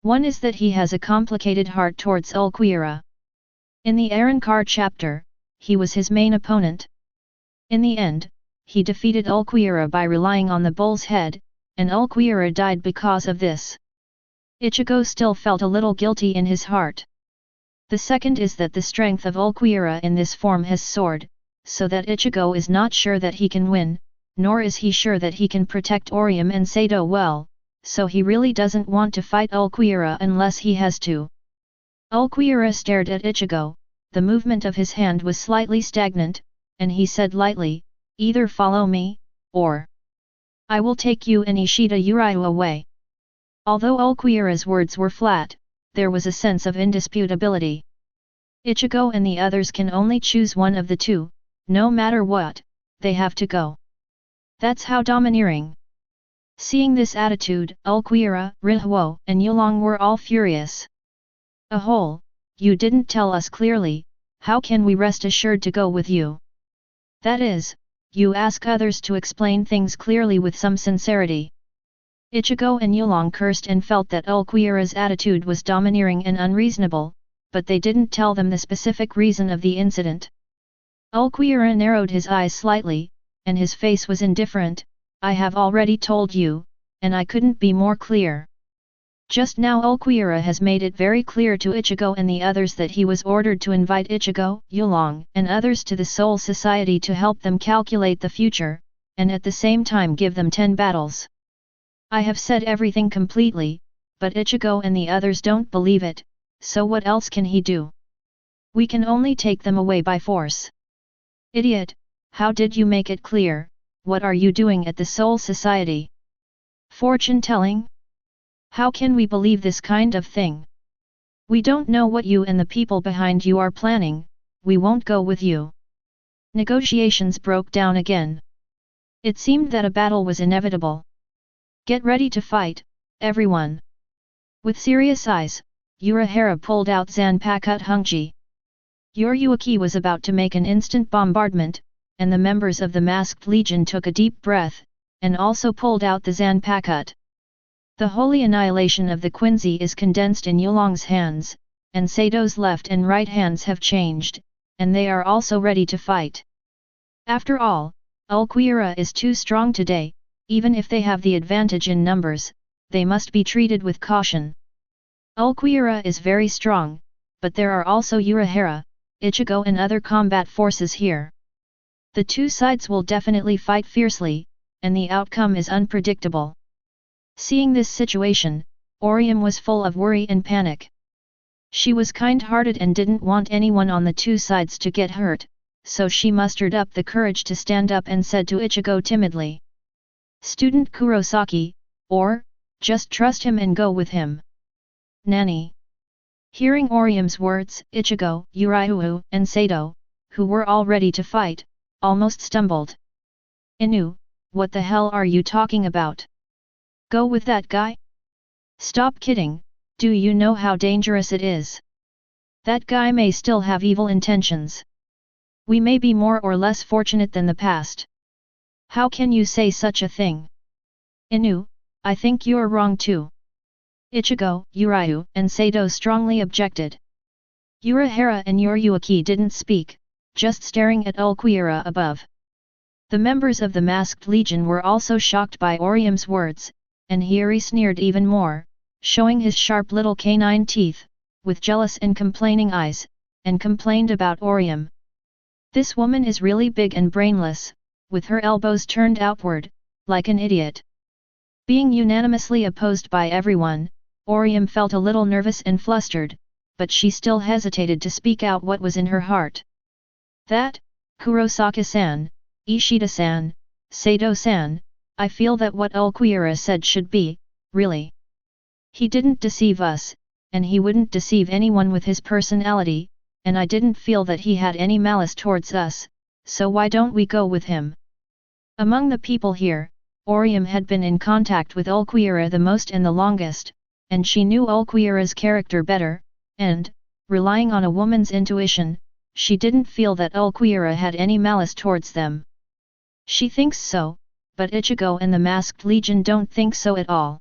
One is that he has a complicated heart towards Ulquiorra. In the Arrancar chapter, he was his main opponent. In the end, he defeated Ulquiorra by relying on the bull's head, and Ulquiorra died because of this. Ichigo still felt a little guilty in his heart. The second is that the strength of Ulquiorra in this form has soared, so that Ichigo is not sure that he can win, nor is he sure that he can protect Orium and Sato well, so he really doesn't want to fight Ulquiorra unless he has to. Ulquiorra stared at Ichigo, the movement of his hand was slightly stagnant, and he said lightly, either follow me, or I will take you and Ishida Urayu away. Although Ulquiorra's words were flat, there was a sense of indisputability. Ichigo and the others can only choose one of the two, no matter what, they have to go. That's how domineering. Seeing this attitude, Ulquiorra, Rihuo, and Yulong were all furious. You didn't tell us clearly, how can we rest assured to go with you? That is, you ask others to explain things clearly with some sincerity. Ichigo and Yulong cursed and felt that Ulquiorra's attitude was domineering and unreasonable, but they didn't tell them the specific reason of the incident. Ulquiorra narrowed his eyes slightly, and his face was indifferent. I have already told you, and I couldn't be more clear. Just now Ulquiorra has made it very clear to Ichigo and the others that he was ordered to invite Ichigo, Yulong, and others to the Soul Society to help them calculate the future, and at the same time give them 10 battles. I have said everything completely, but Ichigo and the others don't believe it, so what else can he do? We can only take them away by force. Idiot, how did you make it clear? What are you doing at the Soul Society? Fortune-telling? How can we believe this kind of thing? We don't know what you and the people behind you are planning, we won't go with you. Negotiations broke down again. It seemed that a battle was inevitable. Get ready to fight, everyone. With serious eyes, Unohana pulled out Zanpakutō Hungji. Yuryuaki was about to make an instant bombardment, and the members of the Masked Legion took a deep breath, and also pulled out the Zanpakutō. The holy annihilation of the Quincy is condensed in Yulong's hands, and Sato's left and right hands have changed, and they are also ready to fight. After all, Ulquiorra is too strong today, even if they have the advantage in numbers, they must be treated with caution. Ulquiorra is very strong, but there are also Unohana, Ichigo and other combat forces here. The two sides will definitely fight fiercely, and the outcome is unpredictable. Seeing this situation, Orium was full of worry and panic. She was kind-hearted and didn't want anyone on the two sides to get hurt, so she mustered up the courage to stand up and said to Ichigo timidly. Student Kurosaki, or, just trust him and go with him. Nani? Hearing Orium's words, Ichigo, Urayu, and Sato, who were all ready to fight, almost stumbled. Inu, what the hell are you talking about? Go with that guy? Stop kidding, do you know how dangerous it is? That guy may still have evil intentions. We may be more or less fortunate than the past. How can you say such a thing? Inu, I think you're wrong too. Ichigo, Urayu, and Sato strongly objected. Unohana and Yuryuaki didn't speak, just staring at Ulquiorra above. The members of the Masked Legion were also shocked by Orium's words, and Hiri sneered even more, showing his sharp little canine teeth, with jealous and complaining eyes, and complained about Orium. This woman is really big and brainless, with her elbows turned outward, like an idiot. Being unanimously opposed by everyone, Orium felt a little nervous and flustered, but she still hesitated to speak out what was in her heart. That, Kurosaki-san, Ishida-san, Sato-san, I feel that what Ulquiorra said should be, really. He didn't deceive us, and he wouldn't deceive anyone with his personality, and I didn't feel that he had any malice towards us, so why don't we go with him? Among the people here, Orium had been in contact with Ulquiorra the most and the longest, and she knew Ulquiorra's character better, and, relying on a woman's intuition, she didn't feel that Ulquiorra had any malice towards them. She thinks so, but Ichigo and the Masked Legion don't think so at all.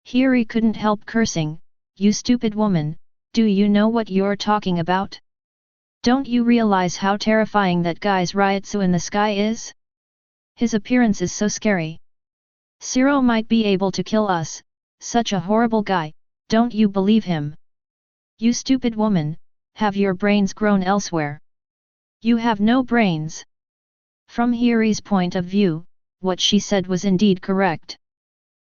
Hiri couldn't help cursing, you stupid woman, do you know what you're talking about? Don't you realize how terrifying that guy's Ryutsu in the sky is? His appearance is so scary. Shishiro might be able to kill us, such a horrible guy, don't you believe him? You stupid woman, have your brains grown elsewhere? You have no brains. From Hiri's point of view, what she said was indeed correct.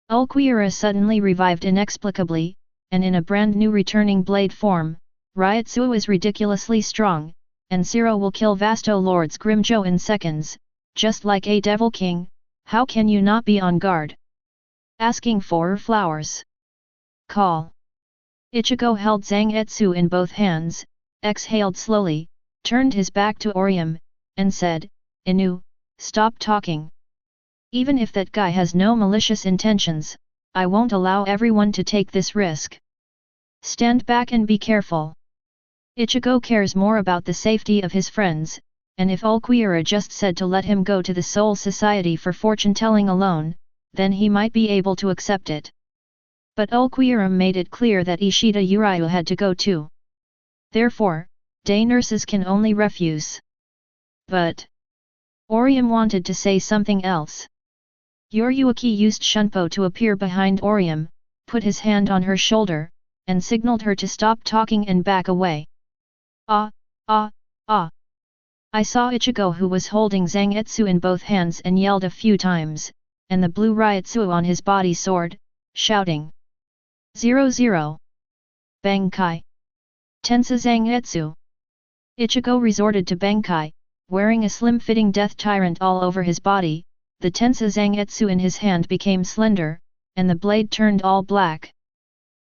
Ulquiorra suddenly revived inexplicably, and in a brand new returning blade form, Ryutsu is ridiculously strong, and Shishiro will kill Vasto Lords Grimjo in seconds, just like a devil king, how can you not be on guard? Asking for flowers. Call. Ichigo held Zangetsu in both hands, exhaled slowly, turned his back to Orium, and said, Inu, stop talking. Even if that guy has no malicious intentions, I won't allow everyone to take this risk. Stand back and be careful. Ichigo cares more about the safety of his friends, and if Ulquiorra just said to let him go to the Soul Society for fortune-telling alone, then he might be able to accept it. But Ulquiorra made it clear that Ishida Urayu had to go too. Therefore, day nurses can only refuse. But Orium wanted to say something else. Yoryuki used Shunpo to appear behind Orium, put his hand on her shoulder, and signaled her to stop talking and back away. Ah. I saw Ichigo, who was holding Zangetsu in both hands, and yelled a few times, and the blue Ryutsu on his body soared, shouting 00! Bankai! Tensa Zangetsu! Ichigo resorted to Bankai, wearing a slim-fitting death tyrant all over his body. The Tensa Zangetsu in his hand became slender, and the blade turned all black.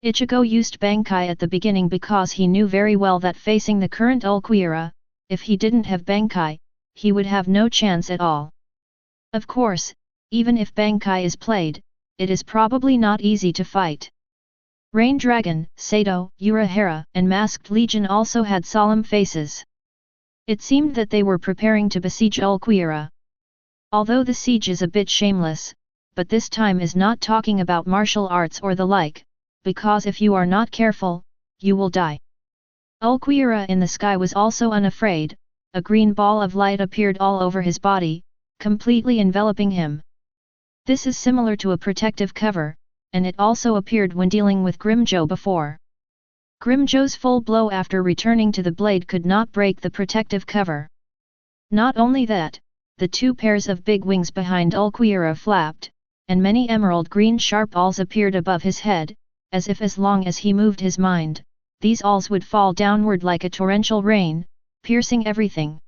Ichigo used Bankai at the beginning because he knew very well that facing the current Ulquiorra, if he didn't have Bankai, he would have no chance at all. Of course, even if Bankai is played, it is probably not easy to fight. Rain Dragon, Sato, Urahara, and Masked Legion also had solemn faces. It seemed that they were preparing to besiege Ulquiorra. Although the siege is a bit shameless, but this time is not talking about martial arts or the like, because if you are not careful, you will die. Ulquiorra in the sky was also unafraid. A green ball of light appeared all over his body, completely enveloping him. This is similar to a protective cover, and it also appeared when dealing with Grimmjow before. Grimmjow's full blow after returning to the blade could not break the protective cover. Not only that, the two pairs of big wings behind Ulquiorra flapped, and many emerald green sharp awls appeared above his head, as if as long as he moved his mind, these awls would fall downward like a torrential rain, piercing everything.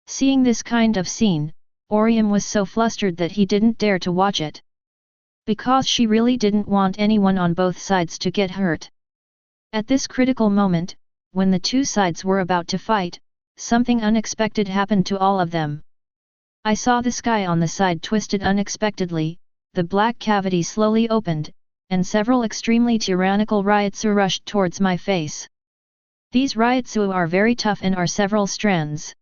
Seeing this kind of scene, Orium was so flustered that he didn't dare to watch it. Because she really didn't want anyone on both sides to get hurt. At this critical moment, when the two sides were about to fight, something unexpected happened to all of them. I saw the sky on the side twisted unexpectedly, the black cavity slowly opened, and several extremely tyrannical Ryutsu rushed towards my face. These Ryutsu are very tough and are several strands.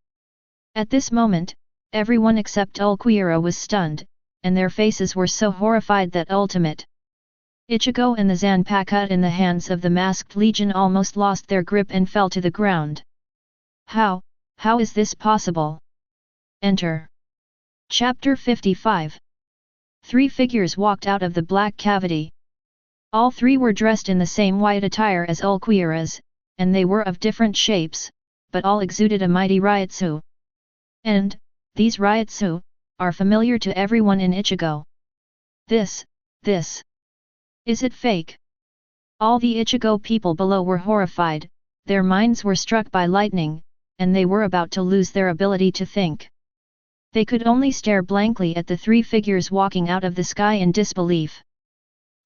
At this moment, everyone except Ulquiorra was stunned, and their faces were so horrified that ultimate Ichigo and the Zanpakutō in the hands of the Masked Legion almost lost their grip and fell to the ground. How is this possible? Enter. Chapter 55. Three figures walked out of the black cavity. All three were dressed in the same white attire as Ulquiorra's, and they were of different shapes, but all exuded a mighty Ryutsu. And these Ryutsu are familiar to everyone in Ichigo. This. Is it fake? All the Ichigo people below were horrified, their minds were struck by lightning, and they were about to lose their ability to think. They could only stare blankly at the three figures walking out of the sky in disbelief.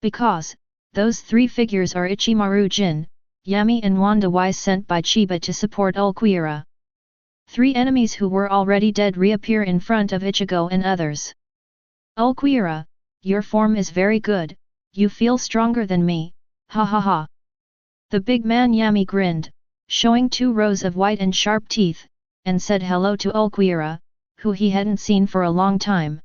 Because those three figures are Ichimaru Jin, Yami and Wanda Wise sent by Chiba to support Ulquiorra. Three enemies who were already dead reappear in front of Ichigo and others. Ulquiorra, your form is very good, you feel stronger than me, ha ha ha. The big man Yami grinned, showing 2 rows of white and sharp teeth, and said hello to Ulquiorra, who he hadn't seen for a long time.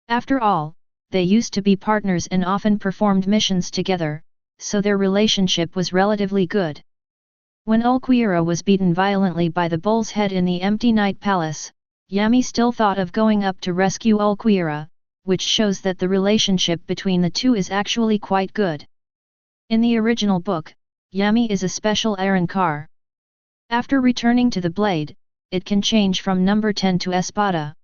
After all, they used to be partners and often performed missions together, so their relationship was relatively good. When Ulquiorra was beaten violently by the bull's head in the empty night palace, Yami still thought of going up to rescue Ulquiorra, which shows that the relationship between the two is actually quite good. In the original book, Yami is a special Arankar. After returning to the blade, it can change from number 10 to Espada.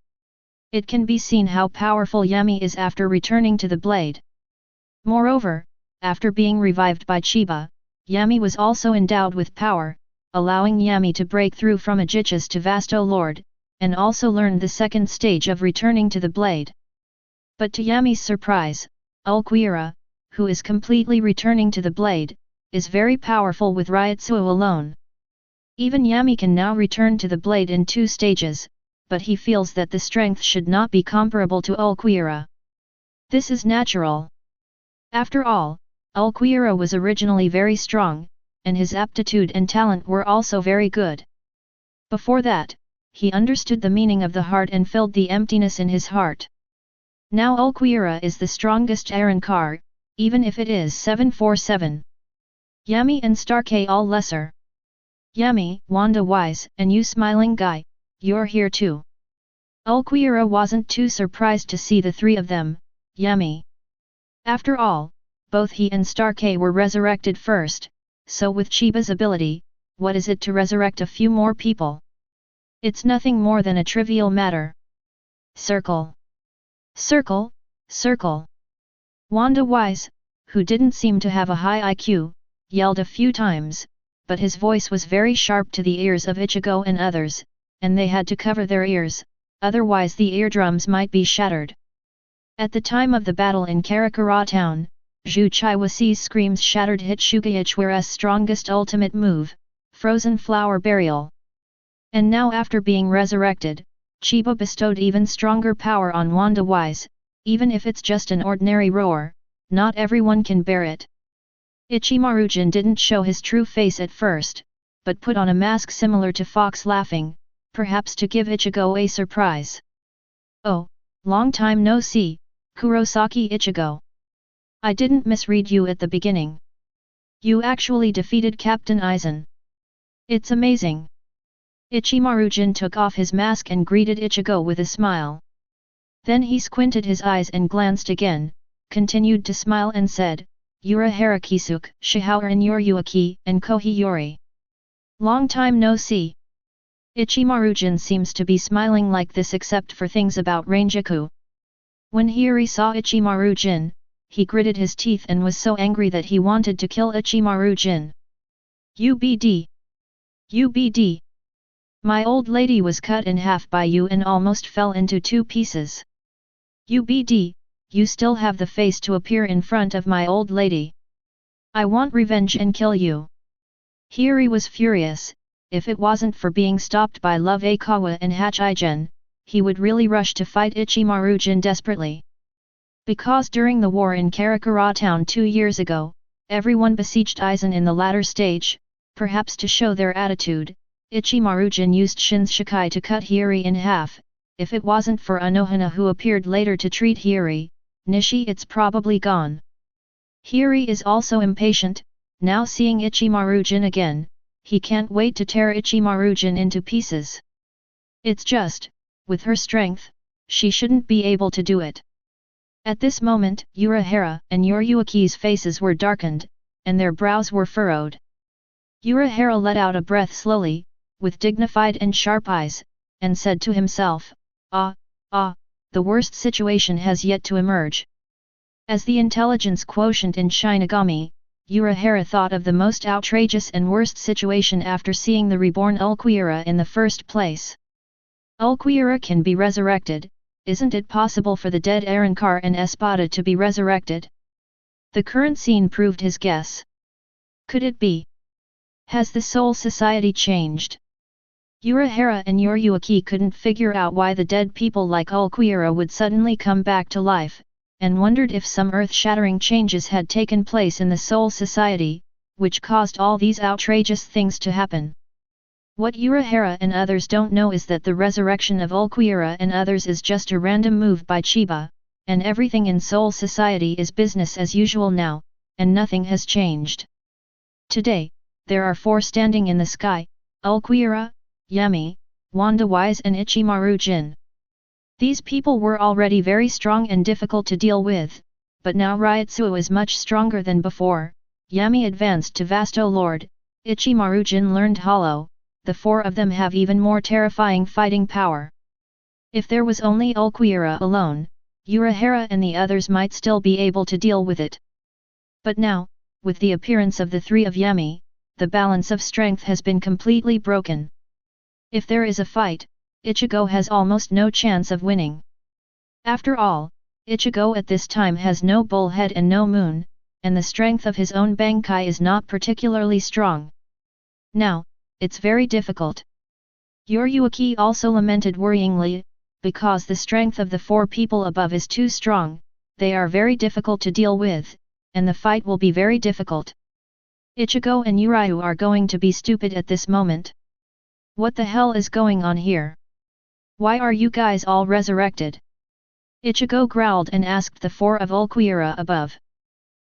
It can be seen how powerful Yami is after returning to the blade. Moreover, after being revived by Chiba, Yami was also endowed with power, allowing Yami to break through from Ajichas to Vasto Lord, and also learned the second stage of returning to the blade. But to Yami's surprise, Ulquiorra, who is completely returning to the blade, is very powerful with Ryotsuo alone. Even Yami can now return to the blade in 2 stages, but he feels that the strength should not be comparable to Ulquiorra. This is natural. After all, Ulquiorra was originally very strong, and his aptitude and talent were also very good. Before that, he understood the meaning of the heart and filled the emptiness in his heart. Now Ulquiorra is the strongest Arrancar, even if it is 747. Yami and Starkey all lesser. Yami, Wanda Wise, and you smiling guy, you're here too. Ulquiorra wasn't too surprised to see the 3 of them, Yami. After all, both he and Starkey were resurrected first, so with Chiba's ability, what is it to resurrect a few more people? It's nothing more than a trivial matter. Circle. Circle, circle. Wanda Wise, who didn't seem to have a high IQ, yelled a few times, but his voice was very sharp to the ears of Ichigo and others, and they had to cover their ears, otherwise the eardrums might be shattered. At the time of the battle in Karakura town, Zhu Chaiwasi's screams shattered Hitsugaichwara's strongest ultimate move, Frozen Flower Burial. And now after being resurrected, Chiba bestowed even stronger power on Wanda Wise, even if it's just an ordinary roar, not everyone can bear it. Ichimaru-jin didn't show his true face at first, but put on a mask similar to Fox laughing, perhaps to give Ichigo a surprise. Oh, long time no see, Kurosaki Ichigo. I didn't misread you at the beginning. You actually defeated Captain Aizen. It's amazing. Ichimaru-jin took off his mask and greeted Ichigo with a smile. Then he squinted his eyes and glanced again, continued to smile and said, Yura Harakisuke, Shihaoran Yoryuaki, and Kohi Yori. Long time no see. Ichimaru-jin seems to be smiling like this except for things about Ranjaku. When Hiri saw Ichimaru-jin, he gritted his teeth and was so angry that he wanted to kill Ichimaru-jin. UBD. UBD. My old lady was cut in half by you and almost fell into 2 pieces. UBD, you still have the face to appear in front of my old lady. I want revenge and kill you. Hiri was furious. If it wasn't for being stopped by Love Aikawa and Hachijin, he would really rush to fight Ichimaru-jin desperately. Because during the war in Karakura town 2 years ago, everyone besieged Aizen in the latter stage, perhaps to show their attitude, Ichimaru-jin used Shin's Shikai to cut Hiri in half. If it wasn't for Unohana who appeared later to treat Hiri, Nishi it's probably gone. Hiri is also impatient, now seeing Ichimaru-jin again, he can't wait to tear Ichimaru-jin into pieces. It's just, with her strength, she shouldn't be able to do it. At this moment, Urahara and Yoryuaki's faces were darkened, and their brows were furrowed. Urahara let out a breath slowly, with dignified and sharp eyes, and said to himself, the worst situation has yet to emerge. As the intelligence quotient in Shinigami, Urahara thought of the most outrageous and worst situation after seeing the reborn Ulquiorra in the first place. Ulquiorra can be resurrected, isn't it possible for the dead Arrancar and Espada to be resurrected? The current scene proved his guess. Could it be? Has the Soul Society changed? Urahara and Yoryuaki couldn't figure out why the dead people like Ulquiorra would suddenly come back to life, and wondered if some earth-shattering changes had taken place in the Soul Society, which caused all these outrageous things to happen. What Urahara and others don't know is that the resurrection of Ulquiorra and others is just a random move by Chiba, and everything in Soul Society is business as usual now, and nothing has changed. Today, there are 4 standing in the sky, Ulquiorra, Yami, Wanda Wise and Ichimaru-jin. These people were already very strong and difficult to deal with, but now Ryotsuo is much stronger than before. Yami advanced to Vasto Lord, Ichimaru-jin learned Hollow, the 4 of them have even more terrifying fighting power. If there was only Ulquiorra alone, Urahara and the others might still be able to deal with it. But now, with the appearance of the 3 of Yami, the balance of strength has been completely broken. If there is a fight, Ichigo has almost no chance of winning. After all, Ichigo at this time has no bullhead and no moon, and the strength of his own Bankai is not particularly strong. Now, it's very difficult. Yoriyuki also lamented worryingly, because the strength of the four people above is too strong, they are very difficult to deal with, and the fight will be very difficult. Ichigo and Urayu are going to be stupid at this moment. What the hell is going on here? Why are you guys all resurrected? Ichigo growled and asked the four of Ulquiorra above.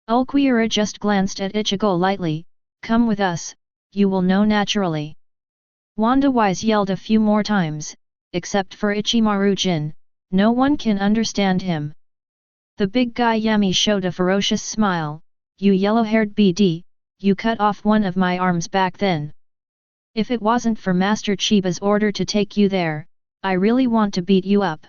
Ulquiorra just glanced at Ichigo lightly, "Come with us, you will know naturally." Wanda Wise yelled a few more times, except for Ichimaru-jin, no one can understand him. The big guy Yami showed a ferocious smile, "You yellow-haired BD, you cut off one of my arms back then. If it wasn't for Master Chiba's order to take you there, I really want to beat you up."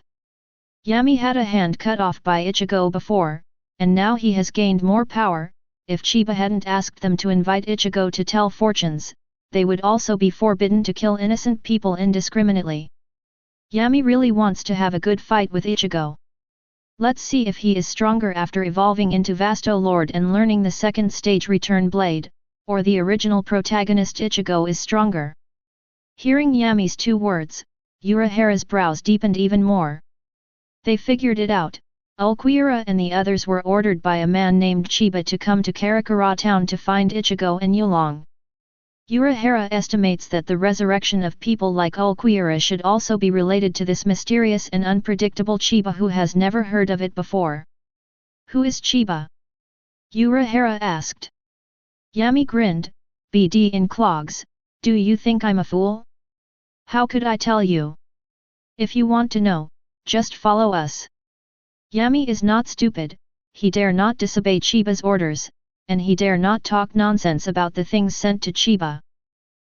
Yami had a hand cut off by Ichigo before, and now he has gained more power. If Chiba hadn't asked them to invite Ichigo to tell fortunes, they would also be forbidden to kill innocent people indiscriminately. Yami really wants to have a good fight with Ichigo. Let's see if he is stronger after evolving into Vasto Lord and learning the second stage Return Blade, or the original protagonist Ichigo is stronger. Hearing Yami's two words, Urahara's brows deepened even more. They figured it out. Ulquiorra and the others were ordered by a man named Chiba to come to Karakura town to find Ichigo and Yulong. Urahara estimates that the resurrection of people like Ulquiorra should also be related to this mysterious and unpredictable Chiba who has never heard of it before. "Who is Chiba?" Urahara asked. Yami grinned, "BD in clogs, do you think I'm a fool? How could I tell you? If you want to know, just follow us." Yami is not stupid, he dare not disobey Chiba's orders, and he dare not talk nonsense about the things sent to Chiba.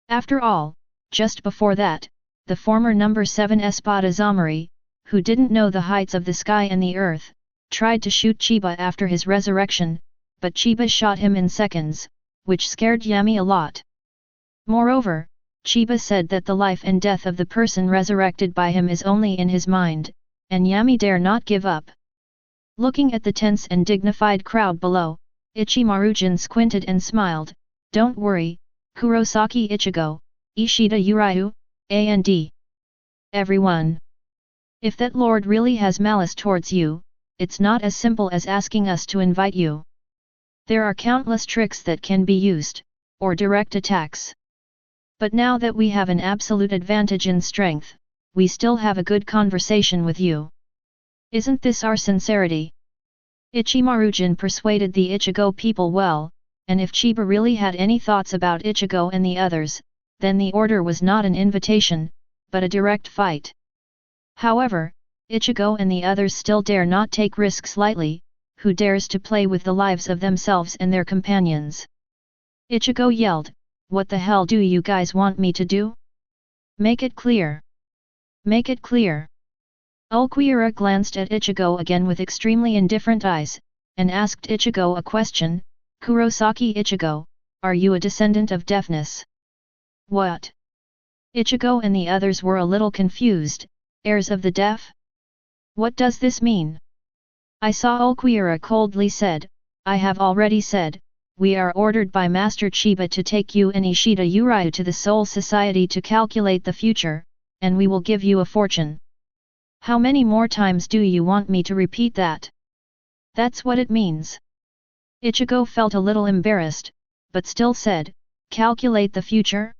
After all, just before that, the former number 7 Espada Zamari, who didn't know the heights of the sky and the earth, tried to shoot Chiba after his resurrection, but Chiba shot him in seconds, which scared Yami a lot. Moreover, Chiba said that the life and death of the person resurrected by him is only in his mind, and Yami dare not give up. Looking at the tense and dignified crowd below, Ichimaru-jin squinted and smiled, "Don't worry, Kurosaki Ichigo, Ishida Urayu, and everyone. If that lord really has malice towards you, it's not as simple as asking us to invite you. There are countless tricks that can be used, or direct attacks. But now that we have an absolute advantage in strength, we still have a good conversation with you. Isn't this our sincerity?" Ichimaru-jin persuaded the Ichigo people well, and if Chiba really had any thoughts about Ichigo and the others, then the order was not an invitation, but a direct fight. However, Ichigo and the others still dare not take risks lightly. Who dares to play with the lives of themselves and their companions? Ichigo yelled, "What the hell do you guys want me to do? Make it clear! Make it clear!" Ulquiorra glanced at Ichigo again with extremely indifferent eyes, and asked Ichigo a question, "Kurosaki Ichigo, are you a descendant of deafness?" "What?" Ichigo and the others were a little confused, "Heirs of the deaf? What does this mean?" I saw Ulquiorra coldly said, "I have already said, we are ordered by Master Chiba to take you and Ishida Urayu to the Soul Society to calculate the future, and we will give you a fortune. How many more times do you want me to repeat that? That's what it means." Ichigo felt a little embarrassed, but still said, "Calculate the future?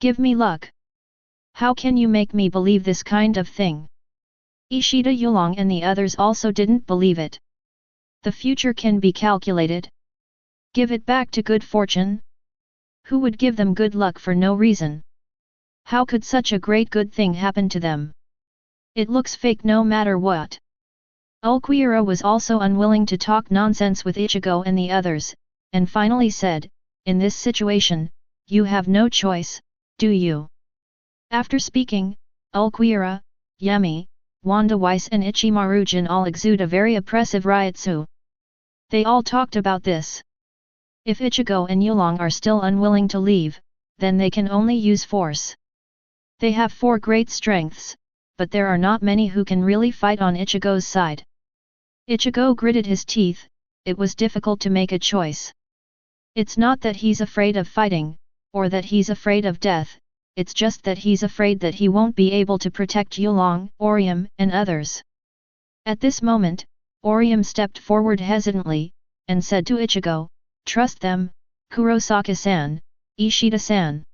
Give me luck. How can you make me believe this kind of thing?" Ishida Yulong and the others also didn't believe it. The future can be calculated? Give it back to good fortune? Who would give them good luck for no reason? How could such a great good thing happen to them? It looks fake no matter what. Ulquiorra was also unwilling to talk nonsense with Ichigo and the others, and finally said, "In this situation, you have no choice, do you?" After speaking, Ulquiorra, Yami, Wanda Weiss and Ichimaru-jin all exude a very oppressive ryotsu. They all talked about this. If Ichigo and Yulong are still unwilling to leave, then they can only use force. They have 4 great strengths, but there are not many who can really fight on Ichigo's side. Ichigo gritted his teeth. It was difficult to make a choice. It's not that he's afraid of fighting, or that he's afraid of death, it's just that he's afraid that he won't be able to protect Yulong, Orium, and others. At this moment, Orium stepped forward hesitantly, and said to Ichigo, "Trust them, Kurosaki-san, Ishida-san."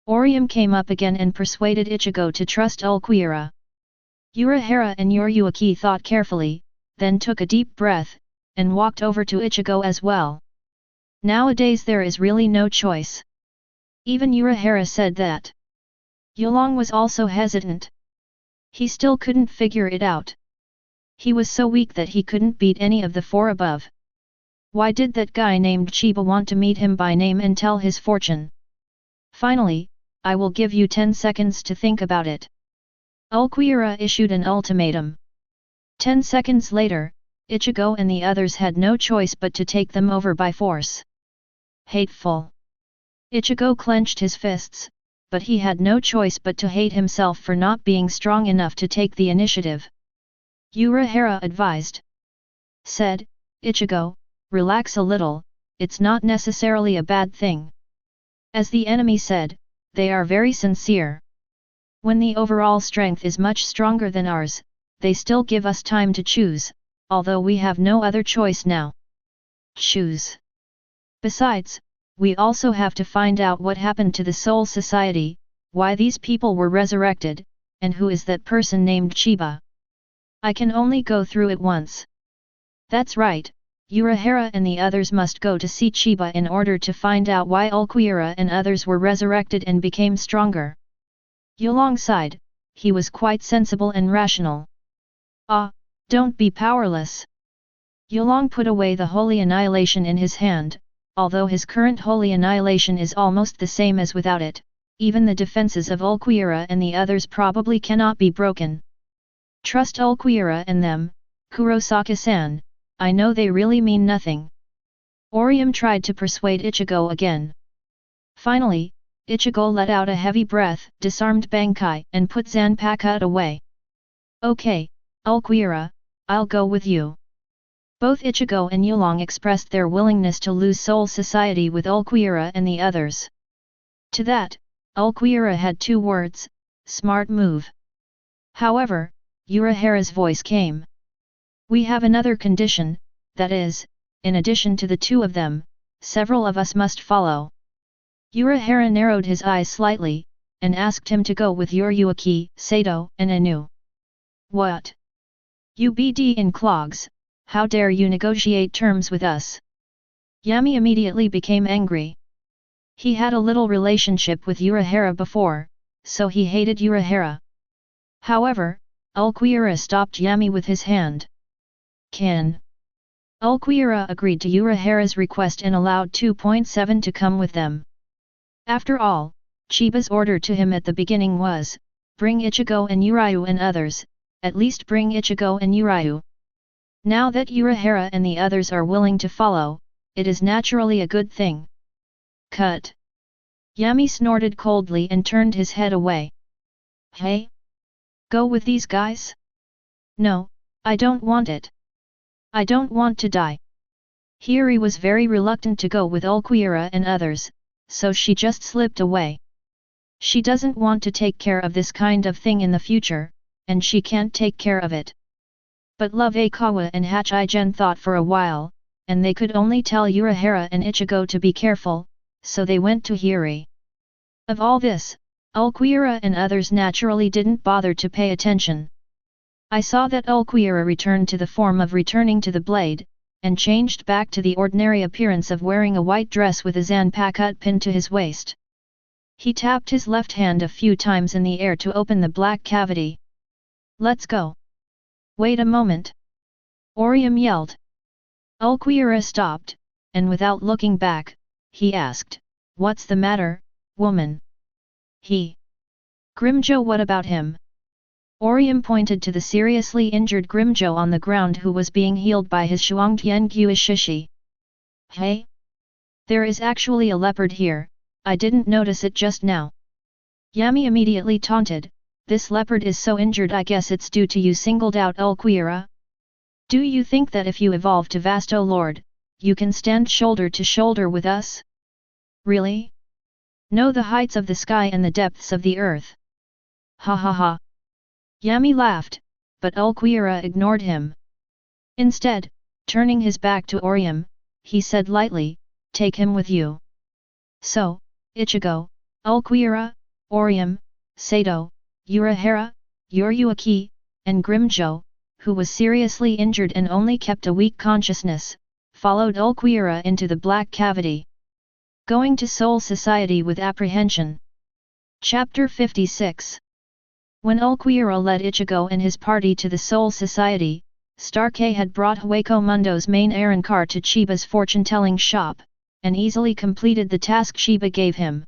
Orium came up again and persuaded Ichigo to trust Ulquiorra. Urahara and Yoryuaki thought carefully, then took a deep breath, and walked over to Ichigo as well. Nowadays there is really no choice. Even Urahara said that. Yulong was also hesitant. He still couldn't figure it out. He was so weak that he couldn't beat any of the 4 above. Why did that guy named Chiba want to meet him by name and tell his fortune? Finally, I will give you 10 seconds to think about it. Ulquiorra issued an ultimatum. 10 seconds later, Ichigo and the others had no choice but to take them over by force. Hateful. Ichigo clenched his fists, but he had no choice but to hate himself for not being strong enough to take the initiative. Urahara advised. Said, "Ichigo, relax a little, it's not necessarily a bad thing." As the enemy said, they are very sincere. When the overall strength is much stronger than ours, they still give us time to choose, although we have no other choice now. Choose. Besides, we also have to find out what happened to the Soul Society, why these people were resurrected, and who is that person named Chiba. I can only go through it once. That's right, Urahara and the others must go to see Chiba in order to find out why Ulquiorra and others were resurrected and became stronger. Yulong sighed, he was quite sensible and rational. Ah, don't be powerless. Yulong put away the Holy Annihilation in his hand, although his current Holy Annihilation is almost the same as without it, even the defenses of Ulquiorra and the others probably cannot be broken. Trust Ulquiorra and them, Kurosaki-san, I know they really mean nothing. Orium tried to persuade Ichigo again. Finally, Ichigo let out a heavy breath, disarmed Bankai and put Zanpakutō away. Okay, Ulquiorra, I'll go with you. Both Ichigo and Yulong expressed their willingness to lose Soul Society with Ulquiorra and the others. To that, Ulquiorra had 2 words, smart move. However, Urahara's voice came. We have another condition, that is, in addition to the 2 of them, several of us must follow. Urahara narrowed his eyes slightly, and asked him to go with Yoryuaki, Sato, and Anu. What? UBD in clogs, how dare you negotiate terms with us? Yami immediately became angry. He had a little relationship with Urahara before, so he hated Urahara. However, Ulquiorra stopped Yami with his hand. Can. Ulquiorra agreed to Urahara's request and allowed 2.7 to come with them. After all, Chiba's order to him at the beginning was, bring Ichigo and Uryu and others, at least bring Ichigo and Uryu. Now that Urahara and the others are willing to follow, it is naturally a good thing. Cut. Yami snorted coldly and turned his head away. Hey? Go with these guys? No, I don't want it. I don't want to die. Hiri was very reluctant to go with Ulquiorra and others, so she just slipped away. She doesn't want to take care of this kind of thing in the future, and she can't take care of it. But Love Aikawa and Aizen thought for a while, and they could only tell Urahara and Ichigo to be careful, so they went to Hiri. Of all this, Ulquiorra and others naturally didn't bother to pay attention. I saw that Ulquiorra returned to the form of returning to the blade, and changed back to the ordinary appearance of wearing a white dress with a Zanpakutō pinned to his waist. He tapped his left hand a few times in the air to open the black cavity. Let's go. Wait a moment. Orium yelled. Ulquiorra stopped, and without looking back, he asked, What's the matter, woman? Grimjo, what about him? Orium pointed to the seriously injured Grimjo on the ground who was being healed by his Shuangtian Guishishi. Hey? There is actually a leopard here, I didn't notice it just now. Yami immediately taunted, "This leopard is so injured, I guess it's due to you singled out Ulquiorra? Do you think that if you evolve to Vasto Lord, you can stand shoulder to shoulder with us? Really? Know the heights of the sky and the depths of the earth." Ha ha ha. Yami laughed, but Ulquiorra ignored him. Instead, turning his back to Orium, he said lightly, "Take him with you." So, Ichigo, Ulquiorra, Orium, Sato, Urahara, Uruaki, and Grimjo, who was seriously injured and only kept a weak consciousness, followed Ulquiorra into the black cavity. Going to Soul Society with apprehension. Chapter 56. When Ulquiorra led Ichigo and his party to the Soul Society, Starkey had brought Hueco Mundo's main errand car to Chiba's fortune-telling shop, and easily completed the task Chiba gave him.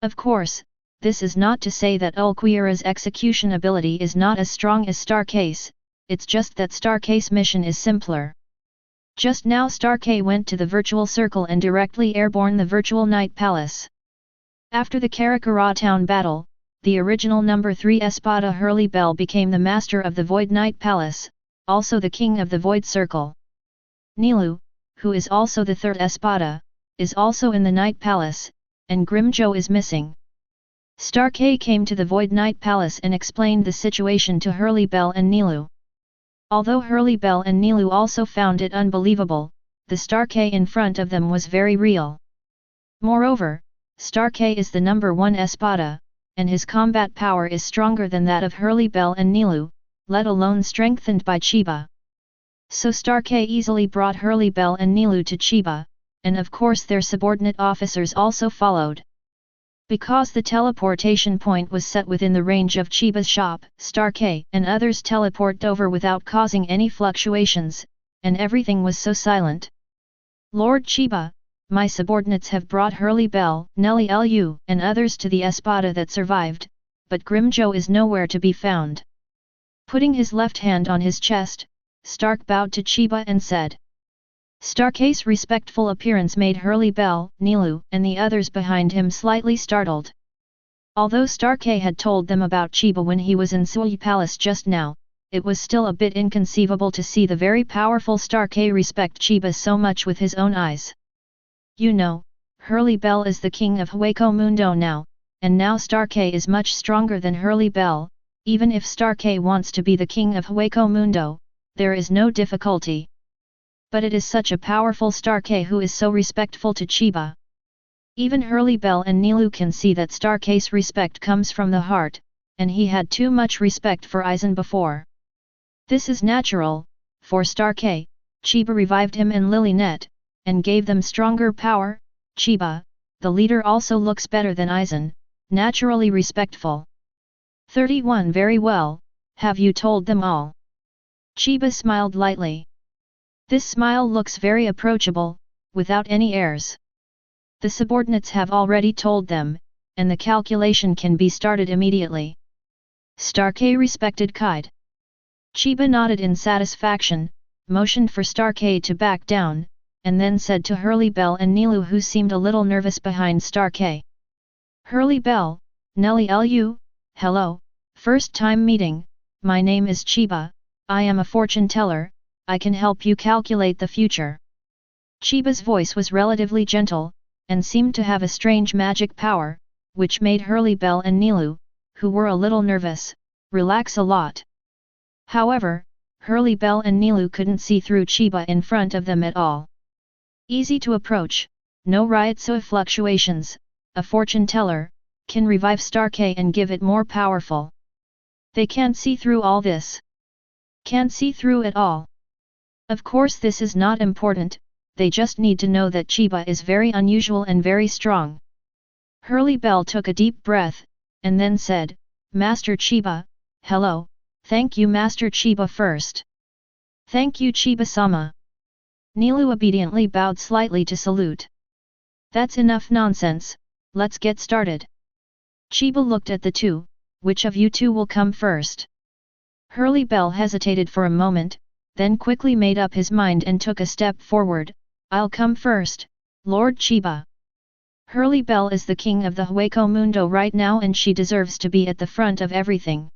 Of course, this is not to say that Ulquiorra's execution ability is not as strong as Starkey's, it's just that Starkey's mission is simpler. Just now Starkey went to the virtual circle and directly airborne the virtual Night Palace. After the Karakura town battle, the original number 3 Espada Hurley Bell became the master of the Void Night Palace, also the king of the Void Circle. Nilu, who is also the third Espada, is also in the Night Palace, and Grimjo is missing. Starkey came to the Void Night Palace and explained the situation to Hurley Bell and Nilu. Although Hurley Bell and Nilu also found it unbelievable, the Starkey in front of them was very real. Moreover, Starkey is the number 1 Espada, and his combat power is stronger than that of Hurley Bell and Nilu, let alone strengthened by Chiba. So Starkey easily brought Hurley Bell and Nilu to Chiba, and of course their subordinate officers also followed. Because the teleportation point was set within the range of Chiba's shop, Starkey and others teleported over without causing any fluctuations, and everything was so silent. "Lord Chiba, my subordinates have brought Hurley Bell, Nelly Lu, and others to the Espada that survived, but Grimjo is nowhere to be found." Putting his left hand on his chest, Stark bowed to Chiba and said. Starkey's respectful appearance made Hurley Bell, Nilu, and the others behind him slightly startled. Although Starkey had told them about Chiba when he was in Sui Palace just now, it was still a bit inconceivable to see the very powerful Starkey respect Chiba so much with his own eyes. You know, Hurley Bell is the king of Hueco Mundo now, and now Starkey is much stronger than Hurley Bell. Even if Starkey wants to be the king of Hueco Mundo, there is no difficulty. But it is such a powerful Starkey who is so respectful to Chiba. Even Hurley Bell and Nilu can see that Starkey's respect comes from the heart, and he had too much respect for Aizen before. This is natural, for Starkey, Chiba revived him and Lilynet, and gave them stronger power. Chiba, the leader, also looks better than Aizen, naturally respectful. 31 Very well, have you told them all? Chiba smiled lightly. This smile looks very approachable, without any airs. The subordinates have already told them, and the calculation can be started immediately. Starkey respected Kide. Chiba nodded in satisfaction, motioned for Starkey to back down, and then said to Hurley Bell and Nilu, who seemed a little nervous behind Starkey. Hurley Bell, Nelly Lu, hello, first time meeting, my name is Chiba, I am a fortune teller, I can help you calculate the future. Chiba's voice was relatively gentle, and seemed to have a strange magic power, which made Hurley Bell and Nilu, who were a little nervous, relax a lot. However, Hurley Bell and Nilu couldn't see through Chiba in front of them at all. Easy to approach, no Ryotsu fluctuations, a fortune teller, can revive Starkey and give it more powerful. They can't see through all this. Can't see through it all. Of course this is not important, they just need to know that Chiba is very unusual and very strong. Hurley Bell took a deep breath, and then said, Master Chiba, hello, thank you Master Chiba first. Thank you Chiba-sama. Nilu obediently bowed slightly to salute. That's enough nonsense, let's get started. Chiba looked at the two, which of you two will come first? Hurley Bell hesitated for a moment, then quickly made up his mind and took a step forward, I'll come first, Lord Chiba. Hurley Bell is the king of the Hueco Mundo right now and she deserves to be at the front of everything.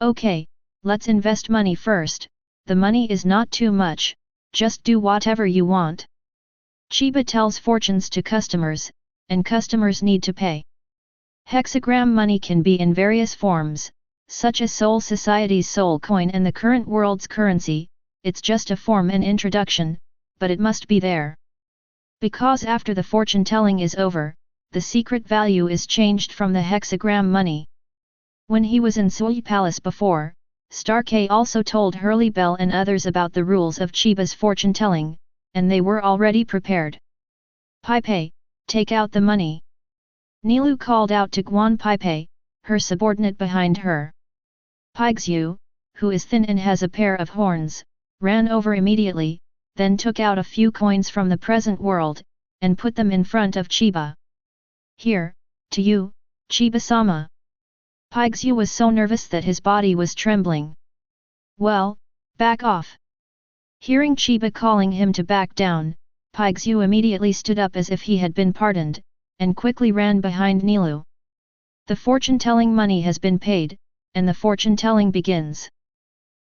Okay, let's invest money first, the money is not too much, just do whatever you want. Chiba tells fortunes to customers, and customers need to pay. Hexagram money can be in various forms, such as Soul Society's Soul Coin and the current world's currency, it's just a form and introduction, but it must be there. Because after the fortune telling is over, the secret value is changed from the hexagram money. When he was in Sui Palace before, Stark also told Hurley Bell and others about the rules of Chiba's fortune telling, and they were already prepared. Pai, take out the money. Nilu called out to Guan Pai, her subordinate behind her. Paixiu, who is thin and has a pair of horns, ran over immediately, then took out a few coins from the present world, and put them in front of Chiba. Here, to you, Chiba-sama. Paixiu was so nervous that his body was trembling. Well, back off. Hearing Chiba calling him to back down, Paixiu immediately stood up as if he had been pardoned, and quickly ran behind Nilu. The fortune-telling money has been paid, and the fortune-telling begins.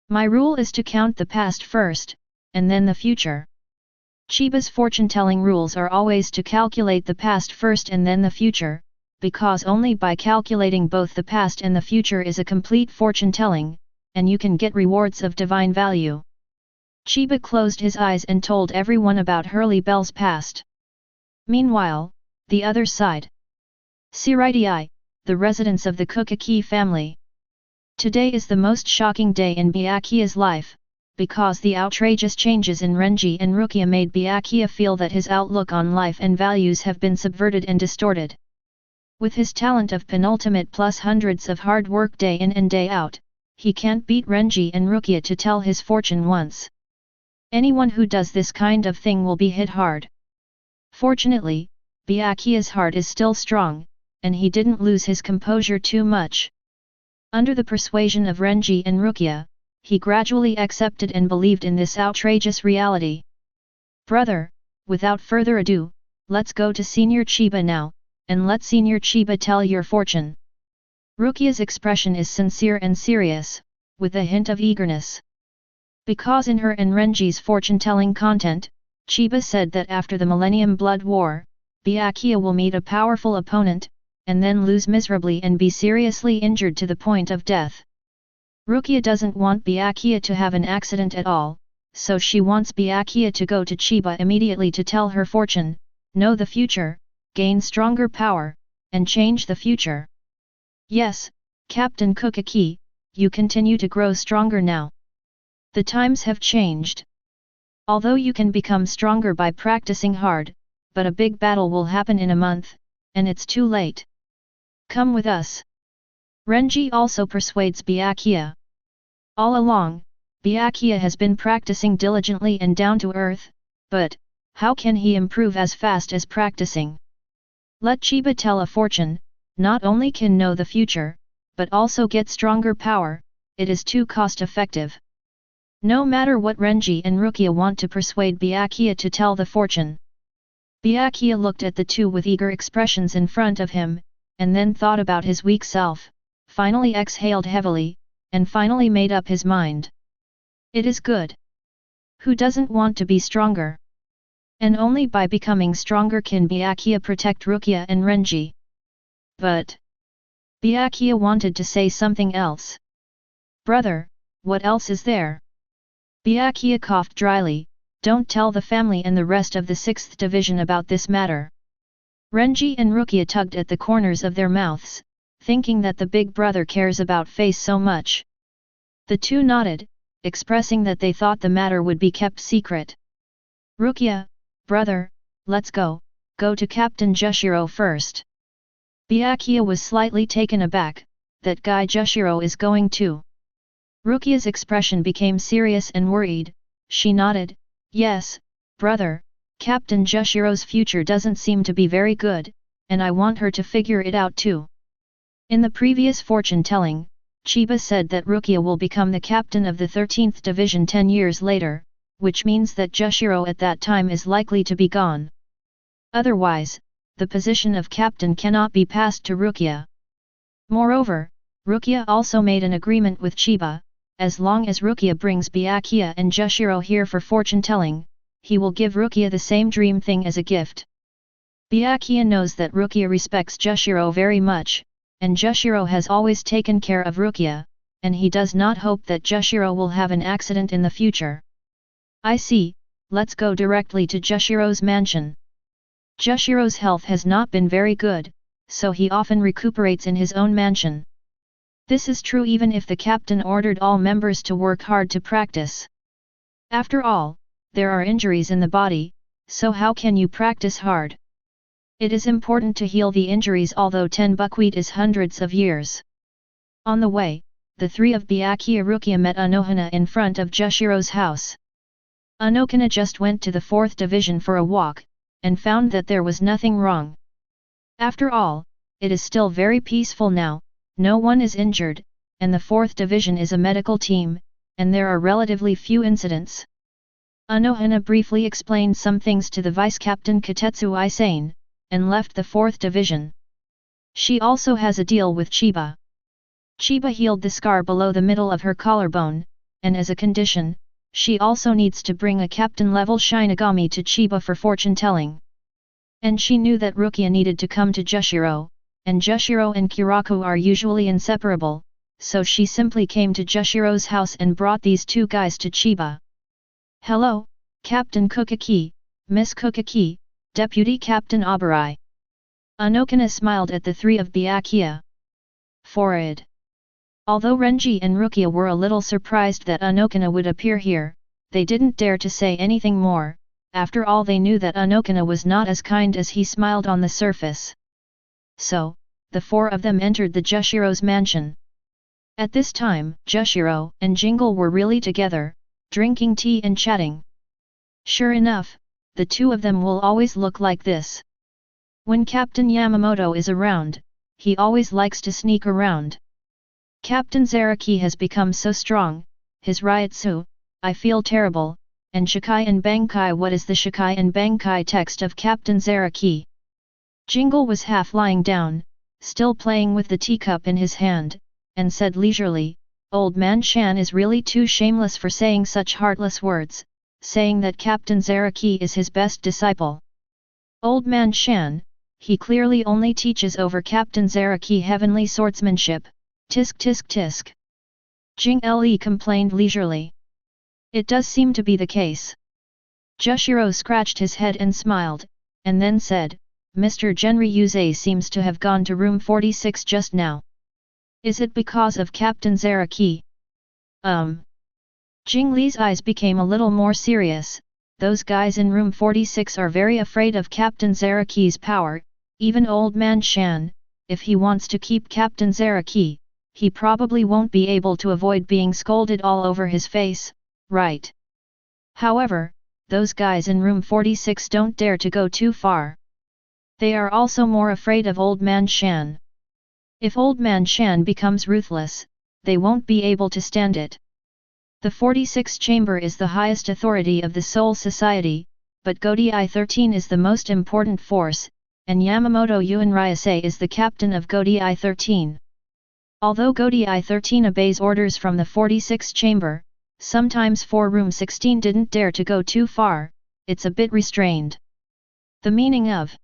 My rule is to count the past first, and then the future. Chiba's fortune-telling rules are always to calculate the past first and then the future, because only by calculating both the past and the future is a complete fortune-telling, and you can get rewards of divine value. Chiba closed his eyes and told everyone about Hurley Bell's past. Meanwhile, the other side. Siritii, the residents of the Kukaki family. Today is the most shocking day in Byakuya's life, because the outrageous changes in Renji and Rukia made Byakuya feel that his outlook on life and values have been subverted and distorted. With his talent of penultimate plus hundreds of hard work day in and day out, he can't beat Renji and Rukia to tell his fortune once. Anyone who does this kind of thing will be hit hard. Fortunately, Byakuya's heart is still strong, and he didn't lose his composure too much. Under the persuasion of Renji and Rukia, he gradually accepted and believed in this outrageous reality. Brother, without further ado, let's go to Senior Chiba now, and let Senior Chiba tell your fortune. Rukia's expression is sincere and serious, with a hint of eagerness. Because in her and Renji's fortune-telling content, Chiba said that after the Millennium Blood War, Byakuya will meet a powerful opponent, and then lose miserably and be seriously injured to the point of death. Rukia doesn't want Byakuya to have an accident at all, so she wants Byakuya to go to Chiba immediately to tell her fortune, know the future, gain stronger power, and change the future. Yes, Captain Kukaki, you continue to grow stronger now. The times have changed. Although you can become stronger by practicing hard, but a big battle will happen in a month, and it's too late. Come with us. Renji also persuades Byakuya. All along, Byakuya has been practicing diligently and down to earth, but how can he improve as fast as practicing? Let Chiba tell a fortune, not only can know the future, but also get stronger power, it is too cost-effective. No matter what Renji and Rukia want to persuade Byakuya to tell the fortune. Byakuya looked at the two with eager expressions in front of him, and then thought about his weak self, finally exhaled heavily, and finally made up his mind. It is good. Who doesn't want to be stronger? And only by becoming stronger can Byakuya protect Rukia and Renji. But Byakuya wanted to say something else. Brother, what else is there? Byakuya coughed dryly, don't tell the family and the rest of the 6th Division about this matter. Renji and Rukia tugged at the corners of their mouths, thinking that the big brother cares about face so much. The two nodded, expressing that they thought the matter would be kept secret. Rukia, brother, let's go to Captain Jushiro first. Byakuya was slightly taken aback, that guy Jushiro is going too. Rukia's expression became serious and worried, she nodded, yes, brother, Captain Jushiro's future doesn't seem to be very good, and I want her to figure it out too. In the previous fortune-telling, Chiba said that Rukia will become the captain of the 13th Division 10 years later, which means that Jushiro at that time is likely to be gone. Otherwise, the position of captain cannot be passed to Rukia. Moreover, Rukia also made an agreement with Chiba, as long as Rukia brings Byakuya and Jushiro here for fortune-telling, he will give Rukia the same dream thing as a gift. Byakuya knows that Rukia respects Jushiro very much, and Jushiro has always taken care of Rukia, and he does not hope that Jushiro will have an accident in the future. I see, let's go directly to Jushiro's mansion. Jushiro's health has not been very good, so he often recuperates in his own mansion. This is true even if the captain ordered all members to work hard to practice. After all, there are injuries in the body, so how can you practice hard? It is important to heal the injuries, although 10 buckwheat is hundreds of years. On the way, the three of Byakuya Rukia met Unohana in front of Jushiro's house. Unohana just went to the 4th division for a walk, and found that there was nothing wrong. After all, it is still very peaceful now, no one is injured, and the 4th division is a medical team, and there are relatively few incidents. Unohana briefly explained some things to the vice-captain Katetsu Aizen, and left the 4th division. She also has a deal with Chiba. Chiba healed the scar below the middle of her collarbone, and as a condition, she also needs to bring a captain-level Shinigami to Chiba for fortune-telling. And she knew that Rukia needed to come to Jushiro, and Jushiro and Kiraku are usually inseparable, so she simply came to Jushiro's house and brought these two guys to Chiba. Hello, Captain Kukaki, Miss Kukaki, Deputy Captain Abarai. Unohana smiled at the three of Byakuya. Forward. Although Renji and Rukia were a little surprised that Unohana would appear here, they didn't dare to say anything more, after all they knew that Unohana was not as kind as he smiled on the surface. So, the four of them entered the Jushiro's mansion. At this time, Jushiro and Jingle were really together, drinking tea and chatting. Sure enough, the two of them will always look like this. When Captain Yamamoto is around, he always likes to sneak around. Captain Zaraki has become so strong, his Ryutsu, I feel terrible, and Shikai and Bankai. What is the Shikai and Bankai text of Captain Zaraki? Jingle was half lying down, still playing with the teacup in his hand, and said leisurely, Old Man Shan is really too shameless for saying such heartless words, saying that Captain Zaraki is his best disciple. Old Man Shan, he clearly only teaches over Captain Zaraki heavenly swordsmanship, tisk tisk tisk. Jing Le complained leisurely. It does seem to be the case. Jushiro scratched his head and smiled, and then said, Mr. Genryuzai seems to have gone to room 46 just now. Is it because of Captain Zaraki? Jing Li's eyes became a little more serious. Those guys in room 46 are very afraid of Captain Zaraki's power, even Old Man Shan. If he wants to keep Captain Zaraki, he probably won't be able to avoid being scolded all over his face, right? However, those guys in room 46 don't dare to go too far. They are also more afraid of Old Man Shan. If Old Man Shan becomes ruthless, they won't be able to stand it. The 46th chamber is the highest authority of the Soul Society, but Godai 13 is the most important force, and Yamamoto Genryuzai is the captain of Godai 13. Although Godai 13 obeys orders from the 46th chamber, sometimes for room 16 didn't dare to go too far, it's a bit restrained. The meaning of.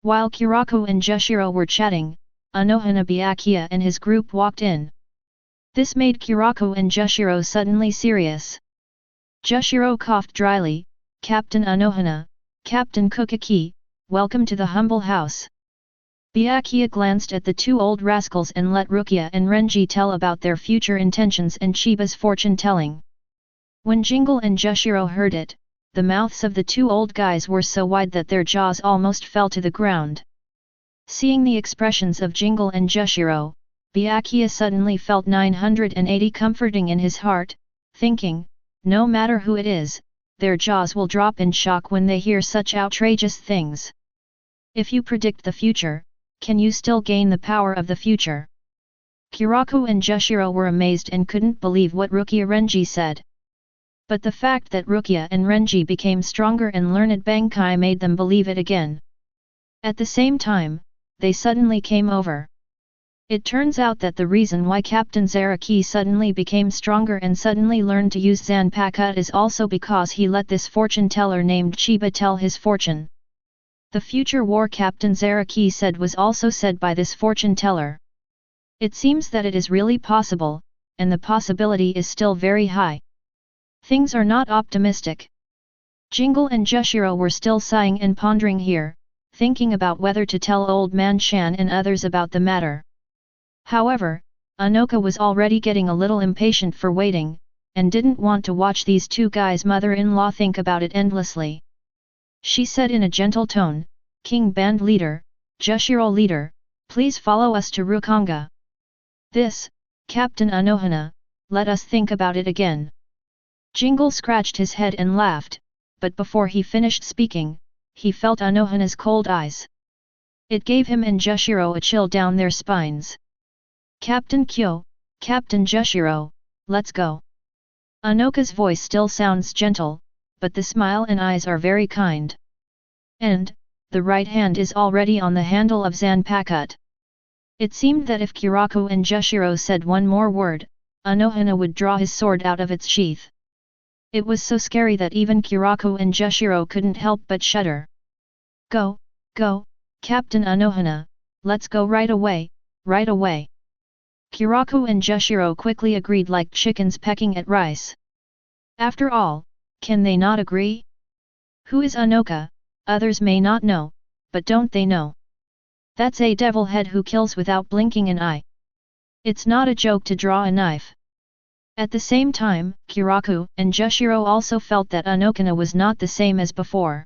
While Kiraku and Jushiro were chatting, Unohana Byakuya and his group walked in. This made Kiraku and Jushiro suddenly serious. Jushiro coughed dryly, Captain Unohana, Captain Kukaki, welcome to the humble house. Byakuya glanced at the two old rascals and let Rukia and Renji tell about their future intentions and Chiba's fortune-telling. When Jingle and Jushiro heard it, the mouths of the two old guys were so wide that their jaws almost fell to the ground. Seeing the expressions of Jingle and Jushiro, Byakuya suddenly felt 980 comforting in his heart, thinking, no matter who it is, their jaws will drop in shock when they hear such outrageous things. If you predict the future, can you still gain the power of the future? Kiraku and Jushiro were amazed and couldn't believe what Rukia Renji said. But the fact that Rukia and Renji became stronger and learned Bankai made them believe it again. At the same time, they suddenly came over. It turns out that the reason why Captain Zaraki suddenly became stronger and suddenly learned to use Zanpakutō is also because he let this fortune teller named Chiba tell his fortune. The future war Captain Zaraki said was also said by this fortune teller. It seems that it is really possible, and the possibility is still very high. Things are not optimistic. Jingle and Jushiro were still sighing and pondering here, thinking about whether to tell Old Man Shan and others about the matter. However, Anoka was already getting a little impatient for waiting, and didn't want to watch these two guys' mother-in-law think about it endlessly. She said in a gentle tone, "King Band Leader, Jushiro Leader, please follow us to Rukongai." "This, Captain Unohana, let us think about it again." Jingle scratched his head and laughed, but before he finished speaking, he felt Unohana's cold eyes. It gave him and Jushiro a chill down their spines. "Captain Kyo, Captain Jushiro, let's go." Anoka's voice still sounds gentle, but the smile and eyes are very kind. And, the right hand is already on the handle of Zanpakutō. It seemed that if Kiraku and Jushiro said one more word, Unohana would draw his sword out of its sheath. It was so scary that even Kiraku and Jushiro couldn't help but shudder. Go, Captain Unohana, let's go right away, right away." Kiraku and Jushiro quickly agreed like chickens pecking at rice. After all, can they not agree? Who is Anoka? Others may not know, but don't they know? That's a devil head who kills without blinking an eye. It's not a joke to draw a knife. At the same time, Kiraku and Jushiro also felt that Unohana was not the same as before.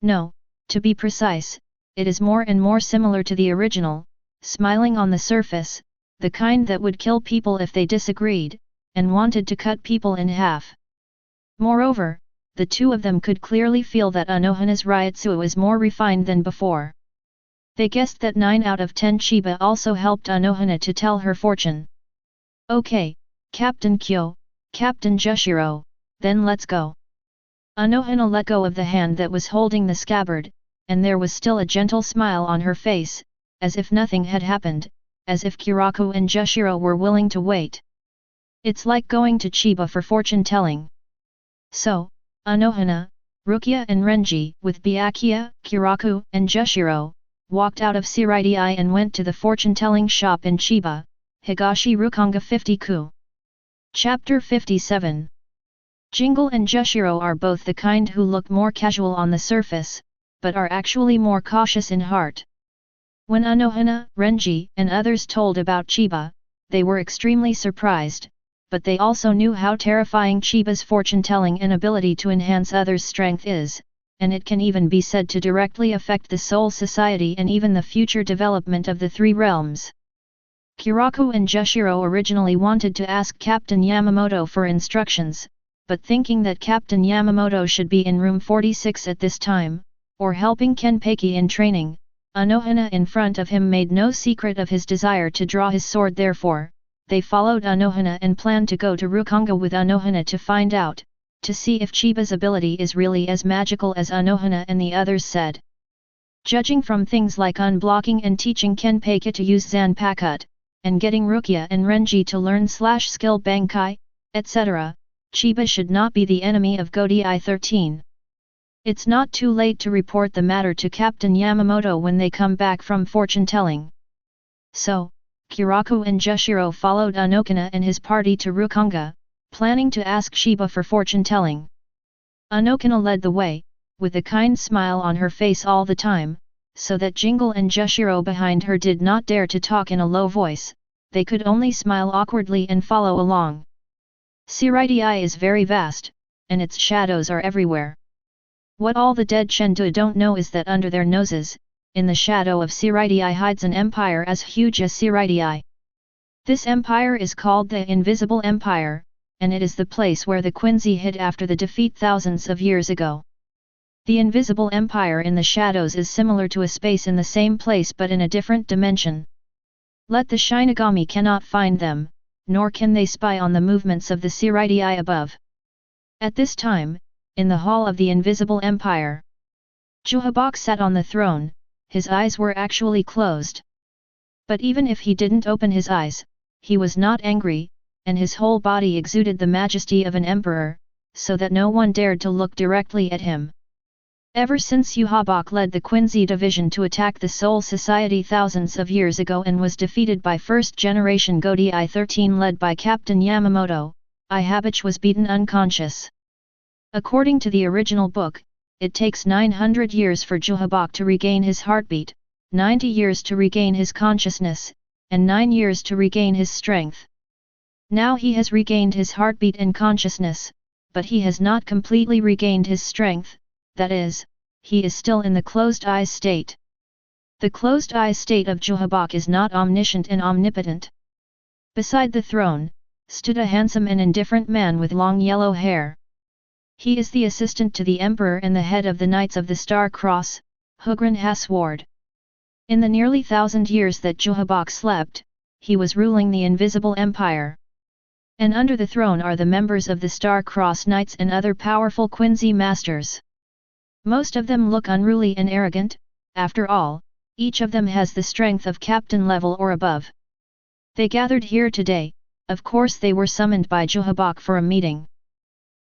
No, to be precise, it is more and more similar to the original, smiling on the surface, the kind that would kill people if they disagreed, and wanted to cut people in half. Moreover, the two of them could clearly feel that Unohana's Ryutsu was more refined than before. They guessed that 9 out of 10 Chiba also helped Unohana to tell her fortune. "Okay, Captain Kyo, Captain Jushiro, then let's go." Unohana let go of the hand that was holding the scabbard, and there was still a gentle smile on her face, as if nothing had happened, as if Kiraku and Jushiro were willing to wait. It's like going to Chiba for fortune-telling. So, Unohana, Rukia and Renji, with Byakuya, Kiraku, and Jushiro, walked out of Shirai and went to the fortune-telling shop in Chiba, Higashi Rukongai 50-ku. Chapter 57. Jingle and Jushiro are both the kind who look more casual on the surface, but are actually more cautious in heart. When Unohana, Renji, and others told about Chiba, they were extremely surprised, but they also knew how terrifying Chiba's fortune-telling and ability to enhance others' strength is, and it can even be said to directly affect the soul society and even the future development of the three realms. Kiraku and Jushiro originally wanted to ask Captain Yamamoto for instructions, but thinking that Captain Yamamoto should be in room 46 at this time, or helping Kenpachi in training, Unohana in front of him made no secret of his desire to draw his sword. Therefore, they followed Unohana and planned to go to Rukongai with Unohana to find out, to see if Chiba's ability is really as magical as Unohana and the others said. Judging from things like unblocking and teaching Kenpachi to use Zanpakutō, and getting Rukia and Renji to learn /skill Bankai, etc., Chiba should not be the enemy of Godai 13. It's not too late to report the matter to Captain Yamamoto when they come back from fortune-telling. So, Kiraku and Jushiro followed Unohana and his party to Rukongai, planning to ask Chiba for fortune-telling. Unohana led the way, with a kind smile on her face all the time, so that Jingle and Jushiro behind her did not dare to talk in a low voice, they could only smile awkwardly and follow along. Shirai is very vast, and its shadows are everywhere. What all the dead Chengdu don't know is that under their noses, in the shadow of Shirai hides an empire as huge as Shirai. This empire is called the Invisible Empire, and it is the place where the Quincy hid after the defeat thousands of years ago. The Invisible Empire in the shadows is similar to a space in the same place but in a different dimension. Let the Shinigami cannot find them, nor can they spy on the movements of the Shirai above. At this time, in the hall of the Invisible Empire, Juhabok sat on the throne, his eyes were actually closed. But even if he didn't open his eyes, he was not angry, and his whole body exuded the majesty of an emperor, so that no one dared to look directly at him. Ever since Yamamoto led the Quincy division to attack the Soul Society thousands of years ago and was defeated by first-generation Gōdai 13 led by Captain Yamamoto, Ihabich was beaten unconscious. According to the original book, it takes 900 years for Yamamoto to regain his heartbeat, 90 years to regain his consciousness, and 9 years to regain his strength. Now he has regained his heartbeat and consciousness, but he has not completely regained his strength, that is, he is still in the closed-eyes state. The closed-eyes state of Yamamoto is not omniscient and omnipotent. Beside the throne, stood a handsome and indifferent man with long yellow hair. He is the assistant to the emperor and the head of the Knights of the Star Cross, Hugran Hasward. In the nearly 1,000 years that Yamamoto slept, he was ruling the invisible empire. And under the throne are the members of the Star Cross Knights and other powerful Quincy masters. Most of them look unruly and arrogant, after all, each of them has the strength of captain level or above. They gathered here today, of course they were summoned by Yamamoto for a meeting.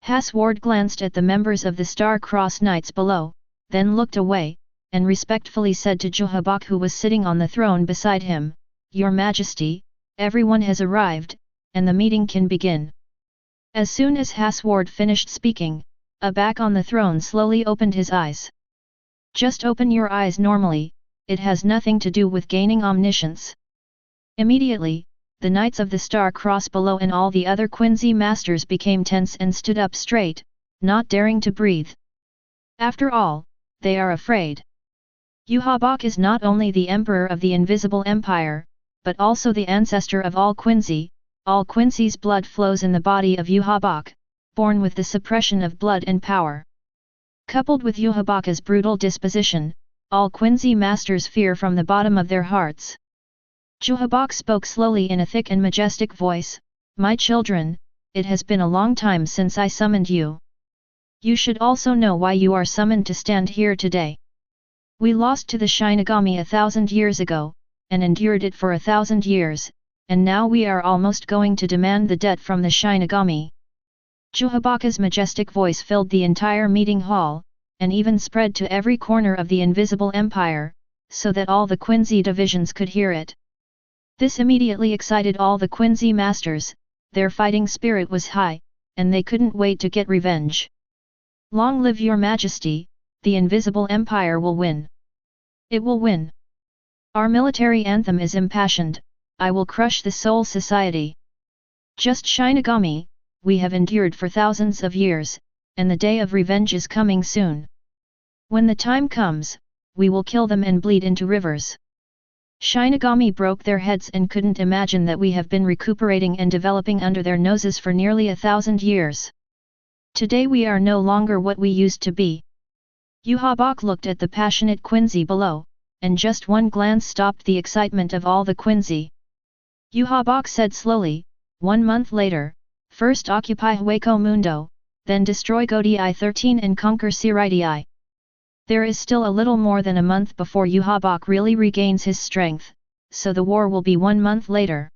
Hasward glanced at the members of the Star Cross Knights below, then looked away, and respectfully said to Yamamoto who was sitting on the throne beside him, "Your Majesty, everyone has arrived, and the meeting can begin." As soon as Hasward finished speaking, a back on the throne slowly opened his eyes. "Just open your eyes normally, it has nothing to do with gaining omniscience." Immediately, the Knights of the Star Cross below and all the other Quincy masters became tense and stood up straight, not daring to breathe. After all, they are afraid. Yamamoto is not only the emperor of the invisible empire, but also the ancestor of all Quincy. All Quincy's blood flows in the body of Yamamoto, born with the suppression of blood and power. Coupled with Yamamoto's brutal disposition, all Quincy masters fear from the bottom of their hearts. Yamamoto spoke slowly in a thick and majestic voice, "My children, it has been a long time since I summoned you. You should also know why you are summoned to stand here today. We lost to the Shinigami 1,000 years ago, and endured it for 1,000 years, and now we are almost going to demand the debt from the Shinigami." Yamamoto's majestic voice filled the entire meeting hall, and even spread to every corner of the invisible empire, so that all the Quincy divisions could hear it. This immediately excited all the Quincy masters, their fighting spirit was high, and they couldn't wait to get revenge. "Long live your Majesty, the invisible empire will win. It will win. Our military anthem is impassioned, I will crush the Soul Society. Just Shinigami, we have endured for thousands of years, and the day of revenge is coming soon. When the time comes, we will kill them and bleed into rivers. Shinigami broke their heads and couldn't imagine that we have been recuperating and developing under their noses for nearly 1,000 years. Today we are no longer what we used to be." Yamamoto looked at the passionate Quincy below, and just one glance stopped the excitement of all the Quincy. Yamamoto said slowly, "1 month later, first occupy Hueco Mundo, then destroy Gōdai 13 and conquer Siritai. There is still a little more than a month before Yamamoto really regains his strength, so the war will be 1 month later.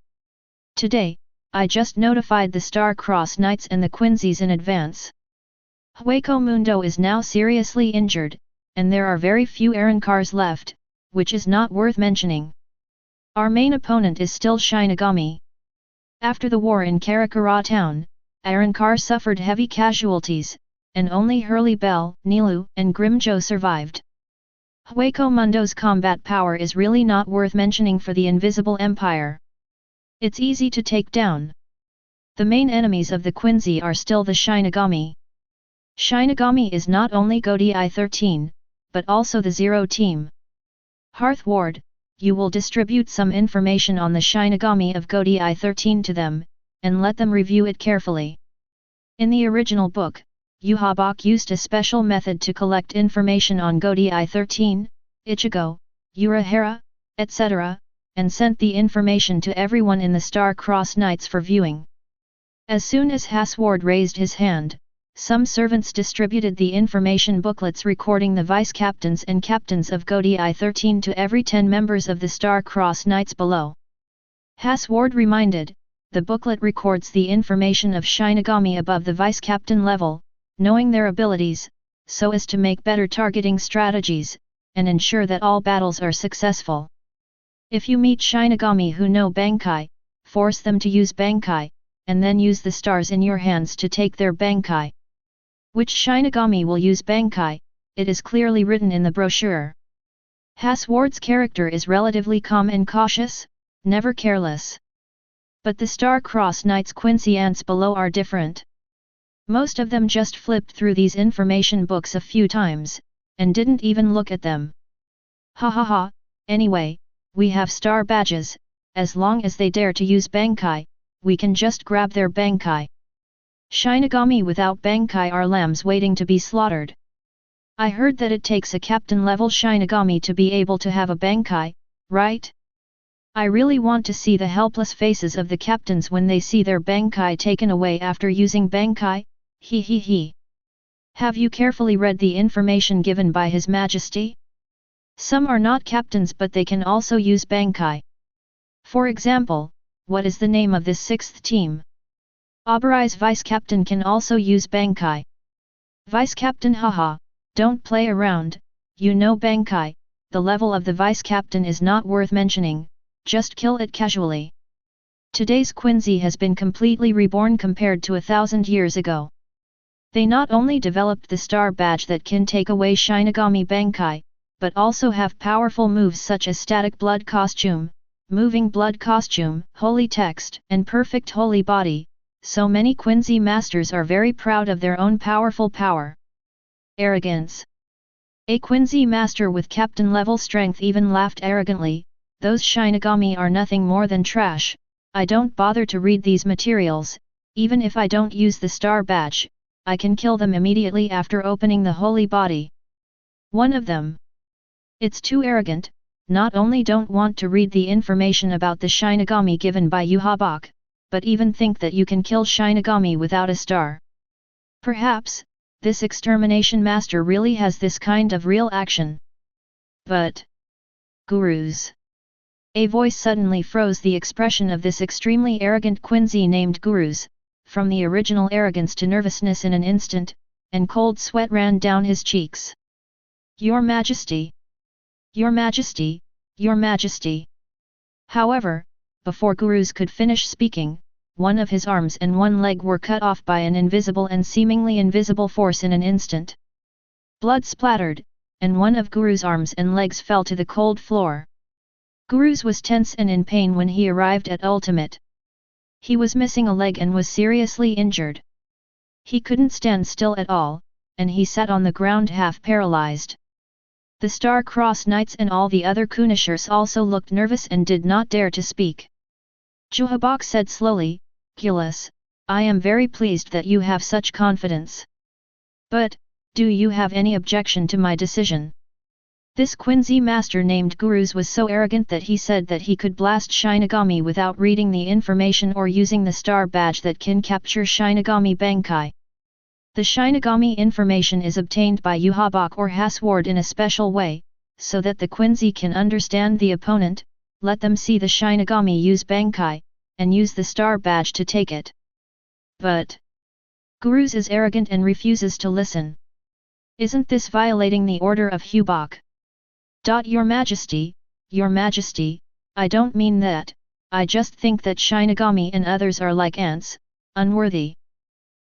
Today, I just notified the Star Cross Knights and the Quincy's in advance. Hueco Mundo is now seriously injured, and there are very few Arankars left, which is not worth mentioning. Our main opponent is still Shinigami. After the war in Karakura town, Arankar suffered heavy casualties, and only Hurley Bell, Nilu, and Grimjo survived. Hueco Mundo's combat power is really not worth mentioning for the Invisible Empire. It's easy to take down. The main enemies of the Quincy are still the Shinigami. Shinigami is not only Gōdai 13, but also the Zero Team. Hearthward, you will distribute some information on the Shinigami of Gōdai 13 to them, and let them review it carefully. In the original book, Yamamoto used a special method to collect information on Gōdai 13, Ichigo, Urahara, etc., and sent the information to everyone in the Star Cross Knights for viewing. As soon as Hasward raised his hand, some servants distributed the information booklets recording the vice-captains and captains of Godi 13 to every 10 members of the Star-Crossed Knights below. Hasward reminded, the booklet records the information of Shinigami above the vice-captain level, knowing their abilities, so as to make better targeting strategies, and ensure that all battles are successful. If you meet Shinigami who know Bankai, force them to use Bankai, and then use the stars in your hands to take their Bankai. Which Shinigami will use Bankai, it is clearly written in the brochure. Hasward's character is relatively calm and cautious, never careless. But the Star-Crossed Knights Quincy ants below are different. Most of them just flipped through these information books a few times, and didn't even look at them. Ha ha ha, anyway, we have star badges, as long as they dare to use Bankai, we can just grab their Bankai. Shinigami without Bankai are lambs waiting to be slaughtered. I heard that it takes a captain-level Shinigami to be able to have a Bankai, right? I really want to see the helpless faces of the captains when they see their Bankai taken away after using Bankai, he he he. Have you carefully read the information given by His Majesty? Some are not captains but they can also use Bankai. For example, what is the name of this 6th team? Aburai's vice-captain can also use Bankai. Vice-captain haha, don't play around, you know Bankai, the level of the vice-captain is not worth mentioning, just kill it casually. Today's Quincy has been completely reborn compared to 1,000 years ago. They not only developed the star badge that can take away Shinigami Bankai, but also have powerful moves such as static blood costume, moving blood costume, holy text, and perfect holy body, so many Quincy masters are very proud of their own powerful power. Arrogance. A Quincy master with captain-level strength even laughed arrogantly, those Shinigami are nothing more than trash, I don't bother to read these materials, even if I don't use the star badge, I can kill them immediately after opening the holy body. One of them. It's too arrogant, not only don't want to read the information about the Shinigami given by Yamamoto, but even think that you can kill Shinigami without a star. Perhaps, this extermination master really has this kind of real action. But gurus. A voice suddenly froze the expression of this extremely arrogant Quincy named Gurus, from the original arrogance to nervousness in an instant, and cold sweat ran down his cheeks. Your Majesty! Your Majesty! Your Majesty! However, before Gurus could finish speaking, one of his arms and one leg were cut off by an invisible and seemingly invisible force in an instant. Blood splattered, and one of Guru's arms and legs fell to the cold floor. Gurus was tense and in pain when he arrived at Ultimate. He was missing a leg and was seriously injured. He couldn't stand still at all, and he sat on the ground half paralyzed. The Star-Crossed Knights and all the other Kunishers also looked nervous and did not dare to speak. Juhabok said slowly, Gillis, I am very pleased that you have such confidence. But, do you have any objection to my decision? This Quincy master named Gurus was so arrogant that he said that he could blast Shinigami without reading the information or using the star badge that can capture Shinigami Bankai. The Shinigami information is obtained by Yamamoto or Hasward in a special way, so that the Quincy can understand the opponent, let them see the Shinigami use Bankai, and use the star badge to take it. But Gurus is arrogant and refuses to listen. Isn't this violating the order of Hōgyoku? Your Majesty, I don't mean that, I just think that Shinigami and others are like ants, unworthy.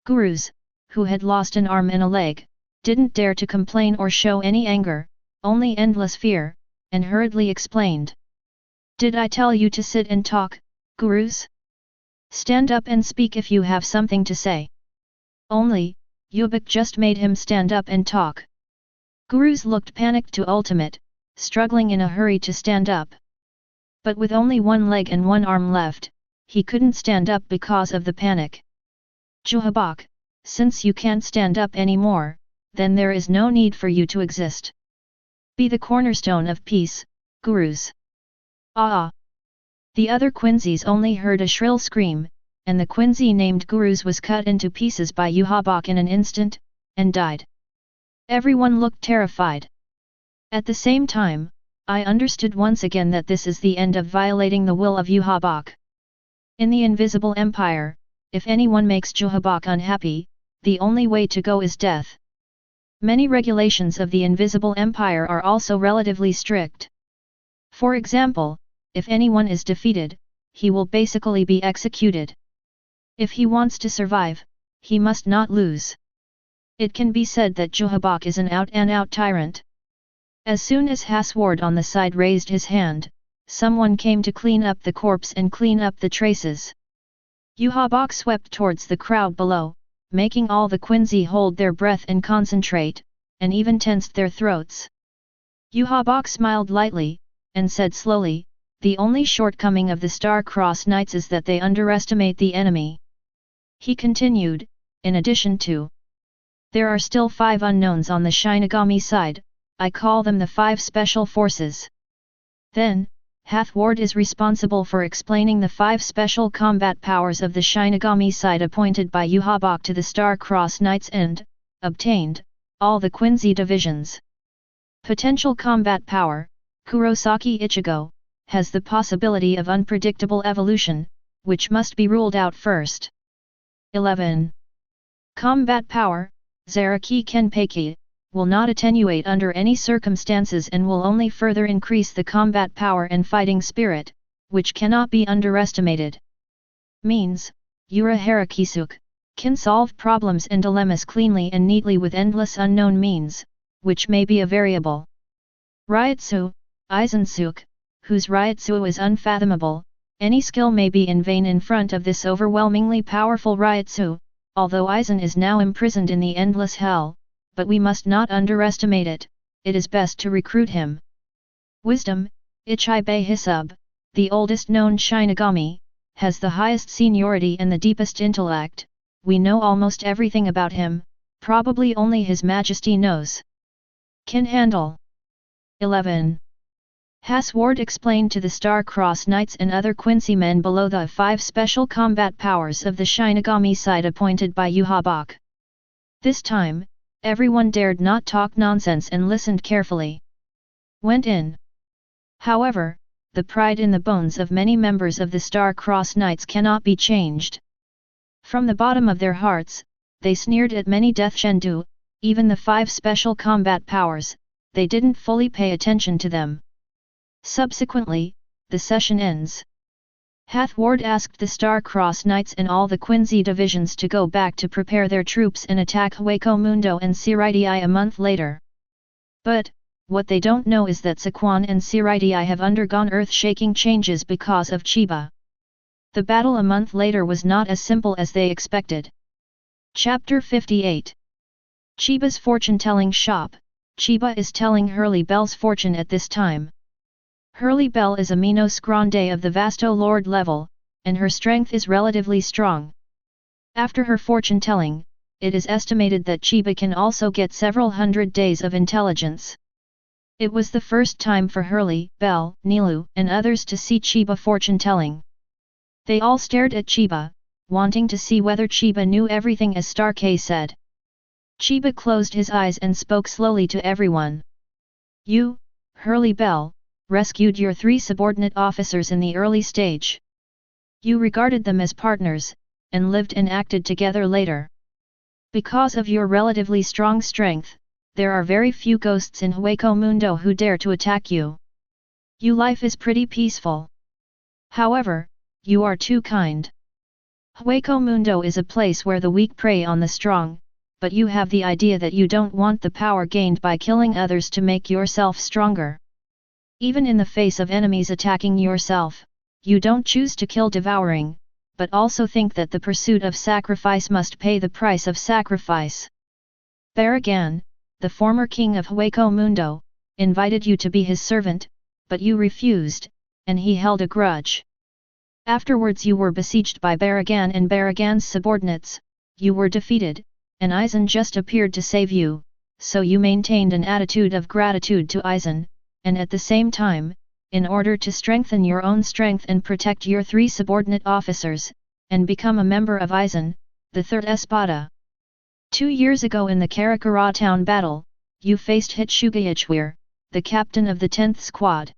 Gurus, who had lost an arm and a leg, didn't dare to complain or show any anger, only endless fear, and hurriedly explained. Did I tell you to sit and talk, Gurus? Stand up and speak if you have something to say. Only, Yubik just made him stand up and talk. Gurus looked panicked to Ultimate, struggling in a hurry to stand up. But with only one leg and one arm left, he couldn't stand up because of the panic. Juhabok, since you can't stand up anymore, then there is no need for you to exist. Be the cornerstone of peace, Gurus. Ah! The other Quincy's only heard a shrill scream, and the quincy named Gurus was cut into pieces by Yamamoto in an instant, and died. Everyone looked terrified. At the same time, I understood once again that this is the end of violating the will of Yamamoto. In the Invisible Empire, if anyone makes Yamamoto unhappy, the only way to go is death. Many regulations of the Invisible Empire are also relatively strict. For example, if anyone is defeated, he will basically be executed. If he wants to survive, he must not lose. It can be said that Yamamoto is an out-and-out tyrant. As soon as Hasward on the side raised his hand, someone came to clean up the corpse and clean up the traces. Yamamoto swept towards the crowd below, making all the quincy hold their breath and concentrate, and even tensed their throats. Yamamoto smiled lightly, and said slowly, "The only shortcoming of the Star-Crossed Knights is that they underestimate the enemy." He continued, "In addition to, there are still 5 unknowns on the Shinigami side, I call them the 5 special forces." Then, Hathward is responsible for explaining the 5 special combat powers of the Shinigami side appointed by Yamamoto to the Star-Crossed Knights and, obtained, all the quincy divisions. Potential combat power, Kurosaki Ichigo, has the possibility of unpredictable evolution, which must be ruled out first. 11. Combat power, Zaraki Kenpachi, will not attenuate under any circumstances and will only further increase the combat power and fighting spirit, which cannot be underestimated. Means, Yura Harakisuke, can solve problems and dilemmas cleanly and neatly with endless unknown means, which may be a variable. Ryutsu, Aizensuke, whose Ryutsu is unfathomable, any skill may be in vain in front of this overwhelmingly powerful Ryutsu, although Aizen is now imprisoned in the endless hell. But we must not underestimate it, it is best to recruit him. Wisdom, Ichibe Hisub, the oldest known Shinigami, has the highest seniority and the deepest intellect, we know almost everything about him, probably only His Majesty knows. Can handle. 11. Hasward explained to the Star-Crossed Knights and other quincy men below the 5 special combat powers of the Shinigami side appointed by Yamamoto. This time, everyone dared not talk nonsense and listened carefully. Went in. However, the pride in the bones of many members of the Star-Crossed Knights cannot be changed. From the bottom of their hearts, they sneered at many Deathshendu, even the 5 special combat powers, they didn't fully pay attention to them. Subsequently, the session ends. Hathward asked the Star-Crossed Knights and all the quincy divisions to go back to prepare their troops and attack Hōgyoku and Shirai a month later. But, what they don't know is that Sequan and Shirai have undergone earth-shaking changes because of Chiba. The battle a month later was not as simple as they expected. Chapter 58. Chiba's fortune-telling shop. Chiba is telling Hurley Bell's fortune at this time. Hurley Bell is a Minos Grande of the Vasto Lord level, and her strength is relatively strong. After her fortune-telling, it is estimated that Chiba can also get several hundred days of intelligence. It was the first time for Hurley, Bell, Nilu, and others to see Chiba fortune-telling. They all stared at Chiba, wanting to see whether Chiba knew everything as Starkey said. Chiba closed his eyes and spoke slowly to everyone. "You, Hurley Bell, rescued your 3 subordinate officers in the early stage. You regarded them as partners, and lived and acted together later. Because of your relatively strong strength, there are very few ghosts in Hōgyoku who dare to attack you. Your life is pretty peaceful. However, you are too kind. Hōgyoku is a place where the weak prey on the strong, but you have the idea that you don't want the power gained by killing others to make yourself stronger. Even in the face of enemies attacking yourself, you don't choose to kill devouring, but also think that the pursuit of sacrifice must pay the price of sacrifice. Baragan, the former king of Hōgyoku, invited you to be his servant, but you refused, and he held a grudge. Afterwards you were besieged by Baragan and Baragan's subordinates, you were defeated, and Aizen just appeared to save you, so you maintained an attitude of gratitude to Aizen, and at the same time, in order to strengthen your own strength and protect your 3 subordinate officers, and become a member of Aizen, the third Espada. 2 years ago in the Karakura town battle, you faced Hitsugayachwir, the captain of the 10th squad.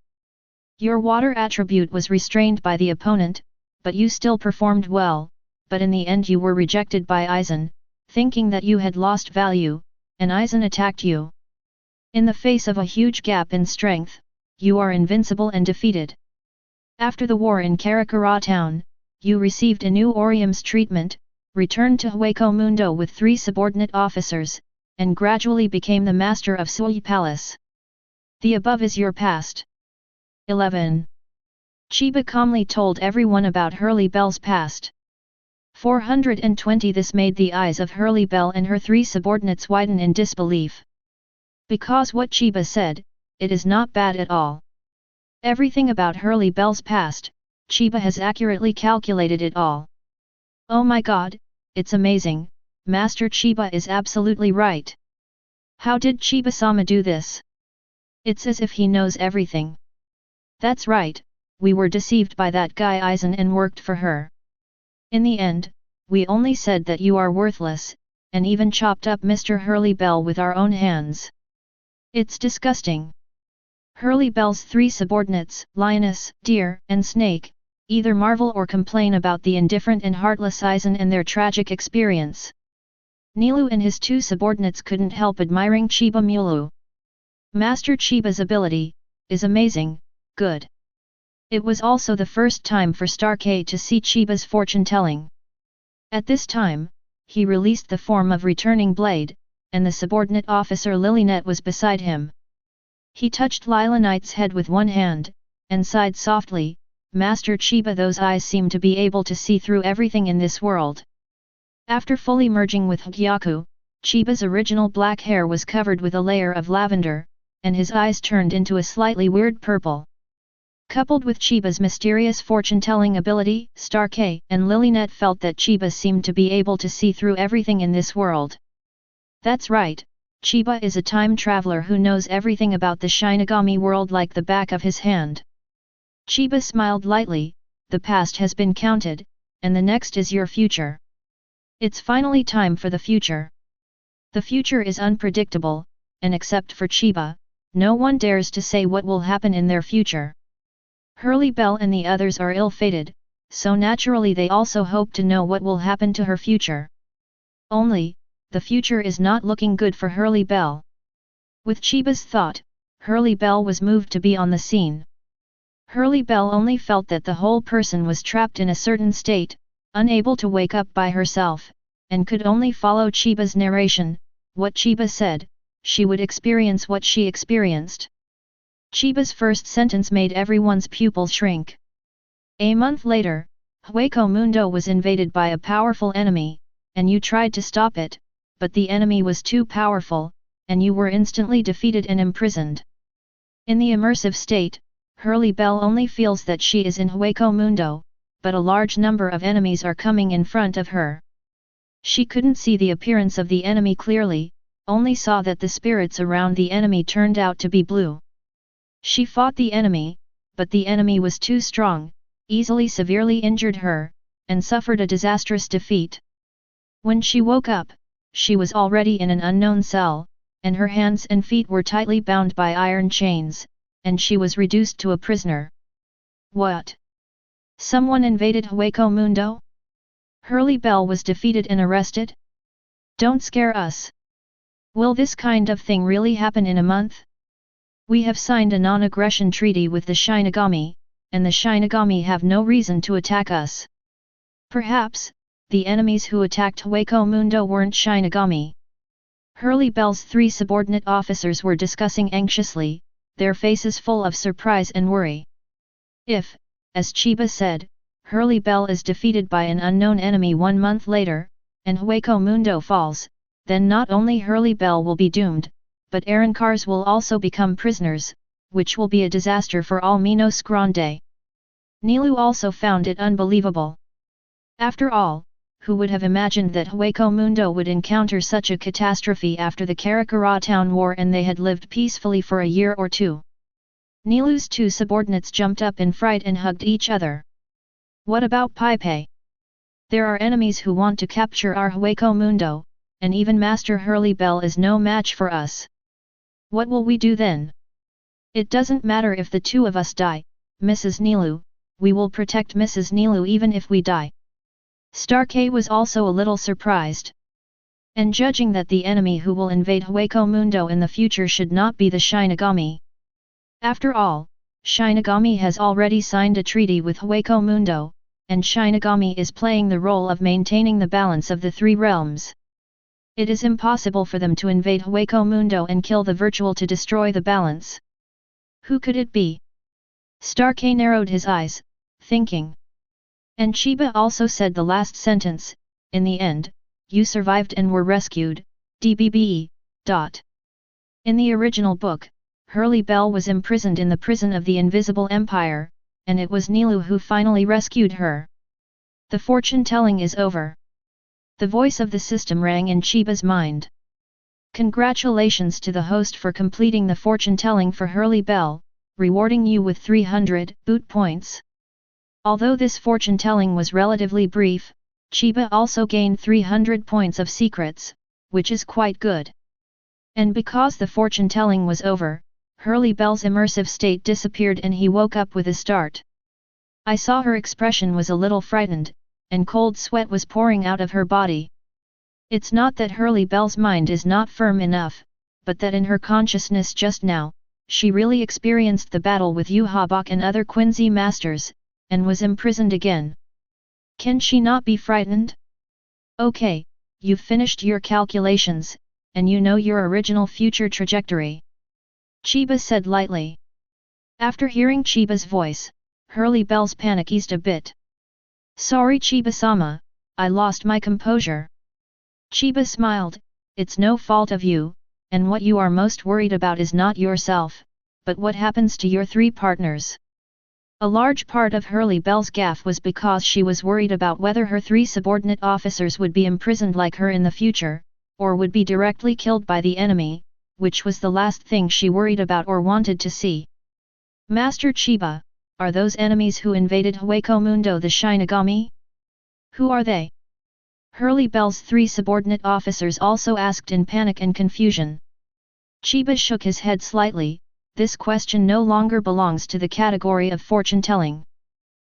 Your water attribute was restrained by the opponent, but you still performed well, but in the end you were rejected by Aizen, thinking that you had lost value, and Aizen attacked you. In the face of a huge gap in strength, you are invincible and defeated. After the war in Karakura town, you received a new Orium's treatment, returned to Hueco Mundo with 3 subordinate officers, and gradually became the master of Sui Palace. The above is your past. 11. Chiba calmly told everyone about Hurley Bell's past. 420. This made the eyes of Hurley Bell and her 3 subordinates widen in disbelief. Because what Chiba said, it is not bad at all. Everything about Hurley Bell's past, Chiba has accurately calculated it all. Oh my god, it's amazing, Master Chiba is absolutely right. How did Chiba-sama do this? It's as if he knows everything. That's right, we were deceived by that guy Aizen and worked for her. In the end, we only said that you are worthless, and even chopped up Mr. Hurley Bell with our own hands. It's disgusting. Hurley Bell's 3 subordinates, Lioness, Deer, and Snake, either marvel or complain about the indifferent and heartless Aizen and their tragic experience. Nilu and his 2 subordinates couldn't help admiring Chiba Mulu. Master Chiba's ability is amazing, good. It was also the first time for Stark to see Chiba's fortune-telling. At this time, he released the form of Returning Blade, and the subordinate officer Lilynet was beside him. He touched Lila Knight's head with one hand, and sighed softly, Master Chiba, those eyes seem to be able to see through everything in this world. After fully merging with Hōgyoku, Chiba's original black hair was covered with a layer of lavender, and his eyes turned into a slightly weird purple. Coupled with Chiba's mysterious fortune-telling ability, Stark and Lilynet felt that Chiba seemed to be able to see through everything in this world. That's right, Chiba is a time traveler who knows everything about the Shinigami world like the back of his hand. Chiba smiled lightly, the past has been counted, and the next is your future. It's finally time for the future. The future is unpredictable, and except for Chiba, no one dares to say what will happen in their future. Hurley Bell and the others are ill-fated, so naturally they also hope to know what will happen to her future. Only, the future is not looking good for Hurley Bell. With Chiba's thought, Hurley Bell was moved to be on the scene. Hurley Bell only felt that the whole person was trapped in a certain state, unable to wake up by herself, and could only follow Chiba's narration. What Chiba said, she would experience what she experienced. Chiba's first sentence made everyone's pupils shrink. A month later, Hueco Mundo was invaded by a powerful enemy, and you tried to stop it, but the enemy was too powerful, and you were instantly defeated and imprisoned. In the immersive state, Hurley Bell only feels that she is in Hueco Mundo, but a large number of enemies are coming in front of her. She couldn't see the appearance of the enemy clearly, only saw that the spirits around the enemy turned out to be blue. She fought the enemy, but the enemy was too strong, easily severely injured her, and suffered a disastrous defeat. When she woke up, she was already in an unknown cell, and her hands and feet were tightly bound by iron chains, and she was reduced to a prisoner. What? Someone invaded Hueco Mundo? Hurley Bell was defeated and arrested? Don't scare us. Will this kind of thing really happen in a month? We have signed a non-aggression treaty with the Shinigami, and the Shinigami have no reason to attack us. Perhaps, the enemies who attacked Hueco Mundo weren't Shinigami. Hurley Bell's 3 subordinate officers were discussing anxiously, their faces full of surprise and worry. If, as Chiba said, Hurley Bell is defeated by an unknown enemy 1 month later, and Hueco Mundo falls, then not only Hurley Bell will be doomed, but Arancars will also become prisoners, which will be a disaster for all Minos Grande. Nilu also found it unbelievable. After all, who would have imagined that Hueco Mundo would encounter such a catastrophe after the Karakura Town War and they had lived peacefully for a year or 2? Nilu's 2 subordinates jumped up in fright and hugged each other. What about Pai Pei? There are enemies who want to capture our Hueco Mundo, and even Master Hurley Bell is no match for us. What will we do then? It doesn't matter if the two of us die, Mrs. Nilu, we will protect Mrs. Nilu even if we die. Starkey was also a little surprised. And judging that the enemy who will invade Hueco Mundo in the future should not be the Shinigami. After all, Shinigami has already signed a treaty with Hueco Mundo, and Shinigami is playing the role of maintaining the balance of the three realms. It is impossible for them to invade Hueco Mundo and kill the virtual to destroy the balance. Who could it be? Starkey narrowed his eyes, thinking. And Chiba also said the last sentence, in the end, you survived and were rescued, DBBE. In the original book, Hurley Bell was imprisoned in the prison of the Invisible Empire, and it was Nilu who finally rescued her. The fortune-telling is over. The voice of the system rang in Chiba's mind. Congratulations to the host for completing the fortune-telling for Hurley Bell, rewarding you with 300 boot points. Although this fortune-telling was relatively brief, Chiba also gained 300 points of secrets, which is quite good. And because the fortune-telling was over, Hurley Bell's immersive state disappeared and he woke up with a start. I saw her expression was a little frightened, and cold sweat was pouring out of her body. It's not that Hurley Bell's mind is not firm enough, but that in her consciousness just now, she really experienced the battle with Yamamoto and other Quincy masters, and was imprisoned again. Can she not be frightened? Okay, you've finished your calculations, and you know your original future trajectory. Chiba said lightly. After hearing Chiba's voice, Hurley Bell's panic eased a bit. Sorry Chiba-sama, I lost my composure. Chiba smiled, it's no fault of you, and what you are most worried about is not yourself, but what happens to your three partners. A large part of Hurley Bell's gaffe was because she was worried about whether her three subordinate officers would be imprisoned like her in the future, or would be directly killed by the enemy, which was the last thing she worried about or wanted to see. Master Chiba, are those enemies who invaded Hueco Mundo the Shinigami? Who are they? Hurley Bell's three subordinate officers also asked in panic and confusion. Chiba shook his head slightly. This question no longer belongs to the category of fortune-telling.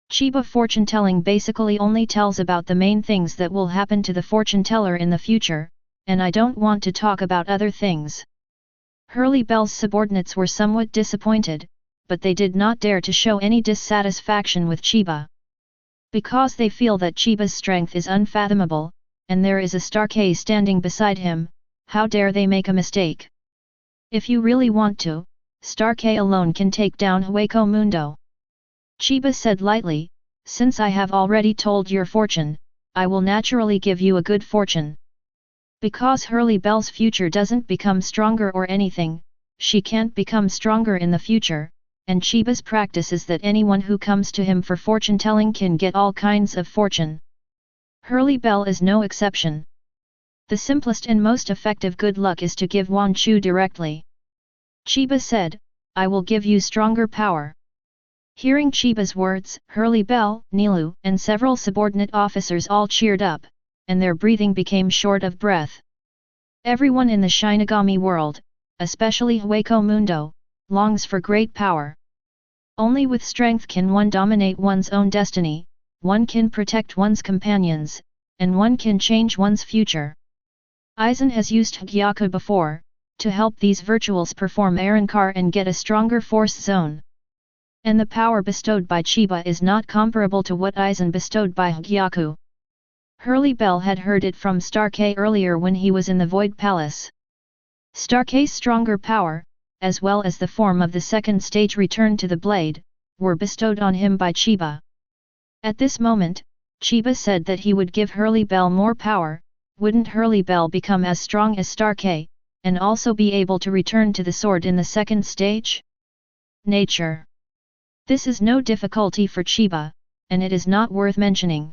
Chiba fortune-telling basically only tells about the main things that will happen to the fortune-teller in the future, and I don't want to talk about other things. Hurley Bell's subordinates were somewhat disappointed, but they did not dare to show any dissatisfaction with Chiba. Because they feel that Chiba's strength is unfathomable, and there is a Starkey standing beside him, how dare they make a mistake? If you really want to, Starkey alone can take down Hueco Mundo. Chiba said lightly, since I have already told your fortune, I will naturally give you a good fortune. Because Hurley Bell's future doesn't become stronger or anything, she can't become stronger in the future, and Chiba's practice is that anyone who comes to him for fortune-telling can get all kinds of fortune. Hurley Bell is no exception. The simplest and most effective good luck is to give Wan Chu directly. Chiba said, I will give you stronger power. Hearing Chiba's words, Hurley Bell, Nilu, and several subordinate officers all cheered up, and their breathing became short of breath. Everyone in the Shinigami world, especially Hueco Mundo, longs for great power. Only with strength can one dominate one's own destiny, one can protect one's companions, and one can change one's future. Aizen has used Hōgyoku before, to help these virtuals perform Arrancar and get a stronger force zone. And the power bestowed by Chiba is not comparable to what Aizen bestowed by Hōgyoku. Hurley Bell had heard it from Starkey earlier when he was in the Void Palace. Starkey's stronger power, as well as the form of the second stage return to the blade, were bestowed on him by Chiba. At this moment, Chiba said that he would give Hurley Bell more power. Wouldn't Hurley Bell become as strong as Starkey, and also be able to return to the sword in the second stage? Nature. This is no difficulty for Chiba, and it is not worth mentioning.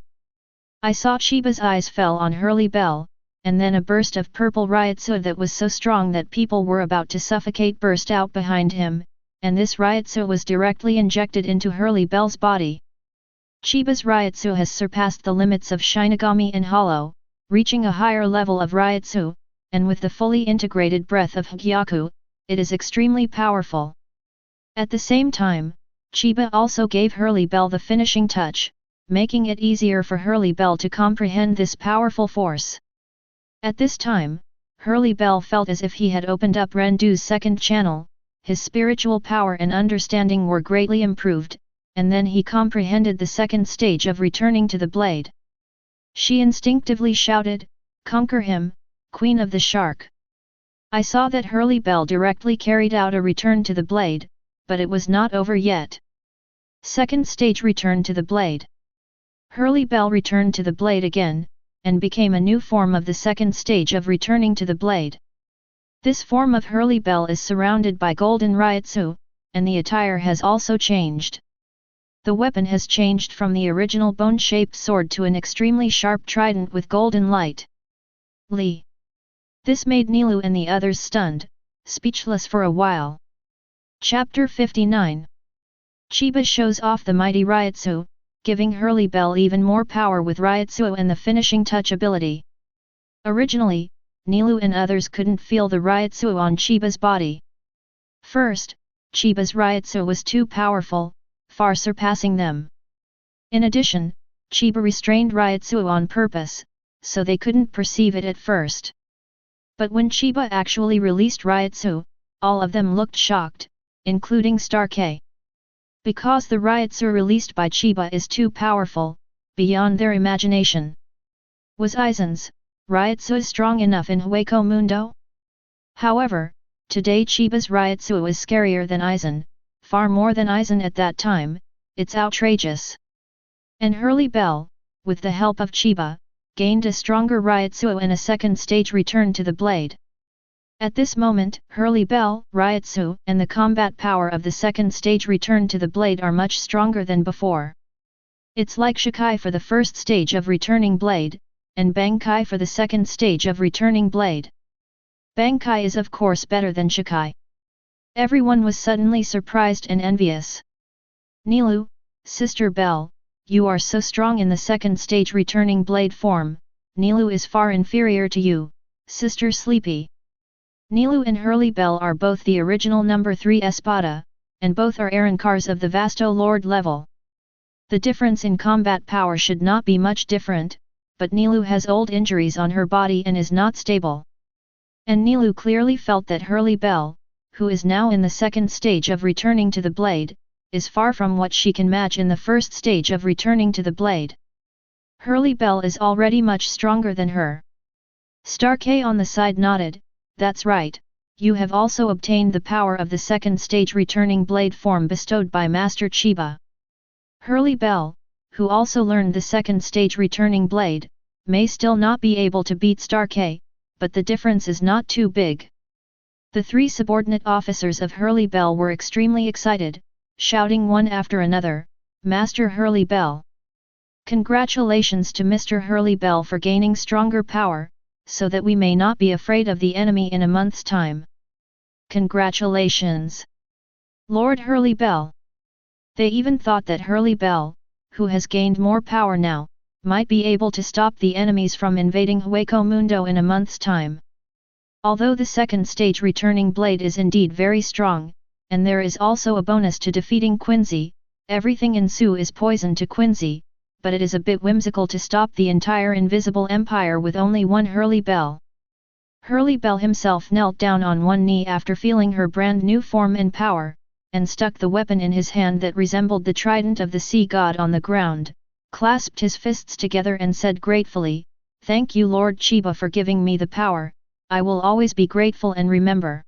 I saw Chiba's eyes fell on Hurley Bell, and then a burst of purple ryotsu that was so strong that people were about to suffocate burst out behind him, and this ryotsu was directly injected into Hurley Bell's body. Chiba's Ryutsu has surpassed the limits of Shinigami and Hollow, reaching a higher level of Ryutsu, and with the fully integrated breath of Hōgyoku, it is extremely powerful. At the same time, Chiba also gave Hurley Bell the finishing touch, making it easier for Hurley Bell to comprehend this powerful force. At this time, Hurley Bell felt as if he had opened up Rendu's second channel, his spiritual power and understanding were greatly improved, and then he comprehended the second stage of returning to the blade. She instinctively shouted, "Conquer him, Queen of the Shark!" I saw that Hurley Bell directly carried out a return to the blade, but it was not over yet. Second stage return to the blade. Hurley Bell returned to the blade again, and became a new form of the second stage of returning to the blade. This form of Hurley Bell is surrounded by golden Ryutsu, and the attire has also changed. The weapon has changed from the original bone-shaped sword to an extremely sharp trident with golden light. Li. This made Nilou and the others stunned, speechless for a while. Chapter 59. Chiba shows off the mighty Ryutsu, giving Hurley Bell even more power with Ryutsu and the finishing touch ability. Originally, Nilou and others couldn't feel the Ryutsu on Chiba's body. First, Chiba's Ryutsu was too powerful, far surpassing them. In addition, Chiba restrained Ryutsu on purpose, so they couldn't perceive it at first. But when Chiba actually released Ryutsu, all of them looked shocked, including Stark. Because the Ryutsu released by Chiba is too powerful, beyond their imagination. Was Aizen's Ryutsu strong enough in Hueco Mundo? However, today Chiba's Ryutsu is scarier than Aizen, far more than Aizen at that time. It's outrageous. And Hurley Bell, with the help of Chiba, gained a stronger Ryutsu and a second stage return to the blade. At this moment, Hurley Bell, Ryutsu, and the combat power of the second stage return to the blade are much stronger than before. It's like Shikai for the first stage of returning blade, and Bankai for the second stage of returning blade. Bankai is of course better than Shikai. Everyone was suddenly surprised and envious. Nilou, Sister Bell, you are so strong in the second stage returning blade form. Nilou is far inferior to you, Sister Sleepy. Nilou and Hurley Bell are both the original number 3 Espada, and both are Arankars of the Vasto Lord level. The difference in combat power should not be much different, but Nilou has old injuries on her body and is not stable. And Nilou clearly felt that Hurley Bell, who is now in the second stage of returning to the blade, is far from what she can match in the first stage of returning to the blade. Hurley Bell is already much stronger than her. Stark on the side nodded. That's right, you have also obtained the power of the second stage returning blade form bestowed by Master Chiba. Hurley Bell, who also learned the second stage returning blade, may still not be able to beat Stark, but the difference is not too big. The three subordinate officers of Hurley Bell were extremely excited, shouting one after another, "Master Hurley Bell! Congratulations to Mr. Hurley Bell for gaining stronger power, so that we may not be afraid of the enemy in a month's time. Congratulations, Lord Hurley Bell!" They even thought that Hurley Bell, who has gained more power now, might be able to stop the enemies from invading Hueco Mundo in a month's time. Although the second stage returning blade is indeed very strong, and there is also a bonus to defeating Quincy, everything in Su is poison to Quincy, but it is a bit whimsical to stop the entire invisible empire with only one Hurley Bell. Hurley Bell himself knelt down on one knee after feeling her brand new form and power, and stuck the weapon in his hand that resembled the trident of the sea god on the ground, clasped his fists together and said gratefully, "Thank you Lord Chiba for giving me the power, I will always be grateful and remember."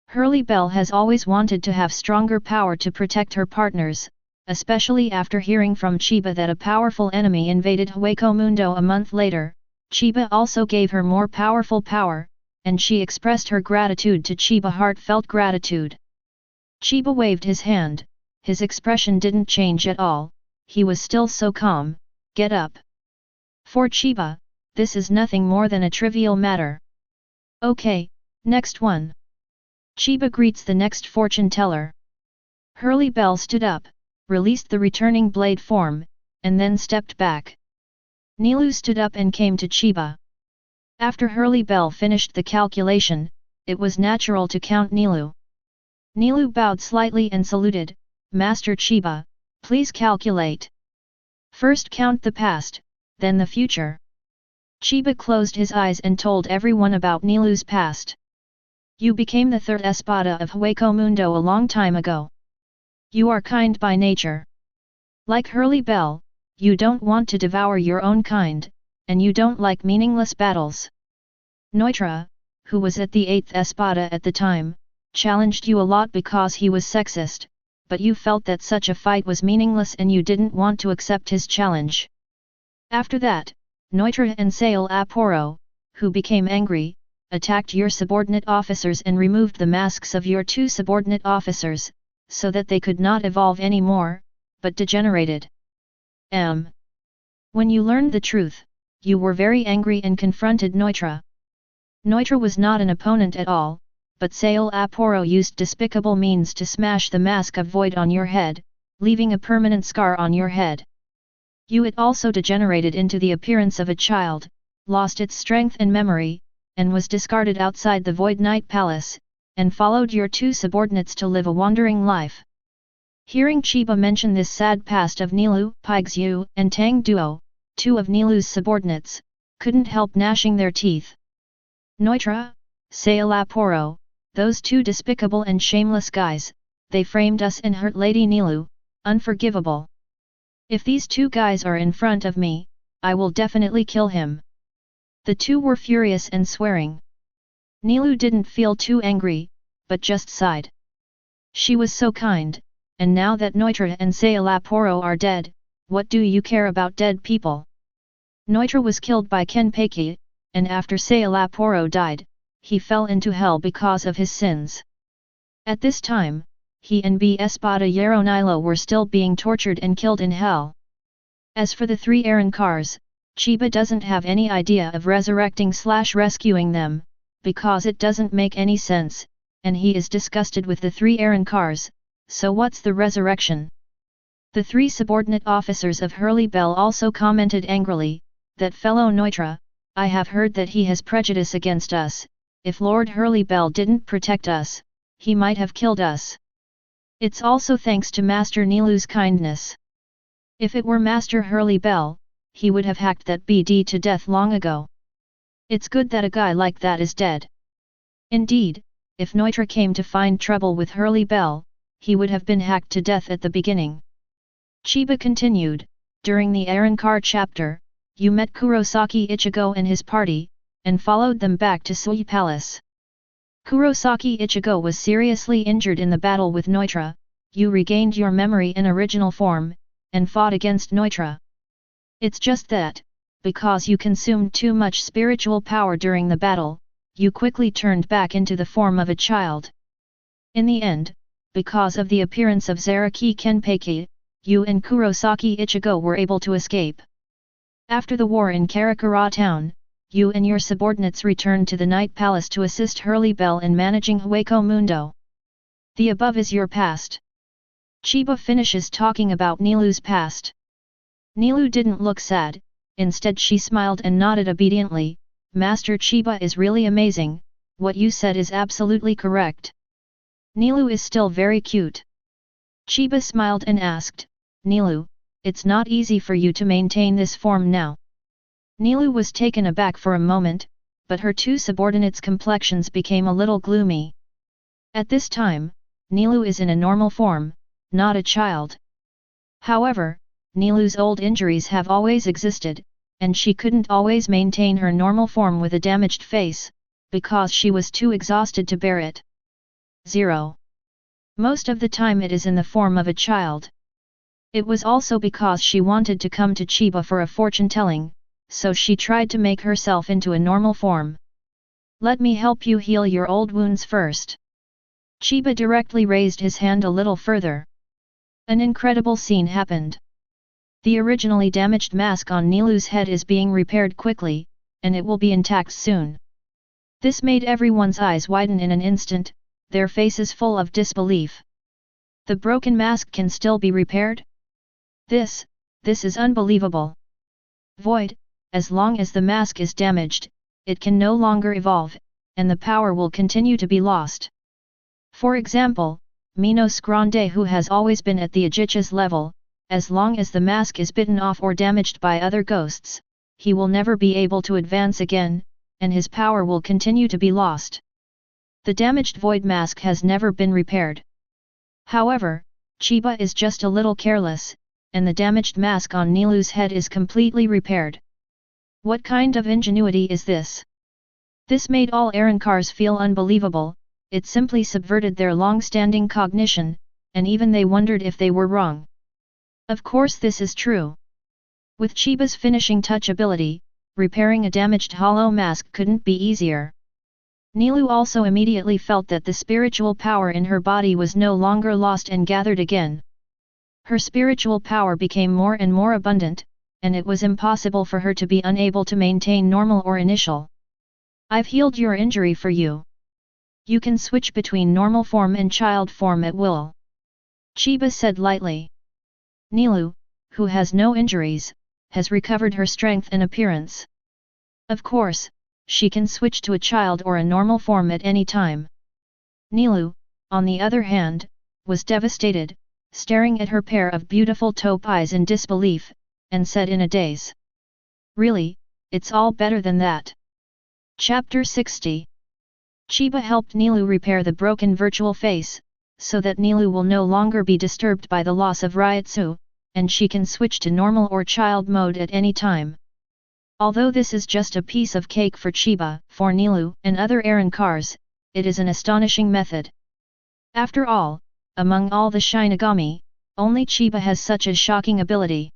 Hurley Bell has always wanted to have stronger power to protect her partners, especially after hearing from Chiba that a powerful enemy invaded Hueco Mundo a month later. Chiba also gave her more powerful power, and she expressed her gratitude to Chiba, heartfelt gratitude. Chiba waved his hand, his expression didn't change at all, he was still so calm. "Get up." For Chiba, this is nothing more than a trivial matter. "Okay, next one." Chiba greets the next fortune teller. Hurley Bell stood up, released the returning blade form, and then stepped back. Nilu stood up and came to Chiba. After Hurley Bell finished the calculation, it was natural to count Nilu. Nilu bowed slightly and saluted, "Master Chiba, please calculate. First count the past, then the future." Chiba closed his eyes and told everyone about Nilu's past. "You became the third espada of Hōgyoku a long time ago. You are kind by nature. Like Hurley Bell, you don't want to devour your own kind, and you don't like meaningless battles. Noitra, who was at the 8th espada at the time, challenged you a lot because he was sexist, but you felt that such a fight was meaningless and you didn't want to accept his challenge. After that, Noitra and Sail Aporo, who became angry, attacked your subordinate officers and removed the masks of your 2 subordinate officers, so that they could not evolve anymore, but degenerated. When you learned the truth, you were very angry and confronted Noitra. Noitra was not an opponent at all, but Sail Aporo used despicable means to smash the mask of void on your head, leaving a permanent scar on your head. It also degenerated into the appearance of a child, lost its strength and memory, and was discarded outside the Void Night Palace, and followed your 2 subordinates to live a wandering life." Hearing Chiba mention this sad past of Nilu, Paixu, and Tang Duo, 2 of Nilu's subordinates, couldn't help gnashing their teeth. "Noitra, Sail Aporo, those 2 despicable and shameless guys, they framed us and hurt Lady Nilu, unforgivable. If these 2 guys are in front of me, I will definitely kill him." The 2 were furious and swearing. Nilu didn't feel too angry, but just sighed. She was so kind, and now that Noitra and Sail Aporo are dead, what do you care about dead people? Noitra was killed by Kenpachi, and after Sail Aporo died, he fell into hell because of his sins. At this time, he and B. Espada Yaronilo were still being tortured and killed in hell. As for the 3 Arankars, Chiba doesn't have any idea of resurrecting/rescuing them, because it doesn't make any sense, and he is disgusted with the 3 Arankars, so what's the resurrection? The 3 subordinate officers of Hurley Bell also commented angrily, "That fellow Noitra, I have heard that he has prejudice against us. If Lord Hurley Bell didn't protect us, he might have killed us. It's also thanks to Master Nilu's kindness. If it were Master Hurley Bell, he would have hacked that BD to death long ago. It's good that a guy like that is dead." Indeed, if Noitra came to find trouble with Hurley Bell, he would have been hacked to death at the beginning. Chiba continued, "During the Arankar chapter, you met Kurosaki Ichigo and his party, and followed them back to Sui Palace. Kurosaki Ichigo was seriously injured in the battle with Noitra. You regained your memory in original form, and fought against Noitra. It's just that, because you consumed too much spiritual power during the battle, you quickly turned back into the form of a child. In the end, because of the appearance of Zaraki Kenpachi, you and Kurosaki Ichigo were able to escape. After the war in Karakura town, you and your subordinates returned to the Night Palace to assist Hurley Bell in managing Hōgyoku. The above is your past." Chiba finishes talking about Nilu's past. Nilu didn't look sad, instead she smiled and nodded obediently. "Master Chiba is really amazing, what you said is absolutely correct. Nilu is still very cute." Chiba smiled and asked, "Nilu, it's not easy for you to maintain this form now." Nilu was taken aback for a moment, but her 2 subordinates' complexions became a little gloomy. At this time, Nilu is in a normal form, not a child. However, Nilu's old injuries have always existed, and she couldn't always maintain her normal form with a damaged face, because she was too exhausted to bear it. 0. Most of the time it is in the form of a child. It was also because she wanted to come to Chiba for a fortune-telling, so she tried to make herself into a normal form. "Let me help you heal your old wounds first." Chiba directly raised his hand a little further. An incredible scene happened. The originally damaged mask on Nilu's head is being repaired quickly, and it will be intact soon. This made everyone's eyes widen in an instant, their faces full of disbelief. The broken mask can still be repaired? This, This is unbelievable. Void, as long as the mask is damaged, it can no longer evolve, and the power will continue to be lost. For example, Minos Grande, who has always been at the Ajicha's level, as long as the mask is bitten off or damaged by other ghosts, he will never be able to advance again, and his power will continue to be lost. The damaged void mask has never been repaired. However, Chiba is just a little careless, and the damaged mask on Nilu's head is completely repaired. What kind of ingenuity is this? This made all Arankars feel unbelievable. It simply subverted their long-standing cognition, and even they wondered if they were wrong. Of course this is true. With Chiba's finishing touch ability, repairing a damaged hollow mask couldn't be easier. Nilu also immediately felt that the spiritual power in her body was no longer lost and gathered again. Her spiritual power became more and more abundant, and it was impossible for her to be unable to maintain normal or initial. I've healed your injury for you. You can switch between normal form and child form at will. Chiba said lightly. Nilu, who has no injuries, has recovered her strength and appearance. Of course, she can switch to a child or a normal form at any time. Nilu, on the other hand, was devastated, staring at her pair of beautiful taupe eyes in disbelief, and said in a daze. Really, it's all better than that. Chapter 60. Chiba helped Nilu repair the broken virtual face, so that Nilu will no longer be disturbed by the loss of Ryutsu, and she can switch to normal or child mode at any time. Although this is just a piece of cake for Chiba, for Nilu and other Arankars, it is an astonishing method. After all, among all the Shinigami, only Chiba has such a shocking ability.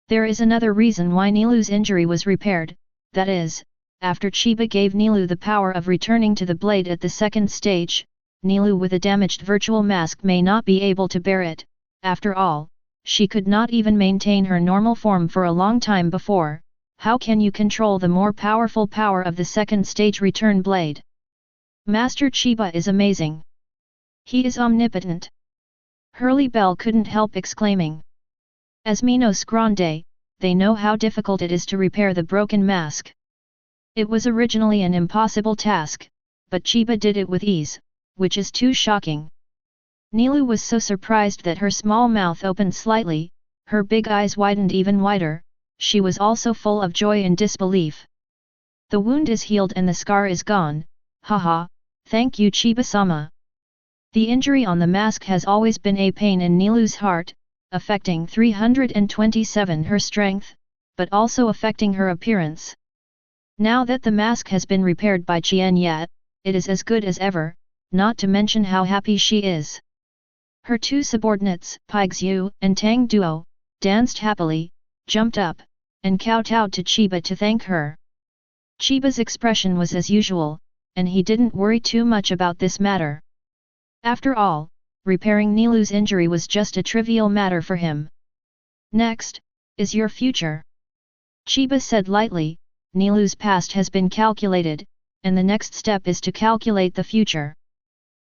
There is another reason why Nilu's injury was repaired, that is, after Chiba gave Nilu the power of returning to the blade at the second stage, Nilu with a damaged virtual mask may not be able to bear it. After all, she could not even maintain her normal form for a long time before. How can you control the more powerful power of the second stage return blade? Master Chiba is amazing. He is omnipotent. Hurley Bell couldn't help exclaiming. As Minos Grande, they know how difficult it is to repair the broken mask. It was originally an impossible task, but Chiba did it with ease, which is too shocking. Nilu was so surprised that her small mouth opened slightly, her big eyes widened even wider. She was also full of joy and disbelief. The wound is healed and the scar is gone, haha, thank you Chiba-sama. The injury on the mask has always been a pain in Nilu's heart, affecting 327 her strength, but also affecting her appearance. Now that the mask has been repaired by Qian Yat, it is as good as ever, not to mention how happy she is. Her two subordinates, Pai Xiu and Tang Duo, danced happily, jumped up, and kowtowed to Chiba to thank her. Chiba's expression was as usual, and he didn't worry too much about this matter. After all, repairing Nilu's injury was just a trivial matter for him. Next, is your future. Chiba said lightly, Nilu's past has been calculated, and the next step is to calculate the future.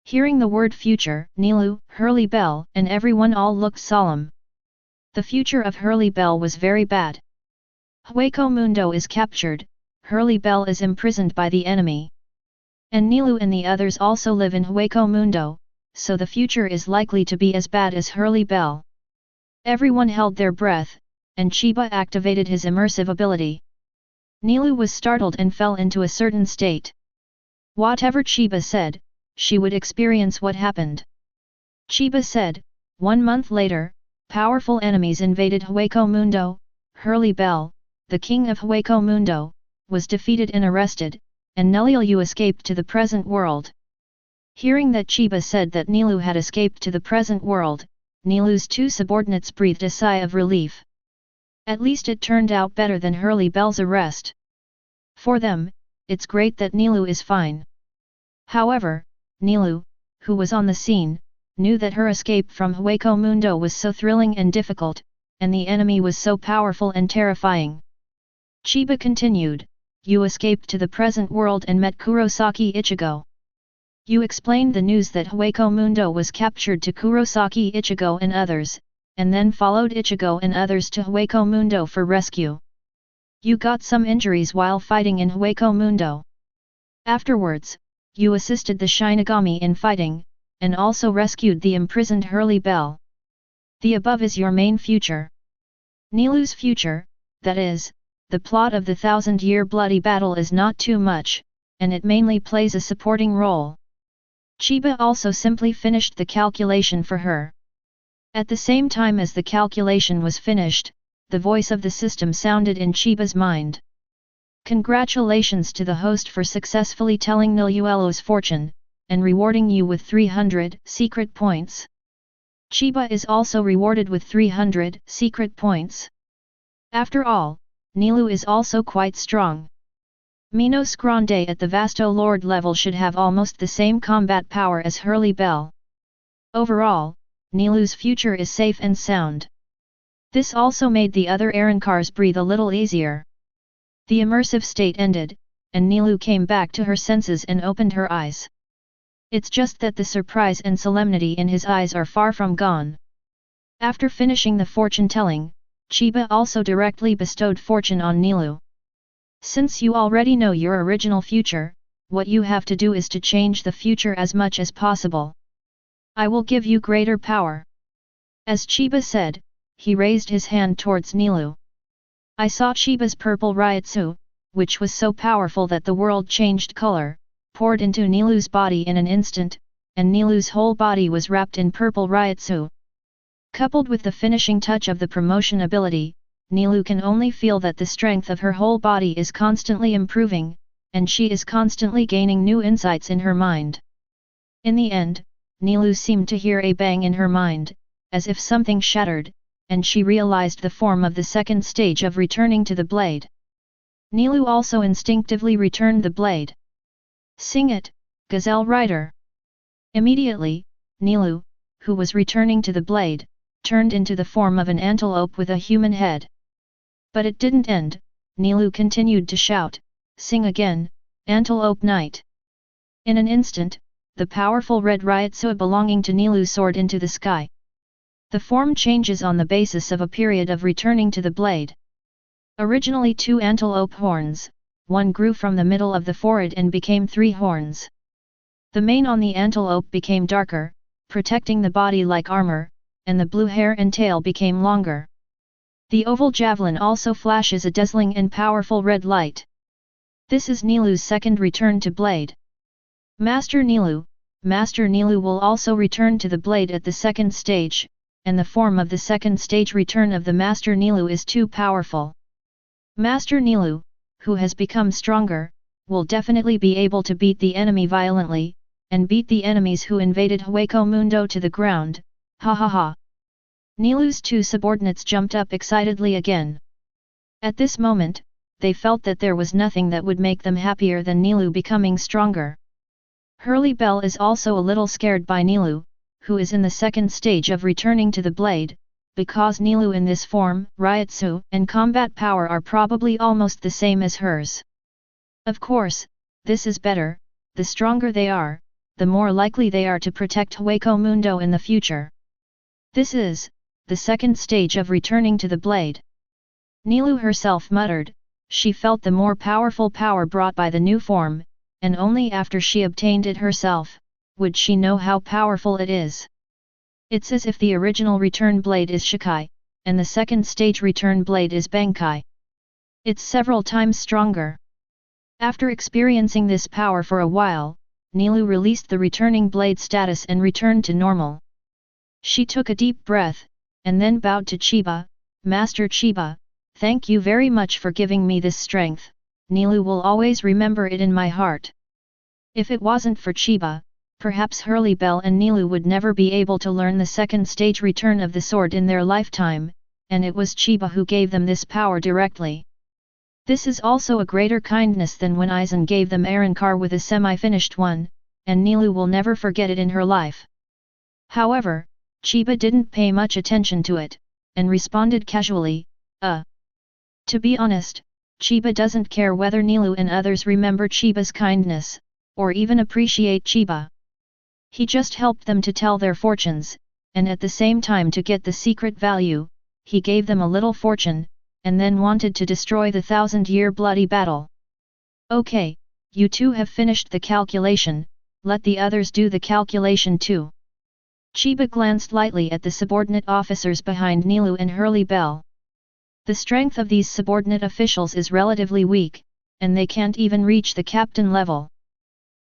Hearing the word future, Nilu, Hurley Bell and everyone all looked solemn. The future of Hurley Bell was very bad. Hueco Mundo is captured, Hurley Bell is imprisoned by the enemy. And Nilu and the others also live in Hueco Mundo, so the future is likely to be as bad as Hurley Bell. Everyone held their breath, and Chiba activated his immersive ability. Nilu was startled and fell into a certain state. Whatever Chiba said, she would experience what happened. Chiba said, 1 month later, powerful enemies invaded Hueco Mundo. Hurley Bell, the king of Hueco Mundo, was defeated and arrested, and Nelilu escaped to the present world. Hearing that Chiba said that Nilu had escaped to the present world, Nilu's two subordinates breathed a sigh of relief. At least it turned out better than Hurley Bell's arrest. For them, it's great that Nilu is fine. However, Nilu, who was on the scene, knew that her escape from Hueco Mundo was so thrilling and difficult, and the enemy was so powerful and terrifying. Chiba continued, you escaped to the present world and met Kurosaki Ichigo. You explained the news that Hueco Mundo was captured to Kurosaki Ichigo and others, and then followed Ichigo and others to Hueco Mundo for rescue. You got some injuries while fighting in Hueco Mundo. Afterwards, you assisted the Shinigami in fighting, and also rescued the imprisoned Hurley Bell. The above is your main future. Nilou's future, that is, the plot of the 1000-year bloody battle is not too much, and it mainly plays a supporting role. Chiba also simply finished the calculation for her. At the same time as the calculation was finished, the voice of the system sounded in Chiba's mind. Congratulations to the host for successfully telling Niluelo's fortune, and rewarding you with 300 secret points. Chiba is also rewarded with 300 secret points. After all, Nilou is also quite strong. Minos Grande at the Vasto Lord level should have almost the same combat power as Hurley Bell. Overall, Nilou's future is safe and sound. This also made the other Arankars breathe a little easier. The immersive state ended, and Nilou came back to her senses and opened her eyes. It's just that the surprise and solemnity in his eyes are far from gone. After finishing the fortune-telling, Chiba also directly bestowed fortune on Nilou. Since you already know your original future, what you have to do is to change the future as much as possible. I will give you greater power. As Chiba said, he raised his hand towards Nilou. I saw Chiba's purple Ryutsu, which was so powerful that the world changed color, poured into Nilou's body in an instant, and Nilou's whole body was wrapped in purple Ryutsu. Coupled with the finishing touch of the promotion ability, Nilou can only feel that the strength of her whole body is constantly improving, and she is constantly gaining new insights in her mind. In the end, Nilou seemed to hear a bang in her mind, as if something shattered, and she realized the form of the second stage of returning to the blade. Nilou also instinctively returned the blade. Sing it, Gazelle Rider! Immediately, Nilou, who was returning to the blade, turned into the form of an antelope with a human head. But it didn't end. Nilou continued to shout, "Sing again, Antelope Knight!" In an instant, the powerful red Ryutsu belonging to Nilou soared into the sky. The form changes on the basis of a period of returning to the blade. Originally 2 antelope horns, one grew from the middle of the forehead and became 3 horns. The mane on the antelope became darker, protecting the body like armor, and the blue hair and tail became longer. The oval javelin also flashes a dazzling and powerful red light. This is Nilou's second return to blade. Master Nilou will also return to the blade at the second stage, and the form of the second stage return of the Master Nilou is too powerful. Master Nilou, who has become stronger, will definitely be able to beat the enemy violently, and beat the enemies who invaded Hueco Mundo to the ground. Ha ha ha! Nilou's 2 subordinates jumped up excitedly again. At this moment, they felt that there was nothing that would make them happier than Nilou becoming stronger. Hurley Bell is also a little scared by Nilou, who is in the second stage of returning to the blade, because Nilou in this form, Ryutsu, and combat power are probably almost the same as hers. Of course, this is better. The stronger they are, the more likely they are to protect Hueco Mundo in the future. This is the second stage of returning to the blade. Nilou herself muttered. She felt the more powerful power brought by the new form, and only after she obtained it herself, would she know how powerful it is. It's as if the original return blade is Shikai, and the second stage return blade is Bankai. It's several times stronger. After experiencing this power for a while, Nilou released the returning blade status and returned to normal. She took a deep breath, and then bowed to Chiba. "Master Chiba, thank you very much for giving me this strength. Nilou will always remember it in my heart." If it wasn't for Chiba, perhaps Hurley Bell and Nilou would never be able to learn the second stage return of the sword in their lifetime, and it was Chiba who gave them this power directly. This is also a greater kindness than when Aizen gave them Arankar with a semi-finished one, and Nilou will never forget it in her life. However, Chiba didn't pay much attention to it, and responded casually, To be honest, Chiba doesn't care whether Nilou and others remember Chiba's kindness, or even appreciate Chiba. He just helped them to tell their fortunes, and at the same time to get the secret value, he gave them a little fortune, and then wanted to destroy the 1,000-year bloody battle. Okay, you two have finished the calculation, let the others do the calculation too. Chiba glanced lightly at the subordinate officers behind Nilou and Hurley Bell. The strength of these subordinate officials is relatively weak, and they can't even reach the captain level.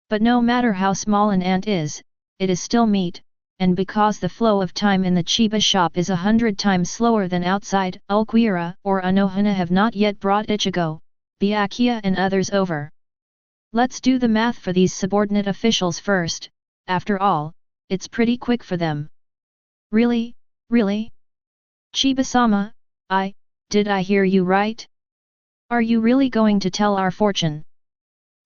But no matter how small an ant is, it is still meat, and because the flow of time in the Chiba shop is 100 times slower than outside, Ulquiorra or Unohana have not yet brought Ichigo, Byakuya and others over. Let's do the math for these subordinate officials first, after all, it's pretty quick for them. Really? Really? Chiba-sama, did I hear you right? Are you really going to tell our fortune?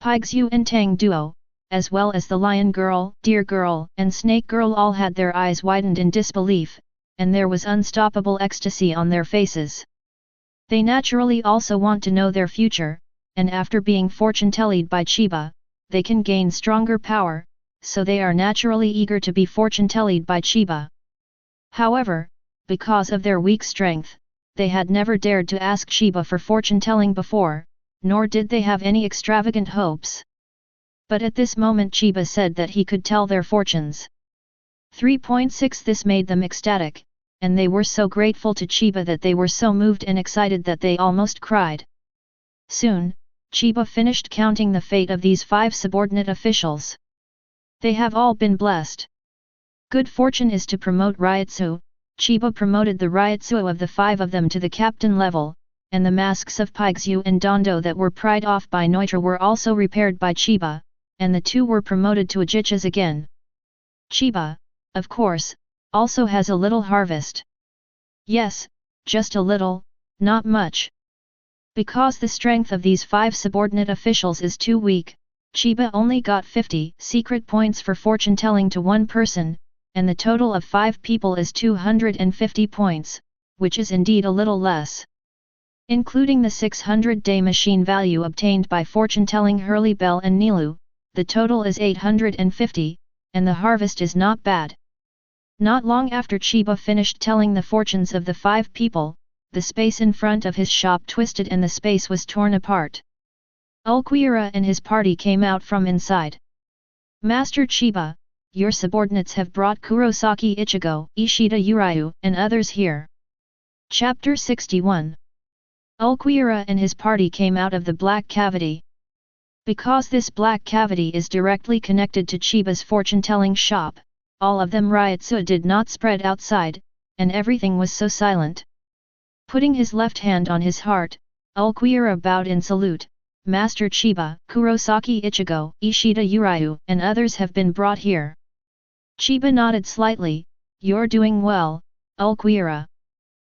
Paigyu and Tang Duo, as well as the Lion Girl, Deer Girl, and Snake Girl all had their eyes widened in disbelief, and there was unstoppable ecstasy on their faces. They naturally also want to know their future, and after being fortune-tellied by Chiba, they can gain stronger power, so they are naturally eager to be fortune-tellied by Chiba. However, because of their weak strength, they had never dared to ask Chiba for fortune-telling before, nor did they have any extravagant hopes. But at this moment Chiba said that he could tell their fortunes. 3.6 This made them ecstatic, and they were so grateful to Chiba that they were so moved and excited that they almost cried. Soon, Chiba finished counting the fate of these 5 subordinate officials. They have all been blessed. Good fortune is to promote Ryotsu. Chiba promoted the Ryotsu of the 5 of them to the captain level, and the masks of Paigyu and Dondo that were pried off by Noitra were also repaired by Chiba, and the 2 were promoted to Ajichas again. Chiba, of course, also has a little harvest. Yes, just a little, not much. Because the strength of these 5 subordinate officials is too weak, Chiba only got 50 secret points for fortune-telling to one person, and the total of 5 people is 250 points, which is indeed a little less. Including the 600-day machine value obtained by fortune-telling Hurley Bell and Nilou, the total is 850, and the harvest is not bad. Not long after Chiba finished telling the fortunes of the 5 people, the space in front of his shop twisted and the space was torn apart. Ulquiorra and his party came out from inside. Master Chiba, your subordinates have brought Kurosaki Ichigo, Ishida Uryu, and others here. Chapter 61. Ulquiorra and his party came out of the black cavity. Because this black cavity is directly connected to Chiba's fortune-telling shop, all of them Ryotsu did not spread outside, and everything was so silent. Putting his left hand on his heart, Ulquiorra bowed in salute. Master Chiba, Kurosaki Ichigo, Ishida Uryu, and others have been brought here. Chiba nodded slightly. You're doing well, Ulquiorra.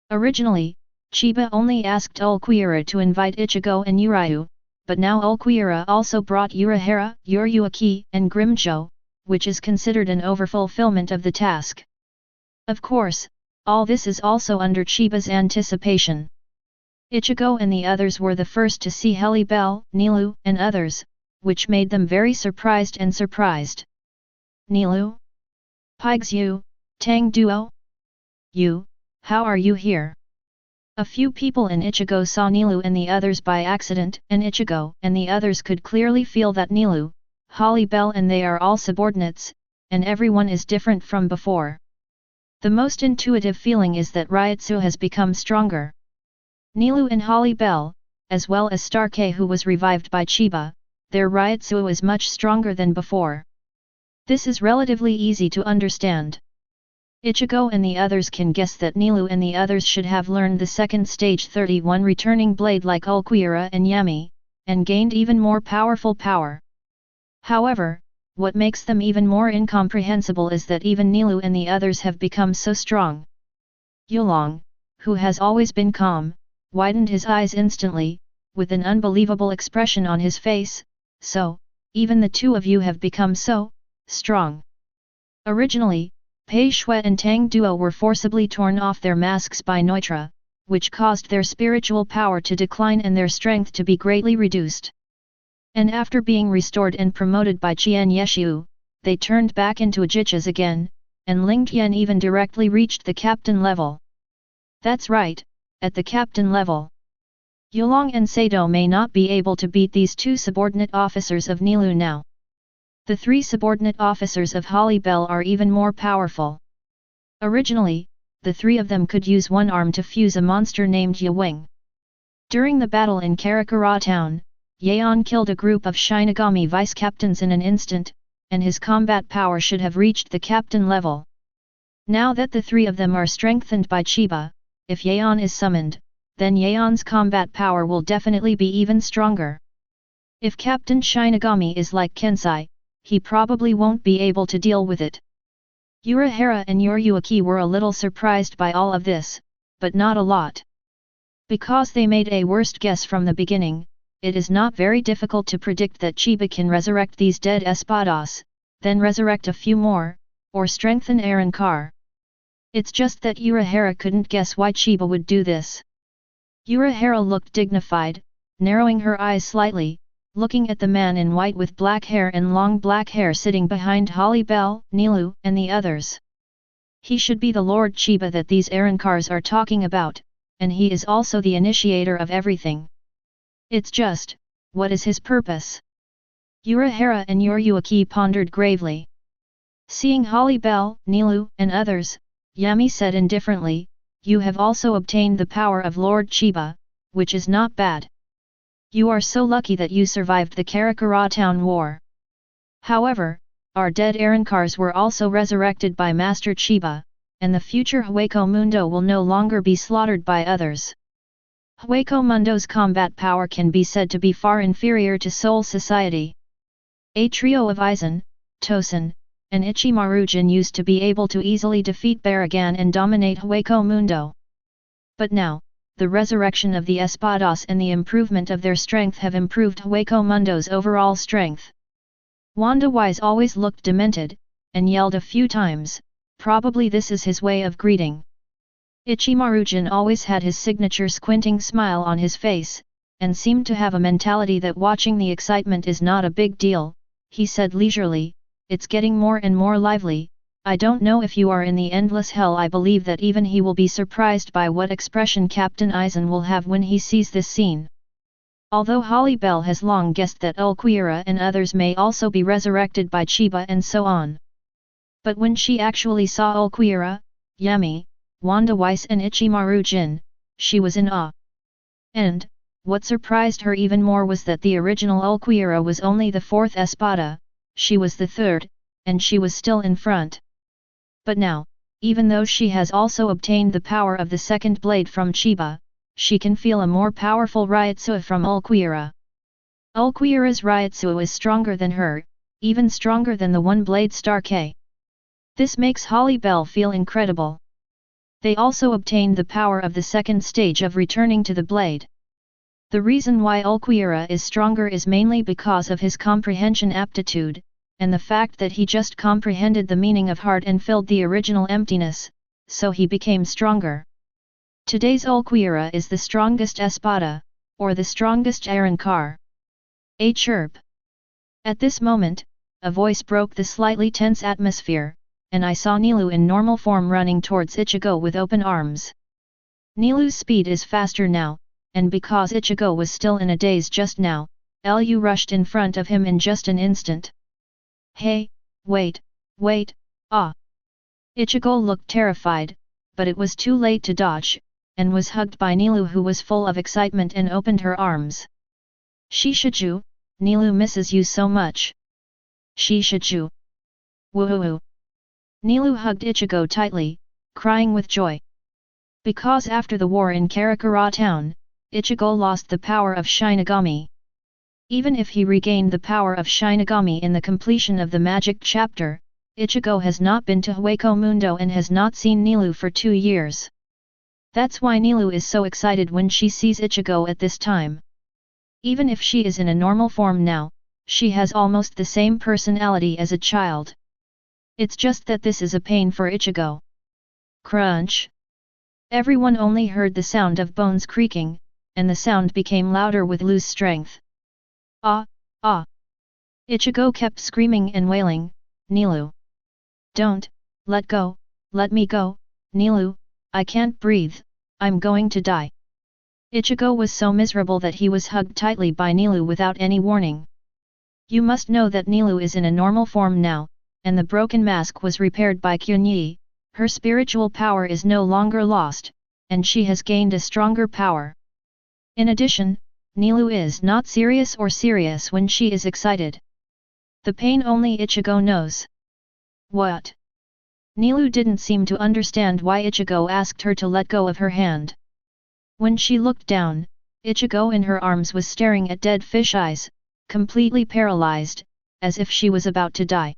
Originally, Chiba only asked Ulquiorra to invite Ichigo and Uryu, but now Ulquiorra also brought Urahara, Uryuaki, and Grimjo, which is considered an overfulfillment of the task. Of course, all this is also under Chiba's anticipation. Ichigo and the others were the first to see Hurley Bell, Nilou, and others, which made them very surprised and surprised. Nilou? Paigyu, Tang Duo? You, how are you here? A few people in Ichigo saw Nilou and the others by accident, and Ichigo and the others could clearly feel that Nilou, Hurley Bell and they are all subordinates, and everyone is different from before. The most intuitive feeling is that Ryotsu has become stronger. Nilou and Hurley Bell, as well as Starkey who was revived by Chiba, their Ryotsu is much stronger than before. This is relatively easy to understand. Ichigo and the others can guess that Nilou and the others should have learned the second stage 31 returning blade like Ulquiorra and Yami, and gained even more powerful power. However, what makes them even more incomprehensible is that even Nilou and the others have become so strong. Yulong, who has always been calm, widened his eyes instantly, with an unbelievable expression on his face. So, even the 2 of you have become so strong. Originally, Pei Shui and Tang Duo were forcibly torn off their masks by Noitra, which caused their spiritual power to decline and their strength to be greatly reduced. And after being restored and promoted by Qian Yeshu, they turned back into Ajichas again, and Ling Qian even directly reached the captain level. That's right, at the captain level. Yulong and Sato may not be able to beat these two subordinate officers of Nilu now. The three subordinate officers of Holly Bell are even more powerful. Originally, the three of them could use one arm to fuse a monster named Yawing. During the battle in Karakura town, Yeon killed a group of Shinigami vice-captains in an instant, and his combat power should have reached the captain level. Now that the three of them are strengthened by Chiba, if Yeon is summoned, then Yeon's combat power will definitely be even stronger. If Captain Shinigami is like Kensai, he probably won't be able to deal with it. Urahara and Yoryuki were a little surprised by all of this, but not a lot. Because they made a worst guess from the beginning, it is not very difficult to predict that Chiba can resurrect these dead espadas, then resurrect a few more, or strengthen Arankar. It's just that Urahara couldn't guess why Chiba would do this. Urahara looked dignified, narrowing her eyes slightly, looking at the man in white with black hair and long black hair sitting behind Holly Bell, Nilu, and the others. He should be the Lord Chiba that these Arankars are talking about, and he is also the initiator of everything. It's just, what is his purpose? Urahara and Yoryuki pondered gravely. Seeing Holly Bell, Nilu, and others, Yami said indifferently, "You have also obtained the power of Lord Chiba, which is not bad. You are so lucky that you survived the Karakura town war. However, our dead Arankars were also resurrected by Master Chiba, and the future Hueco Mundo will no longer be slaughtered by others. Hueco Mundo's combat power can be said to be far inferior to Soul Society. A trio of Aizen, Tosen, and Ichimaru-jin used to be able to easily defeat Baragan and dominate Hueco Mundo. But now, the resurrection of the Espadas and the improvement of their strength have improved Hueco Mundo's overall strength." Wanda Wise always looked demented, and yelled a few times, probably this is his way of greeting. Ichimaru-jin always had his signature squinting smile on his face, and seemed to have a mentality that watching the excitement is not a big deal. He said leisurely, "It's getting more and more lively. I don't know if you are in the endless hell. I believe that even he will be surprised by what expression Captain Aizen will have when he sees this scene." Although Holly Bell has long guessed that Ulquiorra and others may also be resurrected by Chiba and so on. But when she actually saw Ulquiorra, Yami, Wanda Weiss and Ichimaru-jin, she was in awe. And, what surprised her even more was that the original Ulquiorra was only the fourth espada, she was the third, and she was still in front. But now, even though she has also obtained the power of the second blade from Chiba, she can feel a more powerful Ryutsu from Ulquiorra. Ulquiorra's Ryutsu is stronger than her, even stronger than the one-blade Star K. This makes Holly Bell feel incredible. They also obtained the power of the second stage of returning to the blade. The reason why Ulquiorra is stronger is mainly because of his comprehension aptitude, and the fact that he just comprehended the meaning of heart and filled the original emptiness, so he became stronger. Today's Ulquiorra is the strongest espada, or the strongest Arankar. A chirp. At this moment, a voice broke the slightly tense atmosphere, and I saw Nilu in normal form running towards Ichigo with open arms. Nilu's speed is faster now, and because Ichigo was still in a daze just now, Lu rushed in front of him in just an instant. "Hey, wait, ah!" Ichigo looked terrified, but it was too late to dodge, and was hugged by Nilu, who was full of excitement and opened her arms. "Shishiju, Nilu misses you so much." "Shishiju. Woohoo!" Nilu hugged Ichigo tightly, crying with joy. Because after the war in Karakura town, Ichigo lost the power of Shinigami. Even if he regained the power of Shinigami in the completion of the magic chapter, Ichigo has not been to Hueco Mundo and has not seen Nilu for 2 years. That's why Nilu is so excited when she sees Ichigo at this time. Even if she is in a normal form now, she has almost the same personality as a child. It's just that this is a pain for Ichigo. Crunch! Everyone only heard the sound of bones creaking, and the sound became louder with Lu's strength. "Ah, ah!" Ichigo kept screaming and wailing, "Nilu! Don't, Let go, let me go, Nilu, I can't breathe, I'm going to die. Ichigo was so miserable that he was hugged tightly by Nilu without any warning. You must know that Nilu is in a normal form now, and the broken mask was repaired by Kyunyi, her spiritual power is no longer lost, and she has gained a stronger power. In addition, Nilu is not serious or serious when she is excited. The pain only Ichigo knows. What? Nilu didn't seem to understand why Ichigo asked her to let go of her hand. When she looked down, Ichigo in her arms was staring at dead fish eyes, completely paralyzed, as if she was about to die.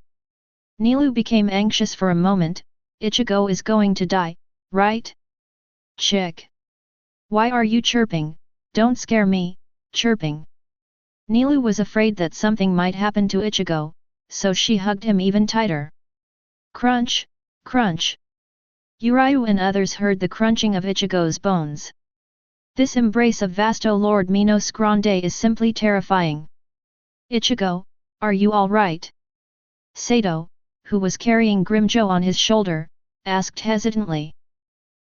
Nilu became anxious for a moment. Ichigo is going to die, right? Chick. Why are you chirping? Don't scare me, chirping. Nilu was afraid that something might happen to Ichigo, so she hugged him even tighter. Crunch, crunch. Urayu and others heard the crunching of Ichigo's bones. This embrace of Vasto Lord Minos Grande is simply terrifying. Ichigo, are you alright? Sato, who was carrying Grimjo on his shoulder, asked hesitantly.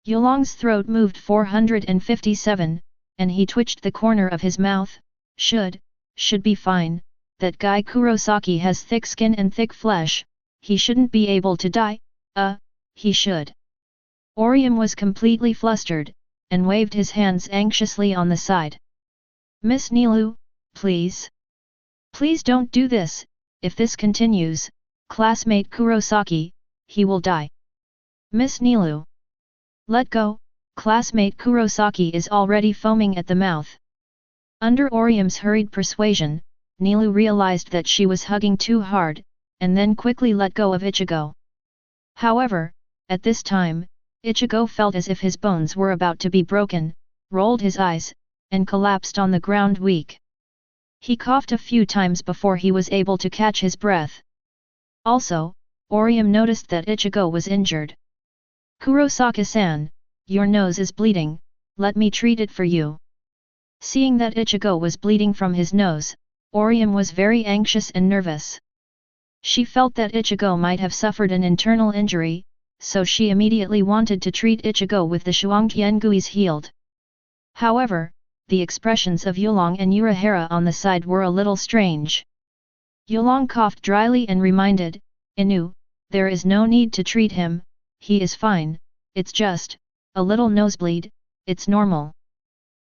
Yulong's throat moved 457, and he twitched the corner of his mouth. Should be fine, that guy Kurosaki has thick skin and thick flesh, he shouldn't be able to die, he should. Orium was completely flustered, and waved his hands anxiously on the side. Miss Nilu, please. Please don't do this, if this continues, classmate Kurosaki, he will die. Miss Nilu. Let go, classmate Kurosaki is already foaming at the mouth. Under Orium's hurried persuasion, Nilu realized that she was hugging too hard, and then quickly let go of Ichigo. However, at this time, Ichigo felt as if his bones were about to be broken, rolled his eyes, and collapsed on the ground weak. He coughed a few times before he was able to catch his breath. Also, Orium noticed that Ichigo was injured. Kurosaki-san, your nose is bleeding, let me treat it for you. Seeing that Ichigo was bleeding from his nose, Orium was very anxious and nervous. She felt that Ichigo might have suffered an internal injury, so she immediately wanted to treat Ichigo with the Shuangtianguis healed. However, the expressions of Yulong and Urahara on the side were a little strange. Yulong coughed dryly and reminded, Inu, there is no need to treat him, he is fine, it's just a little nosebleed, it's normal.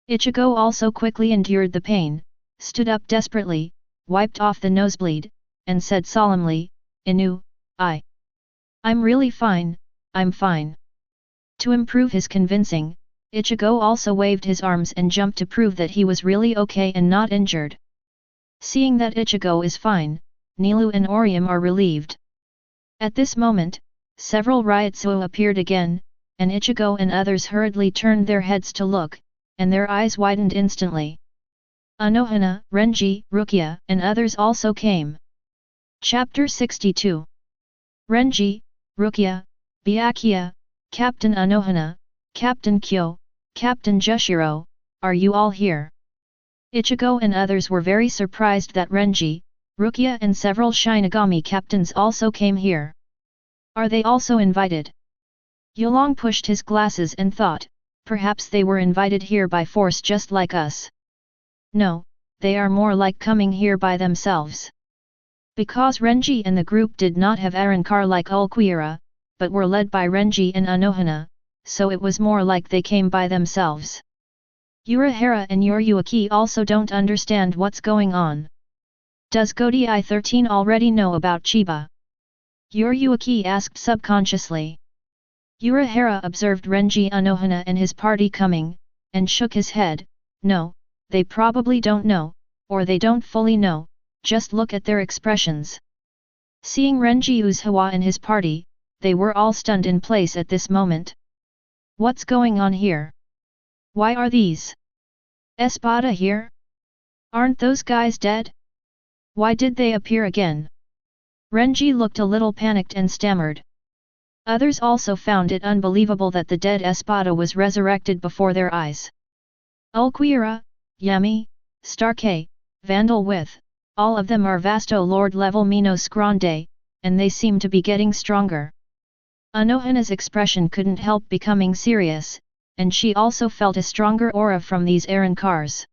Ichigo also quickly endured the pain, stood up desperately, wiped off the nosebleed, and said solemnly, Inu, I'm really fine, I'm fine. To improve his convincing, Ichigo also waved his arms and jumped to prove that he was really okay and not injured. Seeing that Ichigo is fine, Nilu and Orium are relieved. At this moment, several Ryotsuo appeared again, and Ichigo and others hurriedly turned their heads to look, and their eyes widened instantly. Unohana, Renji, Rukia, and others also came. Chapter 62. Renji, Rukia, Byakuya, Captain Unohana, Captain Kyo, Captain Jushiro, are you all here? Ichigo and others were very surprised that Renji, Rukia and several Shinigami captains also came here. Are they also invited? Yulong pushed his glasses and thought, perhaps they were invited here by force just like us. No, they are more like coming here by themselves. Because Renji and the group did not have Arankar like Ulquiera, but were led by Renji and Unohana, so it was more like they came by themselves. Urahara and Yoryuki also don't understand what's going on. Does Godi 13 already know about Chiba? Yoryuki asked subconsciously. Urahara observed Renji Unohana and his party coming, and shook his head, no, they probably don't know, or they don't fully know, just look at their expressions. Seeing Renji Uzawa and his party, they were all stunned in place at this moment. What's going on here? Why are these Espada here? Aren't those guys dead? Why did they appear again? Renji looked a little panicked and stammered. Others also found it unbelievable that the dead Espada was resurrected before their eyes. Ulquiera, Yami, Stark, Vandal with, all of them are Vasto Lord level Minos Grande, and they seem to be getting stronger. Unohana's expression couldn't help becoming serious, and she also felt a stronger aura from these Arankars.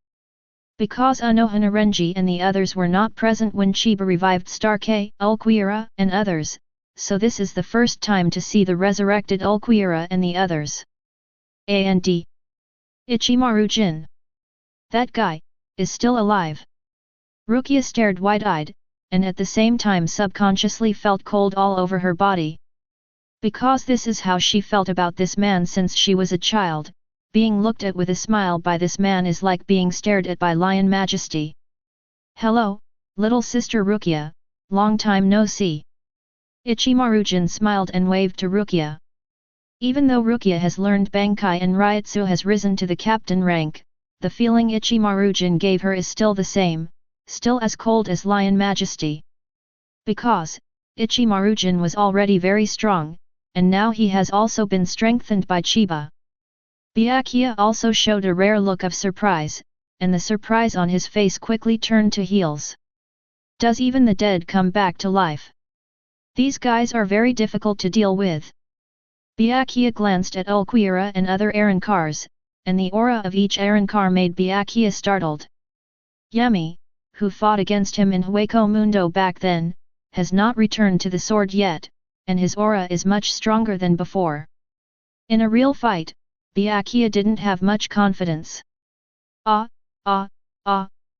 Because Unohana Renji and the others were not present when Chiba revived Starkey, Ulquiorra, and others, so this is the first time to see the resurrected Ulquiorra and the others. And Ichimaru Jin. That guy is still alive. Rukia stared wide-eyed, and at the same time subconsciously felt cold all over her body. Because this is how she felt about this man since she was a child, being looked at with a smile by this man is like being stared at by Lion Majesty. Hello, little sister Rukia, long time no see. Ichimaru-jin smiled and waved to Rukia. Even though Rukia has learned Bankai and Ryutsu has risen to the captain rank, the feeling Ichimaru-jin gave her is still the same, still as cold as Lion Majesty. Because Ichimaru-jin was already very strong, and now he has also been strengthened by Chiba. Byakuya also showed a rare look of surprise, and the surprise on his face quickly turned to heels. Does even the dead come back to life? These guys are very difficult to deal with. Byakuya glanced at Ulquiorra and other Arankars, and the aura of each Arankar made Byakuya startled. Yami, who fought against him in Hueco Mundo back then, has not returned to the sword yet, and his aura is much stronger than before. In a real fight, Byakuya didn't have much confidence.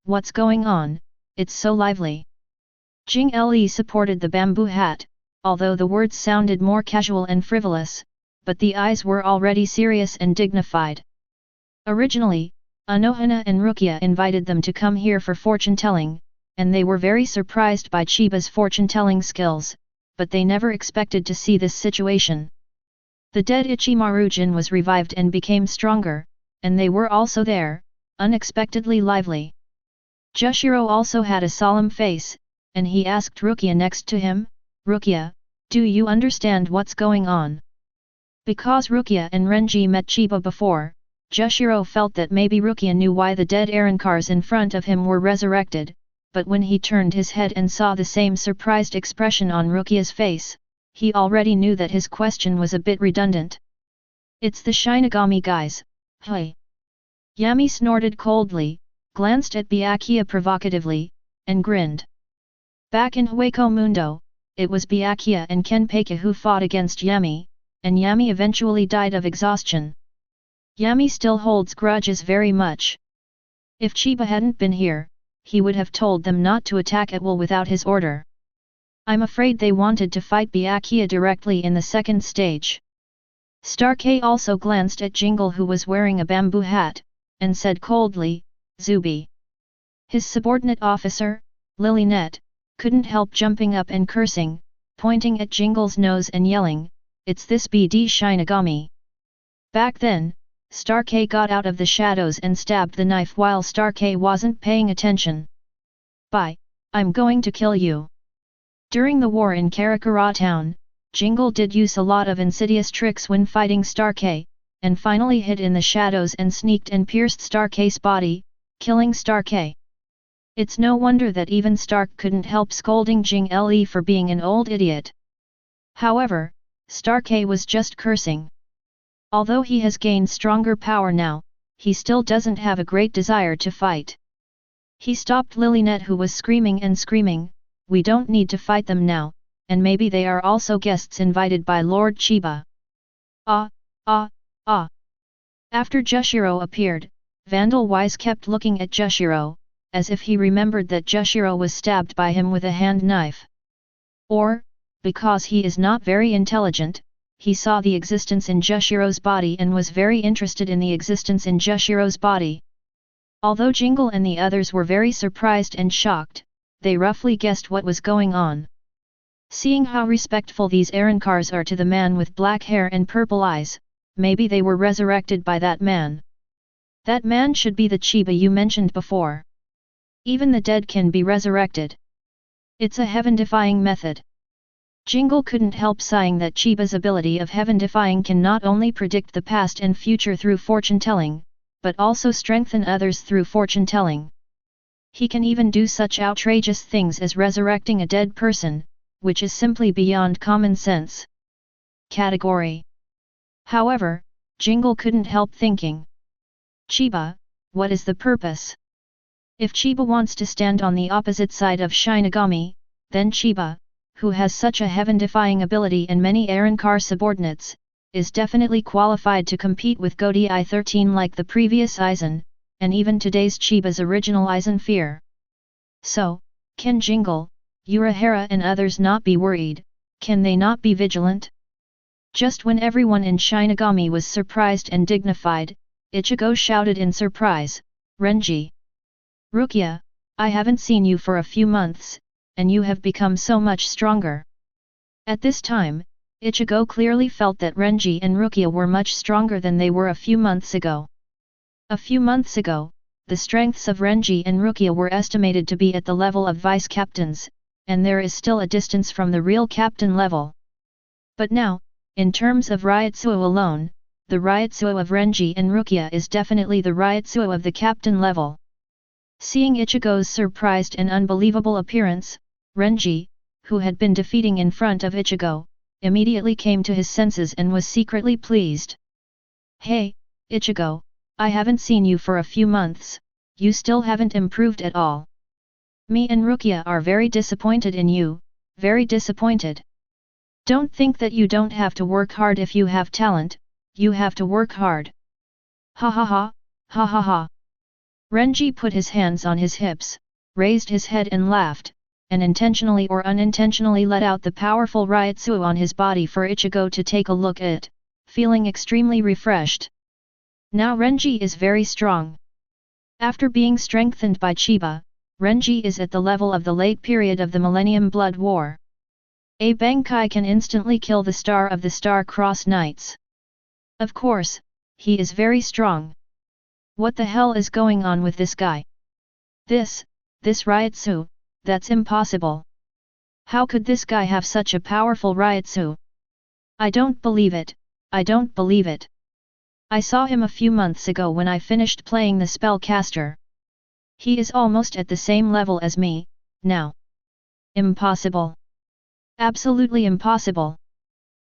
What's going on, it's so lively. Jing Le supported the bamboo hat, although the words sounded more casual and frivolous, but the eyes were already serious and dignified. Originally, Unohana and Rukia invited them to come here for fortune-telling, and they were very surprised by Chiba's fortune-telling skills, but they never expected to see this situation. The dead Ichimaru-jin was revived and became stronger, and they were also there, unexpectedly lively. Jushiro also had a solemn face, and he asked Rukia next to him, Rukia, do you understand what's going on? Because Rukia and Renji met Chiba before, Jushiro felt that maybe Rukia knew why the dead Arankars in front of him were resurrected, but when he turned his head and saw the same surprised expression on Rukia's face, he already knew that his question was a bit redundant. It's the Shinigami guys, hey. Yami snorted coldly, glanced at Byakuya provocatively, and grinned. Back in Hueco Mundo, it was Byakuya and Kenpachi who fought against Yami, and Yami eventually died of exhaustion. Yami still holds grudges very much. If Chiba hadn't been here, he would have told them not to attack at will without his order. I'm afraid they wanted to fight Byakuya directly in the second stage. Starkey also glanced at Jingle who was wearing a bamboo hat, and said coldly, Zubi. His subordinate officer, Lilynet, couldn't help jumping up and cursing, pointing at Jingle's nose and yelling, it's this BD Shinigami. Back then, Starkey got out of the shadows and stabbed the knife while Starkey wasn't paying attention. Bye, I'm going to kill you. During the war in Karakura town, Jingle did use a lot of insidious tricks when fighting Starkey, and finally hid in the shadows and sneaked and pierced Starkey's body, killing Starkey. It's no wonder that even Stark couldn't help scolding Jing Le for being an old idiot. However, Starkey was just cursing. Although he has gained stronger power now, he still doesn't have a great desire to fight. He stopped Lilynet who was screaming and screaming, we don't need to fight them now, and maybe they are also guests invited by Lord Chiba. After Jushiro appeared, Vandal Wise kept looking at Jushiro, as if he remembered that Jushiro was stabbed by him with a hand knife. Or, because he is not very intelligent, he saw the existence in Jushiro's body and was very interested in the existence in Jushiro's body. Although Jingle and the others were very surprised and shocked, they roughly guessed what was going on. Seeing how respectful these Arankars are to the man with black hair and purple eyes, maybe they were resurrected by that man. That man should be the Chiba you mentioned before. Even the dead can be resurrected. It's a heaven-defying method. Jingle couldn't help sighing that Chiba's ability of heaven-defying can not only predict the past and future through fortune-telling, but also strengthen others through fortune-telling. He can even do such outrageous things as resurrecting a dead person, which is simply beyond common sense. category. However, Jingle couldn't help thinking. Chiba, what is the purpose? If Chiba wants to stand on the opposite side of Shinigami, then Chiba, who has such a heaven-defying ability and many Arrancar subordinates, is definitely qualified to compete with Godai 13 like the previous Aizen, and even today's Chiba's original Aizen fear. So, can Jingle, Unohana and others not be worried? Can they not be vigilant? Just when everyone in Shinigami was surprised and dignified, Ichigo shouted in surprise, "Renji! Rukia, I haven't seen you for a few months, and you have become so much stronger." At this time, Ichigo clearly felt that Renji and Rukia were much stronger than they were a few months ago. A few months ago, the strengths of Renji and Rukia were estimated to be at the level of vice-captains, and there is still a distance from the real captain level. But now, in terms of Ryutsu alone, the Ryutsu of Renji and Rukia is definitely the Ryutsu of the captain level. Seeing Ichigo's surprised and unbelievable appearance, Renji, who had been defeating in front of Ichigo, immediately came to his senses and was secretly pleased. "Hey, Ichigo, I haven't seen you for a few months, you still haven't improved at all. Me and Rukia are very disappointed in you, very disappointed. Don't think that you don't have to work hard if you have talent, you have to work hard. Ha ha ha, ha ha ha." Renji put his hands on his hips, raised his head and laughed, and intentionally or unintentionally let out the powerful Ryutsu on his body for Ichigo to take a look at, feeling extremely refreshed. Now Renji is very strong. After being strengthened by Chiba, Renji is at the level of the late period of the Millennium Blood War. A Bankai can instantly kill the star of the Star-Crossed Knights. Of course, he is very strong. What the hell is going on with this guy? This Ryutsu, that's impossible. How could this guy have such a powerful Ryutsu? I don't believe it, I don't believe it. I saw him a few months ago when I finished playing the spellcaster. He is almost at the same level as me, now. Impossible. Absolutely impossible.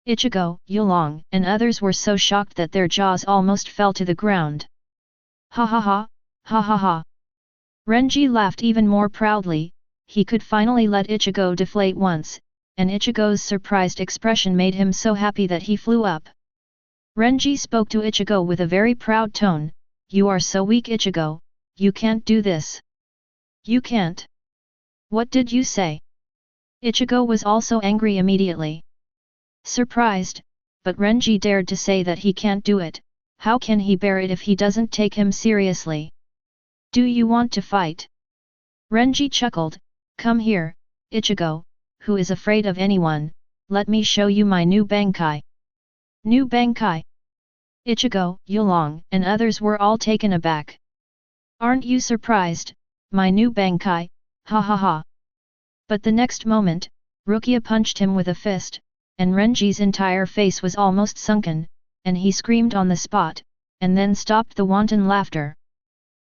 Ichigo, Yulong, and others were so shocked that their jaws almost fell to the ground. Ha ha ha, ha ha ha. Renji laughed even more proudly, he could finally let Ichigo deflate once, and Ichigo's surprised expression made him so happy that he flew up. Renji spoke to Ichigo with a very proud tone, "You are so weak, Ichigo, you can't do this. You can't." "What did you say?" Ichigo was also angry immediately. Surprised, but Renji dared to say that he can't do it. How can he bear it if he doesn't take him seriously? "Do you want to fight?" Renji chuckled, "Come here, Ichigo, who is afraid of anyone, let me show you my new Bankai." New Bankai? Ichigo, Yulong, and others were all taken aback. "Aren't you surprised, my new Bankai, ha ha ha." But the next moment, Rukia punched him with a fist, and Renji's entire face was almost sunken, and he screamed on the spot, and then stopped the wanton laughter.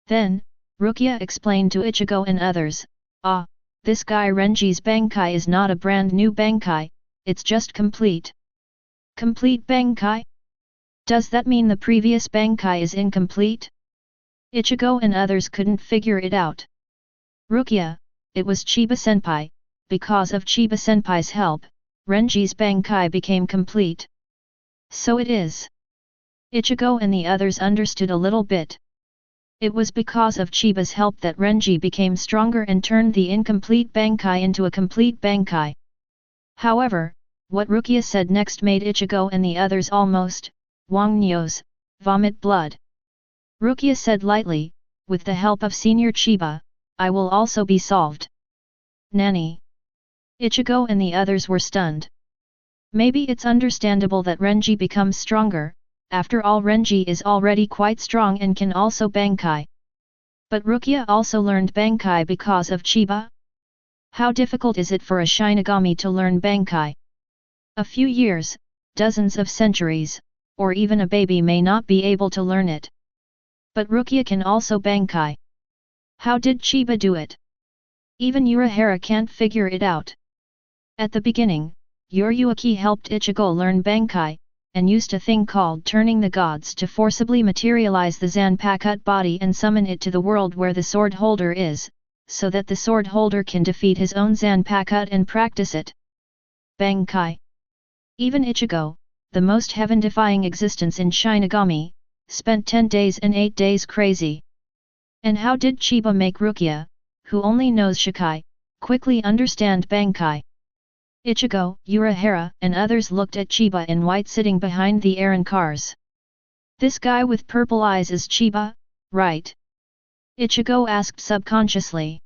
Then, Rukia explained to Ichigo and others, "Ah, this guy Renji's Bankai is not a brand new Bankai, it's just complete." Complete Bankai? Does that mean the previous Bankai is incomplete? Ichigo and others couldn't figure it out. "Rukia, it was Chiba-senpai, because of Chiba-senpai's help, Renji's Bankai became complete." "So it is." Ichigo and the others understood a little bit. It was because of Chiba's help that Renji became stronger and turned the incomplete Bankai into a complete Bankai. However, what Rukia said next made Ichigo and the others almost, Wangnyos, vomit blood. Rukia said lightly, "With the help of Senior Chiba, I will also be solved." Nani? Ichigo and the others were stunned. Maybe it's understandable that Renji becomes stronger, after all Renji is already quite strong and can also Bankai. But Rukia also learned Bankai because of Chiba? How difficult is it for a Shinigami to learn Bankai? A few years, dozens of centuries, or even a baby may not be able to learn it. But Rukia can also Bankai. How did Chiba do it? Even Unohana can't figure it out. At the beginning, Yoriyuki helped Ichigo learn Bankai, and used a thing called turning the gods to forcibly materialize the Zanpakutō body and summon it to the world where the sword holder is, so that the sword holder can defeat his own Zanpakutō and practice it. Bankai. Even Ichigo, the most heaven-defying existence in Shinigami, spent 10 days and 8 days crazy. And how did Chiba make Rukia, who only knows Shikai, quickly understand Bankai? Ichigo, Urahara, and others looked at Chiba in white sitting behind the Aaron cars. This guy with purple eyes is Chiba, right? Ichigo asked subconsciously.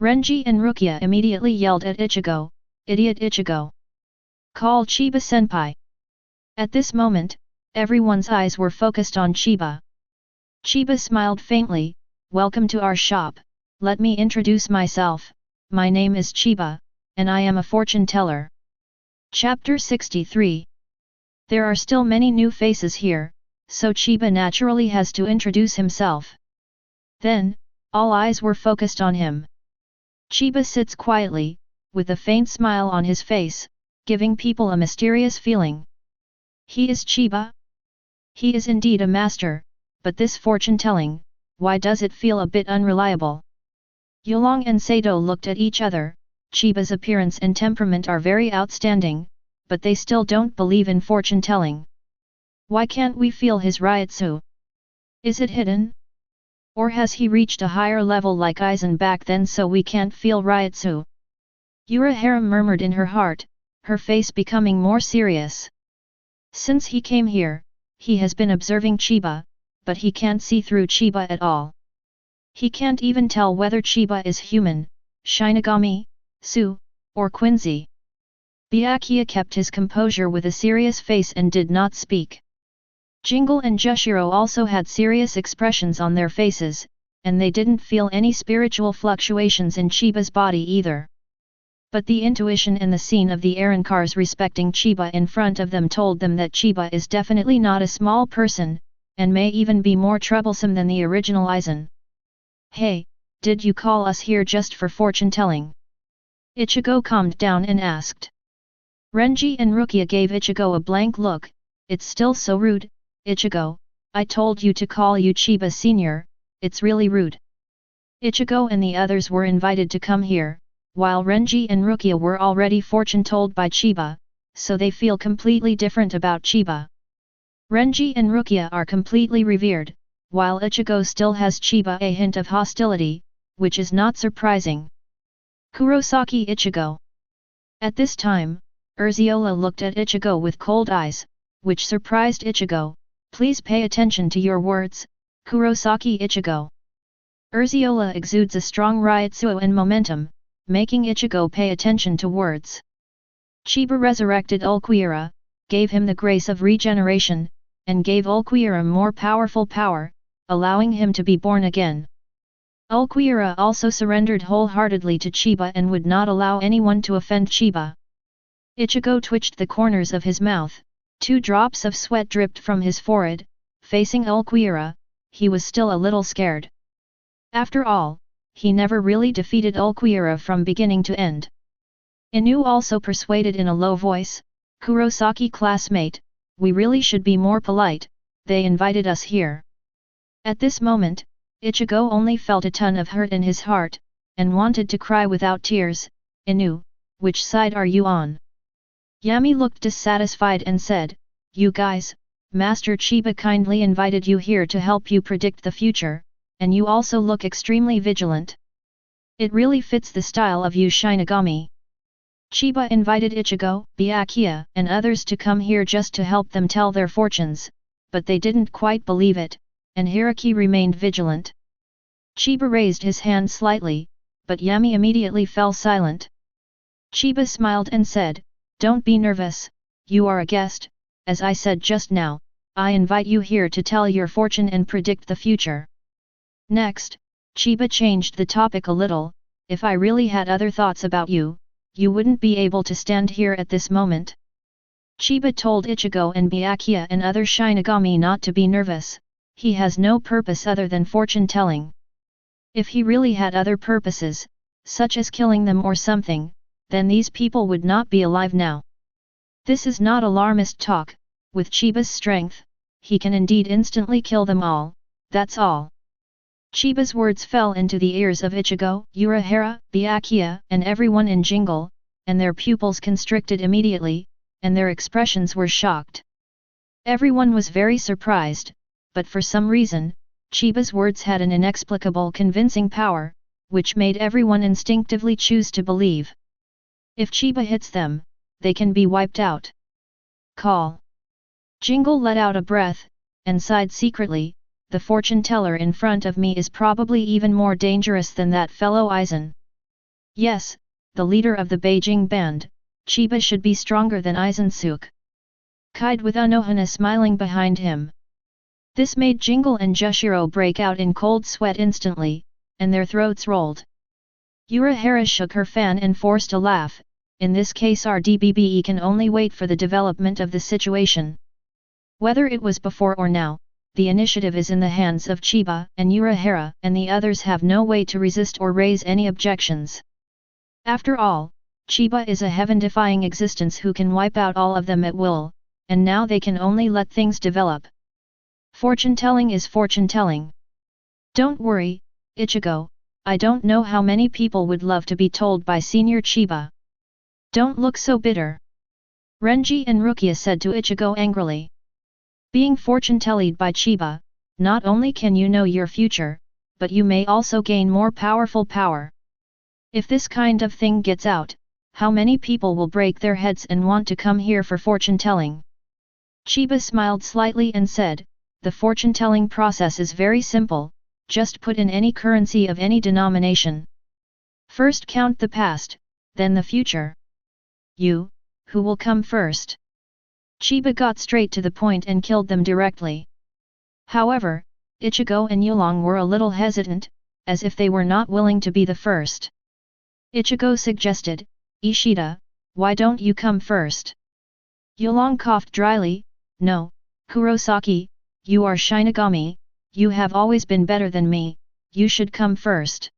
Renji and Rukia immediately yelled at Ichigo, "Idiot Ichigo! Call Chiba senpai!" At this moment, everyone's eyes were focused on Chiba. Chiba smiled faintly, "Welcome to our shop, let me introduce myself, my name is Chiba, and I am a fortune teller." Chapter 63. There are still many new faces here, so Chiba naturally has to introduce himself. Then, all eyes were focused on him. Chiba sits quietly, with a faint smile on his face, giving people a mysterious feeling. He is Chiba? He is indeed a master, but this fortune-telling, why does it feel a bit unreliable? Yulong and Sato looked at each other. Chiba's appearance and temperament are very outstanding, but they still don't believe in fortune-telling. Why can't we feel his Ryutsu? Is it hidden? Or has he reached a higher level like Aizen back then so we can't feel Ryutsu? Urahara murmured in her heart, her face becoming more serious. Since he came here, he has been observing Chiba, but he can't see through Chiba at all. He can't even tell whether Chiba is human, Shinigami, Su, or Quincy. Byakuya kept his composure with a serious face and did not speak. Jingle and Jushiro also had serious expressions on their faces, and they didn't feel any spiritual fluctuations in Chiba's body either. But the intuition and the scene of the Aaron cars respecting Chiba in front of them told them that Chiba is definitely not a small person, and may even be more troublesome than the original Aizen. "Hey, did you call us here just for fortune-telling?" Ichigo calmed down and asked. Renji and Rukia gave Ichigo a blank look. "It's still so rude, Ichigo, I told you to call you Chiba Senior, it's really rude." Ichigo and the others were invited to come here, while Renji and Rukia were already fortune-told by Chiba, so they feel completely different about Chiba. Renji and Rukia are completely revered, while Ichigo still has Chiba a hint of hostility, which is not surprising. Kurosaki Ichigo. At this time, Urziola looked at Ichigo with cold eyes, which surprised Ichigo. "Please pay attention to your words, Kurosaki Ichigo." Urziola exudes a strong Ryutsu and momentum, making Ichigo pay attention to words. Chiba resurrected Ulquiorra, gave him the grace of regeneration, and gave Ulquiorra more powerful power, allowing him to be born again. Ulquiorra also surrendered wholeheartedly to Chiba and would not allow anyone to offend Chiba. Ichigo twitched the corners of his mouth, 2 drops of sweat dripped from his forehead. Facing Ulquiorra, he was still a little scared. After all, he never really defeated Ulquiorra from beginning to end. Inu also persuaded in a low voice, "Kurosaki classmate, we really should be more polite, they invited us here." At this moment, Ichigo only felt a ton of hurt in his heart, and wanted to cry without tears. "Inu, which side are you on?" Yami looked dissatisfied and said, "You guys, Master Chiba kindly invited you here to help you predict the future, and you also look extremely vigilant. It really fits the style of you Shinigami." Chiba invited Ichigo, Byakuya, and others to come here just to help them tell their fortunes, but they didn't quite believe it, and Hiraki remained vigilant. Chiba raised his hand slightly, but Yami immediately fell silent. Chiba smiled and said, "Don't be nervous, you are a guest, as I said just now, I invite you here to tell your fortune and predict the future." Next, Chiba changed the topic a little, "If I really had other thoughts about you, you wouldn't be able to stand here at this moment." Chiba told Ichigo and Byakuya and other Shinigami not to be nervous, he has no purpose other than fortune-telling. If he really had other purposes, such as killing them or something, then these people would not be alive now. This is not alarmist talk, with Chiba's strength, he can indeed instantly kill them all, that's all. Chiba's words fell into the ears of Ichigo, Urahara, Byakuya, and everyone in Jingle, and their pupils constricted immediately, and their expressions were shocked. Everyone was very surprised, but for some reason, Chiba's words had an inexplicable convincing power, which made everyone instinctively choose to believe. If Chiba hits them, they can be wiped out. Call. Jingle let out a breath, and sighed secretly, the fortune teller in front of me is probably even more dangerous than that fellow Aizen. Yes, the leader of the Beijing band, Chiba should be stronger than Aizen-suke. Cried with Unohana smiling behind him. This made Jingle and Shishiro break out in cold sweat instantly, and their throats rolled. Urahara shook her fan and forced a laugh. In this case RDBBE can only wait for the development of the situation. Whether it was before or now, the initiative is in the hands of Chiba and Urahara, and the others have no way to resist or raise any objections. After all, Chiba is a heaven-defying existence who can wipe out all of them at will, and now they can only let things develop. Fortune-telling is fortune-telling. Don't worry, Ichigo, I don't know how many people would love to be told by Senior Chiba. Don't look so bitter. Renji and Rukia said to Ichigo angrily. Being fortune-told by Chiba, not only can you know your future, but you may also gain more powerful power. If this kind of thing gets out, how many people will break their heads and want to come here for fortune-telling? Chiba smiled slightly and said, the fortune-telling process is very simple, just put in any currency of any denomination. First count the past, then the future. You, who will come first? Chiba got straight to the point and killed them directly. However, Ichigo and Yulong were a little hesitant, as if they were not willing to be the first. Ichigo suggested, Ishida, why don't you come first? Yulong coughed dryly, no, Kurosaki, you are Shinigami, you have always been better than me, you should come first.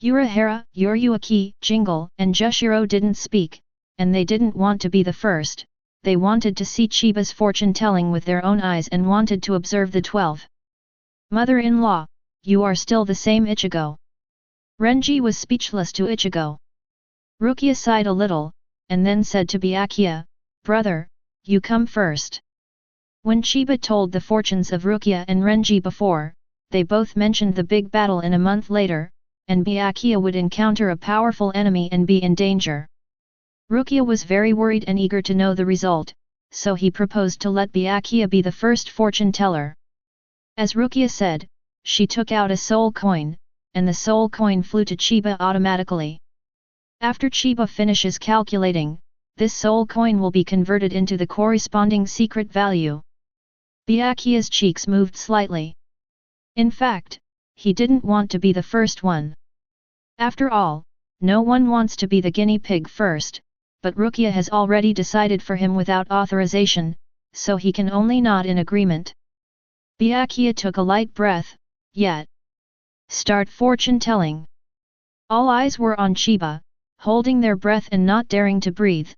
Urahara, Yuruaki, Jingle, and Shishiro didn't speak, and they didn't want to be the first. They wanted to see Chiba's fortune-telling with their own eyes and wanted to observe the 12. Mother-in-law, you are still the same Ichigo. Renji was speechless to Ichigo. Rukia sighed a little, and then said to Byakuya, brother, you come first. When Chiba told the fortunes of Rukia and Renji before, they both mentioned the big battle in a month later, and Byakuya would encounter a powerful enemy and be in danger. Rukia was very worried and eager to know the result, so he proposed to let Byakuya be the first fortune-teller. As Rukia said, she took out a soul coin, and the soul coin flew to Chiba automatically. After Chiba finishes calculating, this soul coin will be converted into the corresponding secret value. Byakuya's cheeks moved slightly. In fact, he didn't want to be the first one. After all, no one wants to be the guinea pig first, but Rukia has already decided for him without authorization, so he can only nod in agreement. Byakuya took a light breath, yet. Start fortune-telling. All eyes were on Chiba, holding their breath and not daring to breathe.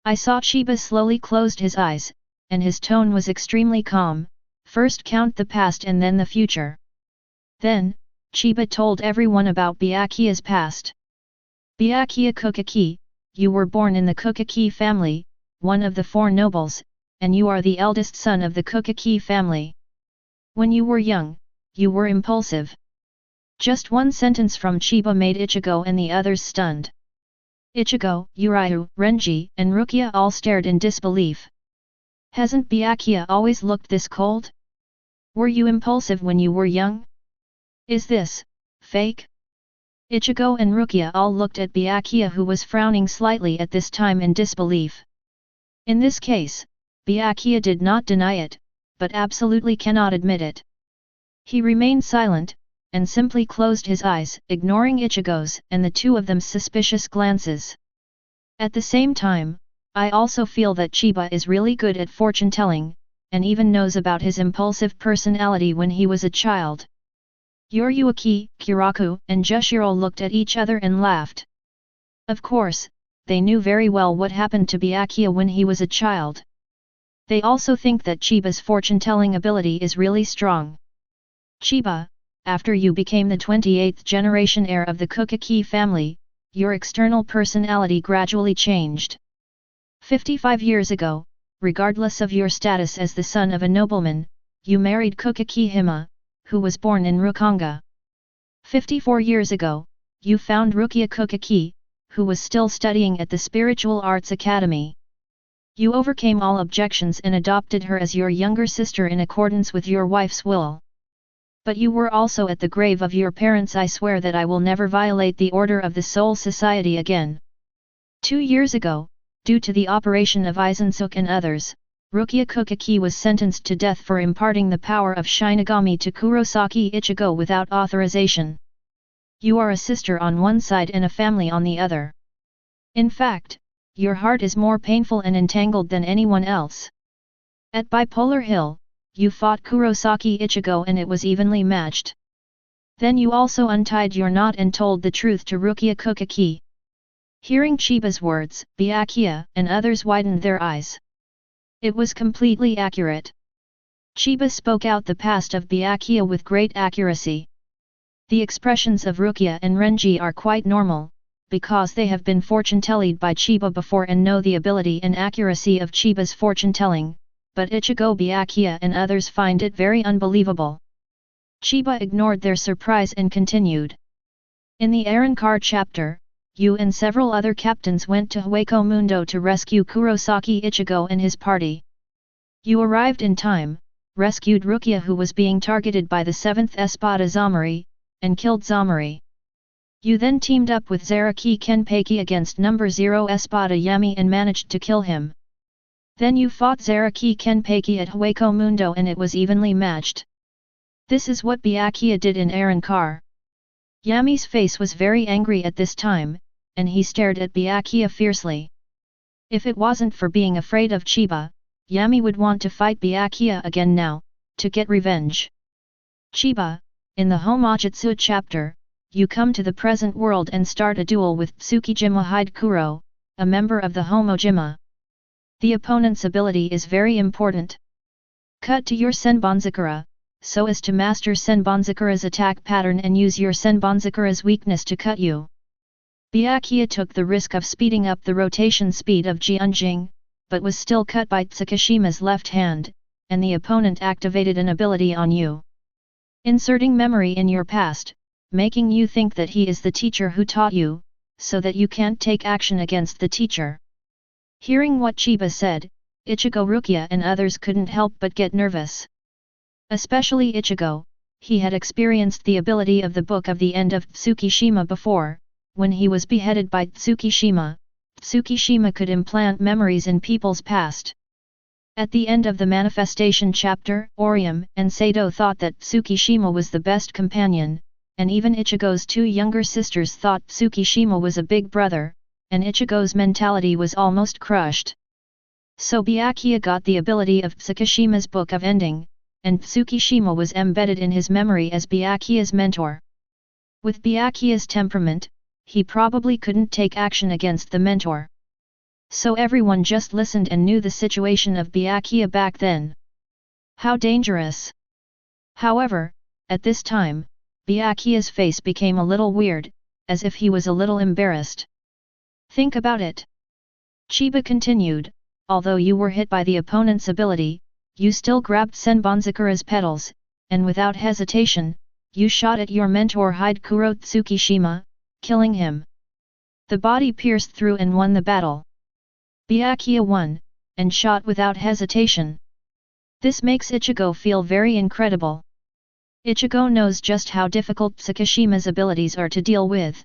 I saw Chiba slowly closed his eyes, and his tone was extremely calm, first count the past and then the future. Then, Chiba told everyone about Byakuya's past. Byakuya Kukaki, you were born in the Kukaki family, one of the 4 nobles, and you are the eldest son of the Kukaki family. When you were young, you were impulsive. Just one sentence from Chiba made Ichigo and the others stunned. Ichigo, Uraiu, Renji, and Rukia all stared in disbelief. Hasn't Byakuya always looked this cold? Were you impulsive when you were young? Is this fake? Ichigo and Rukia all looked at Byakuya, who was frowning slightly at this time in disbelief. In this case, Byakuya did not deny it, but absolutely cannot admit it. He remained silent, and simply closed his eyes, ignoring Ichigo's and the two of them's suspicious glances. At the same time, I also feel that Chiba is really good at fortune-telling, and even knows about his impulsive personality when he was a child. Yuruaki, Kiraku, and Shishiro looked at each other and laughed. Of course, they knew very well what happened to Byakuya when he was a child. They also think that Chiba's fortune-telling ability is really strong. Chiba, after you became the 28th generation heir of the Kokaki family, your external personality gradually changed. 55 years ago, regardless of your status as the son of a nobleman, you married Kokaki Hima, who was born in Rukongai. 54 years ago, you found Rukia Kokaki, who was still studying at the Spiritual Arts Academy. You overcame all objections and adopted her as your younger sister in accordance with your wife's will. But you were also at the grave of your parents. I swear that I will never violate the order of the Soul Society again. 2 years ago, due to the operation of Aizen and others, Rukia Kokaki was sentenced to death for imparting the power of Shinigami to Kurosaki Ichigo without authorization. You are a sister on one side and a family on the other. In fact, your heart is more painful and entangled than anyone else. At Bipolar Hill, you fought Kurosaki Ichigo and it was evenly matched. Then you also untied your knot and told the truth to Rukia Kokaki. Hearing Chiba's words, Byakuya and others widened their eyes. It was completely accurate. Chiba spoke out the past of Byakuya with great accuracy. The expressions of Rukia and Renji are quite normal, because they have been fortune-tellied by Chiba before and know the ability and accuracy of Chiba's fortune-telling, but Ichigo, Byakuya and others find it very unbelievable. Chiba ignored their surprise and continued. In the Arrancar chapter, you and several other captains went to Hueco Mundo to rescue Kurosaki Ichigo and his party. You arrived in time, rescued Rukia who was being targeted by the 7th Espada Zamari, and killed Zamari. You then teamed up with Zaraki Kenpachi against number 0 Espada Yami and managed to kill him. Then you fought Zaraki Kenpachi at Hueco Mundo and it was evenly matched. This is what Byakuya did in Arrancar. Yami's face was very angry at this time, and he stared at Byakuya fiercely. If it wasn't for being afraid of Chiba, Yami would want to fight Byakuya again now, to get revenge. Chiba, in the Homojutsu chapter, you come to the present world and start a duel with Tsukijima Hidekuro, a member of the Homojima. The opponent's ability is very important. Cut to your Senbonzakura, so as to master Senbonzakura's attack pattern and use your Senbonzakura's weakness to cut you. Byakuya took the risk of speeding up the rotation speed of Jianjing, but was still cut by Tsukishima's left hand, and the opponent activated an ability on you, inserting memory in your past, making you think that he is the teacher who taught you, so that you can't take action against the teacher. Hearing what Chiba said, Ichigo, Rukia and others couldn't help but get nervous. Especially Ichigo, he had experienced the ability of the Book of the End of Tsukishima before. When he was beheaded by Tsukishima, Tsukishima could implant memories in people's past. At the end of the manifestation chapter, Orium and Sato thought that Tsukishima was the best companion, and even Ichigo's 2 younger sisters thought Tsukishima was a big brother, and Ichigo's mentality was almost crushed. So Byakuya got the ability of Tsukishima's Book of Ending, and Tsukishima was embedded in his memory as Byakuya's mentor. With Byakuya's temperament, he probably couldn't take action against the mentor. So everyone just listened and knew the situation of Byakuya back then. How dangerous! However, at this time, Byakuya's face became a little weird, as if he was a little embarrassed. Think about it. Chiba continued, although you were hit by the opponent's ability, you still grabbed Senbonzakura's petals, and without hesitation, you shot at your mentor Hidekuro Tsukishima, killing him. The body pierced through and won the battle. Byakuya won, and shot without hesitation. This makes Ichigo feel very incredible. Ichigo knows just how difficult Tsukishima's abilities are to deal with.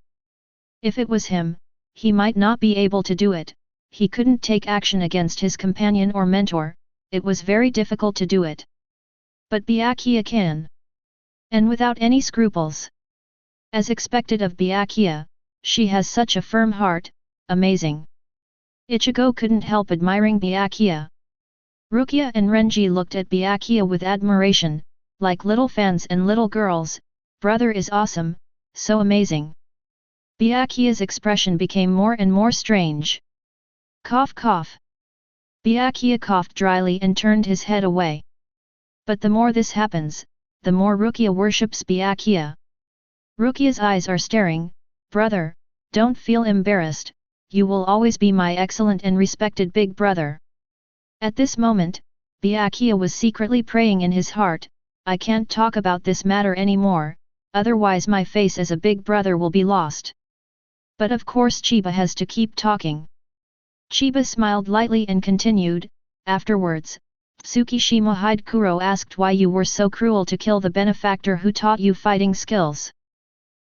If it was him, he might not be able to do it. He couldn't take action against his companion or mentor, it was very difficult to do it. But Byakuya can. And without any scruples. As expected of Byakuya, she has such a firm heart, amazing. Ichigo couldn't help admiring Byakuya. Rukia and Renji looked at Byakuya with admiration, like little fans and little girls. Brother is awesome, so amazing. Byakuya's expression became more and more strange. Cough cough. Byakuya coughed dryly and turned his head away. But the more this happens, the more Rukia worships Byakuya. Rukia's eyes are staring. Brother, don't feel embarrassed, you will always be my excellent and respected big brother. At this moment, Byakuya was secretly praying in his heart, I can't talk about this matter anymore, otherwise my face as a big brother will be lost. But of course Chiba has to keep talking. Chiba smiled lightly and continued, afterwards, Tsukishima Hidekuro asked why you were so cruel to kill the benefactor who taught you fighting skills.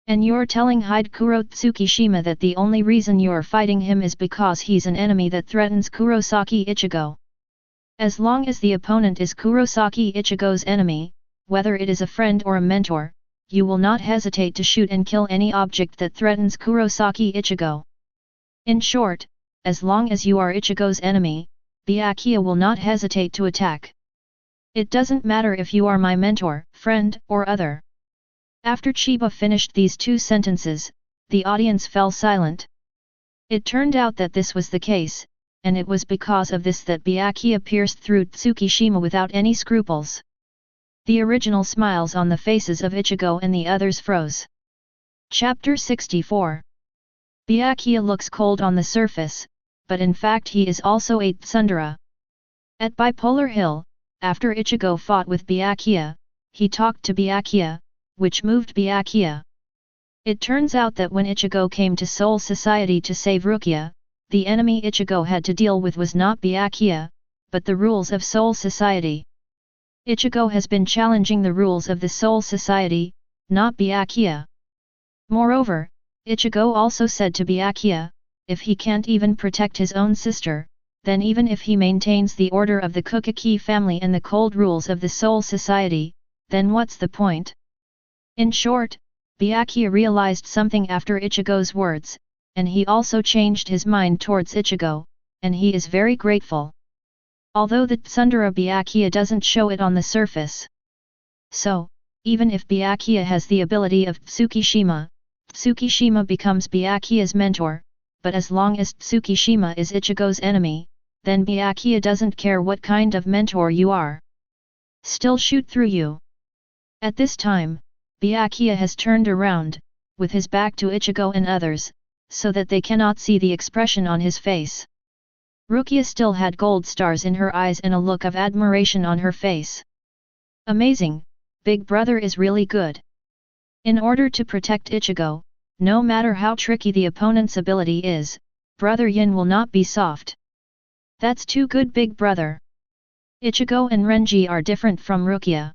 And you're telling Hidekuro Tsukishima that the only reason you're fighting him is because he's an enemy that threatens Kurosaki Ichigo. As long as the opponent is Kurosaki Ichigo's enemy, whether it is a friend or a mentor, you will not hesitate to shoot and kill any object that threatens Kurosaki Ichigo. In short, as long as you are Ichigo's enemy, Byakuya will not hesitate to attack. It doesn't matter if you are my mentor, friend, or other. After Chiba finished these two sentences, the audience fell silent. It turned out that this was the case, and it was because of this that Byakuya pierced through Tsukishima without any scruples. The original smiles on the faces of Ichigo and the others froze. Chapter 64. Byakuya looks cold on the surface, but in fact he is also a tsundere. At Bipolar Hill, after Ichigo fought with Byakuya, he talked to Byakuya, which moved Byakuya. It turns out that when Ichigo came to Soul Society to save Rukia, the enemy Ichigo had to deal with was not Byakuya, but the rules of Soul Society. Ichigo has been challenging the rules of the Soul Society, not Byakuya. Moreover, Ichigo also said to Byakuya, if he can't even protect his own sister, then even if he maintains the order of the Kukaki family and the cold rules of the Soul Society, then what's the point? In short, Byakuya realized something after Ichigo's words, and he also changed his mind towards Ichigo, and he is very grateful. Although the tsundere Byakuya doesn't show it on the surface. So, even if Byakuya has the ability of Tsukishima, Tsukishima becomes Byakuya's mentor, but as long as Tsukishima is Ichigo's enemy, then Byakuya doesn't care what kind of mentor you are. Still shoot through you. At this time, Byakuya has turned around, with his back to Ichigo and others, so that they cannot see the expression on his face. Rukia still had gold stars in her eyes and a look of admiration on her face. Amazing, Big Brother is really good. In order to protect Ichigo, no matter how tricky the opponent's ability is, Brother Yin will not be soft. That's too good Big Brother. Ichigo and Renji are different from Rukia.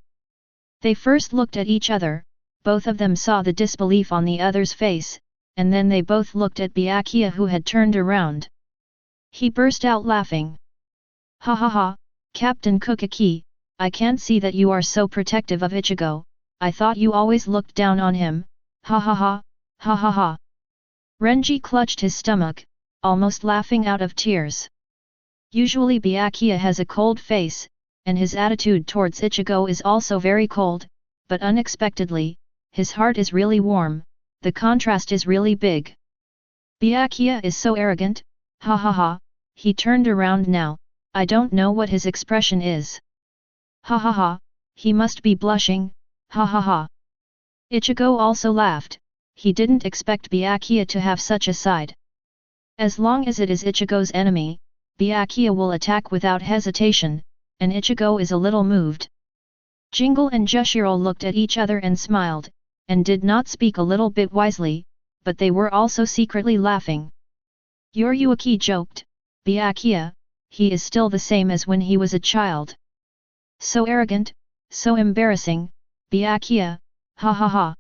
They first looked at each other, both of them saw the disbelief on the other's face, and then they both looked at Byakuya who had turned around. He burst out laughing. Ha ha ha, Captain Kukaki, I can't see that you are so protective of Ichigo, I thought you always looked down on him, ha ha ha, ha ha ha. Renji clutched his stomach, almost laughing out of tears. Usually Byakuya has a cold face, and his attitude towards Ichigo is also very cold, but unexpectedly, his heart is really warm, the contrast is really big. Byakuya is so arrogant, ha ha ha, he turned around now, I don't know what his expression is. Ha ha ha, he must be blushing, ha ha ha. Ichigo also laughed, he didn't expect Byakuya to have such a side. As long as it is Ichigo's enemy, Byakuya will attack without hesitation, and Ichigo is a little moved. Jingle and Jushiro looked at each other and smiled, and did not speak a little bit wisely, but they were also secretly laughing. Yoriyuki joked, Byakuya, he is still the same as when he was a child. So arrogant, so embarrassing, Byakuya, ha ha ha.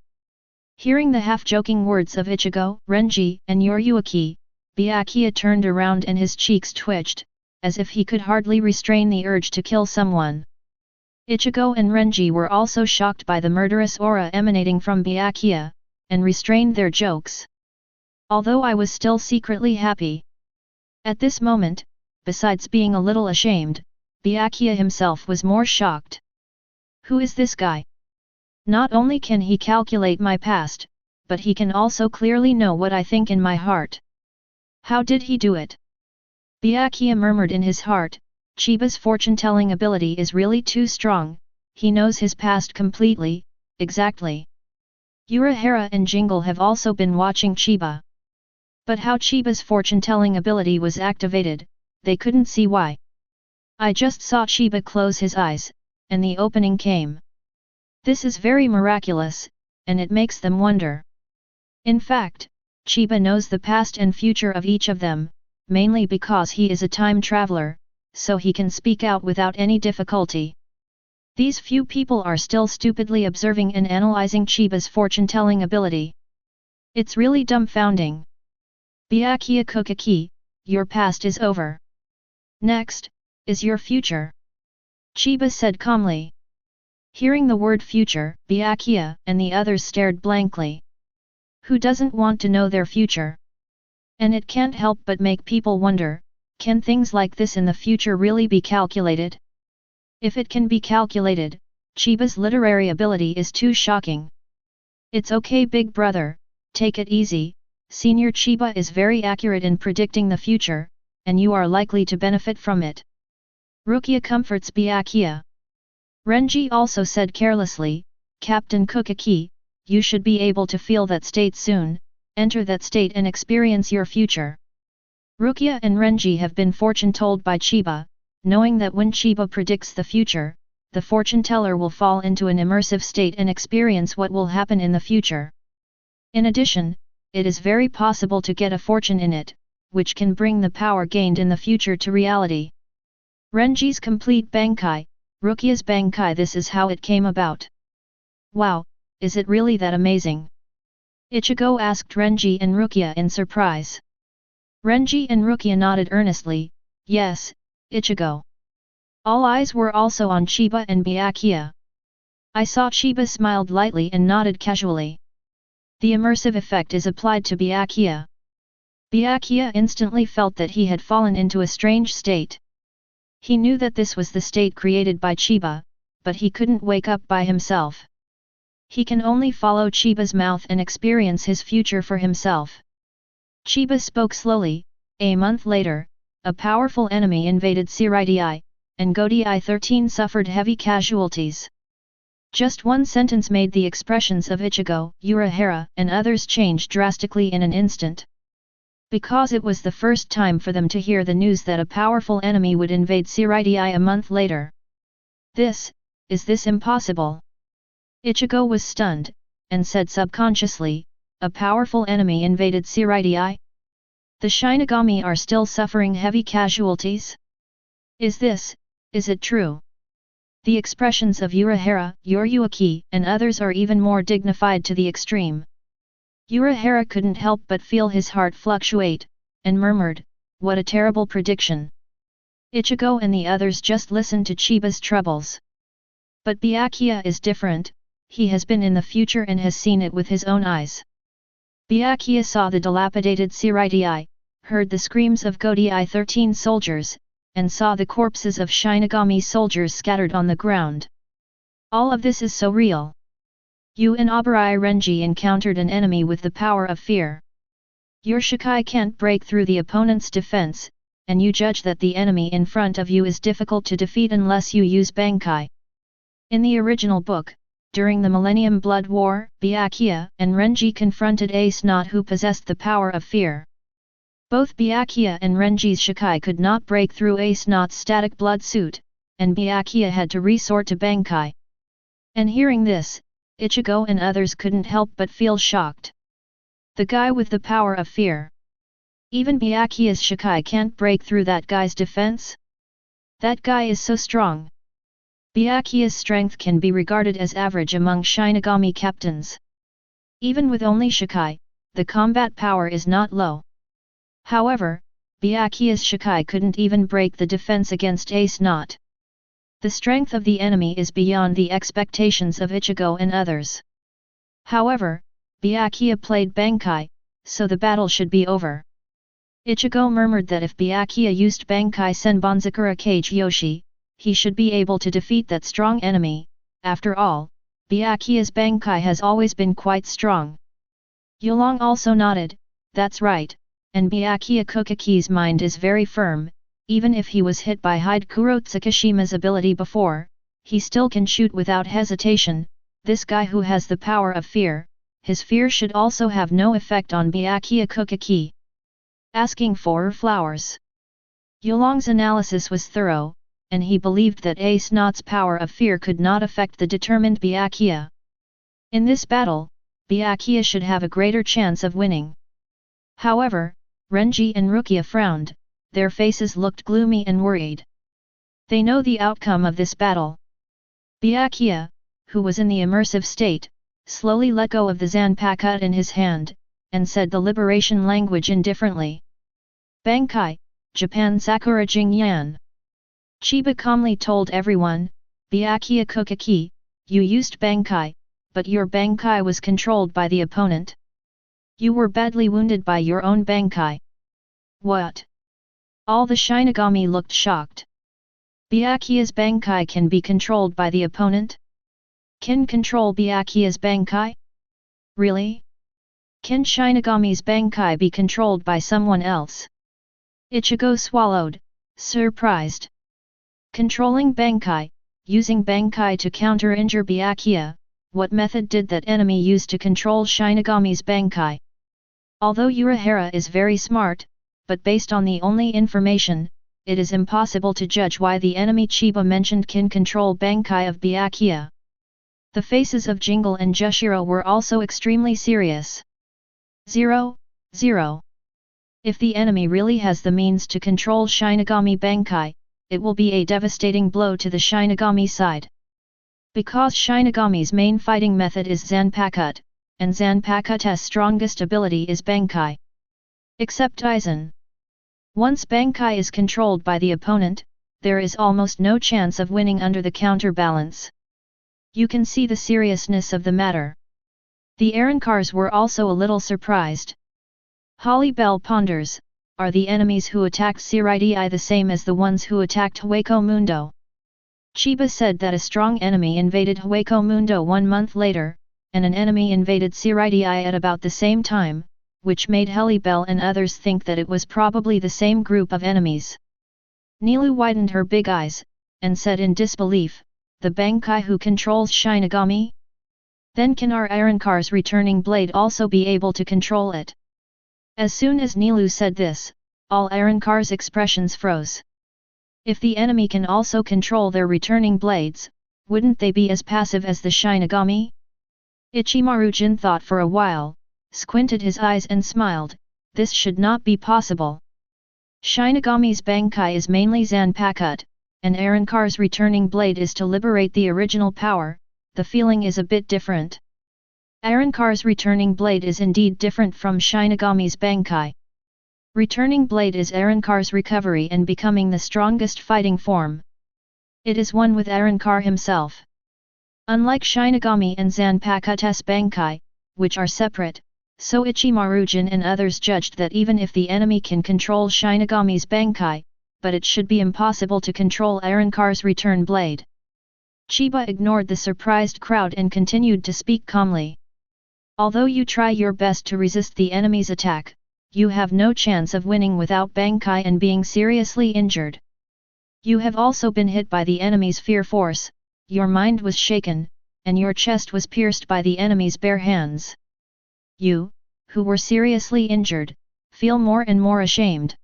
Hearing the half-joking words of Ichigo, Renji, and Yoriyuki, Byakuya turned around and his cheeks twitched, as if he could hardly restrain the urge to kill someone. Ichigo and Renji were also shocked by the murderous aura emanating from Byakuya, and restrained their jokes. Although I was still secretly happy. At this moment, besides being a little ashamed, Byakuya himself was more shocked. Who is this guy? Not only can he calculate my past, but he can also clearly know what I think in my heart. How did he do it? Byakuya murmured in his heart, Chiba's fortune-telling ability is really too strong, he knows his past completely, exactly. Uruhara and Jingle have also been watching Chiba. But how Chiba's fortune-telling ability was activated, they couldn't see why. I just saw Chiba close his eyes, and the opening came. This is very miraculous, and it makes them wonder. In fact, Chiba knows the past and future of each of them, mainly because he is a time traveler, so he can speak out without any difficulty. These few people are still stupidly observing and analyzing Chiba's fortune-telling ability. It's really dumbfounding. Byakuya Kokaki, your past is over. Next, is your future. Chiba said calmly. Hearing the word future, Byakuya and the others stared blankly. Who doesn't want to know their future? And it can't help but make people wonder, can things like this in the future really be calculated? If it can be calculated, Chiba's literary ability is too shocking. It's okay big brother, take it easy, Senior Chiba is very accurate in predicting the future, and you are likely to benefit from it. Rukia comforts Byakuya. Renji also said carelessly, Captain Kokaki, you should be able to feel that state soon, enter that state and experience your future. Rukia and Renji have been fortune-told by Chiba, knowing that when Chiba predicts the future, the fortune-teller will fall into an immersive state and experience what will happen in the future. In addition, it is very possible to get a fortune in it, which can bring the power gained in the future to reality. Renji's complete Bankai, Rukia's Bankai. This is how it came about. Wow, is it really that amazing? Ichigo asked Renji and Rukia in surprise. Renji and Rukia nodded earnestly, yes, Ichigo. All eyes were also on Chiba and Byakuya. I saw Chiba smiled lightly and nodded casually. The immersive effect is applied to Byakuya. Byakuya instantly felt that he had fallen into a strange state. He knew that this was the state created by Chiba, but he couldn't wake up by himself. He can only follow Chiba's mouth and experience his future for himself. Chiba spoke slowly. A month later, a powerful enemy invaded Shirai, and Godai 13 suffered heavy casualties. Just one sentence made the expressions of Ichigo, Uruhara, and others change drastically in an instant. Because it was the first time for them to hear the news that a powerful enemy would invade Shirai a month later. Is this impossible? Ichigo was stunned, and said subconsciously, a powerful enemy invaded Shirai? The Shinigami are still suffering heavy casualties? Is it true? The expressions of Uruhara, Yoruyuki, and others are even more dignified to the extreme. Uruhara couldn't help but feel his heart fluctuate, and murmured, what a terrible prediction. Ichigo and the others just listened to Chiba's troubles. But Byakuya is different, he has been in the future and has seen it with his own eyes. Byakuya saw the dilapidated Shirai, heard the screams of Godai 13 soldiers, and saw the corpses of Shinigami soldiers scattered on the ground. All of this is so real. You and Abarai Renji encountered an enemy with the power of fear. Your Shikai can't break through the opponent's defense, and you judge that the enemy in front of you is difficult to defeat unless you use Bankai. In the original book, during the Millennium Blood War, Byakuya and Renji confronted Ace Knot who possessed the power of fear. Both Byakuya and Renji's Shikai could not break through Ace Knot's static blood suit, and Byakuya had to resort to Bankai. And hearing this, Ichigo and others couldn't help but feel shocked. The guy with the power of fear. Even Byakuya's Shikai can't break through that guy's defense? That guy is so strong. Byakuya's strength can be regarded as average among Shinigami captains. Even with only Shikai, the combat power is not low. However, Byakuya's Shikai couldn't even break the defense against Ace Knot. The strength of the enemy is beyond the expectations of Ichigo and others. However, Byakuya played Bankai, so the battle should be over. Ichigo murmured that if Byakuya used Bankai Senbonzakura Kage Yoshi, he should be able to defeat that strong enemy. After all, Byakuya's Bankai has always been quite strong. Yulong also nodded, "That's right," and Byakuya Kukaki's mind is very firm, even if he was hit by Hidekuro Tsukishima's ability before, he still can shoot without hesitation. This guy who has the power of fear, his fear should also have no effect on Byakuya Kukaki. Asking for flowers. Yulong's analysis was thorough, and he believed that Ace Knot's power of fear could not affect the determined Byakuya. In this battle, Byakuya should have a greater chance of winning. However, Renji and Rukia frowned, their faces looked gloomy and worried. They know the outcome of this battle. Byakuya, who was in the immersive state, slowly let go of the Zanpakutō in his hand, and said the liberation language indifferently. Bankai, Japan Sakura Jingyan. Chiba calmly told everyone, "Byakuya Kukaki, you used Bankai, but your Bankai was controlled by the opponent. You were badly wounded by your own Bankai." What? All the Shinigami looked shocked. Byakuya's Bankai can be controlled by the opponent? Can control Byakuya's Bankai? Really? Can Shinigami's Bankai be controlled by someone else? Ichigo swallowed, surprised. Controlling Bankai, using Bankai to counter-injure Byakuya, what method did that enemy use to control Shinigami's Bankai? Although Urahara is very smart, but based on the only information, it is impossible to judge why the enemy Chiba mentioned can control Bankai of Byakuya. The faces of Jingle and Jushiro were also extremely serious. 0, 0. If the enemy really has the means to control Shinigami Bankai, it will be a devastating blow to the Shinigami side. Because Shinigami's main fighting method is Zanpakutō, and Zanpakutō's strongest ability is Bankai. Except Aizen. Once Bankai is controlled by the opponent, there is almost no chance of winning under the counterbalance. You can see the seriousness of the matter. The Arankars were also a little surprised. Holly Bell ponders, are the enemies who attacked Siraidai the same as the ones who attacked Hueco Mundo? Chiba said that a strong enemy invaded Hueco Mundo 1 month later, and an enemy invaded Siraidai at about the same time, which made Holly Bell and others think that it was probably the same group of enemies. Nilu widened her big eyes, and said in disbelief, the Bankai who controls Shinigami? Then can our Arankar's returning blade also be able to control it? As soon as Nilu said this, all Arankar's expressions froze. If the enemy can also control their returning blades, wouldn't they be as passive as the Shinigami? Ichimaru-jin thought for a while, squinted his eyes and smiled, this should not be possible. Shinigami's Bankai is mainly Zanpakutō, and Arankar's returning blade is to liberate the original power, the feeling is a bit different. Arankar's returning blade is indeed different from Shinigami's Bankai. Returning blade is Arankar's recovery and becoming the strongest fighting form. It is one with Arankar himself. Unlike Shinigami and Zanpakutō's Bankai, which are separate, so Ichimaru-jin and others judged that even if the enemy can control Shinigami's Bankai, but it should be impossible to control Arankar's return blade. Chiba ignored the surprised crowd and continued to speak calmly. Although you try your best to resist the enemy's attack, you have no chance of winning without Bankai and being seriously injured. You have also been hit by the enemy's fear force, your mind was shaken, and your chest was pierced by the enemy's bare hands. You, who were seriously injured, feel more and more ashamed.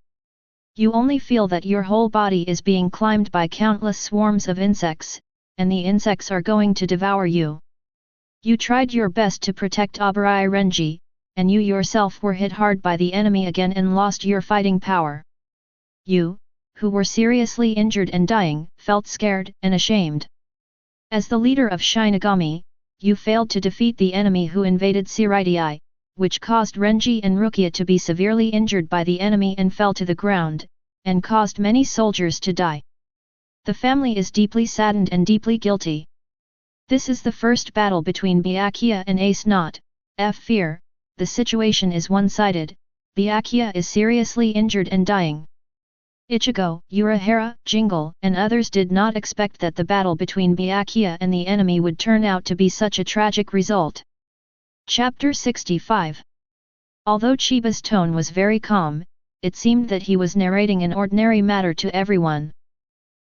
You only feel that your whole body is being climbed by countless swarms of insects, and the insects are going to devour you. You tried your best to protect Abarai Renji, and you yourself were hit hard by the enemy again and lost your fighting power. You, who were seriously injured and dying, felt scared and ashamed. As the leader of Shinigami, you failed to defeat the enemy who invaded Siraidai, which caused Renji and Rukia to be severely injured by the enemy and fell to the ground, and caused many soldiers to die. The family is deeply saddened and deeply guilty. This is the first battle between Byakuya and Ace Knot. Fear, the situation is one-sided, Byakuya is seriously injured and dying. Ichigo, Urahara, Jingle, and others did not expect that the battle between Byakuya and the enemy would turn out to be such a tragic result. Chapter 65. Although Chiba's tone was very calm, it seemed that he was narrating an ordinary matter to everyone.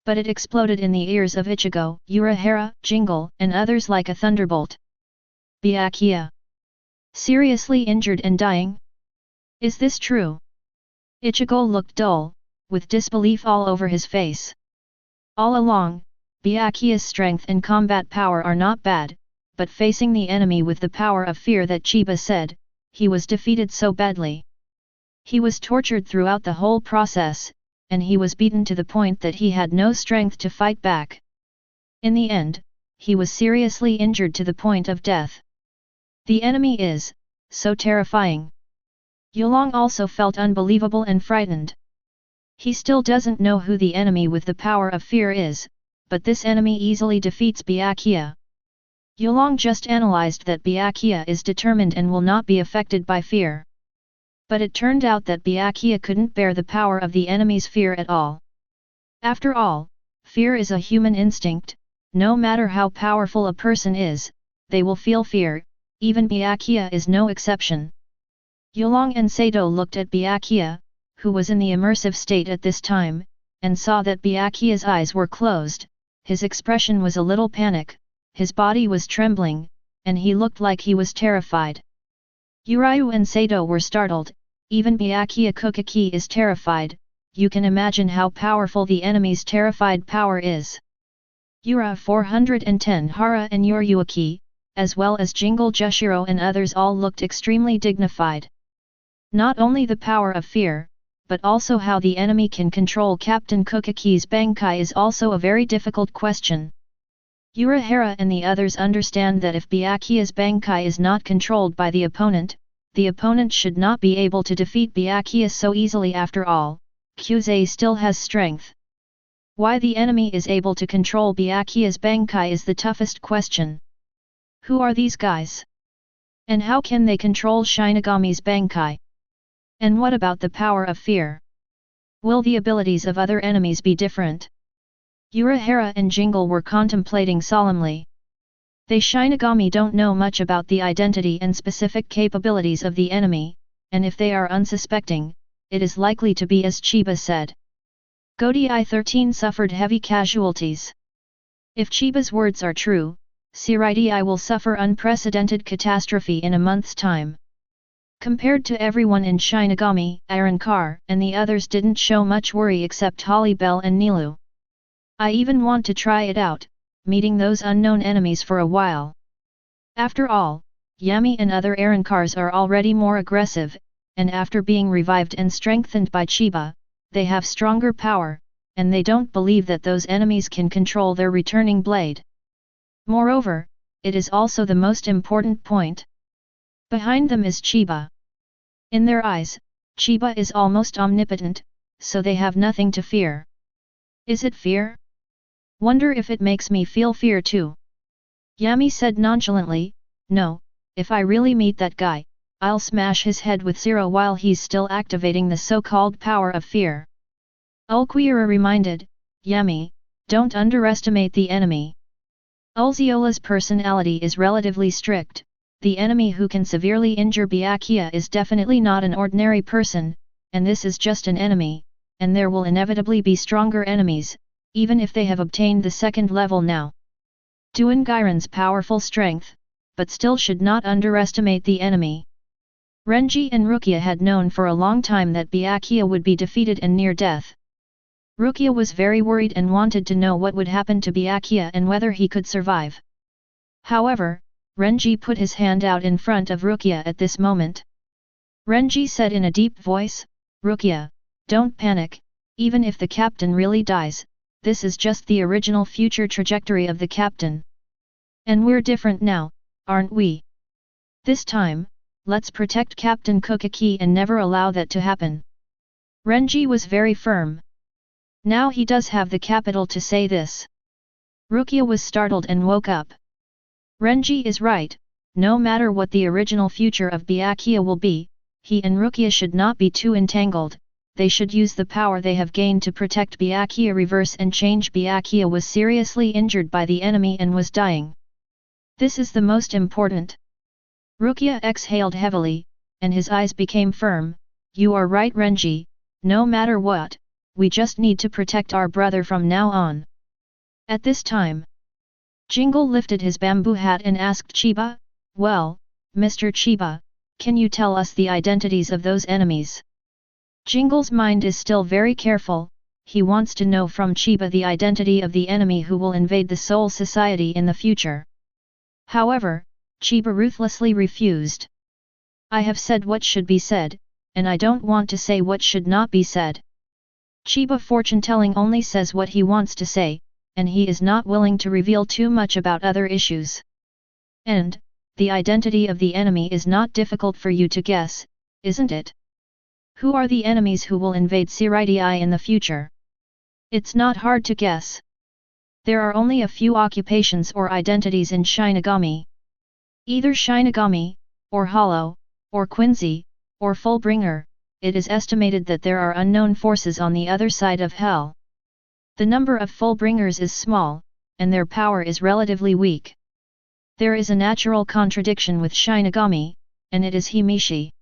But it exploded in the ears of Ichigo, Unohana, Jingle, and others like a thunderbolt. Byakuya. Seriously injured and dying? Is this true? Ichigo looked dull, with disbelief all over his face. All along, Byakuya's strength and combat power are not bad, but facing the enemy with the power of fear that Chiba said, he was defeated so badly. He was tortured throughout the whole process, and he was beaten to the point that he had no strength to fight back. In the end, he was seriously injured to the point of death. The enemy is so terrifying. Yulong also felt unbelievable and frightened. He still doesn't know who the enemy with the power of fear is, but this enemy easily defeats Byakuya. Yulong just analyzed that Byakuya is determined and will not be affected by fear. But it turned out that Byakuya couldn't bear the power of the enemy's fear at all. After all, fear is a human instinct. No matter how powerful a person is, they will feel fear. Even Byakuya is no exception. Yulong and Sato looked at Byakuya, who was in the immersive state at this time, and saw that Byakuya's eyes were closed, his expression was a little panic, his body was trembling, and he looked like he was terrified. Uryu and Sato were startled. Even Byakuya Kokaki is terrified. You can imagine how powerful the enemy's terrified power is. Ura 410 Hara and Yoryuaki, as well as Jingle Jushiro and others all looked extremely dignified. Not only the power of fear, but also how the enemy can control Captain Kokaki's Bankai is also a very difficult question. Unohana and the others understand that if Byakuya's Bankai is not controlled by the opponent should not be able to defeat Byakuya so easily. After all, Kyuzei still has strength. Why the enemy is able to control Byakuya's Bankai is the toughest question. Who are these guys? And how can they control Shinigami's Bankai? And what about the power of fear? Will the abilities of other enemies be different? Unohana and Jingle were contemplating solemnly. They Shinigami don't know much about the identity and specific capabilities of the enemy, and if they are unsuspecting, it is likely to be as Chiba said. Godai 13 suffered heavy casualties. If Chiba's words are true, Shirai will suffer unprecedented catastrophe in a month's time. Compared to everyone in Shinigami, Arankar and the others didn't show much worry except Holly Bell and Nilu. I even want to try it out, meeting those unknown enemies for a while. After all, Yami and other Arankars are already more aggressive, and after being revived and strengthened by Chiba, they have stronger power, and they don't believe that those enemies can control their returning blade. Moreover, it is also the most important point. Behind them is Chiba. In their eyes, Chiba is almost omnipotent, so they have nothing to fear. Is it fear? Wonder if it makes me feel fear too. Yami said nonchalantly, no, if I really meet that guy, I'll smash his head with zero while he's still activating the so-called power of fear. Ulquiorra reminded, Yami, don't underestimate the enemy. Ulziola's personality is relatively strict. The enemy who can severely injure Byakuya is definitely not an ordinary person, and this is just an enemy, and there will inevitably be stronger enemies, even if they have obtained the second level now. Duangairan's powerful strength, but still should not underestimate the enemy. Renji and Rukia had known for a long time that Byakuya would be defeated and near death. Rukia was very worried and wanted to know what would happen to Byakuya and whether he could survive. However, Renji put his hand out in front of Rukia at this moment. Renji said in a deep voice, Rukia, don't panic, even if the captain really dies, this is just the original future trajectory of the captain. And we're different now, aren't we? This time, let's protect Captain Kokaki and never allow that to happen. Renji was very firm. Now he does have the capital to say this. Rukia was startled and woke up. Renji is right, no matter what the original future of Byakuya will be, he and Rukia should not be too entangled. They should use the power they have gained to protect Byakuya. Reverse and change. Byakuya was seriously injured by the enemy and was dying. This is the most important. Rukia exhaled heavily, and his eyes became firm. You are right, Renji, no matter what, we just need to protect our brother from now on. At this time, Jingle lifted his bamboo hat and asked Chiba, well, Mr. Chiba, can you tell us the identities of those enemies? Jingle's mind is still very careful, he wants to know from Chiba the identity of the enemy who will invade the Soul Society in the future. However, Chiba ruthlessly refused. I have said what should be said, and I don't want to say what should not be said. Chiba fortune-telling only says what he wants to say, and he is not willing to reveal too much about other issues. And, the identity of the enemy is not difficult for you to guess, isn't it? Who are the enemies who will invade Siriti in the future? It's not hard to guess. There are only a few occupations or identities in Shinigami. Either Shinigami, or Hollow, or Quincy, or Fullbringer. It is estimated that there are unknown forces on the other side of Hell. The number of Fullbringers is small, and their power is relatively weak. There is a natural contradiction with Shinigami, and it is Himishi.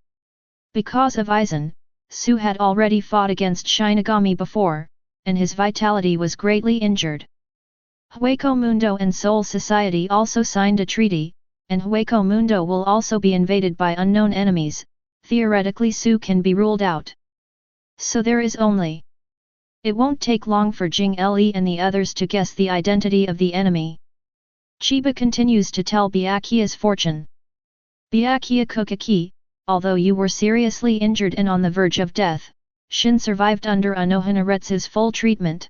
Because of Aizen, Su had already fought against Shinigami before, and his vitality was greatly injured. Hueco Mundo and Soul Society also signed a treaty, and Hueco Mundo will also be invaded by unknown enemies. Theoretically Su can be ruled out. So there is only. It won't take long for Jing Le and the others to guess the identity of the enemy. Chiba continues to tell Byakuya's fortune. Byakuya Kokaki, although you were seriously injured and on the verge of death, Shin survived under Unohana full treatment.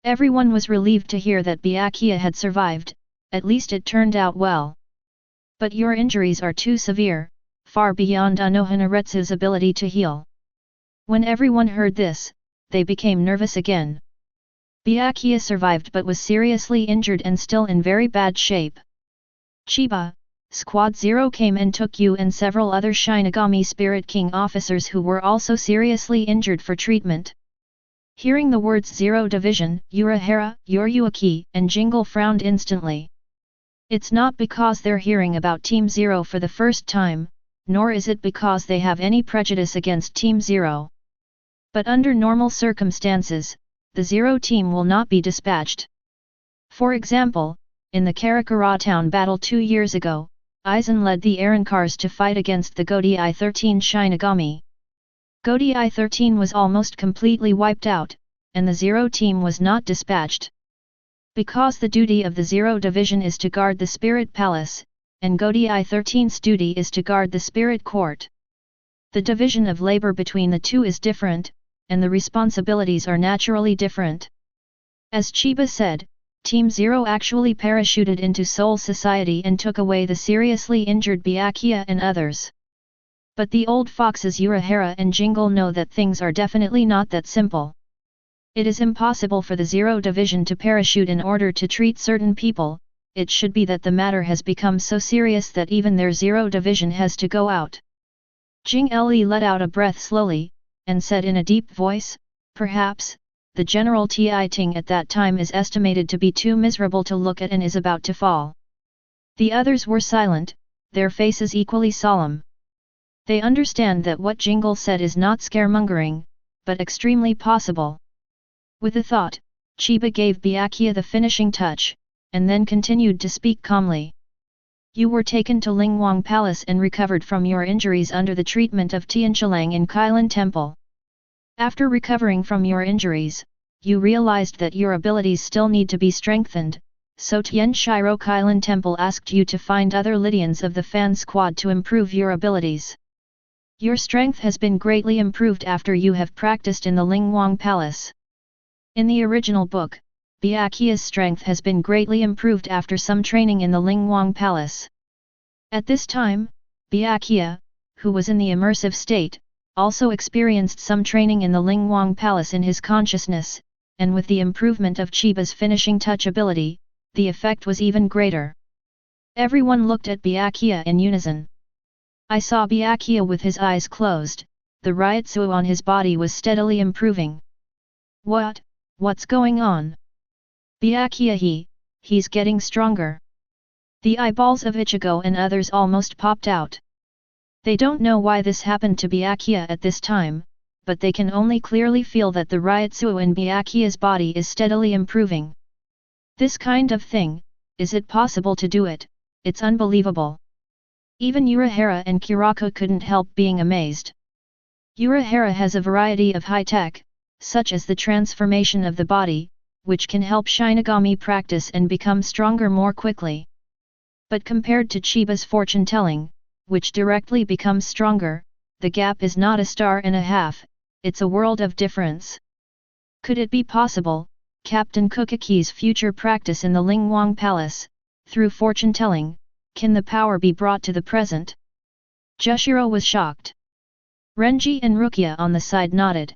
Everyone was relieved to hear that Byakuya had survived, at least it turned out well. But your injuries are too severe, far beyond Unohana ability to heal. When everyone heard this, they became nervous again. Byakuya survived but was seriously injured and still in very bad shape. Chiba, Squad 0 came and took you and several other Shinigami Spirit King officers who were also seriously injured for treatment. Hearing the words Zero Division, Urahara, Yoryuaki, and Jingle frowned instantly. It's not because they're hearing about Team Zero for the first time, nor is it because they have any prejudice against Team Zero. But under normal circumstances, the Zero team will not be dispatched. For example, in the Karakura town battle 2 years ago, Aizen led the Arankars to fight against the Godei 13 Shinigami. Godei 13 was almost completely wiped out, and the Zero team was not dispatched. Because the duty of the Zero division is to guard the Spirit Palace, and Godei 13's duty is to guard the Spirit Court. The division of labor between the two is different, and the responsibilities are naturally different. As Chiba said, Team Zero actually parachuted into Soul Society and took away the seriously injured Byakuya and others. But the old foxes Urahara and Jingle know that things are definitely not that simple. It is impossible for the Zero division to parachute in order to treat certain people. It should be that the matter has become so serious that even their Zero division has to go out. Jing Le let out a breath slowly, and said in a deep voice, perhaps, the General Ti Ting at that time is estimated to be too miserable to look at and is about to fall. The others were silent, their faces equally solemn. They understand that what Jingle said is not scaremongering, but extremely possible. With a thought, Chiba gave Byakuya the finishing touch, and then continued to speak calmly. You were taken to Lingwang Palace and recovered from your injuries under the treatment of Tianqilang in Kailan Temple. After recovering from your injuries, you realized that your abilities still need to be strengthened, so Tianshiro Kailan Temple asked you to find other Lydians of the Fan Squad to improve your abilities. Your strength has been greatly improved after you have practiced in the Lingwang Palace. In the original book, Byakuya's strength has been greatly improved after some training in the Lingwang Palace. At this time, Byakuya, who was in the immersive state, also experienced some training in the Lingwang Palace in his consciousness, and with the improvement of Chiba's finishing touch ability, the effect was even greater. Everyone looked at Byakuya in unison. I saw Byakuya with his eyes closed, the Ryutsu on his body was steadily improving. What's going on? Byakuya he's getting stronger. The eyeballs of Ichigo and others almost popped out. They don't know why this happened to Byakuya at this time, but they can only clearly feel that the Ryotsuo in Byakuya's body is steadily improving. This kind of thing, is it possible to do it? It's unbelievable. Even Urahara and Kirako couldn't help being amazed. Urahara has a variety of high-tech, such as the transformation of the body, which can help Shinigami practice and become stronger more quickly. But compared to Chiba's fortune-telling, which directly becomes stronger, the gap is not a star and a half, it's a world of difference. Could it be possible, Captain Kukaki's future practice in the Lingwang Palace, through fortune-telling, can the power be brought to the present? Jushiro was shocked. Renji and Rukia on the side nodded.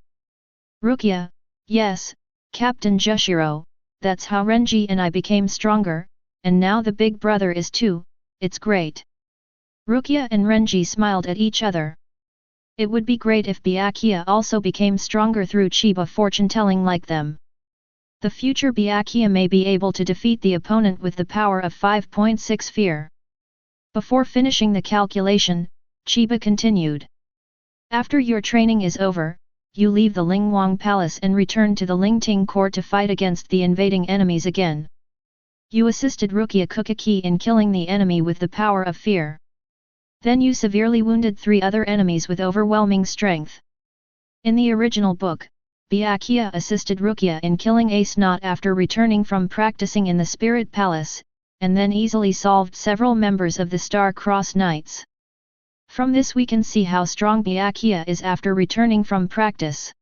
Rukia, yes, Captain Jushiro, that's how Renji and I became stronger, and now the big brother is too, it's great. Rukia and Renji smiled at each other. It would be great if Byakuya also became stronger through Chiba fortune-telling like them. The future Byakuya may be able to defeat the opponent with the power of 5.6 sphere. Before finishing the calculation, Chiba continued. After your training is over, you leave the Lingwang Palace and return to the Lingting Court to fight against the invading enemies again. You assisted Rukia Kukaki in killing the enemy with the power of fear. Then you severely wounded 3 other enemies with overwhelming strength. In the original book, Byakuya assisted Rukia in killing Ace Knot after returning from practicing in the Spirit Palace, and then easily solved several members of the Star Cross Knights. From this we can see how strong Byakuya is after returning from practice.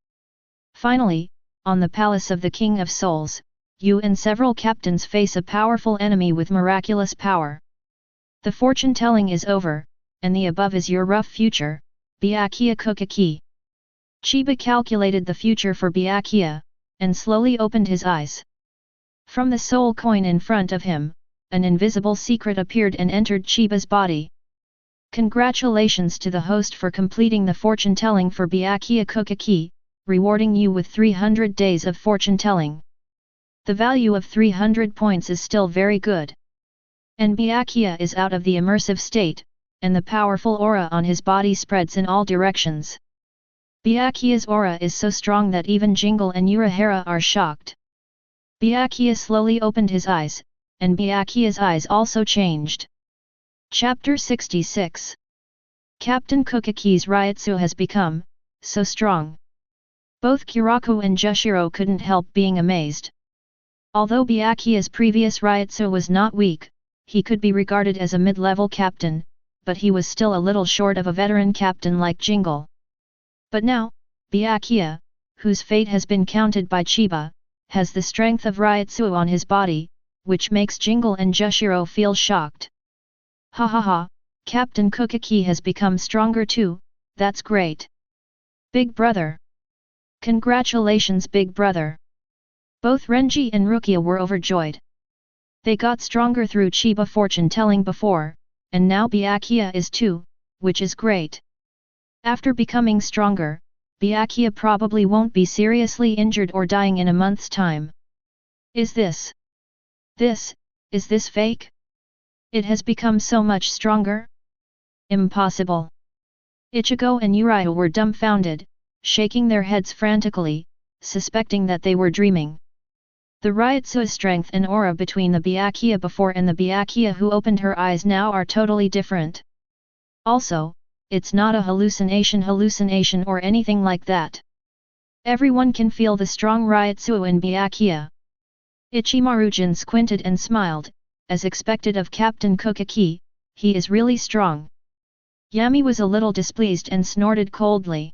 Finally, on the Palace of the King of Souls, you and several captains face a powerful enemy with miraculous power. The fortune-telling is over, and the above is your rough future, Byakuya Kukaki. Chiba calculated the future for Byakuya, and slowly opened his eyes. From the soul coin in front of him, an invisible secret appeared and entered Chiba's body. Congratulations to the host for completing the fortune-telling for Byakuya Kukaki, rewarding you with 300 days of fortune-telling. The value of 300 points is still very good. And Byakuya is out of the immersive state, and the powerful aura on his body spreads in all directions. Byakuya's aura is so strong that even Jingle and Urahara are shocked. Byakuya slowly opened his eyes, and Byakuya's eyes also changed. Chapter 66. Captain Kukaki's Ryotsu has become so strong. Both Kirako and Jushiro couldn't help being amazed. Although Byakuya's previous Ryotsu was not weak, he could be regarded as a mid-level captain, but he was still a little short of a veteran captain like Jingle. But now, Byakuya, whose fate has been counted by Chiba, has the strength of Ryotsu on his body, which makes Jingle and Jushiro feel shocked. Ha ha ha, Captain Kukaki has become stronger too, that's great. Big brother. Congratulations big brother. Both Renji and Rukia were overjoyed. They got stronger through Chiba fortune-telling before, and now Byakuya is too, which is great. After becoming stronger, Byakuya probably won't be seriously injured or dying in a month's time. Is this fake? It has become so much stronger? Impossible. Ichigo and Uriah were dumbfounded, shaking their heads frantically, suspecting that they were dreaming. The Ryotsu's strength and aura between the Byakuya before and the Byakuya who opened her eyes now are totally different. Also, it's not a hallucination or anything like that. Everyone can feel the strong Ryotsu in Byakuya. Ichimaru-jin squinted and smiled, as expected of Captain Kukaki, he is really strong. Yami was a little displeased and snorted coldly.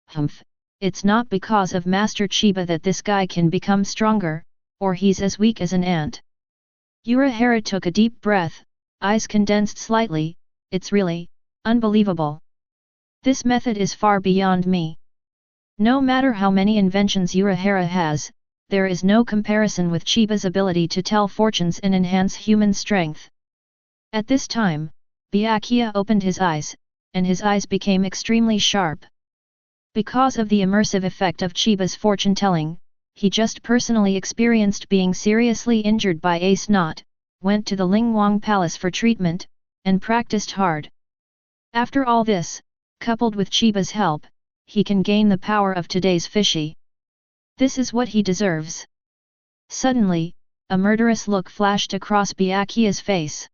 Humph, it's not because of Master Chiba that this guy can become stronger, or he's as weak as an ant. Urahara took a deep breath, eyes condensed slightly, it's really unbelievable. This method is far beyond me. No matter how many inventions Urahara has, there is no comparison with Chiba's ability to tell fortunes and enhance human strength. At this time, Byakuya opened his eyes, and his eyes became extremely sharp. Because of the immersive effect of Chiba's fortune-telling, he just personally experienced being seriously injured by Ace Knot, went to the Lingwang Palace for treatment, and practiced hard. After all this, coupled with Chiba's help, he can gain the power of today's fishy. This is what he deserves. Suddenly, a murderous look flashed across Byakuya's face.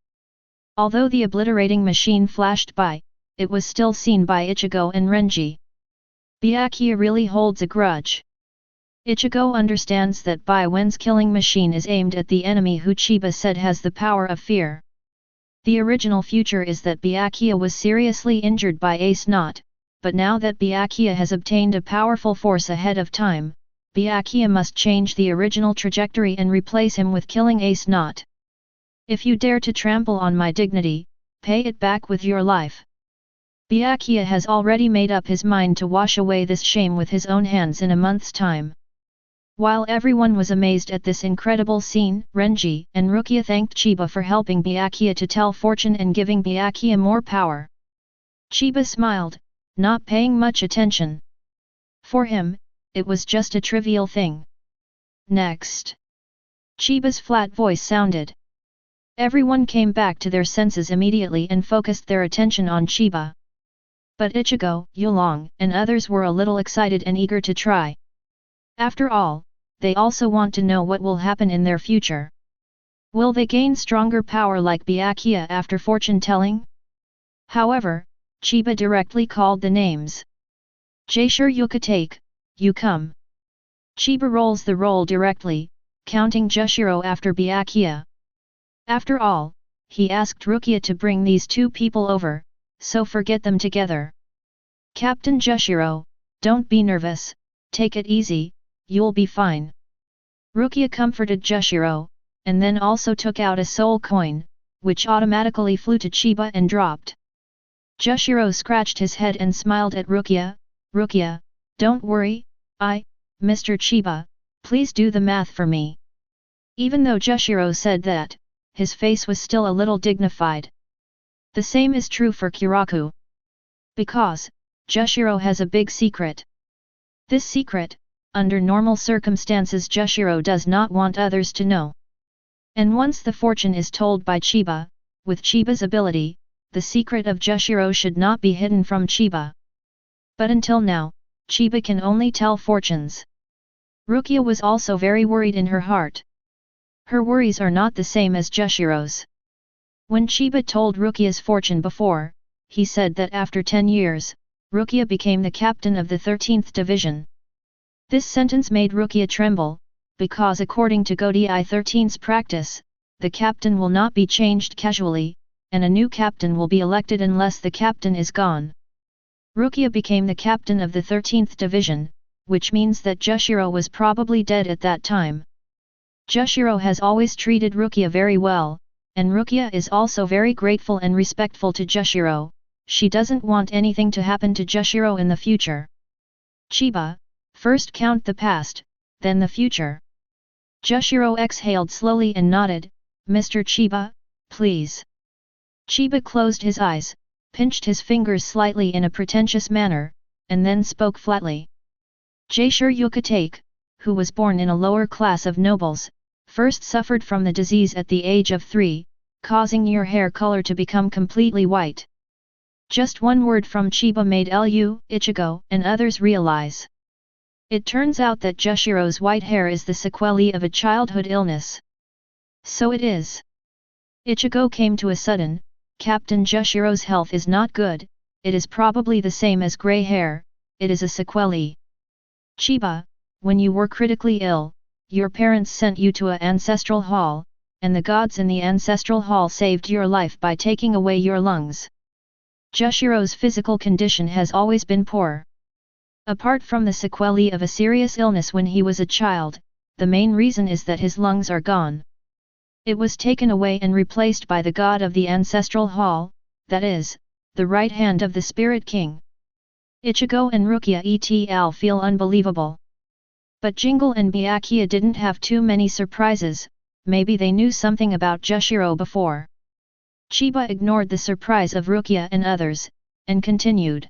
Although the obliterating machine flashed by, it was still seen by Ichigo and Renji. Byakuya really holds a grudge. Ichigo understands that Baiwen's killing machine is aimed at the enemy who Chiba said has the power of fear. The original future is that Byakuya was seriously injured by Ace Knot, but now that Byakuya has obtained a powerful force ahead of time, Byakuya must change the original trajectory and replace him with killing Ace Knot. If you dare to trample on my dignity, pay it back with your life. Byakuya has already made up his mind to wash away this shame with his own hands in a month's time. While everyone was amazed at this incredible scene, Renji and Rukia thanked Chiba for helping Byakuya to tell fortune and giving Byakuya more power. Chiba smiled, not paying much attention. For him, it was just a trivial thing. Next. Chiba's flat voice sounded. Everyone came back to their senses immediately and focused their attention on Chiba. But Ichigo, Yulong, and others were a little excited and eager to try. After all, they also want to know what will happen in their future. Will they gain stronger power like Byakuya after fortune-telling? However, Chiba directly called the names. Jaishur Yukatake, you come. Chiba rolls the roll directly, counting Jushiro after Byakuya. After all, he asked Rukia to bring these two people over, so forget them together. Captain Jushiro, don't be nervous, take it easy, you'll be fine. Rukia comforted Jushiro, and then also took out a soul coin, which automatically flew to Chiba and dropped. Jushiro scratched his head and smiled at Rukia. Rukia, don't worry, Mr. Chiba, please do the math for me. Even though Jushiro said that, his face was still a little dignified. The same is true for Kiraku. Because, Jushiro has a big secret. This secret, under normal circumstances Jushiro does not want others to know. And once the fortune is told by Chiba, with Chiba's ability, the secret of Jushiro should not be hidden from Chiba. But until now, Chiba can only tell fortunes. Rukia was also very worried in her heart. Her worries are not the same as Jushiro's. When Chiba told Rukia's fortune before, he said that after 10 years, Rukia became the captain of the 13th division. This sentence made Rukia tremble, because according to Godai 13's practice, the captain will not be changed casually, and a new captain will be elected unless the captain is gone. Rukia became the captain of the 13th division, which means that Jushiro was probably dead at that time. Jushiro has always treated Rukia very well, and Rukia is also very grateful and respectful to Jushiro. She doesn't want anything to happen to Jushiro in the future. Chiba, first count the past, then the future. Jushiro exhaled slowly and nodded, Mr. Chiba, please. Chiba closed his eyes, pinched his fingers slightly in a pretentious manner, and then spoke flatly. Jaishur Yukatake, who was born in a lower class of nobles, first suffered from the disease at the age of 3, causing your hair color to become completely white. Just one word from Chiba made Ichigo and others realize. It turns out that Jushiro's white hair is the sequelae of a childhood illness. So it is. Ichigo came to a sudden, Captain Jushiro's health is not good, it is probably the same as grey hair, it is a sequelae. Chiba, when you were critically ill, your parents sent you to an ancestral hall, and the gods in the ancestral hall saved your life by taking away your lungs. Jushiro's physical condition has always been poor. Apart from the sequelae of a serious illness when he was a child, the main reason is that his lungs are gone. It was taken away and replaced by the god of the ancestral hall, that is, the right hand of the spirit king. Ichigo and Rukia et.al. feel unbelievable. But Jingle and Byakuya didn't have too many surprises, maybe they knew something about Jushiro before. Chiba ignored the surprise of Rukia and others, and continued.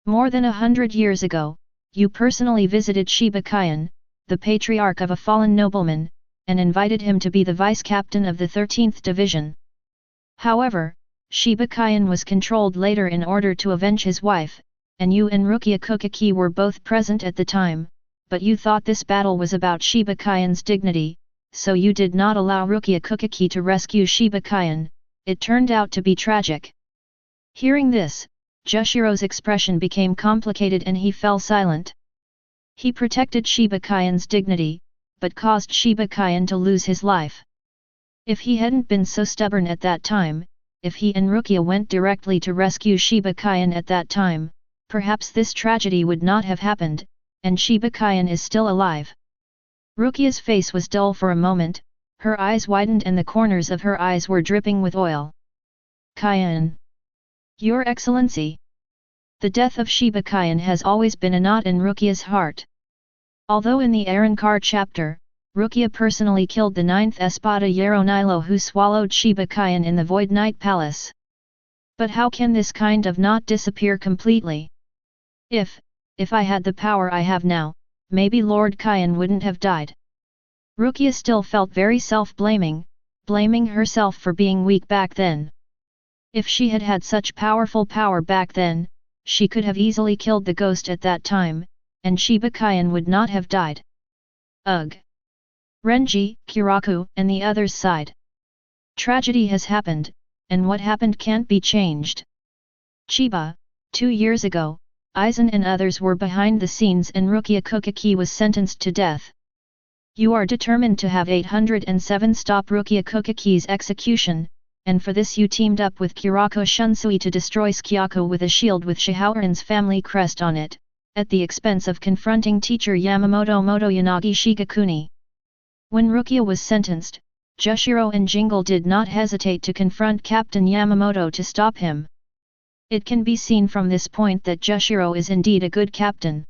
More than 100 years ago, you personally visited Shibakayan, the patriarch of a fallen nobleman, and invited him to be the vice-captain of the 13th division. However, Shiba was controlled later in order to avenge his wife, and you and Rukia Kokaki were both present at the time, but you thought this battle was about Shiba dignity, so you did not allow Rukia Kokaki to rescue Shiba. It turned out to be tragic. Hearing this, Jushiro's expression became complicated and he fell silent. He protected Shiba dignity, but caused Shiba to lose his life. If he hadn't been so stubborn at that time, if he and Rukia went directly to rescue Shiba at that time, perhaps this tragedy would not have happened, and Shiba is still alive. Rukia's face was dull for a moment, her eyes widened and the corners of her eyes were dripping with oil. Kayan. Your Excellency. The death of Shiba has always been a knot in Rukia's heart. Although in the Arankar chapter, Rukia personally killed the 9th Espada Yaronilo who swallowed Shiba in the Void Night Palace. But how can this kind of knot disappear completely? If I had the power I have now, maybe Lord Kayan wouldn't have died. Rukia still felt very self-blaming, blaming herself for being weak back then. If she had had such powerful power back then, she could have easily killed the ghost at that time, and Shiba would not have died. Ugh! Renji, Kiraku, and the others sighed. Tragedy has happened, and what happened can't be changed. Chiba, 2 years ago, Aizen and others were behind the scenes and Rukia Kokaki was sentenced to death. You are determined to have 807 stop Rukia Kokaki's execution, and for this you teamed up with Kurako Shunsui to destroy Skyaku with a shield with Shihaoran's family crest on it, at the expense of confronting teacher Yamamoto Motoyanagi Shigakuni. When Rukia was sentenced, Jushiro and Jingle did not hesitate to confront Captain Yamamoto to stop him. It can be seen from this point that Jushiro is indeed a good captain.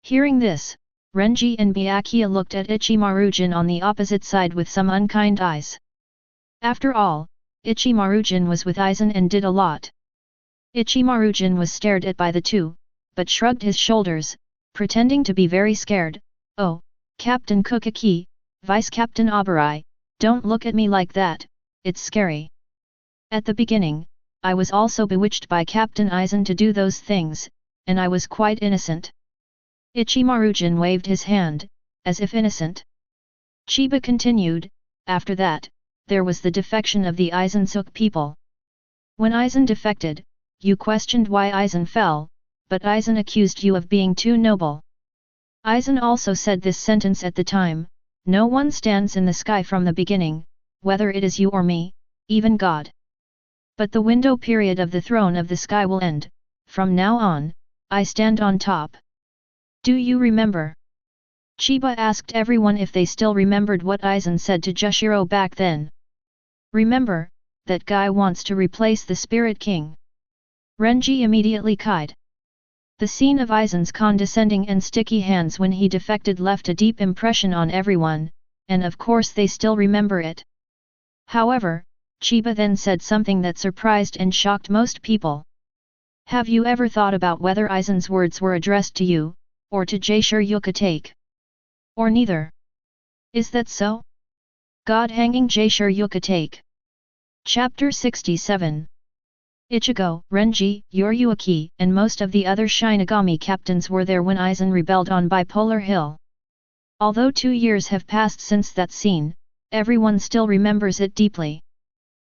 Hearing this, Renji and Byakuya looked at Ichimarujin on the opposite side with some unkind eyes. After all, Ichimarujin was with Aizen and did a lot. Ichimarujin was stared at by the two, but shrugged his shoulders, pretending to be very scared. Oh, Captain Kokaki, Vice Captain Abarai, don't look at me like that, it's scary. At the beginning, I was also bewitched by Captain Aizen to do those things, and I was quite innocent. Ichimarujin waved his hand, as if innocent. Chiba continued, after that, there was the defection of the Aizen-suk people. When Aizen defected, you questioned why Aizen fell, but Aizen accused you of being too noble. Aizen also said this sentence at the time, no one stands in the sky from the beginning, whether it is you or me, even God. But the window period of the throne of the sky will end, from now on, I stand on top. Do you remember? Chiba asked everyone if they still remembered what Aizen said to Jushiro back then. Remember, that guy wants to replace the Spirit King. Renji immediately cried. The scene of Aizen's condescending and sticky hands when he defected left a deep impression on everyone, and of course they still remember it. However, Chiba then said something that surprised and shocked most people. Have you ever thought about whether Aizen's words were addressed to you, or to Jaishur Yukatake? Or neither? Is that so? God hanging Jaishur Yukatake. Chapter 67. Ichigo, Renji, Yoryuki, and most of the other Shinigami captains were there when Aizen rebelled on Bipolar Hill. Although 2 years have passed since that scene, everyone still remembers it deeply.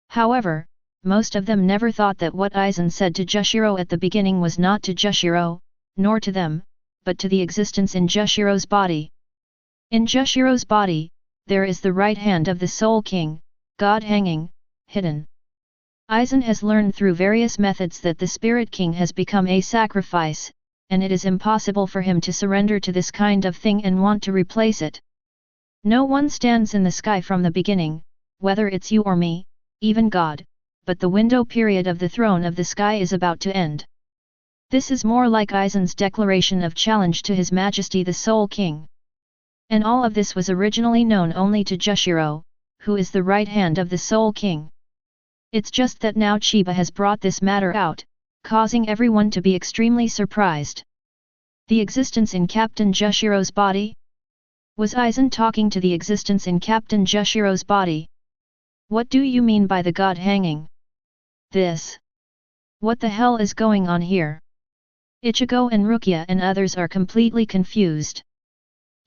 However, most of them never thought that what Aizen said to Jushiro at the beginning was not to Jushiro, nor to them, but to the existence in Jushiro's body. In Jushiro's body, there is the right hand of the Soul King, God hanging, hidden. Aizen has learned through various methods that the Spirit King has become a sacrifice, and it is impossible for him to surrender to this kind of thing and want to replace it. No one stands in the sky from the beginning, whether it's you or me, even God, but the window period of the throne of the sky is about to end. This is more like Aizen's declaration of challenge to His Majesty the Soul King. And all of this was originally known only to Jushiro, who is the right hand of the Soul King. It's just that now Chiba has brought this matter out, causing everyone to be extremely surprised. The existence in Captain Jushiro's body? Was Aizen talking to the existence in Captain Jushiro's body? What do you mean by the God hanging? This. What the hell is going on here? Ichigo and Rukia and others are completely confused.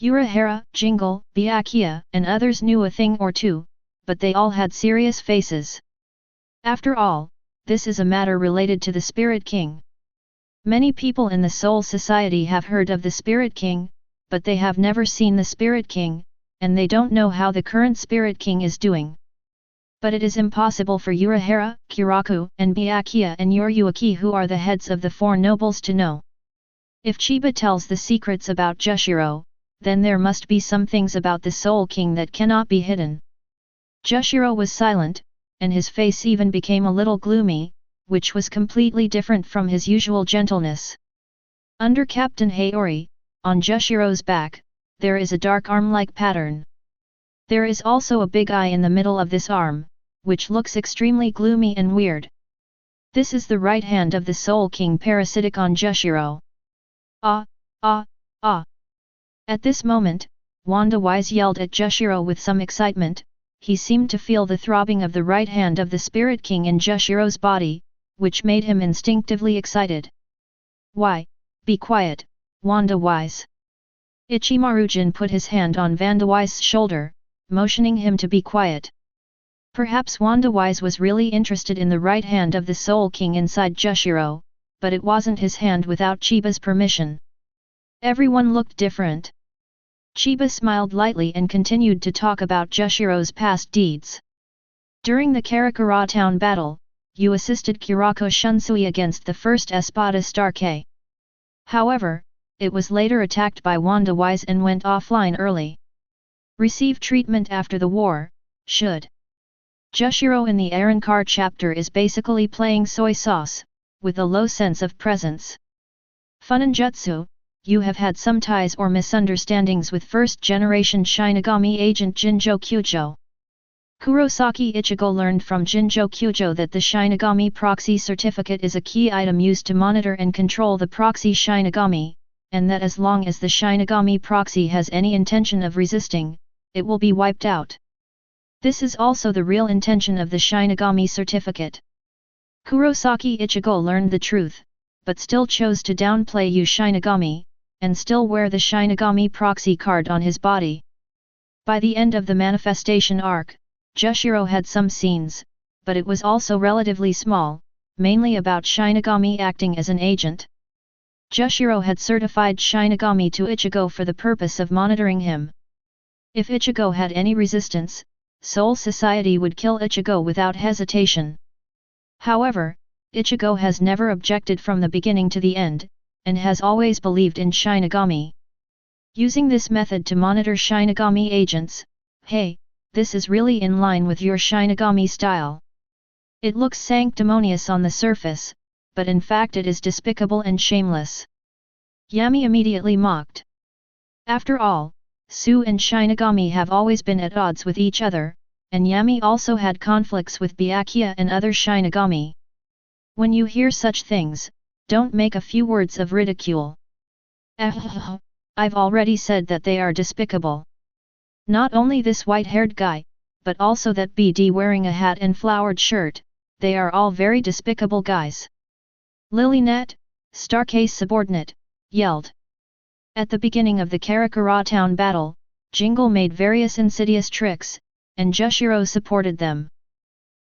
Unohana, Jingle, Byakuya, and others knew a thing or two, but they all had serious faces. After all, this is a matter related to the Spirit King. Many people in the Soul Society have heard of the Spirit King, but they have never seen the Spirit King, and they don't know how the current Spirit King is doing. But it is impossible for Unohana, Kiraku, and Byakuya and Yoriyuki, who are the heads of the four nobles, to know. If Chiba tells the secrets about Jushiro, then there must be some things about the Soul King that cannot be hidden. Jushiro was silent, and his face even became a little gloomy, which was completely different from his usual gentleness. Under Captain Hayori, on Jushiro's back, there is a dark arm-like pattern. There is also a big eye in the middle of this arm, which looks extremely gloomy and weird. This is the right hand of the Soul King parasitic on Jushiro. Ah, ah, ah. At this moment, Wanda Wise yelled at Jushiro with some excitement. He seemed to feel the throbbing of the right hand of the Spirit King in Jushiro's body, which made him instinctively excited. Why, be quiet, Wanda Wise. Ichimaru-jin put his hand on Wanda Wise's shoulder, motioning him to be quiet. Perhaps Wanda Wise was really interested in the right hand of the Soul King inside Jushiro, but it wasn't his hand without Chiba's permission. Everyone looked different. Chiba smiled lightly and continued to talk about Jushiro's past deeds. During the Karakura town battle, you assisted Kurako Shunsui against the first Espada Stark. However, it was later attacked by Wanda Wise and went offline early. Receive treatment after the war, should. Jushiro in the Arrancar chapter is basically playing soy sauce, with a low sense of presence. Funinjutsu, you have had some ties or misunderstandings with first-generation Shinigami agent Jinjo Kyujo. Kurosaki Ichigo learned from Jinjo Kyujo that the Shinigami proxy certificate is a key item used to monitor and control the proxy Shinigami, and that as long as the Shinigami proxy has any intention of resisting, it will be wiped out. This is also the real intention of the Shinigami certificate. Kurosaki Ichigo learned the truth, but still chose to downplay Shinigami, and still wear the Shinigami proxy card on his body. By the end of the manifestation arc, Jushiro had some scenes, but it was also relatively small, mainly about Shinigami acting as an agent. Jushiro had certified Shinigami to Ichigo for the purpose of monitoring him. If Ichigo had any resistance, Soul Society would kill Ichigo without hesitation. However, Ichigo has never objected from the beginning to the end, and has always believed in Shinigami. Using this method to monitor Shinigami agents, hey, this is really in line with your Shinigami style. It looks sanctimonious on the surface, but in fact it is despicable and shameless. Yami immediately mocked. After all, Su and Shinigami have always been at odds with each other, and Yami also had conflicts with Byakuya and other Shinigami. When you hear such things, don't make a few words of ridicule. I've already said that they are despicable. Not only this white-haired guy, but also that BD wearing a hat and flowered shirt, they are all very despicable guys. Lilynet, Stark's subordinate, yelled. At the beginning of the Karakura town battle, Jingle made various insidious tricks, and Jushiro supported them.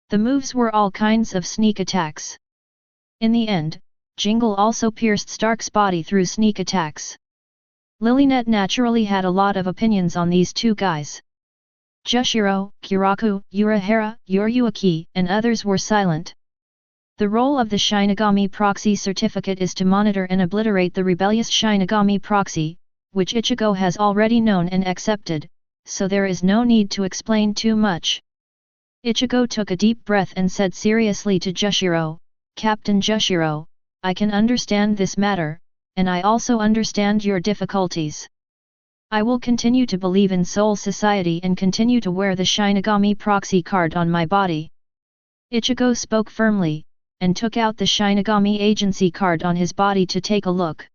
The moves were all kinds of sneak attacks. In the end, Jingle also pierced Stark's body through sneak attacks. Lilynet naturally had a lot of opinions on these two guys. Jushiro, Kiraku, Unohana, Yoriyuki, and others were silent. The role of the Shinigami proxy certificate is to monitor and obliterate the rebellious Shinigami proxy, which Ichigo has already known and accepted, so there is no need to explain too much. Ichigo took a deep breath and said seriously to Jushiro, Captain Jushiro, I can understand this matter, and I also understand your difficulties. I will continue to believe in Soul Society and continue to wear the Shinigami proxy card on my body. Ichigo spoke firmly, and took out the Shinigami agency card on his body to take a look.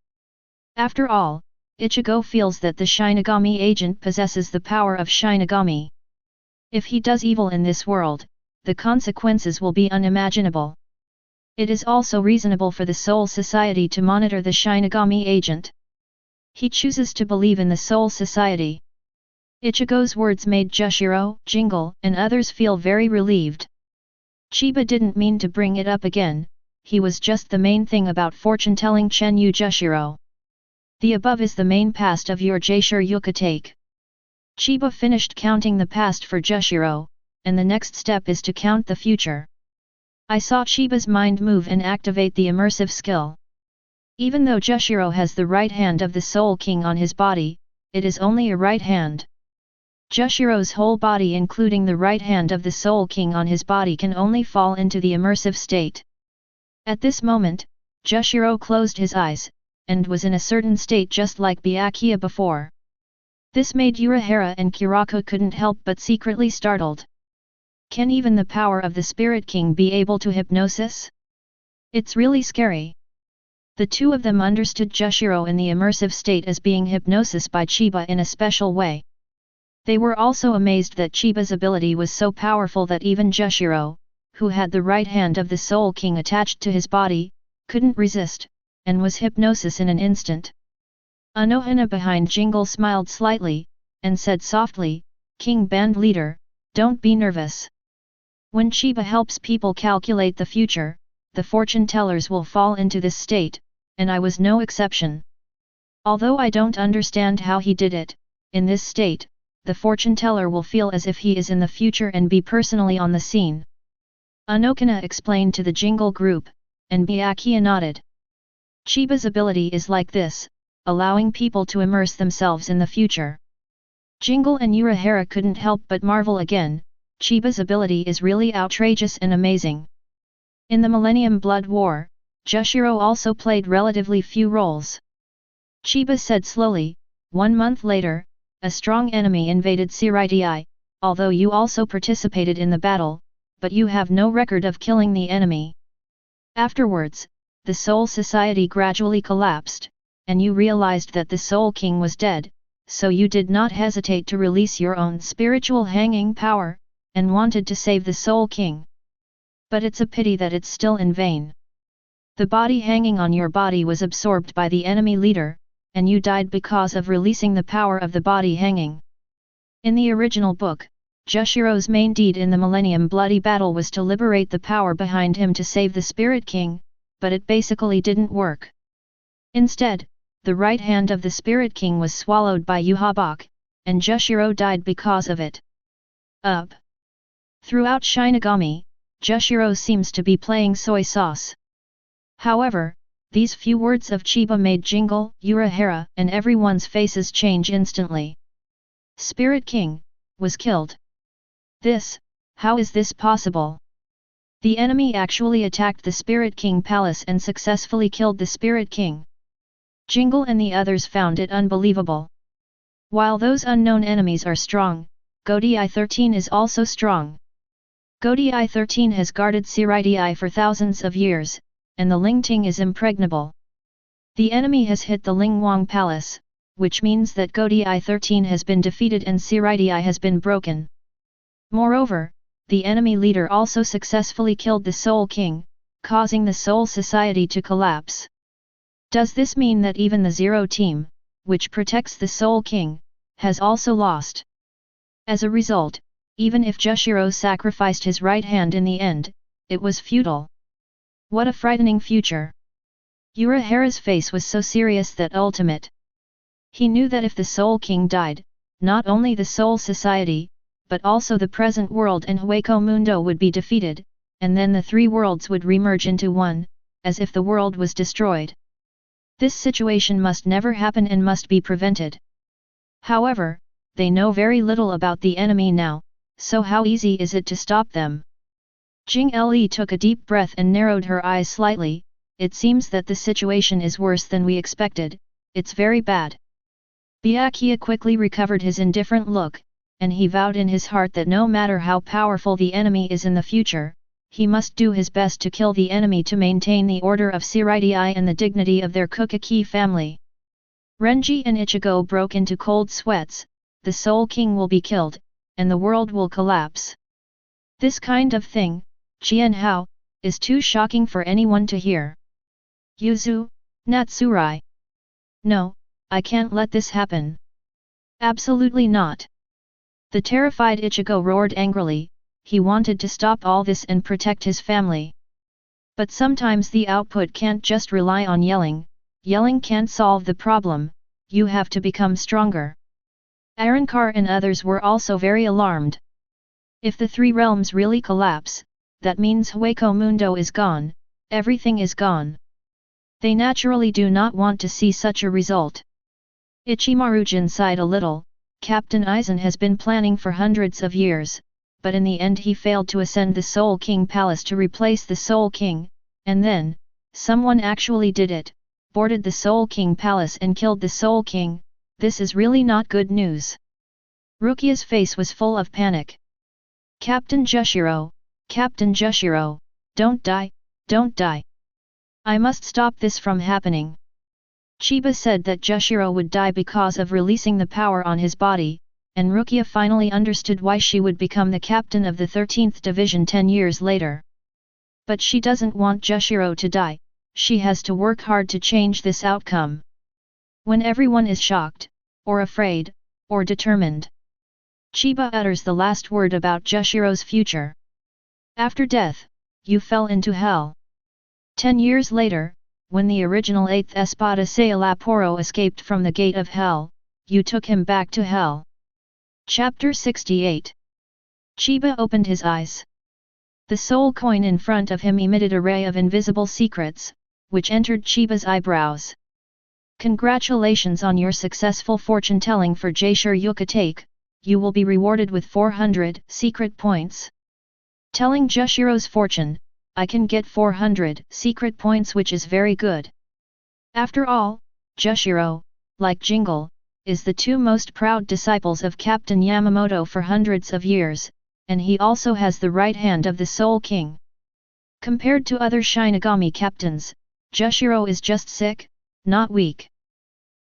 After all, Ichigo feels that the Shinigami agent possesses the power of Shinigami. If he does evil in this world, the consequences will be unimaginable. It is also reasonable for the Soul Society to monitor the Shinigami agent. He chooses to believe in the Soul Society. Ichigo's words made Jushiro, Jingle, and others feel very relieved. Chiba didn't mean to bring it up again, he was just the main thing about fortune-telling Chenyu Jushiro. The above is the main past of your Jaishur Yukatake. Chiba finished counting the past for Jushiro, and the next step is to count the future. I saw Chiba's mind move and activate the immersive skill. Even though Jushiro has the right hand of the Soul King on his body, it is only a right hand. Jushiro's whole body including the right hand of the Soul King on his body can only fall into the immersive state. At this moment, Jushiro closed his eyes, and was in a certain state just like Byakuya before. This made Urahara and Kirako couldn't help but secretly startled. Can even the power of the Spirit King be able to hypnosis? It's really scary. The two of them understood Jushiro in the immersive state as being hypnosis by Chiba in a special way. They were also amazed that Chiba's ability was so powerful that even Jushiro, who had the right hand of the Soul King attached to his body, couldn't resist, and was hypnosis in an instant. Unohana behind Jingle smiled slightly, and said softly, "King Band Leader, don't be nervous. When Chiba helps people calculate the future, the fortune tellers will fall into this state, and I was no exception. Although I don't understand how he did it, in this state, the fortune teller will feel as if he is in the future and be personally on the scene." Unohana explained to the Jingle group, and Byakuya nodded. Chiba's ability is like this, allowing people to immerse themselves in the future. Jingle and Urahara couldn't help but marvel again, Chiba's ability is really outrageous and amazing. In the Millennium Blood War, Jushiro also played relatively few roles. Chiba said slowly, 1 month later, a strong enemy invaded Siriti, although you also participated in the battle, but you have no record of killing the enemy. Afterwards, the Soul Society gradually collapsed, and you realized that the Soul King was dead, so you did not hesitate to release your own spiritual hanging power, and wanted to save the Soul King. But it's a pity that it's still in vain. The body hanging on your body was absorbed by the enemy leader, and you died because of releasing the power of the body hanging. In the original book, Jushiro's main deed in the Millennium Bloody Battle was to liberate the power behind him to save the Spirit King, but it basically didn't work. Instead, the right hand of the Spirit King was swallowed by Yamamoto, and Jushiro died because of it. Throughout Shinigami, Jushiro seems to be playing soy sauce. However, these few words of Chiba made Jingle, Urahara, and everyone's faces change instantly. Spirit King was killed. How is this possible? The enemy actually attacked the Spirit King Palace and successfully killed the Spirit King. Jingle and the others found it unbelievable. While those unknown enemies are strong, Godai 13 is also strong. Godai 13 has guarded Siriti for thousands of years, and the Lingting is impregnable. The enemy has hit the Lingwang Palace, which means that Godai 13 has been defeated and Siriti has been broken. Moreover, the enemy leader also successfully killed the Soul King, causing the Soul Society to collapse. Does this mean that even the Zero Team, which protects the Soul King, has also lost? As a result, even if Jushiro sacrificed his right hand in the end, it was futile. What a frightening future! Urahara's face was so serious that ultimate. He knew that if the Soul King died, not only the Soul Society, but also the present world and Hueco Mundo would be defeated, and then the three worlds would remerge into one, as if the world was destroyed. This situation must never happen and must be prevented. However, they know very little about the enemy now, so how easy is it to stop them? Jing Le took a deep breath and narrowed her eyes slightly. It seems that the situation is worse than we expected, it's very bad. Byakuya quickly recovered his indifferent look, and he vowed in his heart that no matter how powerful the enemy is in the future, he must do his best to kill the enemy to maintain the order of Siriti and the dignity of their Kukaki family. Renji and Ichigo broke into cold sweats. The Soul King will be killed, and the world will collapse. This kind of thing, Qianhao, is too shocking for anyone to hear. Yuzu, Natsurai. No, I can't let this happen. Absolutely not. The terrified Ichigo roared angrily. He wanted to stop all this and protect his family. But sometimes the output can't just rely on yelling. Yelling can't solve the problem, you have to become stronger. Arrancar and others were also very alarmed. If the three realms really collapse, that means Hueco Mundo is gone, everything is gone. They naturally do not want to see such a result. Ichimaru-jin sighed a little. Captain Aizen has been planning for hundreds of years, but in the end he failed to ascend the Soul King Palace to replace the Soul King, and then, someone actually did it, boarded the Soul King Palace and killed the Soul King. This is really not good news. Rukia's face was full of panic. Captain Jushiro, don't die, don't die. I must stop this from happening. Chiba said that Jushiro would die because of releasing the power on his body, and Rukia finally understood why she would become the captain of the 13th Division 10 years later. But she doesn't want Jushiro to die, she has to work hard to change this outcome. When everyone is shocked, or afraid, or determined, Chiba utters the last word about Jushiro's future. After death, you fell into hell. 10 years later, when the original 8th Espada Sailaporo escaped from the gate of hell, you took him back to hell. Chapter 68. Chiba opened his eyes. The soul coin in front of him emitted a ray of invisible secrets, which entered Chiba's eyebrows. Congratulations on your successful fortune-telling for Jaishur Yucatake, you will be rewarded with 400 secret points. Telling Jushiro's fortune, I can get 400 secret points, which is very good. After all, Jushiro, like Jingle, is the two most proud disciples of Captain Yamamoto for hundreds of years, and he also has the right hand of the Soul King. Compared to other Shinigami captains, Jushiro is just sick, not weak.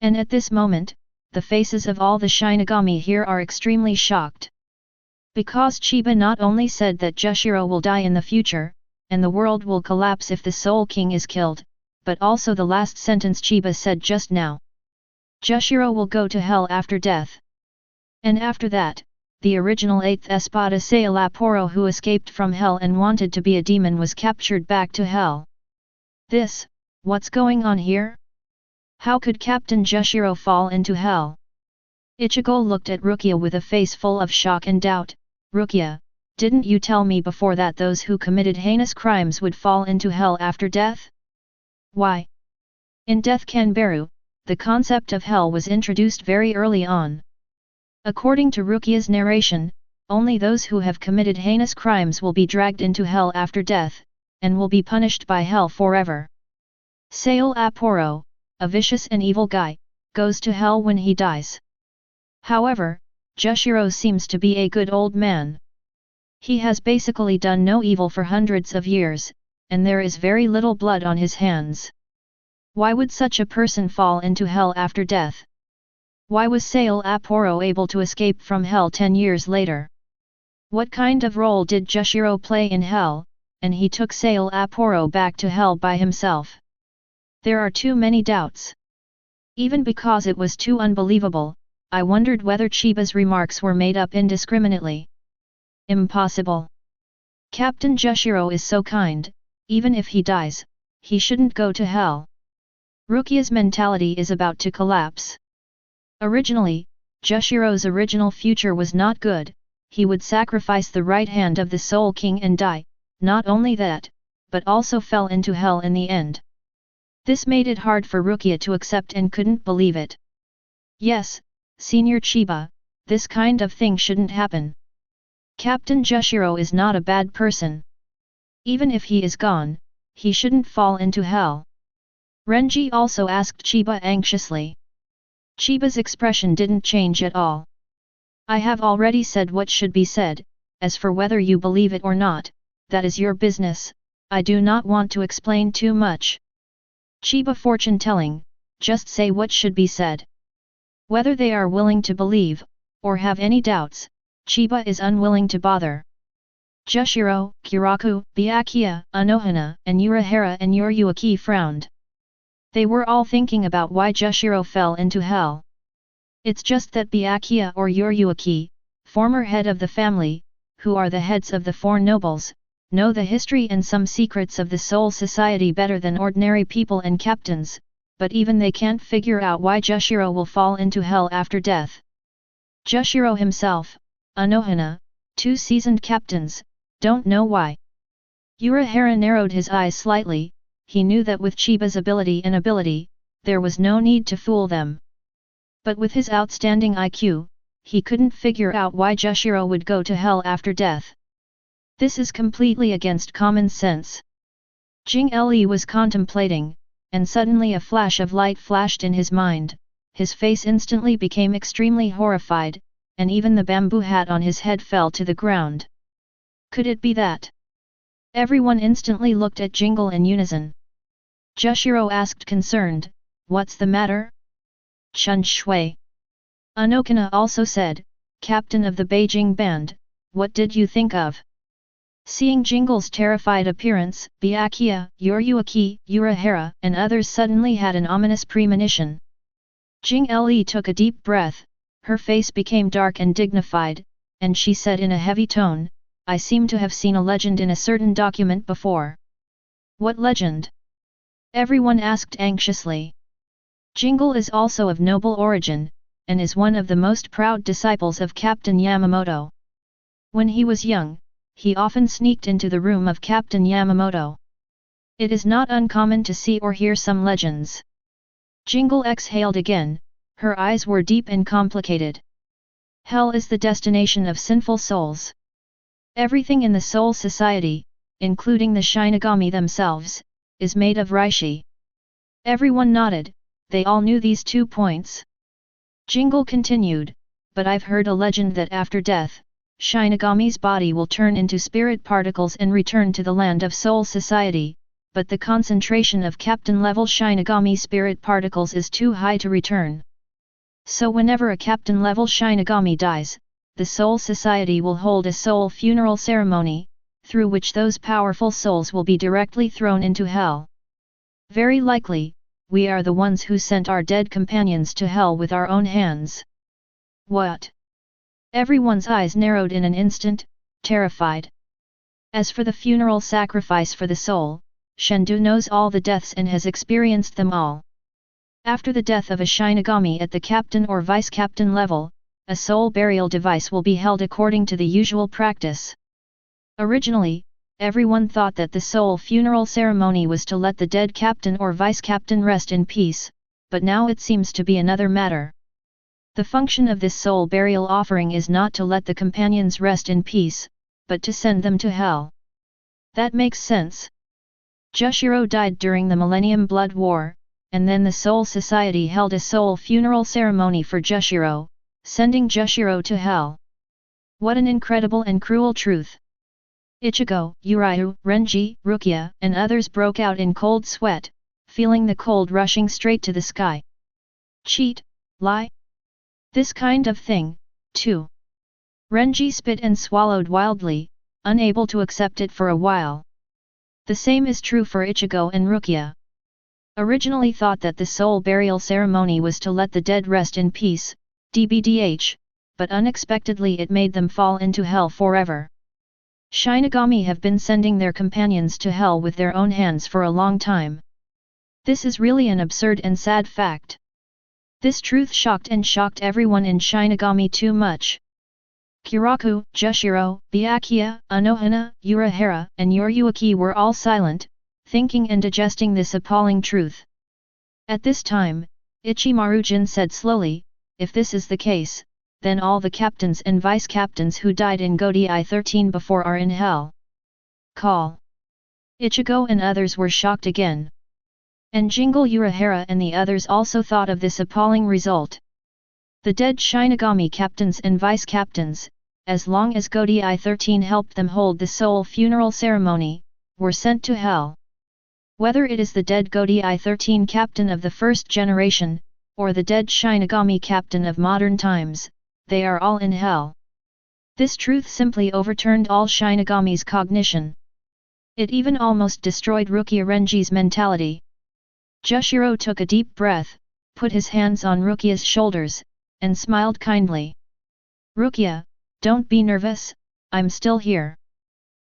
And at this moment, the faces of all the Shinigami here are extremely shocked. Because Chiba not only said that Jushiro will die in the future, and the world will collapse if the Soul King is killed, but also the last sentence Chiba said just now. Jushiro will go to hell after death. And after that, the original 8th Espada Sailaporo who escaped from hell and wanted to be a demon was captured back to hell. What's going on here? How could Captain Jushiro fall into hell? Ichigo looked at Rukia with a face full of shock and doubt. Rukia, didn't you tell me before that those who committed heinous crimes would fall into hell after death? Why? In Death Kanbaru, the concept of hell was introduced very early on. According to Rukia's narration, only those who have committed heinous crimes will be dragged into hell after death, and will be punished by hell forever. Sail Aporo, a vicious and evil guy, goes to hell when he dies. However, Jushiro seems to be a good old man. He has basically done no evil for hundreds of years, and there is very little blood on his hands. Why would such a person fall into hell after death? Why was Sail Aporo able to escape from hell 10 years later? What kind of role did Jushiro play in hell, and he took Sail Aporo back to hell by himself? There are too many doubts. Even because it was too unbelievable, I wondered whether Chiba's remarks were made up indiscriminately. Impossible. Captain Jushiro is so kind, even if he dies, he shouldn't go to hell. Rukia's mentality is about to collapse. Originally, Jushiro's original future was not good, he would sacrifice the right hand of the Soul King and die, not only that, but also fell into hell in the end. This made it hard for Rukia to accept and couldn't believe it. Yes, Senior Chiba, this kind of thing shouldn't happen. Captain Jushiro is not a bad person. Even if he is gone, he shouldn't fall into hell. Renji also asked Chiba anxiously. Chiba's expression didn't change at all. I have already said what should be said, as for whether you believe it or not, that is your business, I do not want to explain too much. Chiba fortune-telling, just say what should be said. Whether they are willing to believe, or have any doubts, Chiba is unwilling to bother. Jushiro, Kiraku, Byakuya, Unohana, and Urahara and Yoruyuki frowned. They were all thinking about why Jushiro fell into hell. It's just that Byakuya or Yoruyuki, former head of the family, who are the heads of the four nobles, know the history and some secrets of the Soul Society better than ordinary people and captains, but even they can't figure out why Jushiro will fall into hell after death. Jushiro himself, Unohana, two seasoned captains, don't know why. Urahara narrowed his eyes slightly. He knew that with Chiba's ability, there was no need to fool them. But with his outstanding IQ, he couldn't figure out why Jushiro would go to hell after death. This is completely against common sense. Jing Le was contemplating, and suddenly a flash of light flashed in his mind. His face instantly became extremely horrified, and even the bamboo hat on his head fell to the ground. Could it be that? Everyone instantly looked at Jingle in unison. Jushiro asked concerned, "What's the matter?" Shunsui. Unohana also said, "Captain of the Beijing band, what did you think of?" Seeing Jingle's terrified appearance, Byakuya, Yoruyuki, Urahara, and others suddenly had an ominous premonition. Jing Le took a deep breath, her face became dark and dignified, and she said in a heavy tone, "I seem to have seen a legend in a certain document before." "What legend?" everyone asked anxiously. Jingle is also of noble origin, and is one of the most proud disciples of Captain Yamamoto. When he was young, he often sneaked into the room of Captain Yamamoto. It is not uncommon to see or hear some legends. Jingle exhaled again, her eyes were deep and complicated. Hell is the destination of sinful souls. Everything in the Soul Society, including the Shinigami themselves, is made of Rishi. Everyone nodded, they all knew these 2 points. Jingle continued, "But I've heard a legend that after death, Shinigami's body will turn into spirit particles and return to the land of Soul Society, but the concentration of captain-level Shinigami spirit particles is too high to return. So whenever a captain-level Shinigami dies, the Soul Society will hold a soul funeral ceremony, through which those powerful souls will be directly thrown into hell. Very likely, we are the ones who sent our dead companions to hell with our own hands." "What?" Everyone's eyes narrowed in an instant, terrified. As for the funeral sacrifice for the soul, Shendu knows all the deaths and has experienced them all. After the death of a Shinigami at the captain or vice-captain level, a soul burial device will be held according to the usual practice. Originally, everyone thought that the soul funeral ceremony was to let the dead captain or vice-captain rest in peace, but now it seems to be another matter. The function of this soul burial offering is not to let the companions rest in peace, but to send them to hell. That makes sense. Jushiro died during the Millennium Blood War, and then the Soul Society held a soul funeral ceremony for Jushiro, sending Jushiro to hell. What an incredible and cruel truth! Ichigo, Uryu, Renji, Rukia, and others broke out in cold sweat, feeling the cold rushing straight to the sky. Cheat, lie? This kind of thing, too. Renji spit and swallowed wildly, unable to accept it for a while. The same is true for Ichigo and Rukia. Originally thought that the soul burial ceremony was to let the dead rest in peace, DBDH, but unexpectedly it made them fall into hell forever. Shinigami have been sending their companions to hell with their own hands for a long time. This is really an absurd and sad fact. This truth shocked everyone in Shinigami too much. Kiraku, Jushiro, Byakuya, Unohana, Urahara, and Yoruyuki were all silent, thinking and digesting this appalling truth. At this time, Ichimaru-jin said slowly, "If this is the case, then all the captains and vice-captains who died in Godai 13 before are in hell." Call. Ichigo and others were shocked again. And Jingle, Urahara and the others also thought of this appalling result. The dead Shinigami captains and vice-captains, as long as Godai 13 helped them hold the soul funeral ceremony, were sent to hell. Whether it is the dead Godai 13 captain of the first generation, or the dead Shinigami captain of modern times, they are all in hell. This truth simply overturned all Shinigami's cognition. It even almost destroyed Rukia Renji's mentality. Jushiro took a deep breath, put his hands on Rukia's shoulders, and smiled kindly. "Rukia, don't be nervous, I'm still here.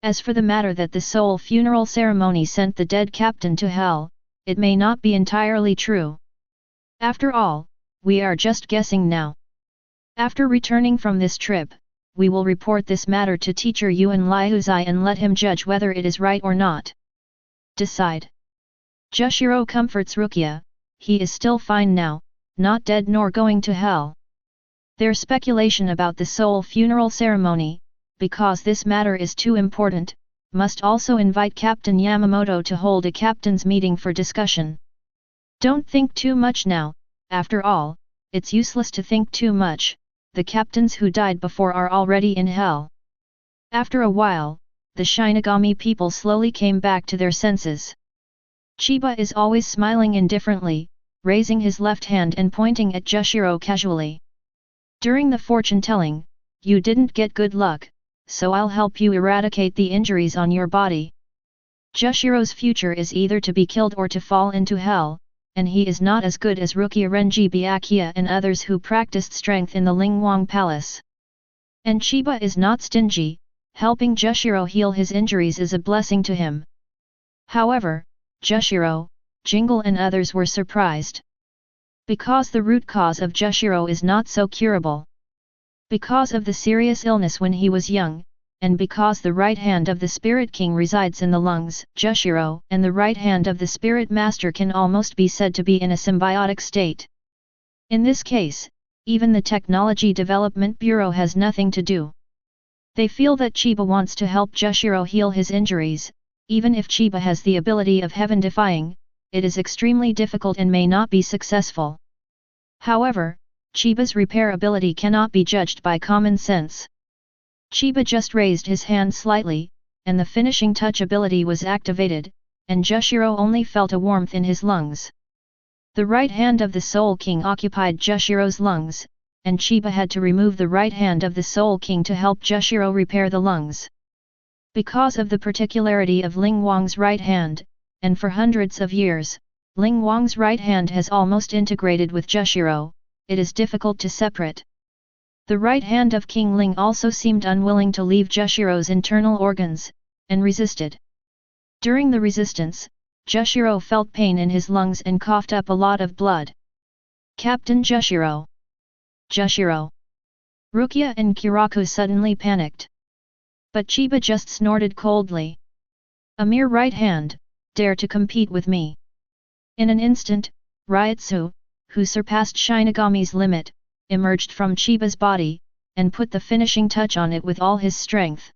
As for the matter that the soul funeral ceremony sent the dead captain to hell, it may not be entirely true. After all, we are just guessing now. After returning from this trip, we will report this matter to teacher Unohana and let him judge whether it is right or not. Decide." Jushiro comforts Rukia, he is still fine now, not dead nor going to hell. Their speculation about the soul funeral ceremony, because this matter is too important, must also invite Captain Yamamoto to hold a captain's meeting for discussion. Don't think too much now, after all, it's useless to think too much, the captains who died before are already in hell. After a while, the Shinigami people slowly came back to their senses. Chiba is always smiling indifferently, raising his left hand and pointing at Jushiro casually. "During the fortune-telling, you didn't get good luck, so I'll help you eradicate the injuries on your body. Jushiro's future is either to be killed or to fall into hell, and he is not as good as Rukia Renji Byakuya and others who practiced strength in the Lingwang Palace. And Chiba is not stingy, helping Jushiro heal his injuries is a blessing to him." However, Jushiro, Jingle and others were surprised. Because the root cause of Jushiro is not so curable. Because of the serious illness when he was young, and because the right hand of the Spirit King resides in the lungs, Jushiro and the right hand of the Spirit Master can almost be said to be in a symbiotic state. In this case, even the Technology Development Bureau has nothing to do. They feel that Chiba wants to help Jushiro heal his injuries. Even if Chiba has the ability of heaven-defying, it is extremely difficult and may not be successful. However, Chiba's repair ability cannot be judged by common sense. Chiba just raised his hand slightly, and the finishing touch ability was activated, and Jushiro only felt a warmth in his lungs. The right hand of the Soul King occupied Jushiro's lungs, and Chiba had to remove the right hand of the Soul King to help Jushiro repair the lungs. Because of the particularity of Ling Wang's right hand, and for hundreds of years, Ling Wang's right hand has almost integrated with Jushiro, it is difficult to separate. The right hand of King Ling also seemed unwilling to leave Jushiro's internal organs, and resisted. During the resistance, Jushiro felt pain in his lungs and coughed up a lot of blood. "Captain Jushiro! Jushiro!" Rukia and Kiraku suddenly panicked. But Chiba just snorted coldly. "A mere right hand, dare to compete with me." In an instant, Ryutsu, who surpassed Shinigami's limit, emerged from Chiba's body, and put the finishing touch on it with all his strength.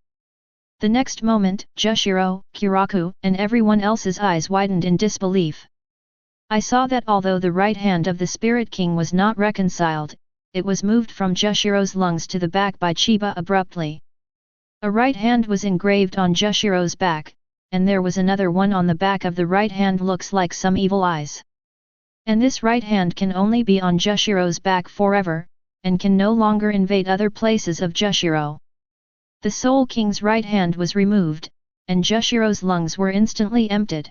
The next moment, Jushiro, Kiraku, and everyone else's eyes widened in disbelief. I saw that although the right hand of the Spirit King was not reconciled, it was moved from Jushiro's lungs to the back by Chiba abruptly. A right hand was engraved on Jushiro's back, and there was another one on the back of the right hand looks like some evil eyes. And this right hand can only be on Jushiro's back forever, and can no longer invade other places of Jushiro. The Soul King's right hand was removed, and Jushiro's lungs were instantly emptied.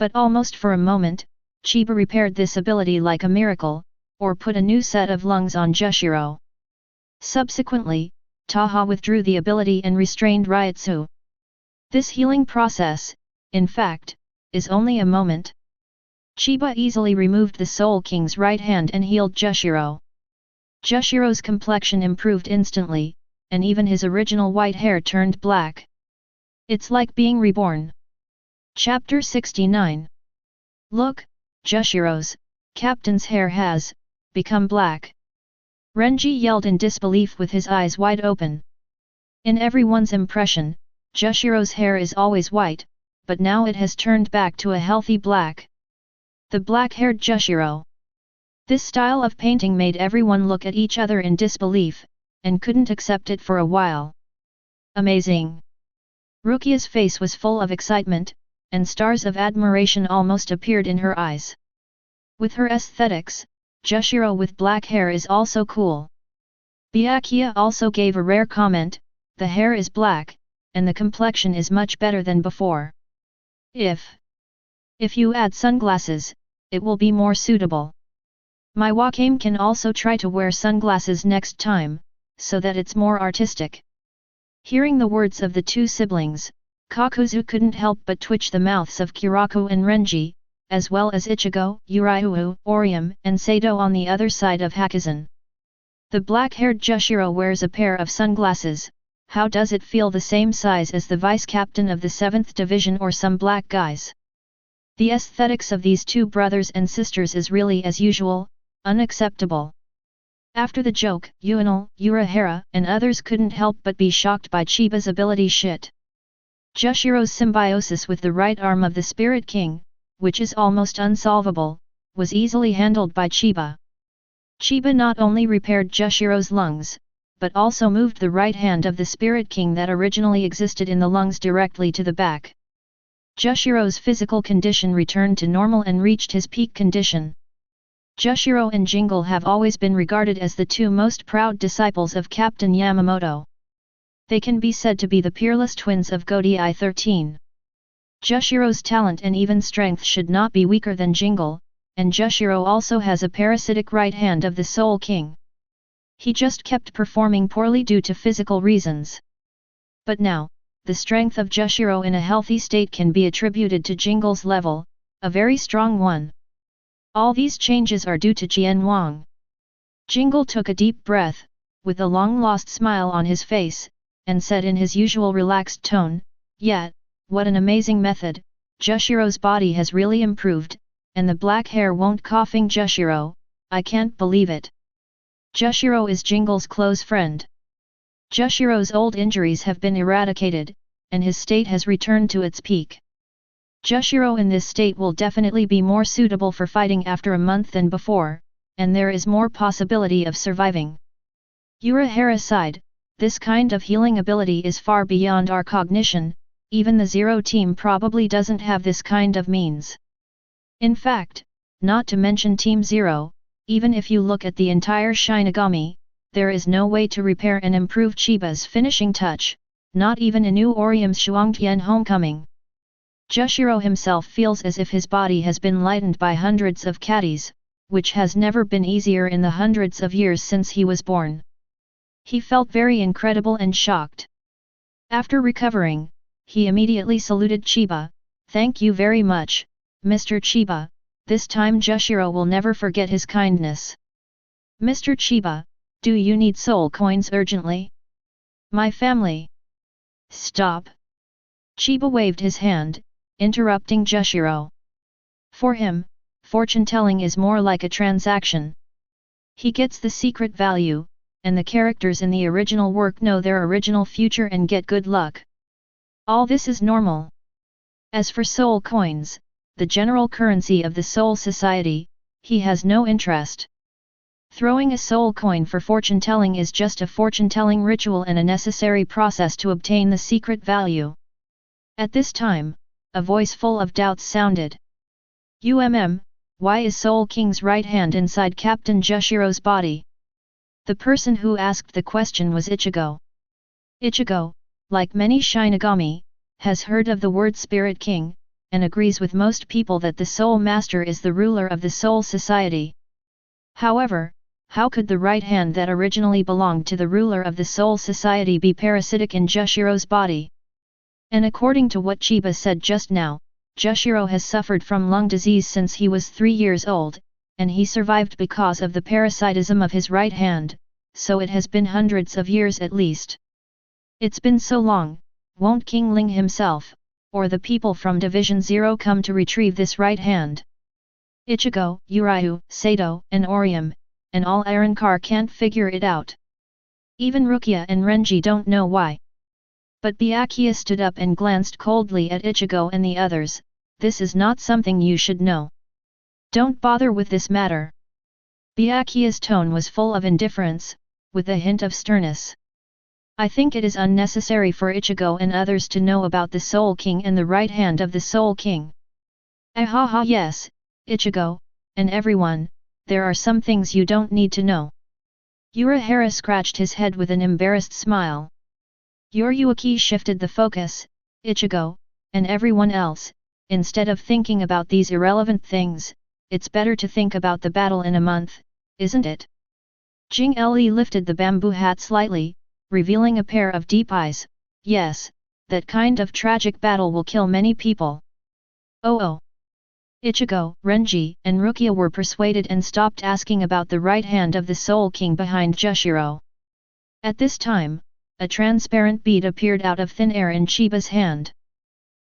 But almost for a moment, Chiba repaired this ability like a miracle, or put a new set of lungs on Jushiro. Subsequently, Taha withdrew the ability and restrained Ryutsu. This healing process, in fact, is only a moment. Chiba easily removed the Soul King's right hand and healed Jushiro. Jushiro's complexion improved instantly, and even his original white hair turned black. It's like being reborn. Chapter 69. Look, Jushiro's, captain's hair has, become black. Renji yelled in disbelief with his eyes wide open. In everyone's impression, Jushiro's hair is always white, but now it has turned back to a healthy black. The black-haired Jushiro. This style of painting made everyone look at each other in disbelief, and couldn't accept it for a while. Amazing! Rukia's face was full of excitement, and stars of admiration almost appeared in her eyes. With her aesthetics, Jushiro with black hair is also cool. Byakuya also gave a rare comment, the hair is black, and the complexion is much better than before. If you add sunglasses, it will be more suitable. My Wakame can also try to wear sunglasses next time, so that it's more artistic. Hearing the words of the two siblings, Kakuzu couldn't help but twitch the mouths of Kiraku and Renji, as well as Ichigo, Uriu, Orium, and Sato on the other side of Hakuzan. The black-haired Jushiro wears a pair of sunglasses. How does it feel the same size as the vice-captain of the 7th Division or some black guys? The aesthetics of these two brothers and sisters is really as usual, unacceptable. After the joke, Uinal, Urahara, and others couldn't help but be shocked by Chiba's ability shit. Jushiro's symbiosis with the right arm of the Spirit King, which is almost unsolvable, was easily handled by Chiba. Chiba not only repaired Jushiro's lungs, but also moved the right hand of the Spirit King that originally existed in the lungs directly to the back. Jushiro's physical condition returned to normal and reached his peak condition. Jushiro and Jingle have always been regarded as the two most proud disciples of Captain Yamamoto. They can be said to be the peerless twins of Godai 13. Jushiro's talent and even strength should not be weaker than Jingle, and Jushiro also has a parasitic right hand of the Soul King. He just kept performing poorly due to physical reasons. But now, the strength of Jushiro in a healthy state can be attributed to Jingle's level, a very strong one. All these changes are due to Jian Wang. Jingle took a deep breath, with a long-lost smile on his face, and said in his usual relaxed tone, "Yet, what an amazing method, Jushiro's body has really improved, and the black hair won't coughing Jushiro, I can't believe it." Jushiro is Jingle's close friend. Jushiro's old injuries have been eradicated, and his state has returned to its peak. Jushiro in this state will definitely be more suitable for fighting after a month than before, and there is more possibility of surviving. Urahara sighed, this kind of healing ability is far beyond our cognition, even the Zero team probably doesn't have this kind of means. In fact, not to mention Team Zero, even if you look at the entire Shinigami, there is no way to repair and improve Chiba's finishing touch, not even Inu Orium's Shuangtian homecoming. Jushiro himself feels as if his body has been lightened by hundreds of caddies, which has never been easier in the hundreds of years since he was born. He felt very incredible and shocked. After recovering, he immediately saluted Chiba, "Thank you very much, Mr. Chiba, this time Jushiro will never forget his kindness." "Mr. Chiba, do you need soul coins urgently?" "My family." "Stop." Chiba waved his hand, interrupting Jushiro. For him, fortune-telling is more like a transaction. He gets the secret value, and the characters in the original work know their original future and get good luck. All this is normal. As for soul coins, the general currency of the Soul Society, he has no interest. Throwing a soul coin for fortune-telling is just a fortune-telling ritual and a necessary process to obtain the secret value. At this time, a voice full of doubts sounded. Why is Soul King's right hand inside Captain Jushiro's body?" The person who asked the question was Ichigo. Ichigo, like many Shinigami, has heard of the word Spirit King, and agrees with most people that the Soul Master is the ruler of the Soul Society. However, how could the right hand that originally belonged to the ruler of the Soul Society be parasitic in Jushiro's body? And according to what Chiba said just now, Jushiro has suffered from lung disease since he was 3 years old, and he survived because of the parasitism of his right hand, so it has been hundreds of years at least. It's been so long, won't King Ling himself, or the people from Division 0 come to retrieve this right hand? Ichigo, Uriu, Sato, and Orium, and all Ironcar can't figure it out. Even Rukia and Renji don't know why. But Byakuya stood up and glanced coldly at Ichigo and the others, "This is not something you should know. Don't bother with this matter." Byakuya's tone was full of indifference, with a hint of sternness. "I think it is unnecessary for Ichigo and others to know about the Soul King and the right hand of the Soul King." "Ahaha yes, Ichigo, and everyone, there are some things you don't need to know. Urahara scratched his head with an embarrassed smile. Yoriyuki shifted the focus, Ichigo, and everyone else, instead of thinking about these irrelevant things, it's better to think about the battle in a month, isn't it? Jing Li lifted the bamboo hat slightly, revealing a pair of deep eyes. Yes, that kind of tragic battle will kill many people. Oh. Ichigo, Renji, and Rukia were persuaded and stopped asking about the right hand of the Soul King behind Shishiro. At this time, a transparent bead appeared out of thin air in Chiba's hand.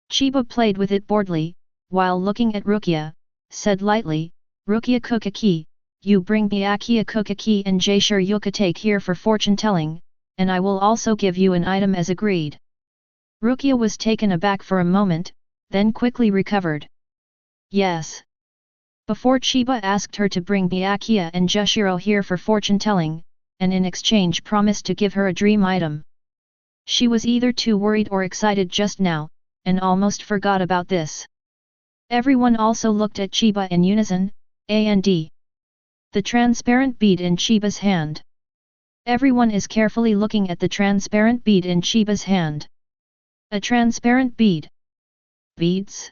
Chiba played with it boredly, while looking at Rukia, said lightly, Rukia Kukaki, you bring me Akia Kukaki and Jaishir Yuka take here for fortune-telling, and I will also give you an item as agreed. Rukia was taken aback for a moment, then quickly recovered. Yes. Before Chiba asked her to bring Byakuya and Jushiro here for fortune-telling, and in exchange promised to give her a dream item. She was either too worried or excited just now, and almost forgot about this. Everyone also looked at Chiba in unison, and the transparent bead in Chiba's hand. Everyone is carefully looking at the transparent bead in Chiba's hand. A transparent bead. Beads?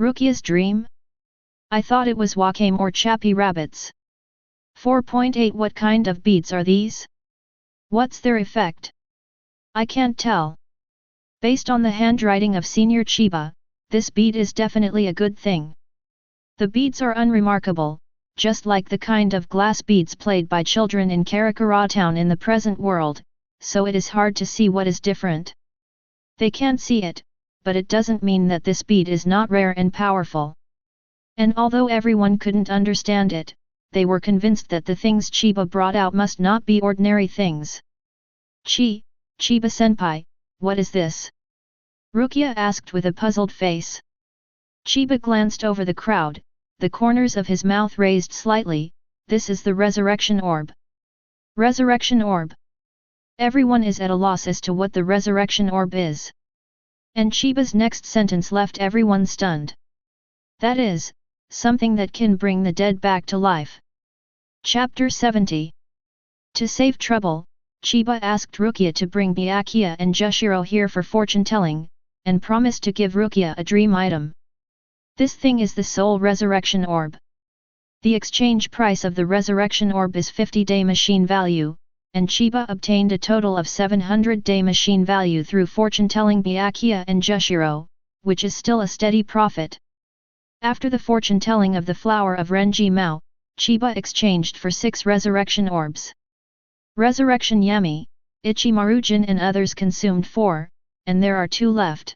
Rukia's dream? I thought it was wakame or chappy rabbits. 4.8 What kind of beads are these? What's their effect? I can't tell. Based on the handwriting of Senior Chiba, this bead is definitely a good thing. The beads are unremarkable, just like the kind of glass beads played by children in Karakura town in the present world, so it is hard to see what is different. They can't see it, but it doesn't mean that this bead is not rare and powerful. And although everyone couldn't understand it, they were convinced that the things Chiba brought out must not be ordinary things. Chiba senpai, what is this? Rukia asked with a puzzled face. Chiba glanced over the crowd, the corners of his mouth raised slightly. This is the Resurrection Orb. Resurrection Orb. Everyone is at a loss as to what the Resurrection Orb is. And Chiba's next sentence left everyone stunned. That is, something that can bring the dead back to life. Chapter 70. To save trouble, Chiba asked Rukia to bring Byakuya and Jushiro here for fortune-telling, and promised to give Rukia a dream item. This thing is the Soul Resurrection Orb. The exchange price of the Resurrection Orb is 50-day machine value, and Chiba obtained a total of 700-day machine value through fortune-telling Byakuya and Jushiro, which is still a steady profit. After the fortune-telling of the flower of Renji Mao, Chiba exchanged for 6 Resurrection Orbs. Resurrection Yami, Ichimaru-jin and others consumed 4, and there are 2 left.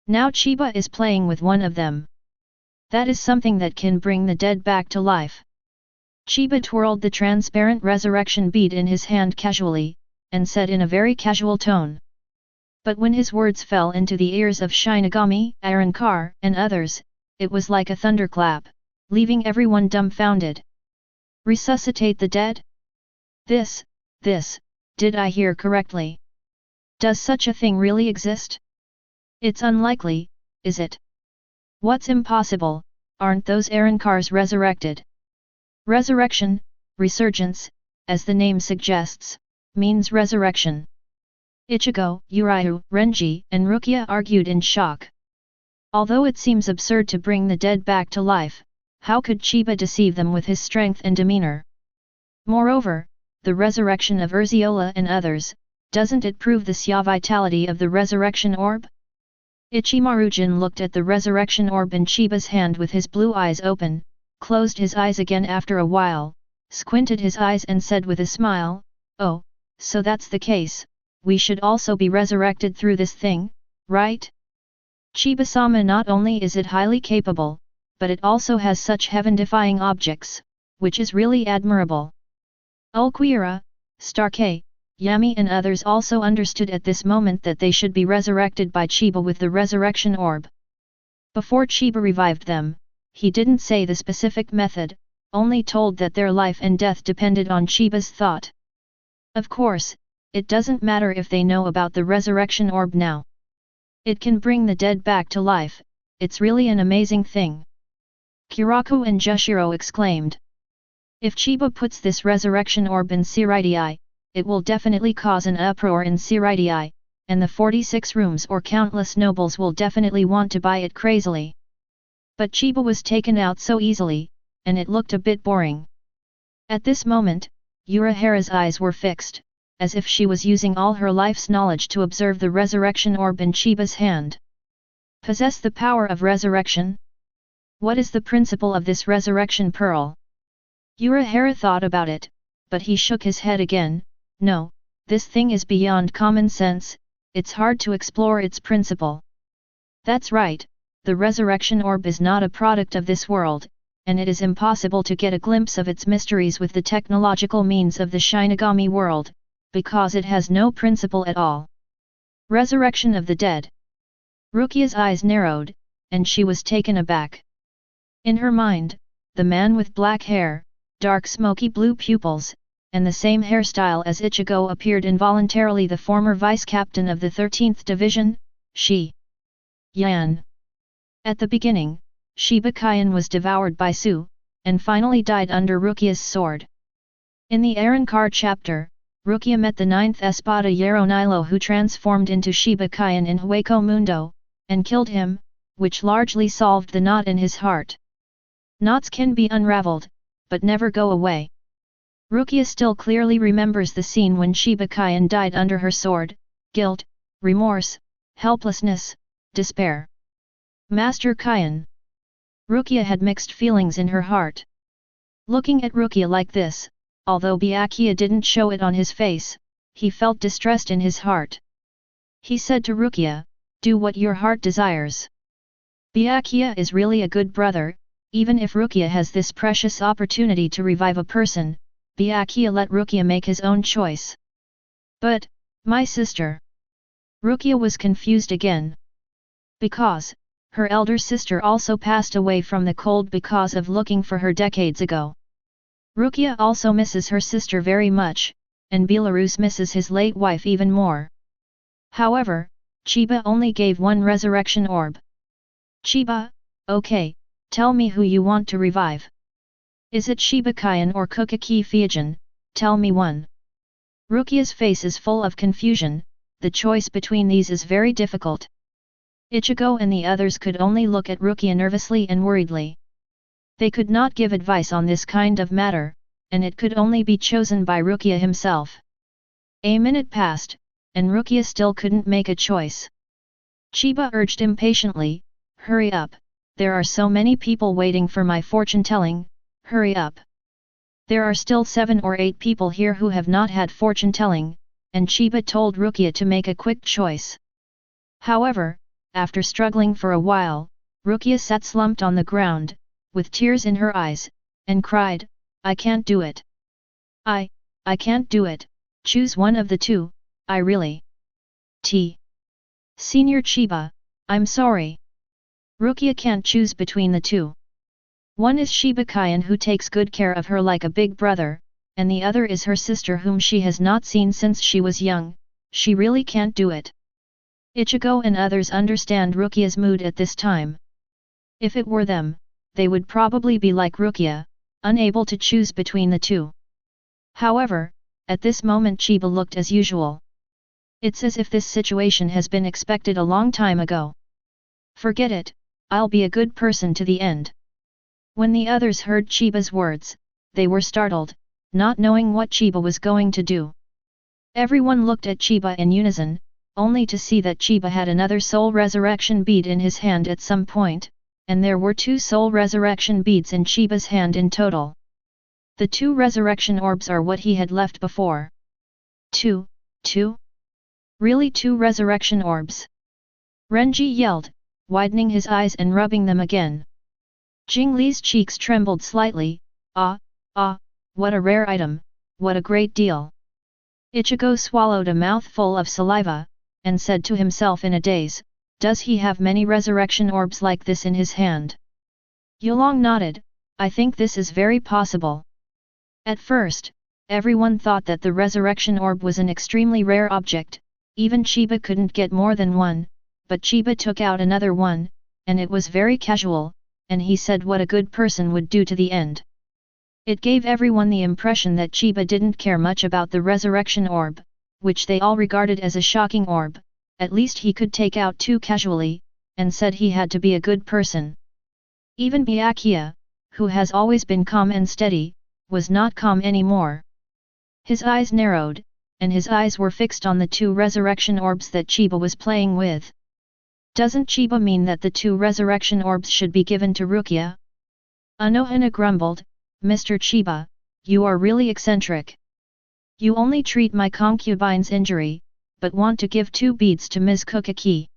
Now Chiba is playing with one of them. That is something that can bring the dead back to life. Chiba twirled the transparent resurrection bead in his hand casually, and said in a very casual tone. But when his words fell into the ears of Shinigami, Arankar, and others, it was like a thunderclap, leaving everyone dumbfounded. Resuscitate the dead? This, did I hear correctly? Does such a thing really exist? It's unlikely, is it? What's impossible, aren't those Arankars resurrected? Resurrection, resurgence, as the name suggests, means resurrection. Ichigo, Uryu, Renji, and Rukia argued in shock. Although it seems absurd to bring the dead back to life, how could Chiba deceive them with his strength and demeanor? Moreover, the resurrection of Urziola and others, doesn't it prove the Xia vitality of the Resurrection Orb? Ichimaru-jin looked at the Resurrection Orb in Chiba's hand with his blue eyes open, closed his eyes again after a while, squinted his eyes and said with a smile, oh, so that's the case, we should also be resurrected through this thing, right? Chiba-sama, not only is it highly capable, but it also has such heaven-defying objects, which is really admirable. Ulquiera, Starkey, Yami and others also understood at this moment that they should be resurrected by Chiba with the Resurrection Orb. Before Chiba revived them, he didn't say the specific method, only told that their life and death depended on Chiba's thought. Of course, it doesn't matter if they know about the Resurrection Orb now. It can bring the dead back to life, it's really an amazing thing. Kiraku and Jushiro exclaimed. If Chiba puts this resurrection orb in Siridi, it will definitely cause an uproar in Siridi, and the 46 rooms or countless nobles will definitely want to buy it crazily. But Chiba was taken out so easily, and it looked a bit boring. At this moment, Uruhara's eyes were fixed, as if she was using all her life's knowledge to observe the resurrection orb in Chiba's hand. Possess the power of resurrection? What is the principle of this resurrection pearl? Uruhara thought about it, but he shook his head again. No, this thing is beyond common sense, it's hard to explore its principle. That's right, the resurrection orb is not a product of this world, and it is impossible to get a glimpse of its mysteries with the technological means of the Shinigami world, because it has no principle at all. Resurrection of the dead. Rukia's eyes narrowed, and she was taken aback. In her mind, the man with black hair, dark smoky blue pupils, and the same hairstyle as Ichigo appeared involuntarily the former vice-captain of the 13th Division, Shi Yan. At the beginning, Shibukayan was devoured by Su, and finally died under Rukia's sword. In the Arankar chapter, Rukia met the 9th Espada Yaronilo who transformed into Shibukayan in Hueco Mundo, and killed him, which largely solved the knot in his heart. Knots can be unraveled, but never go away. Rukia still clearly remembers the scene when Shibukayan died under her sword, guilt, remorse, helplessness, despair. Master Kayan. Rukia had mixed feelings in her heart. Looking at Rukia like this, although Byakuya didn't show it on his face, he felt distressed in his heart. He said to Rukia, "Do what your heart desires." Byakuya is really a good brother. Even if Rukia has this precious opportunity to revive a person, Byakuya let Rukia make his own choice. But, my sister. Rukia was confused again. Because, her elder sister also passed away from the cold because of looking for her decades ago. Rukia also misses her sister very much, and Belarus misses his late wife even more. However, Chiba only gave one resurrection orb. Chiba, okay. Tell me who you want to revive. Is it Shibukayan or Kukaki Fuijin? Tell me one. Rukia's face is full of confusion, the choice between these is very difficult. Ichigo and the others could only look at Rukia nervously and worriedly. They could not give advice on this kind of matter, and it could only be chosen by Rukia himself. A minute passed, and Rukia still couldn't make a choice. Chiba urged impatiently, "Hurry up. There are so many people waiting for my fortune-telling, hurry up." There are still 7 or 8 people here who have not had fortune-telling, and Chiba told Rukia to make a quick choice. However, after struggling for a while, Rukia sat slumped on the ground, with tears in her eyes, and cried, "I can't do it. I can't do it, choose one of the two, I really. Senior Chiba, I'm sorry. Rukia can't choose between the two. One is Shibukayan who takes good care of her like a big brother, and the other is her sister whom she has not seen since she was young, she really can't do it." Ichigo and others understand Rukia's mood at this time. If it were them, they would probably be like Rukia, unable to choose between the two. However, at this moment Chiba looked as usual. It's as if this situation has been expected a long time ago. "Forget it. I'll be a good person to the end." When the others heard Chiba's words, they were startled, not knowing what Chiba was going to do. Everyone looked at Chiba in unison, only to see that Chiba had another soul resurrection bead in his hand at some point, and there were 2 soul resurrection beads in Chiba's hand in total. The 2 resurrection orbs are what he had left before. Two? Really 2 resurrection orbs? Renji yelled, widening his eyes and rubbing them again. Jing Li's cheeks trembled slightly. What a rare item, what a great deal." Ichigo swallowed a mouthful of saliva, and said to himself in a daze, "Does he have many resurrection orbs like this in his hand?" Yulong nodded, "I think this is very possible." At first, everyone thought that the resurrection orb was an extremely rare object, even Chiba couldn't get more than one, but Chiba took out another one, and it was very casual, and he said what a good person would do to the end. It gave everyone the impression that Chiba didn't care much about the resurrection orb, which they all regarded as a shocking orb. At least he could take out 2 casually, and said he had to be a good person. Even Byakuya, who has always been calm and steady, was not calm anymore. His eyes narrowed, and his eyes were fixed on the 2 resurrection orbs that Chiba was playing with. Doesn't Chiba mean that the 2 resurrection orbs should be given to Rukia? Unohana grumbled, Mr. Chiba, you are really eccentric. You only treat my concubine's injury, but want to give 2 beads to Ms. Kokaki.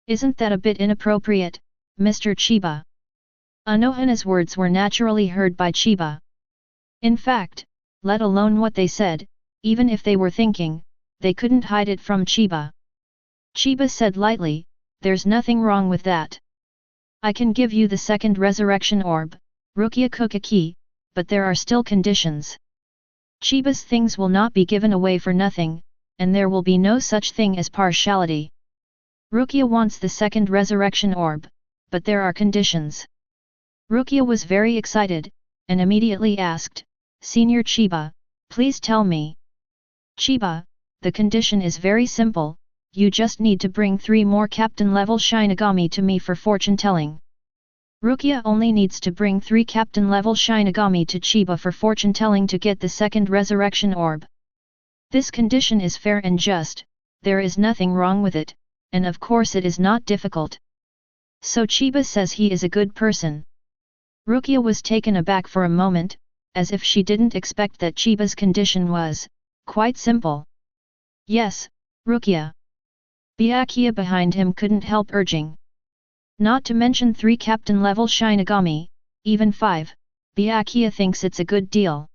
Isn't that a bit inappropriate, Mr. Chiba? Unohana's words were naturally heard by Chiba. In fact, let alone what they said, even if they were thinking, they couldn't hide it from Chiba. Chiba said lightly, there's nothing wrong with that. I can give you the 2nd resurrection orb, Rukia Kokaki, but there are still conditions. Chiba's things will not be given away for nothing, and there will be no such thing as partiality. Rukia wants the 2nd resurrection orb, but there are conditions. Rukia was very excited, and immediately asked, Senior Chiba, please tell me. Chiba, the condition is very simple, you just need to bring 3 more captain-level Shinigami to me for fortune-telling. Rukia only needs to bring 3 captain-level Shinigami to Chiba for fortune-telling to get the 2nd resurrection orb. This condition is fair and just, there is nothing wrong with it, and of course it is not difficult. So Chiba says he is a good person. Rukia was taken aback for a moment, as if she didn't expect that Chiba's condition was quite simple. Yes, Rukia. Byakuya behind him couldn't help urging. Not to mention 3 captain-level Shinigami, even 5, Byakuya thinks it's a good deal.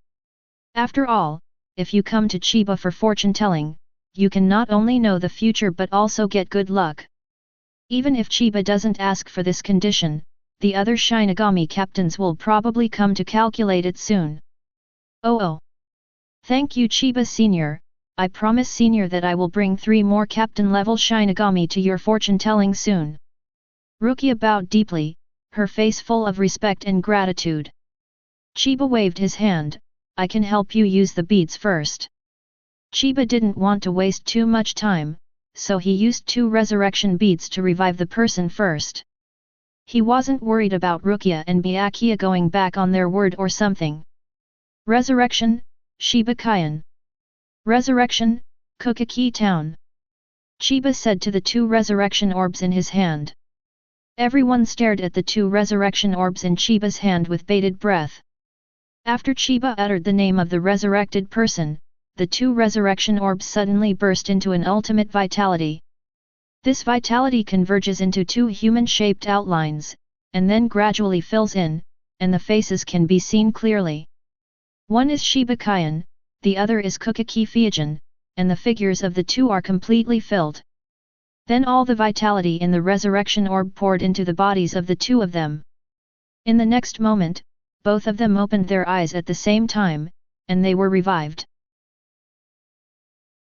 After all, if you come to Chiba for fortune-telling, you can not only know the future but also get good luck. Even if Chiba doesn't ask for this condition, the other Shinigami captains will probably come to calculate it soon. Oh. Thank you Chiba Senior, I promise Senior that I will bring 3 more captain-level Shinigami to your fortune-telling soon. Rukia bowed deeply, her face full of respect and gratitude. Chiba waved his hand, I can help you use the beads first. Chiba didn't want to waste too much time, so he used 2 resurrection beads to revive the person first. He wasn't worried about Rukia and Byakuya going back on their word or something. Resurrection, Shibukayan. Resurrection, Kokaki Town. Chiba said to the 2 resurrection orbs in his hand. Everyone stared at the 2 resurrection orbs in Chiba's hand with bated breath. After Chiba uttered the name of the resurrected person, the 2 resurrection orbs suddenly burst into an ultimate vitality. This vitality converges into 2 human-shaped outlines, and then gradually fills in, and the faces can be seen clearly. One is Shibukayan, the other is Kokaki Fujian, and the figures of the 2 are completely filled. Then all the vitality in the resurrection orb poured into the bodies of the 2 of them. In the next moment, both of them opened their eyes at the same time, and they were revived.